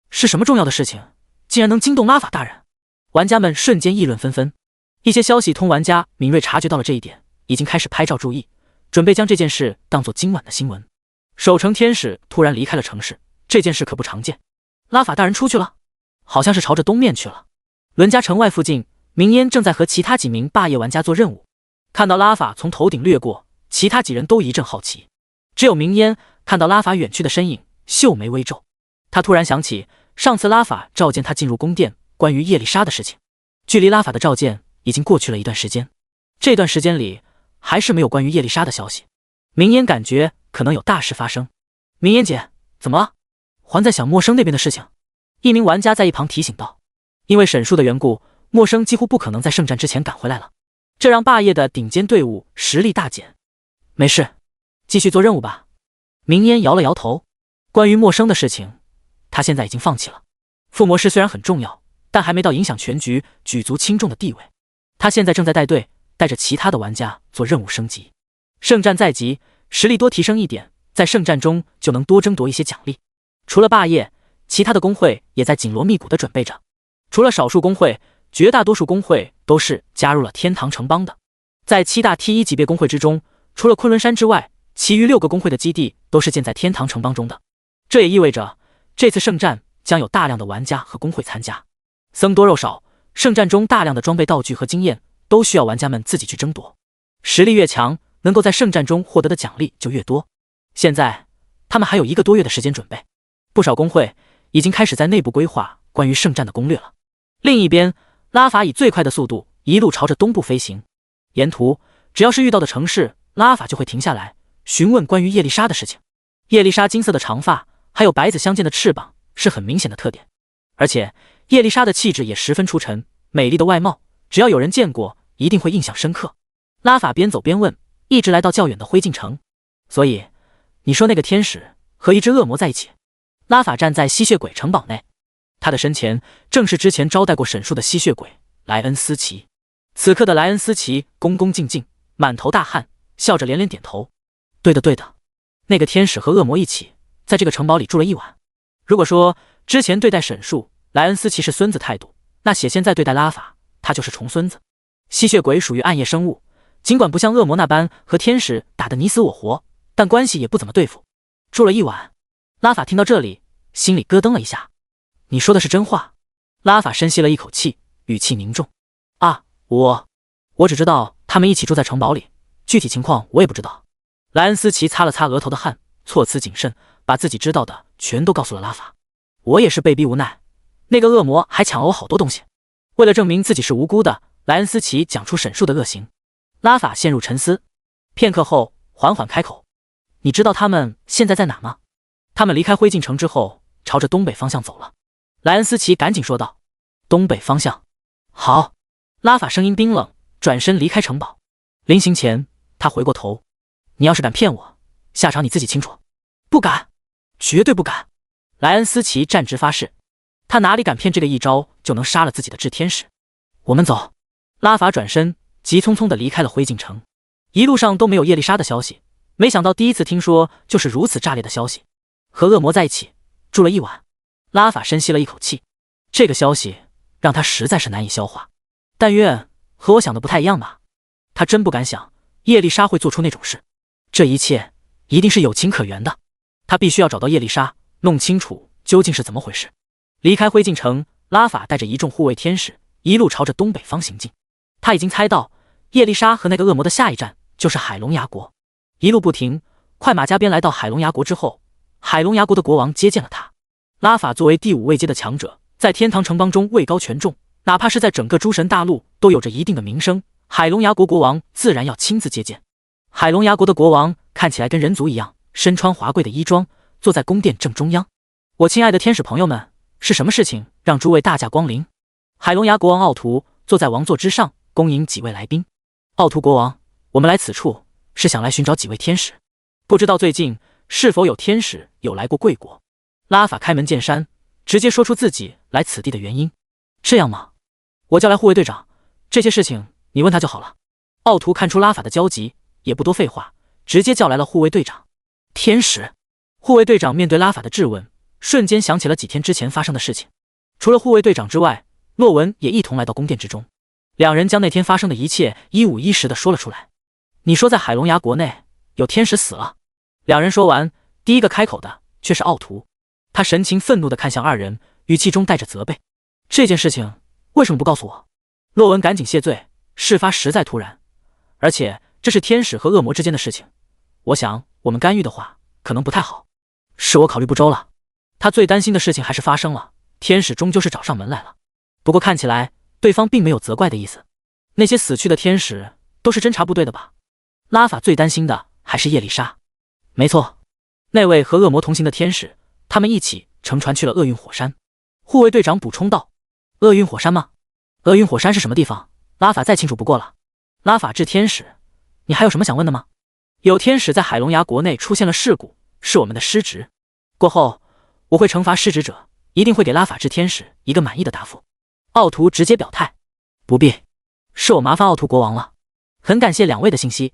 是什么重要的事情，竟然能惊动拉法大人？玩家们瞬间议论纷纷。一些消息通玩家敏锐察觉到了这一点，已经开始拍照注意，准备将这件事当作今晚的新闻。守城天使突然离开了城市，这件事可不常见。拉法大人出去了，好像是朝着东面去了。伦家城外附近，明烟正在和其他几名霸业玩家做任务。看到拉法从头顶掠过，其他几人都一阵好奇。只有明烟看到拉法远去的身影，秀眉微皱。他突然想起上次拉法召见他进入宫殿关于叶丽莎的事情，距离拉法的召见已经过去了一段时间，这段时间里还是没有关于叶丽莎的消息。明烟感觉可能有大事发生。明烟姐，怎么了？还在想陌生那边的事情？一名玩家在一旁提醒道。因为沈树的缘故，陌生几乎不可能在圣战之前赶回来了，这让霸业的顶尖队伍实力大减。没事，继续做任务吧。明烟摇了摇头。关于陌生的事情，他现在已经放弃了。附魔师虽然很重要，但还没到影响全局、举足轻重的地位。他现在正在带队，带着其他的玩家做任务升级。圣战在即，实力多提升一点，在圣战中就能多争夺一些奖励。除了霸业，其他的工会也在紧锣密鼓地准备着。除了少数工会，绝大多数工会都是加入了天堂城邦的。在7大 T1 级别工会之中，除了昆仑山之外，其余6个工会的基地都是建在天堂城邦中的。这也意味着这次圣战将有大量的玩家和工会参加。僧多肉少，圣战中大量的装备道具和经验都需要玩家们自己去争夺。实力越强，能够在圣战中获得的奖励就越多。现在他们还有1个多月的时间准备，不少工会已经开始在内部规划关于圣战的攻略了。另一边，拉法以最快的速度一路朝着东部飞行。沿途只要是遇到的城市，拉法就会停下来询问关于叶丽莎的事情。叶丽莎金色的长发还有白紫相间的翅膀是很明显的特点，而且叶丽莎的气质也十分出尘，美丽的外貌只要有人见过一定会印象深刻。拉法边走边问，一直来到较远的灰烬城。所以你说那个天使和一只恶魔在一起？拉法站在吸血鬼城堡内，他的身前正是之前招待过沈树的吸血鬼莱恩斯奇。此刻的莱恩斯奇恭恭敬敬，满头大汗，笑着连连点头。对的对的，那个天使和恶魔一起在这个城堡里住了一晚。如果说之前对待沈树莱恩斯奇是孙子态度，那写现在对待拉法他就是重孙子。吸血鬼属于暗夜生物，尽管不像恶魔那般和天使打得你死我活，但关系也不怎么对付。住了一晚。拉法听到这里心里咯噔了一下。你说的是真话？拉法深吸了一口气，语气凝重。啊，我只知道他们一起住在城堡里，具体情况我也不知道。莱恩斯奇擦了擦额头的汗，措辞谨慎，把自己知道的全都告诉了拉法。我也是被逼无奈，那个恶魔还抢了我好多东西。为了证明自己是无辜的，莱恩斯奇讲出沈树的恶行。拉法陷入沉思。片刻后，缓缓开口：“你知道他们现在在哪吗？”他们离开灰烬城之后，朝着东北方向走了。莱恩斯奇赶紧说道：“东北方向。”好。拉法声音冰冷，转身离开城堡。临行前，他回过头：“你要是敢骗我，下场你自己清楚。”不敢，绝对不敢。莱恩斯奇站直发誓，他哪里敢骗这个一招就能杀了自己的炽天使。我们走。拉法转身，急匆匆地离开了灰烬城。一路上都没有叶丽莎的消息，没想到第一次听说就是如此炸裂的消息。和恶魔在一起住了一晚，拉法深吸了一口气，这个消息让他实在是难以消化。但愿和我想的不太一样吧。他真不敢想叶丽莎会做出那种事，这一切一定是有情可原的。他必须要找到叶丽莎，弄清楚究竟是怎么回事。离开灰烬城，拉法带着一众护卫天使一路朝着东北方行进。他已经猜到叶丽莎和那个恶魔的下一站就是海龙牙国。一路不停，快马加鞭来到海龙牙国之后，海龙牙国的国王接见了他。拉法作为第5位阶的强者，在天堂城邦中位高权重，哪怕是在整个诸神大陆都有着一定的名声，海龙牙国国王自然要亲自接见。海龙牙国的国王看起来跟人族一样，身穿华贵的衣装，坐在宫殿正中央。我亲爱的天使朋友们，是什么事情让诸位大驾光临？海龙牙国王奥图坐在王座之上，恭迎几位来宾。奥图国王，我们来此处是想来寻找几位天使，不知道最近是否有天使有来过贵国？拉法开门见山，直接说出自己来此地的原因。这样吗？我叫来护卫队长，这些事情你问他就好了。奥图看出拉法的焦急，也不多废话，直接叫来了护卫队长。天使？护卫队长面对拉法的质问，瞬间想起了几天之前发生的事情。除了护卫队长之外，洛文也一同来到宫殿之中。两人将那天发生的一切一五一十的说了出来。你说在海龙牙国内有天使死了？两人说完，第一个开口的却是奥图。他神情愤怒地看向二人，语气中带着责备。这件事情为什么不告诉我？洛文赶紧谢罪，事发实在突然，而且这是天使和恶魔之间的事情，我想我们干预的话可能不太好，是我考虑不周了。他最担心的事情还是发生了，天使终究是找上门来了。不过看起来对方并没有责怪的意思。那些死去的天使都是侦察部队的吧？拉法最担心的还是叶丽莎。没错，那位和恶魔同行的天使，他们一起乘船去了厄运火山。护卫队长补充道。厄运火山吗？厄运火山是什么地方？拉法再清楚不过了。拉法炽天使，你还有什么想问的吗？有天使在海龙牙国内出现了事故，是我们的失职。过后我会惩罚失职者，一定会给拉法炽天使一个满意的答复。奥图直接表态。不必，是我麻烦奥图国王了。很感谢两位的信息。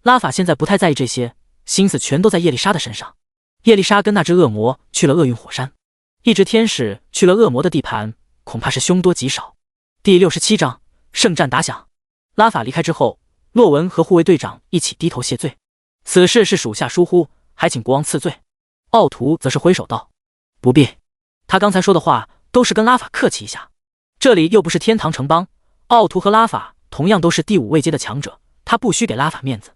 拉法现在不太在意这些，心思全都在叶丽莎的身上。叶丽莎跟那只恶魔去了厄运火山，一只天使去了恶魔的地盘，恐怕是凶多吉少。第67章圣战打响。拉法离开之后，洛文和护卫队长一起低头谢罪。此事是属下疏忽，还请国王赐罪。奥图则是挥手道：不必，他刚才说的话都是跟拉法客气一下。这里又不是天堂城邦，奥图和拉法同样都是第5位阶的强者，他不需给拉法面子。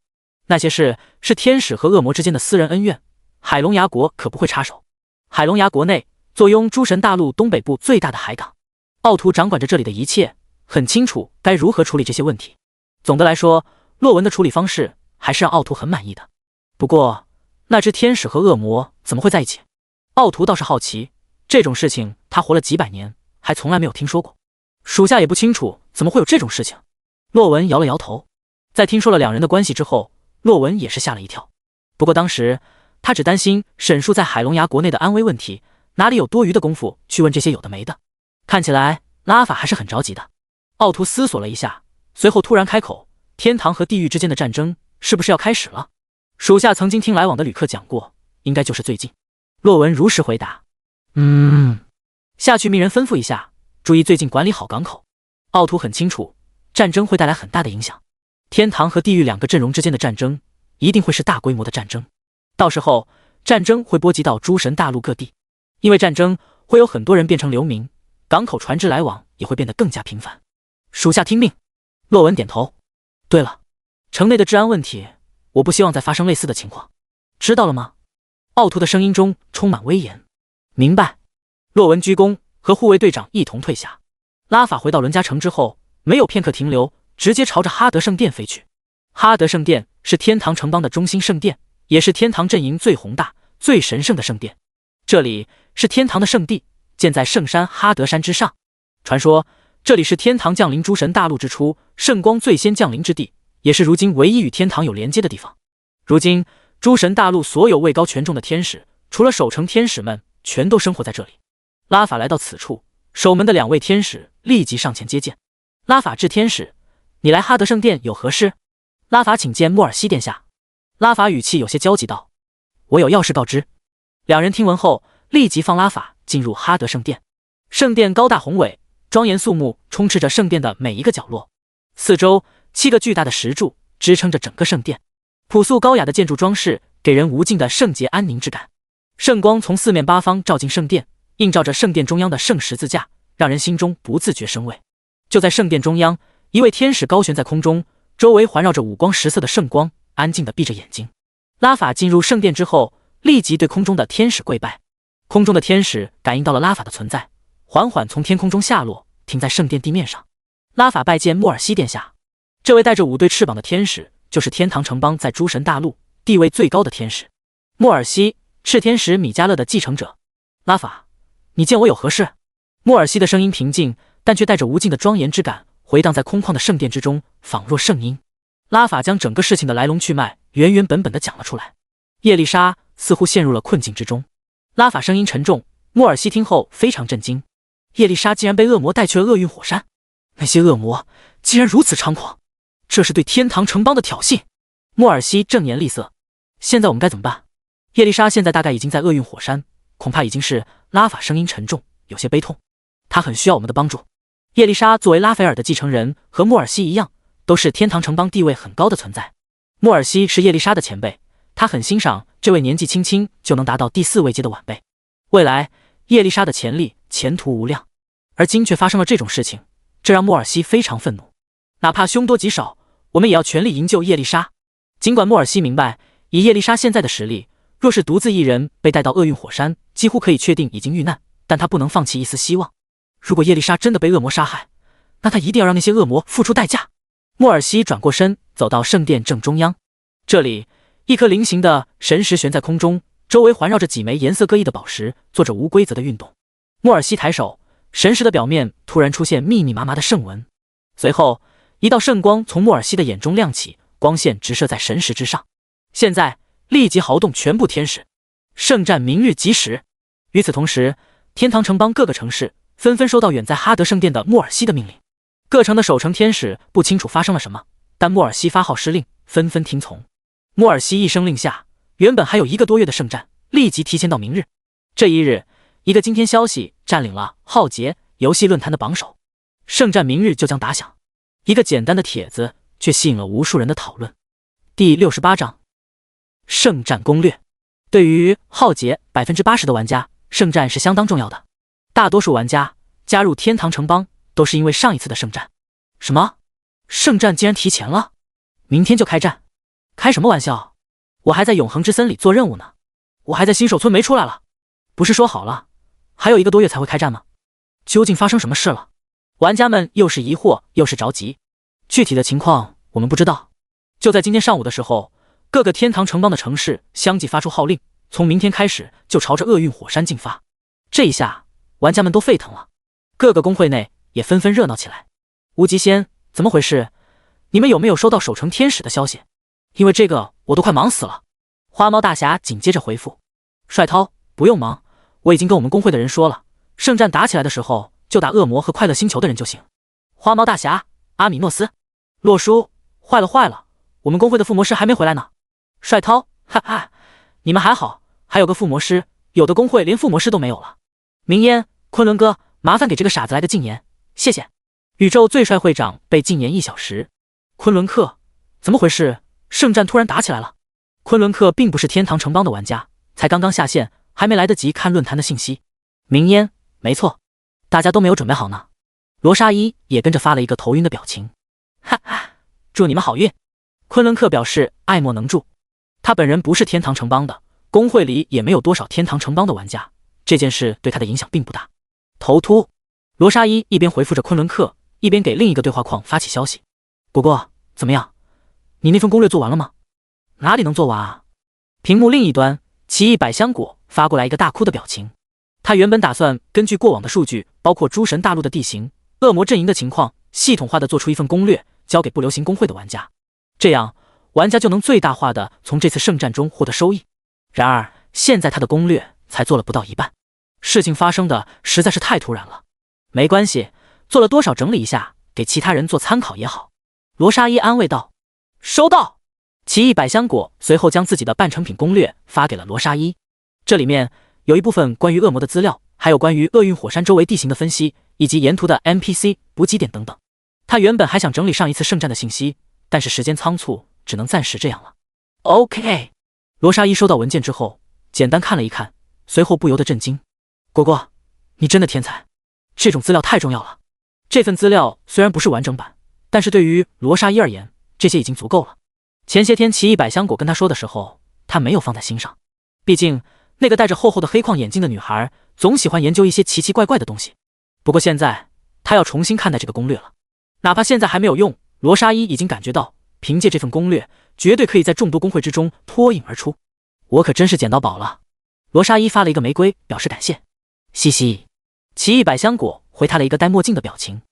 那些事是天使和恶魔之间的私人恩怨，海龙牙国可不会插手。海龙牙国内坐拥诸神大陆东北部最大的海港，奥图掌管着这里的一切，很清楚该如何处理这些问题。总的来说，洛文的处理方式还是让奥图很满意的。不过那只天使和恶魔怎么会在一起？奥图倒是好奇，这种事情他活了几百年还从来没有听说过，属下也不清楚怎么会有这种事情。洛文摇了摇头。在听说了两人的关系之后，洛文也是吓了一跳。不过当时他只担心沈树在海龙牙国内的安危问题，哪里有多余的功夫去问这些有的没的。看起来拉法还是很着急的。奥图思索了一下，随后突然开口：天堂和地狱之间的战争是不是要开始了？属下曾经听来往的旅客讲过，应该就是最近。洛文如实回答。下去命人吩咐一下，注意最近管理好港口。奥图很清楚，战争会带来很大的影响。天堂和地狱两个阵容之间的战争一定会是大规模的战争，到时候战争会波及到诸神大陆各地，因为战争会有很多人变成流民，港口船只来往也会变得更加频繁。属下听命。洛文点头。对了，城内的治安问题，我不希望再发生类似的情况，知道了吗？奥图的声音中充满威严。明白。洛文鞠躬，和护卫队长一同退下。拉法回到伦家城之后，没有片刻停留，直接朝着哈德圣殿飞去。哈德圣殿是天堂城邦的中心圣殿，也是天堂阵营最宏大、最神圣的圣殿。这里是天堂的圣地，建在圣山哈德山之上。传说这里是天堂降临诸神大陆之初，圣光最先降临之地，也是如今唯一与天堂有连接的地方。如今诸神大陆所有位高权重的天使，除了守城天使们，全都生活在这里。拉法来到此处，守门的2位天使立即上前接见。拉法致天使，你来哈德圣殿有何事？拉法请见穆尔西殿下。拉法语气有些焦急道，我有要事告知。2人听闻后，立即放拉法进入哈德圣殿。圣殿高大宏伟，庄严肃穆，充斥着圣殿的每一个角落。四周7个巨大的石柱支撑着整个圣殿，朴素高雅的建筑装饰给人无尽的圣洁安宁之感。圣光从4面8方照进圣殿，映照着圣殿中央的圣十字架，让人心中不自觉生畏。就在圣殿中央，一位天使高悬在空中，周围环绕着5光10色的圣光，安静地闭着眼睛。拉法进入圣殿之后，立即对空中的天使跪拜。空中的天使感应到了拉法的存在，缓缓从天空中下落，停在圣殿地面上。拉法拜见穆尔西殿下。这位带着5对翅膀的天使，就是天堂城邦在诸神大陆地位最高的天使穆尔西，炽天使米迦勒的继承者。拉法，你见我有何事？穆尔西的声音平静，但却带着无尽的庄严之感，回荡在空旷的圣殿之中，仿若圣音。拉法将整个事情的来龙去脉原原本本地讲了出来。叶丽莎似乎陷入了困境之中。拉法声音沉重，穆尔西听后非常震惊。叶丽莎竟然被恶魔带去了厄运火山，那些恶魔竟然如此猖狂，这是对天堂城邦的挑衅。穆尔西正颜厉色，现在我们该怎么办？叶丽莎现在大概已经在厄运火山，恐怕已经是……拉法声音沉重，有些悲痛，他很需要我们的帮助。叶丽莎作为拉斐尔的继承人，和穆尔西一样，都是天堂城邦地位很高的存在。穆尔西是叶丽莎的前辈，他很欣赏这位年纪轻轻就能达到第4位阶的晚辈。未来叶丽莎的潜力前途无量，而今却发生了这种事情，这让穆尔西非常愤怒。哪怕凶多吉少，我们也要全力营救叶丽莎。尽管穆尔西明白，以叶丽莎现在的实力，若是独自一人被带到厄运火山，几乎可以确定已经遇难，但他不能放弃一丝希望。如果叶丽莎真的被恶魔杀害，那他一定要让那些恶魔付出代价。穆尔西转过身，走到圣殿正中央。这里，一颗菱形的神石悬在空中，周围环绕着几枚颜色各异的宝石，做着无规则的运动。穆尔西抬手，神石的表面突然出现密密麻麻的圣纹，随后一道圣光从穆尔西的眼中亮起，光线直射在神石之上。现在立即嚎动全部天使，圣战明日即始。与此同时，天堂城邦各个城市纷纷收到远在哈德圣殿的穆尔西的命令。各城的守城天使不清楚发生了什么，但穆尔西发号施令，纷纷听从。穆尔西一声令下，原本还有1个多月的圣战立即提前到明日。这一日，一个惊天消息占领了浩劫游戏论坛的榜首，圣战明日就将打响。一个简单的帖子却吸引了无数人的讨论。第68章圣战攻略。对于浩劫80%的玩家，圣战是相当重要的。大多数玩家加入天堂城邦都是因为上一次的圣战。什么？圣战竟然提前了？明天就开战？开什么玩笑？我还在永恒之森里做任务呢，我还在新手村没出来了。不是说好了还有1个多月才会开战吗？究竟发生什么事了？玩家们又是疑惑又是着急，具体的情况我们不知道。就在今天上午的时候，各个天堂城邦的城市相继发出号令，从明天开始就朝着厄运火山进发。这一下玩家们都沸腾了，各个公会内也纷纷热闹起来。无极仙，怎么回事？你们有没有收到守城天使的消息？因为这个我都快忙死了。花猫大侠紧接着回复，帅涛，不用忙，我已经跟我们公会的人说了，圣战打起来的时候就打恶魔和快乐星球的人就行。花猫大侠，阿米诺斯，洛叔，坏了，我们公会的附魔师还没回来呢。帅涛，哈哈，你们还好，还有个附魔师，有的公会连附魔师都没有了。明烟，昆仑哥，麻烦给这个傻子来个禁言，谢谢。宇宙最帅会长被禁言1小时。昆仑客，怎么回事？圣战突然打起来了。昆仑客并不是天堂城邦的玩家，才刚刚下线，还没来得及看论坛的信息。明烟，没错，大家都没有准备好呢。罗莎伊也跟着发了一个头晕的表情。哈哈，祝你们好运。昆仑客表示爱莫能助，他本人不是天堂城邦的，公会里也没有多少天堂城邦的玩家，这件事对他的影响并不大。头秃，罗莎伊一边回复着昆仑客，一边给另一个对话框发起消息。果果，怎么样？你那份攻略做完了吗？哪里能做完啊？屏幕另一端，奇异百香果发过来一个大哭的表情。他原本打算根据过往的数据，包括诸神大陆的地形、恶魔阵营的情况，系统化的做出一份攻略，交给不流行公会的玩家，这样玩家就能最大化的从这次圣战中获得收益。然而现在他的攻略才做了不到一半，事情发生的实在是太突然了。没关系，做了多少整理一下，给其他人做参考也好。罗莎伊安慰道。收到。奇异百香果随后将自己的半成品攻略发给了罗莎伊，这里面有一部分关于恶魔的资料，还有关于厄运火山周围地形的分析，以及沿途的 NPC 补给点等等。他原本还想整理上一次圣战的信息，但是时间仓促，只能暂时这样了。OK。罗莎伊收到文件之后，简单看了一看，随后不由得震惊。果果，你真的天才，这种资料太重要了。这份资料虽然不是完整版，但是对于罗莎伊而言，这些已经足够了。前些天奇异百香果跟他说的时候，他没有放在心上，毕竟那个戴着厚厚的黑框眼镜的女孩总喜欢研究一些奇奇怪怪的东西。不过现在他要重新看待这个攻略了，哪怕现在还没有用，罗莎伊已经感觉到凭借这份攻略绝对可以在众多工会之中脱颖而出。我可真是捡到宝了。罗莎伊发了一个玫瑰表示感谢。嘻嘻。奇异百香果回他了一个戴墨镜的表情。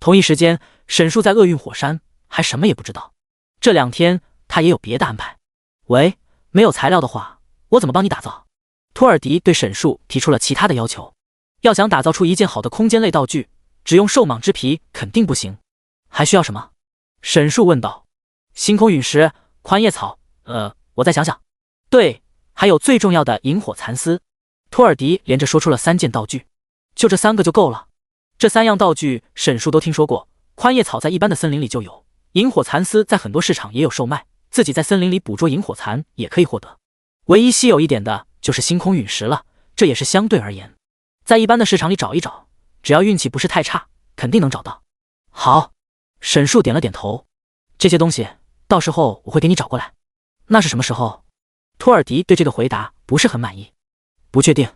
同一时间，沈树在厄运火山还什么也不知道，这2天他也有别的安排。喂，没有材料的话，我怎么帮你打造？托尔迪对沈树提出了其他的要求，要想打造出一件好的空间类道具，只用兽蟒之皮肯定不行。还需要什么？沈树问道。星空陨石、宽叶草，我再想想。对，还有最重要的萤火蚕丝。托尔迪连着说出了3件道具，就这3个就够了。这3样道具沈树都听说过，宽叶草在一般的森林里就有，萤火蚕丝在很多市场也有售卖，自己在森林里捕捉萤火蚕也可以获得。唯一稀有一点的就是星空陨石了，这也是相对而言，在一般的市场里找一找，只要运气不是太差，肯定能找到。好，沈树点了点头。这些东西到时候我会给你找过来。那是什么时候？托尔迪对这个回答不是很满意。不确定。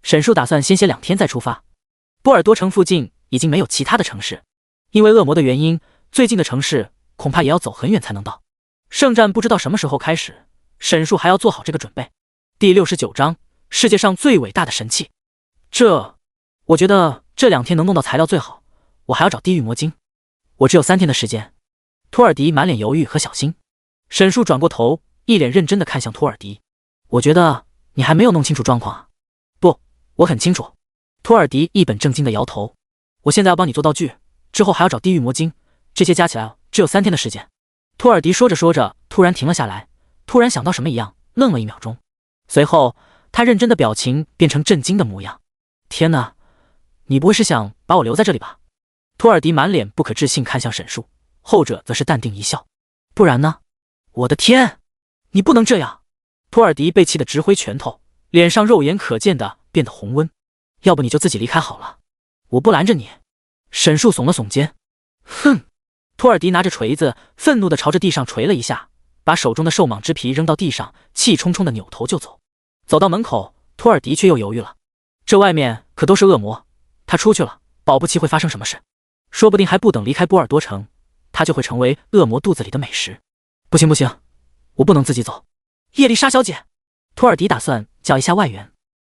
沈树打算先歇2天再出发。波尔多城附近已经没有其他的城市，因为恶魔的原因，最近的城市恐怕也要走很远才能到。圣战不知道什么时候开始，沈树还要做好这个准备。第69章，世界上最伟大的神器。我觉得这2天能弄到材料最好，我还要找地狱魔晶。我只有3天的时间。托尔迪满脸犹豫和小心。沈树转过头，一脸认真地看向托尔迪。我觉得你还没有弄清楚状况啊。不，我很清楚。托尔迪一本正经地摇头。我现在要帮你做道具，之后还要找地狱魔晶，这些加起来只有3天的时间。托尔迪说着说着突然停了下来，突然想到什么一样，愣了1秒钟。随后他认真的表情变成震惊的模样。天哪，你不会是想把我留在这里吧？托尔迪满脸不可置信看向沈树，后者则是淡定一笑。不然呢？我的天，你不能这样！托尔迪被气得直挥拳头，脸上肉眼可见的变得红温。要不你就自己离开好了，我不拦着你。沈树耸了耸肩。哼！托尔迪拿着锤子愤怒地朝着地上锤了一下，把手中的兽蟒之皮扔到地上，气冲冲地扭头就走。走到门口，托尔迪却又犹豫了。这外面可都是恶魔，他出去了，保不齐会发生什么事，说不定还不等离开波尔多城，他就会成为恶魔肚子里的美食。不行不行，我不能自己走。叶丽莎小姐，托尔迪打算叫一下外援，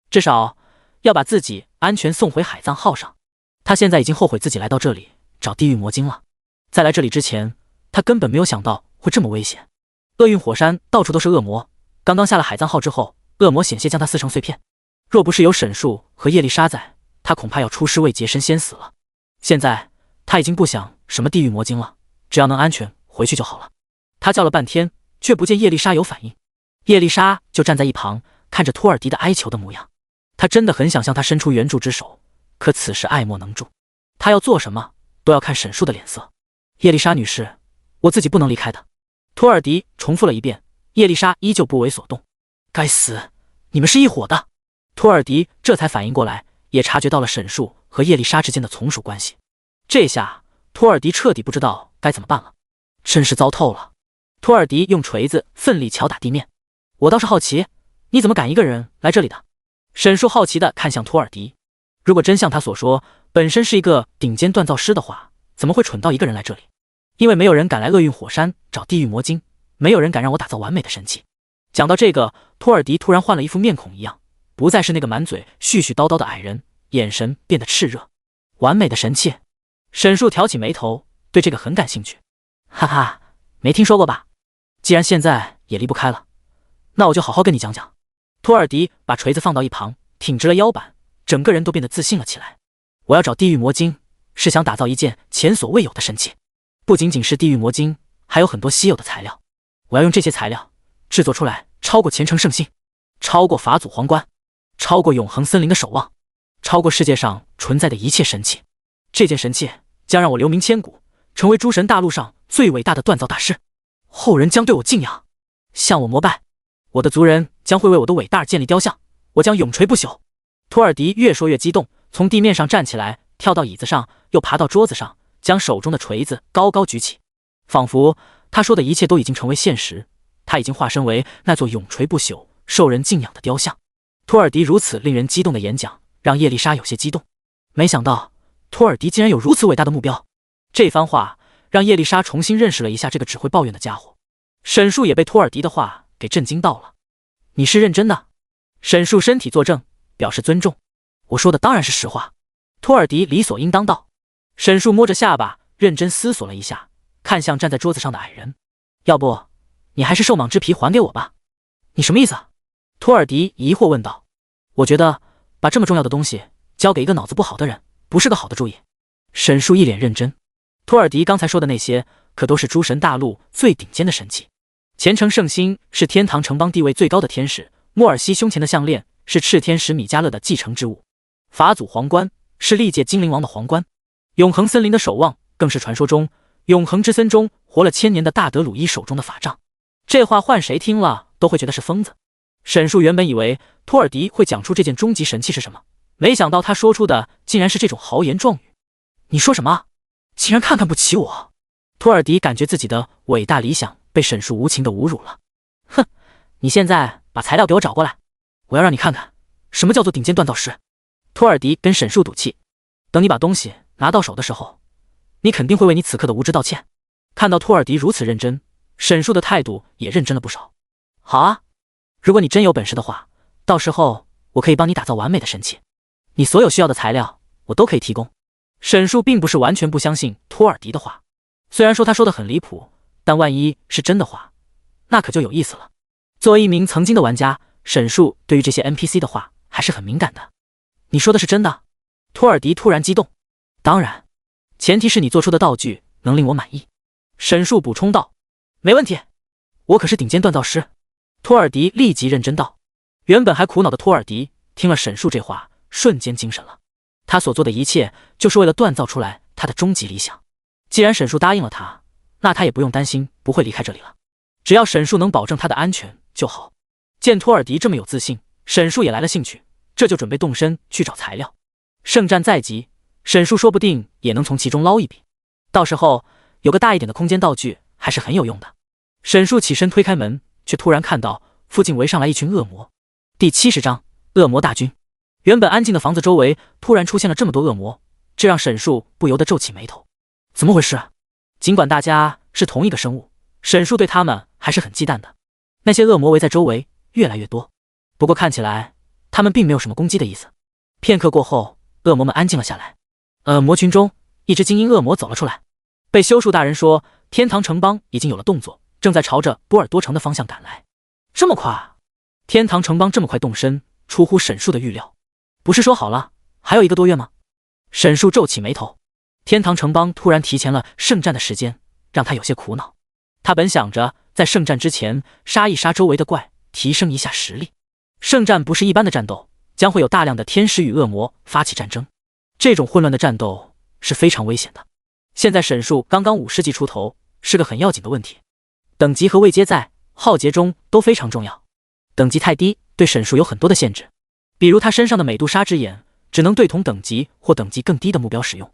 至少要把自己安全送回海葬号上。他现在已经后悔自己来到这里找地狱魔晶了。在来这里之前，他根本没有想到会这么危险。厄运火山到处都是恶魔，刚刚下了海葬号之后，恶魔险些将他撕成碎片。若不是有沈树和叶丽莎在，他恐怕要出师未捷身先死了。现在他已经不想什么地狱魔晶了，只要能安全回去就好了。他叫了半天，却不见叶丽莎有反应。叶丽莎就站在一旁，看着托尔迪的哀求的模样。他真的很想向他伸出援助之手，可此时爱莫能助。他要做什么，都要看沈树的脸色。叶丽莎女士，我自己不能离开的。托尔迪重复了一遍，叶丽莎依旧不为所动。该死，你们是一伙的。托尔迪这才反应过来，也察觉到了沈树和叶丽莎之间的从属关系。这下托尔迪彻底不知道该怎么办了，真是糟透了。托尔迪用锤子奋力敲打地面。我倒是好奇，你怎么敢一个人来这里的？沈树好奇地看向托尔迪。如果真像他所说，本身是一个顶尖锻造师的话，怎么会蠢到一个人来这里？因为没有人敢来厄运火山找地狱魔晶，没有人敢让我打造完美的神器。讲到这个，托尔迪突然换了一副面孔一样，不再是那个满嘴絮絮叨叨的矮人，眼神变得炽热。完美的神器？沈树挑起眉头，对这个很感兴趣。哈哈，没听说过吧？既然现在也离不开了，那我就好好跟你讲讲。托尔迪把锤子放到一旁，挺直了腰板，整个人都变得自信了起来。我要找地狱魔晶，是想打造一件前所未有的神器。不仅仅是地狱魔晶，还有很多稀有的材料。我要用这些材料制作出来超过虔诚圣心，超过法祖皇冠，超过永恒森林的守望，超过世界上存在的一切神器。这件神器将让我留名千古，成为诸神大陆上最伟大的锻造大师。后人将对我敬仰，向我膜拜。我的族人将会为我的伟大而建立雕像，我将永垂不朽。托尔迪越说越激动，从地面上站起来，跳到椅子上，又爬到桌子上，将手中的锤子高高举起，仿佛他说的一切都已经成为现实，他已经化身为那座永垂不朽、受人敬仰的雕像。托尔迪如此令人激动的演讲，让叶丽莎有些激动。没想到托尔迪竟然有如此伟大的目标。这番话让叶丽莎重新认识了一下这个只会抱怨的家伙。沈树也被托尔迪的话给震惊到了。你是认真的？沈树身体作证，表示尊重。我说的当然是实话。托尔迪理所应当道。沈树摸着下巴，认真思索了一下，看向站在桌子上的矮人。要不你还是兽蟒之皮还给我吧。你什么意思啊？托尔迪疑惑问道。我觉得把这么重要的东西交给一个脑子不好的人，不是个好的主意。沈树一脸认真。托尔迪刚才说的那些可都是诸神大陆最顶尖的神器。虔诚圣心是天堂城邦地位最高的天使，莫尔西胸前的项链是炽天使米迦勒的继承之物，法祖皇冠是历届精灵王的皇冠，永恒森林的守望更是传说中永恒之森中活了1000年的大德鲁伊手中的法杖。这话换谁听了都会觉得是疯子。沈树原本以为托尔迪会讲出这件终极神器是什么，没想到他说出的竟然是这种豪言壮语。你说什么？竟然看不起我！托尔迪感觉自己的伟大理想被沈树无情的侮辱了。哼，你现在把材料给我找过来，我要让你看看什么叫做顶尖锻造师。托尔迪跟沈树赌气，等你把东西拿到手的时候，你肯定会为你此刻的无知道歉。看到托尔迪如此认真，沈树的态度也认真了不少。好啊，如果你真有本事的话，到时候我可以帮你打造完美的神器，你所有需要的材料我都可以提供。沈树并不是完全不相信托尔迪的话，虽然说他说的很离谱，但万一是真的话，那可就有意思了。作为一名曾经的玩家，沈树对于这些 NPC 的话还是很敏感的。你说的是真的？托尔迪突然激动。当然，前提是你做出的道具能令我满意。沈树补充道。没问题，我可是顶尖锻造师。托尔迪立即认真道。原本还苦恼的托尔迪听了沈树这话，瞬间精神了。他所做的一切就是为了锻造出来他的终极理想。既然沈树答应了他，那他也不用担心不会离开这里了。只要沈树能保证他的安全就好。见托尔迪这么有自信，沈树也来了兴趣，这就准备动身去找材料。圣战在即，沈树说不定也能从其中捞一笔，到时候有个大一点的空间道具还是很有用的。沈树起身推开门，却突然看到附近围上来一群恶魔。第70章恶魔大军。原本安静的房子周围突然出现了这么多恶魔，这让沈树不由得皱起眉头。怎么回事？尽管大家是同一个生物，沈树对他们还是很忌惮的。那些恶魔围在周围越来越多，不过看起来他们并没有什么攻击的意思。片刻过后，恶魔们安静了下来。恶魔群中一只精英恶魔走了出来，被修树大人说天堂城邦已经有了动作，正在朝着波尔多城的方向赶来。这么快？天堂城邦这么快动身，出乎沈树的预料。不是说好了还有1个多月吗？沈树皱起眉头。天堂城邦突然提前了圣战的时间，让他有些苦恼。他本想着在圣战之前杀一杀周围的怪，提升一下实力。圣战不是一般的战斗，将会有大量的天使与恶魔发起战争，这种混乱的战斗是非常危险的。现在沈树刚刚50级出头，是个很要紧的问题。等级和位阶在浩劫中都非常重要，等级太低对沈树有很多的限制，比如他身上的美杜莎之眼只能对同等级或等级更低的目标使用。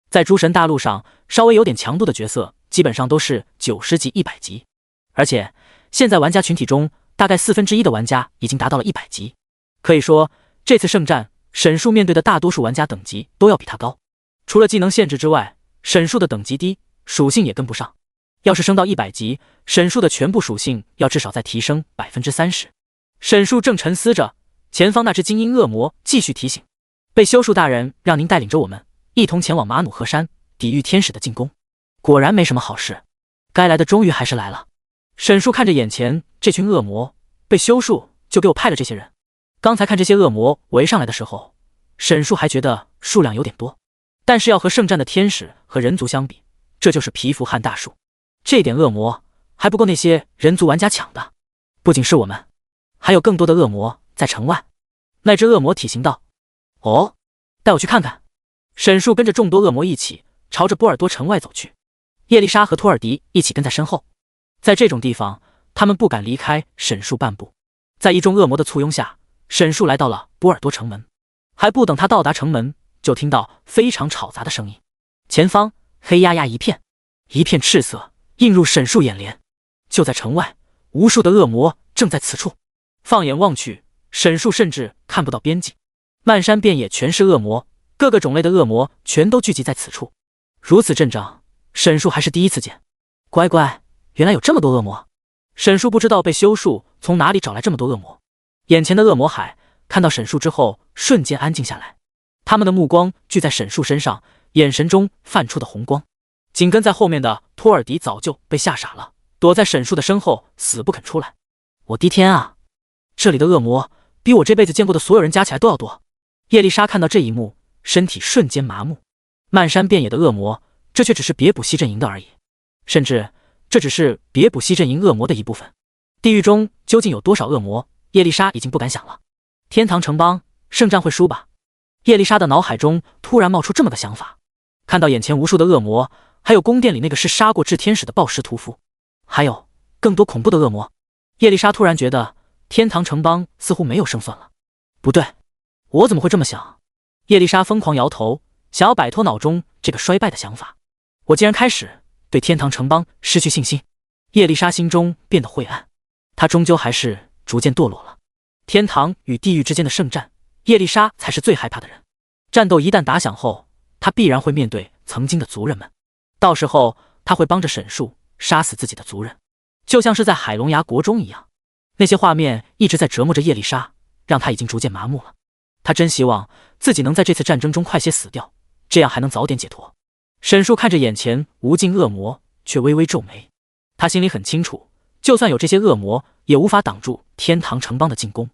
在诸神大陆上，稍微有点强度的角色基本上都是90级、100级，而且现在玩家群体中大概1/4的玩家已经达到了100级。可以说，这次圣战，沈树面对的大多数玩家等级都要比他高。除了技能限制之外，沈树的等级低，属性也跟不上。要是升到100级，沈树的全部属性要至少再提升30%。沈树正沉思着，前方那只精英恶魔继续提醒：“被修术大人让您带领着我们一同前往马努赫山，抵御天使的进攻。”果然没什么好事，该来的终于还是来了。沈树看着眼前这群恶魔，被修术就给我派了这些人。刚才看这些恶魔围上来的时候，沈树还觉得数量有点多，但是要和圣战的天使和人族相比，这就是蚍蜉撼大树。这点恶魔还不够那些人族玩家抢的。不仅是我们，还有更多的恶魔在城外。那只恶魔体型道：“哦，带我去看看。”沈树跟着众多恶魔一起朝着波尔多城外走去，叶丽莎和托尔迪一起跟在身后。在这种地方，他们不敢离开沈树半步。在一众恶魔的簇拥下，沈树来到了波尔多城门。还不等他到达城门，就听到非常吵杂的声音，前方黑压压一片，一片赤色映入沈树眼帘。就在城外，无数的恶魔正在此处。放眼望去，沈树甚至看不到边际，漫山遍野全是恶魔，各个种类的恶魔全都聚集在此处。如此阵仗，沈树还是第一次见。乖乖，原来有这么多恶魔！沈树不知道被修术从哪里找来这么多恶魔。眼前的恶魔海看到沈树之后，瞬间安静下来，他们的目光聚在沈树身上，眼神中泛出的红光。紧跟在后面的托尔迪早就被吓傻了，躲在沈树的身后，死不肯出来。我的天啊！这里的恶魔比我这辈子见过的所有人加起来都要多。叶丽莎看到这一幕，身体瞬间麻木。漫山遍野的恶魔，这却只是别卜西阵营的而已，甚至这只是别卜西阵营恶魔的一部分。地狱中究竟有多少恶魔，叶丽莎已经不敢想了。天堂城邦圣战会输吧？叶丽莎的脑海中突然冒出这么个想法。看到眼前无数的恶魔，还有宫殿里那个是杀过炽天使的暴尸屠夫，还有更多恐怖的恶魔，叶丽莎突然觉得天堂城邦似乎没有胜算了。不对，我怎么会这么想？叶丽莎疯狂摇头，想要摆脱脑中这个衰败的想法。我竟然开始对天堂城邦失去信心。叶丽莎心中变得晦暗，她终究还是逐渐堕落了。天堂与地狱之间的圣战，叶丽莎才是最害怕的人。战斗一旦打响后，她必然会面对曾经的族人们，到时候她会帮着沈树杀死自己的族人，就像是在海龙崖国中一样。那些画面一直在折磨着叶丽莎，让她已经逐渐麻木了。她真希望自己能在这次战争中快些死掉，这样还能早点解脱。沈树看着眼前无尽恶魔，却微微皱眉。他心里很清楚，就算有这些恶魔，也无法挡住天堂城邦的进攻。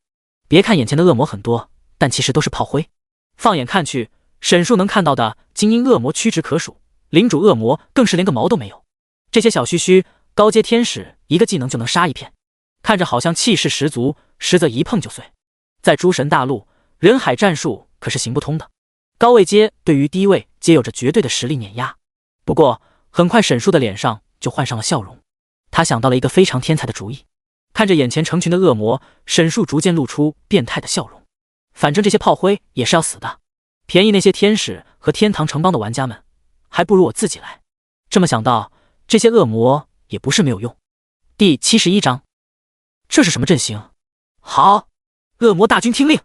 别看眼前的恶魔很多，但其实都是炮灰。放眼看去，沈树能看到的精英恶魔屈指可数，领主恶魔更是连个毛都没有。这些小须须高阶天使一个技能就能杀一片，看着好像气势十足，实则一碰就碎。在诸神大陆，人海战术可是行不通的，高位阶对于低位皆有着绝对的实力碾压。不过很快沈树的脸上就换上了笑容，他想到了一个非常天才的主意。看着眼前成群的恶魔，沈树逐渐露出变态的笑容。反正这些炮灰也是要死的，便宜那些天使和天堂城邦的玩家们，还不如我自己来。这么想到，这些恶魔也不是没有用。第71章，这是什么阵型？好，恶魔大军听令，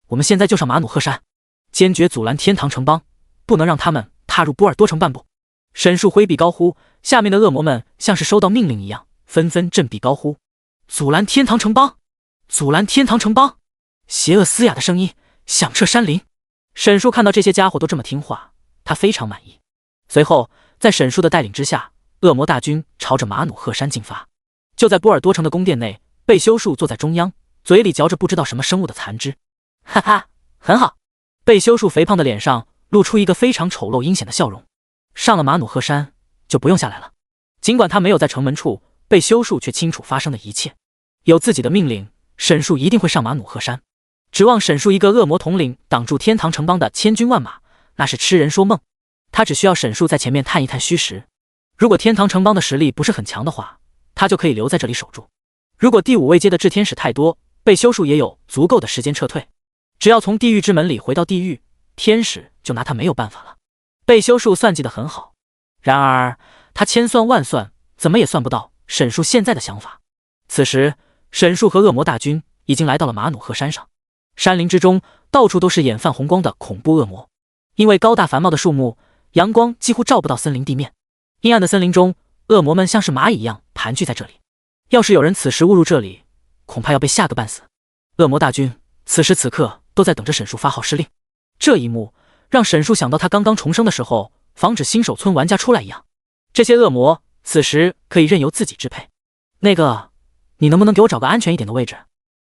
我们现在就上马努赫山，坚决阻拦天堂城邦，不能让他们踏入波尔多城半步。沈树挥臂高呼，下面的恶魔们像是收到命令一样，纷纷振臂高呼：阻拦天堂城邦！阻拦天堂城邦！邪恶嘶哑的声音响彻山林。沈树看到这些家伙都这么听话，他非常满意。随后在沈树的带领之下，恶魔大军朝着马努赫山进发。就在波尔多城的宫殿内，贝修树坐在中央，嘴里嚼着不知道什么生物的残肢。哈哈，很好。贝修树肥胖的脸上露出一个非常丑陋阴险的笑容。上了马努赫山就不用下来了。尽管他没有在城门处，贝修树却清楚发生的一切。有自己的命令，沈树一定会上马努赫山。指望沈树一个恶魔统领挡住天堂城邦的千军万马，那是痴人说梦。他只需要沈树在前面探一探虚实。如果天堂城邦的实力不是很强的话，他就可以留在这里守住。如果第5位阶的炽天使太多，贝修树也有足够的时间撤退。只要从地狱之门里回到地狱，天使就拿他没有办法了。贝修树算计得很好，然而他千算万算，怎么也算不到沈树现在的想法。此时沈树和恶魔大军已经来到了马努赫山上。山林之中到处都是眼泛红光的恐怖恶魔，因为高大繁茂的树木，阳光几乎照不到森林地面。阴暗的森林中，恶魔们像是蚂蚁一样盘踞在这里。要是有人此时误入这里，恐怕要被吓个半死。恶魔大军此时此刻都在等着沈树发号施令。这一幕让沈树想到他刚刚重生的时候，防止新手村玩家出来一样。这些恶魔此时可以任由自己支配。那个，你能不能给我找个安全一点的位置？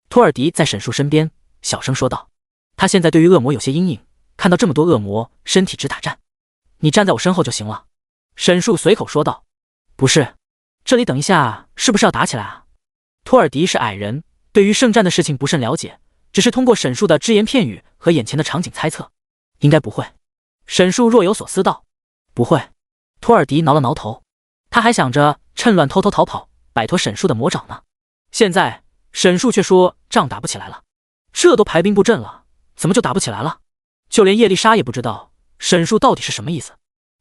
托尔迪在沈树身边小声说道。他现在对于恶魔有些阴影，看到这么多恶魔，身体直打颤。你站在我身后就行了。沈树随口说道。不是，这里等一下是不是要打起来啊？托尔迪是矮人，对于圣战的事情不甚了解，只是通过沈树的只言片语和眼前的场景猜测，应该不会。沈树若有所思道。不会。托尔迪挠了挠头，他还想着趁乱偷偷逃跑，摆脱沈树的魔爪呢。现在沈树却说仗打不起来了，这都排兵布阵了，怎么就打不起来了？就连叶丽莎也不知道沈树到底是什么意思。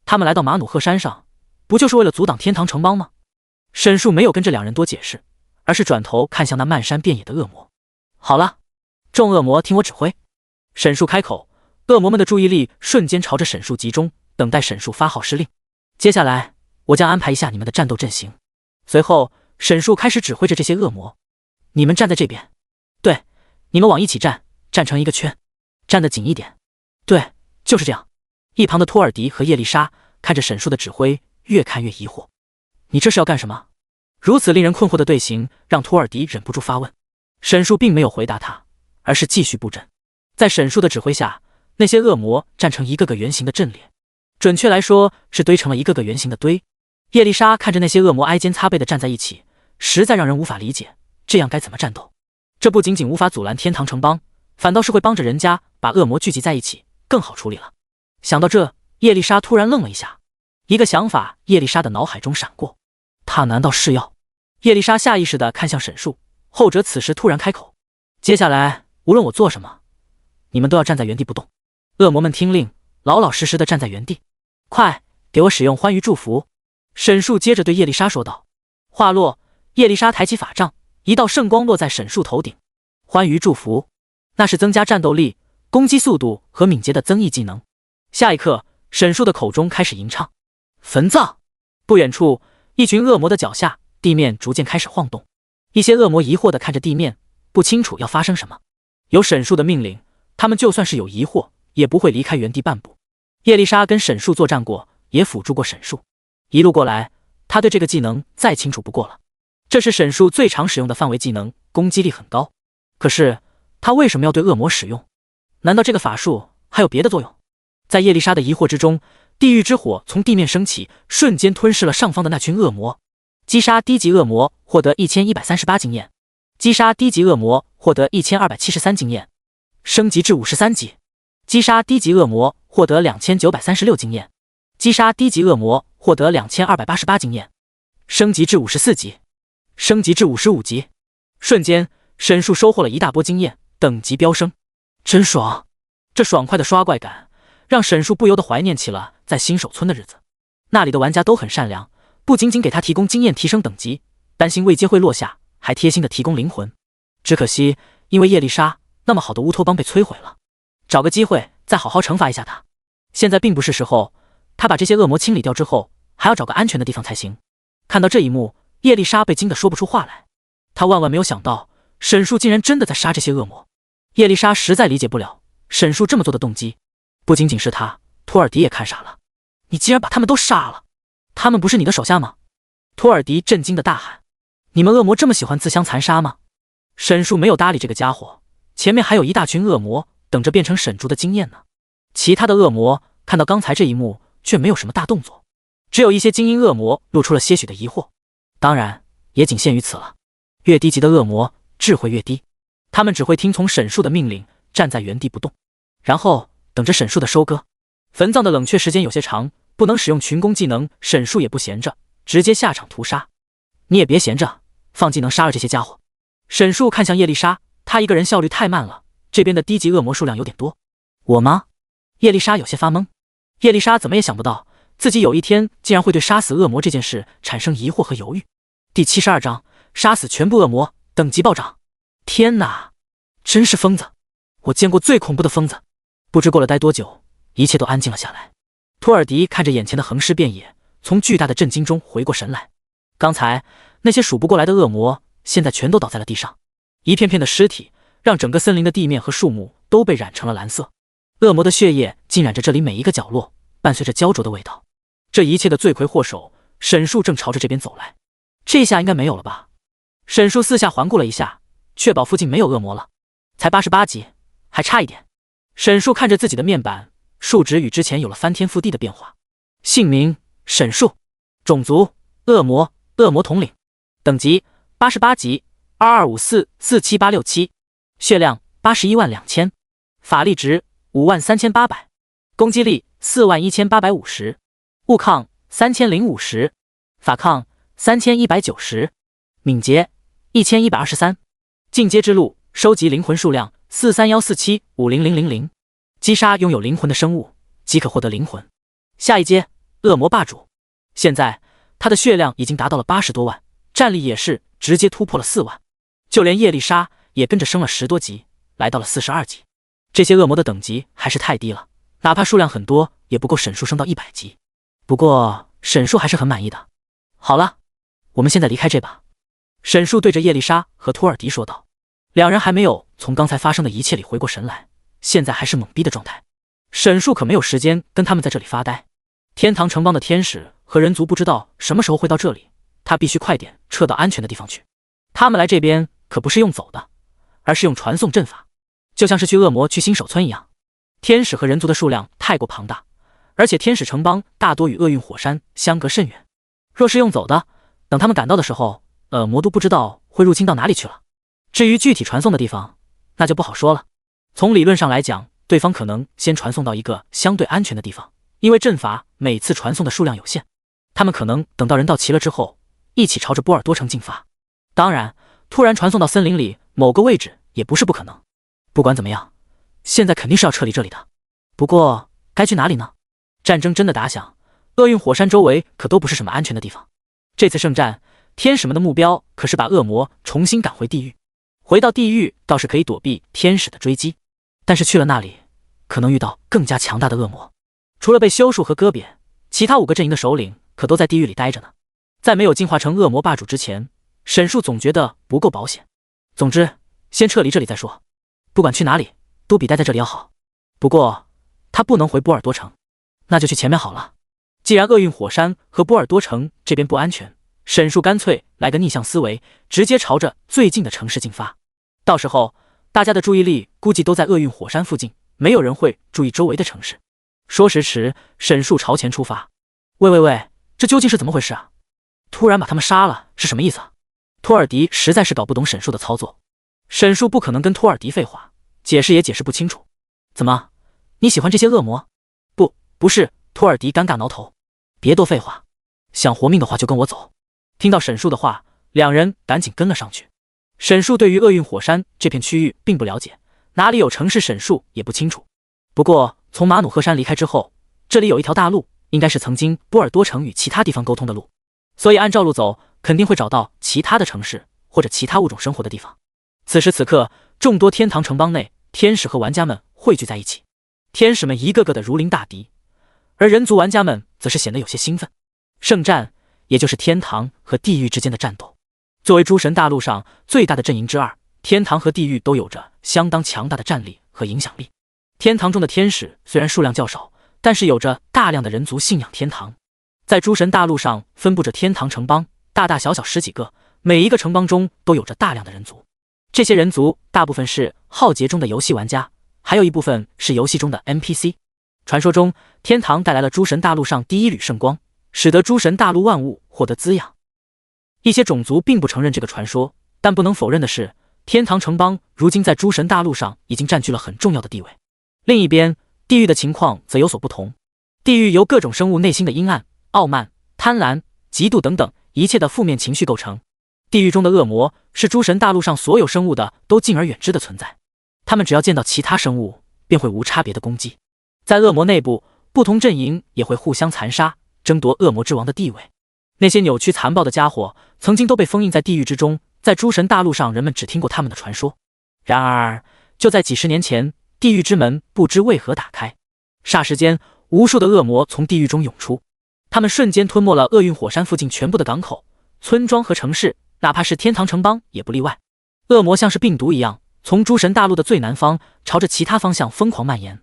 他们来到马努赫山上，不就是为了阻挡天堂城邦吗？沈树没有跟这两人多解释，而是转头看向那漫山遍野的恶魔。好了，众恶魔听我指挥。沈树开口，恶魔们的注意力瞬间朝着沈树集中，等待沈树发号施令。接下来我将安排一下你们的战斗阵型。随后沈树开始指挥着这些恶魔。你们站在这边。对，你们往一起站，站成一个圈，站得紧一点。对，就是这样。一旁的托尔迪和叶丽莎看着沈树的指挥，越看越疑惑。你这是要干什么？如此令人困惑的队形让托尔迪忍不住发问。沈树并没有回答他，而是继续布阵。在沈树的指挥下，那些恶魔站成一个个圆形的阵列，准确来说是堆成了一个个圆形的堆。叶丽莎看着那些恶魔挨肩擦背的站在一起，实在让人无法理解，这样该怎么战斗？这不仅仅无法阻拦天堂城邦，反倒是会帮着人家把恶魔聚集在一起，更好处理了。想到这，叶丽莎突然愣了一下，一个想法叶丽莎的脑海中闪过，他难道是要……叶丽莎下意识地看向沈树，后者此时突然开口：接下来无论我做什么，你们都要站在原地不动。恶魔们听令，老老实实地站在原地。快给我使用欢愉祝福。沈树接着对叶丽莎说道。话落，叶丽莎抬起法杖，一道圣光落在沈树头顶。欢愉祝福，那是增加战斗力、攻击速度和敏捷的增益技能。下一刻，沈树的口中开始吟唱。焚葬。不远处，一群恶魔的脚下，地面逐渐开始晃动。一些恶魔疑惑地看着地面，不清楚要发生什么。有沈树的命令，他们就算是有疑惑，也不会离开原地半步。叶丽莎跟沈树作战过，也辅助过沈树，一路过来，他对这个技能再清楚不过了。这是沈树最常使用的范围技能，攻击力很高。可是他为什么要对恶魔使用？难道这个法术还有别的作用？在叶丽莎的疑惑之中，地狱之火从地面升起，瞬间吞噬了上方的那群恶魔。击杀低级恶魔获得1138经验，击杀低级恶魔获得1273经验，升级至53级。击杀低级恶魔获得2936经验，击杀低级恶魔获得2288经验，升级至54级，升级至55级。瞬间，沈树收获了一大波经验，等级飙升，真爽！这爽快的刷怪感让沈树不由得怀念起了在新手村的日子。那里的玩家都很善良，不仅仅给他提供经验提升等级，担心位阶会落下，还贴心的提供灵魂。只可惜因为叶丽莎，那么好的乌托邦被摧毁了。找个机会再好好惩罚一下他。现在并不是时候，他把这些恶魔清理掉之后，还要找个安全的地方才行。看到这一幕，叶丽莎被惊得说不出话来。她万万没有想到，沈树竟然真的在杀这些恶魔。叶丽莎实在理解不了沈树这么做的动机。不仅仅是他，托尔迪也看傻了。你竟然把他们都杀了？他们不是你的手下吗？托尔迪震惊的大喊。你们恶魔这么喜欢自相残杀吗？沈树没有搭理这个家伙，前面还有一大群恶魔等着变成沈竹的经验呢。其他的恶魔看到刚才这一幕，却没有什么大动作，只有一些精英恶魔露出了些许的疑惑。当然，也仅限于此了。越低级的恶魔智慧越低，他们只会听从沈树的命令，站在原地不动，然后等着沈树的收割。焚葬的冷却时间有些长，不能使用群攻技能，沈树也不闲着，直接下场屠杀。你也别闲着，放技能杀了这些家伙。沈树看向叶丽莎，他一个人效率太慢了，这边的低级恶魔数量有点多。我吗？叶丽莎有些发懵。叶丽莎怎么也想不到，自己有一天竟然会对杀死恶魔这件事产生疑惑和犹豫。第72章，杀死全部恶魔，等级暴涨。天哪，真是疯子！我见过最恐怖的疯子。不知过了待多久，一切都安静了下来。托尔迪看着眼前的横尸遍野，从巨大的震惊中回过神来。刚才那些数不过来的恶魔，现在全都倒在了地上，一片片的尸体让整个森林的地面和树木都被染成了蓝色。恶魔的血液浸染着这里每一个角落，伴随着焦灼的味道。这一切的罪魁祸首沈树正朝着这边走来。这下应该没有了吧？沈树四下环顾了一下，确保附近没有恶魔了。才88级，还差一点。沈树看着自己的面板，数值与之前有了翻天覆地的变化。姓名沈树，种族恶魔，恶魔统领，等级88级，22544787，血量812000，法力值53800，攻击力41850，物抗3050，法抗3190，敏捷1123。进阶之路，收集灵魂数量4314750000，击杀拥有灵魂的生物即可获得灵魂。下一阶恶魔霸主，现在他的血量已经达到了80多万，战力也是直接突破了4万，就连叶丽莎也跟着升了10多级，来到了42级。这些恶魔的等级还是太低了，哪怕数量很多也不够沈树升到100级。不过沈树还是很满意的。好了，我们现在离开这吧。沈树对着叶丽莎和托尔迪说道。两人还没有从刚才发生的一切里回过神来，现在还是懵逼的状态。沈树可没有时间跟他们在这里发呆。天堂城邦的天使和人族不知道什么时候会到这里，他必须快点撤到安全的地方去。他们来这边可不是用走的，而是用传送阵法，就像是去恶魔去新手村一样。天使和人族的数量太过庞大，而且天使城邦大多与厄运火山相隔甚远。若是用走的，等他们赶到的时候，恶魔都不知道会入侵到哪里去了。至于具体传送的地方，那就不好说了。从理论上来讲，对方可能先传送到一个相对安全的地方，因为阵法每次传送的数量有限，他们可能等到人到齐了之后，一起朝着波尔多城进发。当然，突然传送到森林里某个位置也不是不可能。不管怎么样，现在肯定是要撤离这里的。不过该去哪里呢？战争真的打响，厄运火山周围可都不是什么安全的地方。这次圣战，天使们的目标可是把恶魔重新赶回地狱。回到地狱倒是可以躲避天使的追击，但是去了那里，可能遇到更加强大的恶魔。除了被修树和戈扁，其他5个阵营的首领可都在地狱里待着呢。在没有进化成恶魔霸主之前，沈树总觉得不够保险。总之，先撤离这里再说。不管去哪里，都比待在这里要好。不过，他不能回波尔多城，那就去前面好了。既然厄运火山和波尔多城这边不安全，沈树干脆来个逆向思维，直接朝着最近的城市进发。到时候大家的注意力估计都在厄运火山附近，没有人会注意周围的城市。说时迟，沈树朝前出发。喂，这究竟是怎么回事啊？突然把他们杀了是什么意思啊？托尔迪实在是搞不懂沈树的操作。沈树不可能跟托尔迪废话，解释也解释不清楚。怎么，你喜欢这些恶魔？不是，托尔迪尴尬挠头。别多废话，想活命的话就跟我走。听到沈树的话，两人赶紧跟了上去。沈树对于厄运火山这片区域并不了解，哪里有城市沈树也不清楚。不过从马努赫山离开之后，这里有一条大路，应该是曾经波尔多城与其他地方沟通的路，所以按照路走肯定会找到其他的城市或者其他物种生活的地方。此时此刻，众多天堂城邦内天使和玩家们汇聚在一起，天使们一个个的如临大敌，而人族玩家们则是显得有些兴奋。圣战，也就是天堂和地狱之间的战斗。作为诸神大陆上最大的阵营之二，天堂和地狱都有着相当强大的战力和影响力。天堂中的天使虽然数量较少，但是有着大量的人族信仰天堂。在诸神大陆上分布着天堂城邦，大大小小10几个，每一个城邦中都有着大量的人族。这些人族大部分是浩劫中的游戏玩家，还有一部分是游戏中的 NPC。传说中，天堂带来了诸神大陆上第一缕圣光，使得诸神大陆万物获得滋养。一些种族并不承认这个传说，但不能否认的是，天堂城邦如今在诸神大陆上已经占据了很重要的地位。另一边，地狱的情况则有所不同。地狱由各种生物内心的阴暗、傲慢、贪婪、嫉妒等等一切的负面情绪构成。地狱中的恶魔是诸神大陆上所有生物的都敬而远之的存在，他们只要见到其他生物，便会无差别的攻击。在恶魔内部，不同阵营也会互相残杀，争夺恶魔之王的地位。那些扭曲残暴的家伙曾经都被封印在地狱之中，在诸神大陆上人们只听过他们的传说。然而就在几十年前，地狱之门不知为何打开，霎时间无数的恶魔从地狱中涌出，他们瞬间吞没了厄运火山附近全部的港口、村庄和城市，哪怕是天堂城邦也不例外。恶魔像是病毒一样，从诸神大陆的最南方朝着其他方向疯狂蔓延，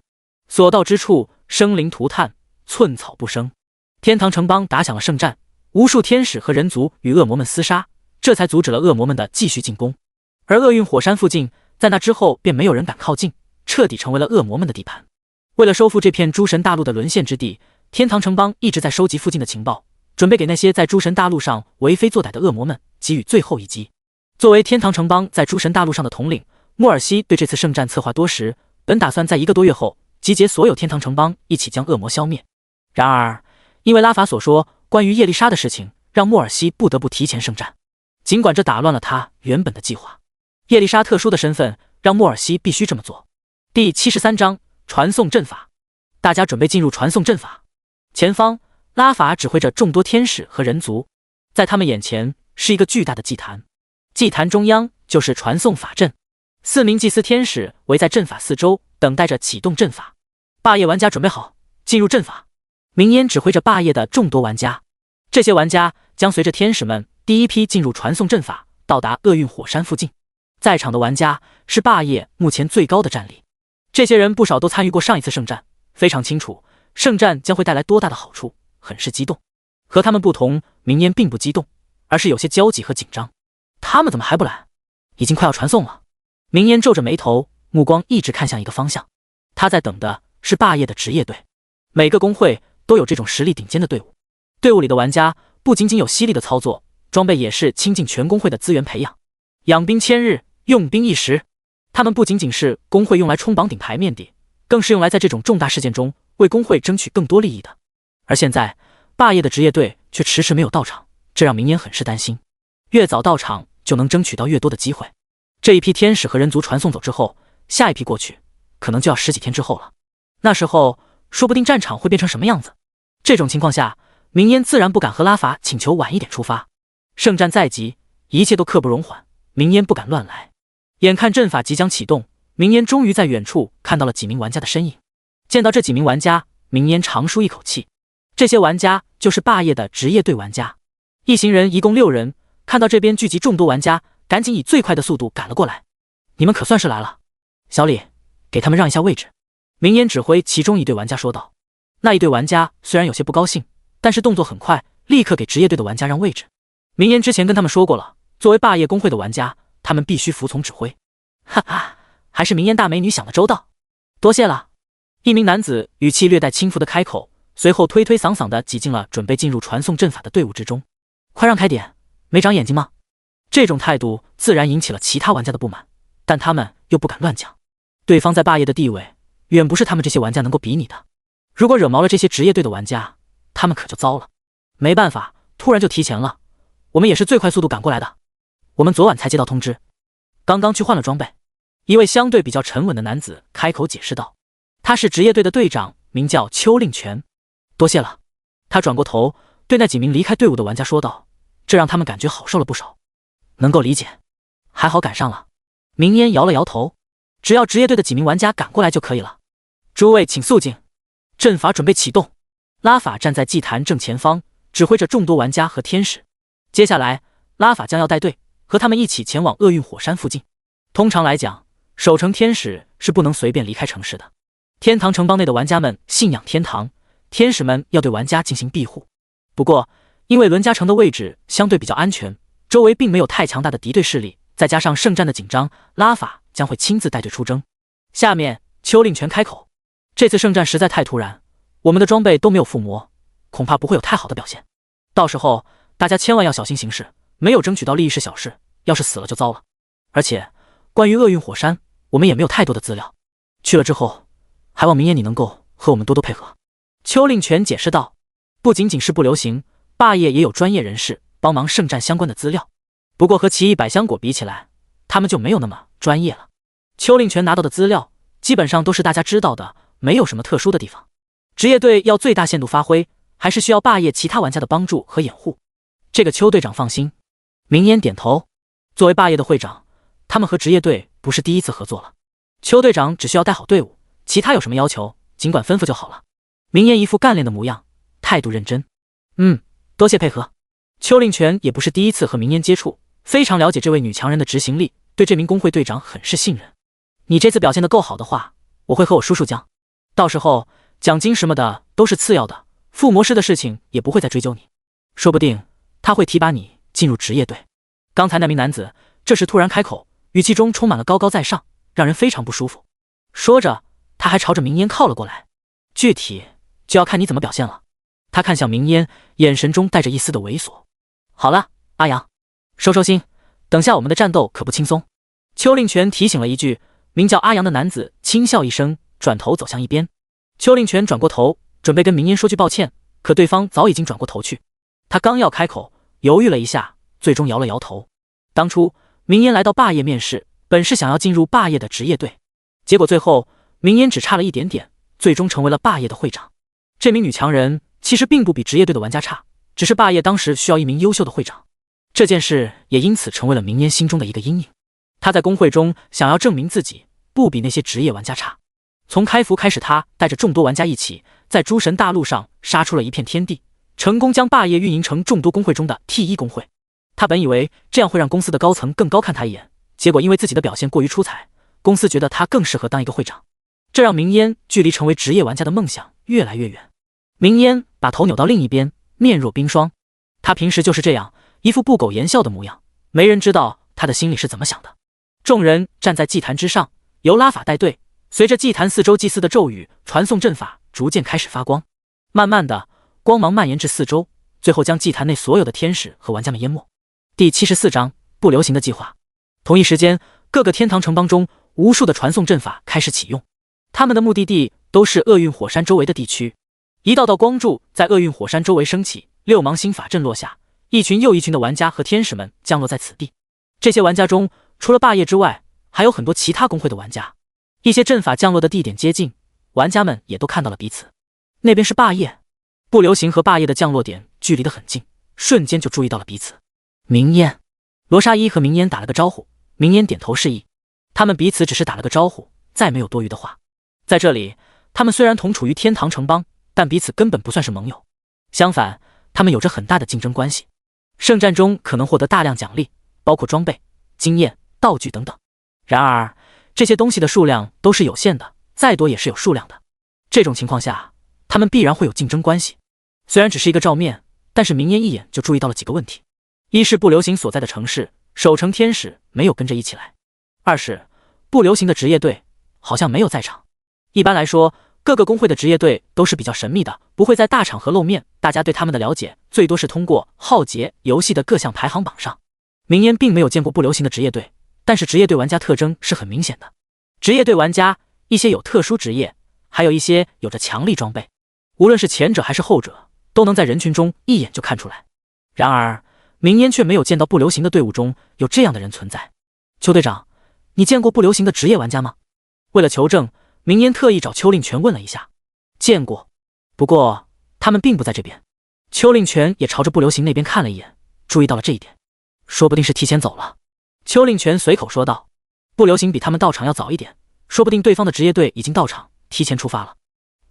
所到之处生灵涂炭，寸草不生。天堂城邦打响了胜战，无数天使和人族与恶魔们厮杀，这才阻止了恶魔们的继续进攻。而厄运火山附近，在那之后便没有人敢靠近，彻底成为了恶魔们的地盘。为了收复这片诸神大陆的沦陷之地，天堂城邦一直在收集附近的情报，准备给那些在诸神大陆上为非作歹的恶魔们给予最后一击。作为天堂城邦在诸神大陆上的统领，莫尔西对这次圣战策划多时，本打算在1个多月后集结所有天堂城邦一起将恶魔消灭。然而，因为拉法所说关于叶丽莎的事情，让莫尔西不得不提前圣战。尽管这打乱了他原本的计划，叶丽莎特殊的身份让莫尔西必须这么做。第73章传送阵法，大家准备进入传送阵法。前方，拉法指挥着众多天使和人族，在他们眼前是一个巨大的祭坛，祭坛中央就是传送法阵，4名祭司天使围在阵法四周，等待着启动阵法。霸业玩家准备好，进入阵法。明烟指挥着霸业的众多玩家，这些玩家将随着天使们第一批进入传送阵法，到达厄运火山附近。在场的玩家是霸业目前最高的战力，这些人不少都参与过上一次圣战，非常清楚圣战将会带来多大的好处，很是激动。和他们不同，明烟并不激动，而是有些焦急和紧张。他们怎么还不来？已经快要传送了。明烟皱着眉头，目光一直看向一个方向，他在等的是霸业的职业队。每个工会都有这种实力顶尖的队伍，队伍里的玩家不仅仅有犀利的操作，装备也是倾尽全工会的资源培养。养兵千日，用兵一时，他们不仅仅是工会用来冲榜顶牌面的，更是用来在这种重大事件中为工会争取更多利益的。而现在，霸业的职业队却迟迟没有到场，这让明烟很是担心。越早到场，就能争取到越多的机会。这一批天使和人族传送走之后，下一批过去，可能就要10几天之后了。那时候，说不定战场会变成什么样子。这种情况下，明烟自然不敢和拉法请求晚一点出发。圣战在即，一切都刻不容缓，明烟不敢乱来。眼看阵法即将启动，明烟终于在远处看到了几名玩家的身影。见到这几名玩家，明烟长舒一口气。这些玩家就是霸业的职业队玩家，一行人一共6人。看到这边聚集众多玩家，赶紧以最快的速度赶了过来。你们可算是来了，小李，给他们让一下位置。明烟指挥其中一队玩家说道。那一队玩家虽然有些不高兴，但是动作很快，立刻给职业队的玩家让位置。明烟之前跟他们说过了，作为霸业工会的玩家，他们必须服从指挥。哈哈，还是明烟大美女想得周到，多谢了。一名男子语气略带轻浮的开口，随后推推搡搡的挤进了准备进入传送阵法的队伍之中。快让开点，没长眼睛吗？这种态度自然引起了其他玩家的不满，但他们又不敢乱讲。对方在霸业的地位，远不是他们这些玩家能够比拟的。如果惹毛了这些职业队的玩家，他们可就糟了。没办法，突然就提前了，我们也是最快速度赶过来的。我们昨晚才接到通知，刚刚去换了装备。一位相对比较沉稳的男子开口解释道，他是职业队的队长，名叫邱令权。多谢了。他转过头对那几名离开队伍的玩家说道，这让他们感觉好受了不少。能够理解，还好赶上了。明烟摇了摇头，只要职业队的几名玩家赶过来就可以了。诸位请肃静，阵法准备启动。拉法站在祭坛正前方，指挥着众多玩家和天使。接下来，拉法将要带队和他们一起前往厄运火山附近。通常来讲，守城天使是不能随便离开城市的。天堂城邦内的玩家们信仰天堂，天使们要对玩家进行庇护。不过，因为伦家城的位置相对比较安全，周围并没有太强大的敌对势力，再加上圣战的紧张，拉法将会亲自带队出征。下面，邱令权开口，这次圣战实在太突然，我们的装备都没有附魔，恐怕不会有太好的表现。到时候大家千万要小心行事，没有争取到利益是小事，要是死了就糟了。而且关于厄运火山，我们也没有太多的资料，去了之后还望明夜你能够和我们多多配合。邱令权解释道，不仅仅是不流行，霸业也有专业人士帮忙圣战相关的资料，不过和奇异百香果比起来，他们就没有那么专业了。邱令权拿到的资料基本上都是大家知道的，没有什么特殊的地方。职业队要最大限度发挥，还是需要霸业其他玩家的帮助和掩护。这个邱队长放心。明烟点头，作为霸业的会长，他们和职业队不是第一次合作了。邱队长只需要带好队伍，其他有什么要求尽管吩咐就好了。明烟一副干练的模样，态度认真。多谢配合。邱令权也不是第一次和明烟接触，非常了解这位女强人的执行力，对这名工会队长很是信任。你这次表现得够好的话，我会和我叔叔讲，到时候奖金什么的都是次要的，附魔师的事情也不会再追究你，说不定他会提拔你进入职业队。刚才那名男子这时突然开口，语气中充满了高高在上，让人非常不舒服。说着，他还朝着明烟靠了过来。具体就要看你怎么表现了。他看向明烟，眼神中带着一丝的猥琐。好了，阿阳，收心，等下我们的战斗可不轻松。邱令权提醒了一句，名叫阿阳的男子轻笑一声，转头走向一边。邱令权转过头，准备跟明烟说句抱歉，可对方早已经转过头去。他刚要开口，犹豫了一下，最终摇了摇头。当初明烟来到霸业面试，本是想要进入霸业的职业队，结果最后明烟只差了一点点，最终成为了霸业的会长。这名女强人其实并不比职业队的玩家差，只是霸业当时需要一名优秀的会长，这件事也因此成为了明烟心中的一个阴影。他在公会中想要证明自己不比那些职业玩家差。从开服开始，他带着众多玩家一起在诸神大陆上杀出了一片天地，成功将霸业运营成众多公会中的 T1 公会。他本以为这样会让公司的高层更高看他一眼，结果因为自己的表现过于出彩，公司觉得他更适合当一个会长，这让明烟距离成为职业玩家的梦想越来越远。明烟把头扭到另一边，面若冰霜。他平时就是这样，一副不苟言笑的模样，没人知道他的心里是怎么想的。众人站在祭坛之上，由拉法带队，随着祭坛四周祭祀的咒语传送阵法逐渐开始发光，慢慢的光芒蔓延至四周，最后将祭坛内所有的天使和玩家们淹没。第74章不流行的计划。同一时间，各个天堂城邦中无数的传送阵法开始启用，他们的目的地都是厄运火山周围的地区。一道道光柱在厄运火山周围升起，六芒星法阵落下，一群又一群的玩家和天使们降落在此地。这些玩家中，除了霸业之外，还有很多其他公会的玩家。一些阵法降落的地点接近，玩家们也都看到了彼此。那边是霸业，不流行和霸业的降落点距离得很近，瞬间就注意到了彼此。明烟、罗莎依和明烟打了个招呼，明烟点头示意。他们彼此只是打了个招呼，再没有多余的话。在这里，他们虽然同处于天堂城邦，但彼此根本不算是盟友，相反，他们有着很大的竞争关系。圣战中可能获得大量奖励，包括装备、经验、道具等等。然而，这些东西的数量都是有限的，再多也是有数量的。这种情况下，他们必然会有竞争关系。虽然只是一个照面，但是明烟一眼就注意到了几个问题：一是不流行所在的城市守城天使没有跟着一起来；二是不流行的职业队好像没有在场。一般来说，各个公会的职业队都是比较神秘的，不会在大场合露面，大家对他们的了解最多是通过浩劫游戏的各项排行榜上。明烟并没有见过不流行的职业队，但是职业队玩家特征是很明显的。职业队玩家，一些有特殊职业，还有一些有着强力装备，无论是前者还是后者，都能在人群中一眼就看出来。然而，明烟却没有见到不流行的队伍中有这样的人存在。邱队长，你见过不流行的职业玩家吗？为了求证，明烟特意找邱令权问了一下。见过，不过他们并不在这边。邱令权也朝着不流行那边看了一眼，注意到了这一点，说不定是提前走了。邱令权随口说道，不流行比他们到场要早一点，说不定对方的职业队已经到场，提前出发了。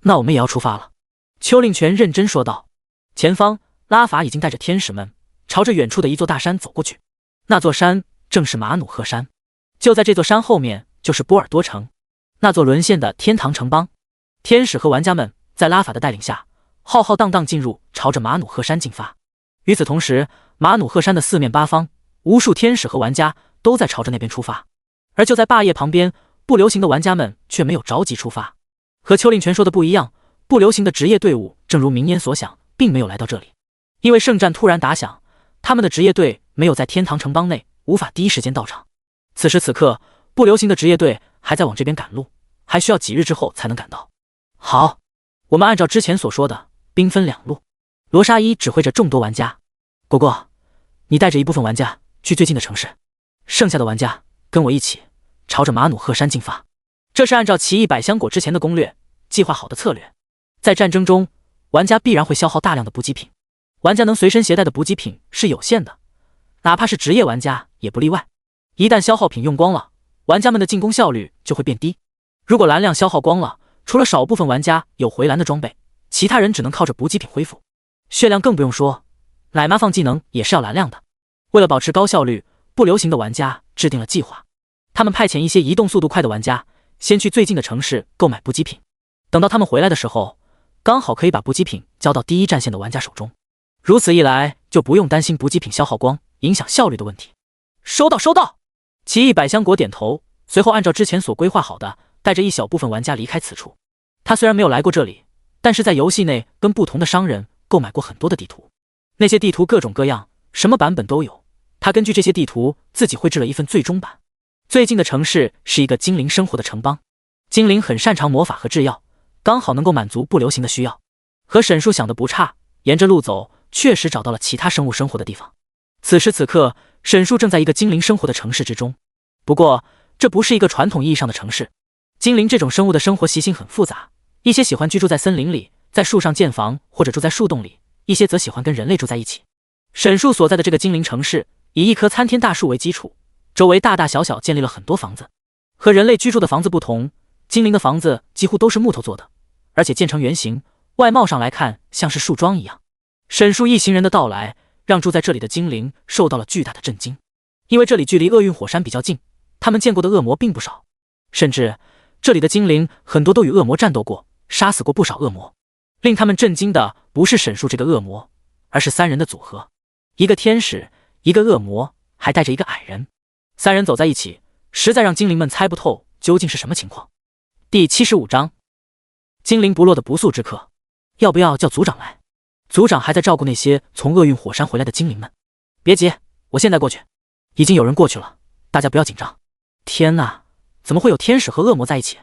那我们也要出发了。邱令权认真说道。前方，拉法已经带着天使们朝着远处的一座大山走过去，那座山正是马努赫山。就在这座山后面就是波尔多城，那座沦陷的天堂城邦。天使和玩家们在拉法的带领下浩浩荡荡进入，朝着马努赫山进发。与此同时，马努赫山的四面八方无数天使和玩家都在朝着那边出发。而就在霸业旁边，不流行的玩家们却没有着急出发。和邱令权说的不一样，不流行的职业队伍正如明烟所想，并没有来到这里。因为圣战突然打响，他们的职业队没有在天堂城邦内，无法第一时间到场。此时此刻，不流行的职业队还在往这边赶路，还需要几日之后才能赶到。好，我们按照之前所说的，兵分两路。罗莎依指挥着众多玩家，果果，你带着一部分玩家去最近的城市，剩下的玩家跟我一起朝着马努赫山进发。这是按照奇异百香果之前的攻略计划好的策略。在战争中，玩家必然会消耗大量的补给品，玩家能随身携带的补给品是有限的，哪怕是职业玩家也不例外。一旦消耗品用光了，玩家们的进攻效率就会变低。如果蓝量消耗光了，除了少部分玩家有回蓝的装备，其他人只能靠着补给品恢复。血量更不用说，奶妈放技能也是要蓝量的。为了保持高效率，不流行的玩家制定了计划，他们派遣一些移动速度快的玩家，先去最近的城市购买补给品，等到他们回来的时候，刚好可以把补给品交到第一战线的玩家手中。如此一来，就不用担心补给品消耗光，影响效率的问题。收到，收到。奇异百香果点头，随后按照之前所规划好的，带着一小部分玩家离开此处。他虽然没有来过这里，但是在游戏内跟不同的商人购买过很多的地图，那些地图各种各样，什么版本都有。他根据这些地图自己绘制了一份最终版。最近的城市是一个精灵生活的城邦，精灵很擅长魔法和制药，刚好能够满足不流行的需要。和沈树想的不差，沿着路走，确实找到了其他生物生活的地方。此时此刻，沈树正在一个精灵生活的城市之中。不过，这不是一个传统意义上的城市。精灵这种生物的生活习性很复杂，一些喜欢居住在森林里，在树上建房或者住在树洞里，一些则喜欢跟人类住在一起。沈树所在的这个精灵城市，以一棵参天大树为基础，周围大大小小建立了很多房子。和人类居住的房子不同，精灵的房子几乎都是木头做的，而且建成圆形，外貌上来看像是树桩一样。沈树一行人的到来，让住在这里的精灵受到了巨大的震惊，因为这里距离厄运火山比较近，他们见过的恶魔并不少，甚至这里的精灵很多都与恶魔战斗过，杀死过不少恶魔。令他们震惊的不是沈树这个恶魔，而是三人的组合，一个天使，一个恶魔，还带着一个矮人。三人走在一起，实在让精灵们猜不透究竟是什么情况。第75章，精灵部落的不速之客。要不要叫族长来？族长还在照顾那些从厄运火山回来的精灵们。别急，我现在过去。已经有人过去了，大家不要紧张。天哪，怎么会有天使和恶魔在一起？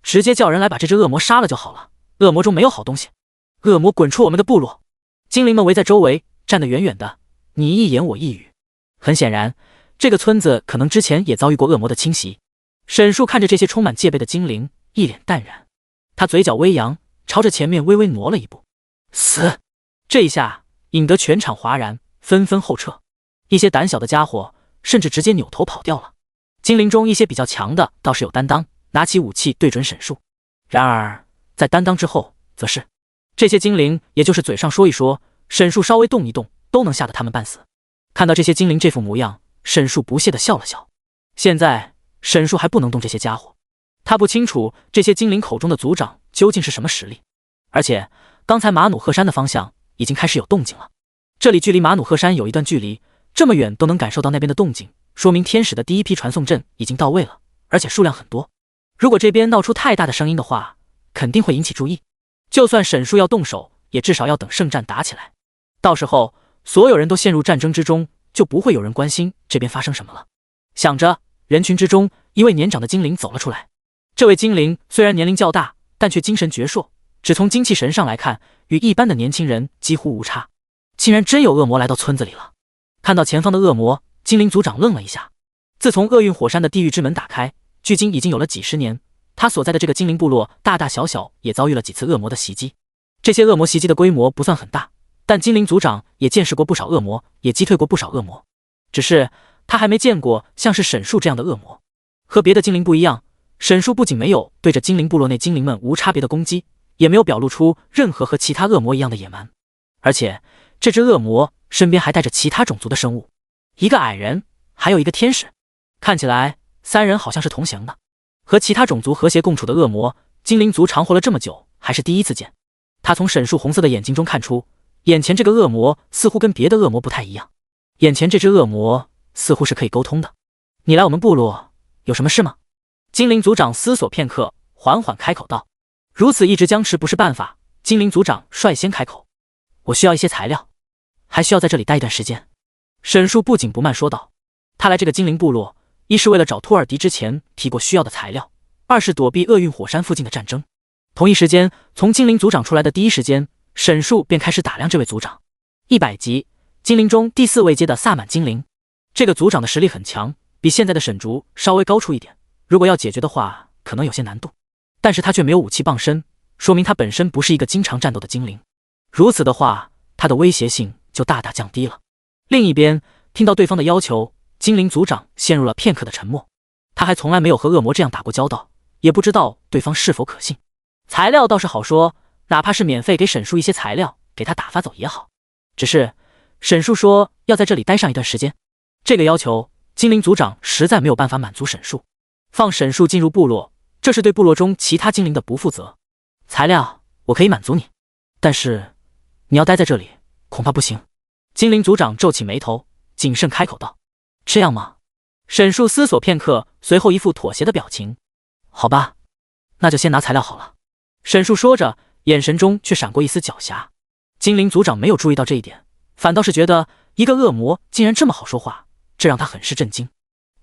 直接叫人来把这只恶魔杀了就好了，恶魔中没有好东西。恶魔滚出我们的部落！精灵们围在周围，站得远远的，你一言我一语。很显然，这个村子可能之前也遭遇过恶魔的侵袭。沈树看着这些充满戒备的精灵，一脸淡然。他嘴角微扬，朝着前面微微挪了一步。死！这一下引得全场哗然，纷纷后撤。一些胆小的家伙甚至直接扭头跑掉了。精灵中一些比较强的倒是有担当，拿起武器对准沈树。然而在担当之后，则是这些精灵也就是嘴上说一说，沈树稍微动一动都能吓得他们半死。看到这些精灵这副模样，沈树不屑地笑了笑。现在沈树还不能动这些家伙，他不清楚这些精灵口中的族长究竟是什么实力。而且刚才马努赫山的方向已经开始有动静了，这里距离马努赫山有一段距离，这么远都能感受到那边的动静，说明天使的第一批传送阵已经到位了，而且数量很多。如果这边闹出太大的声音的话，肯定会引起注意。就算沈树要动手，也至少要等圣战打起来，到时候所有人都陷入战争之中，就不会有人关心这边发生什么了。想着，人群之中一位年长的精灵走了出来。这位精灵虽然年龄较大，但却精神矍铄，只从精气神上来看，与一般的年轻人几乎无差。竟然真有恶魔来到村子里了。看到前方的恶魔，精灵族长愣了一下。自从厄运火山的地狱之门打开，距今已经有了几十年，他所在的这个精灵部落大大小小也遭遇了几次恶魔的袭击。这些恶魔袭击的规模不算很大，但精灵族长也见识过不少恶魔，也击退过不少恶魔。只是他还没见过像是沈树这样的恶魔。和别的精灵不一样，沈树不仅没有对着精灵部落内精灵们无差别的攻击，也没有表露出任何和其他恶魔一样的野蛮。而且这只恶魔身边还带着其他种族的生物，一个矮人，还有一个天使。看起来三人好像是同行的。和其他种族和谐共处的恶魔，精灵族长活了这么久还是第一次见。他从沈树红色的眼睛中看出，眼前这个恶魔似乎跟别的恶魔不太一样。眼前这只恶魔似乎是可以沟通的。你来我们部落有什么事吗？精灵族长思索片刻，缓缓开口道。如此一直僵持不是办法，精灵族长率先开口。我需要一些材料，还需要在这里待一段时间。沈树不紧不慢说道。他来这个精灵部落，一是为了找托尔迪之前提过需要的材料，二是躲避厄运火山附近的战争。同一时间，从精灵族长出来的第一时间，沈树便开始打量这位族长。100级，精灵中第4位阶的萨满精灵。这个族长的实力很强，比现在的沈竹稍微高出一点，如果要解决的话，可能有些难度。但是他却没有武器傍身，说明他本身不是一个经常战斗的精灵。如此的话，他的威胁性就大大降低了。另一边，听到对方的要求，精灵族长陷入了片刻的沉默。他还从来没有和恶魔这样打过交道，也不知道对方是否可信。材料倒是好说，哪怕是免费给沈树一些材料，给他打发走也好。只是沈树说要在这里待上一段时间，这个要求精灵族长实在没有办法满足沈树。放沈树进入部落，这是对部落中其他精灵的不负责。材料我可以满足你，但是你要待在这里恐怕不行。精灵族长皱起眉头，谨慎开口道：这样吗？沈树思索片刻，随后一副妥协的表情。好吧，那就先拿材料好了。沈树说着，眼神中却闪过一丝狡黠。精灵族长没有注意到这一点，反倒是觉得一个恶魔竟然这么好说话，这让他很是震惊。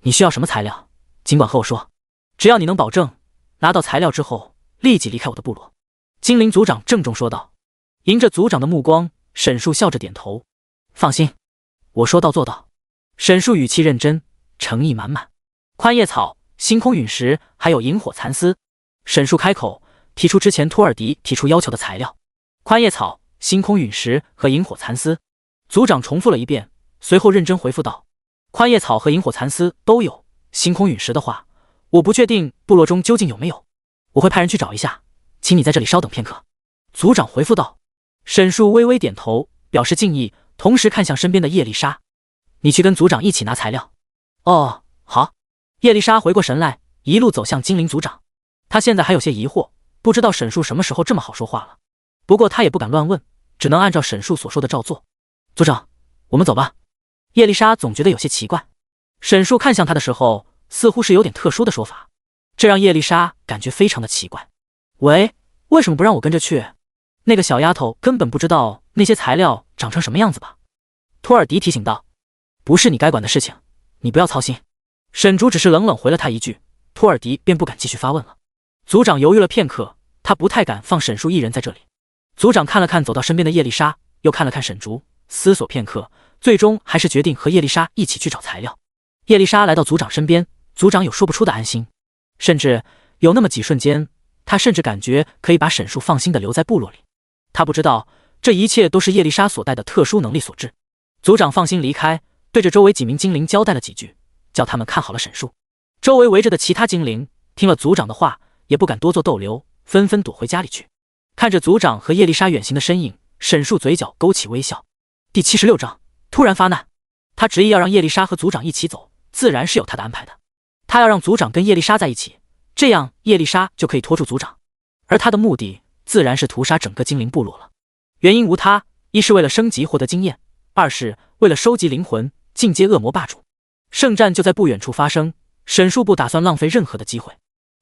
你需要什么材料，尽管和我说，只要你能保证拿到材料之后立即离开我的部落。精灵族长郑重说道。迎着族长的目光，沈树笑着点头。放心，我说到做到。沈树语气认真，诚意满满。宽叶草、星空陨石还有萤火蚕丝。沈树开口提出之前托尔迪提出要求的材料：宽叶草、星空陨石和萤火蚕丝。族长重复了一遍，随后认真回复道：宽叶草和萤火蚕丝都有，星空陨石的话我不确定部落中究竟有没有，我会派人去找一下，请你在这里稍等片刻。族长回复道。沈树微微点头表示敬意，同时看向身边的叶丽莎：你去跟族长一起拿材料。哦，好。叶丽莎回过神来，一路走向精灵族长。她现在还有些疑惑，不知道沈树什么时候这么好说话了。不过她也不敢乱问，只能按照沈树所说的照做。族长，我们走吧。叶丽莎总觉得有些奇怪，沈树看向她的时候似乎是有点特殊的说法，这让叶丽莎感觉非常的奇怪。喂，为什么不让我跟着去？那个小丫头根本不知道那些材料长成什么样子吧？托尔迪提醒道。不是你该管的事情，你不要操心。沈竹只是冷冷回了他一句，托尔迪便不敢继续发问了。族长犹豫了片刻，他不太敢放沈树一人在这里。族长看了看走到身边的叶丽莎，又看了看沈竹，思索片刻，最终还是决定和叶丽莎一起去找材料。叶丽莎来到族长身边，族长有说不出的安心，甚至有那么几瞬间，他甚至感觉可以把沈树放心的留在部落里。他不知道这一切都是叶丽莎所带的特殊能力所致。族长放心离开，对着周围几名精灵交代了几句，叫他们看好了沈树。周围围着的其他精灵听了族长的话，也不敢多做逗留，纷纷躲回家里去。看着族长和叶丽莎远行的身影，沈树嘴角勾起微笑。第76章突然发难。他执意要让叶丽莎和族长一起走，自然是有他的安排的。他要让族长跟叶丽莎在一起，这样叶丽莎就可以拖住族长，而他的目的自然是屠杀整个精灵部落了。原因无他，一是为了升级获得经验，二是为了收集灵魂，进阶恶魔霸主。圣战就在不远处发生，沈树不打算浪费任何的机会。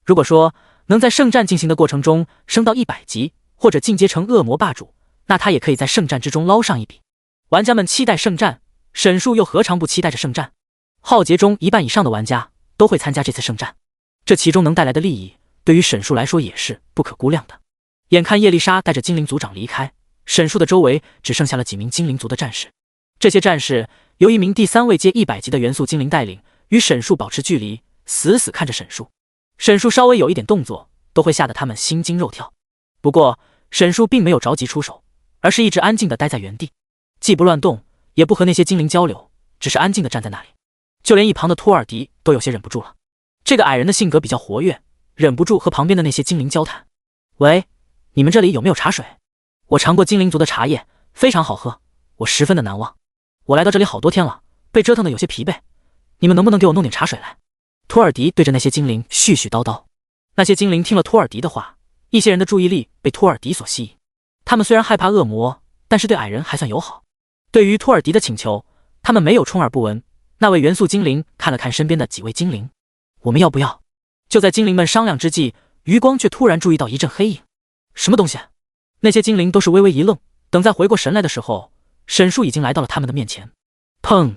如果说能在圣战进行的过程中升到100级，或者进阶成恶魔霸主，那他也可以在圣战之中捞上一笔。玩家们期待圣战，沈树又何尝不期待着圣战？浩劫中1半以上的玩家都会参加这次圣战，这其中能带来的利益，对于沈树来说也是不可估量的。眼看叶丽莎带着精灵族长离开，沈树的周围只剩下了几名精灵族的战士。这些战士由一名第3位阶100级的元素精灵带领，与沈树保持距离，死死看着沈树。沈树稍微有一点动作，都会吓得他们心惊肉跳。不过沈树并没有着急出手，而是一直安静地待在原地，既不乱动，也不和那些精灵交流，只是安静地站在那里。就连一旁的托尔迪都有些忍不住了。这个矮人的性格比较活跃，忍不住和旁边的那些精灵交谈。喂，你们这里有没有茶水？我尝过精灵族的茶叶，非常好喝，我十分的难忘。我来到这里好多天了，被折腾的有些疲惫，你们能不能给我弄点茶水来？托尔迪对着那些精灵絮絮叨叨。那些精灵听了托尔迪的话，一些人的注意力被托尔迪所吸引。他们虽然害怕恶魔，但是对矮人还算友好。对于托尔迪的请求，他们没有充耳不闻。那位元素精灵看了看身边的几位精灵，我们要不要？就在精灵们商量之际，余光却突然注意到一阵黑影。什么东西？那些精灵都是微微一愣，等再回过神来的时候，沈树已经来到了他们的面前。砰！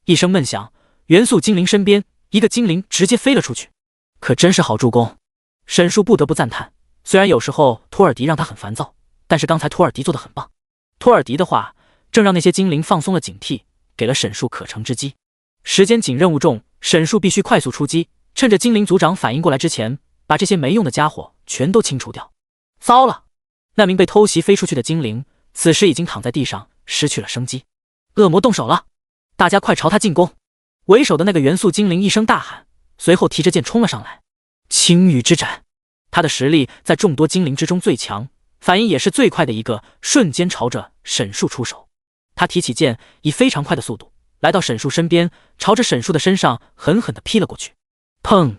一声闷响，元素精灵身边一个精灵直接飞了出去。可真是好助攻，沈树不得不赞叹。虽然有时候托尔迪让他很烦躁，但是刚才托尔迪做得很棒。托尔迪的话正让那些精灵放松了警惕，给了沈树可乘之机。时间紧，任务重，沈树必须快速出击，趁着精灵族长反应过来之前，把这些没用的家伙全都清除掉。糟了！那名被偷袭飞出去的精灵此时已经躺在地上，失去了生机。恶魔动手了，大家快朝他进攻！为首的那个元素精灵一声大喊，随后提着剑冲了上来。青玉之斩，他的实力在众多精灵之中最强，反应也是最快的一个，瞬间朝着沈树出手。他提起剑，以非常快的速度来到沈树身边，朝着沈树的身上狠狠地劈了过去。砰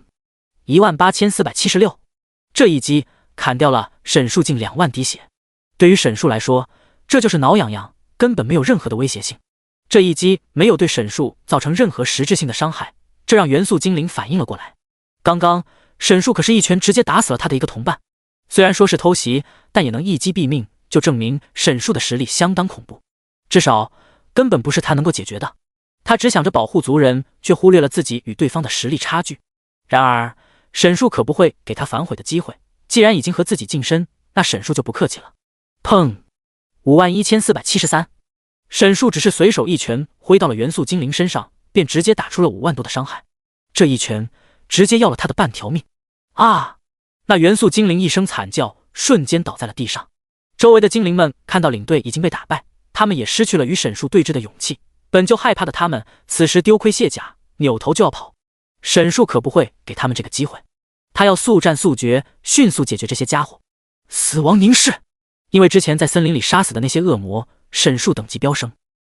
！18476，这一击砍掉了沈树近2万滴血。对于沈树来说，这就是挠痒痒，根本没有任何的威胁性。这一击没有对沈树造成任何实质性的伤害，这让元素精灵反应了过来。刚刚沈树可是一拳直接打死了他的一个同伴，虽然说是偷袭，但也能一击毙命，就证明沈树的实力相当恐怖，至少根本不是他能够解决的。他只想着保护族人，却忽略了自己与对方的实力差距。然而沈树可不会给他反悔的机会，既然已经和自己近身，那沈树就不客气了。砰！51473，沈树只是随手一拳挥到了元素精灵身上，便直接打出了5万多的伤害。这一拳直接要了他的半条命啊！那元素精灵一声惨叫，瞬间倒在了地上。周围的精灵们看到领队已经被打败，他们也失去了与沈树对峙的勇气。本就害怕的他们，此时丢盔卸甲，扭头就要跑。沈树可不会给他们这个机会，他要速战速决，迅速解决这些家伙。死亡凝视，因为之前在森林里杀死的那些恶魔，沈树等级飙升。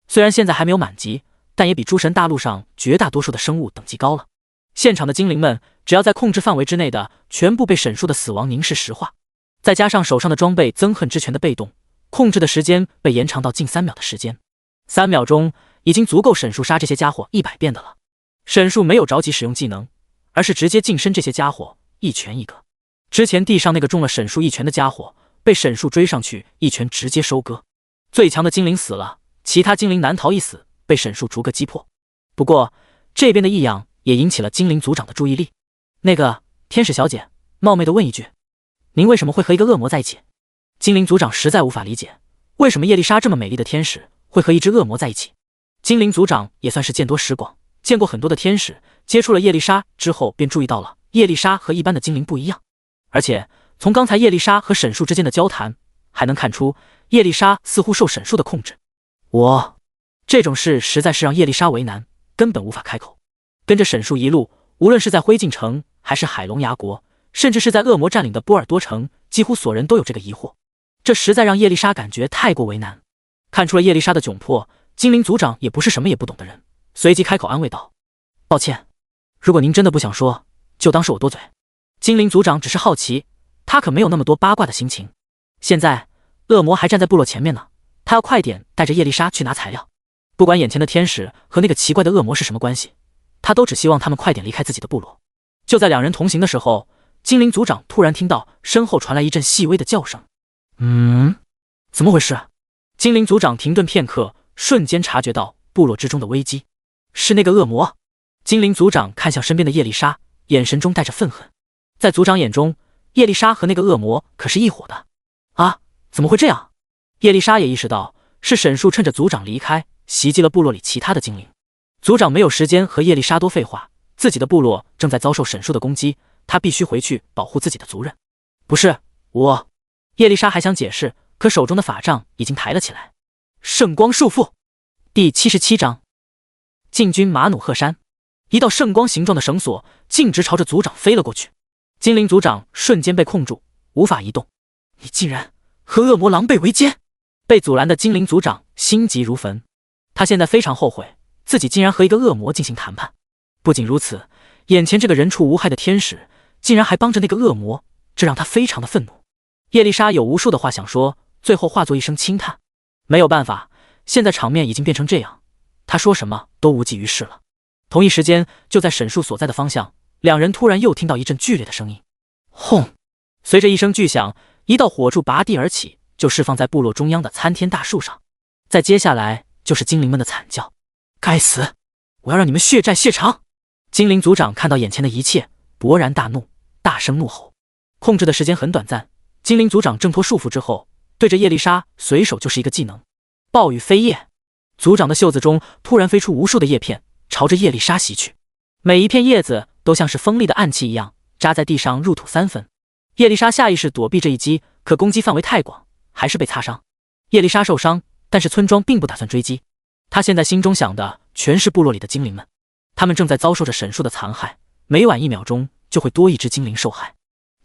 虽然现在还没有满级，但也比诸神大陆上绝大多数的生物等级高了。现场的精灵们只要在控制范围之内的，全部被沈树的死亡凝视石化。再加上手上的装备憎恨之拳的被动，控制的时间被延长到近3秒的时间。3秒钟已经足够沈树杀这些家伙100遍的了。沈树没有着急使用技能，而是直接近身这些家伙，一拳一个。之前地上那个中了沈树一拳的家伙，被沈树追上去一拳直接收割。最强的精灵死了，其他精灵难逃一死，被沈树逐个击破。不过这边的异样也引起了精灵族长的注意力。那个天使小姐冒昧的问一句，您为什么会和一个恶魔在一起？精灵族长实在无法理解，为什么叶丽莎这么美丽的天使会和一只恶魔在一起。精灵族长也算是见多识广，见过很多的天使，接触了叶丽莎之后便注意到了叶丽莎和一般的精灵不一样。而且从刚才叶丽莎和沈树之间的交谈，还能看出叶丽莎似乎受沈树的控制。这种事实在是让叶丽莎为难，根本无法开口。跟着沈树一路，无论是在灰烬城，还是海龙牙国，甚至是在恶魔占领的波尔多城，几乎所人都有这个疑惑。这实在让叶丽莎感觉太过为难。看出了叶丽莎的窘迫，精灵族长也不是什么也不懂的人，随即开口安慰道：抱歉，如果您真的不想说，就当是我多嘴。精灵族长只是好奇，他可没有那么多八卦的心情。现在恶魔还站在部落前面呢，他要快点带着叶丽莎去拿材料。不管眼前的天使和那个奇怪的恶魔是什么关系，他都只希望他们快点离开自己的部落。就在两人同行的时候，精灵族长突然听到身后传来一阵细微的叫声。怎么回事？精灵族长停顿片刻，瞬间察觉到部落之中的危机，是那个恶魔。精灵族长看向身边的叶丽莎，眼神中带着愤恨。在族长眼中，叶丽莎和那个恶魔可是一伙的。啊，怎么会这样？叶丽莎也意识到是沈树趁着族长离开，袭击了部落里其他的精灵。族长没有时间和叶丽莎多废话，自己的部落正在遭受沈树的攻击，他必须回去保护自己的族人。不是我。叶丽莎还想解释，可手中的法杖已经抬了起来。圣光束缚。第77章，禁军马努赫山。一道圣光形状的绳索径直朝着族长飞了过去。精灵族长瞬间被控住，无法移动。你竟然和恶魔狼狈为奸！被阻拦的精灵族长心急如焚，他现在非常后悔自己竟然和一个恶魔进行谈判。不仅如此，眼前这个人畜无害的天使竟然还帮着那个恶魔，这让他非常的愤怒。叶丽莎有无数的话想说，最后化作一声轻叹。没有办法，现在场面已经变成这样，他说什么都无济于事了。同一时间，就在沈树所在的方向，两人突然又听到一阵剧烈的声音。轰！随着一声巨响，一道火柱拔地而起，就释放在部落中央的参天大树上。再接下来就是精灵们的惨叫。该死！我要让你们血债血偿！精灵族长看到眼前的一切，勃然大怒，大声怒吼。控制的时间很短暂，精灵族长挣脱束缚之后，对着叶丽莎随手就是一个技能暴雨飞叶。族长的袖子中突然飞出无数的叶片，朝着叶丽莎袭去。每一片叶子都像是锋利的暗器一样，扎在地上入土3分。叶丽莎下意识躲避这一击，可攻击范围太广，还是被擦伤。叶丽莎受伤，但是村庄并不打算追击。她现在心中想的全是部落里的精灵们，他们正在遭受着沈树的残害，每晚1秒钟就会多一只精灵受害。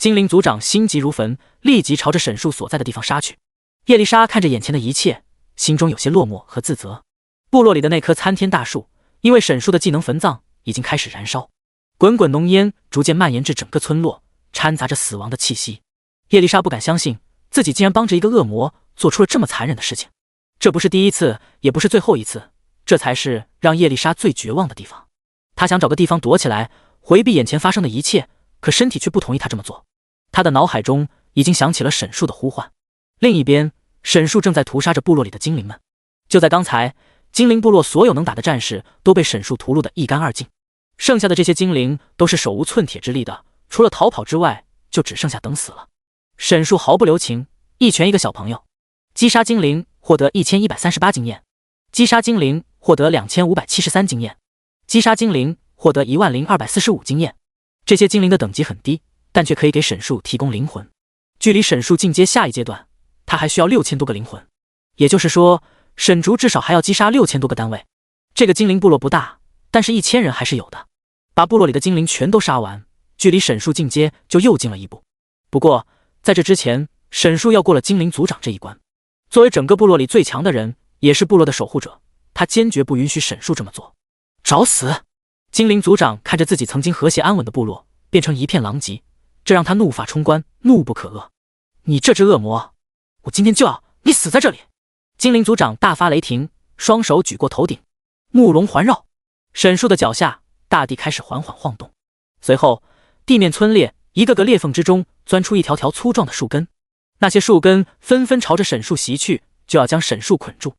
精灵族长心急如焚，立即朝着沈树所在的地方杀去。叶丽莎看着眼前的一切，心中有些落寞和自责。部落里的那棵参天大树，因为沈树的技能焚葬，已经开始燃烧，滚滚浓烟逐渐蔓延至整个村落，掺杂着死亡的气息。叶丽莎不敢相信，自己竟然帮着一个恶魔做出了这么残忍的事情。这不是第一次，也不是最后一次，这才是让叶丽莎最绝望的地方。她想找个地方躲起来，回避眼前发生的一切，可身体却不同意她这么做。她的脑海中已经响起了沈树的呼唤。另一边，沈树正在屠杀着部落里的精灵们。就在刚才，精灵部落所有能打的战士都被沈树屠戮得一干二净，剩下的这些精灵都是手无寸铁之力的，除了逃跑之外，就只剩下等死了。沈树毫不留情，一拳一个小朋友。击杀精灵获得1138经验，击杀精灵获得2573经验，击杀精灵获得10245经验。这些精灵的等级很低，但却可以给沈树提供灵魂。距离沈树进阶下一阶段，他还需要6000多个灵魂，也就是说，沈竹至少还要击杀6000多个单位。这个精灵部落不大，但是1000人还是有的。把部落里的精灵全都杀完，距离沈树进阶就又近了一步。不过，在这之前，沈树要过了精灵族长这一关。作为整个部落里最强的人，也是部落的守护者，他坚决不允许沈树这么做。找死！精灵族长看着自己曾经和谐安稳的部落变成一片狼藉，这让他怒发冲冠，怒不可遏。你这只恶魔，我今天就要你死在这里！精灵族长大发雷霆，双手举过头顶，木龙环绕。沈树的脚下，大地开始缓缓晃动，随后地面皴裂，一个个裂缝之中钻出一条条粗壮的树根。那些树根纷纷朝着沈树袭去，就要将沈树捆住。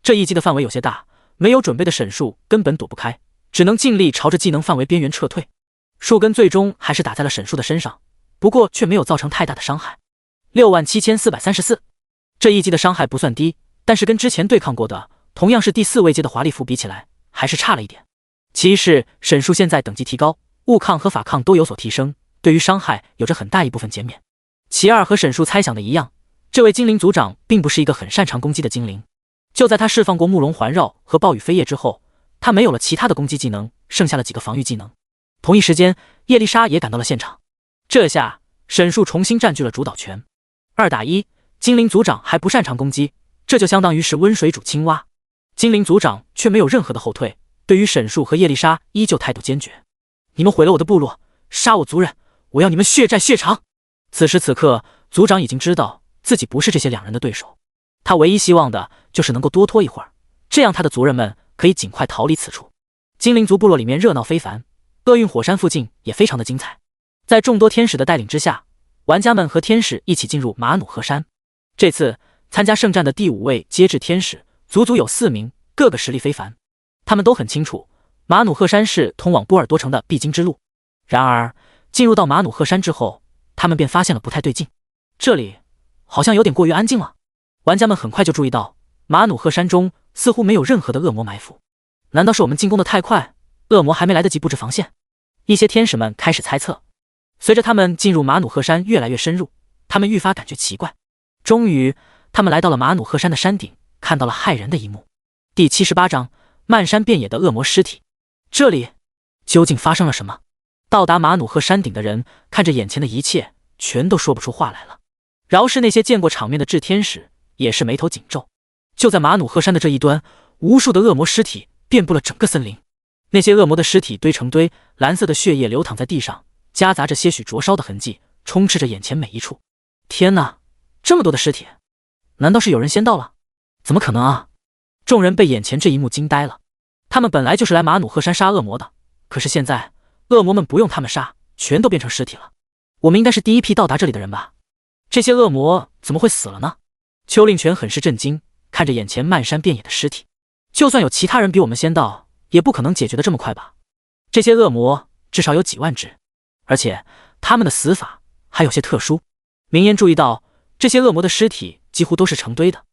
这一击的范围有些大，没有准备的沈树根本躲不开，只能尽力朝着技能范围边缘撤退。树根最终还是打在了沈树的身上，不过却没有造成太大的伤害。67434，这一击的伤害不算低，但是跟之前对抗过的同样是第4位阶的华丽符比起来，还是差了一点。其一是沈树现在等级提高，物抗和法抗都有所提升，对于伤害有着很大一部分减免。其二，和沈树猜想的一样，这位精灵族长并不是一个很擅长攻击的精灵。就在他释放过木龙环绕和暴雨飞叶之后，他没有了其他的攻击技能，剩下了几个防御技能。同一时间，叶丽莎也赶到了现场。这下沈树重新占据了主导权，2打1，精灵族长还不擅长攻击，这就相当于是温水煮青蛙。精灵族长却没有任何的后退，对于沈树和叶丽莎依旧态度坚决。你们毁了我的部落，杀我族人，我要你们血债血偿！此时此刻，族长已经知道自己不是这些两人的对手，他唯一希望的就是能够多拖一会儿，这样他的族人们可以尽快逃离此处。精灵族部落里面热闹非凡，厄运火山附近也非常的精彩。在众多天使的带领之下，玩家们和天使一起进入马努赫山。这次参加圣战的第5位阶制天使足足有4名，个个实力非凡。他们都很清楚，马努赫山是通往波尔多城的必经之路。然而，进入到马努赫山之后，他们便发现了不太对劲，这里好像有点过于安静了。玩家们很快就注意到，马努赫山中似乎没有任何的恶魔埋伏。难道是我们进攻的太快，恶魔还没来得及布置防线？一些天使们开始猜测。随着他们进入马努赫山越来越深入，他们愈发感觉奇怪。终于，他们来到了马努赫山的山顶，看到了骇人的一幕。第78章，漫山遍野的恶魔尸体。这里究竟发生了什么？到达马努赫山顶的人看着眼前的一切，全都说不出话来了。饶是那些见过场面的炽天使，也是眉头紧皱。就在马努赫山的这一端，无数的恶魔尸体遍布了整个森林。那些恶魔的尸体堆成堆，蓝色的血液流淌在地上，夹杂着些许灼烧的痕迹，充斥着眼前每一处。天哪，这么多的尸体，难道是有人先到了？怎么可能啊！众人被眼前这一幕惊呆了。他们本来就是来马努赫山杀恶魔的，可是现在恶魔们不用他们杀，全都变成尸体了。我们应该是第一批到达这里的人吧？这些恶魔怎么会死了呢？邱令泉很是震惊，看着眼前漫山遍野的尸体。就算有其他人比我们先到，也不可能解决的这么快吧？这些恶魔至少有几万只，而且他们的死法还有些特殊。明烟注意到，这些恶魔的尸体几乎都是成堆的。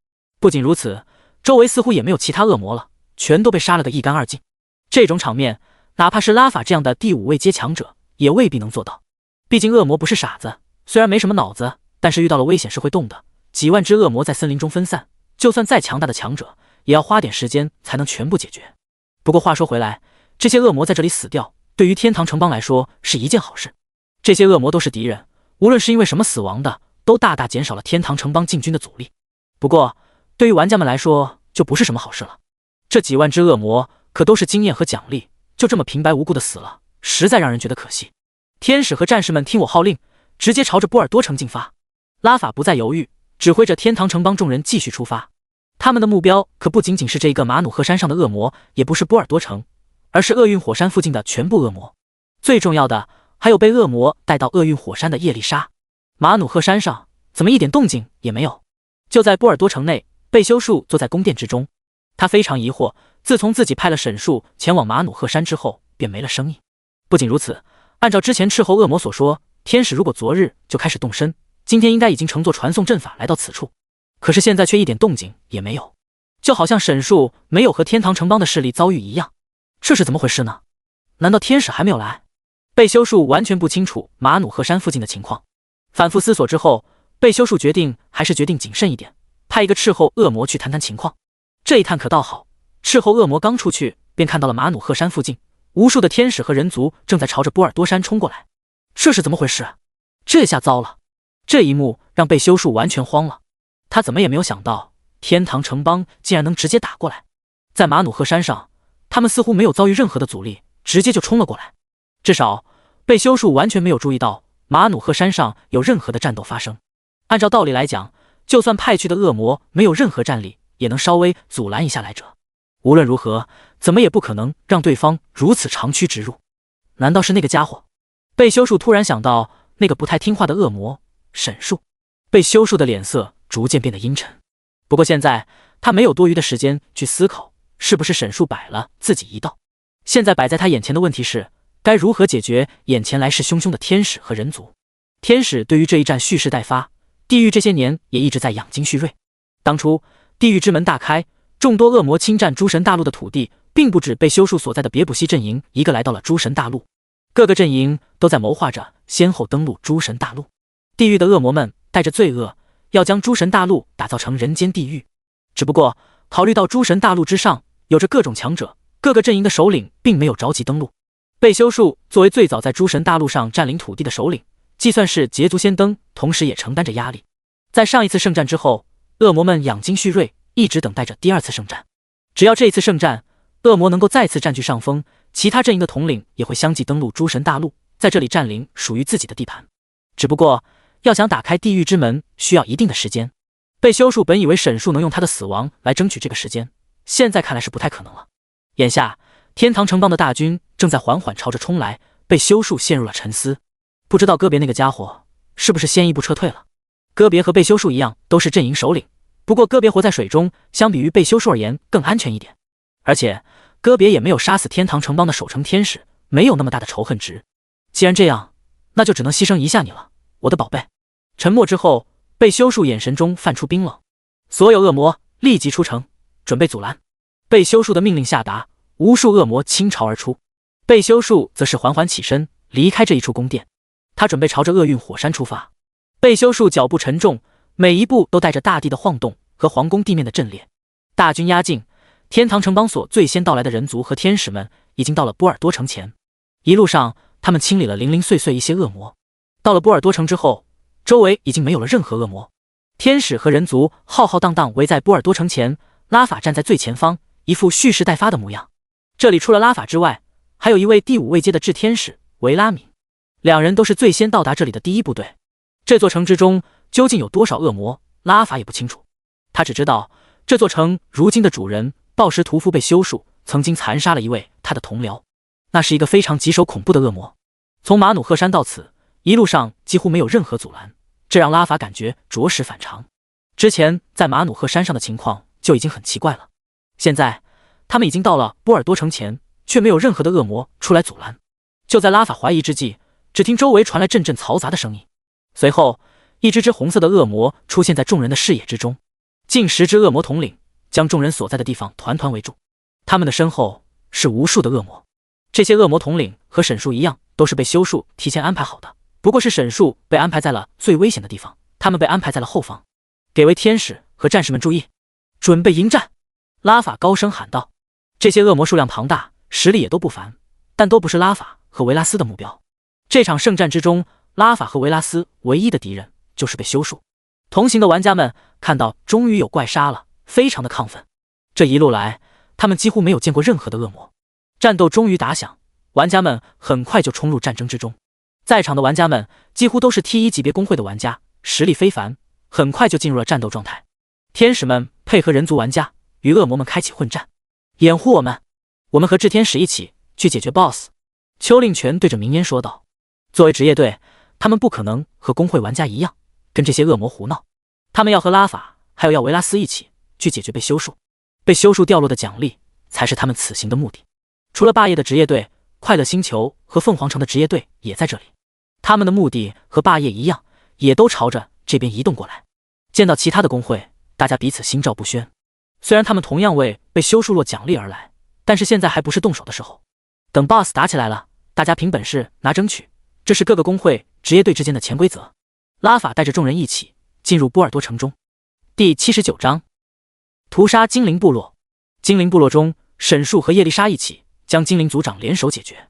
不仅如此，周围似乎也没有其他恶魔了，全都被杀了个一干二净。这种场面，哪怕是拉法这样的第5位阶强者也未必能做到。毕竟恶魔不是傻子，虽然没什么脑子，但是遇到了危险是会动的。几万只恶魔在森林中分散，就算再强大的强者，也要花点时间才能全部解决。不过话说回来，这些恶魔在这里死掉，对于天堂城邦来说是一件好事。这些恶魔都是敌人，无论是因为什么死亡的，都大大减少了天堂城邦进军的阻力。不过，对于玩家们来说，就不是什么好事了。这几万只恶魔可都是经验和奖励，就这么平白无故的死了，实在让人觉得可惜。天使和战士们听我号令，直接朝着波尔多城进发。拉法不再犹豫，指挥着天堂城邦众人继续出发。他们的目标可不仅仅是这个马努赫山上的恶魔，也不是波尔多城，而是厄运火山附近的全部恶魔。最重要的还有被恶魔带到厄运火山的叶丽莎。马努赫山上怎么一点动静也没有？就在波尔多城内，贝修树坐在宫殿之中，他非常疑惑，自从自己派了沈树前往马努赫山之后，便没了声音。不仅如此，按照之前斥候恶魔所说，天使如果昨日就开始动身，今天应该已经乘坐传送阵法来到此处，可是现在却一点动静也没有，就好像沈树没有和天堂城邦的势力遭遇一样。这是怎么回事呢？难道天使还没有来？贝修树完全不清楚马努赫山附近的情况，反复思索之后，贝修树还是决定谨慎一点，派一个斥候恶魔去谈谈情况。这一探可倒好，斥候恶魔刚出去，便看到了马努赫山附近无数的天使和人族正在朝着波尔多山冲过来。这是怎么回事？这下糟了！这一幕让贝修树完全慌了，他怎么也没有想到天堂城邦竟然能直接打过来。在马努赫山上，他们似乎没有遭遇任何的阻力，直接就冲了过来。至少贝修树完全没有注意到马努赫山上有任何的战斗发生。按照道理来讲，就算派去的恶魔没有任何战力，也能稍微阻拦一下来者。无论如何，怎么也不可能让对方如此长驱直入。难道是那个家伙？贝修树突然想到那个不太听话的恶魔沈树。贝修树的脸色逐渐变得阴沉。不过现在他没有多余的时间去思考是不是沈树摆了自己一道。现在摆在他眼前的问题是，该如何解决眼前来势汹汹的天使和人族。天使对于这一战蓄势待发，地狱这些年也一直在养精蓄锐。当初地狱之门大开，众多恶魔侵占诸神大陆的土地，并不止被修树所在的别卜西阵营一个来到了诸神大陆，各个阵营都在谋划着先后登陆诸神大陆。地狱的恶魔们带着罪恶，要将诸神大陆打造成人间地狱。只不过考虑到诸神大陆之上有着各种强者，各个阵营的首领并没有着急登陆。贝修树作为最早在诸神大陆上占领土地的首领，既算是捷足先登，同时也承担着压力。在上一次圣战之后，恶魔们养精蓄锐，一直等待着第二次圣战。只要这一次圣战，恶魔能够再次占据上风，其他阵营的统领也会相继登陆诸神大陆，在这里占领属于自己的地盘。只不过要想打开地狱之门，需要一定的时间。贝修树本以为沈树能用他的死亡来争取这个时间，现在看来是不太可能了。眼下天堂城邦的大军正在缓缓朝着冲来，贝修树陷入了沉思。不知道戈别那个家伙是不是先一步撤退了。戈别和贝修树一样都是阵营首领，不过戈别活在水中，相比于贝修树而言更安全一点。而且戈别也没有杀死天堂城邦的守城天使，没有那么大的仇恨值。既然这样，那就只能牺牲一下你了，我的宝贝。沉默之后，贝修树眼神中泛出冰冷。所有恶魔立即出城，准备阻拦。贝修树的命令下达，无数恶魔倾巢而出。贝修树则是缓缓起身，离开这一处宫殿。他准备朝着厄运火山出发。贝修树脚步沉重，每一步都带着大地的晃动和皇宫地面的震裂。大军压境，天堂城邦所最先到来的人族和天使们已经到了波尔多城前。一路上，他们清理了零零碎碎一些恶魔。到了波尔多城之后，周围已经没有了任何恶魔。天使和人族浩浩荡荡围在波尔多城前，拉法站在最前方，一副蓄势待发的模样。这里除了拉法之外，还有一位第5位阶的炽天使维拉敏，两人都是最先到达这里的第一部队。这座城之中究竟有多少恶魔，拉法也不清楚。他只知道这座城如今的主人暴食屠夫被修树曾经残杀了一位他的同僚，那是一个非常棘手恐怖的恶魔。从马努赫山到此，一路上几乎没有任何阻拦，这让拉法感觉着实反常。之前在马努赫山上的情况就已经很奇怪了，现在他们已经到了波尔多城前，却没有任何的恶魔出来阻拦。就在拉法怀疑之际，只听周围传来阵阵嘈杂的声音，随后一只红色的恶魔出现在众人的视野之中，近10只恶魔统领将众人所在的地方团团围住，他们的身后是无数的恶魔。这些恶魔统领和沈树一样，都是被修树提前安排好的，不过是沈树被安排在了最危险的地方，他们被安排在了后方。给位天使和战士们注意，准备迎战！拉法高声喊道。这些恶魔数量庞大，实力也都不凡，但都不是拉法和维拉斯的目标。这场圣战之中，拉法和维拉斯唯一的敌人就是被修树。同行的玩家们看到终于有怪杀了，非常的亢奋。这一路来，他们几乎没有见过任何的恶魔。战斗终于打响，玩家们很快就冲入战争之中。在场的玩家们几乎都是 T1级别公会的玩家，实力非凡，很快就进入了战斗状态。天使们配合人族玩家与恶魔们开启混战。掩护我们，我们和炽天使一起去解决 BOSS。 邱令权对着明烟说道。作为职业队，他们不可能和公会玩家一样跟这些恶魔胡闹，他们要和拉法还有维拉斯一起去解决被修树。被修树掉落的奖励才是他们此行的目的。除了霸业的职业队，快乐星球和凤凰城的职业队也在这里，他们的目的和霸业一样，也都朝着这边移动过来。见到其他的公会，大家彼此心照不宣。虽然他们同样为被修树落奖励而来，但是现在还不是动手的时候。等 BOSS 打起来了，大家凭本事拿争取，这是各个公会职业队之间的潜规则。拉法带着众人一起进入波尔多城中。第79章，屠杀精灵部落。精灵部落中，沈树和叶丽莎一起将精灵族长联手解决，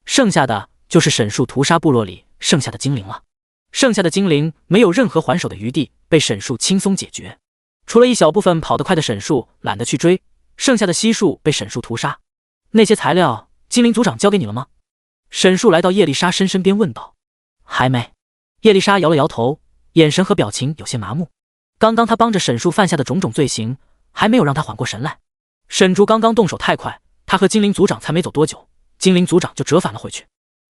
剩下的就是沈树屠杀部落里剩下的精灵了。剩下的精灵没有任何还手的余地，被沈树轻松解决。除了一小部分跑得快的沈树懒得去追，剩下的悉数被沈树屠杀。那些材料精灵族长交给你了吗？沈树来到叶丽莎身边问道。还没。叶丽莎摇了摇头，眼神和表情有些麻木。刚刚他帮着沈树犯下的种种罪行还没有让他缓过神来。沈竹刚刚动手太快，他和精灵族长才没走多久，精灵族长就折返了回去，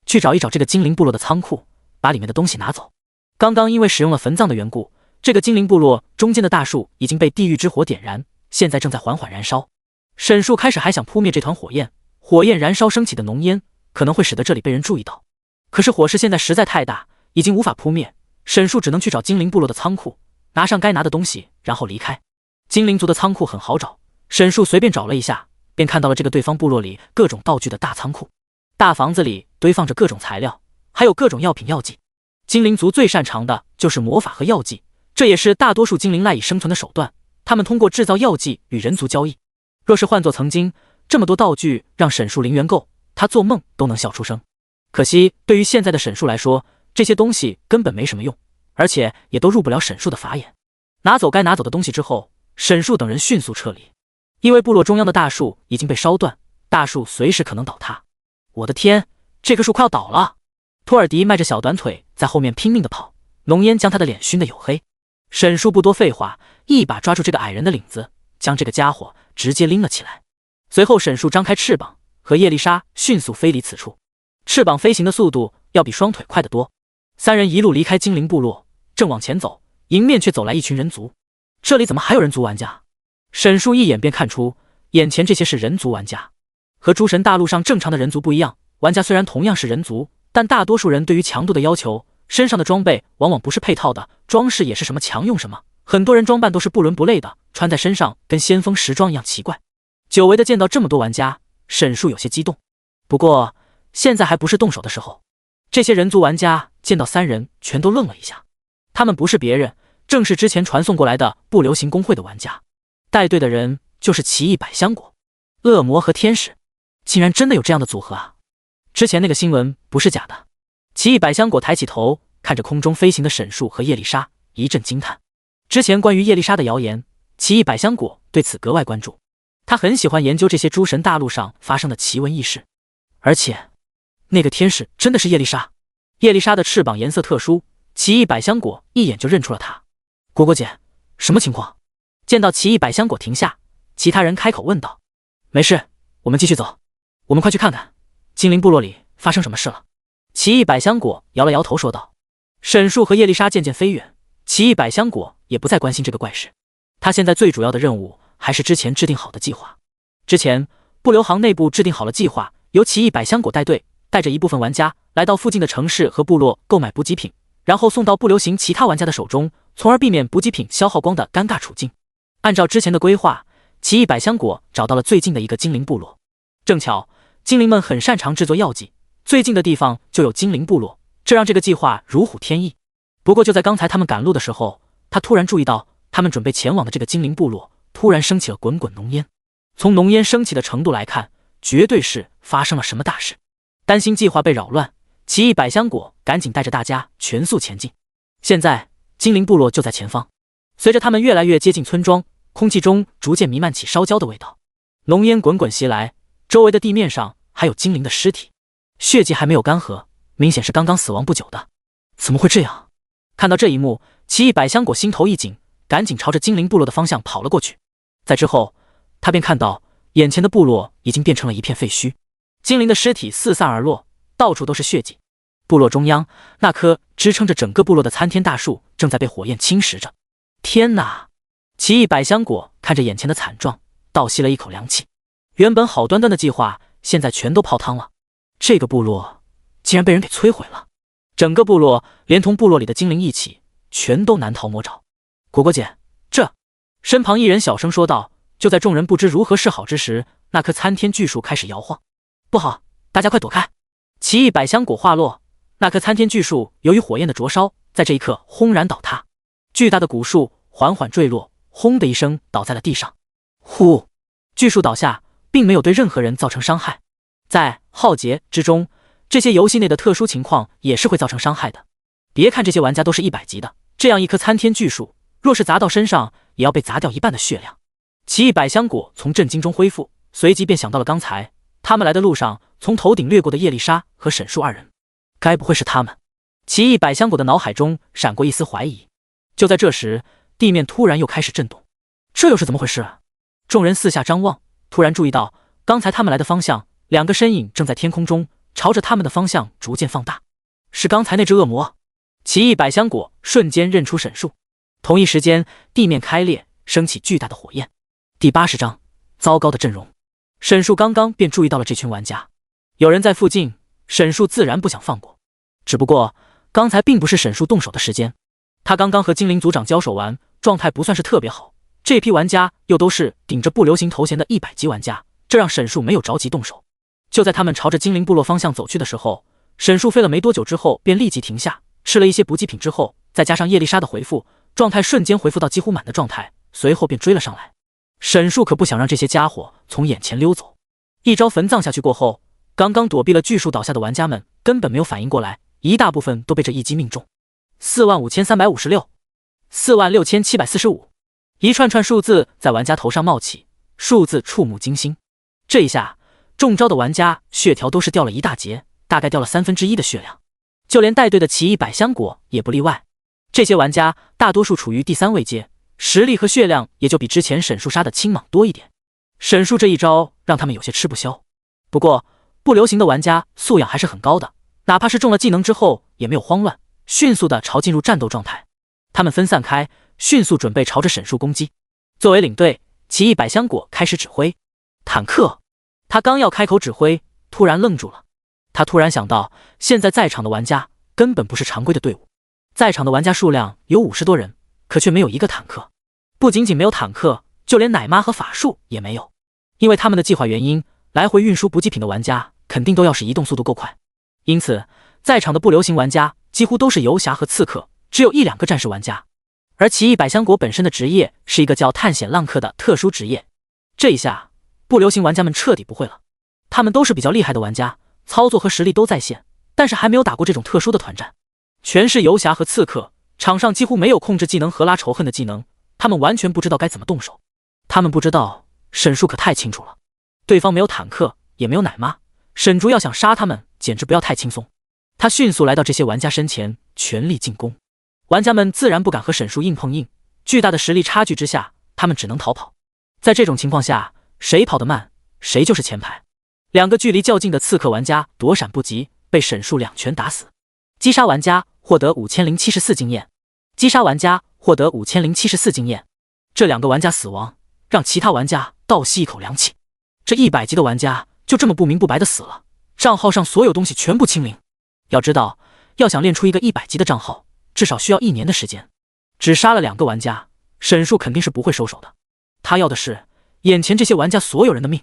去找一找这个精灵部落的仓库，把里面的东西拿走。刚刚因为使用了焚葬的缘故，这个精灵部落中间的大树已经被地狱之火点燃，现在正在缓缓燃烧。沈树开始还想扑灭这团火焰，火焰燃烧升起的浓烟可能会使得这里被人注意到，可是火势现在实在太大，已经无法扑灭。沈树只能去找精灵部落的仓库，拿上该拿的东西，然后离开。精灵族的仓库很好找，沈树随便找了一下，便看到了这个对方部落里各种道具的大仓库。大房子里堆放着各种材料，还有各种药品药剂。精灵族最擅长的就是魔法和药剂，这也是大多数精灵赖以生存的手段。他们通过制造药剂与人族交易。若是换作曾经，这么多道具让沈树零元购，他做梦都能笑出声。可惜对于现在的沈树来说，这些东西根本没什么用，而且也都入不了沈树的法眼。拿走该拿走的东西之后，沈树等人迅速撤离，因为部落中央的大树已经被烧断，大树随时可能倒塌。我的天，这棵树快要倒了！托尔迪迈着小短腿在后面拼命地跑，浓烟将他的脸熏得黝黑。沈树不多废话，一把抓住这个矮人的领子，将这个家伙直接拎了起来。随后沈树张开翅膀，和叶丽莎迅速飞离此处。翅膀飞行的速度要比双腿快得多。三人一路离开精灵部落，正往前走，迎面却走来一群人族。这里怎么还有人族玩家？沈树一眼便看出，眼前这些是人族玩家。和诸神大陆上正常的人族不一样，玩家虽然同样是人族，但大多数人对于强度的要求，身上的装备往往不是配套的，装饰也是什么强用什么，很多人装扮都是不伦不类的，穿在身上跟先锋时装一样奇怪。久违的见到这么多玩家，沈树有些激动。不过现在还不是动手的时候。这些人族玩家见到三人全都愣了一下，他们不是别人，正是之前传送过来的不流行公会的玩家。带队的人就是奇异百香果。恶魔和天使，竟然真的有这样的组合啊！之前那个新闻不是假的。奇异百香果抬起头，看着空中飞行的沈树和叶丽莎，一阵惊叹。之前关于叶丽莎的谣言，奇异百香果对此格外关注。他很喜欢研究这些诸神大陆上发生的奇闻异事。而且那个天使真的是叶丽莎。叶丽莎的翅膀颜色特殊，奇异百香果一眼就认出了她。果果姐，什么情况？见到奇异百香果停下，其他人开口问道。没事，我们继续走。我们快去看看精灵部落里发生什么事了。奇异百香果摇了摇头说道。沈树和叶丽莎渐渐飞远，奇异百香果也不再关心这个怪事。他现在最主要的任务还是之前制定好的计划。之前不留行内部制定好了计划，由奇异百香果带队，带着一部分玩家来到附近的城市和部落购买补给品，然后送到不流行其他玩家的手中，从而避免补给品消耗光的尴尬处境。按照之前的规划，奇异百香果找到了最近的一个精灵部落。正巧精灵们很擅长制作药剂，最近的地方就有精灵部落，这让这个计划如虎添翼。不过就在刚才他们赶路的时候，他突然注意到他们准备前往的这个精灵部落突然升起了滚滚浓烟。从浓烟升起的程度来看，绝对是发生了什么大事。担心计划被扰乱，奇异百香果赶紧带着大家全速前进。现在精灵部落就在前方，随着他们越来越接近村庄，空气中逐渐弥漫起烧焦的味道，浓烟滚滚袭来，周围的地面上还有精灵的尸体，血迹还没有干涸，明显是刚刚死亡不久的。怎么会这样？看到这一幕，奇异百香果心头一紧，赶紧朝着精灵部落的方向跑了过去。在之后，他便看到眼前的部落已经变成了一片废墟，精灵的尸体四散而落，到处都是血迹。部落中央那棵支撑着整个部落的参天大树正在被火焰侵蚀着。天哪！奇异百香果看着眼前的惨状，倒吸了一口凉气。原本好端端的计划，现在全都泡汤了。这个部落竟然被人给摧毁了，整个部落连同部落里的精灵一起，全都难逃魔爪。果果姐，这……身旁一人小声说道。就在众人不知如何是好之时，那棵参天巨树开始摇晃。不好，大家快躲开！奇异百香果话落，那棵参天巨树由于火焰的灼烧，在这一刻轰然倒塌，巨大的古树缓缓坠落，轰的一声倒在了地上。呼！巨树倒下，并没有对任何人造成伤害。在浩劫之中，这些游戏内的特殊情况也是会造成伤害的。别看这些玩家都是100级的，这样一棵参天巨树，若是砸到身上，也要被砸掉一半的血量。奇异百香果从震惊中恢复，随即便想到了刚才他们来的路上从头顶掠过的叶丽莎和沈树二人，该不会是他们？奇异百香果的脑海中闪过一丝怀疑。就在这时，地面突然又开始震动，这又是怎么回事？众人四下张望，突然注意到刚才他们来的方向，两个身影正在天空中朝着他们的方向逐渐放大，是刚才那只恶魔。奇异百香果瞬间认出沈树。同一时间，地面开裂，升起巨大的火焰。第80章，糟糕的阵容。沈树刚刚便注意到了这群玩家，有人在附近，沈树自然不想放过。只不过刚才并不是沈树动手的时间，他刚刚和精灵族长交手完，状态不算是特别好。这批玩家又都是顶着不流行头衔的100级玩家，这让沈树没有着急动手。就在他们朝着精灵部落方向走去的时候，沈树飞了没多久之后便立即停下，吃了一些补给品之后，再加上叶丽莎的回复，状态瞬间恢复到几乎满的状态，随后便追了上来。沈树可不想让这些家伙从眼前溜走，一招焚葬下去过后，刚刚躲避了巨树倒下的玩家们根本没有反应过来，一大部分都被这一击命中。45356 46745，一串串数字在玩家头上冒起，数字触目惊心。这一下，中招的玩家血条都是掉了一大截，大概掉了1/3的血量，就连带队的奇异百香果也不例外。这些玩家大多数处于第3位阶，实力和血量也就比之前沈树杀的青蟒多一点。沈树这一招让他们有些吃不消。不过不流行的玩家素养还是很高的，哪怕是中了技能之后也没有慌乱，迅速的朝进入战斗状态。他们分散开，迅速准备朝着沈树攻击。作为领队，奇异百香果开始指挥坦克。他刚要开口指挥，突然愣住了。他突然想到，现在在场的玩家根本不是常规的队伍，在场的玩家数量有50多人，可却没有一个坦克。不仅仅没有坦克，就连奶妈和法术也没有。因为他们的计划原因，来回运输补给品的玩家肯定都要是移动速度够快，因此在场的不流行玩家几乎都是游侠和刺客，只有1-2个战士玩家。而奇异百香果本身的职业是一个叫探险浪客的特殊职业，这一下不流行玩家们彻底不会了。他们都是比较厉害的玩家，操作和实力都在线，但是还没有打过这种特殊的团战，全是游侠和刺客，场上几乎没有控制技能和拉仇恨的技能，他们完全不知道该怎么动手。他们不知道，沈树可太清楚了，对方没有坦克，也没有奶妈，沈竹要想杀他们简直不要太轻松。他迅速来到这些玩家身前，全力进攻。玩家们自然不敢和沈树硬碰硬，巨大的实力差距之下，他们只能逃跑。在这种情况下，谁跑得慢，谁就是前排。2个距离较近的刺客玩家躲闪不及，被沈树2拳打死。击杀玩家获得5074经验，击杀玩家获得5074经验。这2个玩家死亡，让其他玩家倒吸一口凉气。这100级的玩家就这么不明不白的死了，账号上所有东西全部清零。要知道，要想练出一个100级的账号，至少需要1年的时间。只杀了2个玩家，沈树肯定是不会收手的。他要的是眼前这些玩家所有人的命。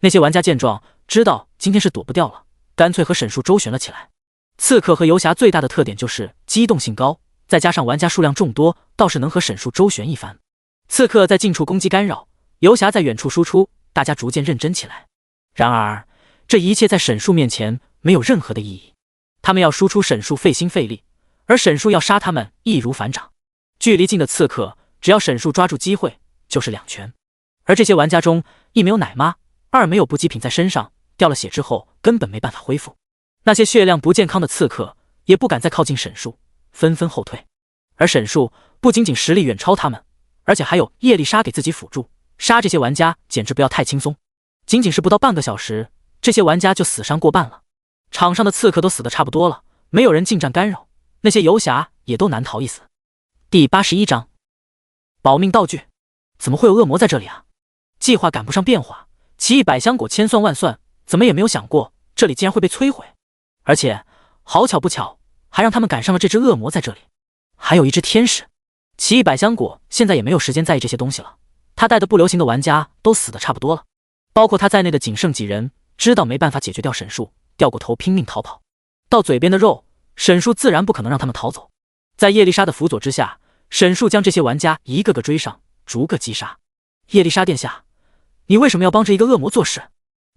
那些玩家见状，知道今天是躲不掉了，干脆和沈树周旋了起来。刺客和游侠最大的特点就是机动性高，再加上玩家数量众多，倒是能和沈树周旋一番。刺客在近处攻击干扰，游侠在远处输出，大家逐渐认真起来。然而这一切在沈树面前没有任何的意义。他们要输出沈树费心费力，而沈树要杀他们易如反掌。距离近的刺客，只要沈树抓住机会，就是2拳。而这些玩家中，一没有奶妈，二没有补给品在身上，掉了血之后根本没办法恢复。那些血量不健康的刺客也不敢再靠近沈树，纷纷后退。而沈树不仅仅实力远超他们，而且还有叶丽莎给自己辅助，杀这些玩家简直不要太轻松。仅仅是不到半个小时，这些玩家就死伤过半了。场上的刺客都死得差不多了，没有人近战干扰，那些游侠也都难逃一死。第81章，保命道具。怎么会有恶魔在这里啊？计划赶不上变化，奇异百香果千算万算，怎么也没有想过这里竟然会被摧毁。而且好巧不巧，还让他们赶上了这只恶魔在这里，还有一只天使。奇异百香果现在也没有时间在意这些东西了，他带的不流行的玩家都死得差不多了，包括他在内的仅剩几人，知道没办法解决掉沈树，掉过头拼命逃跑。到嘴边的肉，沈树自然不可能让他们逃走。在叶丽莎的辅佐之下，沈树将这些玩家一个个追上，逐个击杀。叶丽莎殿下，你为什么要帮着一个恶魔做事？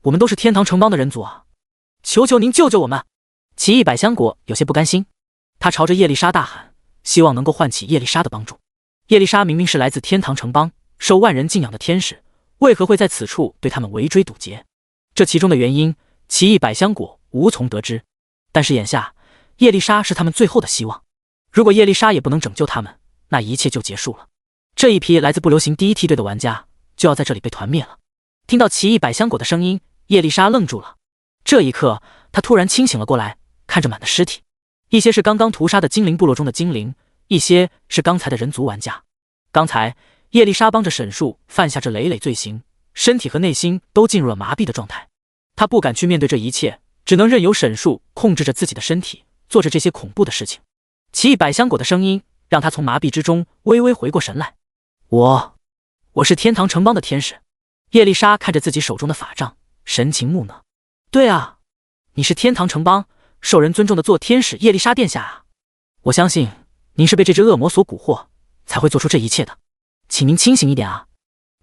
我们都是天堂城邦的人族啊，求求您救救我们！奇异百香果有些不甘心，他朝着叶丽莎大喊，希望能够唤起叶丽莎的帮助。叶丽莎明明是来自天堂城邦，受万人敬仰的天使，为何会在此处对他们围追堵截？这其中的原因，奇异百香果无从得知。但是眼下，叶丽莎是他们最后的希望。如果叶丽莎也不能拯救他们，那一切就结束了。这一批来自不流行第一梯队的玩家就要在这里被团灭了。听到奇异百香果的声音，叶丽莎愣住了。这一刻，她突然清醒了过来，看着满的尸体，一些是刚刚屠杀的精灵部落中的精灵，一些是刚才的人族玩家。刚才叶丽莎帮着沈树犯下这累累罪行，身体和内心都进入了麻痹的状态。她不敢去面对这一切，只能任由沈树控制着自己的身体，做着这些恐怖的事情。奇异百香果的声音让她从麻痹之中微微回过神来。我是天堂城邦的天使。叶丽莎看着自己手中的法杖，神情木讷。对啊，你是天堂城邦受人尊重的做天使叶丽莎殿下啊。我相信您是被这只恶魔所蛊惑，才会做出这一切的，请您清醒一点啊。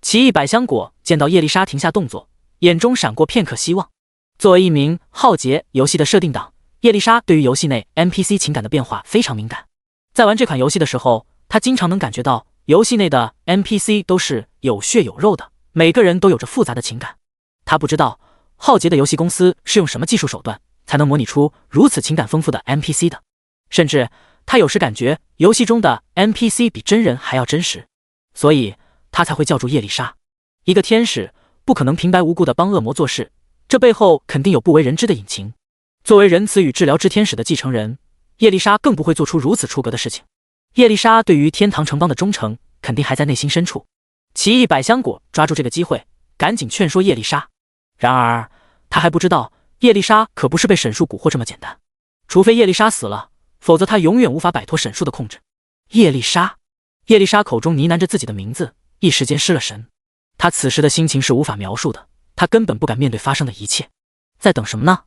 奇异百香果见到叶丽莎停下动作，眼中闪过片刻希望。作为一名浩劫游戏的设定党，叶丽莎对于游戏内 NPC 情感的变化非常敏感。在玩这款游戏的时候，她经常能感觉到游戏内的 NPC 都是有血有肉的，每个人都有着复杂的情感。她不知道浩劫的游戏公司是用什么技术手段才能模拟出如此情感丰富的 NPC 的，甚至她有时感觉游戏中的 NPC 比真人还要真实，所以她才会叫住叶丽莎。一个天使不可能平白无故的帮恶魔做事，这背后肯定有不为人知的隐情。作为仁慈与治疗之天使的继承人，叶丽莎更不会做出如此出格的事情。叶丽莎对于天堂城邦的忠诚肯定还在内心深处。奇异百香果抓住这个机会，赶紧劝说叶丽莎。然而他还不知道，叶丽莎可不是被沈树蛊惑这么简单。除非叶丽莎死了，否则他永远无法摆脱沈树的控制。叶丽莎，叶丽莎口中呢喃着自己的名字，一时间失了神。她此时的心情是无法描述的，她根本不敢面对发生的一切。在等什么呢？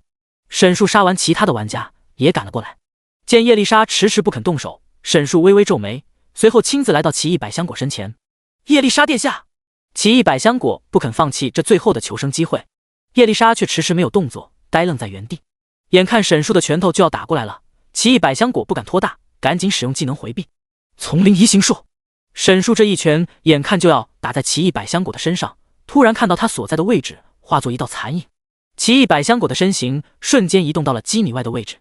沈树杀完其他的玩家，也赶了过来。见叶丽莎迟迟不肯动手，沈树微微皱眉，随后亲自来到奇异百香果身前。叶丽莎殿下，奇异百香果不肯放弃这最后的求生机会，叶丽莎却迟迟没有动作，呆愣在原地。眼看沈树的拳头就要打过来了，奇异百香果不敢拖大，赶紧使用技能回避。丛林移形术，沈树这一拳眼看就要打在奇异百香果的身上，突然看到他所在的位置化作一道残影，奇异百香果的身形瞬间移动到了几米外的位置。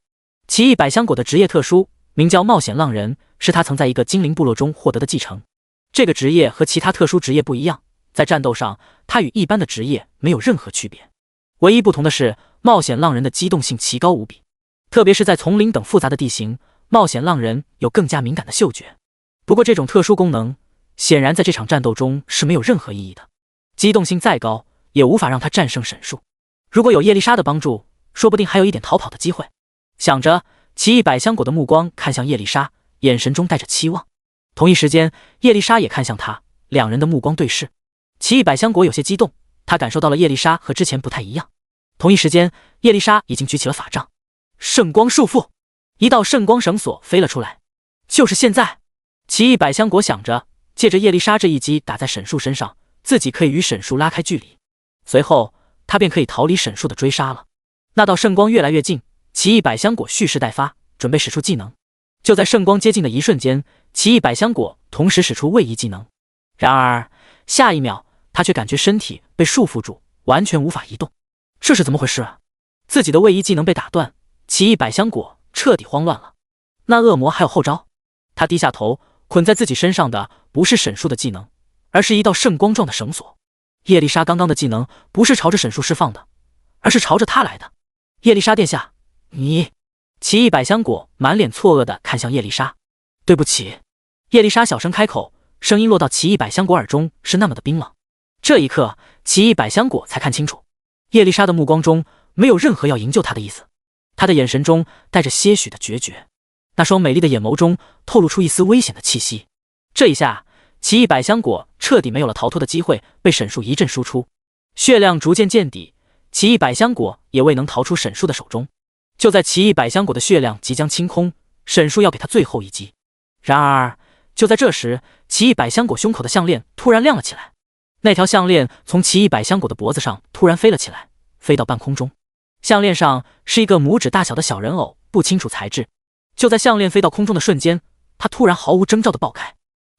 奇异百香果的职业特殊，名叫冒险浪人，是他曾在一个精灵部落中获得的继承。这个职业和其他特殊职业不一样，在战斗上，他与一般的职业没有任何区别。唯一不同的是，冒险浪人的机动性奇高无比，特别是在丛林等复杂的地形，冒险浪人有更加敏感的嗅觉。不过这种特殊功能，显然在这场战斗中是没有任何意义的。机动性再高，也无法让他战胜沈树。如果有叶丽莎的帮助，说不定还有一点逃跑的机会。想着，奇异百香果的目光看向叶丽莎，眼神中带着期望。同一时间，叶丽莎也看向他，两人的目光对视。奇异百香果有些激动，他感受到了叶丽莎和之前不太一样。同一时间，叶丽莎已经举起了法杖，圣光束缚，一道圣光绳索飞了出来。就是现在！奇异百香果想着，借着叶丽莎这一击打在沈树身上，自己可以与沈树拉开距离，随后他便可以逃离沈树的追杀了。那道圣光越来越近，奇异百香果蓄势待发，准备使出技能。就在圣光接近的一瞬间，奇异百香果同时使出位移技能。然而下一秒，他却感觉身体被束缚住，完全无法移动。这是怎么回事啊？自己的位移技能被打断，奇异百香果彻底慌乱了。那恶魔还有后招？他低下头，捆在自己身上的不是沈树的技能，而是一道圣光状的绳索。叶丽莎刚刚的技能不是朝着沈树释放的，而是朝着他来的。叶丽莎殿下，你……奇异百香果满脸错愕地看向叶丽莎。对不起。叶丽莎小声开口，声音落到奇异百香果耳中是那么的冰冷。这一刻，奇异百香果才看清楚，叶丽莎的目光中没有任何要营救她的意思，她的眼神中带着些许的决绝，那双美丽的眼眸中透露出一丝危险的气息。这一下，奇异百香果彻底没有了逃脱的机会，被沈树一阵输出，血量逐渐见底，奇异百香果也未能逃出沈树的手中。就在奇异百香果的血量即将清空，沈树要给他最后一击。然而就在这时，奇异百香果胸口的项链突然亮了起来，那条项链从奇异百香果的脖子上突然飞了起来，飞到半空中。项链上是一个拇指大小的小人偶，不清楚材质。就在项链飞到空中的瞬间，它突然毫无征兆地爆开，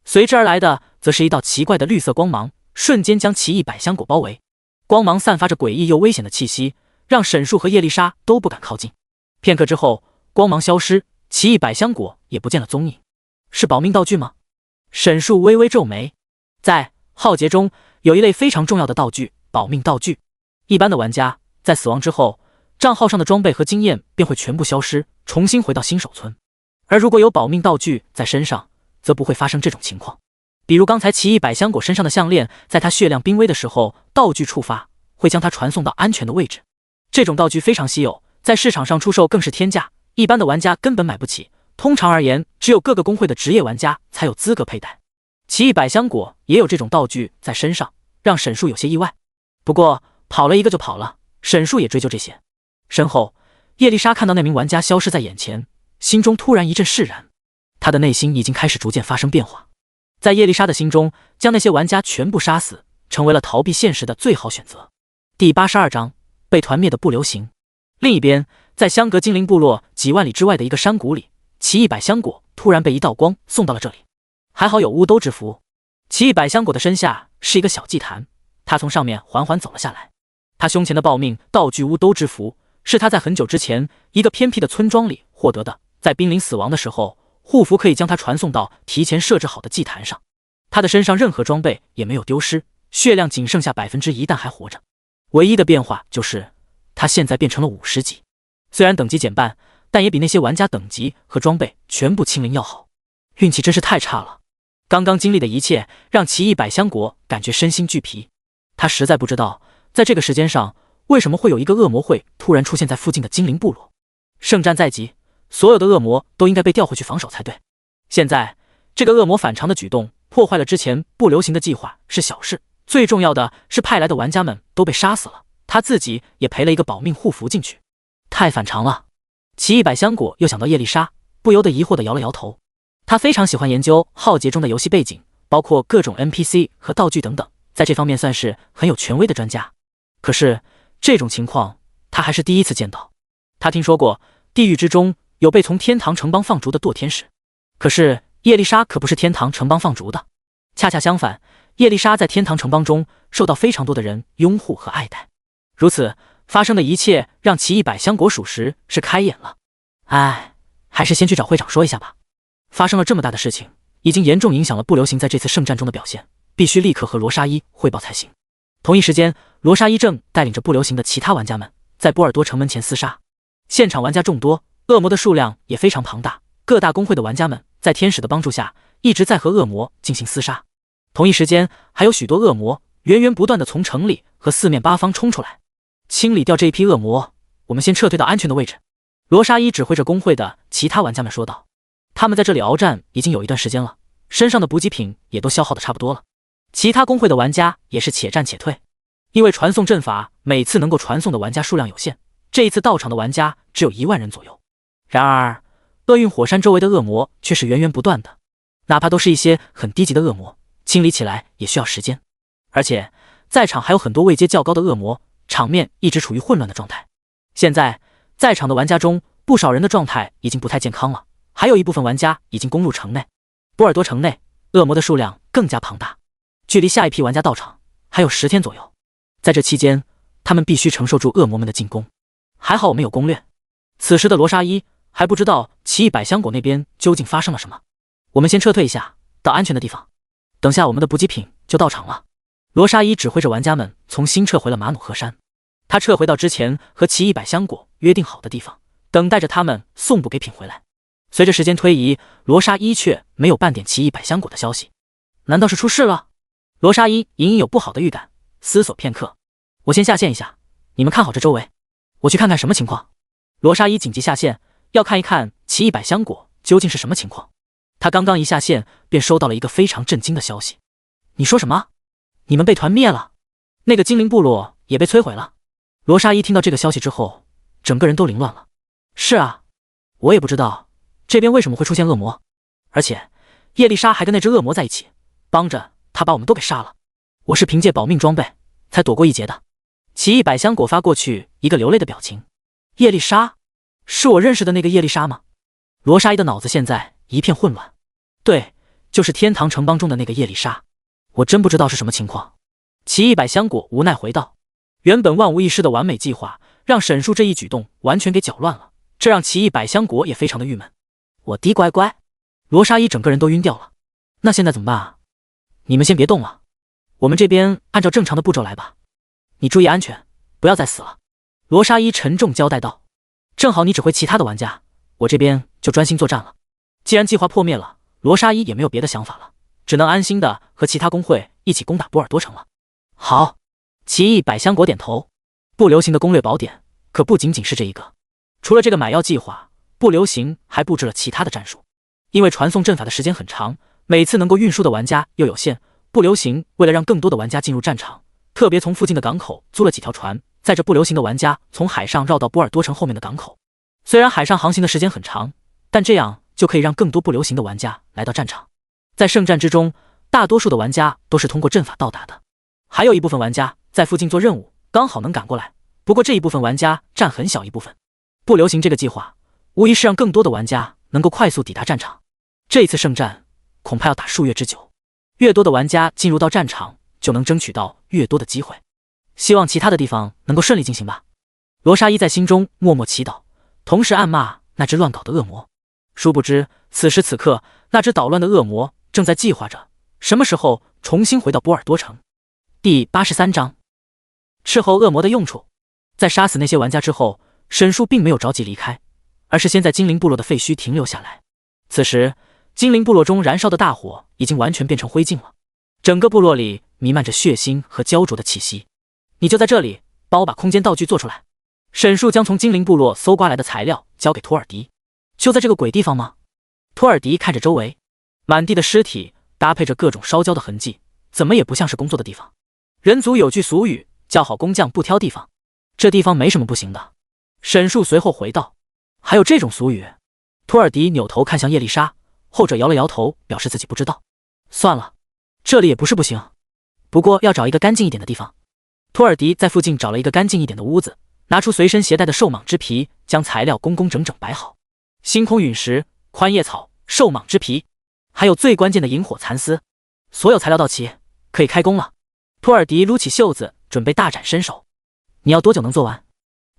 随之而来的则是一道奇怪的绿色光芒，瞬间将奇异百香果包围。光芒散发着诡异又危险的气息，让沈树和叶丽莎都不敢靠近。片刻之后，光芒消失，奇异百香果也不见了踪影。是保命道具吗？沈树微微皱眉。在浩劫中有一类非常重要的道具，保命道具。一般的玩家在死亡之后，账号上的装备和经验便会全部消失，重新回到新手村。而如果有保命道具在身上，则不会发生这种情况。比如刚才奇异百香果身上的项链，在他血量濒危的时候，道具触发会将他传送到安全的位置。这种道具非常稀有，在市场上出售更是天价，一般的玩家根本买不起。通常而言，只有各个公会的职业玩家才有资格佩戴。奇异百香果也有这种道具在身上，让沈树有些意外。不过跑了一个就跑了，沈树也追究这些。身后，叶丽莎看到那名玩家消失在眼前，心中突然一阵释然。她的内心已经开始逐渐发生变化。在叶丽莎的心中，将那些玩家全部杀死，成为了逃避现实的最好选择。第82章被团灭的不流行。另一边，在相隔精灵部落几万里之外的一个山谷里，奇异百香果突然被一道光送到了这里。还好有乌兜之符，奇异百香果的身下是一个小祭坛，他从上面缓缓走了下来。他胸前的报命道具乌兜之符是他在很久之前一个偏僻的村庄里获得的，在濒临死亡的时候，护符可以将他传送到提前设置好的祭坛上。他的身上任何装备也没有丢失，血量仅剩下1%，但还活着。唯一的变化就是他现在变成了50级，虽然等级减半，但也比那些玩家等级和装备全部清零要好。运气真是太差了。刚刚经历的一切让奇异百香果感觉身心俱疲。他实在不知道，在这个时间上，为什么会有一个恶魔会突然出现在附近的精灵部落。圣战在即，所有的恶魔都应该被调回去防守才对。现在这个恶魔反常的举动破坏了之前不流行的计划是小事，最重要的是派来的玩家们都被杀死了，他自己也赔了一个保命护符进去，太反常了。奇异百香果又想到叶丽莎，不由得疑惑地摇了摇头。他非常喜欢研究浩劫中的游戏背景，包括各种 NPC 和道具等等，在这方面算是很有权威的专家。可是这种情况他还是第一次见到。他听说过地狱之中有被从天堂城邦放逐的堕天使，可是叶丽莎可不是天堂城邦放逐的，恰恰相反，叶丽莎在天堂城邦中受到非常多的人拥护和爱戴。如此发生的一切让奇异百香果属实是开眼了。哎，还是先去找会长说一下吧。发生了这么大的事情，已经严重影响了不流行在这次圣战中的表现，必须立刻和罗莎伊汇报才行。同一时间，罗莎伊正带领着不流行的其他玩家们在波尔多城门前厮杀。现场玩家众多，恶魔的数量也非常庞大，各大公会的玩家们在天使的帮助下一直在和恶魔进行厮杀。同一时间，还有许多恶魔源源不断地从城里和四面八方冲出来。清理掉这一批恶魔，我们先撤退到安全的位置。罗莎伊指挥着公会的其他玩家们说道。他们在这里鏖战已经有一段时间了，身上的补给品也都消耗的差不多了。其他公会的玩家也是且战且退，因为传送阵法每次能够传送的玩家数量有限，这一次到场的玩家只有1万人左右。然而厄运火山周围的恶魔却是源源不断的，哪怕都是一些很低级的恶魔，清理起来也需要时间。而且在场还有很多位阶较高的恶魔，场面一直处于混乱的状态。现在在场的玩家中，不少人的状态已经不太健康了，还有一部分玩家已经攻入城内。波尔多城内，恶魔的数量更加庞大，距离下一批玩家到场还有10天左右。在这期间，他们必须承受住恶魔们的进攻。还好我们有攻略。此时的罗莎伊还不知道奇异百香果那边究竟发生了什么。我们先撤退一下，到安全的地方。等下我们的补给品就到场了。罗莎伊指挥着玩家们从新撤回了马努赫山。他撤回到之前和奇异百香果约定好的地方，等待着他们送补给品回来。随着时间推移，罗莎伊却没有半点奇异百香果的消息。难道是出事了？罗莎伊隐隐有不好的预感，思索片刻。我先下线一下，你们看好这周围，我去看看什么情况。罗莎伊紧急下线，要看一看奇异百香果究竟是什么情况。他刚刚一下线，便收到了一个非常震惊的消息。你说什么？你们被团灭了？那个精灵部落也被摧毁了？罗莎伊听到这个消息之后，整个人都凌乱了。是啊，我也不知道这边为什么会出现恶魔，而且叶丽莎还跟那只恶魔在一起，帮着他把我们都给杀了。我是凭借保命装备才躲过一劫的。奇异百香果发过去一个流泪的表情。叶丽莎？是我认识的那个叶丽莎吗？罗莎伊的脑子现在一片混乱。对，就是天堂城邦中的那个叶丽莎。我真不知道是什么情况。奇异百香果无奈回道，原本万无一失的完美计划让沈树这一举动完全给搅乱了，这让奇异百香果也非常的郁闷。我的乖乖，罗莎伊整个人都晕掉了。那现在怎么办啊？你们先别动了，我们这边按照正常的步骤来吧。你注意安全，不要再死了。罗莎伊沉重交代道。正好你指挥其他的玩家，我这边就专心作战了。既然计划破灭了，罗莎伊也没有别的想法了，只能安心的和其他工会一起攻打波尔多城了。好，奇异百香果点头。不流行的攻略宝典可不仅仅是这一个，除了这个买药计划，不流行还布置了其他的战术。因为传送阵法的时间很长，每次能够运输的玩家又有限，不流行为了让更多的玩家进入战场，特别从附近的港口租了几条船，载着不流行的玩家从海上绕到波尔多城后面的港口。虽然海上航行的时间很长，但这样就可以让更多不流行的玩家来到战场。在圣战之中，大多数的玩家都是通过阵法到达的，还有一部分玩家在附近做任务，刚好能赶过来。不过这一部分玩家占很小一部分。不流行这个计划，无疑是让更多的玩家能够快速抵达战场。这一次圣战恐怕要打数月之久，越多的玩家进入到战场，就能争取到越多的机会。希望其他的地方能够顺利进行吧。罗莎伊在心中默默祈祷，同时暗骂那只乱搞的恶魔。殊不知，此时此刻，那只捣乱的恶魔正在计划着什么时候重新回到波尔多城。第83章，斥候恶魔的用处。在杀死那些玩家之后，沈树并没有着急离开，而是先在精灵部落的废墟停留下来。此时，精灵部落中燃烧的大火已经完全变成灰烬了，整个部落里弥漫着血腥和焦灼的气息。你就在这里，帮我把空间道具做出来。沈树将从精灵部落搜刮来的材料交给托尔迪。就在这个鬼地方吗？托尔迪看着周围，满地的尸体搭配着各种烧焦的痕迹，怎么也不像是工作的地方。人族有句俗语，叫好工匠不挑地方，这地方没什么不行的。沈树随后回道，还有这种俗语？托尔迪扭头看向叶丽莎，后者摇了摇头，表示自己不知道。算了，这里也不是不行，不过要找一个干净一点的地方。托尔迪在附近找了一个干净一点的屋子，拿出随身携带的兽蟒之皮，将材料工工整整摆好。星空陨石、宽叶草、兽蟒之皮，还有最关键的萤火蚕丝，所有材料到齐，可以开工了。托尔迪撸起袖子，准备大展身手。你要多久能做完？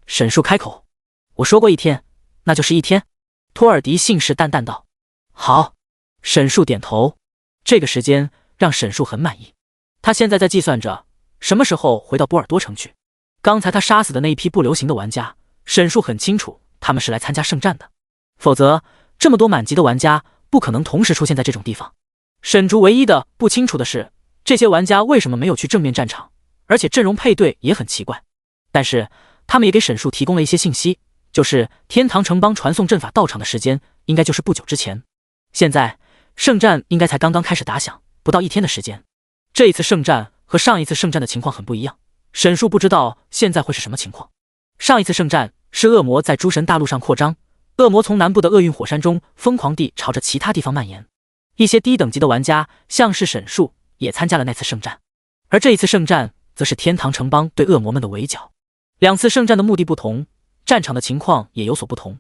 沈树开口。我说过1天，那就是1天。托尔迪信誓旦旦道。好。沈树点头。这个时间让沈树很满意。他现在在计算着什么时候回到波尔多城去。刚才他杀死的那一批不流行的玩家，沈树很清楚他们是来参加圣战的，否则这么多满级的玩家不可能同时出现在这种地方。沈竹唯一的不清楚的是，这些玩家为什么没有去正面战场，而且阵容配对也很奇怪。但是他们也给沈树提供了一些信息，就是天堂城邦传送阵法到场的时间应该就是不久之前。现在圣战应该才刚刚开始打响，不到1天的时间。这一次圣战和上一次圣战的情况很不一样，沈树不知道现在会是什么情况。上一次圣战是恶魔在诸神大陆上扩张，恶魔从南部的厄运火山中疯狂地朝着其他地方蔓延。一些低等级的玩家，像是沈树，也参加了那次圣战。而这一次圣战则是天堂城邦对恶魔们的围剿。2次圣战的目的不同，战场的情况也有所不同。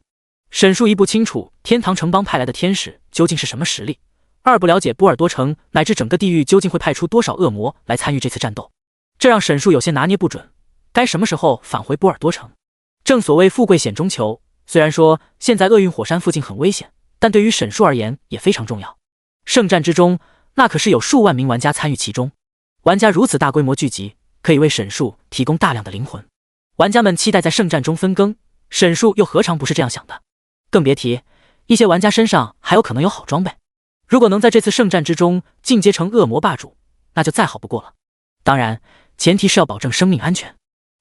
沈树一不清楚天堂城邦派来的天使究竟是什么实力，二不了解波尔多城乃至整个地狱究竟会派出多少恶魔来参与这次战斗，这让沈树有些拿捏不准，该什么时候返回波尔多城。正所谓富贵险中求，虽然说现在厄运火山附近很危险，但对于沈树而言也非常重要。圣战之中，那可是有数万名玩家参与其中，玩家如此大规模聚集，可以为沈树提供大量的灵魂。玩家们期待在圣战中分羹，沈树又何尝不是这样想的？更别提一些玩家身上还有可能有好装备，如果能在这次圣战之中进阶成恶魔霸主，那就再好不过了。当然，前提是要保证生命安全。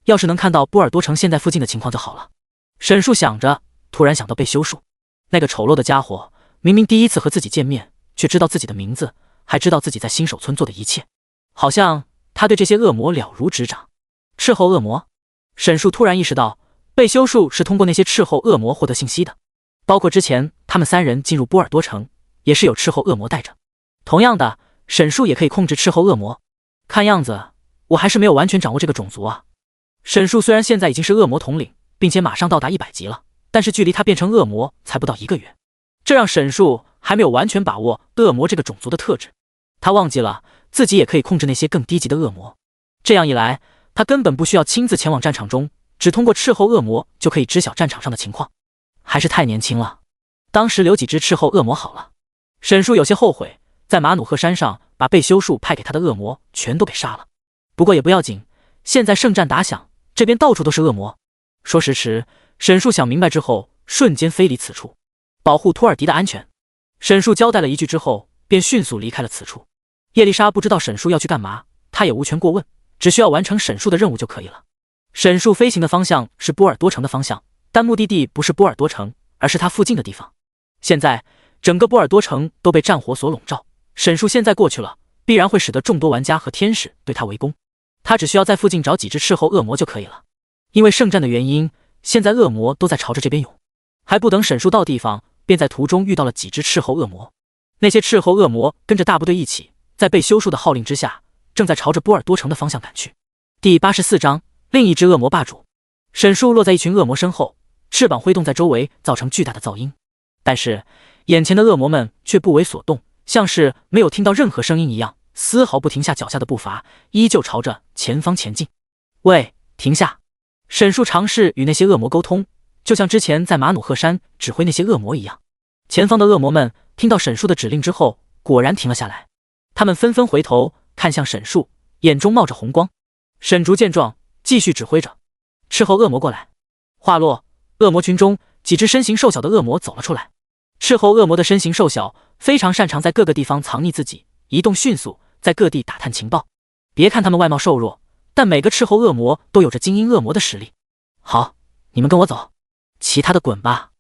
要是能看到波尔多城现在附近的情况就好了。沈树想着，突然想到贝修树，那个丑陋的家伙，明明第一次和自己见面，却知道自己的名字，还知道自己在新手村做的一切，好像他对这些恶魔了如指掌。斥候恶魔，沈树突然意识到，贝修树是通过那些斥候恶魔获得信息的，包括之前他们三人进入波尔多城，也是有斥候恶魔带着。同样的，沈树也可以控制斥候恶魔。看样子，我还是没有完全掌握这个种族啊。沈树虽然现在已经是恶魔统领，并且马上到达100级了，但是距离他变成恶魔才不到1个月，这让沈树还没有完全把握恶魔这个种族的特质。他忘记了自己也可以控制那些更低级的恶魔，这样一来，他根本不需要亲自前往战场中，只通过斥候恶魔就可以知晓战场上的情况。还是太年轻了，当时留几只斥候恶魔好了。沈树有些后悔，在马努赫山上把贝修树派给他的恶魔全都给杀了。不过也不要紧，现在圣战打响，这边到处都是恶魔。说时迟，沈树想明白之后，瞬间飞离此处，保护托尔迪的安全。沈树交代了一句之后，便迅速离开了此处。叶丽莎不知道沈树要去干嘛，她也无权过问，只需要完成沈树的任务就可以了。沈树飞行的方向是波尔多城的方向，但目的地不是波尔多城，而是它附近的地方。现在整个波尔多城都被战火所笼罩，沈树现在过去了，必然会使得众多玩家和天使对他围攻。他只需要在附近找几只斥候恶魔就可以了。因为圣战的原因，现在恶魔都在朝着这边涌。还不等沈树到地方，便在途中遇到了几只斥候恶魔。那些斥候恶魔跟着大部队一起，在被修树的号令之下，正在朝着波尔多城的方向赶去。第84章，另一只恶魔霸主。沈树落在一群恶魔身后，翅膀挥动在周围，造成巨大的噪音。但是眼前的恶魔们却不为所动，像是没有听到任何声音一样，丝毫不停下脚下的步伐，依旧朝着前方前进。喂，停下！沈树尝试与那些恶魔沟通，就像之前在马努赫山指挥那些恶魔一样。前方的恶魔们听到沈树的指令之后，果然停了下来。他们纷纷回头看向沈树，眼中冒着红光。沈竹见状，继续指挥着：“斥候恶魔过来！”话落，恶魔群中几只身形瘦小的恶魔走了出来。斥候恶魔的身形瘦小，非常擅长在各个地方藏匿自己，移动迅速，在各地打探情报。别看他们外貌瘦弱，但每个斥候恶魔都有着精英恶魔的实力。好，你们跟我走，其他的滚吧。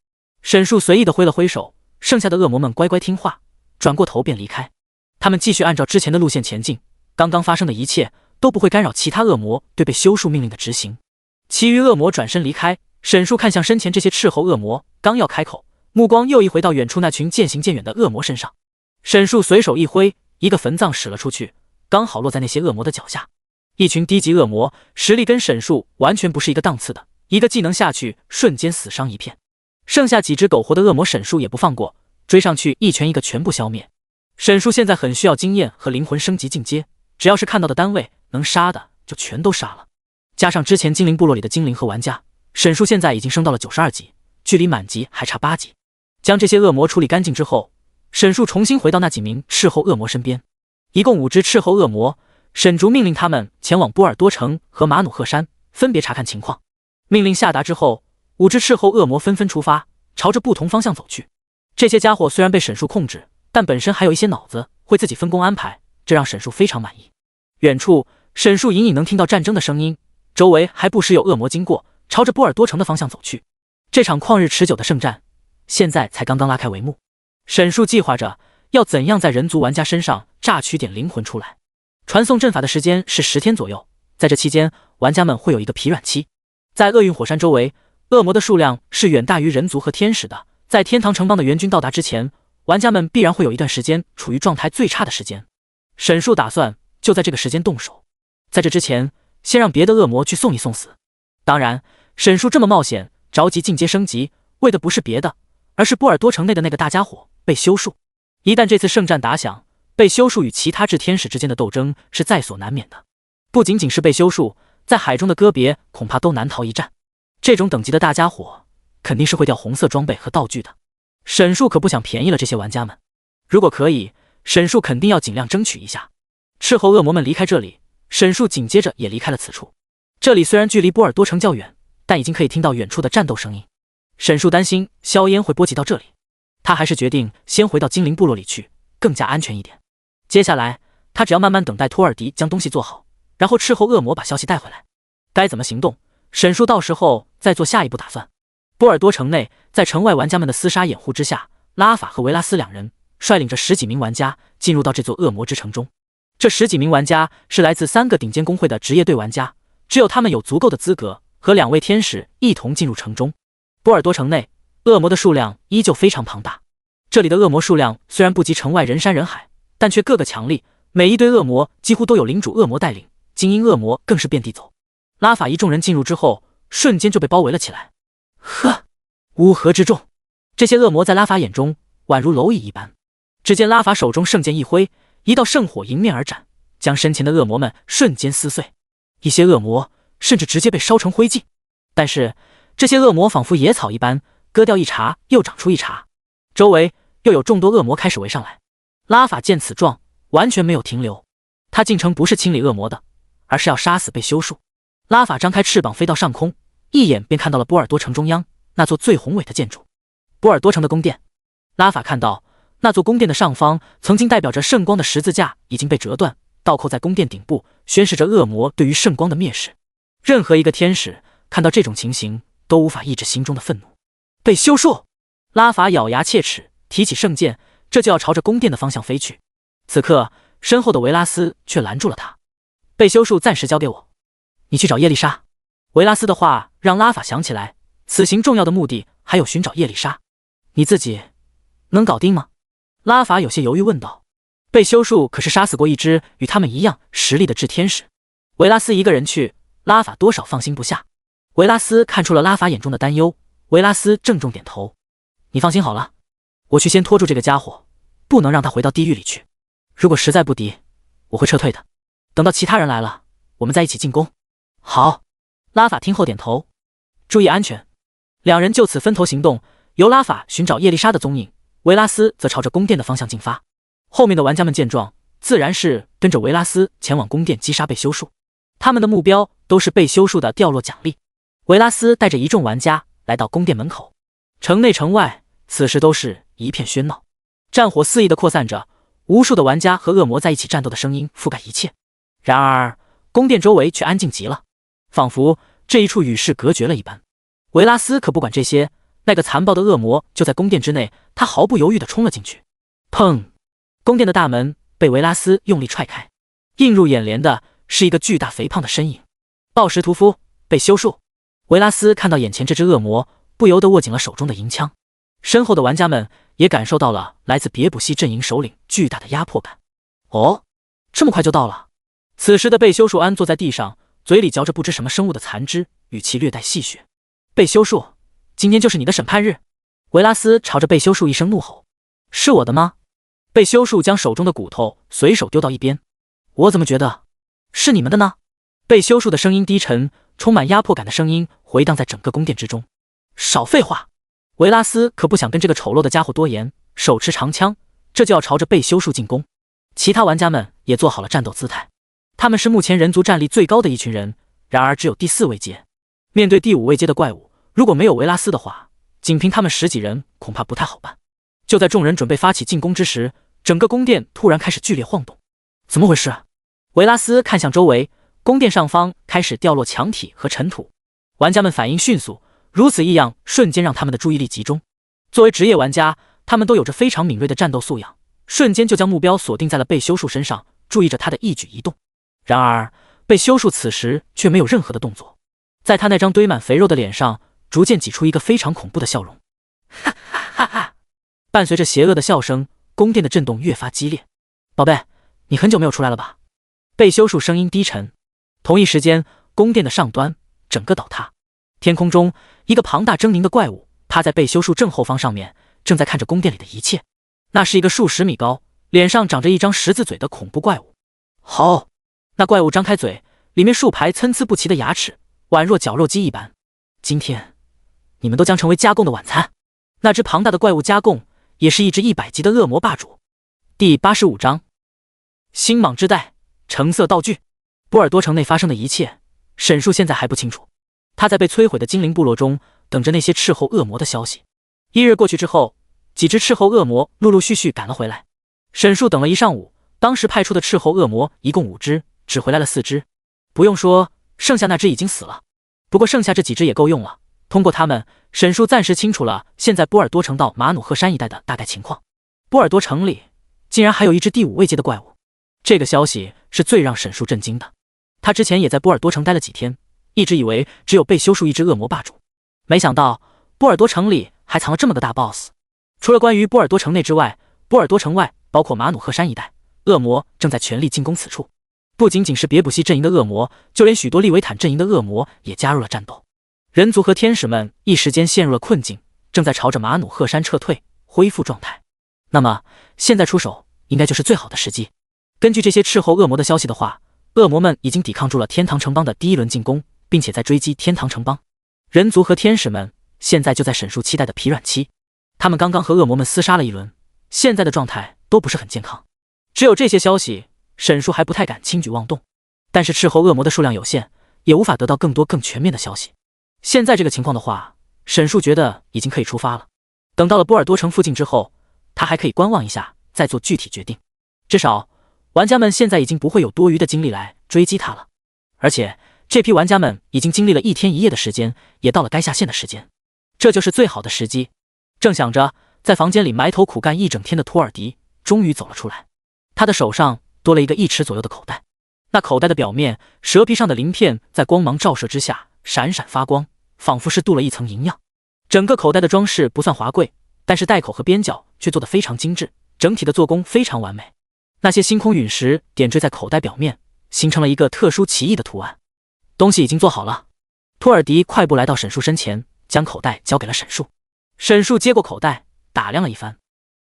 沈树随意的挥了挥手，剩下的恶魔们乖乖听话，转过头便离开。他们继续按照之前的路线前进，刚刚发生的一切都不会干扰其他恶魔对被修树命令的执行。其余恶魔转身离开，沈树看向身前这些斥候恶魔，刚要开口，目光又一回到远处那群渐行渐远的恶魔身上。沈树随手一挥，一个焚葬使了出去，刚好落在那些恶魔的脚下。一群低级恶魔，实力跟沈树完全不是一个档次的，一个技能下去，瞬间死伤一片。剩下几只苟活的恶魔，沈树也不放过，追上去一拳一个全部消灭。沈树现在很需要经验和灵魂升级进阶，只要是看到的单位能杀的就全都杀了。加上之前精灵部落里的精灵和玩家，沈树现在已经升到了92级，距离满级还差8级。将这些恶魔处理干净之后，沈树重新回到那几名斥候恶魔身边。一共5只斥候恶魔，沈竹命令他们前往波尔多城和马努赫山，分别查看情况。命令下达之后，5只斥候恶魔纷纷出发，朝着不同方向走去。这些家伙虽然被沈树控制，但本身还有一些脑子，会自己分工安排，这让沈树非常满意。远处，沈树隐隐能听到战争的声音，周围还不时有恶魔经过，朝着波尔多城的方向走去。这场旷日持久的圣战，现在才刚刚拉开帷幕。沈树计划着要怎样在人族玩家身上榨取点灵魂出来。传送阵法的时间是10天左右，在这期间，玩家们会有一个疲软期。在厄运火山周围，恶魔的数量是远大于人族和天使的，在天堂城邦的援军到达之前，玩家们必然会有一段时间处于状态最差的时间。沈树打算就在这个时间动手，在这之前，先让别的恶魔去送一送死。当然，沈树这么冒险，着急进阶升级，为的不是别的，而是波尔多城内的那个大家伙被修术。一旦这次圣战打响，被修术与其他炽天使之间的斗争是在所难免的。不仅仅是被修术，在海中的哥别恐怕都难逃一战。这种等级的大家伙肯定是会掉红色装备和道具的。沈树可不想便宜了这些玩家们，如果可以，沈树肯定要尽量争取一下。斥候恶魔们离开这里，沈树紧接着也离开了此处。这里虽然距离波尔多城较远，但已经可以听到远处的战斗声音。沈树担心硝烟会波及到这里，他还是决定先回到精灵部落里去，更加安全一点。接下来他只要慢慢等待托尔迪将东西做好，然后斥候恶魔把消息带回来。该怎么行动，沈树到时候再做下一步打算。波尔多城内，在城外玩家们的厮杀掩护之下，拉法和维拉斯两人率领着10几名玩家进入到这座恶魔之城中。这10几名玩家是来自3个顶尖公会的职业队玩家，只有他们有足够的资格和2位天使一同进入城中。波尔多城内恶魔的数量依旧非常庞大，这里的恶魔数量虽然不及城外人山人海，但却个个强力，每一堆恶魔几乎都有领主恶魔带领，精英恶魔更是遍地走。拉法一众人进入之后，瞬间就被包围了起来。呵，乌合之众，这些恶魔在拉法眼中宛如蝼蚁一般。只见拉法手中圣剑一挥，一道圣火迎面而斩，将身前的恶魔们瞬间撕碎，一些恶魔甚至直接被烧成灰烬。但是这些恶魔仿佛野草一般，割掉一茬又长出一茬，周围又有众多恶魔开始围上来。拉法见此状，完全没有停留，他进城不是清理恶魔的，而是要杀死被修术。拉法张开翅膀飞到上空，一眼便看到了波尔多城中央那座最宏伟的建筑——波尔多城的宫殿。拉法看到那座宫殿的上方，曾经代表着圣光的十字架已经被折断，倒扣在宫殿顶部，宣示着恶魔对于圣光的蔑视。任何一个天使看到这种情形，都无法抑制心中的愤怒。被修术！拉法咬牙切齿，提起圣剑，这就要朝着宫殿的方向飞去。此刻，身后的维拉斯却拦住了他。被修术暂时交给我，你去找叶丽莎。维拉斯的话让拉法想起来，此行重要的目的还有寻找叶丽莎。你自己能搞定吗？拉法有些犹豫问道。被修术可是杀死过一只与他们一样实力的炽天使，维拉斯一个人去，拉法多少放心不下。维拉斯看出了拉法眼中的担忧，维拉斯郑重点头。你放心好了，我去先拖住这个家伙，不能让他回到地狱里去。如果实在不敌，我会撤退的。等到其他人来了，我们再一起进攻。好，拉法听后点头。注意安全。两人就此分头行动，由拉法寻找叶丽莎的踪影，维拉斯则朝着宫殿的方向进发。后面的玩家们见状，自然是跟着维拉斯前往宫殿击杀被修术。他们的目标都是被修术的掉落奖励。维拉斯带着一众玩家来到宫殿门口，城内城外此时都是一片喧闹，战火肆意地扩散着，无数的玩家和恶魔在一起战斗的声音覆盖一切。然而宫殿周围却安静极了，仿佛这一处与世隔绝了一般。维拉斯可不管这些，那个残暴的恶魔就在宫殿之内，他毫不犹豫地冲了进去。砰！宫殿的大门被维拉斯用力踹开，映入眼帘的是一个巨大肥胖的身影。暴食屠夫，被修术。维拉斯看到眼前这只恶魔，不由得握紧了手中的银枪。身后的玩家们也感受到了来自别卜西阵营首领巨大的压迫感。哦，这么快就到了。此时的被修术安坐在地上，嘴里嚼着不知什么生物的残肢，语气略带戏谑。被修术，今天就是你的审判日。维拉斯朝着被修术一声怒吼。是我的吗？被修术将手中的骨头随手丢到一边。我怎么觉得是你们的呢？被修术的声音低沉，充满压迫感的声音回荡在整个宫殿之中。少废话！维拉斯可不想跟这个丑陋的家伙多言，手持长枪，这就要朝着被修术进攻。其他玩家们也做好了战斗姿态，他们是目前人族战力最高的一群人，然而只有第4位阶。面对第5位阶的怪物，如果没有维拉斯的话，仅凭他们10几人恐怕不太好办。就在众人准备发起进攻之时，整个宫殿突然开始剧烈晃动。怎么回事？维拉斯看向周围，宫殿上方开始掉落墙体和尘土。玩家们反应迅速，如此异样瞬间让他们的注意力集中。作为职业玩家，他们都有着非常敏锐的战斗素养，瞬间就将目标锁定在了被修术身上，注意着他的一举一动。然而被修术此时却没有任何的动作，在他那张堆满肥肉的脸上逐渐挤出一个非常恐怖的笑容。哈哈哈哈！伴随着邪恶的笑声，宫殿的震动越发激烈。宝贝，你很久没有出来了吧？被修术声音低沉。同一时间，宫殿的上端整个倒塌，天空中一个庞大狰狞的怪物趴在被修树正后方上面，正在看着宫殿里的一切。那是一个数10米高，脸上长着一张10字嘴的恐怖怪物。吼！那怪物张开嘴，里面数排参差不齐的牙齿，宛若绞肉机一般。今天，你们都将成为加贡的晚餐。那只庞大的怪物加贡，也是一只100级的恶魔霸主。第85章，星莽之带，橙色道具。波尔多城内发生的一切，沈树现在还不清楚。他在被摧毁的精灵部落中，等着那些斥候恶魔的消息。1日过去之后，几只斥候恶魔陆陆续续赶了回来。沈树等了一上午，当时派出的斥候恶魔一共5只，只回来了4只。不用说，剩下那只已经死了。不过剩下这几只也够用了。通过他们，沈树暂时清楚了现在波尔多城到马努赫山一带的大概情况。波尔多城里竟然还有一只第5位阶的怪物，这个消息是最让沈树震惊的。他之前也在波尔多城待了几天，一直以为只有被修树一只恶魔霸主，没想到波尔多城里还藏了这么个大 boss。除了关于波尔多城内之外，波尔多城外包括马努赫山一带，恶魔正在全力进攻此处。不仅仅是别卜西阵营的恶魔，就连许多利维坦阵营的恶魔也加入了战斗。人族和天使们一时间陷入了困境，正在朝着马努赫山撤退，恢复状态。那么现在出手应该就是最好的时机。根据这些斥候恶魔的消息的话，恶魔们已经抵抗住了天堂城邦的第1轮进攻，并且在追击天堂城邦。人族和天使们现在就在沈树期待的疲软期，他们刚刚和恶魔们厮杀了一轮，现在的状态都不是很健康。只有这些消息，沈树还不太敢轻举妄动。但是斥候恶魔的数量有限，也无法得到更多更全面的消息。现在这个情况的话，沈树觉得已经可以出发了。等到了波尔多城附近之后，他还可以观望一下，再做具体决定。至少玩家们现在已经不会有多余的精力来追击他了。而且这批玩家们已经经历了1天1夜的时间，也到了该下线的时间，这就是最好的时机。正想着，在房间里埋头苦干一整天的托尔迪终于走了出来。他的手上多了一个1尺左右的口袋，那口袋的表面蛇皮上的鳞片在光芒照射之下闪闪发光，仿佛是镀了一层银样。整个口袋的装饰不算华贵，但是袋口和边角却做得非常精致，整体的做工非常完美。那些星空陨石点缀在口袋表面，形成了一个特殊奇异的图案。东西已经做好了。托尔迪快步来到沈树身前，将口袋交给了沈树。沈树接过口袋，打量了一番。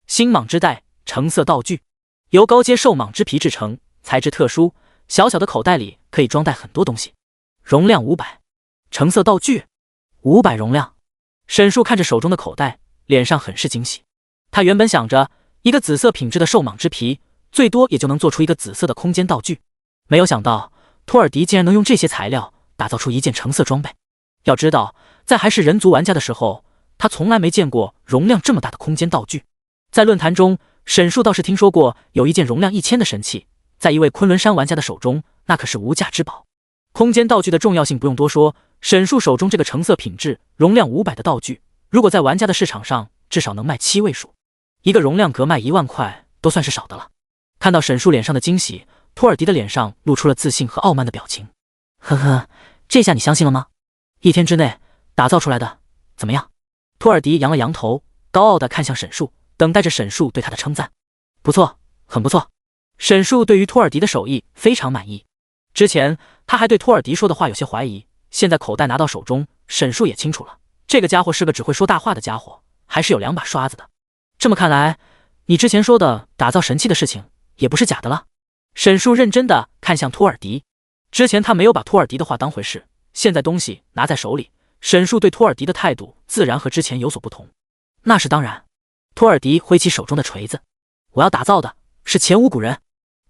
星蟒之带，橙色道具，由高阶兽蟒之皮制成，材质特殊，小小的口袋里可以装带很多东西。容量500，橙色道具，500容量。沈树看着手中的口袋，脸上很是惊喜。他原本想着，一个紫色品质的兽蟒之皮，最多也就能做出一个紫色的空间道具，没有想到托尔迪竟然能用这些材料打造出一件橙色装备。要知道，在还是人族玩家的时候，他从来没见过容量这么大的空间道具。在论坛中，沈树倒是听说过有一件容量1000的神器，在一位昆仑山玩家的手中，那可是无价之宝。空间道具的重要性不用多说，沈树手中这个橙色品质、容量500的道具，如果在玩家的市场上，至少能卖7位数，一个容量格卖1万块都算是少的了。看到沈树脸上的惊喜，托尔迪的脸上露出了自信和傲慢的表情。呵呵，这下你相信了吗？1天之内打造出来的，怎么样？托尔迪扬了扬头，高傲地看向沈树，等待着沈树对他的称赞。不错，很不错。沈树对于托尔迪的手艺非常满意。之前他还对托尔迪说的话有些怀疑，现在口袋拿到手中，沈树也清楚了，这个家伙是个只会说大话的家伙，还是有2把刷子的。这么看来，你之前说的打造神器的事情也不是假的了。沈树认真地看向托尔迪，之前他没有把托尔迪的话当回事，现在东西拿在手里，沈树对托尔迪的态度自然和之前有所不同。那是当然。托尔迪挥起手中的锤子，我要打造的是前无古人。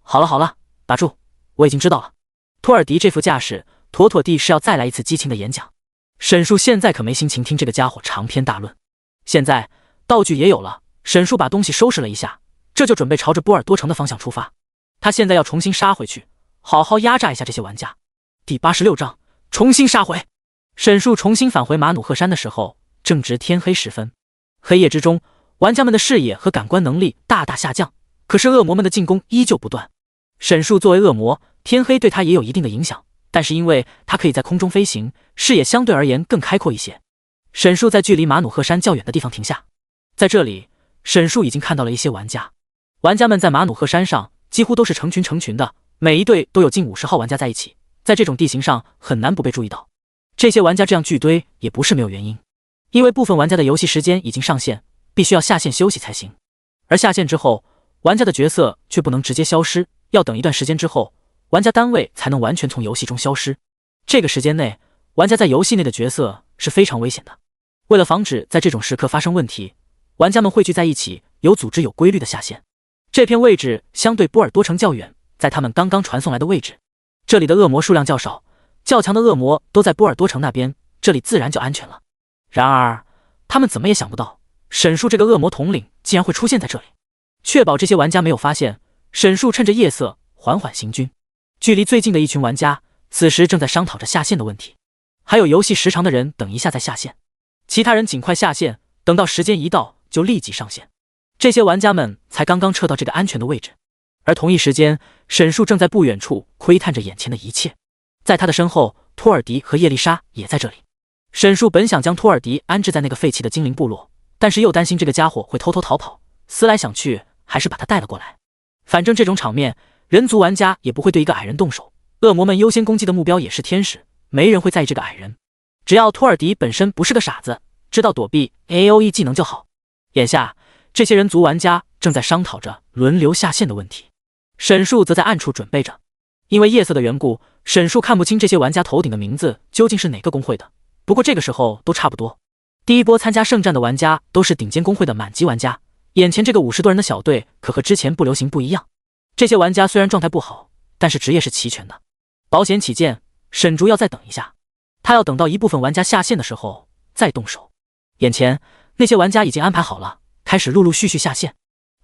好了好了，打住，我已经知道了。托尔迪这副架势，妥妥地是要再来一次激情的演讲。沈树现在可没心情听这个家伙长篇大论。现在道具也有了，沈树把东西收拾了一下，这就准备朝着波尔多城的方向出发。他现在要重新杀回去，好好压榨一下这些玩家。第86章，重新杀回。沈树重新返回马努赫山的时候，正值天黑时分。黑夜之中，玩家们的视野和感官能力大大下降，可是恶魔们的进攻依旧不断。沈树作为恶魔，天黑对他也有一定的影响，但是因为他可以在空中飞行，视野相对而言更开阔一些。沈树在距离马努赫山较远的地方停下，在这里，沈树已经看到了一些玩家。玩家们在马努赫山上几乎都是成群成群的，每一队都有近50号玩家在一起，在这种地形上很难不被注意到。这些玩家这样聚堆也不是没有原因，因为部分玩家的游戏时间已经上线，必须要下线休息才行。而下线之后，玩家的角色却不能直接消失，要等一段时间之后，玩家单位才能完全从游戏中消失。这个时间内，玩家在游戏内的角色是非常危险的。为了防止在这种时刻发生问题，玩家们汇聚在一起，有组织有规律的下线。这片位置相对波尔多城较远，在他们刚刚传送来的位置，这里的恶魔数量较少，较强的恶魔都在波尔多城那边，这里自然就安全了。然而，他们怎么也想不到，沈树这个恶魔统领竟然会出现在这里。确保这些玩家没有发现，沈树趁着夜色缓缓行军。距离最近的一群玩家此时正在商讨着下线的问题，还有游戏时长的人等一下再下线，其他人尽快下线，等到时间一到就立即上线。这些玩家们才刚刚撤到这个安全的位置，而同一时间，沈树正在不远处窥探着眼前的一切。在他的身后，托尔迪和叶丽莎也在这里。沈树本想将托尔迪安置在那个废弃的精灵部落，但是又担心这个家伙会偷偷逃跑，思来想去，还是把他带了过来。反正这种场面，人族玩家也不会对一个矮人动手，恶魔们优先攻击的目标也是天使，没人会在意这个矮人。只要托尔迪本身不是个傻子，知道躲避 AOE 技能就好。眼下，这些人族玩家正在商讨着轮流下线的问题，沈树则在暗处准备着。因为夜色的缘故，沈树看不清这些玩家头顶的名字究竟是哪个公会的，不过这个时候都差不多。第一波参加圣战的玩家都是顶尖公会的满级玩家，眼前这个50多人的小队可和之前不流行不一样。这些玩家虽然状态不好，但是职业是齐全的。保险起见，沈竹要再等一下，他要等到一部分玩家下线的时候再动手。眼前那些玩家已经安排好了，开始陆陆续续下线。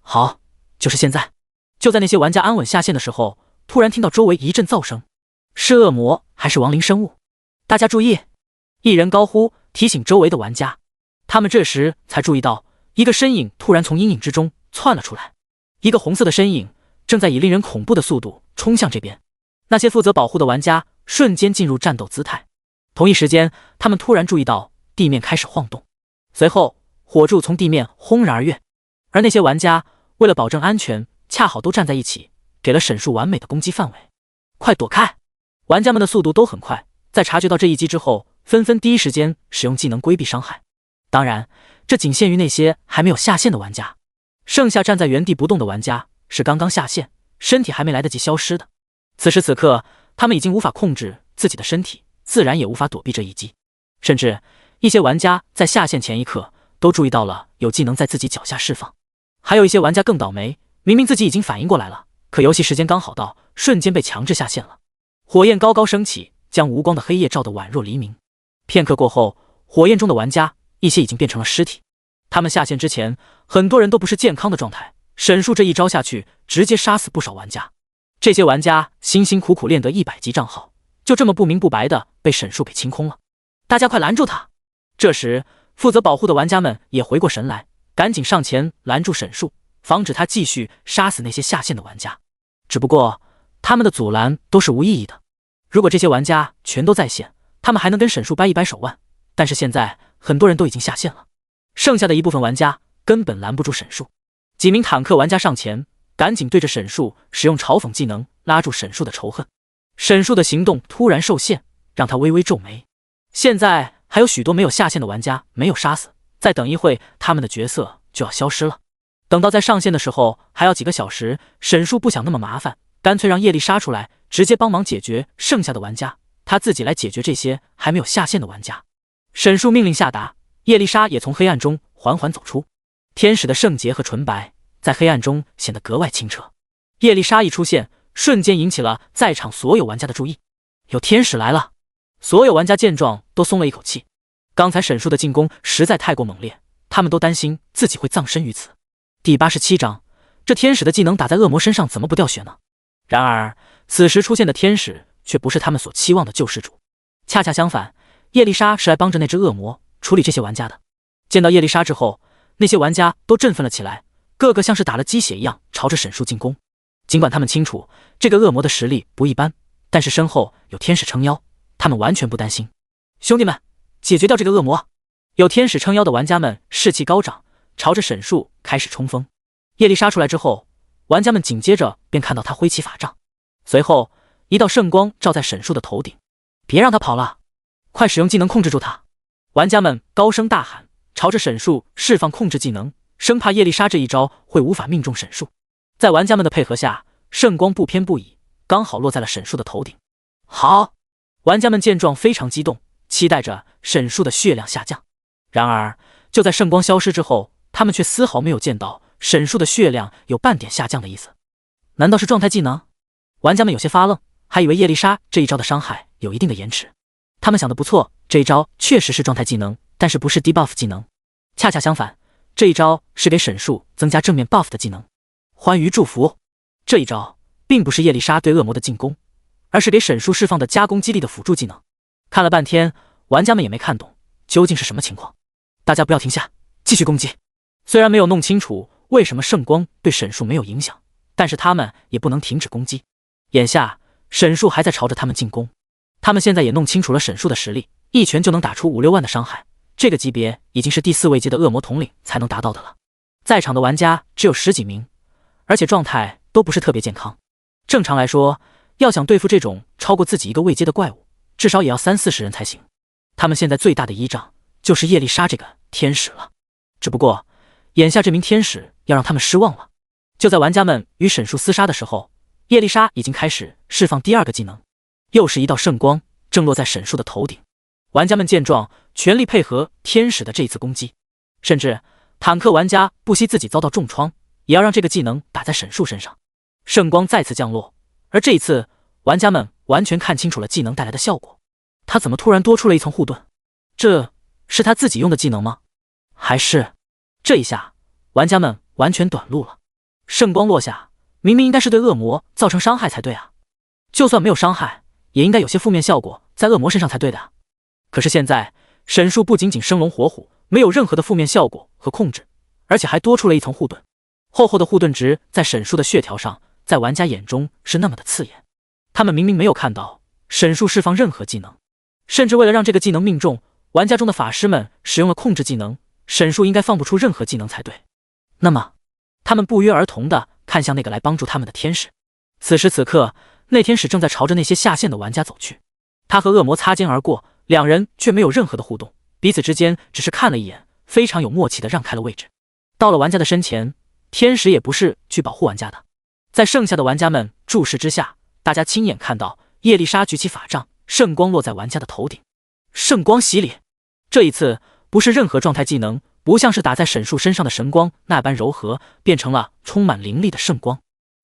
好，就是现在。就在那些玩家安稳下线的时候，突然听到周围一阵噪声，是恶魔还是亡灵生物？大家注意！一人高呼，提醒周围的玩家。他们这时才注意到，一个身影突然从阴影之中窜了出来，一个红色的身影正在以令人恐怖的速度冲向这边。那些负责保护的玩家瞬间进入战斗姿态，同一时间，他们突然注意到地面开始晃动，随后火柱从地面轰然而跃，而那些玩家为了保证安全，恰好都站在一起，给了沈树完美的攻击范围。快躲开！玩家们的速度都很快，在察觉到这一击之后，纷纷第一时间使用技能规避伤害。当然，这仅限于那些还没有下线的玩家，剩下站在原地不动的玩家是刚刚下线，身体还没来得及消失的。此时此刻，他们已经无法控制自己的身体，自然也无法躲避这一击。甚至一些玩家在下线前一刻都注意到了有技能在自己脚下释放，还有一些玩家更倒霉，明明自己已经反应过来了，可游戏时间刚好到，瞬间被强制下线了。火焰高高升起，将无光的黑夜照得宛若黎明。片刻过后，火焰中的玩家一些已经变成了尸体。他们下线之前，很多人都不是健康的状态，沈树这一招下去，直接杀死不少玩家。这些玩家辛辛苦苦练得100级账号，就这么不明不白的被沈树给清空了。大家快拦住他！这时，负责保护的玩家们也回过神来，赶紧上前拦住沈树，防止他继续杀死那些下线的玩家。只不过，他们的阻拦都是无意义的。如果这些玩家全都在线，他们还能跟沈树掰一掰手腕，但是现在很多人都已经下线了，剩下的一部分玩家根本拦不住沈树。几名坦克玩家上前，赶紧对着沈树使用嘲讽技能，拉住沈树的仇恨。沈树的行动突然受限，让他微微皱眉。现在还有许多没有下线的玩家没有杀死，再等一会，他们的角色就要消失了。等到再上线的时候，还要几个小时。沈树不想那么麻烦，干脆让叶丽莎出来，直接帮忙解决剩下的玩家，他自己来解决这些还没有下线的玩家。沈树命令下达，叶丽莎也从黑暗中缓缓走出。天使的圣洁和纯白在黑暗中显得格外清澈。叶丽莎一出现，瞬间引起了在场所有玩家的注意。有天使来了！所有玩家见状都松了一口气。刚才沈树的进攻实在太过猛烈，他们都担心自己会葬身于此。第87章，这天使的技能打在恶魔身上怎么不掉血呢？然而，此时出现的天使却不是他们所期望的救世主。恰恰相反，叶丽莎是来帮着那只恶魔处理这些玩家的。见到叶丽莎之后，那些玩家都振奋了起来，个个像是打了鸡血一样朝着沈树进攻。尽管他们清楚这个恶魔的实力不一般，但是身后有天使撑腰，他们完全不担心。兄弟们，解决掉这个恶魔！有天使撑腰的玩家们士气高涨，朝着沈树开始冲锋。叶丽莎出来之后，玩家们紧接着便看到他挥起法杖，随后一道圣光照在沈树的头顶。别让他跑了，快使用技能控制住他！玩家们高声大喊，朝着沈树释放控制技能，生怕叶丽莎这一招会无法命中沈树。在玩家们的配合下，圣光不偏不倚，刚好落在了沈树的头顶。好！玩家们见状非常激动，期待着沈树的血量下降。然而，就在圣光消失之后，他们却丝毫没有见到沈树的血量有半点下降的意思。难道是状态技能？玩家们有些发愣，还以为叶丽莎这一招的伤害有一定的延迟。他们想的不错，这一招确实是状态技能，但是不是 debuff 技能。恰恰相反，这一招是给沈树增加正面 buff 的技能。欢愉祝福，这一招并不是叶丽莎对恶魔的进攻，而是给沈树释放的加攻击力的辅助技能。看了半天，玩家们也没看懂究竟是什么情况。大家不要停下，继续攻击。虽然没有弄清楚为什么圣光对沈树没有影响，但是他们也不能停止攻击。眼下沈树还在朝着他们进攻，他们现在也弄清楚了沈树的实力，一拳就能打出5、6万的伤害，这个级别已经是第4位阶的恶魔统领才能达到的了。在场的玩家只有10几名，而且状态都不是特别健康。正常来说，要想对付这种超过自己一个位阶的怪物，至少也要30、40人才行。他们现在最大的依仗就是叶丽莎这个天使了。只不过眼下这名天使要让他们失望了。就在玩家们与沈树厮杀的时候，叶丽莎已经开始释放第2个技能，又是一道圣光正落在沈树的头顶。玩家们见状，全力配合天使的这次攻击，甚至坦克玩家不惜自己遭到重创，也要让这个技能打在沈树身上。圣光再次降落，而这一次玩家们完全看清楚了技能带来的效果。他怎么突然多出了一层护盾？这是他自己用的技能吗？还是……这一下玩家们完全短路了。圣光落下，明明应该是对恶魔造成伤害才对啊，就算没有伤害，也应该有些负面效果在恶魔身上才对的。可是现在沈树不仅仅生龙活虎，没有任何的负面效果和控制，而且还多出了一层护盾。厚厚的护盾值在沈树的血条上，在玩家眼中是那么的刺眼。他们明明没有看到沈树释放任何技能，甚至为了让这个技能命中，玩家中的法师们使用了控制技能，沈树应该放不出任何技能才对。那么他们不约而同地看向那个来帮助他们的天使。此时此刻，那天使正在朝着那些下线的玩家走去。他和恶魔擦肩而过，两人却没有任何的互动，彼此之间只是看了一眼，非常有默契地让开了位置。到了玩家的身前，天使也不是去保护玩家的。在剩下的玩家们注视之下，大家亲眼看到叶丽莎举起法杖，圣光落在玩家的头顶。圣光洗礼，这一次不是任何状态技能，不像是打在沈树身上的神光那般柔和，变成了充满灵力的圣光。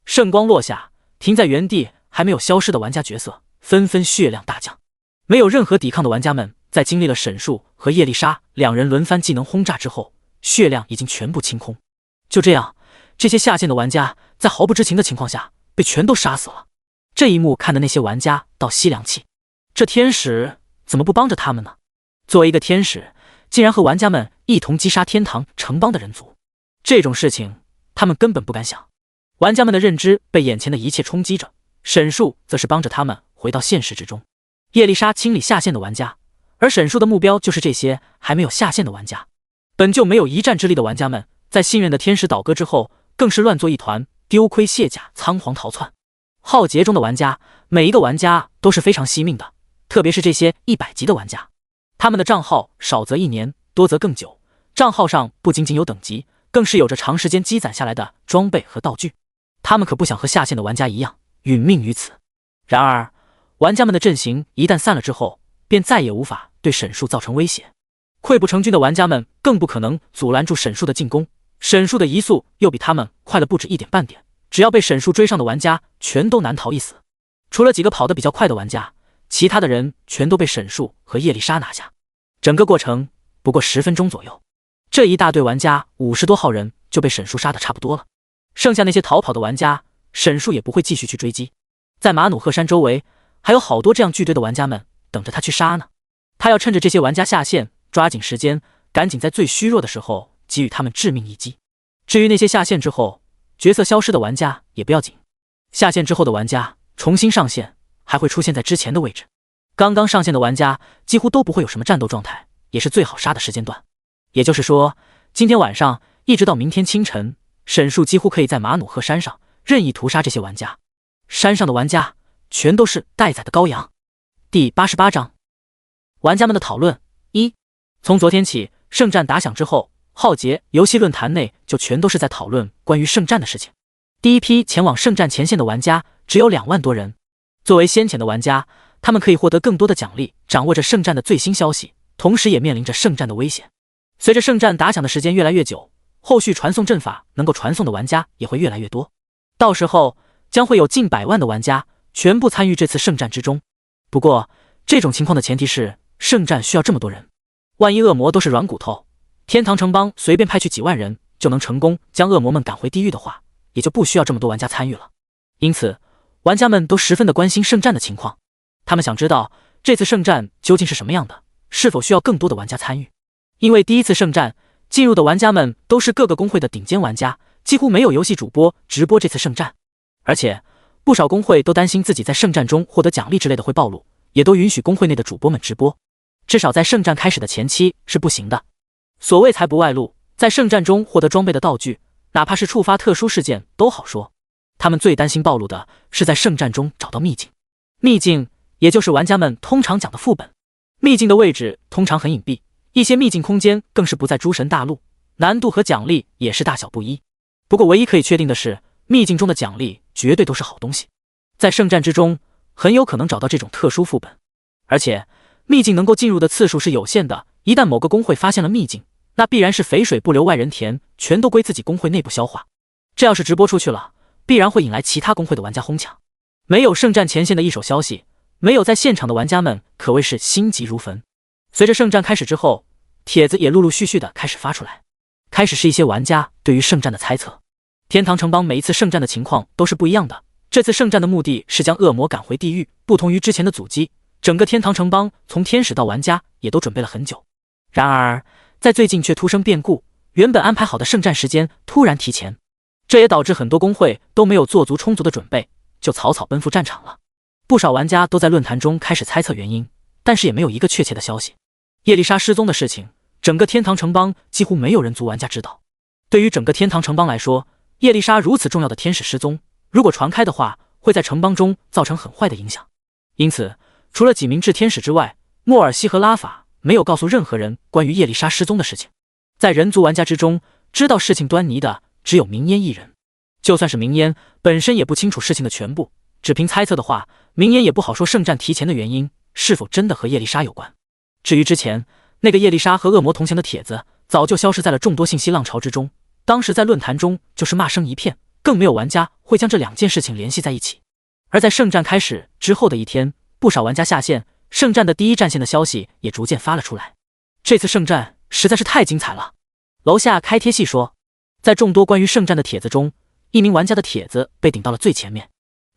圣光落下，停在原地还没有消失的玩家角色纷纷血量大降。没有任何抵抗的玩家们在经历了沈树和叶丽莎两人轮番技能轰炸之后，血量已经全部清空。就这样，这些下线的玩家在毫不知情的情况下被全都杀死了。这一幕看的那些玩家倒吸凉气，这天使怎么不帮着他们呢？作为一个天使，竟然和玩家们一同击杀天堂城邦的人族，这种事情他们根本不敢想。玩家们的认知被眼前的一切冲击着，沈树则是帮着他们回到现实之中。叶丽莎清理下线的玩家，而沈树的目标就是这些还没有下线的玩家。本就没有一战之力的玩家们，在信任的天使倒戈之后，更是乱作一团，丢盔卸甲，仓皇逃窜。浩劫中的玩家，每一个玩家都是非常惜命的，特别是这些100级的玩家，他们的账号少则1年，多则更久。账号上不仅仅有等级，更是有着长时间积攒下来的装备和道具。他们可不想和下线的玩家一样殒命于此。然而，玩家们的阵型一旦散了之后，便再也无法对沈树造成威胁。溃不成军的玩家们更不可能阻拦住沈树的进攻，沈树的移速又比他们快了不止1点半点，只要被沈树追上的玩家全都难逃一死。除了几个跑得比较快的玩家，其他的人全都被沈树和叶丽莎拿下。整个过程不过10分钟左右，这一大队玩家50多号人就被沈树杀得差不多了。剩下那些逃跑的玩家，沈树也不会继续去追击。在马努赫山周围还有好多这样聚堆的玩家们等着他去杀呢。他要趁着这些玩家下线，抓紧时间，赶紧在最虚弱的时候给予他们致命一击。至于那些下线之后角色消失的玩家也不要紧，下线之后的玩家重新上线还会出现在之前的位置。刚刚上线的玩家几乎都不会有什么战斗状态，也是最好杀的时间段。也就是说，今天晚上一直到明天清晨，沈树几乎可以在马努赫山上任意屠杀这些玩家。山上的玩家全都是待宰的羔羊。第88章，玩家们的讨论。1. 从昨天起，圣战打响之后，浩劫游戏论坛内就全都是在讨论关于圣战的事情。第一批前往圣战前线的玩家只有2万多人。作为先遣的玩家，他们可以获得更多的奖励，掌握着圣战的最新消息，同时也面临着圣战的危险。随着圣战打响的时间越来越久，后续传送阵法能够传送的玩家也会越来越多。到时候将会有近100万的玩家全部参与这次圣战之中。不过，这种情况的前提是圣战需要这么多人。万一恶魔都是软骨头，天堂城邦随便派去几万人就能成功将恶魔们赶回地狱的话，也就不需要这么多玩家参与了。因此，玩家们都十分的关心圣战的情况，他们想知道这次圣战究竟是什么样的，是否需要更多的玩家参与。因为第一次圣战进入的玩家们都是各个公会的顶尖玩家，几乎没有游戏主播直播这次圣战，而且不少公会都担心自己在圣战中获得奖励之类的会暴露，也都允许公会内的主播们直播。至少在圣战开始的前期是不行的。所谓财不外露，在圣战中获得装备的道具，哪怕是触发特殊事件都好说。他们最担心暴露的是在圣战中找到秘境。秘境也就是玩家们通常讲的副本。秘境的位置通常很隐蔽，一些秘境空间更是不在诸神大陆，难度和奖励也是大小不一。不过唯一可以确定的是，秘境中的奖励绝对都是好东西。在圣战之中很有可能找到这种特殊副本，而且秘境能够进入的次数是有限的，一旦某个公会发现了秘境，那必然是肥水不流外人田，全都归自己公会内部消化。这要是直播出去了，必然会引来其他公会的玩家哄抢。没有圣战前线的一手消息，没有在现场的玩家们可谓是心急如焚。随着圣战开始之后，帖子也陆陆续续的开始发出来，开始是一些玩家对于圣战的猜测。天堂城邦每一次圣战的情况都是不一样的，这次圣战的目的是将恶魔赶回地狱，不同于之前的阻击，整个天堂城邦从天使到玩家也都准备了很久。然而在最近却突生变故，原本安排好的圣战时间突然提前，这也导致很多公会都没有做足充足的准备，就草草奔赴战场了。不少玩家都在论坛中开始猜测原因，但是也没有一个确切的消息。叶丽莎失踪的事情，整个天堂城邦几乎没有人族玩家知道。对于整个天堂城邦来说，叶丽莎如此重要的天使失踪，如果传开的话，会在城邦中造成很坏的影响。因此，除了几名炽天使之外，莫尔西和拉法没有告诉任何人关于叶丽莎失踪的事情。在人族玩家之中，知道事情端倪的只有明烟一人。就算是明烟本身也不清楚事情的全部，只凭猜测的话，明烟也不好说圣战提前的原因是否真的和叶丽莎有关。至于之前那个叶丽莎和恶魔同行的帖子，早就消失在了众多信息浪潮之中，当时在论坛中就是骂声一片，更没有玩家会将这2件事情联系在一起。而在圣战开始之后的一天，不少玩家下线，圣战的第一战线的消息也逐渐发了出来。这次圣战实在是太精彩了。楼下开贴细说，在众多关于圣战的帖子中，一名玩家的帖子被顶到了最前面。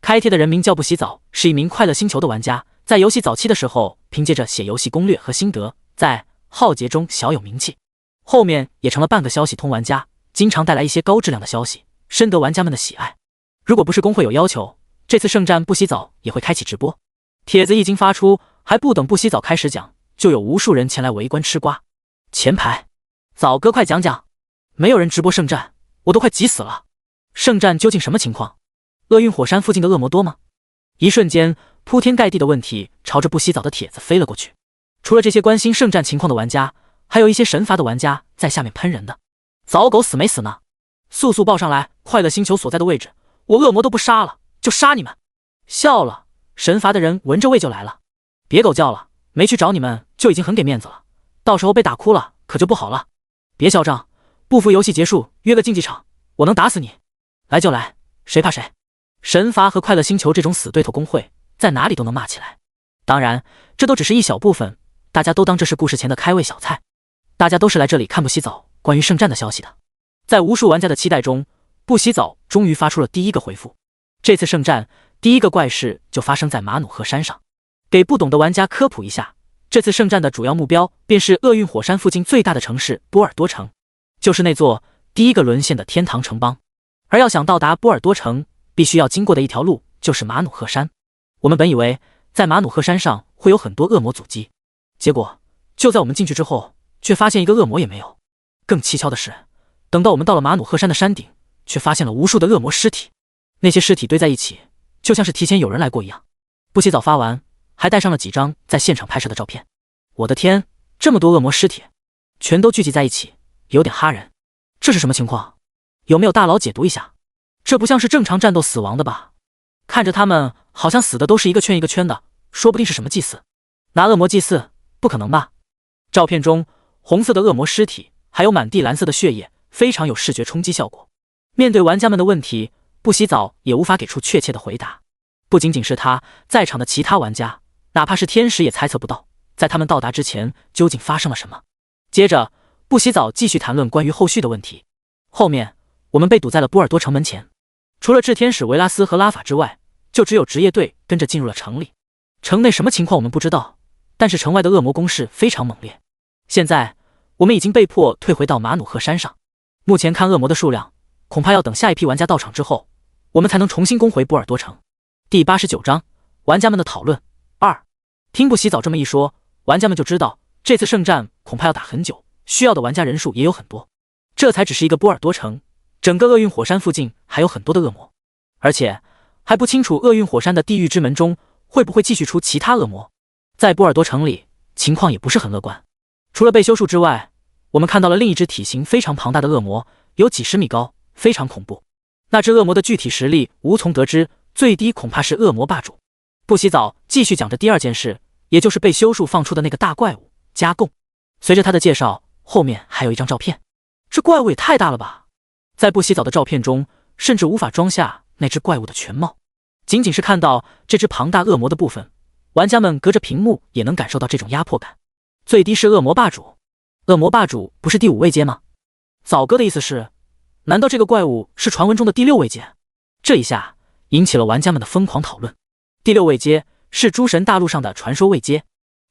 开贴的人名叫不洗澡，是一名快乐星球的玩家，在游戏早期的时候凭借着写游戏攻略和心得，在浩劫中小有名气，后面也成了半个消息通玩家，经常带来一些高质量的消息，深得玩家们的喜爱。如果不是公会有要求，这次圣战不洗澡也会开启直播。帖子一经发出，还不等不洗澡开始讲，就有无数人前来围观吃瓜。前排，澡哥快讲讲，没有人直播圣战，我都快急死了。圣战究竟什么情况？厄运火山附近的恶魔多吗？一瞬间，铺天盖地的问题朝着不洗澡的帖子飞了过去。除了这些关心圣战情况的玩家，还有一些神罚的玩家在下面喷人的。早狗死没死呢？速速报上来快乐星球所在的位置，我恶魔都不杀了，就杀你们！笑了，神罚的人闻着味就来了。别狗叫了，没去找你们就已经很给面子了，到时候被打哭了可就不好了。别嚣张，不服游戏结束约个竞技场，我能打死你。来就来，谁怕谁。神罚和快乐星球这种死对头公会在哪里都能骂起来。当然这都只是一小部分，大家都当这是故事前的开胃小菜，大家都是来这里看不洗澡关于圣战的消息的。在无数玩家的期待中，不洗澡终于发出了第一个回复。这次圣战第一个怪事就发生在马努赫山上。给不懂的玩家科普一下，这次圣战的主要目标便是厄运火山附近最大的城市波尔多城，就是那座第一个沦陷的天堂城邦。而要想到达波尔多城，必须要经过的一条路就是马努赫山。我们本以为在马努赫山上会有很多恶魔阻击，结果就在我们进去之后，却发现一个恶魔也没有。更蹊跷的是，等到我们到了马努赫山的山顶，却发现了无数的恶魔尸体，那些尸体堆在一起，就像是提前有人来过一样。不洗澡发完，还带上了几张在现场拍摄的照片。我的天，这么多恶魔尸体，全都聚集在一起，有点哈人。这是什么情况？有没有大佬解读一下？这不像是正常战斗死亡的吧？看着他们好像死的都是一个圈一个圈的，说不定是什么祭祀。拿恶魔祭祀？不可能吧？照片中红色的恶魔尸体，还有满地蓝色的血液，非常有视觉冲击效果。面对玩家们的问题，不洗澡也无法给出确切的回答。不仅仅是他，在场的其他玩家，哪怕是天使也猜测不到，在他们到达之前究竟发生了什么。接着，不洗澡继续谈论关于后续的问题。后面，我们被堵在了波尔多城门前，除了炽天使维拉斯和拉法之外，就只有职业队跟着进入了城里。城内什么情况我们不知道，但是城外的恶魔攻势非常猛烈。现在，我们已经被迫退回到马努赫山上。目前看恶魔的数量，恐怕要等下一批玩家到场之后，我们才能重新攻回波尔多城。第89章，玩家们的讨论2。听不洗澡这么一说，玩家们就知道这次圣战恐怕要打很久，需要的玩家人数也有很多。这才只是一个波尔多城，整个厄运火山附近还有很多的恶魔，而且还不清楚厄运火山的地狱之门中会不会继续出其他恶魔。在波尔多城里，情况也不是很乐观。除了被修术之外，我们看到了另一只体型非常庞大的恶魔，有几十米高，非常恐怖。那只恶魔的具体实力无从得知，最低恐怕是恶魔霸主。不洗澡继续讲着第二件事，也就是被修术放出的那个大怪物加贡。随着他的介绍，后面还有一张照片。这怪物也太大了吧！在不洗澡的照片中，甚至无法装下那只怪物的全貌。仅仅是看到这只庞大恶魔的部分，玩家们隔着屏幕也能感受到这种压迫感。最低是恶魔霸主，恶魔霸主不是第5位阶吗？早哥的意思是，难道这个怪物是传闻中的第6位阶？这一下引起了玩家们的疯狂讨论。第6位阶是诸神大陆上的传说位阶，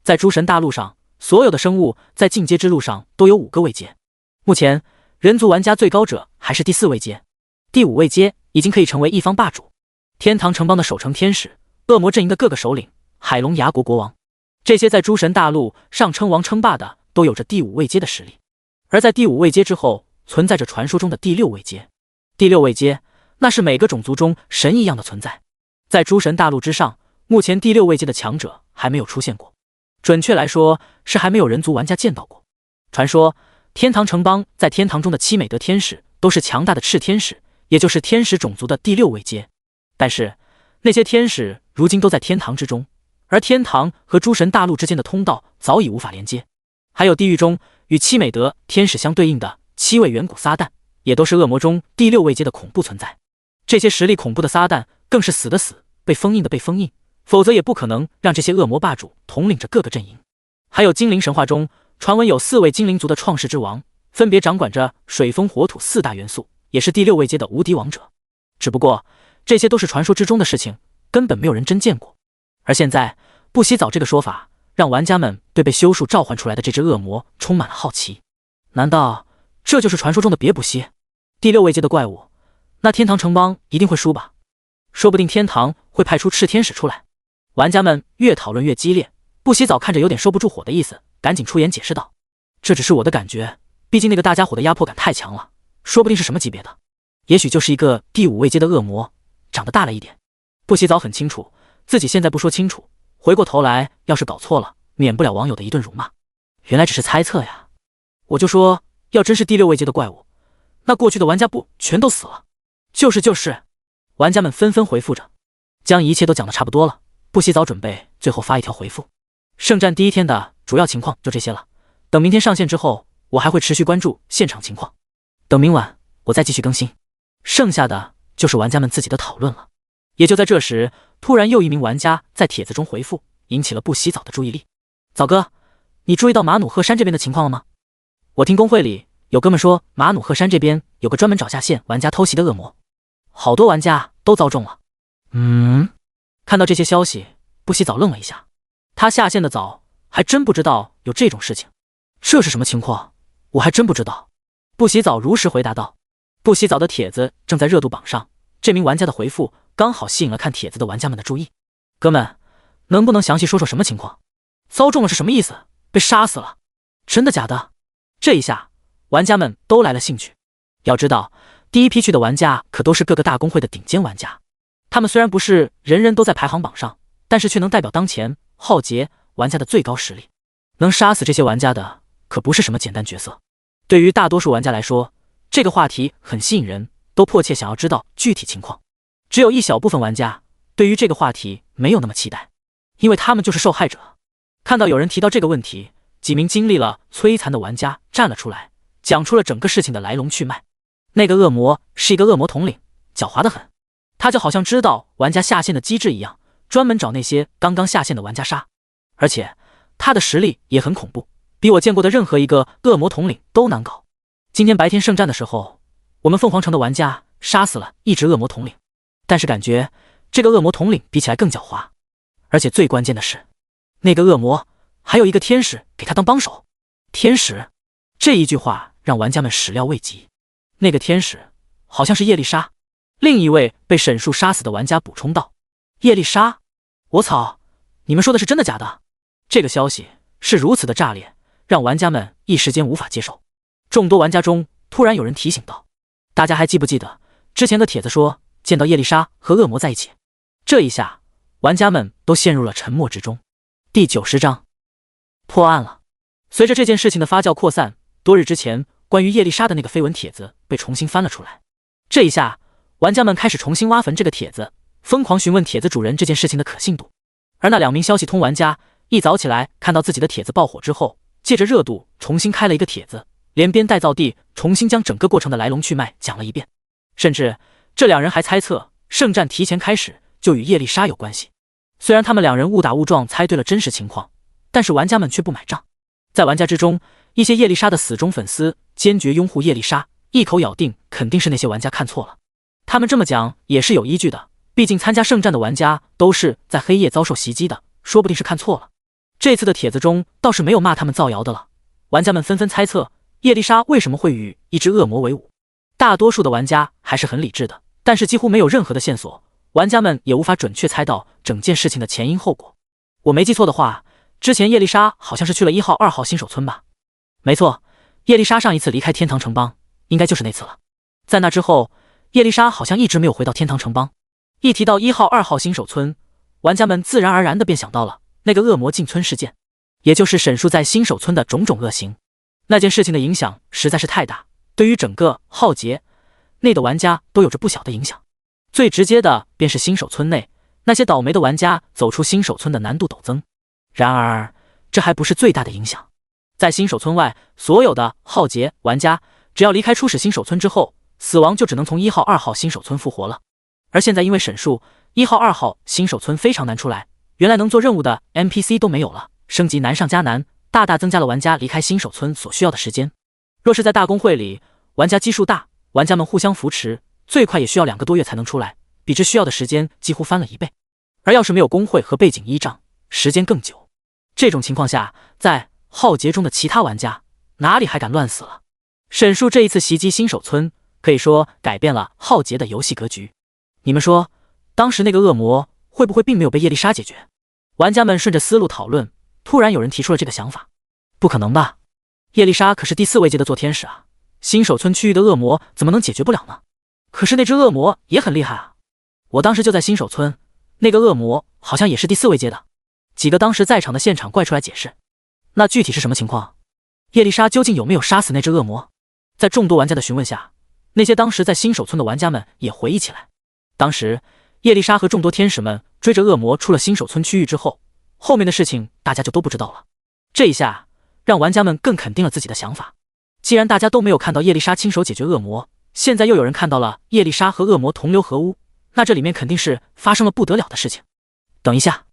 在诸神大陆上，所有的生物在进阶之路上都有5个位阶。目前人族玩家最高者还是第4位阶，第5位阶已经可以成为一方霸主。天堂城邦的守城天使，恶魔阵营的各个首领，海龙牙国国王，这些在诸神大陆上称王称霸的都有着第5位阶的实力。而在第5位阶之后，存在着传说中的第6位阶。第6位阶，那是每个种族中神一样的存在。在诸神大陆之上，目前第6位阶的强者还没有出现过，准确来说是还没有人族玩家见到过。传说天堂城邦在天堂中的7美德天使都是强大的炽天使，也就是天使种族的第6位阶。但是那些天使如今都在天堂之中，而天堂和诸神大陆之间的通道早已无法连接。还有地狱中与7美德天使相对应的7位远古撒旦，也都是恶魔中第6位阶的恐怖存在。这些实力恐怖的撒旦更是死的死，被封印的被封印，否则也不可能让这些恶魔霸主统领着各个阵营。还有精灵神话中传闻有4位精灵族的创世之王，分别掌管着水风火土4大元素，也是第6位阶的无敌王者。只不过这些都是传说之中的事情，根本没有人真见过。而现在不洗澡这个说法，让玩家们对被修术召唤出来的这只恶魔充满了好奇。难道这就是传说中的别补溪？第6位阶的怪物，那天堂城邦一定会输吧？说不定天堂会派出炽天使出来。玩家们越讨论越激烈，不洗澡看着有点收不住火的意思，赶紧出言解释道：这只是我的感觉，毕竟那个大家伙的压迫感太强了，说不定是什么级别的，也许就是一个第5位阶的恶魔，长得大了一点。不洗澡很清楚，自己现在不说清楚，回过头来要是搞错了，免不了网友的一顿辱骂。原来只是猜测呀！我就说，要真是第6位阶的怪物，那过去的玩家不全都死了？就是，玩家们纷纷回复着，将一切都讲得差不多了。不洗澡准备最后发一条回复：圣战第1天的主要情况就这些了，等明天上线之后，我还会持续关注现场情况，等明晚我再继续更新，剩下的就是玩家们自己的讨论了。也就在这时，突然又一名玩家在帖子中回复，引起了不洗澡的注意力。早哥，你注意到马努赫山这边的情况了吗？我听公会里有哥们说，马努赫山这边有个专门找下线玩家偷袭的恶魔，好多玩家都遭中了。看到这些消息，不洗澡愣了一下。他下线的早，还真不知道有这种事情。这是什么情况？我还真不知道。不洗澡如实回答道。不洗澡的帖子正在热度榜上，这名玩家的回复刚好吸引了看帖子的玩家们的注意。哥们，能不能详细说说什么情况？遭中了是什么意思？被杀死了？真的假的？这一下，玩家们都来了兴趣。要知道，第一批去的玩家可都是各个大公会的顶尖玩家。他们虽然不是人人都在排行榜上，但是却能代表当前浩劫玩家的最高实力。能杀死这些玩家的，可不是什么简单角色。对于大多数玩家来说，这个话题很吸引人，都迫切想要知道具体情况。只有一小部分玩家对于这个话题没有那么期待，因为他们就是受害者。看到有人提到这个问题，几名经历了摧残的玩家站了出来，讲出了整个事情的来龙去脉。那个恶魔是一个恶魔统领，狡猾得很，他就好像知道玩家下线的机制一样，专门找那些刚刚下线的玩家杀。而且他的实力也很恐怖，比我见过的任何一个恶魔统领都难搞。今天白天圣战的时候，我们凤凰城的玩家杀死了一只恶魔统领，但是感觉这个恶魔统领比起来更狡猾，而且最关键的是，那个恶魔还有一个天使给他当帮手。天使这一句话让玩家们始料未及，那个天使好像是叶丽莎。另一位被沈树杀死的玩家补充道：叶丽莎？我操，你们说的是真的假的？这个消息是如此的炸裂，让玩家们一时间无法接受。众多玩家中突然有人提醒道：大家还记不记得之前的帖子说见到叶丽莎和恶魔在一起？这一下玩家们都陷入了沉默之中。第90章破案了。随着这件事情的发酵扩散，多日之前关于叶丽莎的那个绯闻帖子被重新翻了出来。这一下玩家们开始重新挖坟这个帖子，疯狂询问帖子主人这件事情的可信度。而那2名消息通玩家一早起来看到自己的帖子爆火之后，借着热度重新开了一个帖子，连编带造地重新将整个过程的来龙去脉讲了一遍。甚至这2人还猜测圣战提前开始就与叶丽莎有关系。虽然他们2人误打误撞猜对了真实情况，但是玩家们却不买账。在玩家之中，一些叶丽莎的死忠粉丝坚决拥护叶丽莎，一口咬定肯定是那些玩家看错了。他们这么讲也是有依据的，毕竟参加圣战的玩家都是在黑夜遭受袭击的，说不定是看错了。这次的帖子中倒是没有骂他们造谣的了，玩家们纷纷猜测叶丽莎为什么会与一只恶魔为伍。大多数的玩家还是很理智的，但是几乎没有任何的线索，玩家们也无法准确猜到整件事情的前因后果。我没记错的话，之前叶丽莎好像是去了1号、2号新手村吧？没错，叶丽莎上一次离开天堂城邦应该就是那次了。在那之后，叶丽莎好像一直没有回到天堂城邦。一提到1号、2号新手村，玩家们自然而然的便想到了那个恶魔进村事件，也就是沈树在新手村的种种恶行。那件事情的影响实在是太大，对于整个浩劫内的玩家都有着不小的影响。最直接的便是新手村内那些倒霉的玩家走出新手村的难度陡增。然而这还不是最大的影响，在新手村外所有的浩劫玩家只要离开初始新手村之后，死亡就只能从1号、2号新手村复活了。而现在因为沈树1号、2号新手村非常难出来，原来能做任务的 NPC 都没有了，升级难上加难，大大增加了玩家离开新手村所需要的时间。若是在大公会里，玩家基数大，玩家们互相扶持，最快也需要2个多月才能出来，比之需要的时间几乎翻了1倍。而要是没有公会和背景依仗，时间更久。这种情况下，在浩劫中的其他玩家哪里还敢乱死了？沈树这一次袭击新手村，可以说改变了浩劫的游戏格局。你们说，当时那个恶魔会不会并没有被叶丽莎解决？玩家们顺着思路讨论，突然有人提出了这个想法。不可能吧？叶丽莎可是第4位阶的做天使啊，新手村区域的恶魔怎么能解决不了呢？可是那只恶魔也很厉害啊，我当时就在新手村，那个恶魔好像也是第4位阶的。几个当时在场的现场怪出来解释。那具体是什么情况？叶丽莎究竟有没有杀死那只恶魔？在众多玩家的询问下，那些当时在新手村的玩家们也回忆起来。当时叶丽莎和众多天使们追着恶魔出了新手村区域之后，后面的事情大家就都不知道了。这一下让玩家们更肯定了自己的想法。既然大家都没有看到叶丽莎亲手解决恶魔，现在又有人看到了叶丽莎和恶魔同流合污，那这里面肯定是发生了不得了的事情。等一下，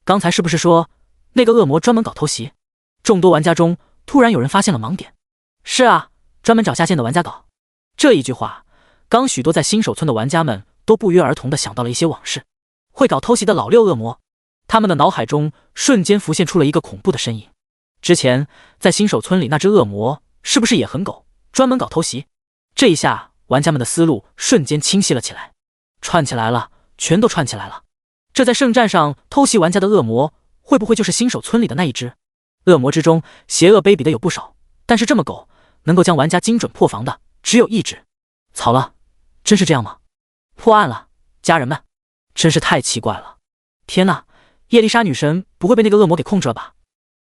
刚才是不是说那个恶魔专门搞偷袭？众多玩家中突然有人发现了盲点。是啊，专门找下线的玩家搞。这一句话，刚许多在新手村的玩家们都不约而同地想到了一些往事。会搞偷袭的老6恶魔，他们的脑海中瞬间浮现出了一个恐怖的身影。之前在新手村里那只恶魔是不是也很狗，专门搞偷袭？这一下玩家们的思路瞬间清晰了起来，串起来了，全都串起来了。这在圣战上偷袭玩家的恶魔，会不会就是新手村里的那一只？恶魔之中邪恶卑鄙的有不少，但是这么狗，能够将玩家精准破防的只有一只。草了，真是这样吗？破案了，家人们，真是太奇怪了。天哪，叶丽莎女神不会被那个恶魔给控制了吧？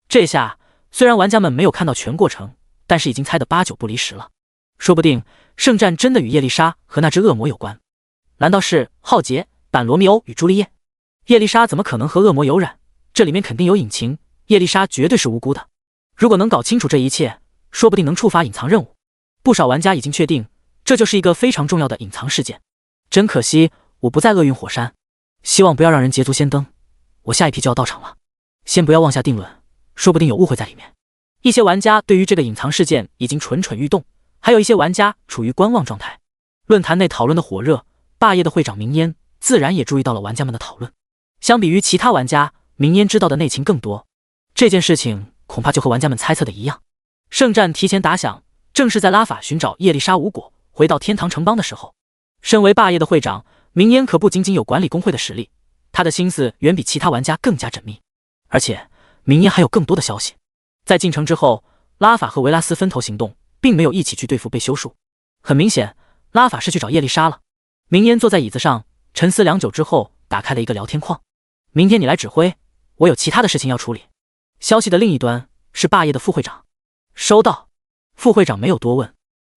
这下虽然玩家们没有看到全过程，但是已经猜得8、9不离10了。说不定圣战真的与叶丽莎和那只恶魔有关。难道是浩劫版罗密欧与朱丽叶？叶丽莎怎么可能和恶魔有染？这里面肯定有隐情，叶丽莎绝对是无辜的。如果能搞清楚这一切，说不定能触发隐藏任务。不少玩家已经确定，这就是一个非常重要的隐藏事件。真可惜，我不在厄运火山，希望不要让人捷足先登。我下一批就要到场了，先不要妄下定论，说不定有误会在里面。一些玩家对于这个隐藏事件已经蠢蠢欲动，还有一些玩家处于观望状态。论坛内讨论的火热，霸业的会长明烟自然也注意到了玩家们的讨论。相比于其他玩家，明烟知道的内情更多。这件事情恐怕就和玩家们猜测的一样。圣战提前打响，正是在拉法寻找叶丽莎无果，回到天堂城邦的时候。身为霸业的会长，明烟可不仅仅有管理工会的实力，他的心思远比其他玩家更加缜密。而且，明烟还有更多的消息。在进城之后，拉法和维拉斯分头行动，并没有一起去对付被修术。很明显，拉法是去找叶丽莎了。明烟坐在椅子上，沉思良久之后，打开了一个聊天框。明天你来指挥，我有其他的事情要处理。消息的另一端是霸业的副会长。收到。副会长没有多问，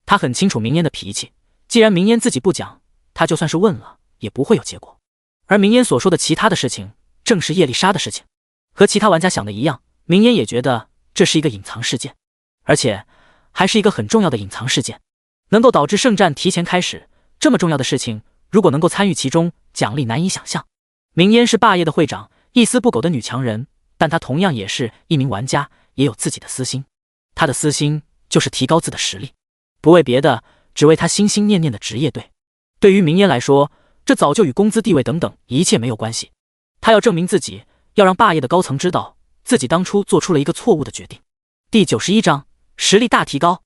他很清楚明烟的脾气，既然明烟自己不讲，他就算是问了也不会有结果。而明烟所说的其他的事情，正是叶丽莎的事情。和其他玩家想的一样，明烟也觉得这是一个隐藏事件，而且还是一个很重要的隐藏事件，能够导致圣战提前开始。这么重要的事情，如果能够参与其中，奖励难以想象。明烟是霸业的会长，一丝不苟的女强人，但她同样也是一名玩家，也有自己的私心。她的私心就是提高自己的实力，不为别的，只为她心心念念的职业队。对于明烟来说，这早就与工资地位等等一切没有关系。她要证明自己，要让霸业的高层知道自己当初做出了一个错误的决定。第91章，实力大提高。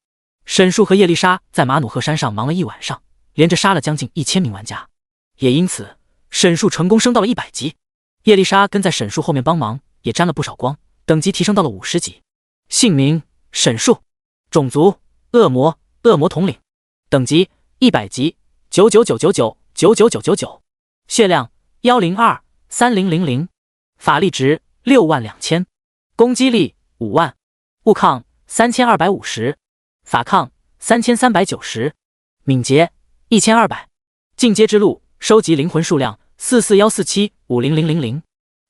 沈树和叶丽莎在马努赫山上忙了一晚上，连着杀了将近1000名玩家，也因此沈树成功升到了100级。叶丽莎跟在沈树后面帮忙，也沾了不少光，等级提升到了50级。姓名沈树，种族恶魔，恶魔统领，等级100级，99999999999，血量1023000，法力值62000，攻击力5万，物抗3250，法抗3390，敏捷1200。进阶之路，收集灵魂数量44147500000，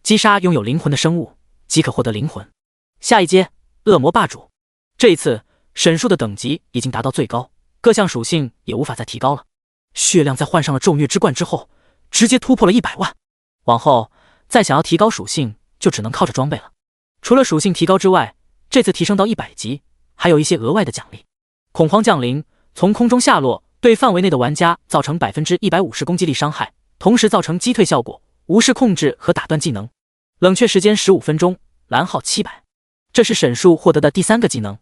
击杀拥有灵魂的生物即可获得灵魂。下一阶，恶魔霸主。这一次沈树的等级已经达到最高，各项属性也无法再提高了。血量在换上了咒虐之冠之后，直接突破了100万。往后再想要提高属性，就只能靠着装备了。除了属性提高之外，这次提升到100级，还有一些额外的奖励。恐慌降临，从空中下落，对范围内的玩家造成150%攻击力伤害，同时造成击退效果，无视控制和打断技能。冷却时间15分钟，蓝耗700。这是沈树获得的第3个技能。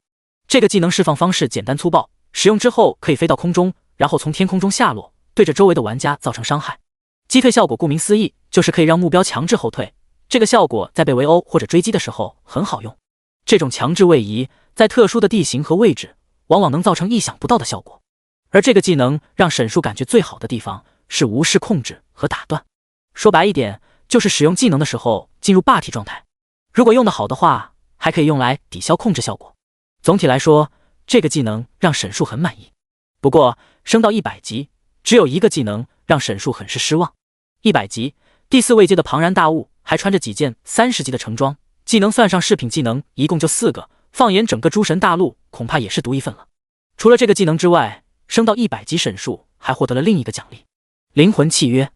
这个技能释放方式简单粗暴，使用之后可以飞到空中，然后从天空中下落，对着周围的玩家造成伤害。击退效果顾名思义，就是可以让目标强制后退。这个效果在被围殴或者追击的时候很好用。这种强制位移在特殊的地形和位置，往往能造成意想不到的效果。而这个技能让沈树感觉最好的地方是无视控制和打断。说白一点，就是使用技能的时候进入霸体状态。如果用得好的话，还可以用来抵消控制效果。总体来说，这个技能让沈树很满意。不过升到100级，只有一个技能让沈树很是失望。100级第4位阶的庞然大物，还穿着几件30级的成装，技能算上饰品技能，一共就4个。放眼整个诸神大陆，恐怕也是独一份了。除了这个技能之外，升到100级沈树还获得了另一个奖励——灵魂契约。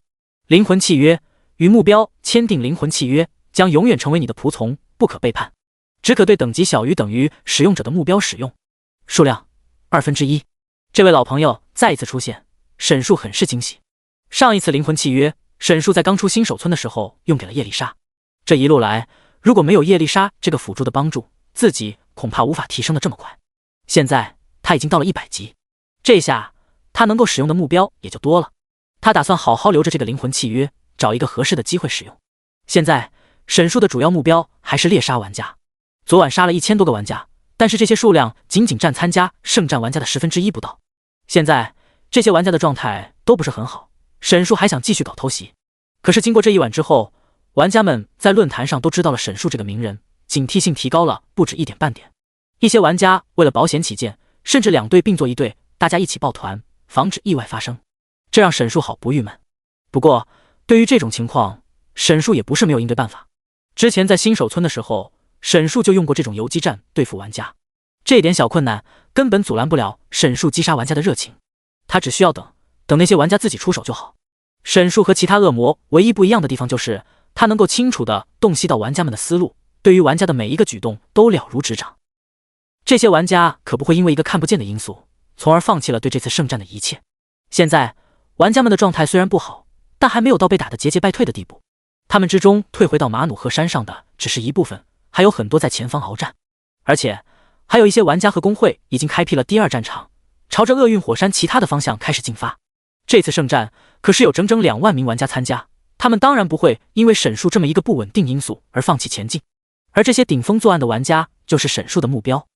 灵魂契约，与目标签订灵魂契约，将永远成为你的仆从，不可背叛，只可对等级小于等于使用者的目标使用。数量1/2。这位老朋友再一次出现，沈树很是惊喜。上一次灵魂契约，沈树在刚出新手村的时候用给了叶丽莎。这一路来，如果没有叶丽莎这个辅助的帮助，自己恐怕无法提升的这么快。现在他已经到了100级，这下他能够使用的目标也就多了。他打算好好留着这个灵魂契约，找一个合适的机会使用。现在沈树的主要目标还是猎杀玩家。昨晚杀了1000多个玩家，但是这些数量仅仅占参加圣战玩家的1/10不到。现在这些玩家的状态都不是很好，沈树还想继续搞偷袭。可是经过这一晚之后，玩家们在论坛上都知道了沈树这个名人，警惕性提高了不止1点半点。一些玩家为了保险起见，甚至两队并作一队，大家一起抱团，防止意外发生，这让沈树好不郁闷。不过对于这种情况，沈树也不是没有应对办法。之前在新手村的时候，沈树就用过这种游击战对付玩家，这点小困难根本阻拦不了沈树击杀玩家的热情，他只需要等那些玩家自己出手就好。沈树和其他恶魔唯一不一样的地方就是，他能够清楚地洞悉到玩家们的思路，对于玩家的每一个举动都了如指掌。这些玩家可不会因为一个看不见的因素，从而放弃了对这次圣战的一切。现在玩家们的状态虽然不好，但还没有到被打得节节败退的地步。他们之中退回到马努河山上的只是一部分，还有很多在前方鏖战，而且还有一些玩家和工会已经开辟了第二战场，朝着厄运火山其他的方向开始进发。这次圣战可是有整整2万名玩家参加，他们当然不会因为沈树这么一个不稳定因素而放弃前进，而这些顶风作案的玩家就是沈树的目标。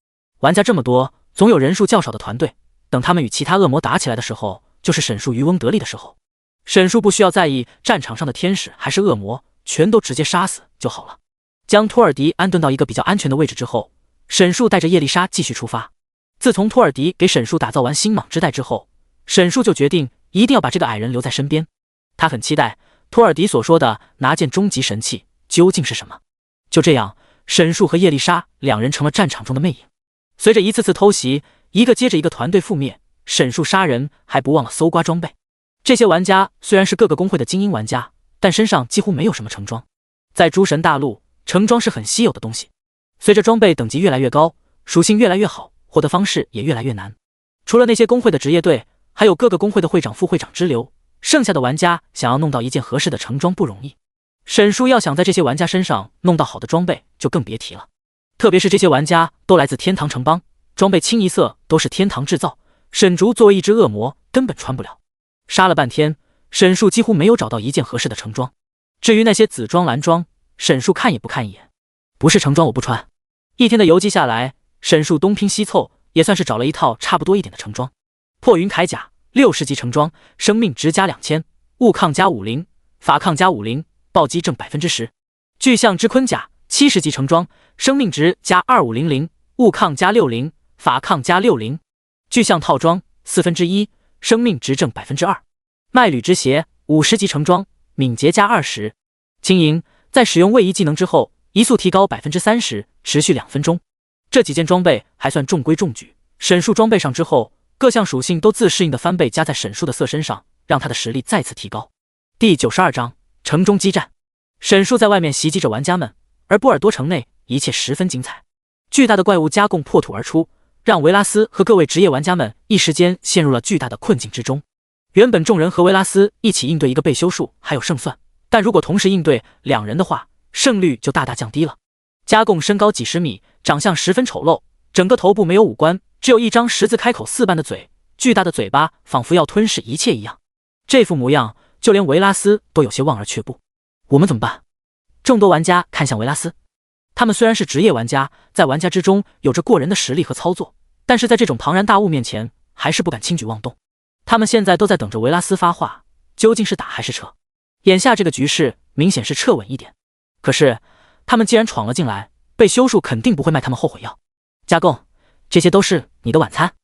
玩家这么多，总有人数较少的团队，等他们与其他恶魔打起来的时候，就是沈树渔翁得利的时候。沈树不需要在意战场上的天使还是恶魔，全都直接杀死就好了。将托尔迪安顿到一个比较安全的位置之后，沈树带着叶丽莎继续出发。自从托尔迪给沈树打造完星蟒之带之后，沈树就决定一定要把这个矮人留在身边。他很期待托尔迪所说的拿剑终极神器究竟是什么。就这样，沈树和叶丽莎两人成了战场中的魅影。随着一次次偷袭，一个接着一个团队覆灭，沈树杀人还不忘了搜刮装备。这些玩家虽然是各个工会的精英玩家，但身上几乎没有什么成装。在诸神大陆，成装是很稀有的东西。随着装备等级越来越高，属性越来越好，获得方式也越来越难。除了那些工会的职业队，还有各个工会的会长、副会长之流，剩下的玩家想要弄到一件合适的成装不容易。沈树要想在这些玩家身上弄到好的装备就更别提了。特别是这些玩家都来自天堂城邦，装备清一色都是天堂制造，沈竹作为一只恶魔根本穿不了。杀了半天，沈树几乎没有找到一件合适的成装。至于那些紫装蓝装，沈树看也不看一眼，不是成装我不穿。一天的游击下来，沈树东拼西凑，也算是找了一套差不多一点的成装。破云铠甲60级成装，生命值加2000，物抗加50，法抗加50，暴击正10%。巨象之盔甲70级成装，生命值加2500，物抗加60，法抗加60。巨象套装1/4，生命值正2%。麦履之鞋50级成装，敏捷加20。轻盈在使用位移技能之后，移速提高30%，持续2分钟。这几件装备还算中规中矩，沈树装备上之后，各项属性都自适应的翻倍加在沈树的色身上，让他的实力再次提高。第92章城中激战。沈树在外面袭击着玩家们，而波尔多城内一切十分精彩。巨大的怪物加贡破土而出，让维拉斯和各位职业玩家们一时间陷入了巨大的困境之中。原本众人和维拉斯一起应对一个被修术还有胜算，但如果同时应对2人的话，胜率就大大降低了。加贡身高几十米，长相十分丑陋，整个头部没有五官，只有一张十字开口4般的嘴，巨大的嘴巴仿佛要吞噬一切一样。这副模样，就连维拉斯都有些望而却步。我们怎么办？众多玩家看向维拉斯，他们虽然是职业玩家，在玩家之中有着过人的实力和操作，但是在这种庞然大物面前，还是不敢轻举妄动。他们现在都在等着维拉斯发话，究竟是打还是撤？眼下这个局势明显是撤稳一点，可是他们既然闯了进来，被修术肯定不会卖他们后悔药。加贡，这些都是你的晚餐。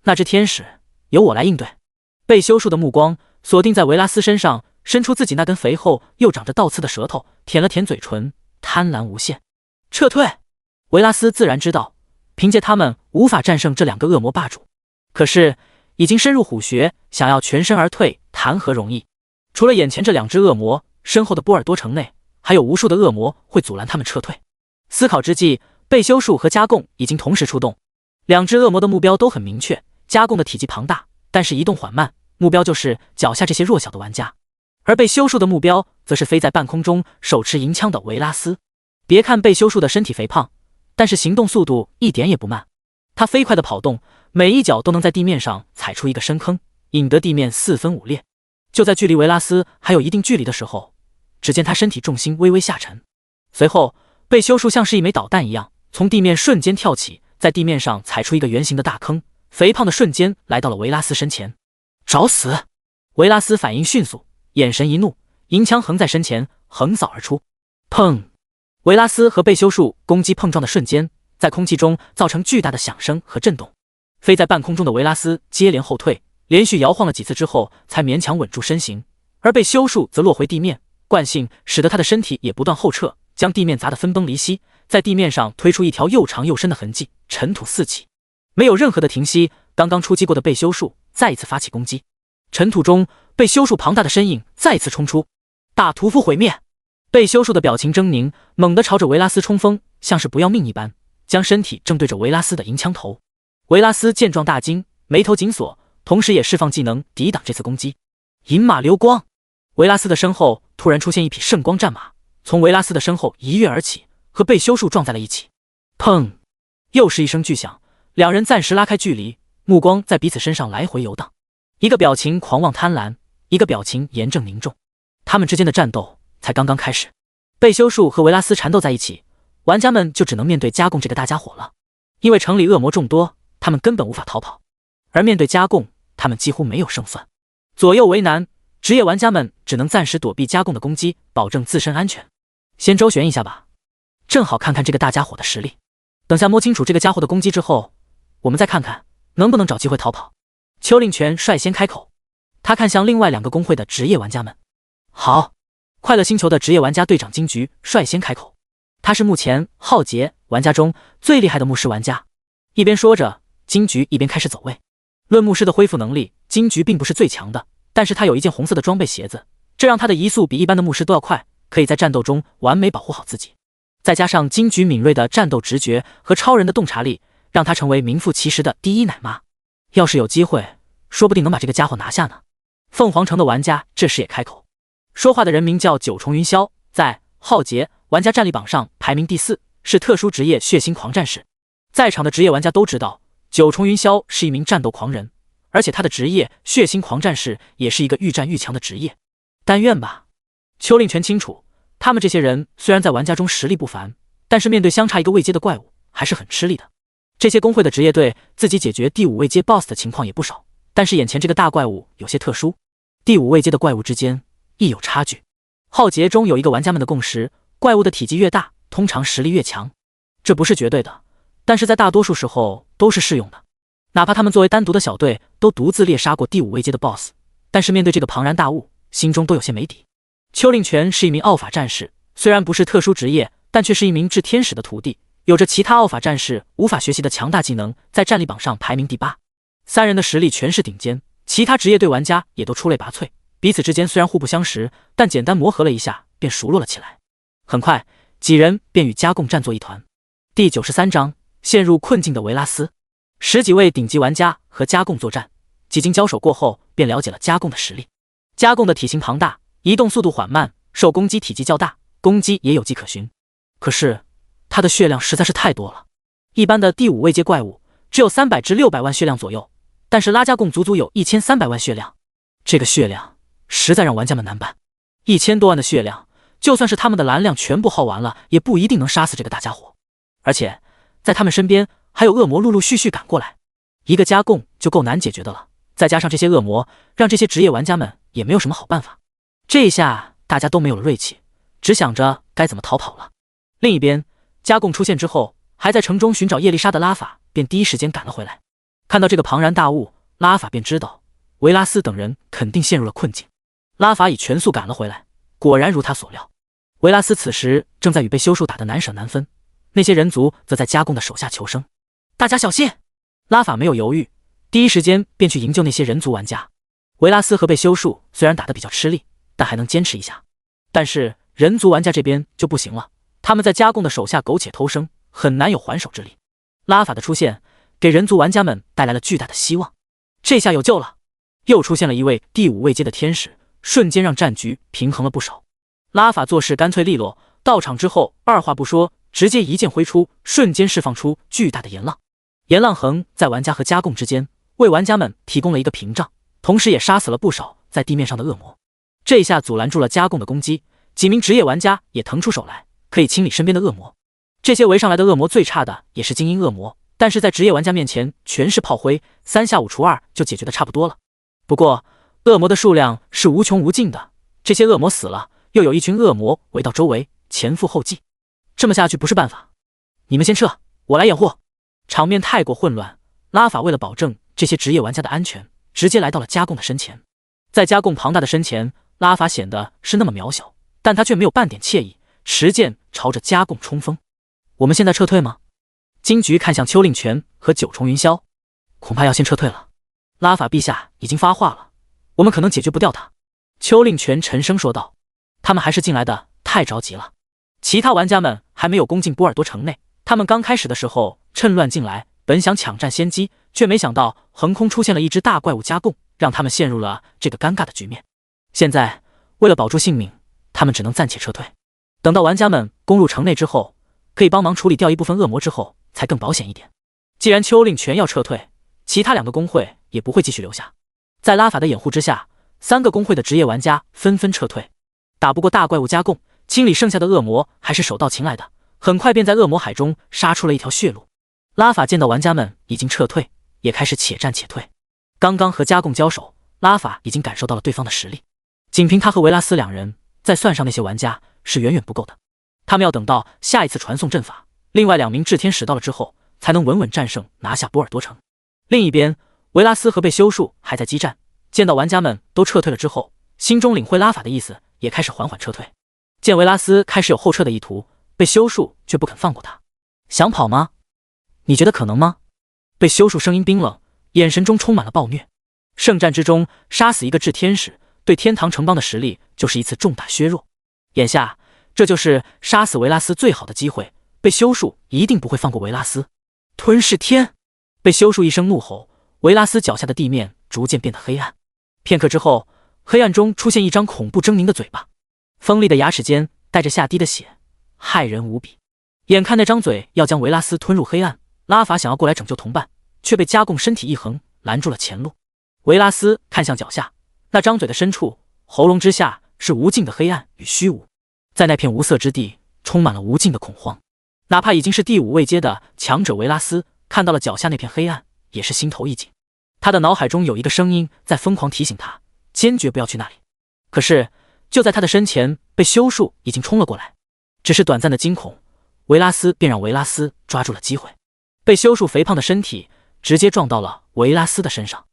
那只天使由我来应对。被修术的目光锁定在维拉斯身上，伸出自己那根肥厚又长着倒刺的舌头，舔了舔嘴唇，贪婪无限。撤退！维拉斯自然知道，凭借他们无法战胜这2个恶魔霸主，可是已经深入虎穴，想要全身而退，谈何容易？除了眼前这2只恶魔，身后的波尔多城内还有无数的恶魔会阻拦他们撤退。思考之际，被修术和加贡已经同时出动。2只恶魔的目标都很明确，加贡的体积庞大，但是移动缓慢，目标就是脚下这些弱小的玩家。而被修术的目标则是飞在半空中手持银枪的维拉斯。别看被修术的身体肥胖，但是行动速度一点也不慢。他飞快地跑动，每一脚都能在地面上踩出一个深坑，引得地面4分5裂。就在距离维拉斯还有一定距离的时候，只见他身体重心微微下沉，随后被修术像是一枚导弹一样从地面瞬间跳起，在地面上踩出一个圆形的大坑，肥胖的瞬间来到了维拉斯身前。找死！维拉斯反应迅速，眼神一怒，银枪横在身前，横扫而出。砰！维拉斯和被修术攻击碰撞的瞬间，在空气中造成巨大的响声和震动。飞在半空中的维拉斯接连后退，连续摇晃了几次之后，才勉强稳住身形，而被修树则落回地面。惯性使得他的身体也不断后撤，将地面砸得分崩离析，在地面上推出一条又长又深的痕迹，尘土四起。没有任何的停息，刚刚出击过的被修树再一次发起攻击。尘土中，被修树庞大的身影再一次冲出，大屠夫毁灭。被修树的表情狰狞，猛地朝着维拉斯冲锋，像是不要命一般，将身体正对着维拉斯的银枪头。维拉斯见状大惊，眉头紧锁，同时也释放技能抵挡这次攻击。银马流光，维拉斯的身后突然出现一匹圣光战马，从维拉斯的身后一跃而起，和被修树撞在了一起。砰！又是一声巨响，两人暂时拉开距离，目光在彼此身上来回游荡，一个表情狂妄贪婪，一个表情严正凝重。他们之间的战斗才刚刚开始。被修树和维拉斯缠斗在一起，玩家们就只能面对加贡这个大家伙了。因为城里恶魔众多，他们根本无法逃跑，而面对加贡，他们几乎没有胜算。左右为难，职业玩家们只能暂时躲避加贡的攻击，保证自身安全。先周旋一下吧，正好看看这个大家伙的实力。等下摸清楚这个家伙的攻击之后，我们再看看能不能找机会逃跑。邱令权率先开口，他看向另外2个公会的职业玩家们。好，快乐星球的职业玩家队长金菊率先开口，他是目前浩劫玩家中最厉害的牧师玩家。一边说着，金菊一边开始走位。论牧师的恢复能力，金菊并不是最强的，但是他有一件红色的装备鞋子，这让他的移速比一般的牧师都要快，可以在战斗中完美保护好自己。再加上金菊敏锐的战斗直觉和超人的洞察力，让他成为名副其实的第一奶妈。要是有机会，说不定能把这个家伙拿下呢。凤凰城的玩家这时也开口，说话的人名叫九重云霄，在浩劫玩家战力榜上排名第4，是特殊职业血腥狂战士。在场的职业玩家都知道，九重云霄是一名战斗狂人，而且他的职业血腥狂战士也是一个愈战愈强的职业。但愿吧。邱令权清楚，他们这些人虽然在玩家中实力不凡，但是面对相差一个位阶的怪物还是很吃力的。这些公会的职业队自己解决第5位阶 BOSS 的情况也不少，但是眼前这个大怪物有些特殊，第5位阶的怪物之间亦有差距。浩劫中有一个玩家们的共识，怪物的体积越大，通常实力越强。这不是绝对的，但是在大多数时候都是适用的。哪怕他们作为单独的小队都独自猎杀过第5位阶的 BOSS， 但是面对这个庞然大物，心中都有些没底。邱令权是一名奥法战士，虽然不是特殊职业，但却是一名炽天使的徒弟，有着其他奥法战士无法学习的强大技能，在战力榜上排名第8。3人的实力全是顶尖，其他职业队玩家也都出类拔萃，彼此之间虽然互不相识，但简单磨合了一下便熟络了起来。很快几人便与加贡战作一团。第93章，陷入困境的维拉斯。10几位顶级玩家和加贡作战，几经交手过后，便了解了加贡的实力。加贡的体型庞大，移动速度缓慢，受攻击体积较大，攻击也有迹可循。可是他的血量实在是太多了，一般的第5位阶怪物只有300至600万血量左右，但是拉加贡足足有1300万血量，这个血量实在让玩家们难办。1000多万的血量，就算是他们的蓝量全部耗完了，也不一定能杀死这个大家伙。而且在他们身边还有恶魔陆陆续续赶过来，一个加贡就够难解决的了，再加上这些恶魔，让这些职业玩家们也没有什么好办法。这一下大家都没有了锐气，只想着该怎么逃跑了。另一边，加贡出现之后，还在城中寻找叶丽莎的拉法便第一时间赶了回来。看到这个庞然大物，拉法便知道维拉斯等人肯定陷入了困境。拉法以全速赶了回来，果然如他所料，维拉斯此时正在与被修树打得难舍难分，那些人族则在加贡的手下求生。大家小心！拉法没有犹豫，第一时间便去营救那些人族玩家。维拉斯和被修树虽然打得比较吃力，但还能坚持一下。但是人族玩家这边就不行了，他们在加贡的手下苟且偷生，很难有还手之力。拉法的出现给人族玩家们带来了巨大的希望，这下有救了。又出现了一位第5位阶的天使，瞬间让战局平衡了不少。拉法做事干脆利落，到场之后二话不说，直接一剑挥出，瞬间释放出巨大的炎浪。炎浪横在玩家和加贡之间，为玩家们提供了一个屏障，同时也杀死了不少在地面上的恶魔。这一下阻拦住了加贡的攻击，几名职业玩家也腾出手来，可以清理身边的恶魔。这些围上来的恶魔最差的也是精英恶魔，但是在职业玩家面前全是炮灰，3下5除2就解决的差不多了。不过恶魔的数量是无穷无尽的，这些恶魔死了，又有一群恶魔围到周围，前赴后继，这么下去不是办法。你们先撤，我来掩护。场面太过混乱，拉法为了保证这些职业玩家的安全，直接来到了加贡的身前。在加贡庞大的身前，拉法显得是那么渺小，但他却没有半点惬意，持剑朝着加贡冲锋。我们现在撤退吗？金菊看向邱令权和九重云霄，恐怕要先撤退了。拉法陛下已经发话了，我们可能解决不掉他。邱令权沉声说道。他们还是进来的太着急了。其他玩家们还没有攻进波尔多城内，他们刚开始的时候趁乱进来，本想抢占先机，却没想到横空出现了一只大怪物加贡，让他们陷入了这个尴尬的局面。现在为了保住性命，他们只能暂且撤退。等到玩家们攻入城内之后，可以帮忙处理掉一部分恶魔之后，才更保险一点。既然邱令权要撤退，其他2个工会也不会继续留下。在拉法的掩护之下，3个工会的职业玩家纷纷撤退。打不过大怪物加贡，清理剩下的恶魔还是手到擒来的，很快便在恶魔海中杀出了一条血路。拉法见到玩家们已经撤退，也开始且战且退。刚刚和加贡交手，拉法已经感受到了对方的实力，仅凭他和维拉斯2人，再算上那些玩家是远远不够的。他们要等到下一次传送阵法，另外2名炽天使到了之后，才能稳稳战胜，拿下波尔多城。另一边，维拉斯和被修术还在激战，见到玩家们都撤退了之后，心中领会拉法的意思，也开始缓缓撤退。见维拉斯开始有后撤的意图，被修术却不肯放过他。想跑吗？你觉得可能吗？被修术声音冰冷，眼神中充满了暴虐。圣战之中杀死一个炽天使，对天堂城邦的实力就是一次重大削弱。眼下这就是杀死维拉斯最好的机会，被修术一定不会放过维拉斯。吞噬天！被修术一声怒吼，维拉斯脚下的地面逐渐变得黑暗。片刻之后，黑暗中出现一张恐怖狰狞的嘴巴，锋利的牙齿间带着下滴的血，骇人无比。眼看那张嘴要将维拉斯吞入黑暗，拉法想要过来拯救同伴，却被加贡身体一横拦住了前路。维拉斯看向脚下，那张嘴的深处，喉咙之下是无尽的黑暗与虚无，在那片无色之地充满了无尽的恐慌。哪怕已经是第5位阶的强者维拉斯，看到了脚下那片黑暗，也是心头一紧。他的脑海中有一个声音在疯狂提醒他，坚决不要去那里。可是就在他的身前，被修术已经冲了过来。只是短暂的惊恐，维拉斯便让维拉斯抓住了机会，被修术肥胖的身体直接撞到了维拉斯的身上。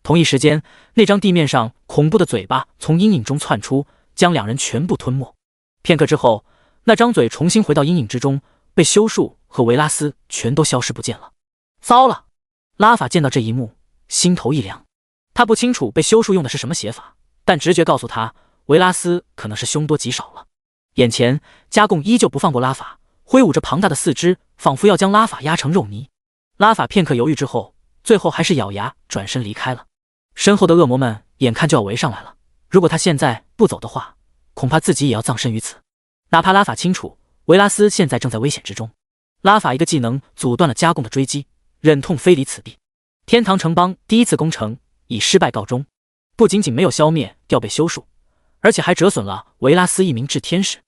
同一时间，那张地面上恐怖的嘴巴从阴影中窜出，将2人全部吞没。片刻之后，那张嘴重新回到阴影之中，被修术和维拉斯全都消失不见了。糟了！拉法见到这一幕，心头一凉。他不清楚被修术用的是什么写法，但直觉告诉他，维拉斯可能是凶多吉少了。眼前加贡依旧不放过拉法，挥舞着庞大的4肢，仿佛要将拉法压成肉泥。拉法片刻犹豫之后，最后还是咬牙转身离开了。身后的恶魔们眼看就要围上来了，如果他现在不走的话，恐怕自己也要葬身于此。哪怕拉法清楚维拉斯现在正在危险之中，拉法一个技能阻断了加贡的追击，忍痛飞离此地。天堂城邦第1次攻城以失败告终，不仅仅没有消灭掉被修术，而且还折损了维拉斯1名炽天使。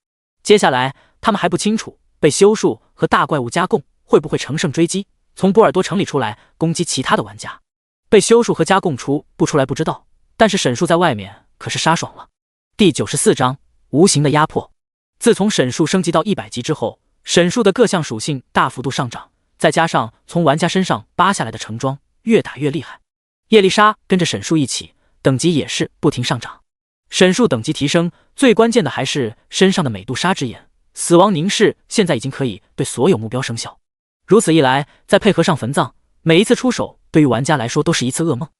接下来他们还不清楚被修术和大怪物加贡会不会乘胜追击，从波尔多城里出来攻击其他的玩家。被修术和加贡出不出来不知道，但是沈树在外面可是杀爽了。第94章无形的压迫。自从沈树升级到100级之后，沈树的各项属性大幅度上涨，再加上从玩家身上扒下来的橙装越打越厉害。叶丽莎跟着沈树一起，等级也是不停上涨。沈树等级提升，最关键的还是身上的美杜莎之眼，死亡凝视现在已经可以对所有目标生效。如此一来，再配合上坟葬，每一次出手对于玩家来说都是一次噩梦。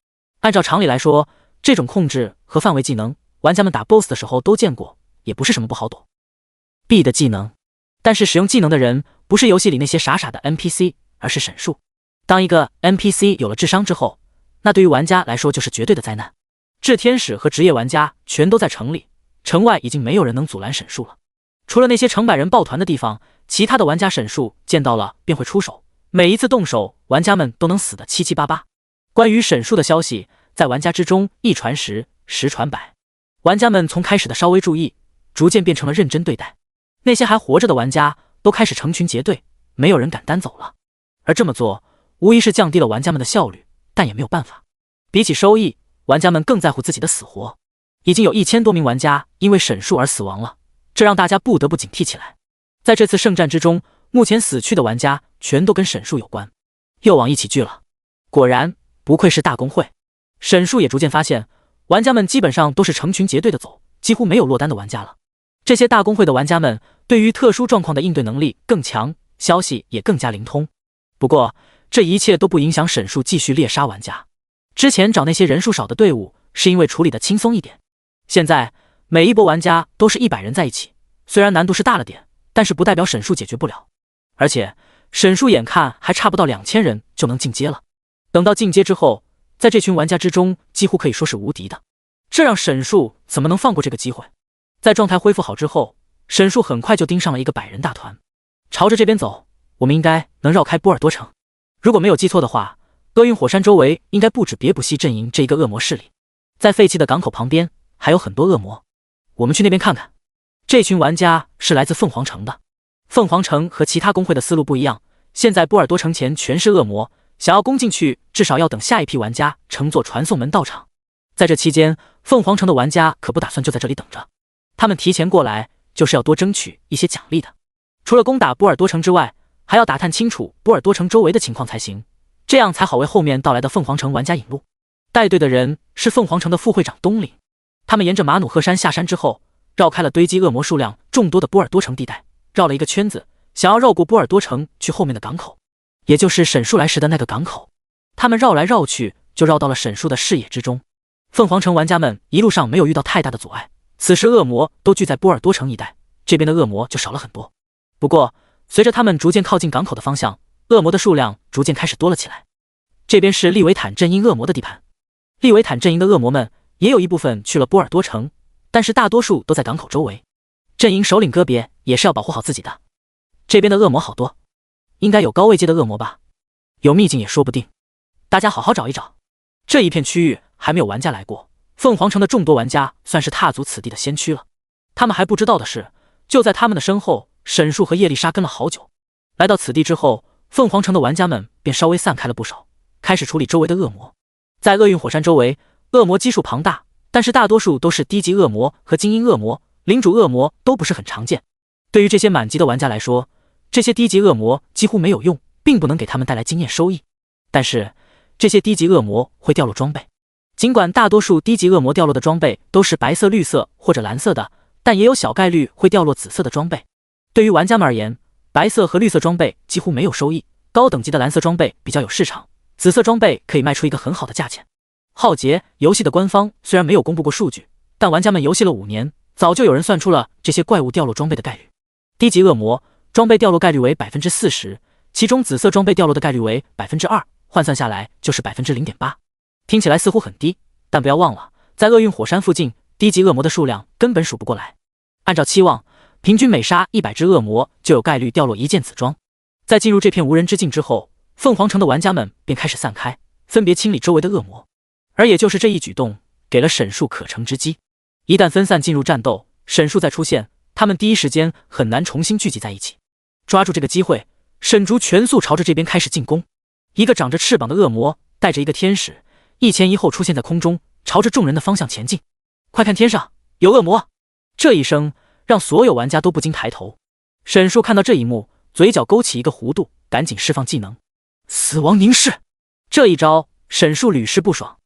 按照常理来说，这种控制和范围技能，玩家们打 BOSS 的时候都见过，也不是什么不好躲。B 的技能，但是使用技能的人不是游戏里那些傻傻的 NPC， 而是沈树。当一个 NPC 有了智商之后，那对于玩家来说就是绝对的灾难。炽天使和职业玩家全都在城里，城外已经没有人能阻拦沈树了。除了那些成百人抱团的地方，其他的玩家沈树见到了便会出手，每一次动手，玩家们都能死得七七八八。关于沈树的消息在玩家之中一传十，十传百，玩家们从开始的稍微注意，逐渐变成了认真对待。那些还活着的玩家都开始成群结队，没有人敢单走了。而这么做无疑是降低了玩家们的效率，但也没有办法。比起收益，玩家们更在乎自己的死活。已经有1000多名玩家因为沈树而死亡了，这让大家不得不警惕起来。在这次圣战之中，目前死去的玩家全都跟沈树有关，又往一起聚了。果然，不愧是大公会。沈树也逐渐发现，玩家们基本上都是成群结队的走，几乎没有落单的玩家了。这些大公会的玩家们对于特殊状况的应对能力更强，消息也更加灵通。不过，这一切都不影响沈树继续猎杀玩家。之前找那些人数少的队伍，是因为处理的轻松一点。现在每一波玩家都是100人在一起，虽然难度是大了点，但是不代表沈树解决不了。而且沈树眼看还差不到2000人就能进阶了。等到进阶之后，在这群玩家之中几乎可以说是无敌的，这让沈树怎么能放过这个机会？在状态恢复好之后，沈树很快就盯上了一个100人大团。朝着这边走，我们应该能绕开波尔多城。如果没有记错的话，厄运火山周围应该不止别卜西阵营这一个恶魔势力，在废弃的港口旁边还有很多恶魔。我们去那边看看。这群玩家是来自凤凰城的。凤凰城和其他公会的思路不一样，现在波尔多城前全是恶魔，想要攻进去至少要等下一批玩家乘坐传送门到场。在这期间，凤凰城的玩家可不打算就在这里等着，他们提前过来就是要多争取一些奖励的。除了攻打波尔多城之外，还要打探清楚波尔多城周围的情况才行，这样才好为后面到来的凤凰城玩家引路。带队的人是凤凰城的副会长东岭，他们沿着马努赫山下山之后，绕开了堆积恶魔数量众多的波尔多城地带，绕了一个圈子，想要绕过波尔多城去后面的港口，也就是沈树来时的那个港口。他们绕来绕去，就绕到了沈树的视野之中。凤凰城玩家们一路上没有遇到太大的阻碍，此时恶魔都聚在波尔多城一带，这边的恶魔就少了很多。不过随着他们逐渐靠近港口的方向，恶魔的数量逐渐开始多了起来。这边是利维坦阵营恶魔的地盘，利维坦阵营的恶魔们也有一部分去了波尔多城，但是大多数都在港口周围。阵营首领哥别也是要保护好自己的。这边的恶魔好多，应该有高位阶的恶魔吧，有秘境也说不定，大家好好找一找。这一片区域还没有玩家来过，凤凰城的众多玩家算是踏足此地的先驱了。他们还不知道的是，就在他们的身后，沈树和叶丽莎跟了好久。来到此地之后，凤凰城的玩家们便稍微散开了不少，开始处理周围的恶魔。在厄运火山周围，恶魔基数庞大，但是大多数都是低级恶魔和精英恶魔，领主恶魔都不是很常见。对于这些满级的玩家来说，这些低级恶魔几乎没有用，并不能给他们带来经验收益。但是这些低级恶魔会掉落装备，尽管大多数低级恶魔掉落的装备都是白色、绿色或者蓝色的，但也有小概率会掉落紫色的装备。对于玩家们而言，白色和绿色装备几乎没有收益，高等级的蓝色装备比较有市场，紫色装备可以卖出一个很好的价钱。浩劫游戏的官方虽然没有公布过数据，但玩家们游戏了5年，早就有人算出了这些怪物掉落装备的概率。低级恶魔装备掉落概率为 40%， 其中紫色装备掉落的概率为 2%， 换算下来就是 0.8%。 听起来似乎很低，但不要忘了，在厄运火山附近，低级恶魔的数量根本数不过来。按照期望，平均每杀100只恶魔就有概率掉落1件紫装。在进入这片无人之境之后，凤凰城的玩家们便开始散开，分别清理周围的恶魔。而也就是这一举动，给了沈树可乘之机。一旦分散进入战斗，沈树再出现，他们第一时间很难重新聚集在一起。抓住这个机会，沈竹全速朝着这边开始进攻。一个长着翅膀的恶魔带着一个天使，一前一后出现在空中，朝着众人的方向前进。快看天上有恶魔！这一声让所有玩家都不禁抬头。沈树看到这一幕，嘴角勾起一个弧度，赶紧释放技能死亡凝视。这一招沈树屡试不爽。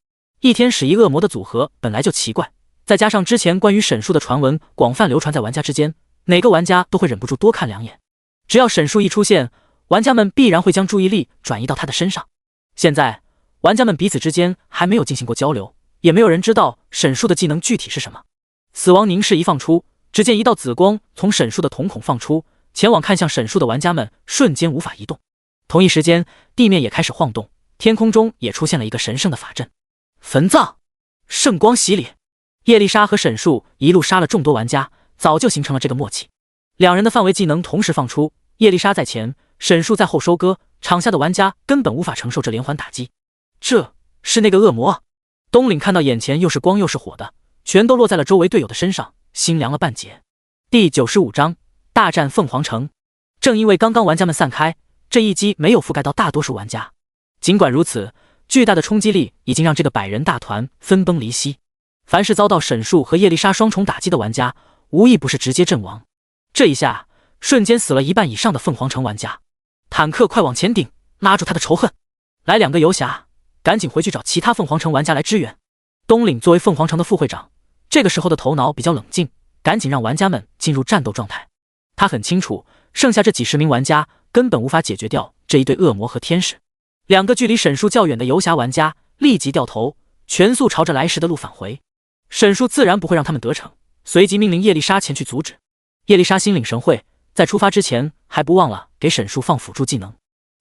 一天使一恶魔的组合本来就奇怪，再加上之前关于沈树的传闻广泛流传在玩家之间，哪个玩家都会忍不住多看2眼。只要沈树一出现，玩家们必然会将注意力转移到他的身上。现在玩家们彼此之间还没有进行过交流，也没有人知道沈树的技能具体是什么。死亡凝视一放出，只见一道紫光从沈树的瞳孔放出，前往看向沈树的玩家们瞬间无法移动。同一时间，地面也开始晃动，天空中也出现了一个神圣的法阵。焚葬，圣光洗礼。叶丽莎和沈树一路杀了众多玩家，早就形成了这个默契。两人的范围技能同时放出，叶丽莎在前，沈树在后收割，场下的玩家根本无法承受这连环打击。这是那个恶魔啊！东岭看到眼前又是光又是火的，全都落在了周围队友的身上，心凉了半截。第95章大战凤凰城。正因为刚刚玩家们散开，这一击没有覆盖到大多数玩家。尽管如此，巨大的冲击力已经让这个100人大团分崩离析。凡是遭到沈树和叶丽莎双重打击的玩家，无一不是直接阵亡。这一下瞬间死了1半以上的凤凰城玩家。坦克快往前顶，拉住他的仇恨！来2个游侠，赶紧回去找其他凤凰城玩家来支援。东岭作为凤凰城的副会长，这个时候的头脑比较冷静，赶紧让玩家们进入战斗状态。他很清楚，剩下这几十名玩家根本无法解决掉这一对恶魔和天使。2个距离沈树较远的游侠玩家立即掉头，全速朝着来时的路返回。沈树自然不会让他们得逞，随即命令叶丽莎前去阻止。叶丽莎心领神会，在出发之前还不忘了给沈树放辅助技能。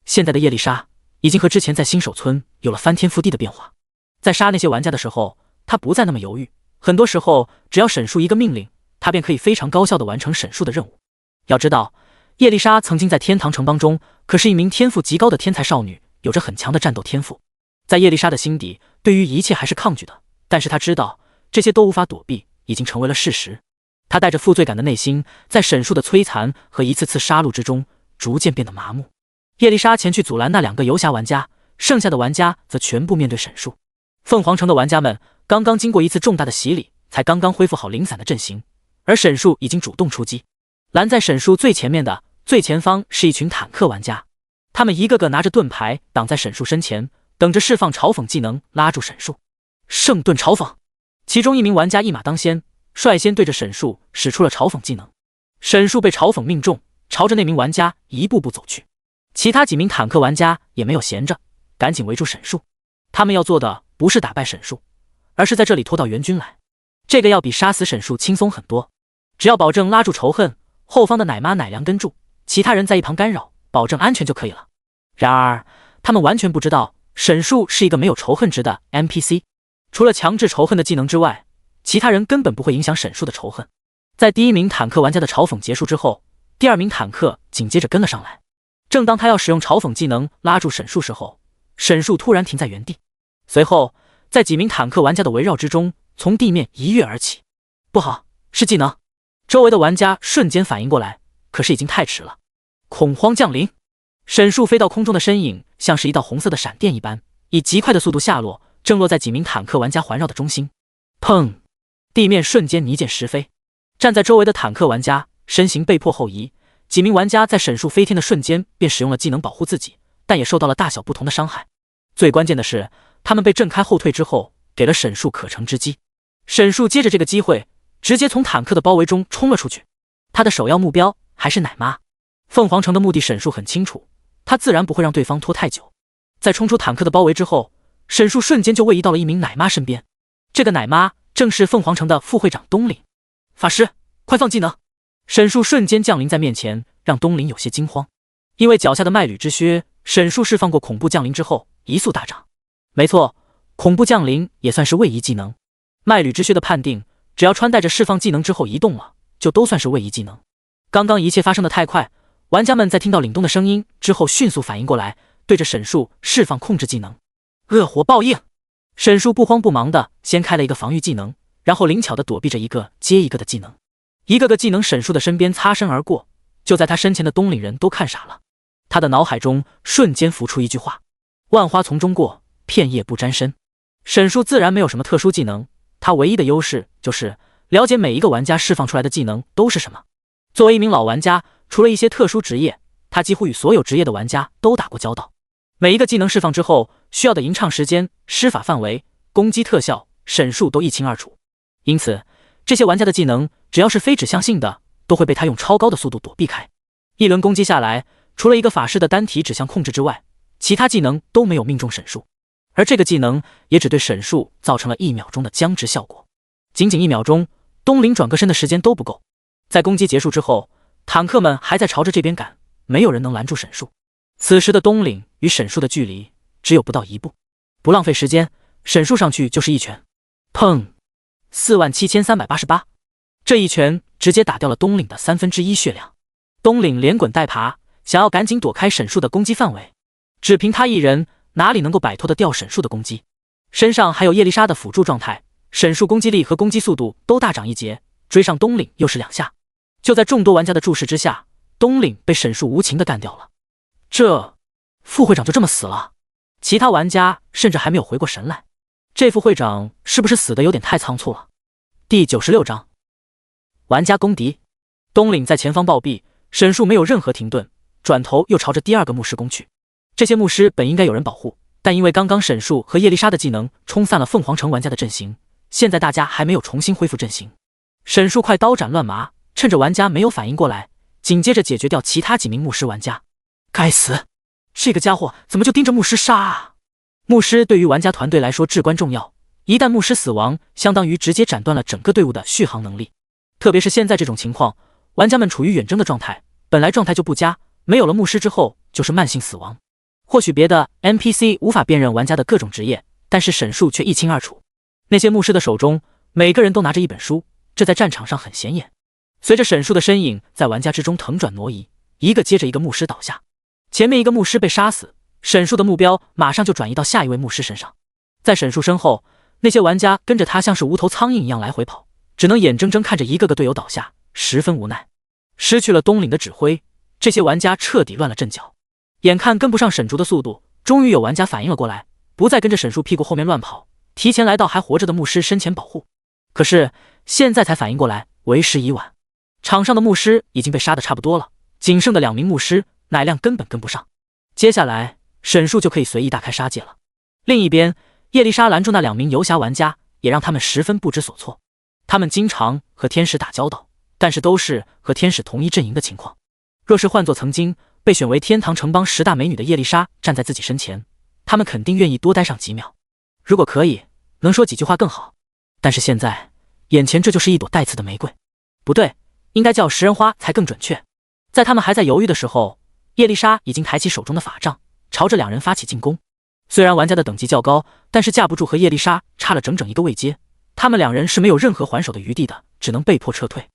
现在的叶丽莎已经和之前在新手村有了翻天覆地的变化。在杀那些玩家的时候，他不再那么犹豫，很多时候只要沈树一个命令，他便可以非常高效地完成沈树的任务。要知道，叶丽莎曾经在天堂城邦中可是一名天赋极高的天才少女，有着很强的战斗天赋。在叶丽莎的心底，对于一切还是抗拒的，但是她知道这些都无法躲避，已经成为了事实。她带着负罪感的内心，在沈树的摧残和一次次杀戮之中，逐渐变得麻木。叶丽莎前去阻拦那2个游侠玩家，剩下的玩家则全部面对沈树。凤凰城的玩家们刚刚经过一次重大的洗礼，才刚刚恢复好零散的阵型，而沈树已经主动出击。拦在沈树最前面的最前方是一群坦克玩家，他们一个个拿着盾牌挡在沈树身前，等着释放嘲讽技能拉住沈树。圣盾嘲讽，其中一名玩家一马当先，率先对着沈树使出了嘲讽技能。沈树被嘲讽命中，朝着那名玩家一步步走去。其他几名坦克玩家也没有闲着，赶紧围住沈树。他们要做的不是打败沈树，而是在这里拖到援军来。这个要比杀死沈树轻松很多，只要保证拉住仇恨，后方的奶妈奶娘跟住，其他人在一旁干扰，保证安全就可以了。然而他们完全不知道沈树是一个没有仇恨值的 NPC， 除了强制仇恨的技能之外，其他人根本不会影响沈树的仇恨。在第1名坦克玩家的嘲讽结束之后，第2名坦克紧接着跟了上来。正当他要使用嘲讽技能拉住沈树时候，沈树突然停在原地，随后在几名坦克玩家的围绕之中，从地面一跃而起。不好，是技能！周围的玩家瞬间反应过来，可是已经太迟了。恐慌降临，沈树飞到空中的身影像是一道红色的闪电一般，以极快的速度下落，正落在几名坦克玩家环绕的中心。砰！地面瞬间泥溅石飞，站在周围的坦克玩家身形被迫后移。几名玩家在沈树飞天的瞬间便使用了技能保护自己，但也受到了大小不同的伤害。最关键的是，他们被震开后退之后，给了沈树可乘之机。沈树接着这个机会，直接从坦克的包围中冲了出去。他的首要目标还是奶妈。凤凰城的目的沈树很清楚，他自然不会让对方拖太久。在冲出坦克的包围之后，沈树瞬间就位移到了一名奶妈身边。这个奶妈正是凤凰城的副会长东岭。法师，快放技能！沈树瞬间降临在面前，让东岭有些惊慌。因为脚下的麦履之靴，沈树释放过恐怖降临之后一速大涨。没错，恐怖降临也算是位移技能。麦履之靴的判定，只要穿戴着释放技能之后移动了，就都算是位移技能。刚刚一切发生的太快，玩家们在听到凛冬的声音之后迅速反应过来，对着沈树释放控制技能恶火报应。沈树不慌不忙地先开了一个防御技能，然后灵巧地躲避着一个接一个的技能。一个个技能沈树的身边擦身而过，就在他身前的东岭人都看傻了。他的脑海中瞬间浮出一句话：万花丛中过，片叶不沾身。沈树自然没有什么特殊技能，他唯一的优势就是了解每一个玩家释放出来的技能都是什么。作为一名老玩家，除了一些特殊职业，他几乎与所有职业的玩家都打过交道。每一个技能释放之后需要的吟唱时间、施法范围、攻击特效，沈树都一清二楚。因此这些玩家的技能只要是非指向性的，都会被他用超高的速度躲避开。一轮攻击下来，除了一个法师的单体指向控制之外，其他技能都没有命中沈树，而这个技能也只对沈树造成了1秒钟的僵直效果。仅仅1秒钟，东岭转个身的时间都不够。在攻击结束之后，坦克们还在朝着这边赶，没有人能拦住沈树。此时的东岭与沈树的距离只有不到1步，不浪费时间，沈树上去就是一拳，砰！47388，这一拳直接打掉了东岭的1/3血量。东岭连滚带爬，想要赶紧躲开沈树的攻击范围，只凭他一人哪里能够摆脱得掉沈树的攻击？身上还有叶丽莎的辅助状态，沈树攻击力和攻击速度都大涨一截，追上东岭又是2下。就在众多玩家的注视之下，东岭被沈树无情地干掉了。这副会长就这么死了？其他玩家甚至还没有回过神来，这副会长是不是死得有点太仓促了？第96章，玩家攻敌。东岭在前方暴毙，沈树没有任何停顿，转头又朝着第二个牧师攻去。这些牧师本应该有人保护，但因为刚刚沈树和叶丽莎的技能冲散了凤凰城玩家的阵型，现在大家还没有重新恢复阵型。沈树快刀斩乱麻，趁着玩家没有反应过来，紧接着解决掉其他几名牧师玩家。该死，这个家伙怎么就盯着牧师杀啊？牧师对于玩家团队来说至关重要，一旦牧师死亡，相当于直接斩断了整个队伍的续航能力。特别是现在这种情况，玩家们处于远征的状态，本来状态就不佳，没有了牧师之后就是慢性死亡。或许别的 NPC 无法辨认玩家的各种职业，但是沈树却一清二楚。那些牧师的手中每个人都拿着一本书，这在战场上很显眼。随着沈树的身影在玩家之中腾转挪移，一个接着一个牧师倒下。前面一个牧师被杀死，沈树的目标马上就转移到下一位牧师身上。在沈树身后，那些玩家跟着他像是无头苍蝇一样来回跑，只能眼睁睁看着一个个队友倒下，十分无奈。失去了东岭的指挥，这些玩家彻底乱了阵脚。眼看跟不上沈竹的速度，终于有玩家反应了过来，不再跟着沈树屁股后面乱跑，提前来到还活着的牧师身前保护。可是现在才反应过来，为时已晚。场上的牧师已经被杀得差不多了，仅剩的2名牧师乃亮根本跟不上。接下来沈树就可以随意大开杀戒了。另一边，叶丽莎拦住那2名游侠玩家，也让他们十分不知所措。他们经常和天使打交道，但是都是和天使同一阵营的情况。若是换作曾经被选为天堂城邦10大美女的叶丽莎站在自己身前，他们肯定愿意多待上几秒。如果可以，能说几句话更好。但是现在，眼前这就是一朵带刺的玫瑰。不对，应该叫食人花才更准确。在他们还在犹豫的时候，叶丽莎已经抬起手中的法杖，朝着2人发起进攻。虽然玩家的等级较高，但是架不住和叶丽莎差了整整一个位阶，他们2人是没有任何还手的余地的，只能被迫撤退。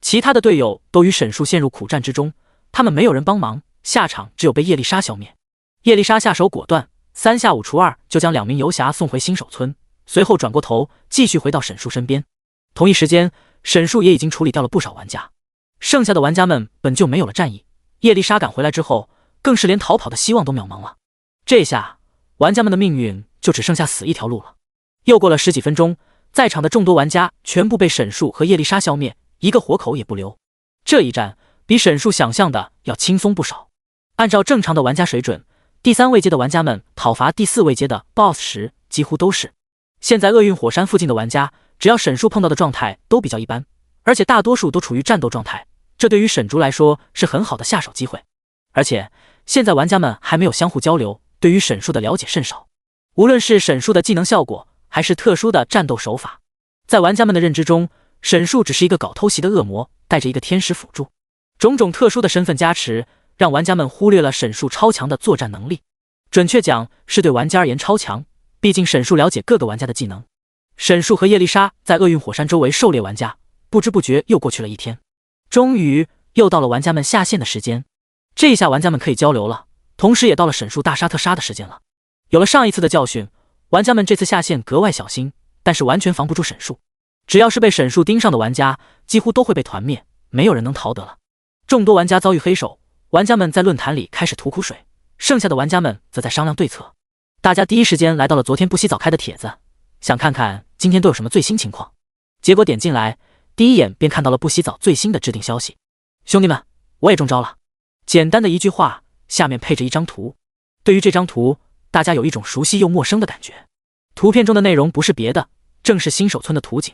其他的队友都与沈树陷入苦战之中，他们没有人帮忙，下场只有被叶丽莎消灭。叶丽莎下手果断，3下5除2就将2名游侠送回新手村，随后转过头继续回到沈树身边。同一时间，沈树也已经处理掉了不少玩家，剩下的玩家们本就没有了战意，叶丽莎赶回来之后，更是连逃跑的希望都渺茫了。这下玩家们的命运就只剩下死一条路了。又过了10几分钟，在场的众多玩家全部被沈树和叶丽莎消灭，一个活口也不留。这一战比沈树想象的要轻松不少。按照正常的玩家水准，第3位阶的玩家们讨伐第4位阶的 BOSS 时几乎都是。现在厄运火山附近的玩家，只要沈树碰到的状态都比较一般，而且大多数都处于战斗状态，这对于沈竹来说是很好的下手机会。而且现在玩家们还没有相互交流，对于沈树的了解甚少。无论是沈树的技能效果，还是特殊的战斗手法，在玩家们的认知中，沈树只是一个搞偷袭的恶魔，带着一个天使辅助。种种特殊的身份加持，让玩家们忽略了沈树超强的作战能力。准确讲，是对玩家而言超强，毕竟沈树了解各个玩家的技能。沈树和叶丽莎在厄运火山周围狩猎玩家，不知不觉又过去了1天。终于又到了玩家们下线的时间，这一下玩家们可以交流了，同时也到了沈树大杀特杀的时间了。有了上一次的教训，玩家们这次下线格外小心，但是完全防不住沈树。只要是被沈树盯上的玩家，几乎都会被团灭，没有人能逃得了。众多玩家遭遇黑手，玩家们在论坛里开始吐苦水，剩下的玩家们则在商量对策。大家第一时间来到了昨天不洗澡开的帖子，想看看今天都有什么最新情况。结果点进来，第一眼便看到了不洗澡最新的置顶消息。兄弟们，我也中招了。简单的一句话，下面配着一张图。对于这张图，大家有一种熟悉又陌生的感觉。图片中的内容不是别的，正是新手村的图景。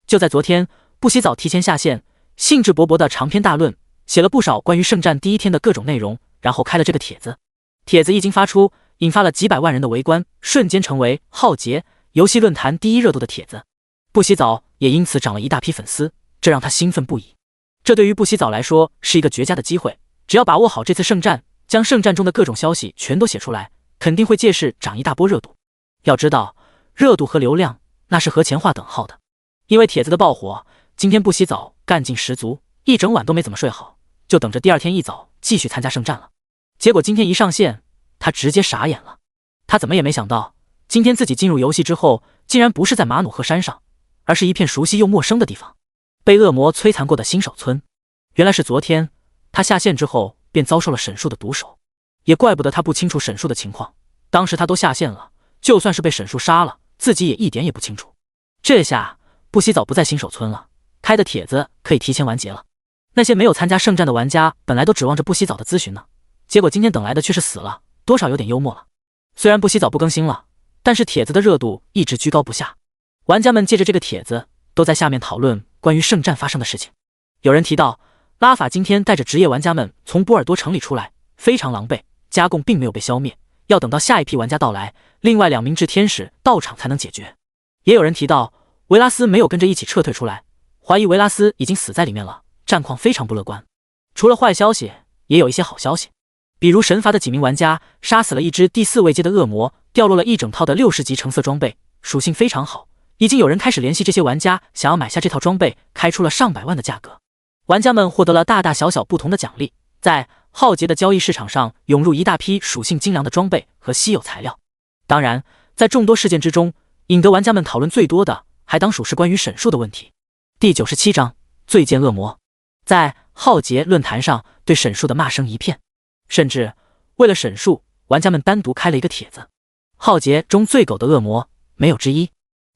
就在昨天，不洗澡提前下线，兴致勃勃的长篇大论，写了不少关于圣战第1天的各种内容，然后开了这个帖子。帖子一经发出，引发了几百万人的围观，瞬间成为浩劫游戏论坛第1热度的帖子。不洗澡也因此涨了一大批粉丝，这让他兴奋不已。这对于不洗澡来说是一个绝佳的机会，只要把握好这次圣战，将圣战中的各种消息全都写出来，肯定会借势涨一大波热度。要知道，热度和流量那是和钱划等号的。因为帖子的爆火，今天不洗澡干劲十足，一整晚都没怎么睡好，就等着第2天一早继续参加圣战了。结果今天一上线，他直接傻眼了。他怎么也没想到，今天自己进入游戏之后，竟然不是在马努赫山上，而是一片熟悉又陌生的地方，被恶魔摧残过的新手村。原来是昨天他下线之后便遭受了沈树的毒手，也怪不得他不清楚沈树的情况，当时他都下线了，就算是被沈树杀了，自己也一点也不清楚。这下不洗澡不在新手村了，开的帖子可以提前完结了。那些没有参加圣战的玩家本来都指望着不洗澡的咨询呢，结果今天等来的却是死了，多少有点幽默了。虽然不洗澡不更新了，但是帖子的热度一直居高不下。玩家们借着这个帖子都在下面讨论关于圣战发生的事情。有人提到拉法今天带着职业玩家们从波尔多城里出来，非常狼狈，加贡并没有被消灭，要等到下一批玩家到来，另外2名炽天使到场才能解决。也有人提到维拉斯没有跟着一起撤退出来，怀疑维拉斯已经死在里面了，战况非常不乐观。除了坏消息，也有一些好消息，比如神罚的几名玩家杀死了一只第4位阶的恶魔，掉落了一整套的60级橙色装备，属性非常好。已经有人开始联系这些玩家，想要买下这套装备，开出了上百万的价格。玩家们获得了大大小小不同的奖励，在浩劫的交易市场上涌入一大批属性精良的装备和稀有材料。当然，在众多事件之中，引得玩家们讨论最多的还当属是关于审术的问题。第97章最贱恶魔。在浩劫论坛上对审术的骂声一片，甚至为了审术，玩家们单独开了一个帖子，浩劫中最狗的恶魔没有之一。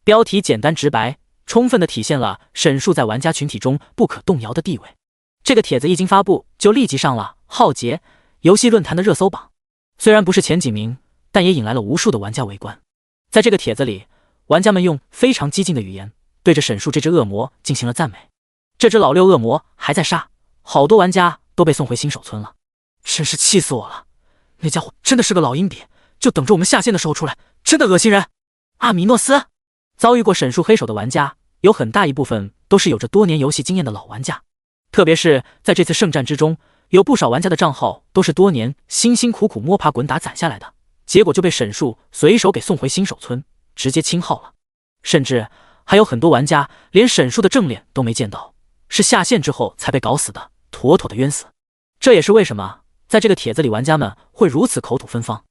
标题简单直白，充分地体现了审术在玩家群体中不可动摇的地位。这个帖子一经发布，就立即上了浩劫游戏论坛的热搜榜，虽然不是前几名，但也引来了无数的玩家围观。在这个帖子里，玩家们用非常激进的语言对着审术这只恶魔进行了赞美。这只老六恶魔还在杀，好多玩家都被送回新手村了，真是气死我了！那家伙真的是个老阴笔，就等着我们下线的时候出来，真的恶心人！阿米诺斯。遭遇过审术黑手的玩家，有很大一部分都是有着多年游戏经验的老玩家，特别是在这次圣战之中，有不少玩家的账号都是多年辛辛苦苦摸爬滚打攒下来的，结果就被审术随手给送回新手村，直接清号了。甚至还有很多玩家连审术的正脸都没见到，是下线之后才被搞死的，妥妥的冤死。这也是为什么在这个帖子里玩家们会如此口吐芬芳。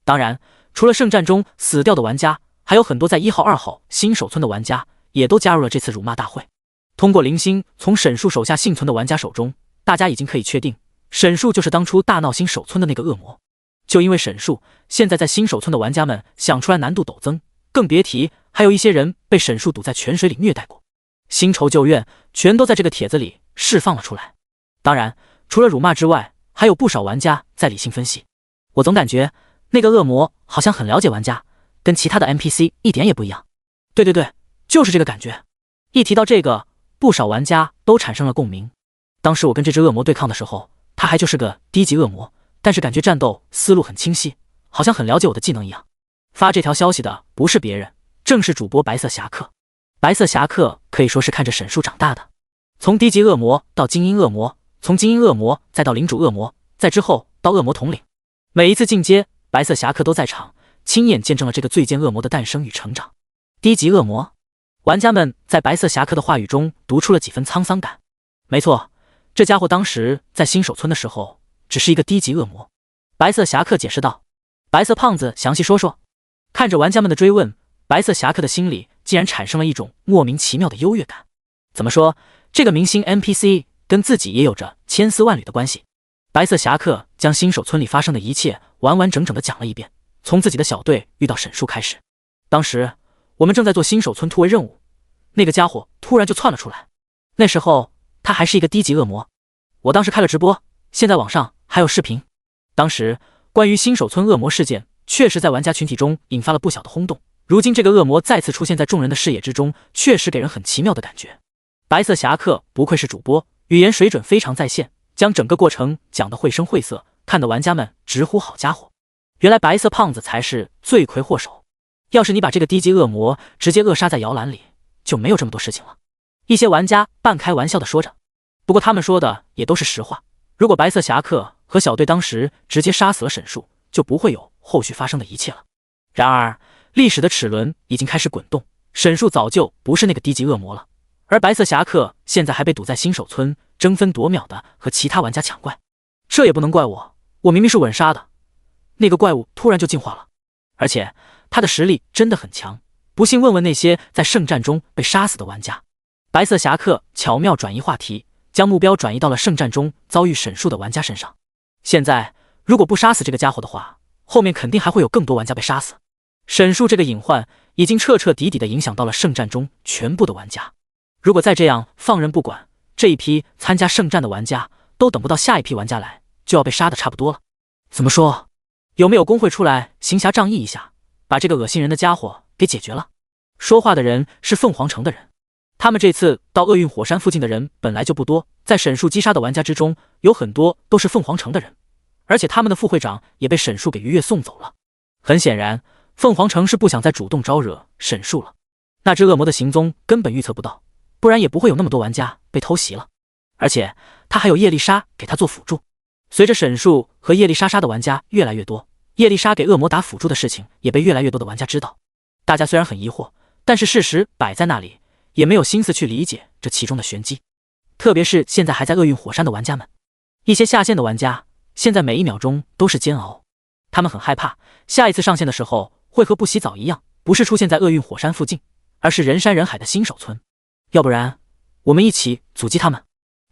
当然，除了圣战中死掉的玩家，还有很多在1号、2号新手村的玩家也都加入了这次辱骂大会。通过零星从审术手下幸存的玩家手中，大家已经可以确定，审术就是当初大闹新手村的那个恶魔。就因为审术，现在在新手村的玩家们想出来难度陡增，更别提还有一些人被审术堵在泉水里虐待过，新仇旧怨全都在这个帖子里释放了出来。当然，除了辱骂之外，还有不少玩家在理性分析。我总感觉那个恶魔好像很了解玩家，跟其他的 NPC 一点也不一样。对，就是这个感觉。一提到这个，不少玩家都产生了共鸣。当时我跟这只恶魔对抗的时候，他还就是个低级恶魔，但是感觉战斗思路很清晰，好像很了解我的技能一样。发这条消息的不是别人，正是主播白色侠客。白色侠客可以说是看着审术长大的，从低级恶魔到精英恶魔，从精英恶魔再到领主恶魔，再之后到恶魔统领，每一次进阶，白色侠客都在场，亲眼见证了这个最贱恶魔的诞生与成长。低级恶魔，玩家们在白色侠客的话语中读出了几分沧桑感。没错，这家伙当时在新手村的时候只是一个低级恶魔。白色侠客解释道。白色胖子详细说说。看着玩家们的追问，白色侠客的心里竟然产生了一种莫名其妙的优越感。怎么说，这个明星 NPC 跟自己也有着千丝万缕的关系。白色侠客将新手村里发生的一切完完整整的讲了一遍，从自己的小队遇到审术开始。当时我们正在做新手村突围任务，那个家伙突然就窜了出来。那时候他还是一个低级恶魔，我当时开了直播，现在网上还有视频。当时关于新手村恶魔事件确实在玩家群体中引发了不小的轰动，如今这个恶魔再次出现在众人的视野之中，确实给人很奇妙的感觉。白色侠客不愧是主播，语言水准非常在线，将整个过程讲得绘声绘色，看得玩家们直呼好家伙，原来白色胖子才是罪魁祸首。要是你把这个低级恶魔直接扼杀在摇篮里，就没有这么多事情了。一些玩家半开玩笑的说着，不过他们说的也都是实话。如果白色侠客和小队当时直接杀死了审术，就不会有后续发生的一切了。然而历史的齿轮已经开始滚动，审术早就不是那个低级恶魔了，而白色侠客现在还被堵在新手村，争分夺秒的和其他玩家抢怪。这也不能怪我，我明明是稳杀的，那个怪物突然就进化了，而且他的实力真的很强，不信问问那些在圣战中被杀死的玩家。白色侠客巧妙转移话题，将目标转移到了圣战中遭遇审术的玩家身上。现在如果不杀死这个家伙的话，后面肯定还会有更多玩家被杀死。审术这个隐患已经彻彻底底地影响到了圣战中全部的玩家，如果再这样放任不管，这一批参加圣战的玩家都等不到下一批玩家来，就要被杀得差不多了。怎么说？有没有工会出来行侠仗义一下，把这个恶心人的家伙给解决了？说话的人是凤凰城的人，他们这次到厄运火山附近的人本来就不多，在沈树击杀的玩家之中，有很多都是凤凰城的人，而且他们的副会长也被沈树给逾越送走了。很显然，凤凰城是不想再主动招惹沈树了。那只恶魔的行踪根本预测不到，不然也不会有那么多玩家被偷袭了。而且他还有叶丽莎给他做辅助。随着沈树和叶丽莎杀的玩家越来越多，叶丽莎给恶魔打辅助的事情也被越来越多的玩家知道。大家虽然很疑惑，但是事实摆在那里，也没有心思去理解这其中的玄机。特别是现在还在厄运火山的玩家们，一些下线的玩家，现在每一秒钟都是煎熬。他们很害怕下一次上线的时候会和不洗澡一样，不是出现在厄运火山附近，而是人山人海的新手村。要不然我们一起阻击他们。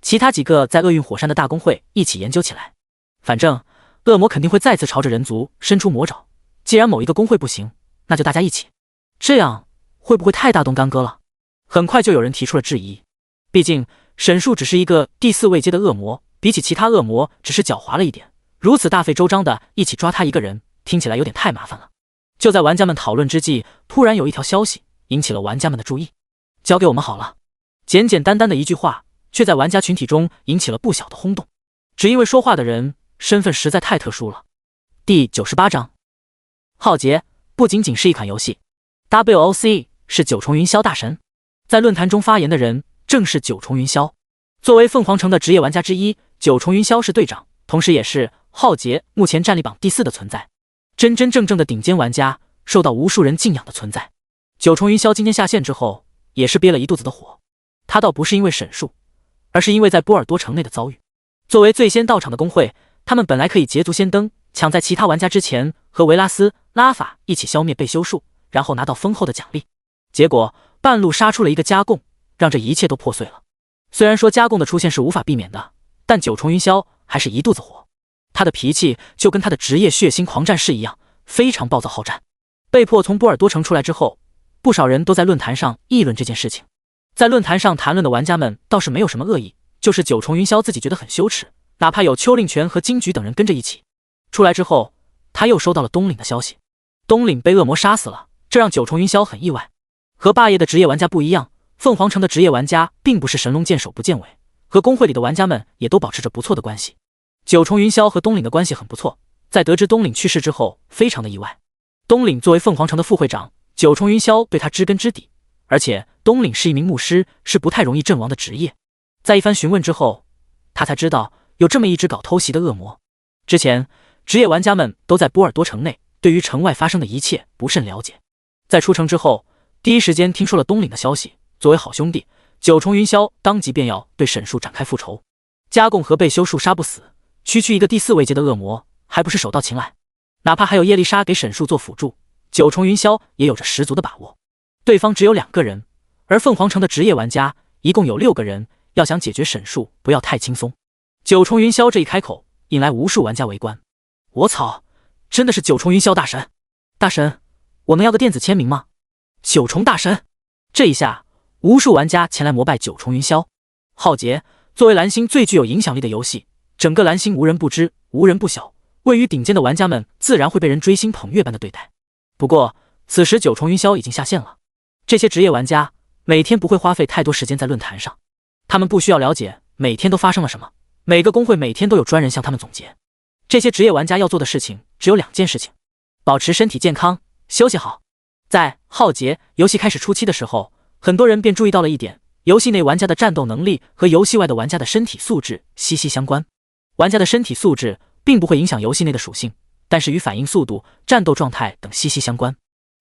其他几个在厄运火山的大公会一起研究起来，反正恶魔肯定会再次朝着人族伸出魔爪，既然某一个公会不行，那就大家一起。这样会不会太大动干戈了？很快就有人提出了质疑，毕竟沈树只是一个第4位阶的恶魔，比起其他恶魔只是狡猾了一点，如此大费周章的一起抓他一个人，听起来有点太麻烦了。就在玩家们讨论之际，突然有一条消息引起了玩家们的注意，交给我们好了。简简单单的一句话，却在玩家群体中引起了不小的轰动，只因为说话的人身份实在太特殊了。第98章，浩劫不仅仅是一款游戏， WOC 是九重云霄大神。在论坛中发言的人正是九重云霄。作为凤凰城的职业玩家之一，九重云霄是队长，同时也是浩劫目前战力榜第4的存在，真真正正的顶尖玩家，受到无数人敬仰的存在。九重云霄今天下线之后，也是憋了一肚子的火。他倒不是因为沈树，而是因为在波尔多城内的遭遇。作为最先到场的公会，他们本来可以捷足先登，抢在其他玩家之前和维拉斯、拉法一起消灭被修树，然后拿到丰厚的奖励。结果半路杀出了一个加贡，让这一切都破碎了。虽然说加贡的出现是无法避免的，但九重云霄还是一肚子火。他的脾气就跟他的职业血腥狂战士一样，非常暴躁好战。被迫从波尔多城出来之后，不少人都在论坛上议论这件事情。在论坛上谈论的玩家们倒是没有什么恶意，就是九重云霄自己觉得很羞耻，哪怕有邱令权和金菊等人跟着一起。出来之后，他又收到了东岭的消息，东岭被恶魔杀死了，这让九重云霄很意外。和霸业的职业玩家不一样，凤凰城的职业玩家并不是神龙见首不见尾，和公会里的玩家们也都保持着不错的关系。九重云霄和东岭的关系很不错，在得知东岭去世之后，非常的意外。东岭作为凤凰城的副会长，九重云霄对他知根知底，而且东岭是一名牧师，是不太容易阵亡的职业。在一番询问之后，他才知道有这么一只搞偷袭的恶魔。之前职业玩家们都在波尔多城内，对于城外发生的一切不甚了解。在出城之后，第一时间听说了东岭的消息，作为好兄弟，九重云霄当即便要对沈树展开复仇。加贡和被修树杀不死，区区一个第4位阶的恶魔，还不是手到擒来？哪怕还有叶丽莎给沈树做辅助，九重云霄也有着十足的把握。对方只有2个人，而凤凰城的职业玩家一共有6个人，要想解决沈树不要太轻松。九重云霄这一开口，引来无数玩家围观。我操，真的是九重云霄大神！大神，我能要个电子签名吗？九重大神！这一下，无数玩家前来膜拜九重云霄。浩劫作为蓝星最具有影响力的游戏，整个蓝星无人不知，无人不晓，位于顶尖的玩家们自然会被人追星捧月般的对待。不过，此时九重云霄已经下线了。这些职业玩家每天不会花费太多时间在论坛上，他们不需要了解每天都发生了什么，每个公会每天都有专人向他们总结。这些职业玩家要做的事情只有2件事情：保持身体健康，休息好。在浩劫游戏开始初期的时候，很多人便注意到了一点，游戏内玩家的战斗能力和游戏外的玩家的身体素质息息相关。玩家的身体素质并不会影响游戏内的属性，但是与反应速度、战斗状态等息息相关。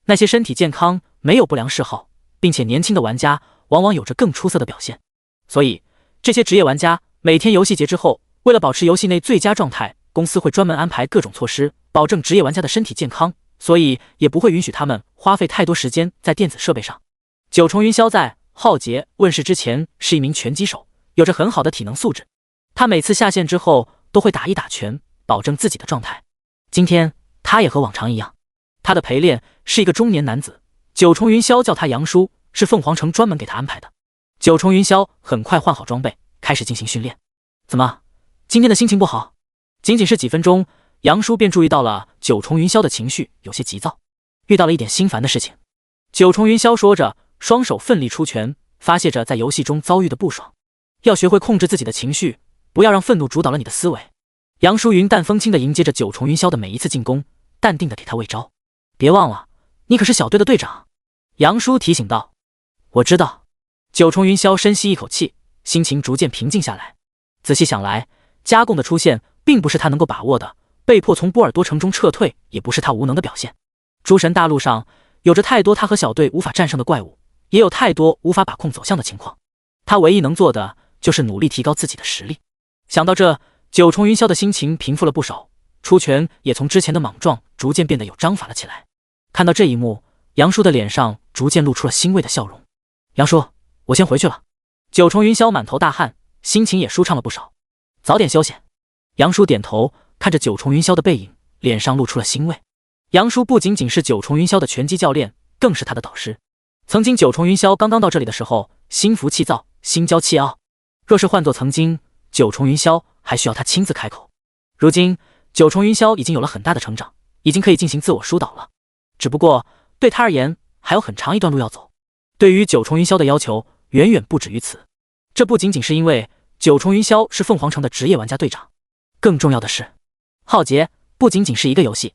那些身体健康、没有不良嗜好，并且年轻的玩家，往往有着更出色的表现。所以，这些职业玩家每天游戏结之后，为了保持游戏内最佳状态，公司会专门安排各种措施，保证职业玩家的身体健康，所以也不会允许他们花费太多时间在电子设备上。九重云霄在浩劫问世之前是一名拳击手，有着很好的体能素质。他每次下线之后都会打一打拳，保证自己的状态。今天他也和往常一样，他的陪练是一个中年男子，九重云霄叫他杨叔，是凤凰城专门给他安排的。九重云霄很快换好装备，开始进行训练。怎么，今天的心情不好？仅仅是几分钟，杨叔便注意到了九重云霄的情绪有些急躁，遇到了一点心烦的事情。九重云霄说着，双手奋力出拳，发泄着在游戏中遭遇的不爽。要学会控制自己的情绪，不要让愤怒主导了你的思维。杨叔云淡风轻地迎接着九重云霄的每一次进攻，淡定地给他喂招。别忘了，你可是小队的队长。杨叔提醒道。我知道。九重云霄深吸一口气，心情逐渐平静下来。仔细想来，加贡的出现并不是他能够把握的，被迫从波尔多城中撤退也不是他无能的表现。诸神大陆上有着太多他和小队无法战胜的怪物，也有太多无法把控走向的情况。他唯一能做的就是努力提高自己的实力。想到这，九重云霄的心情平复了不少，出拳也从之前的莽撞逐渐变得有章法了起来。看到这一幕，杨叔的脸上逐渐露出了欣慰的笑容。杨叔，我先回去了。九重云霄满头大汗，心情也舒畅了不少。早点休息。杨叔点头，看着九重云霄的背影，脸上露出了欣慰。杨叔不仅仅是九重云霄的拳击教练，更是他的导师。曾经九重云霄刚刚到这里的时候，心浮气躁，心骄气傲。若是换作曾经，九重云霄还需要他亲自开口。如今，九重云霄已经有了很大的成长，已经可以进行自我疏导了。只不过，对他而言，还有很长一段路要走。对于九重云霄的要求，远远不止于此。这不仅仅是因为九重云霄是凤凰城的职业玩家队长，更重要的是，浩劫不仅仅是一个游戏，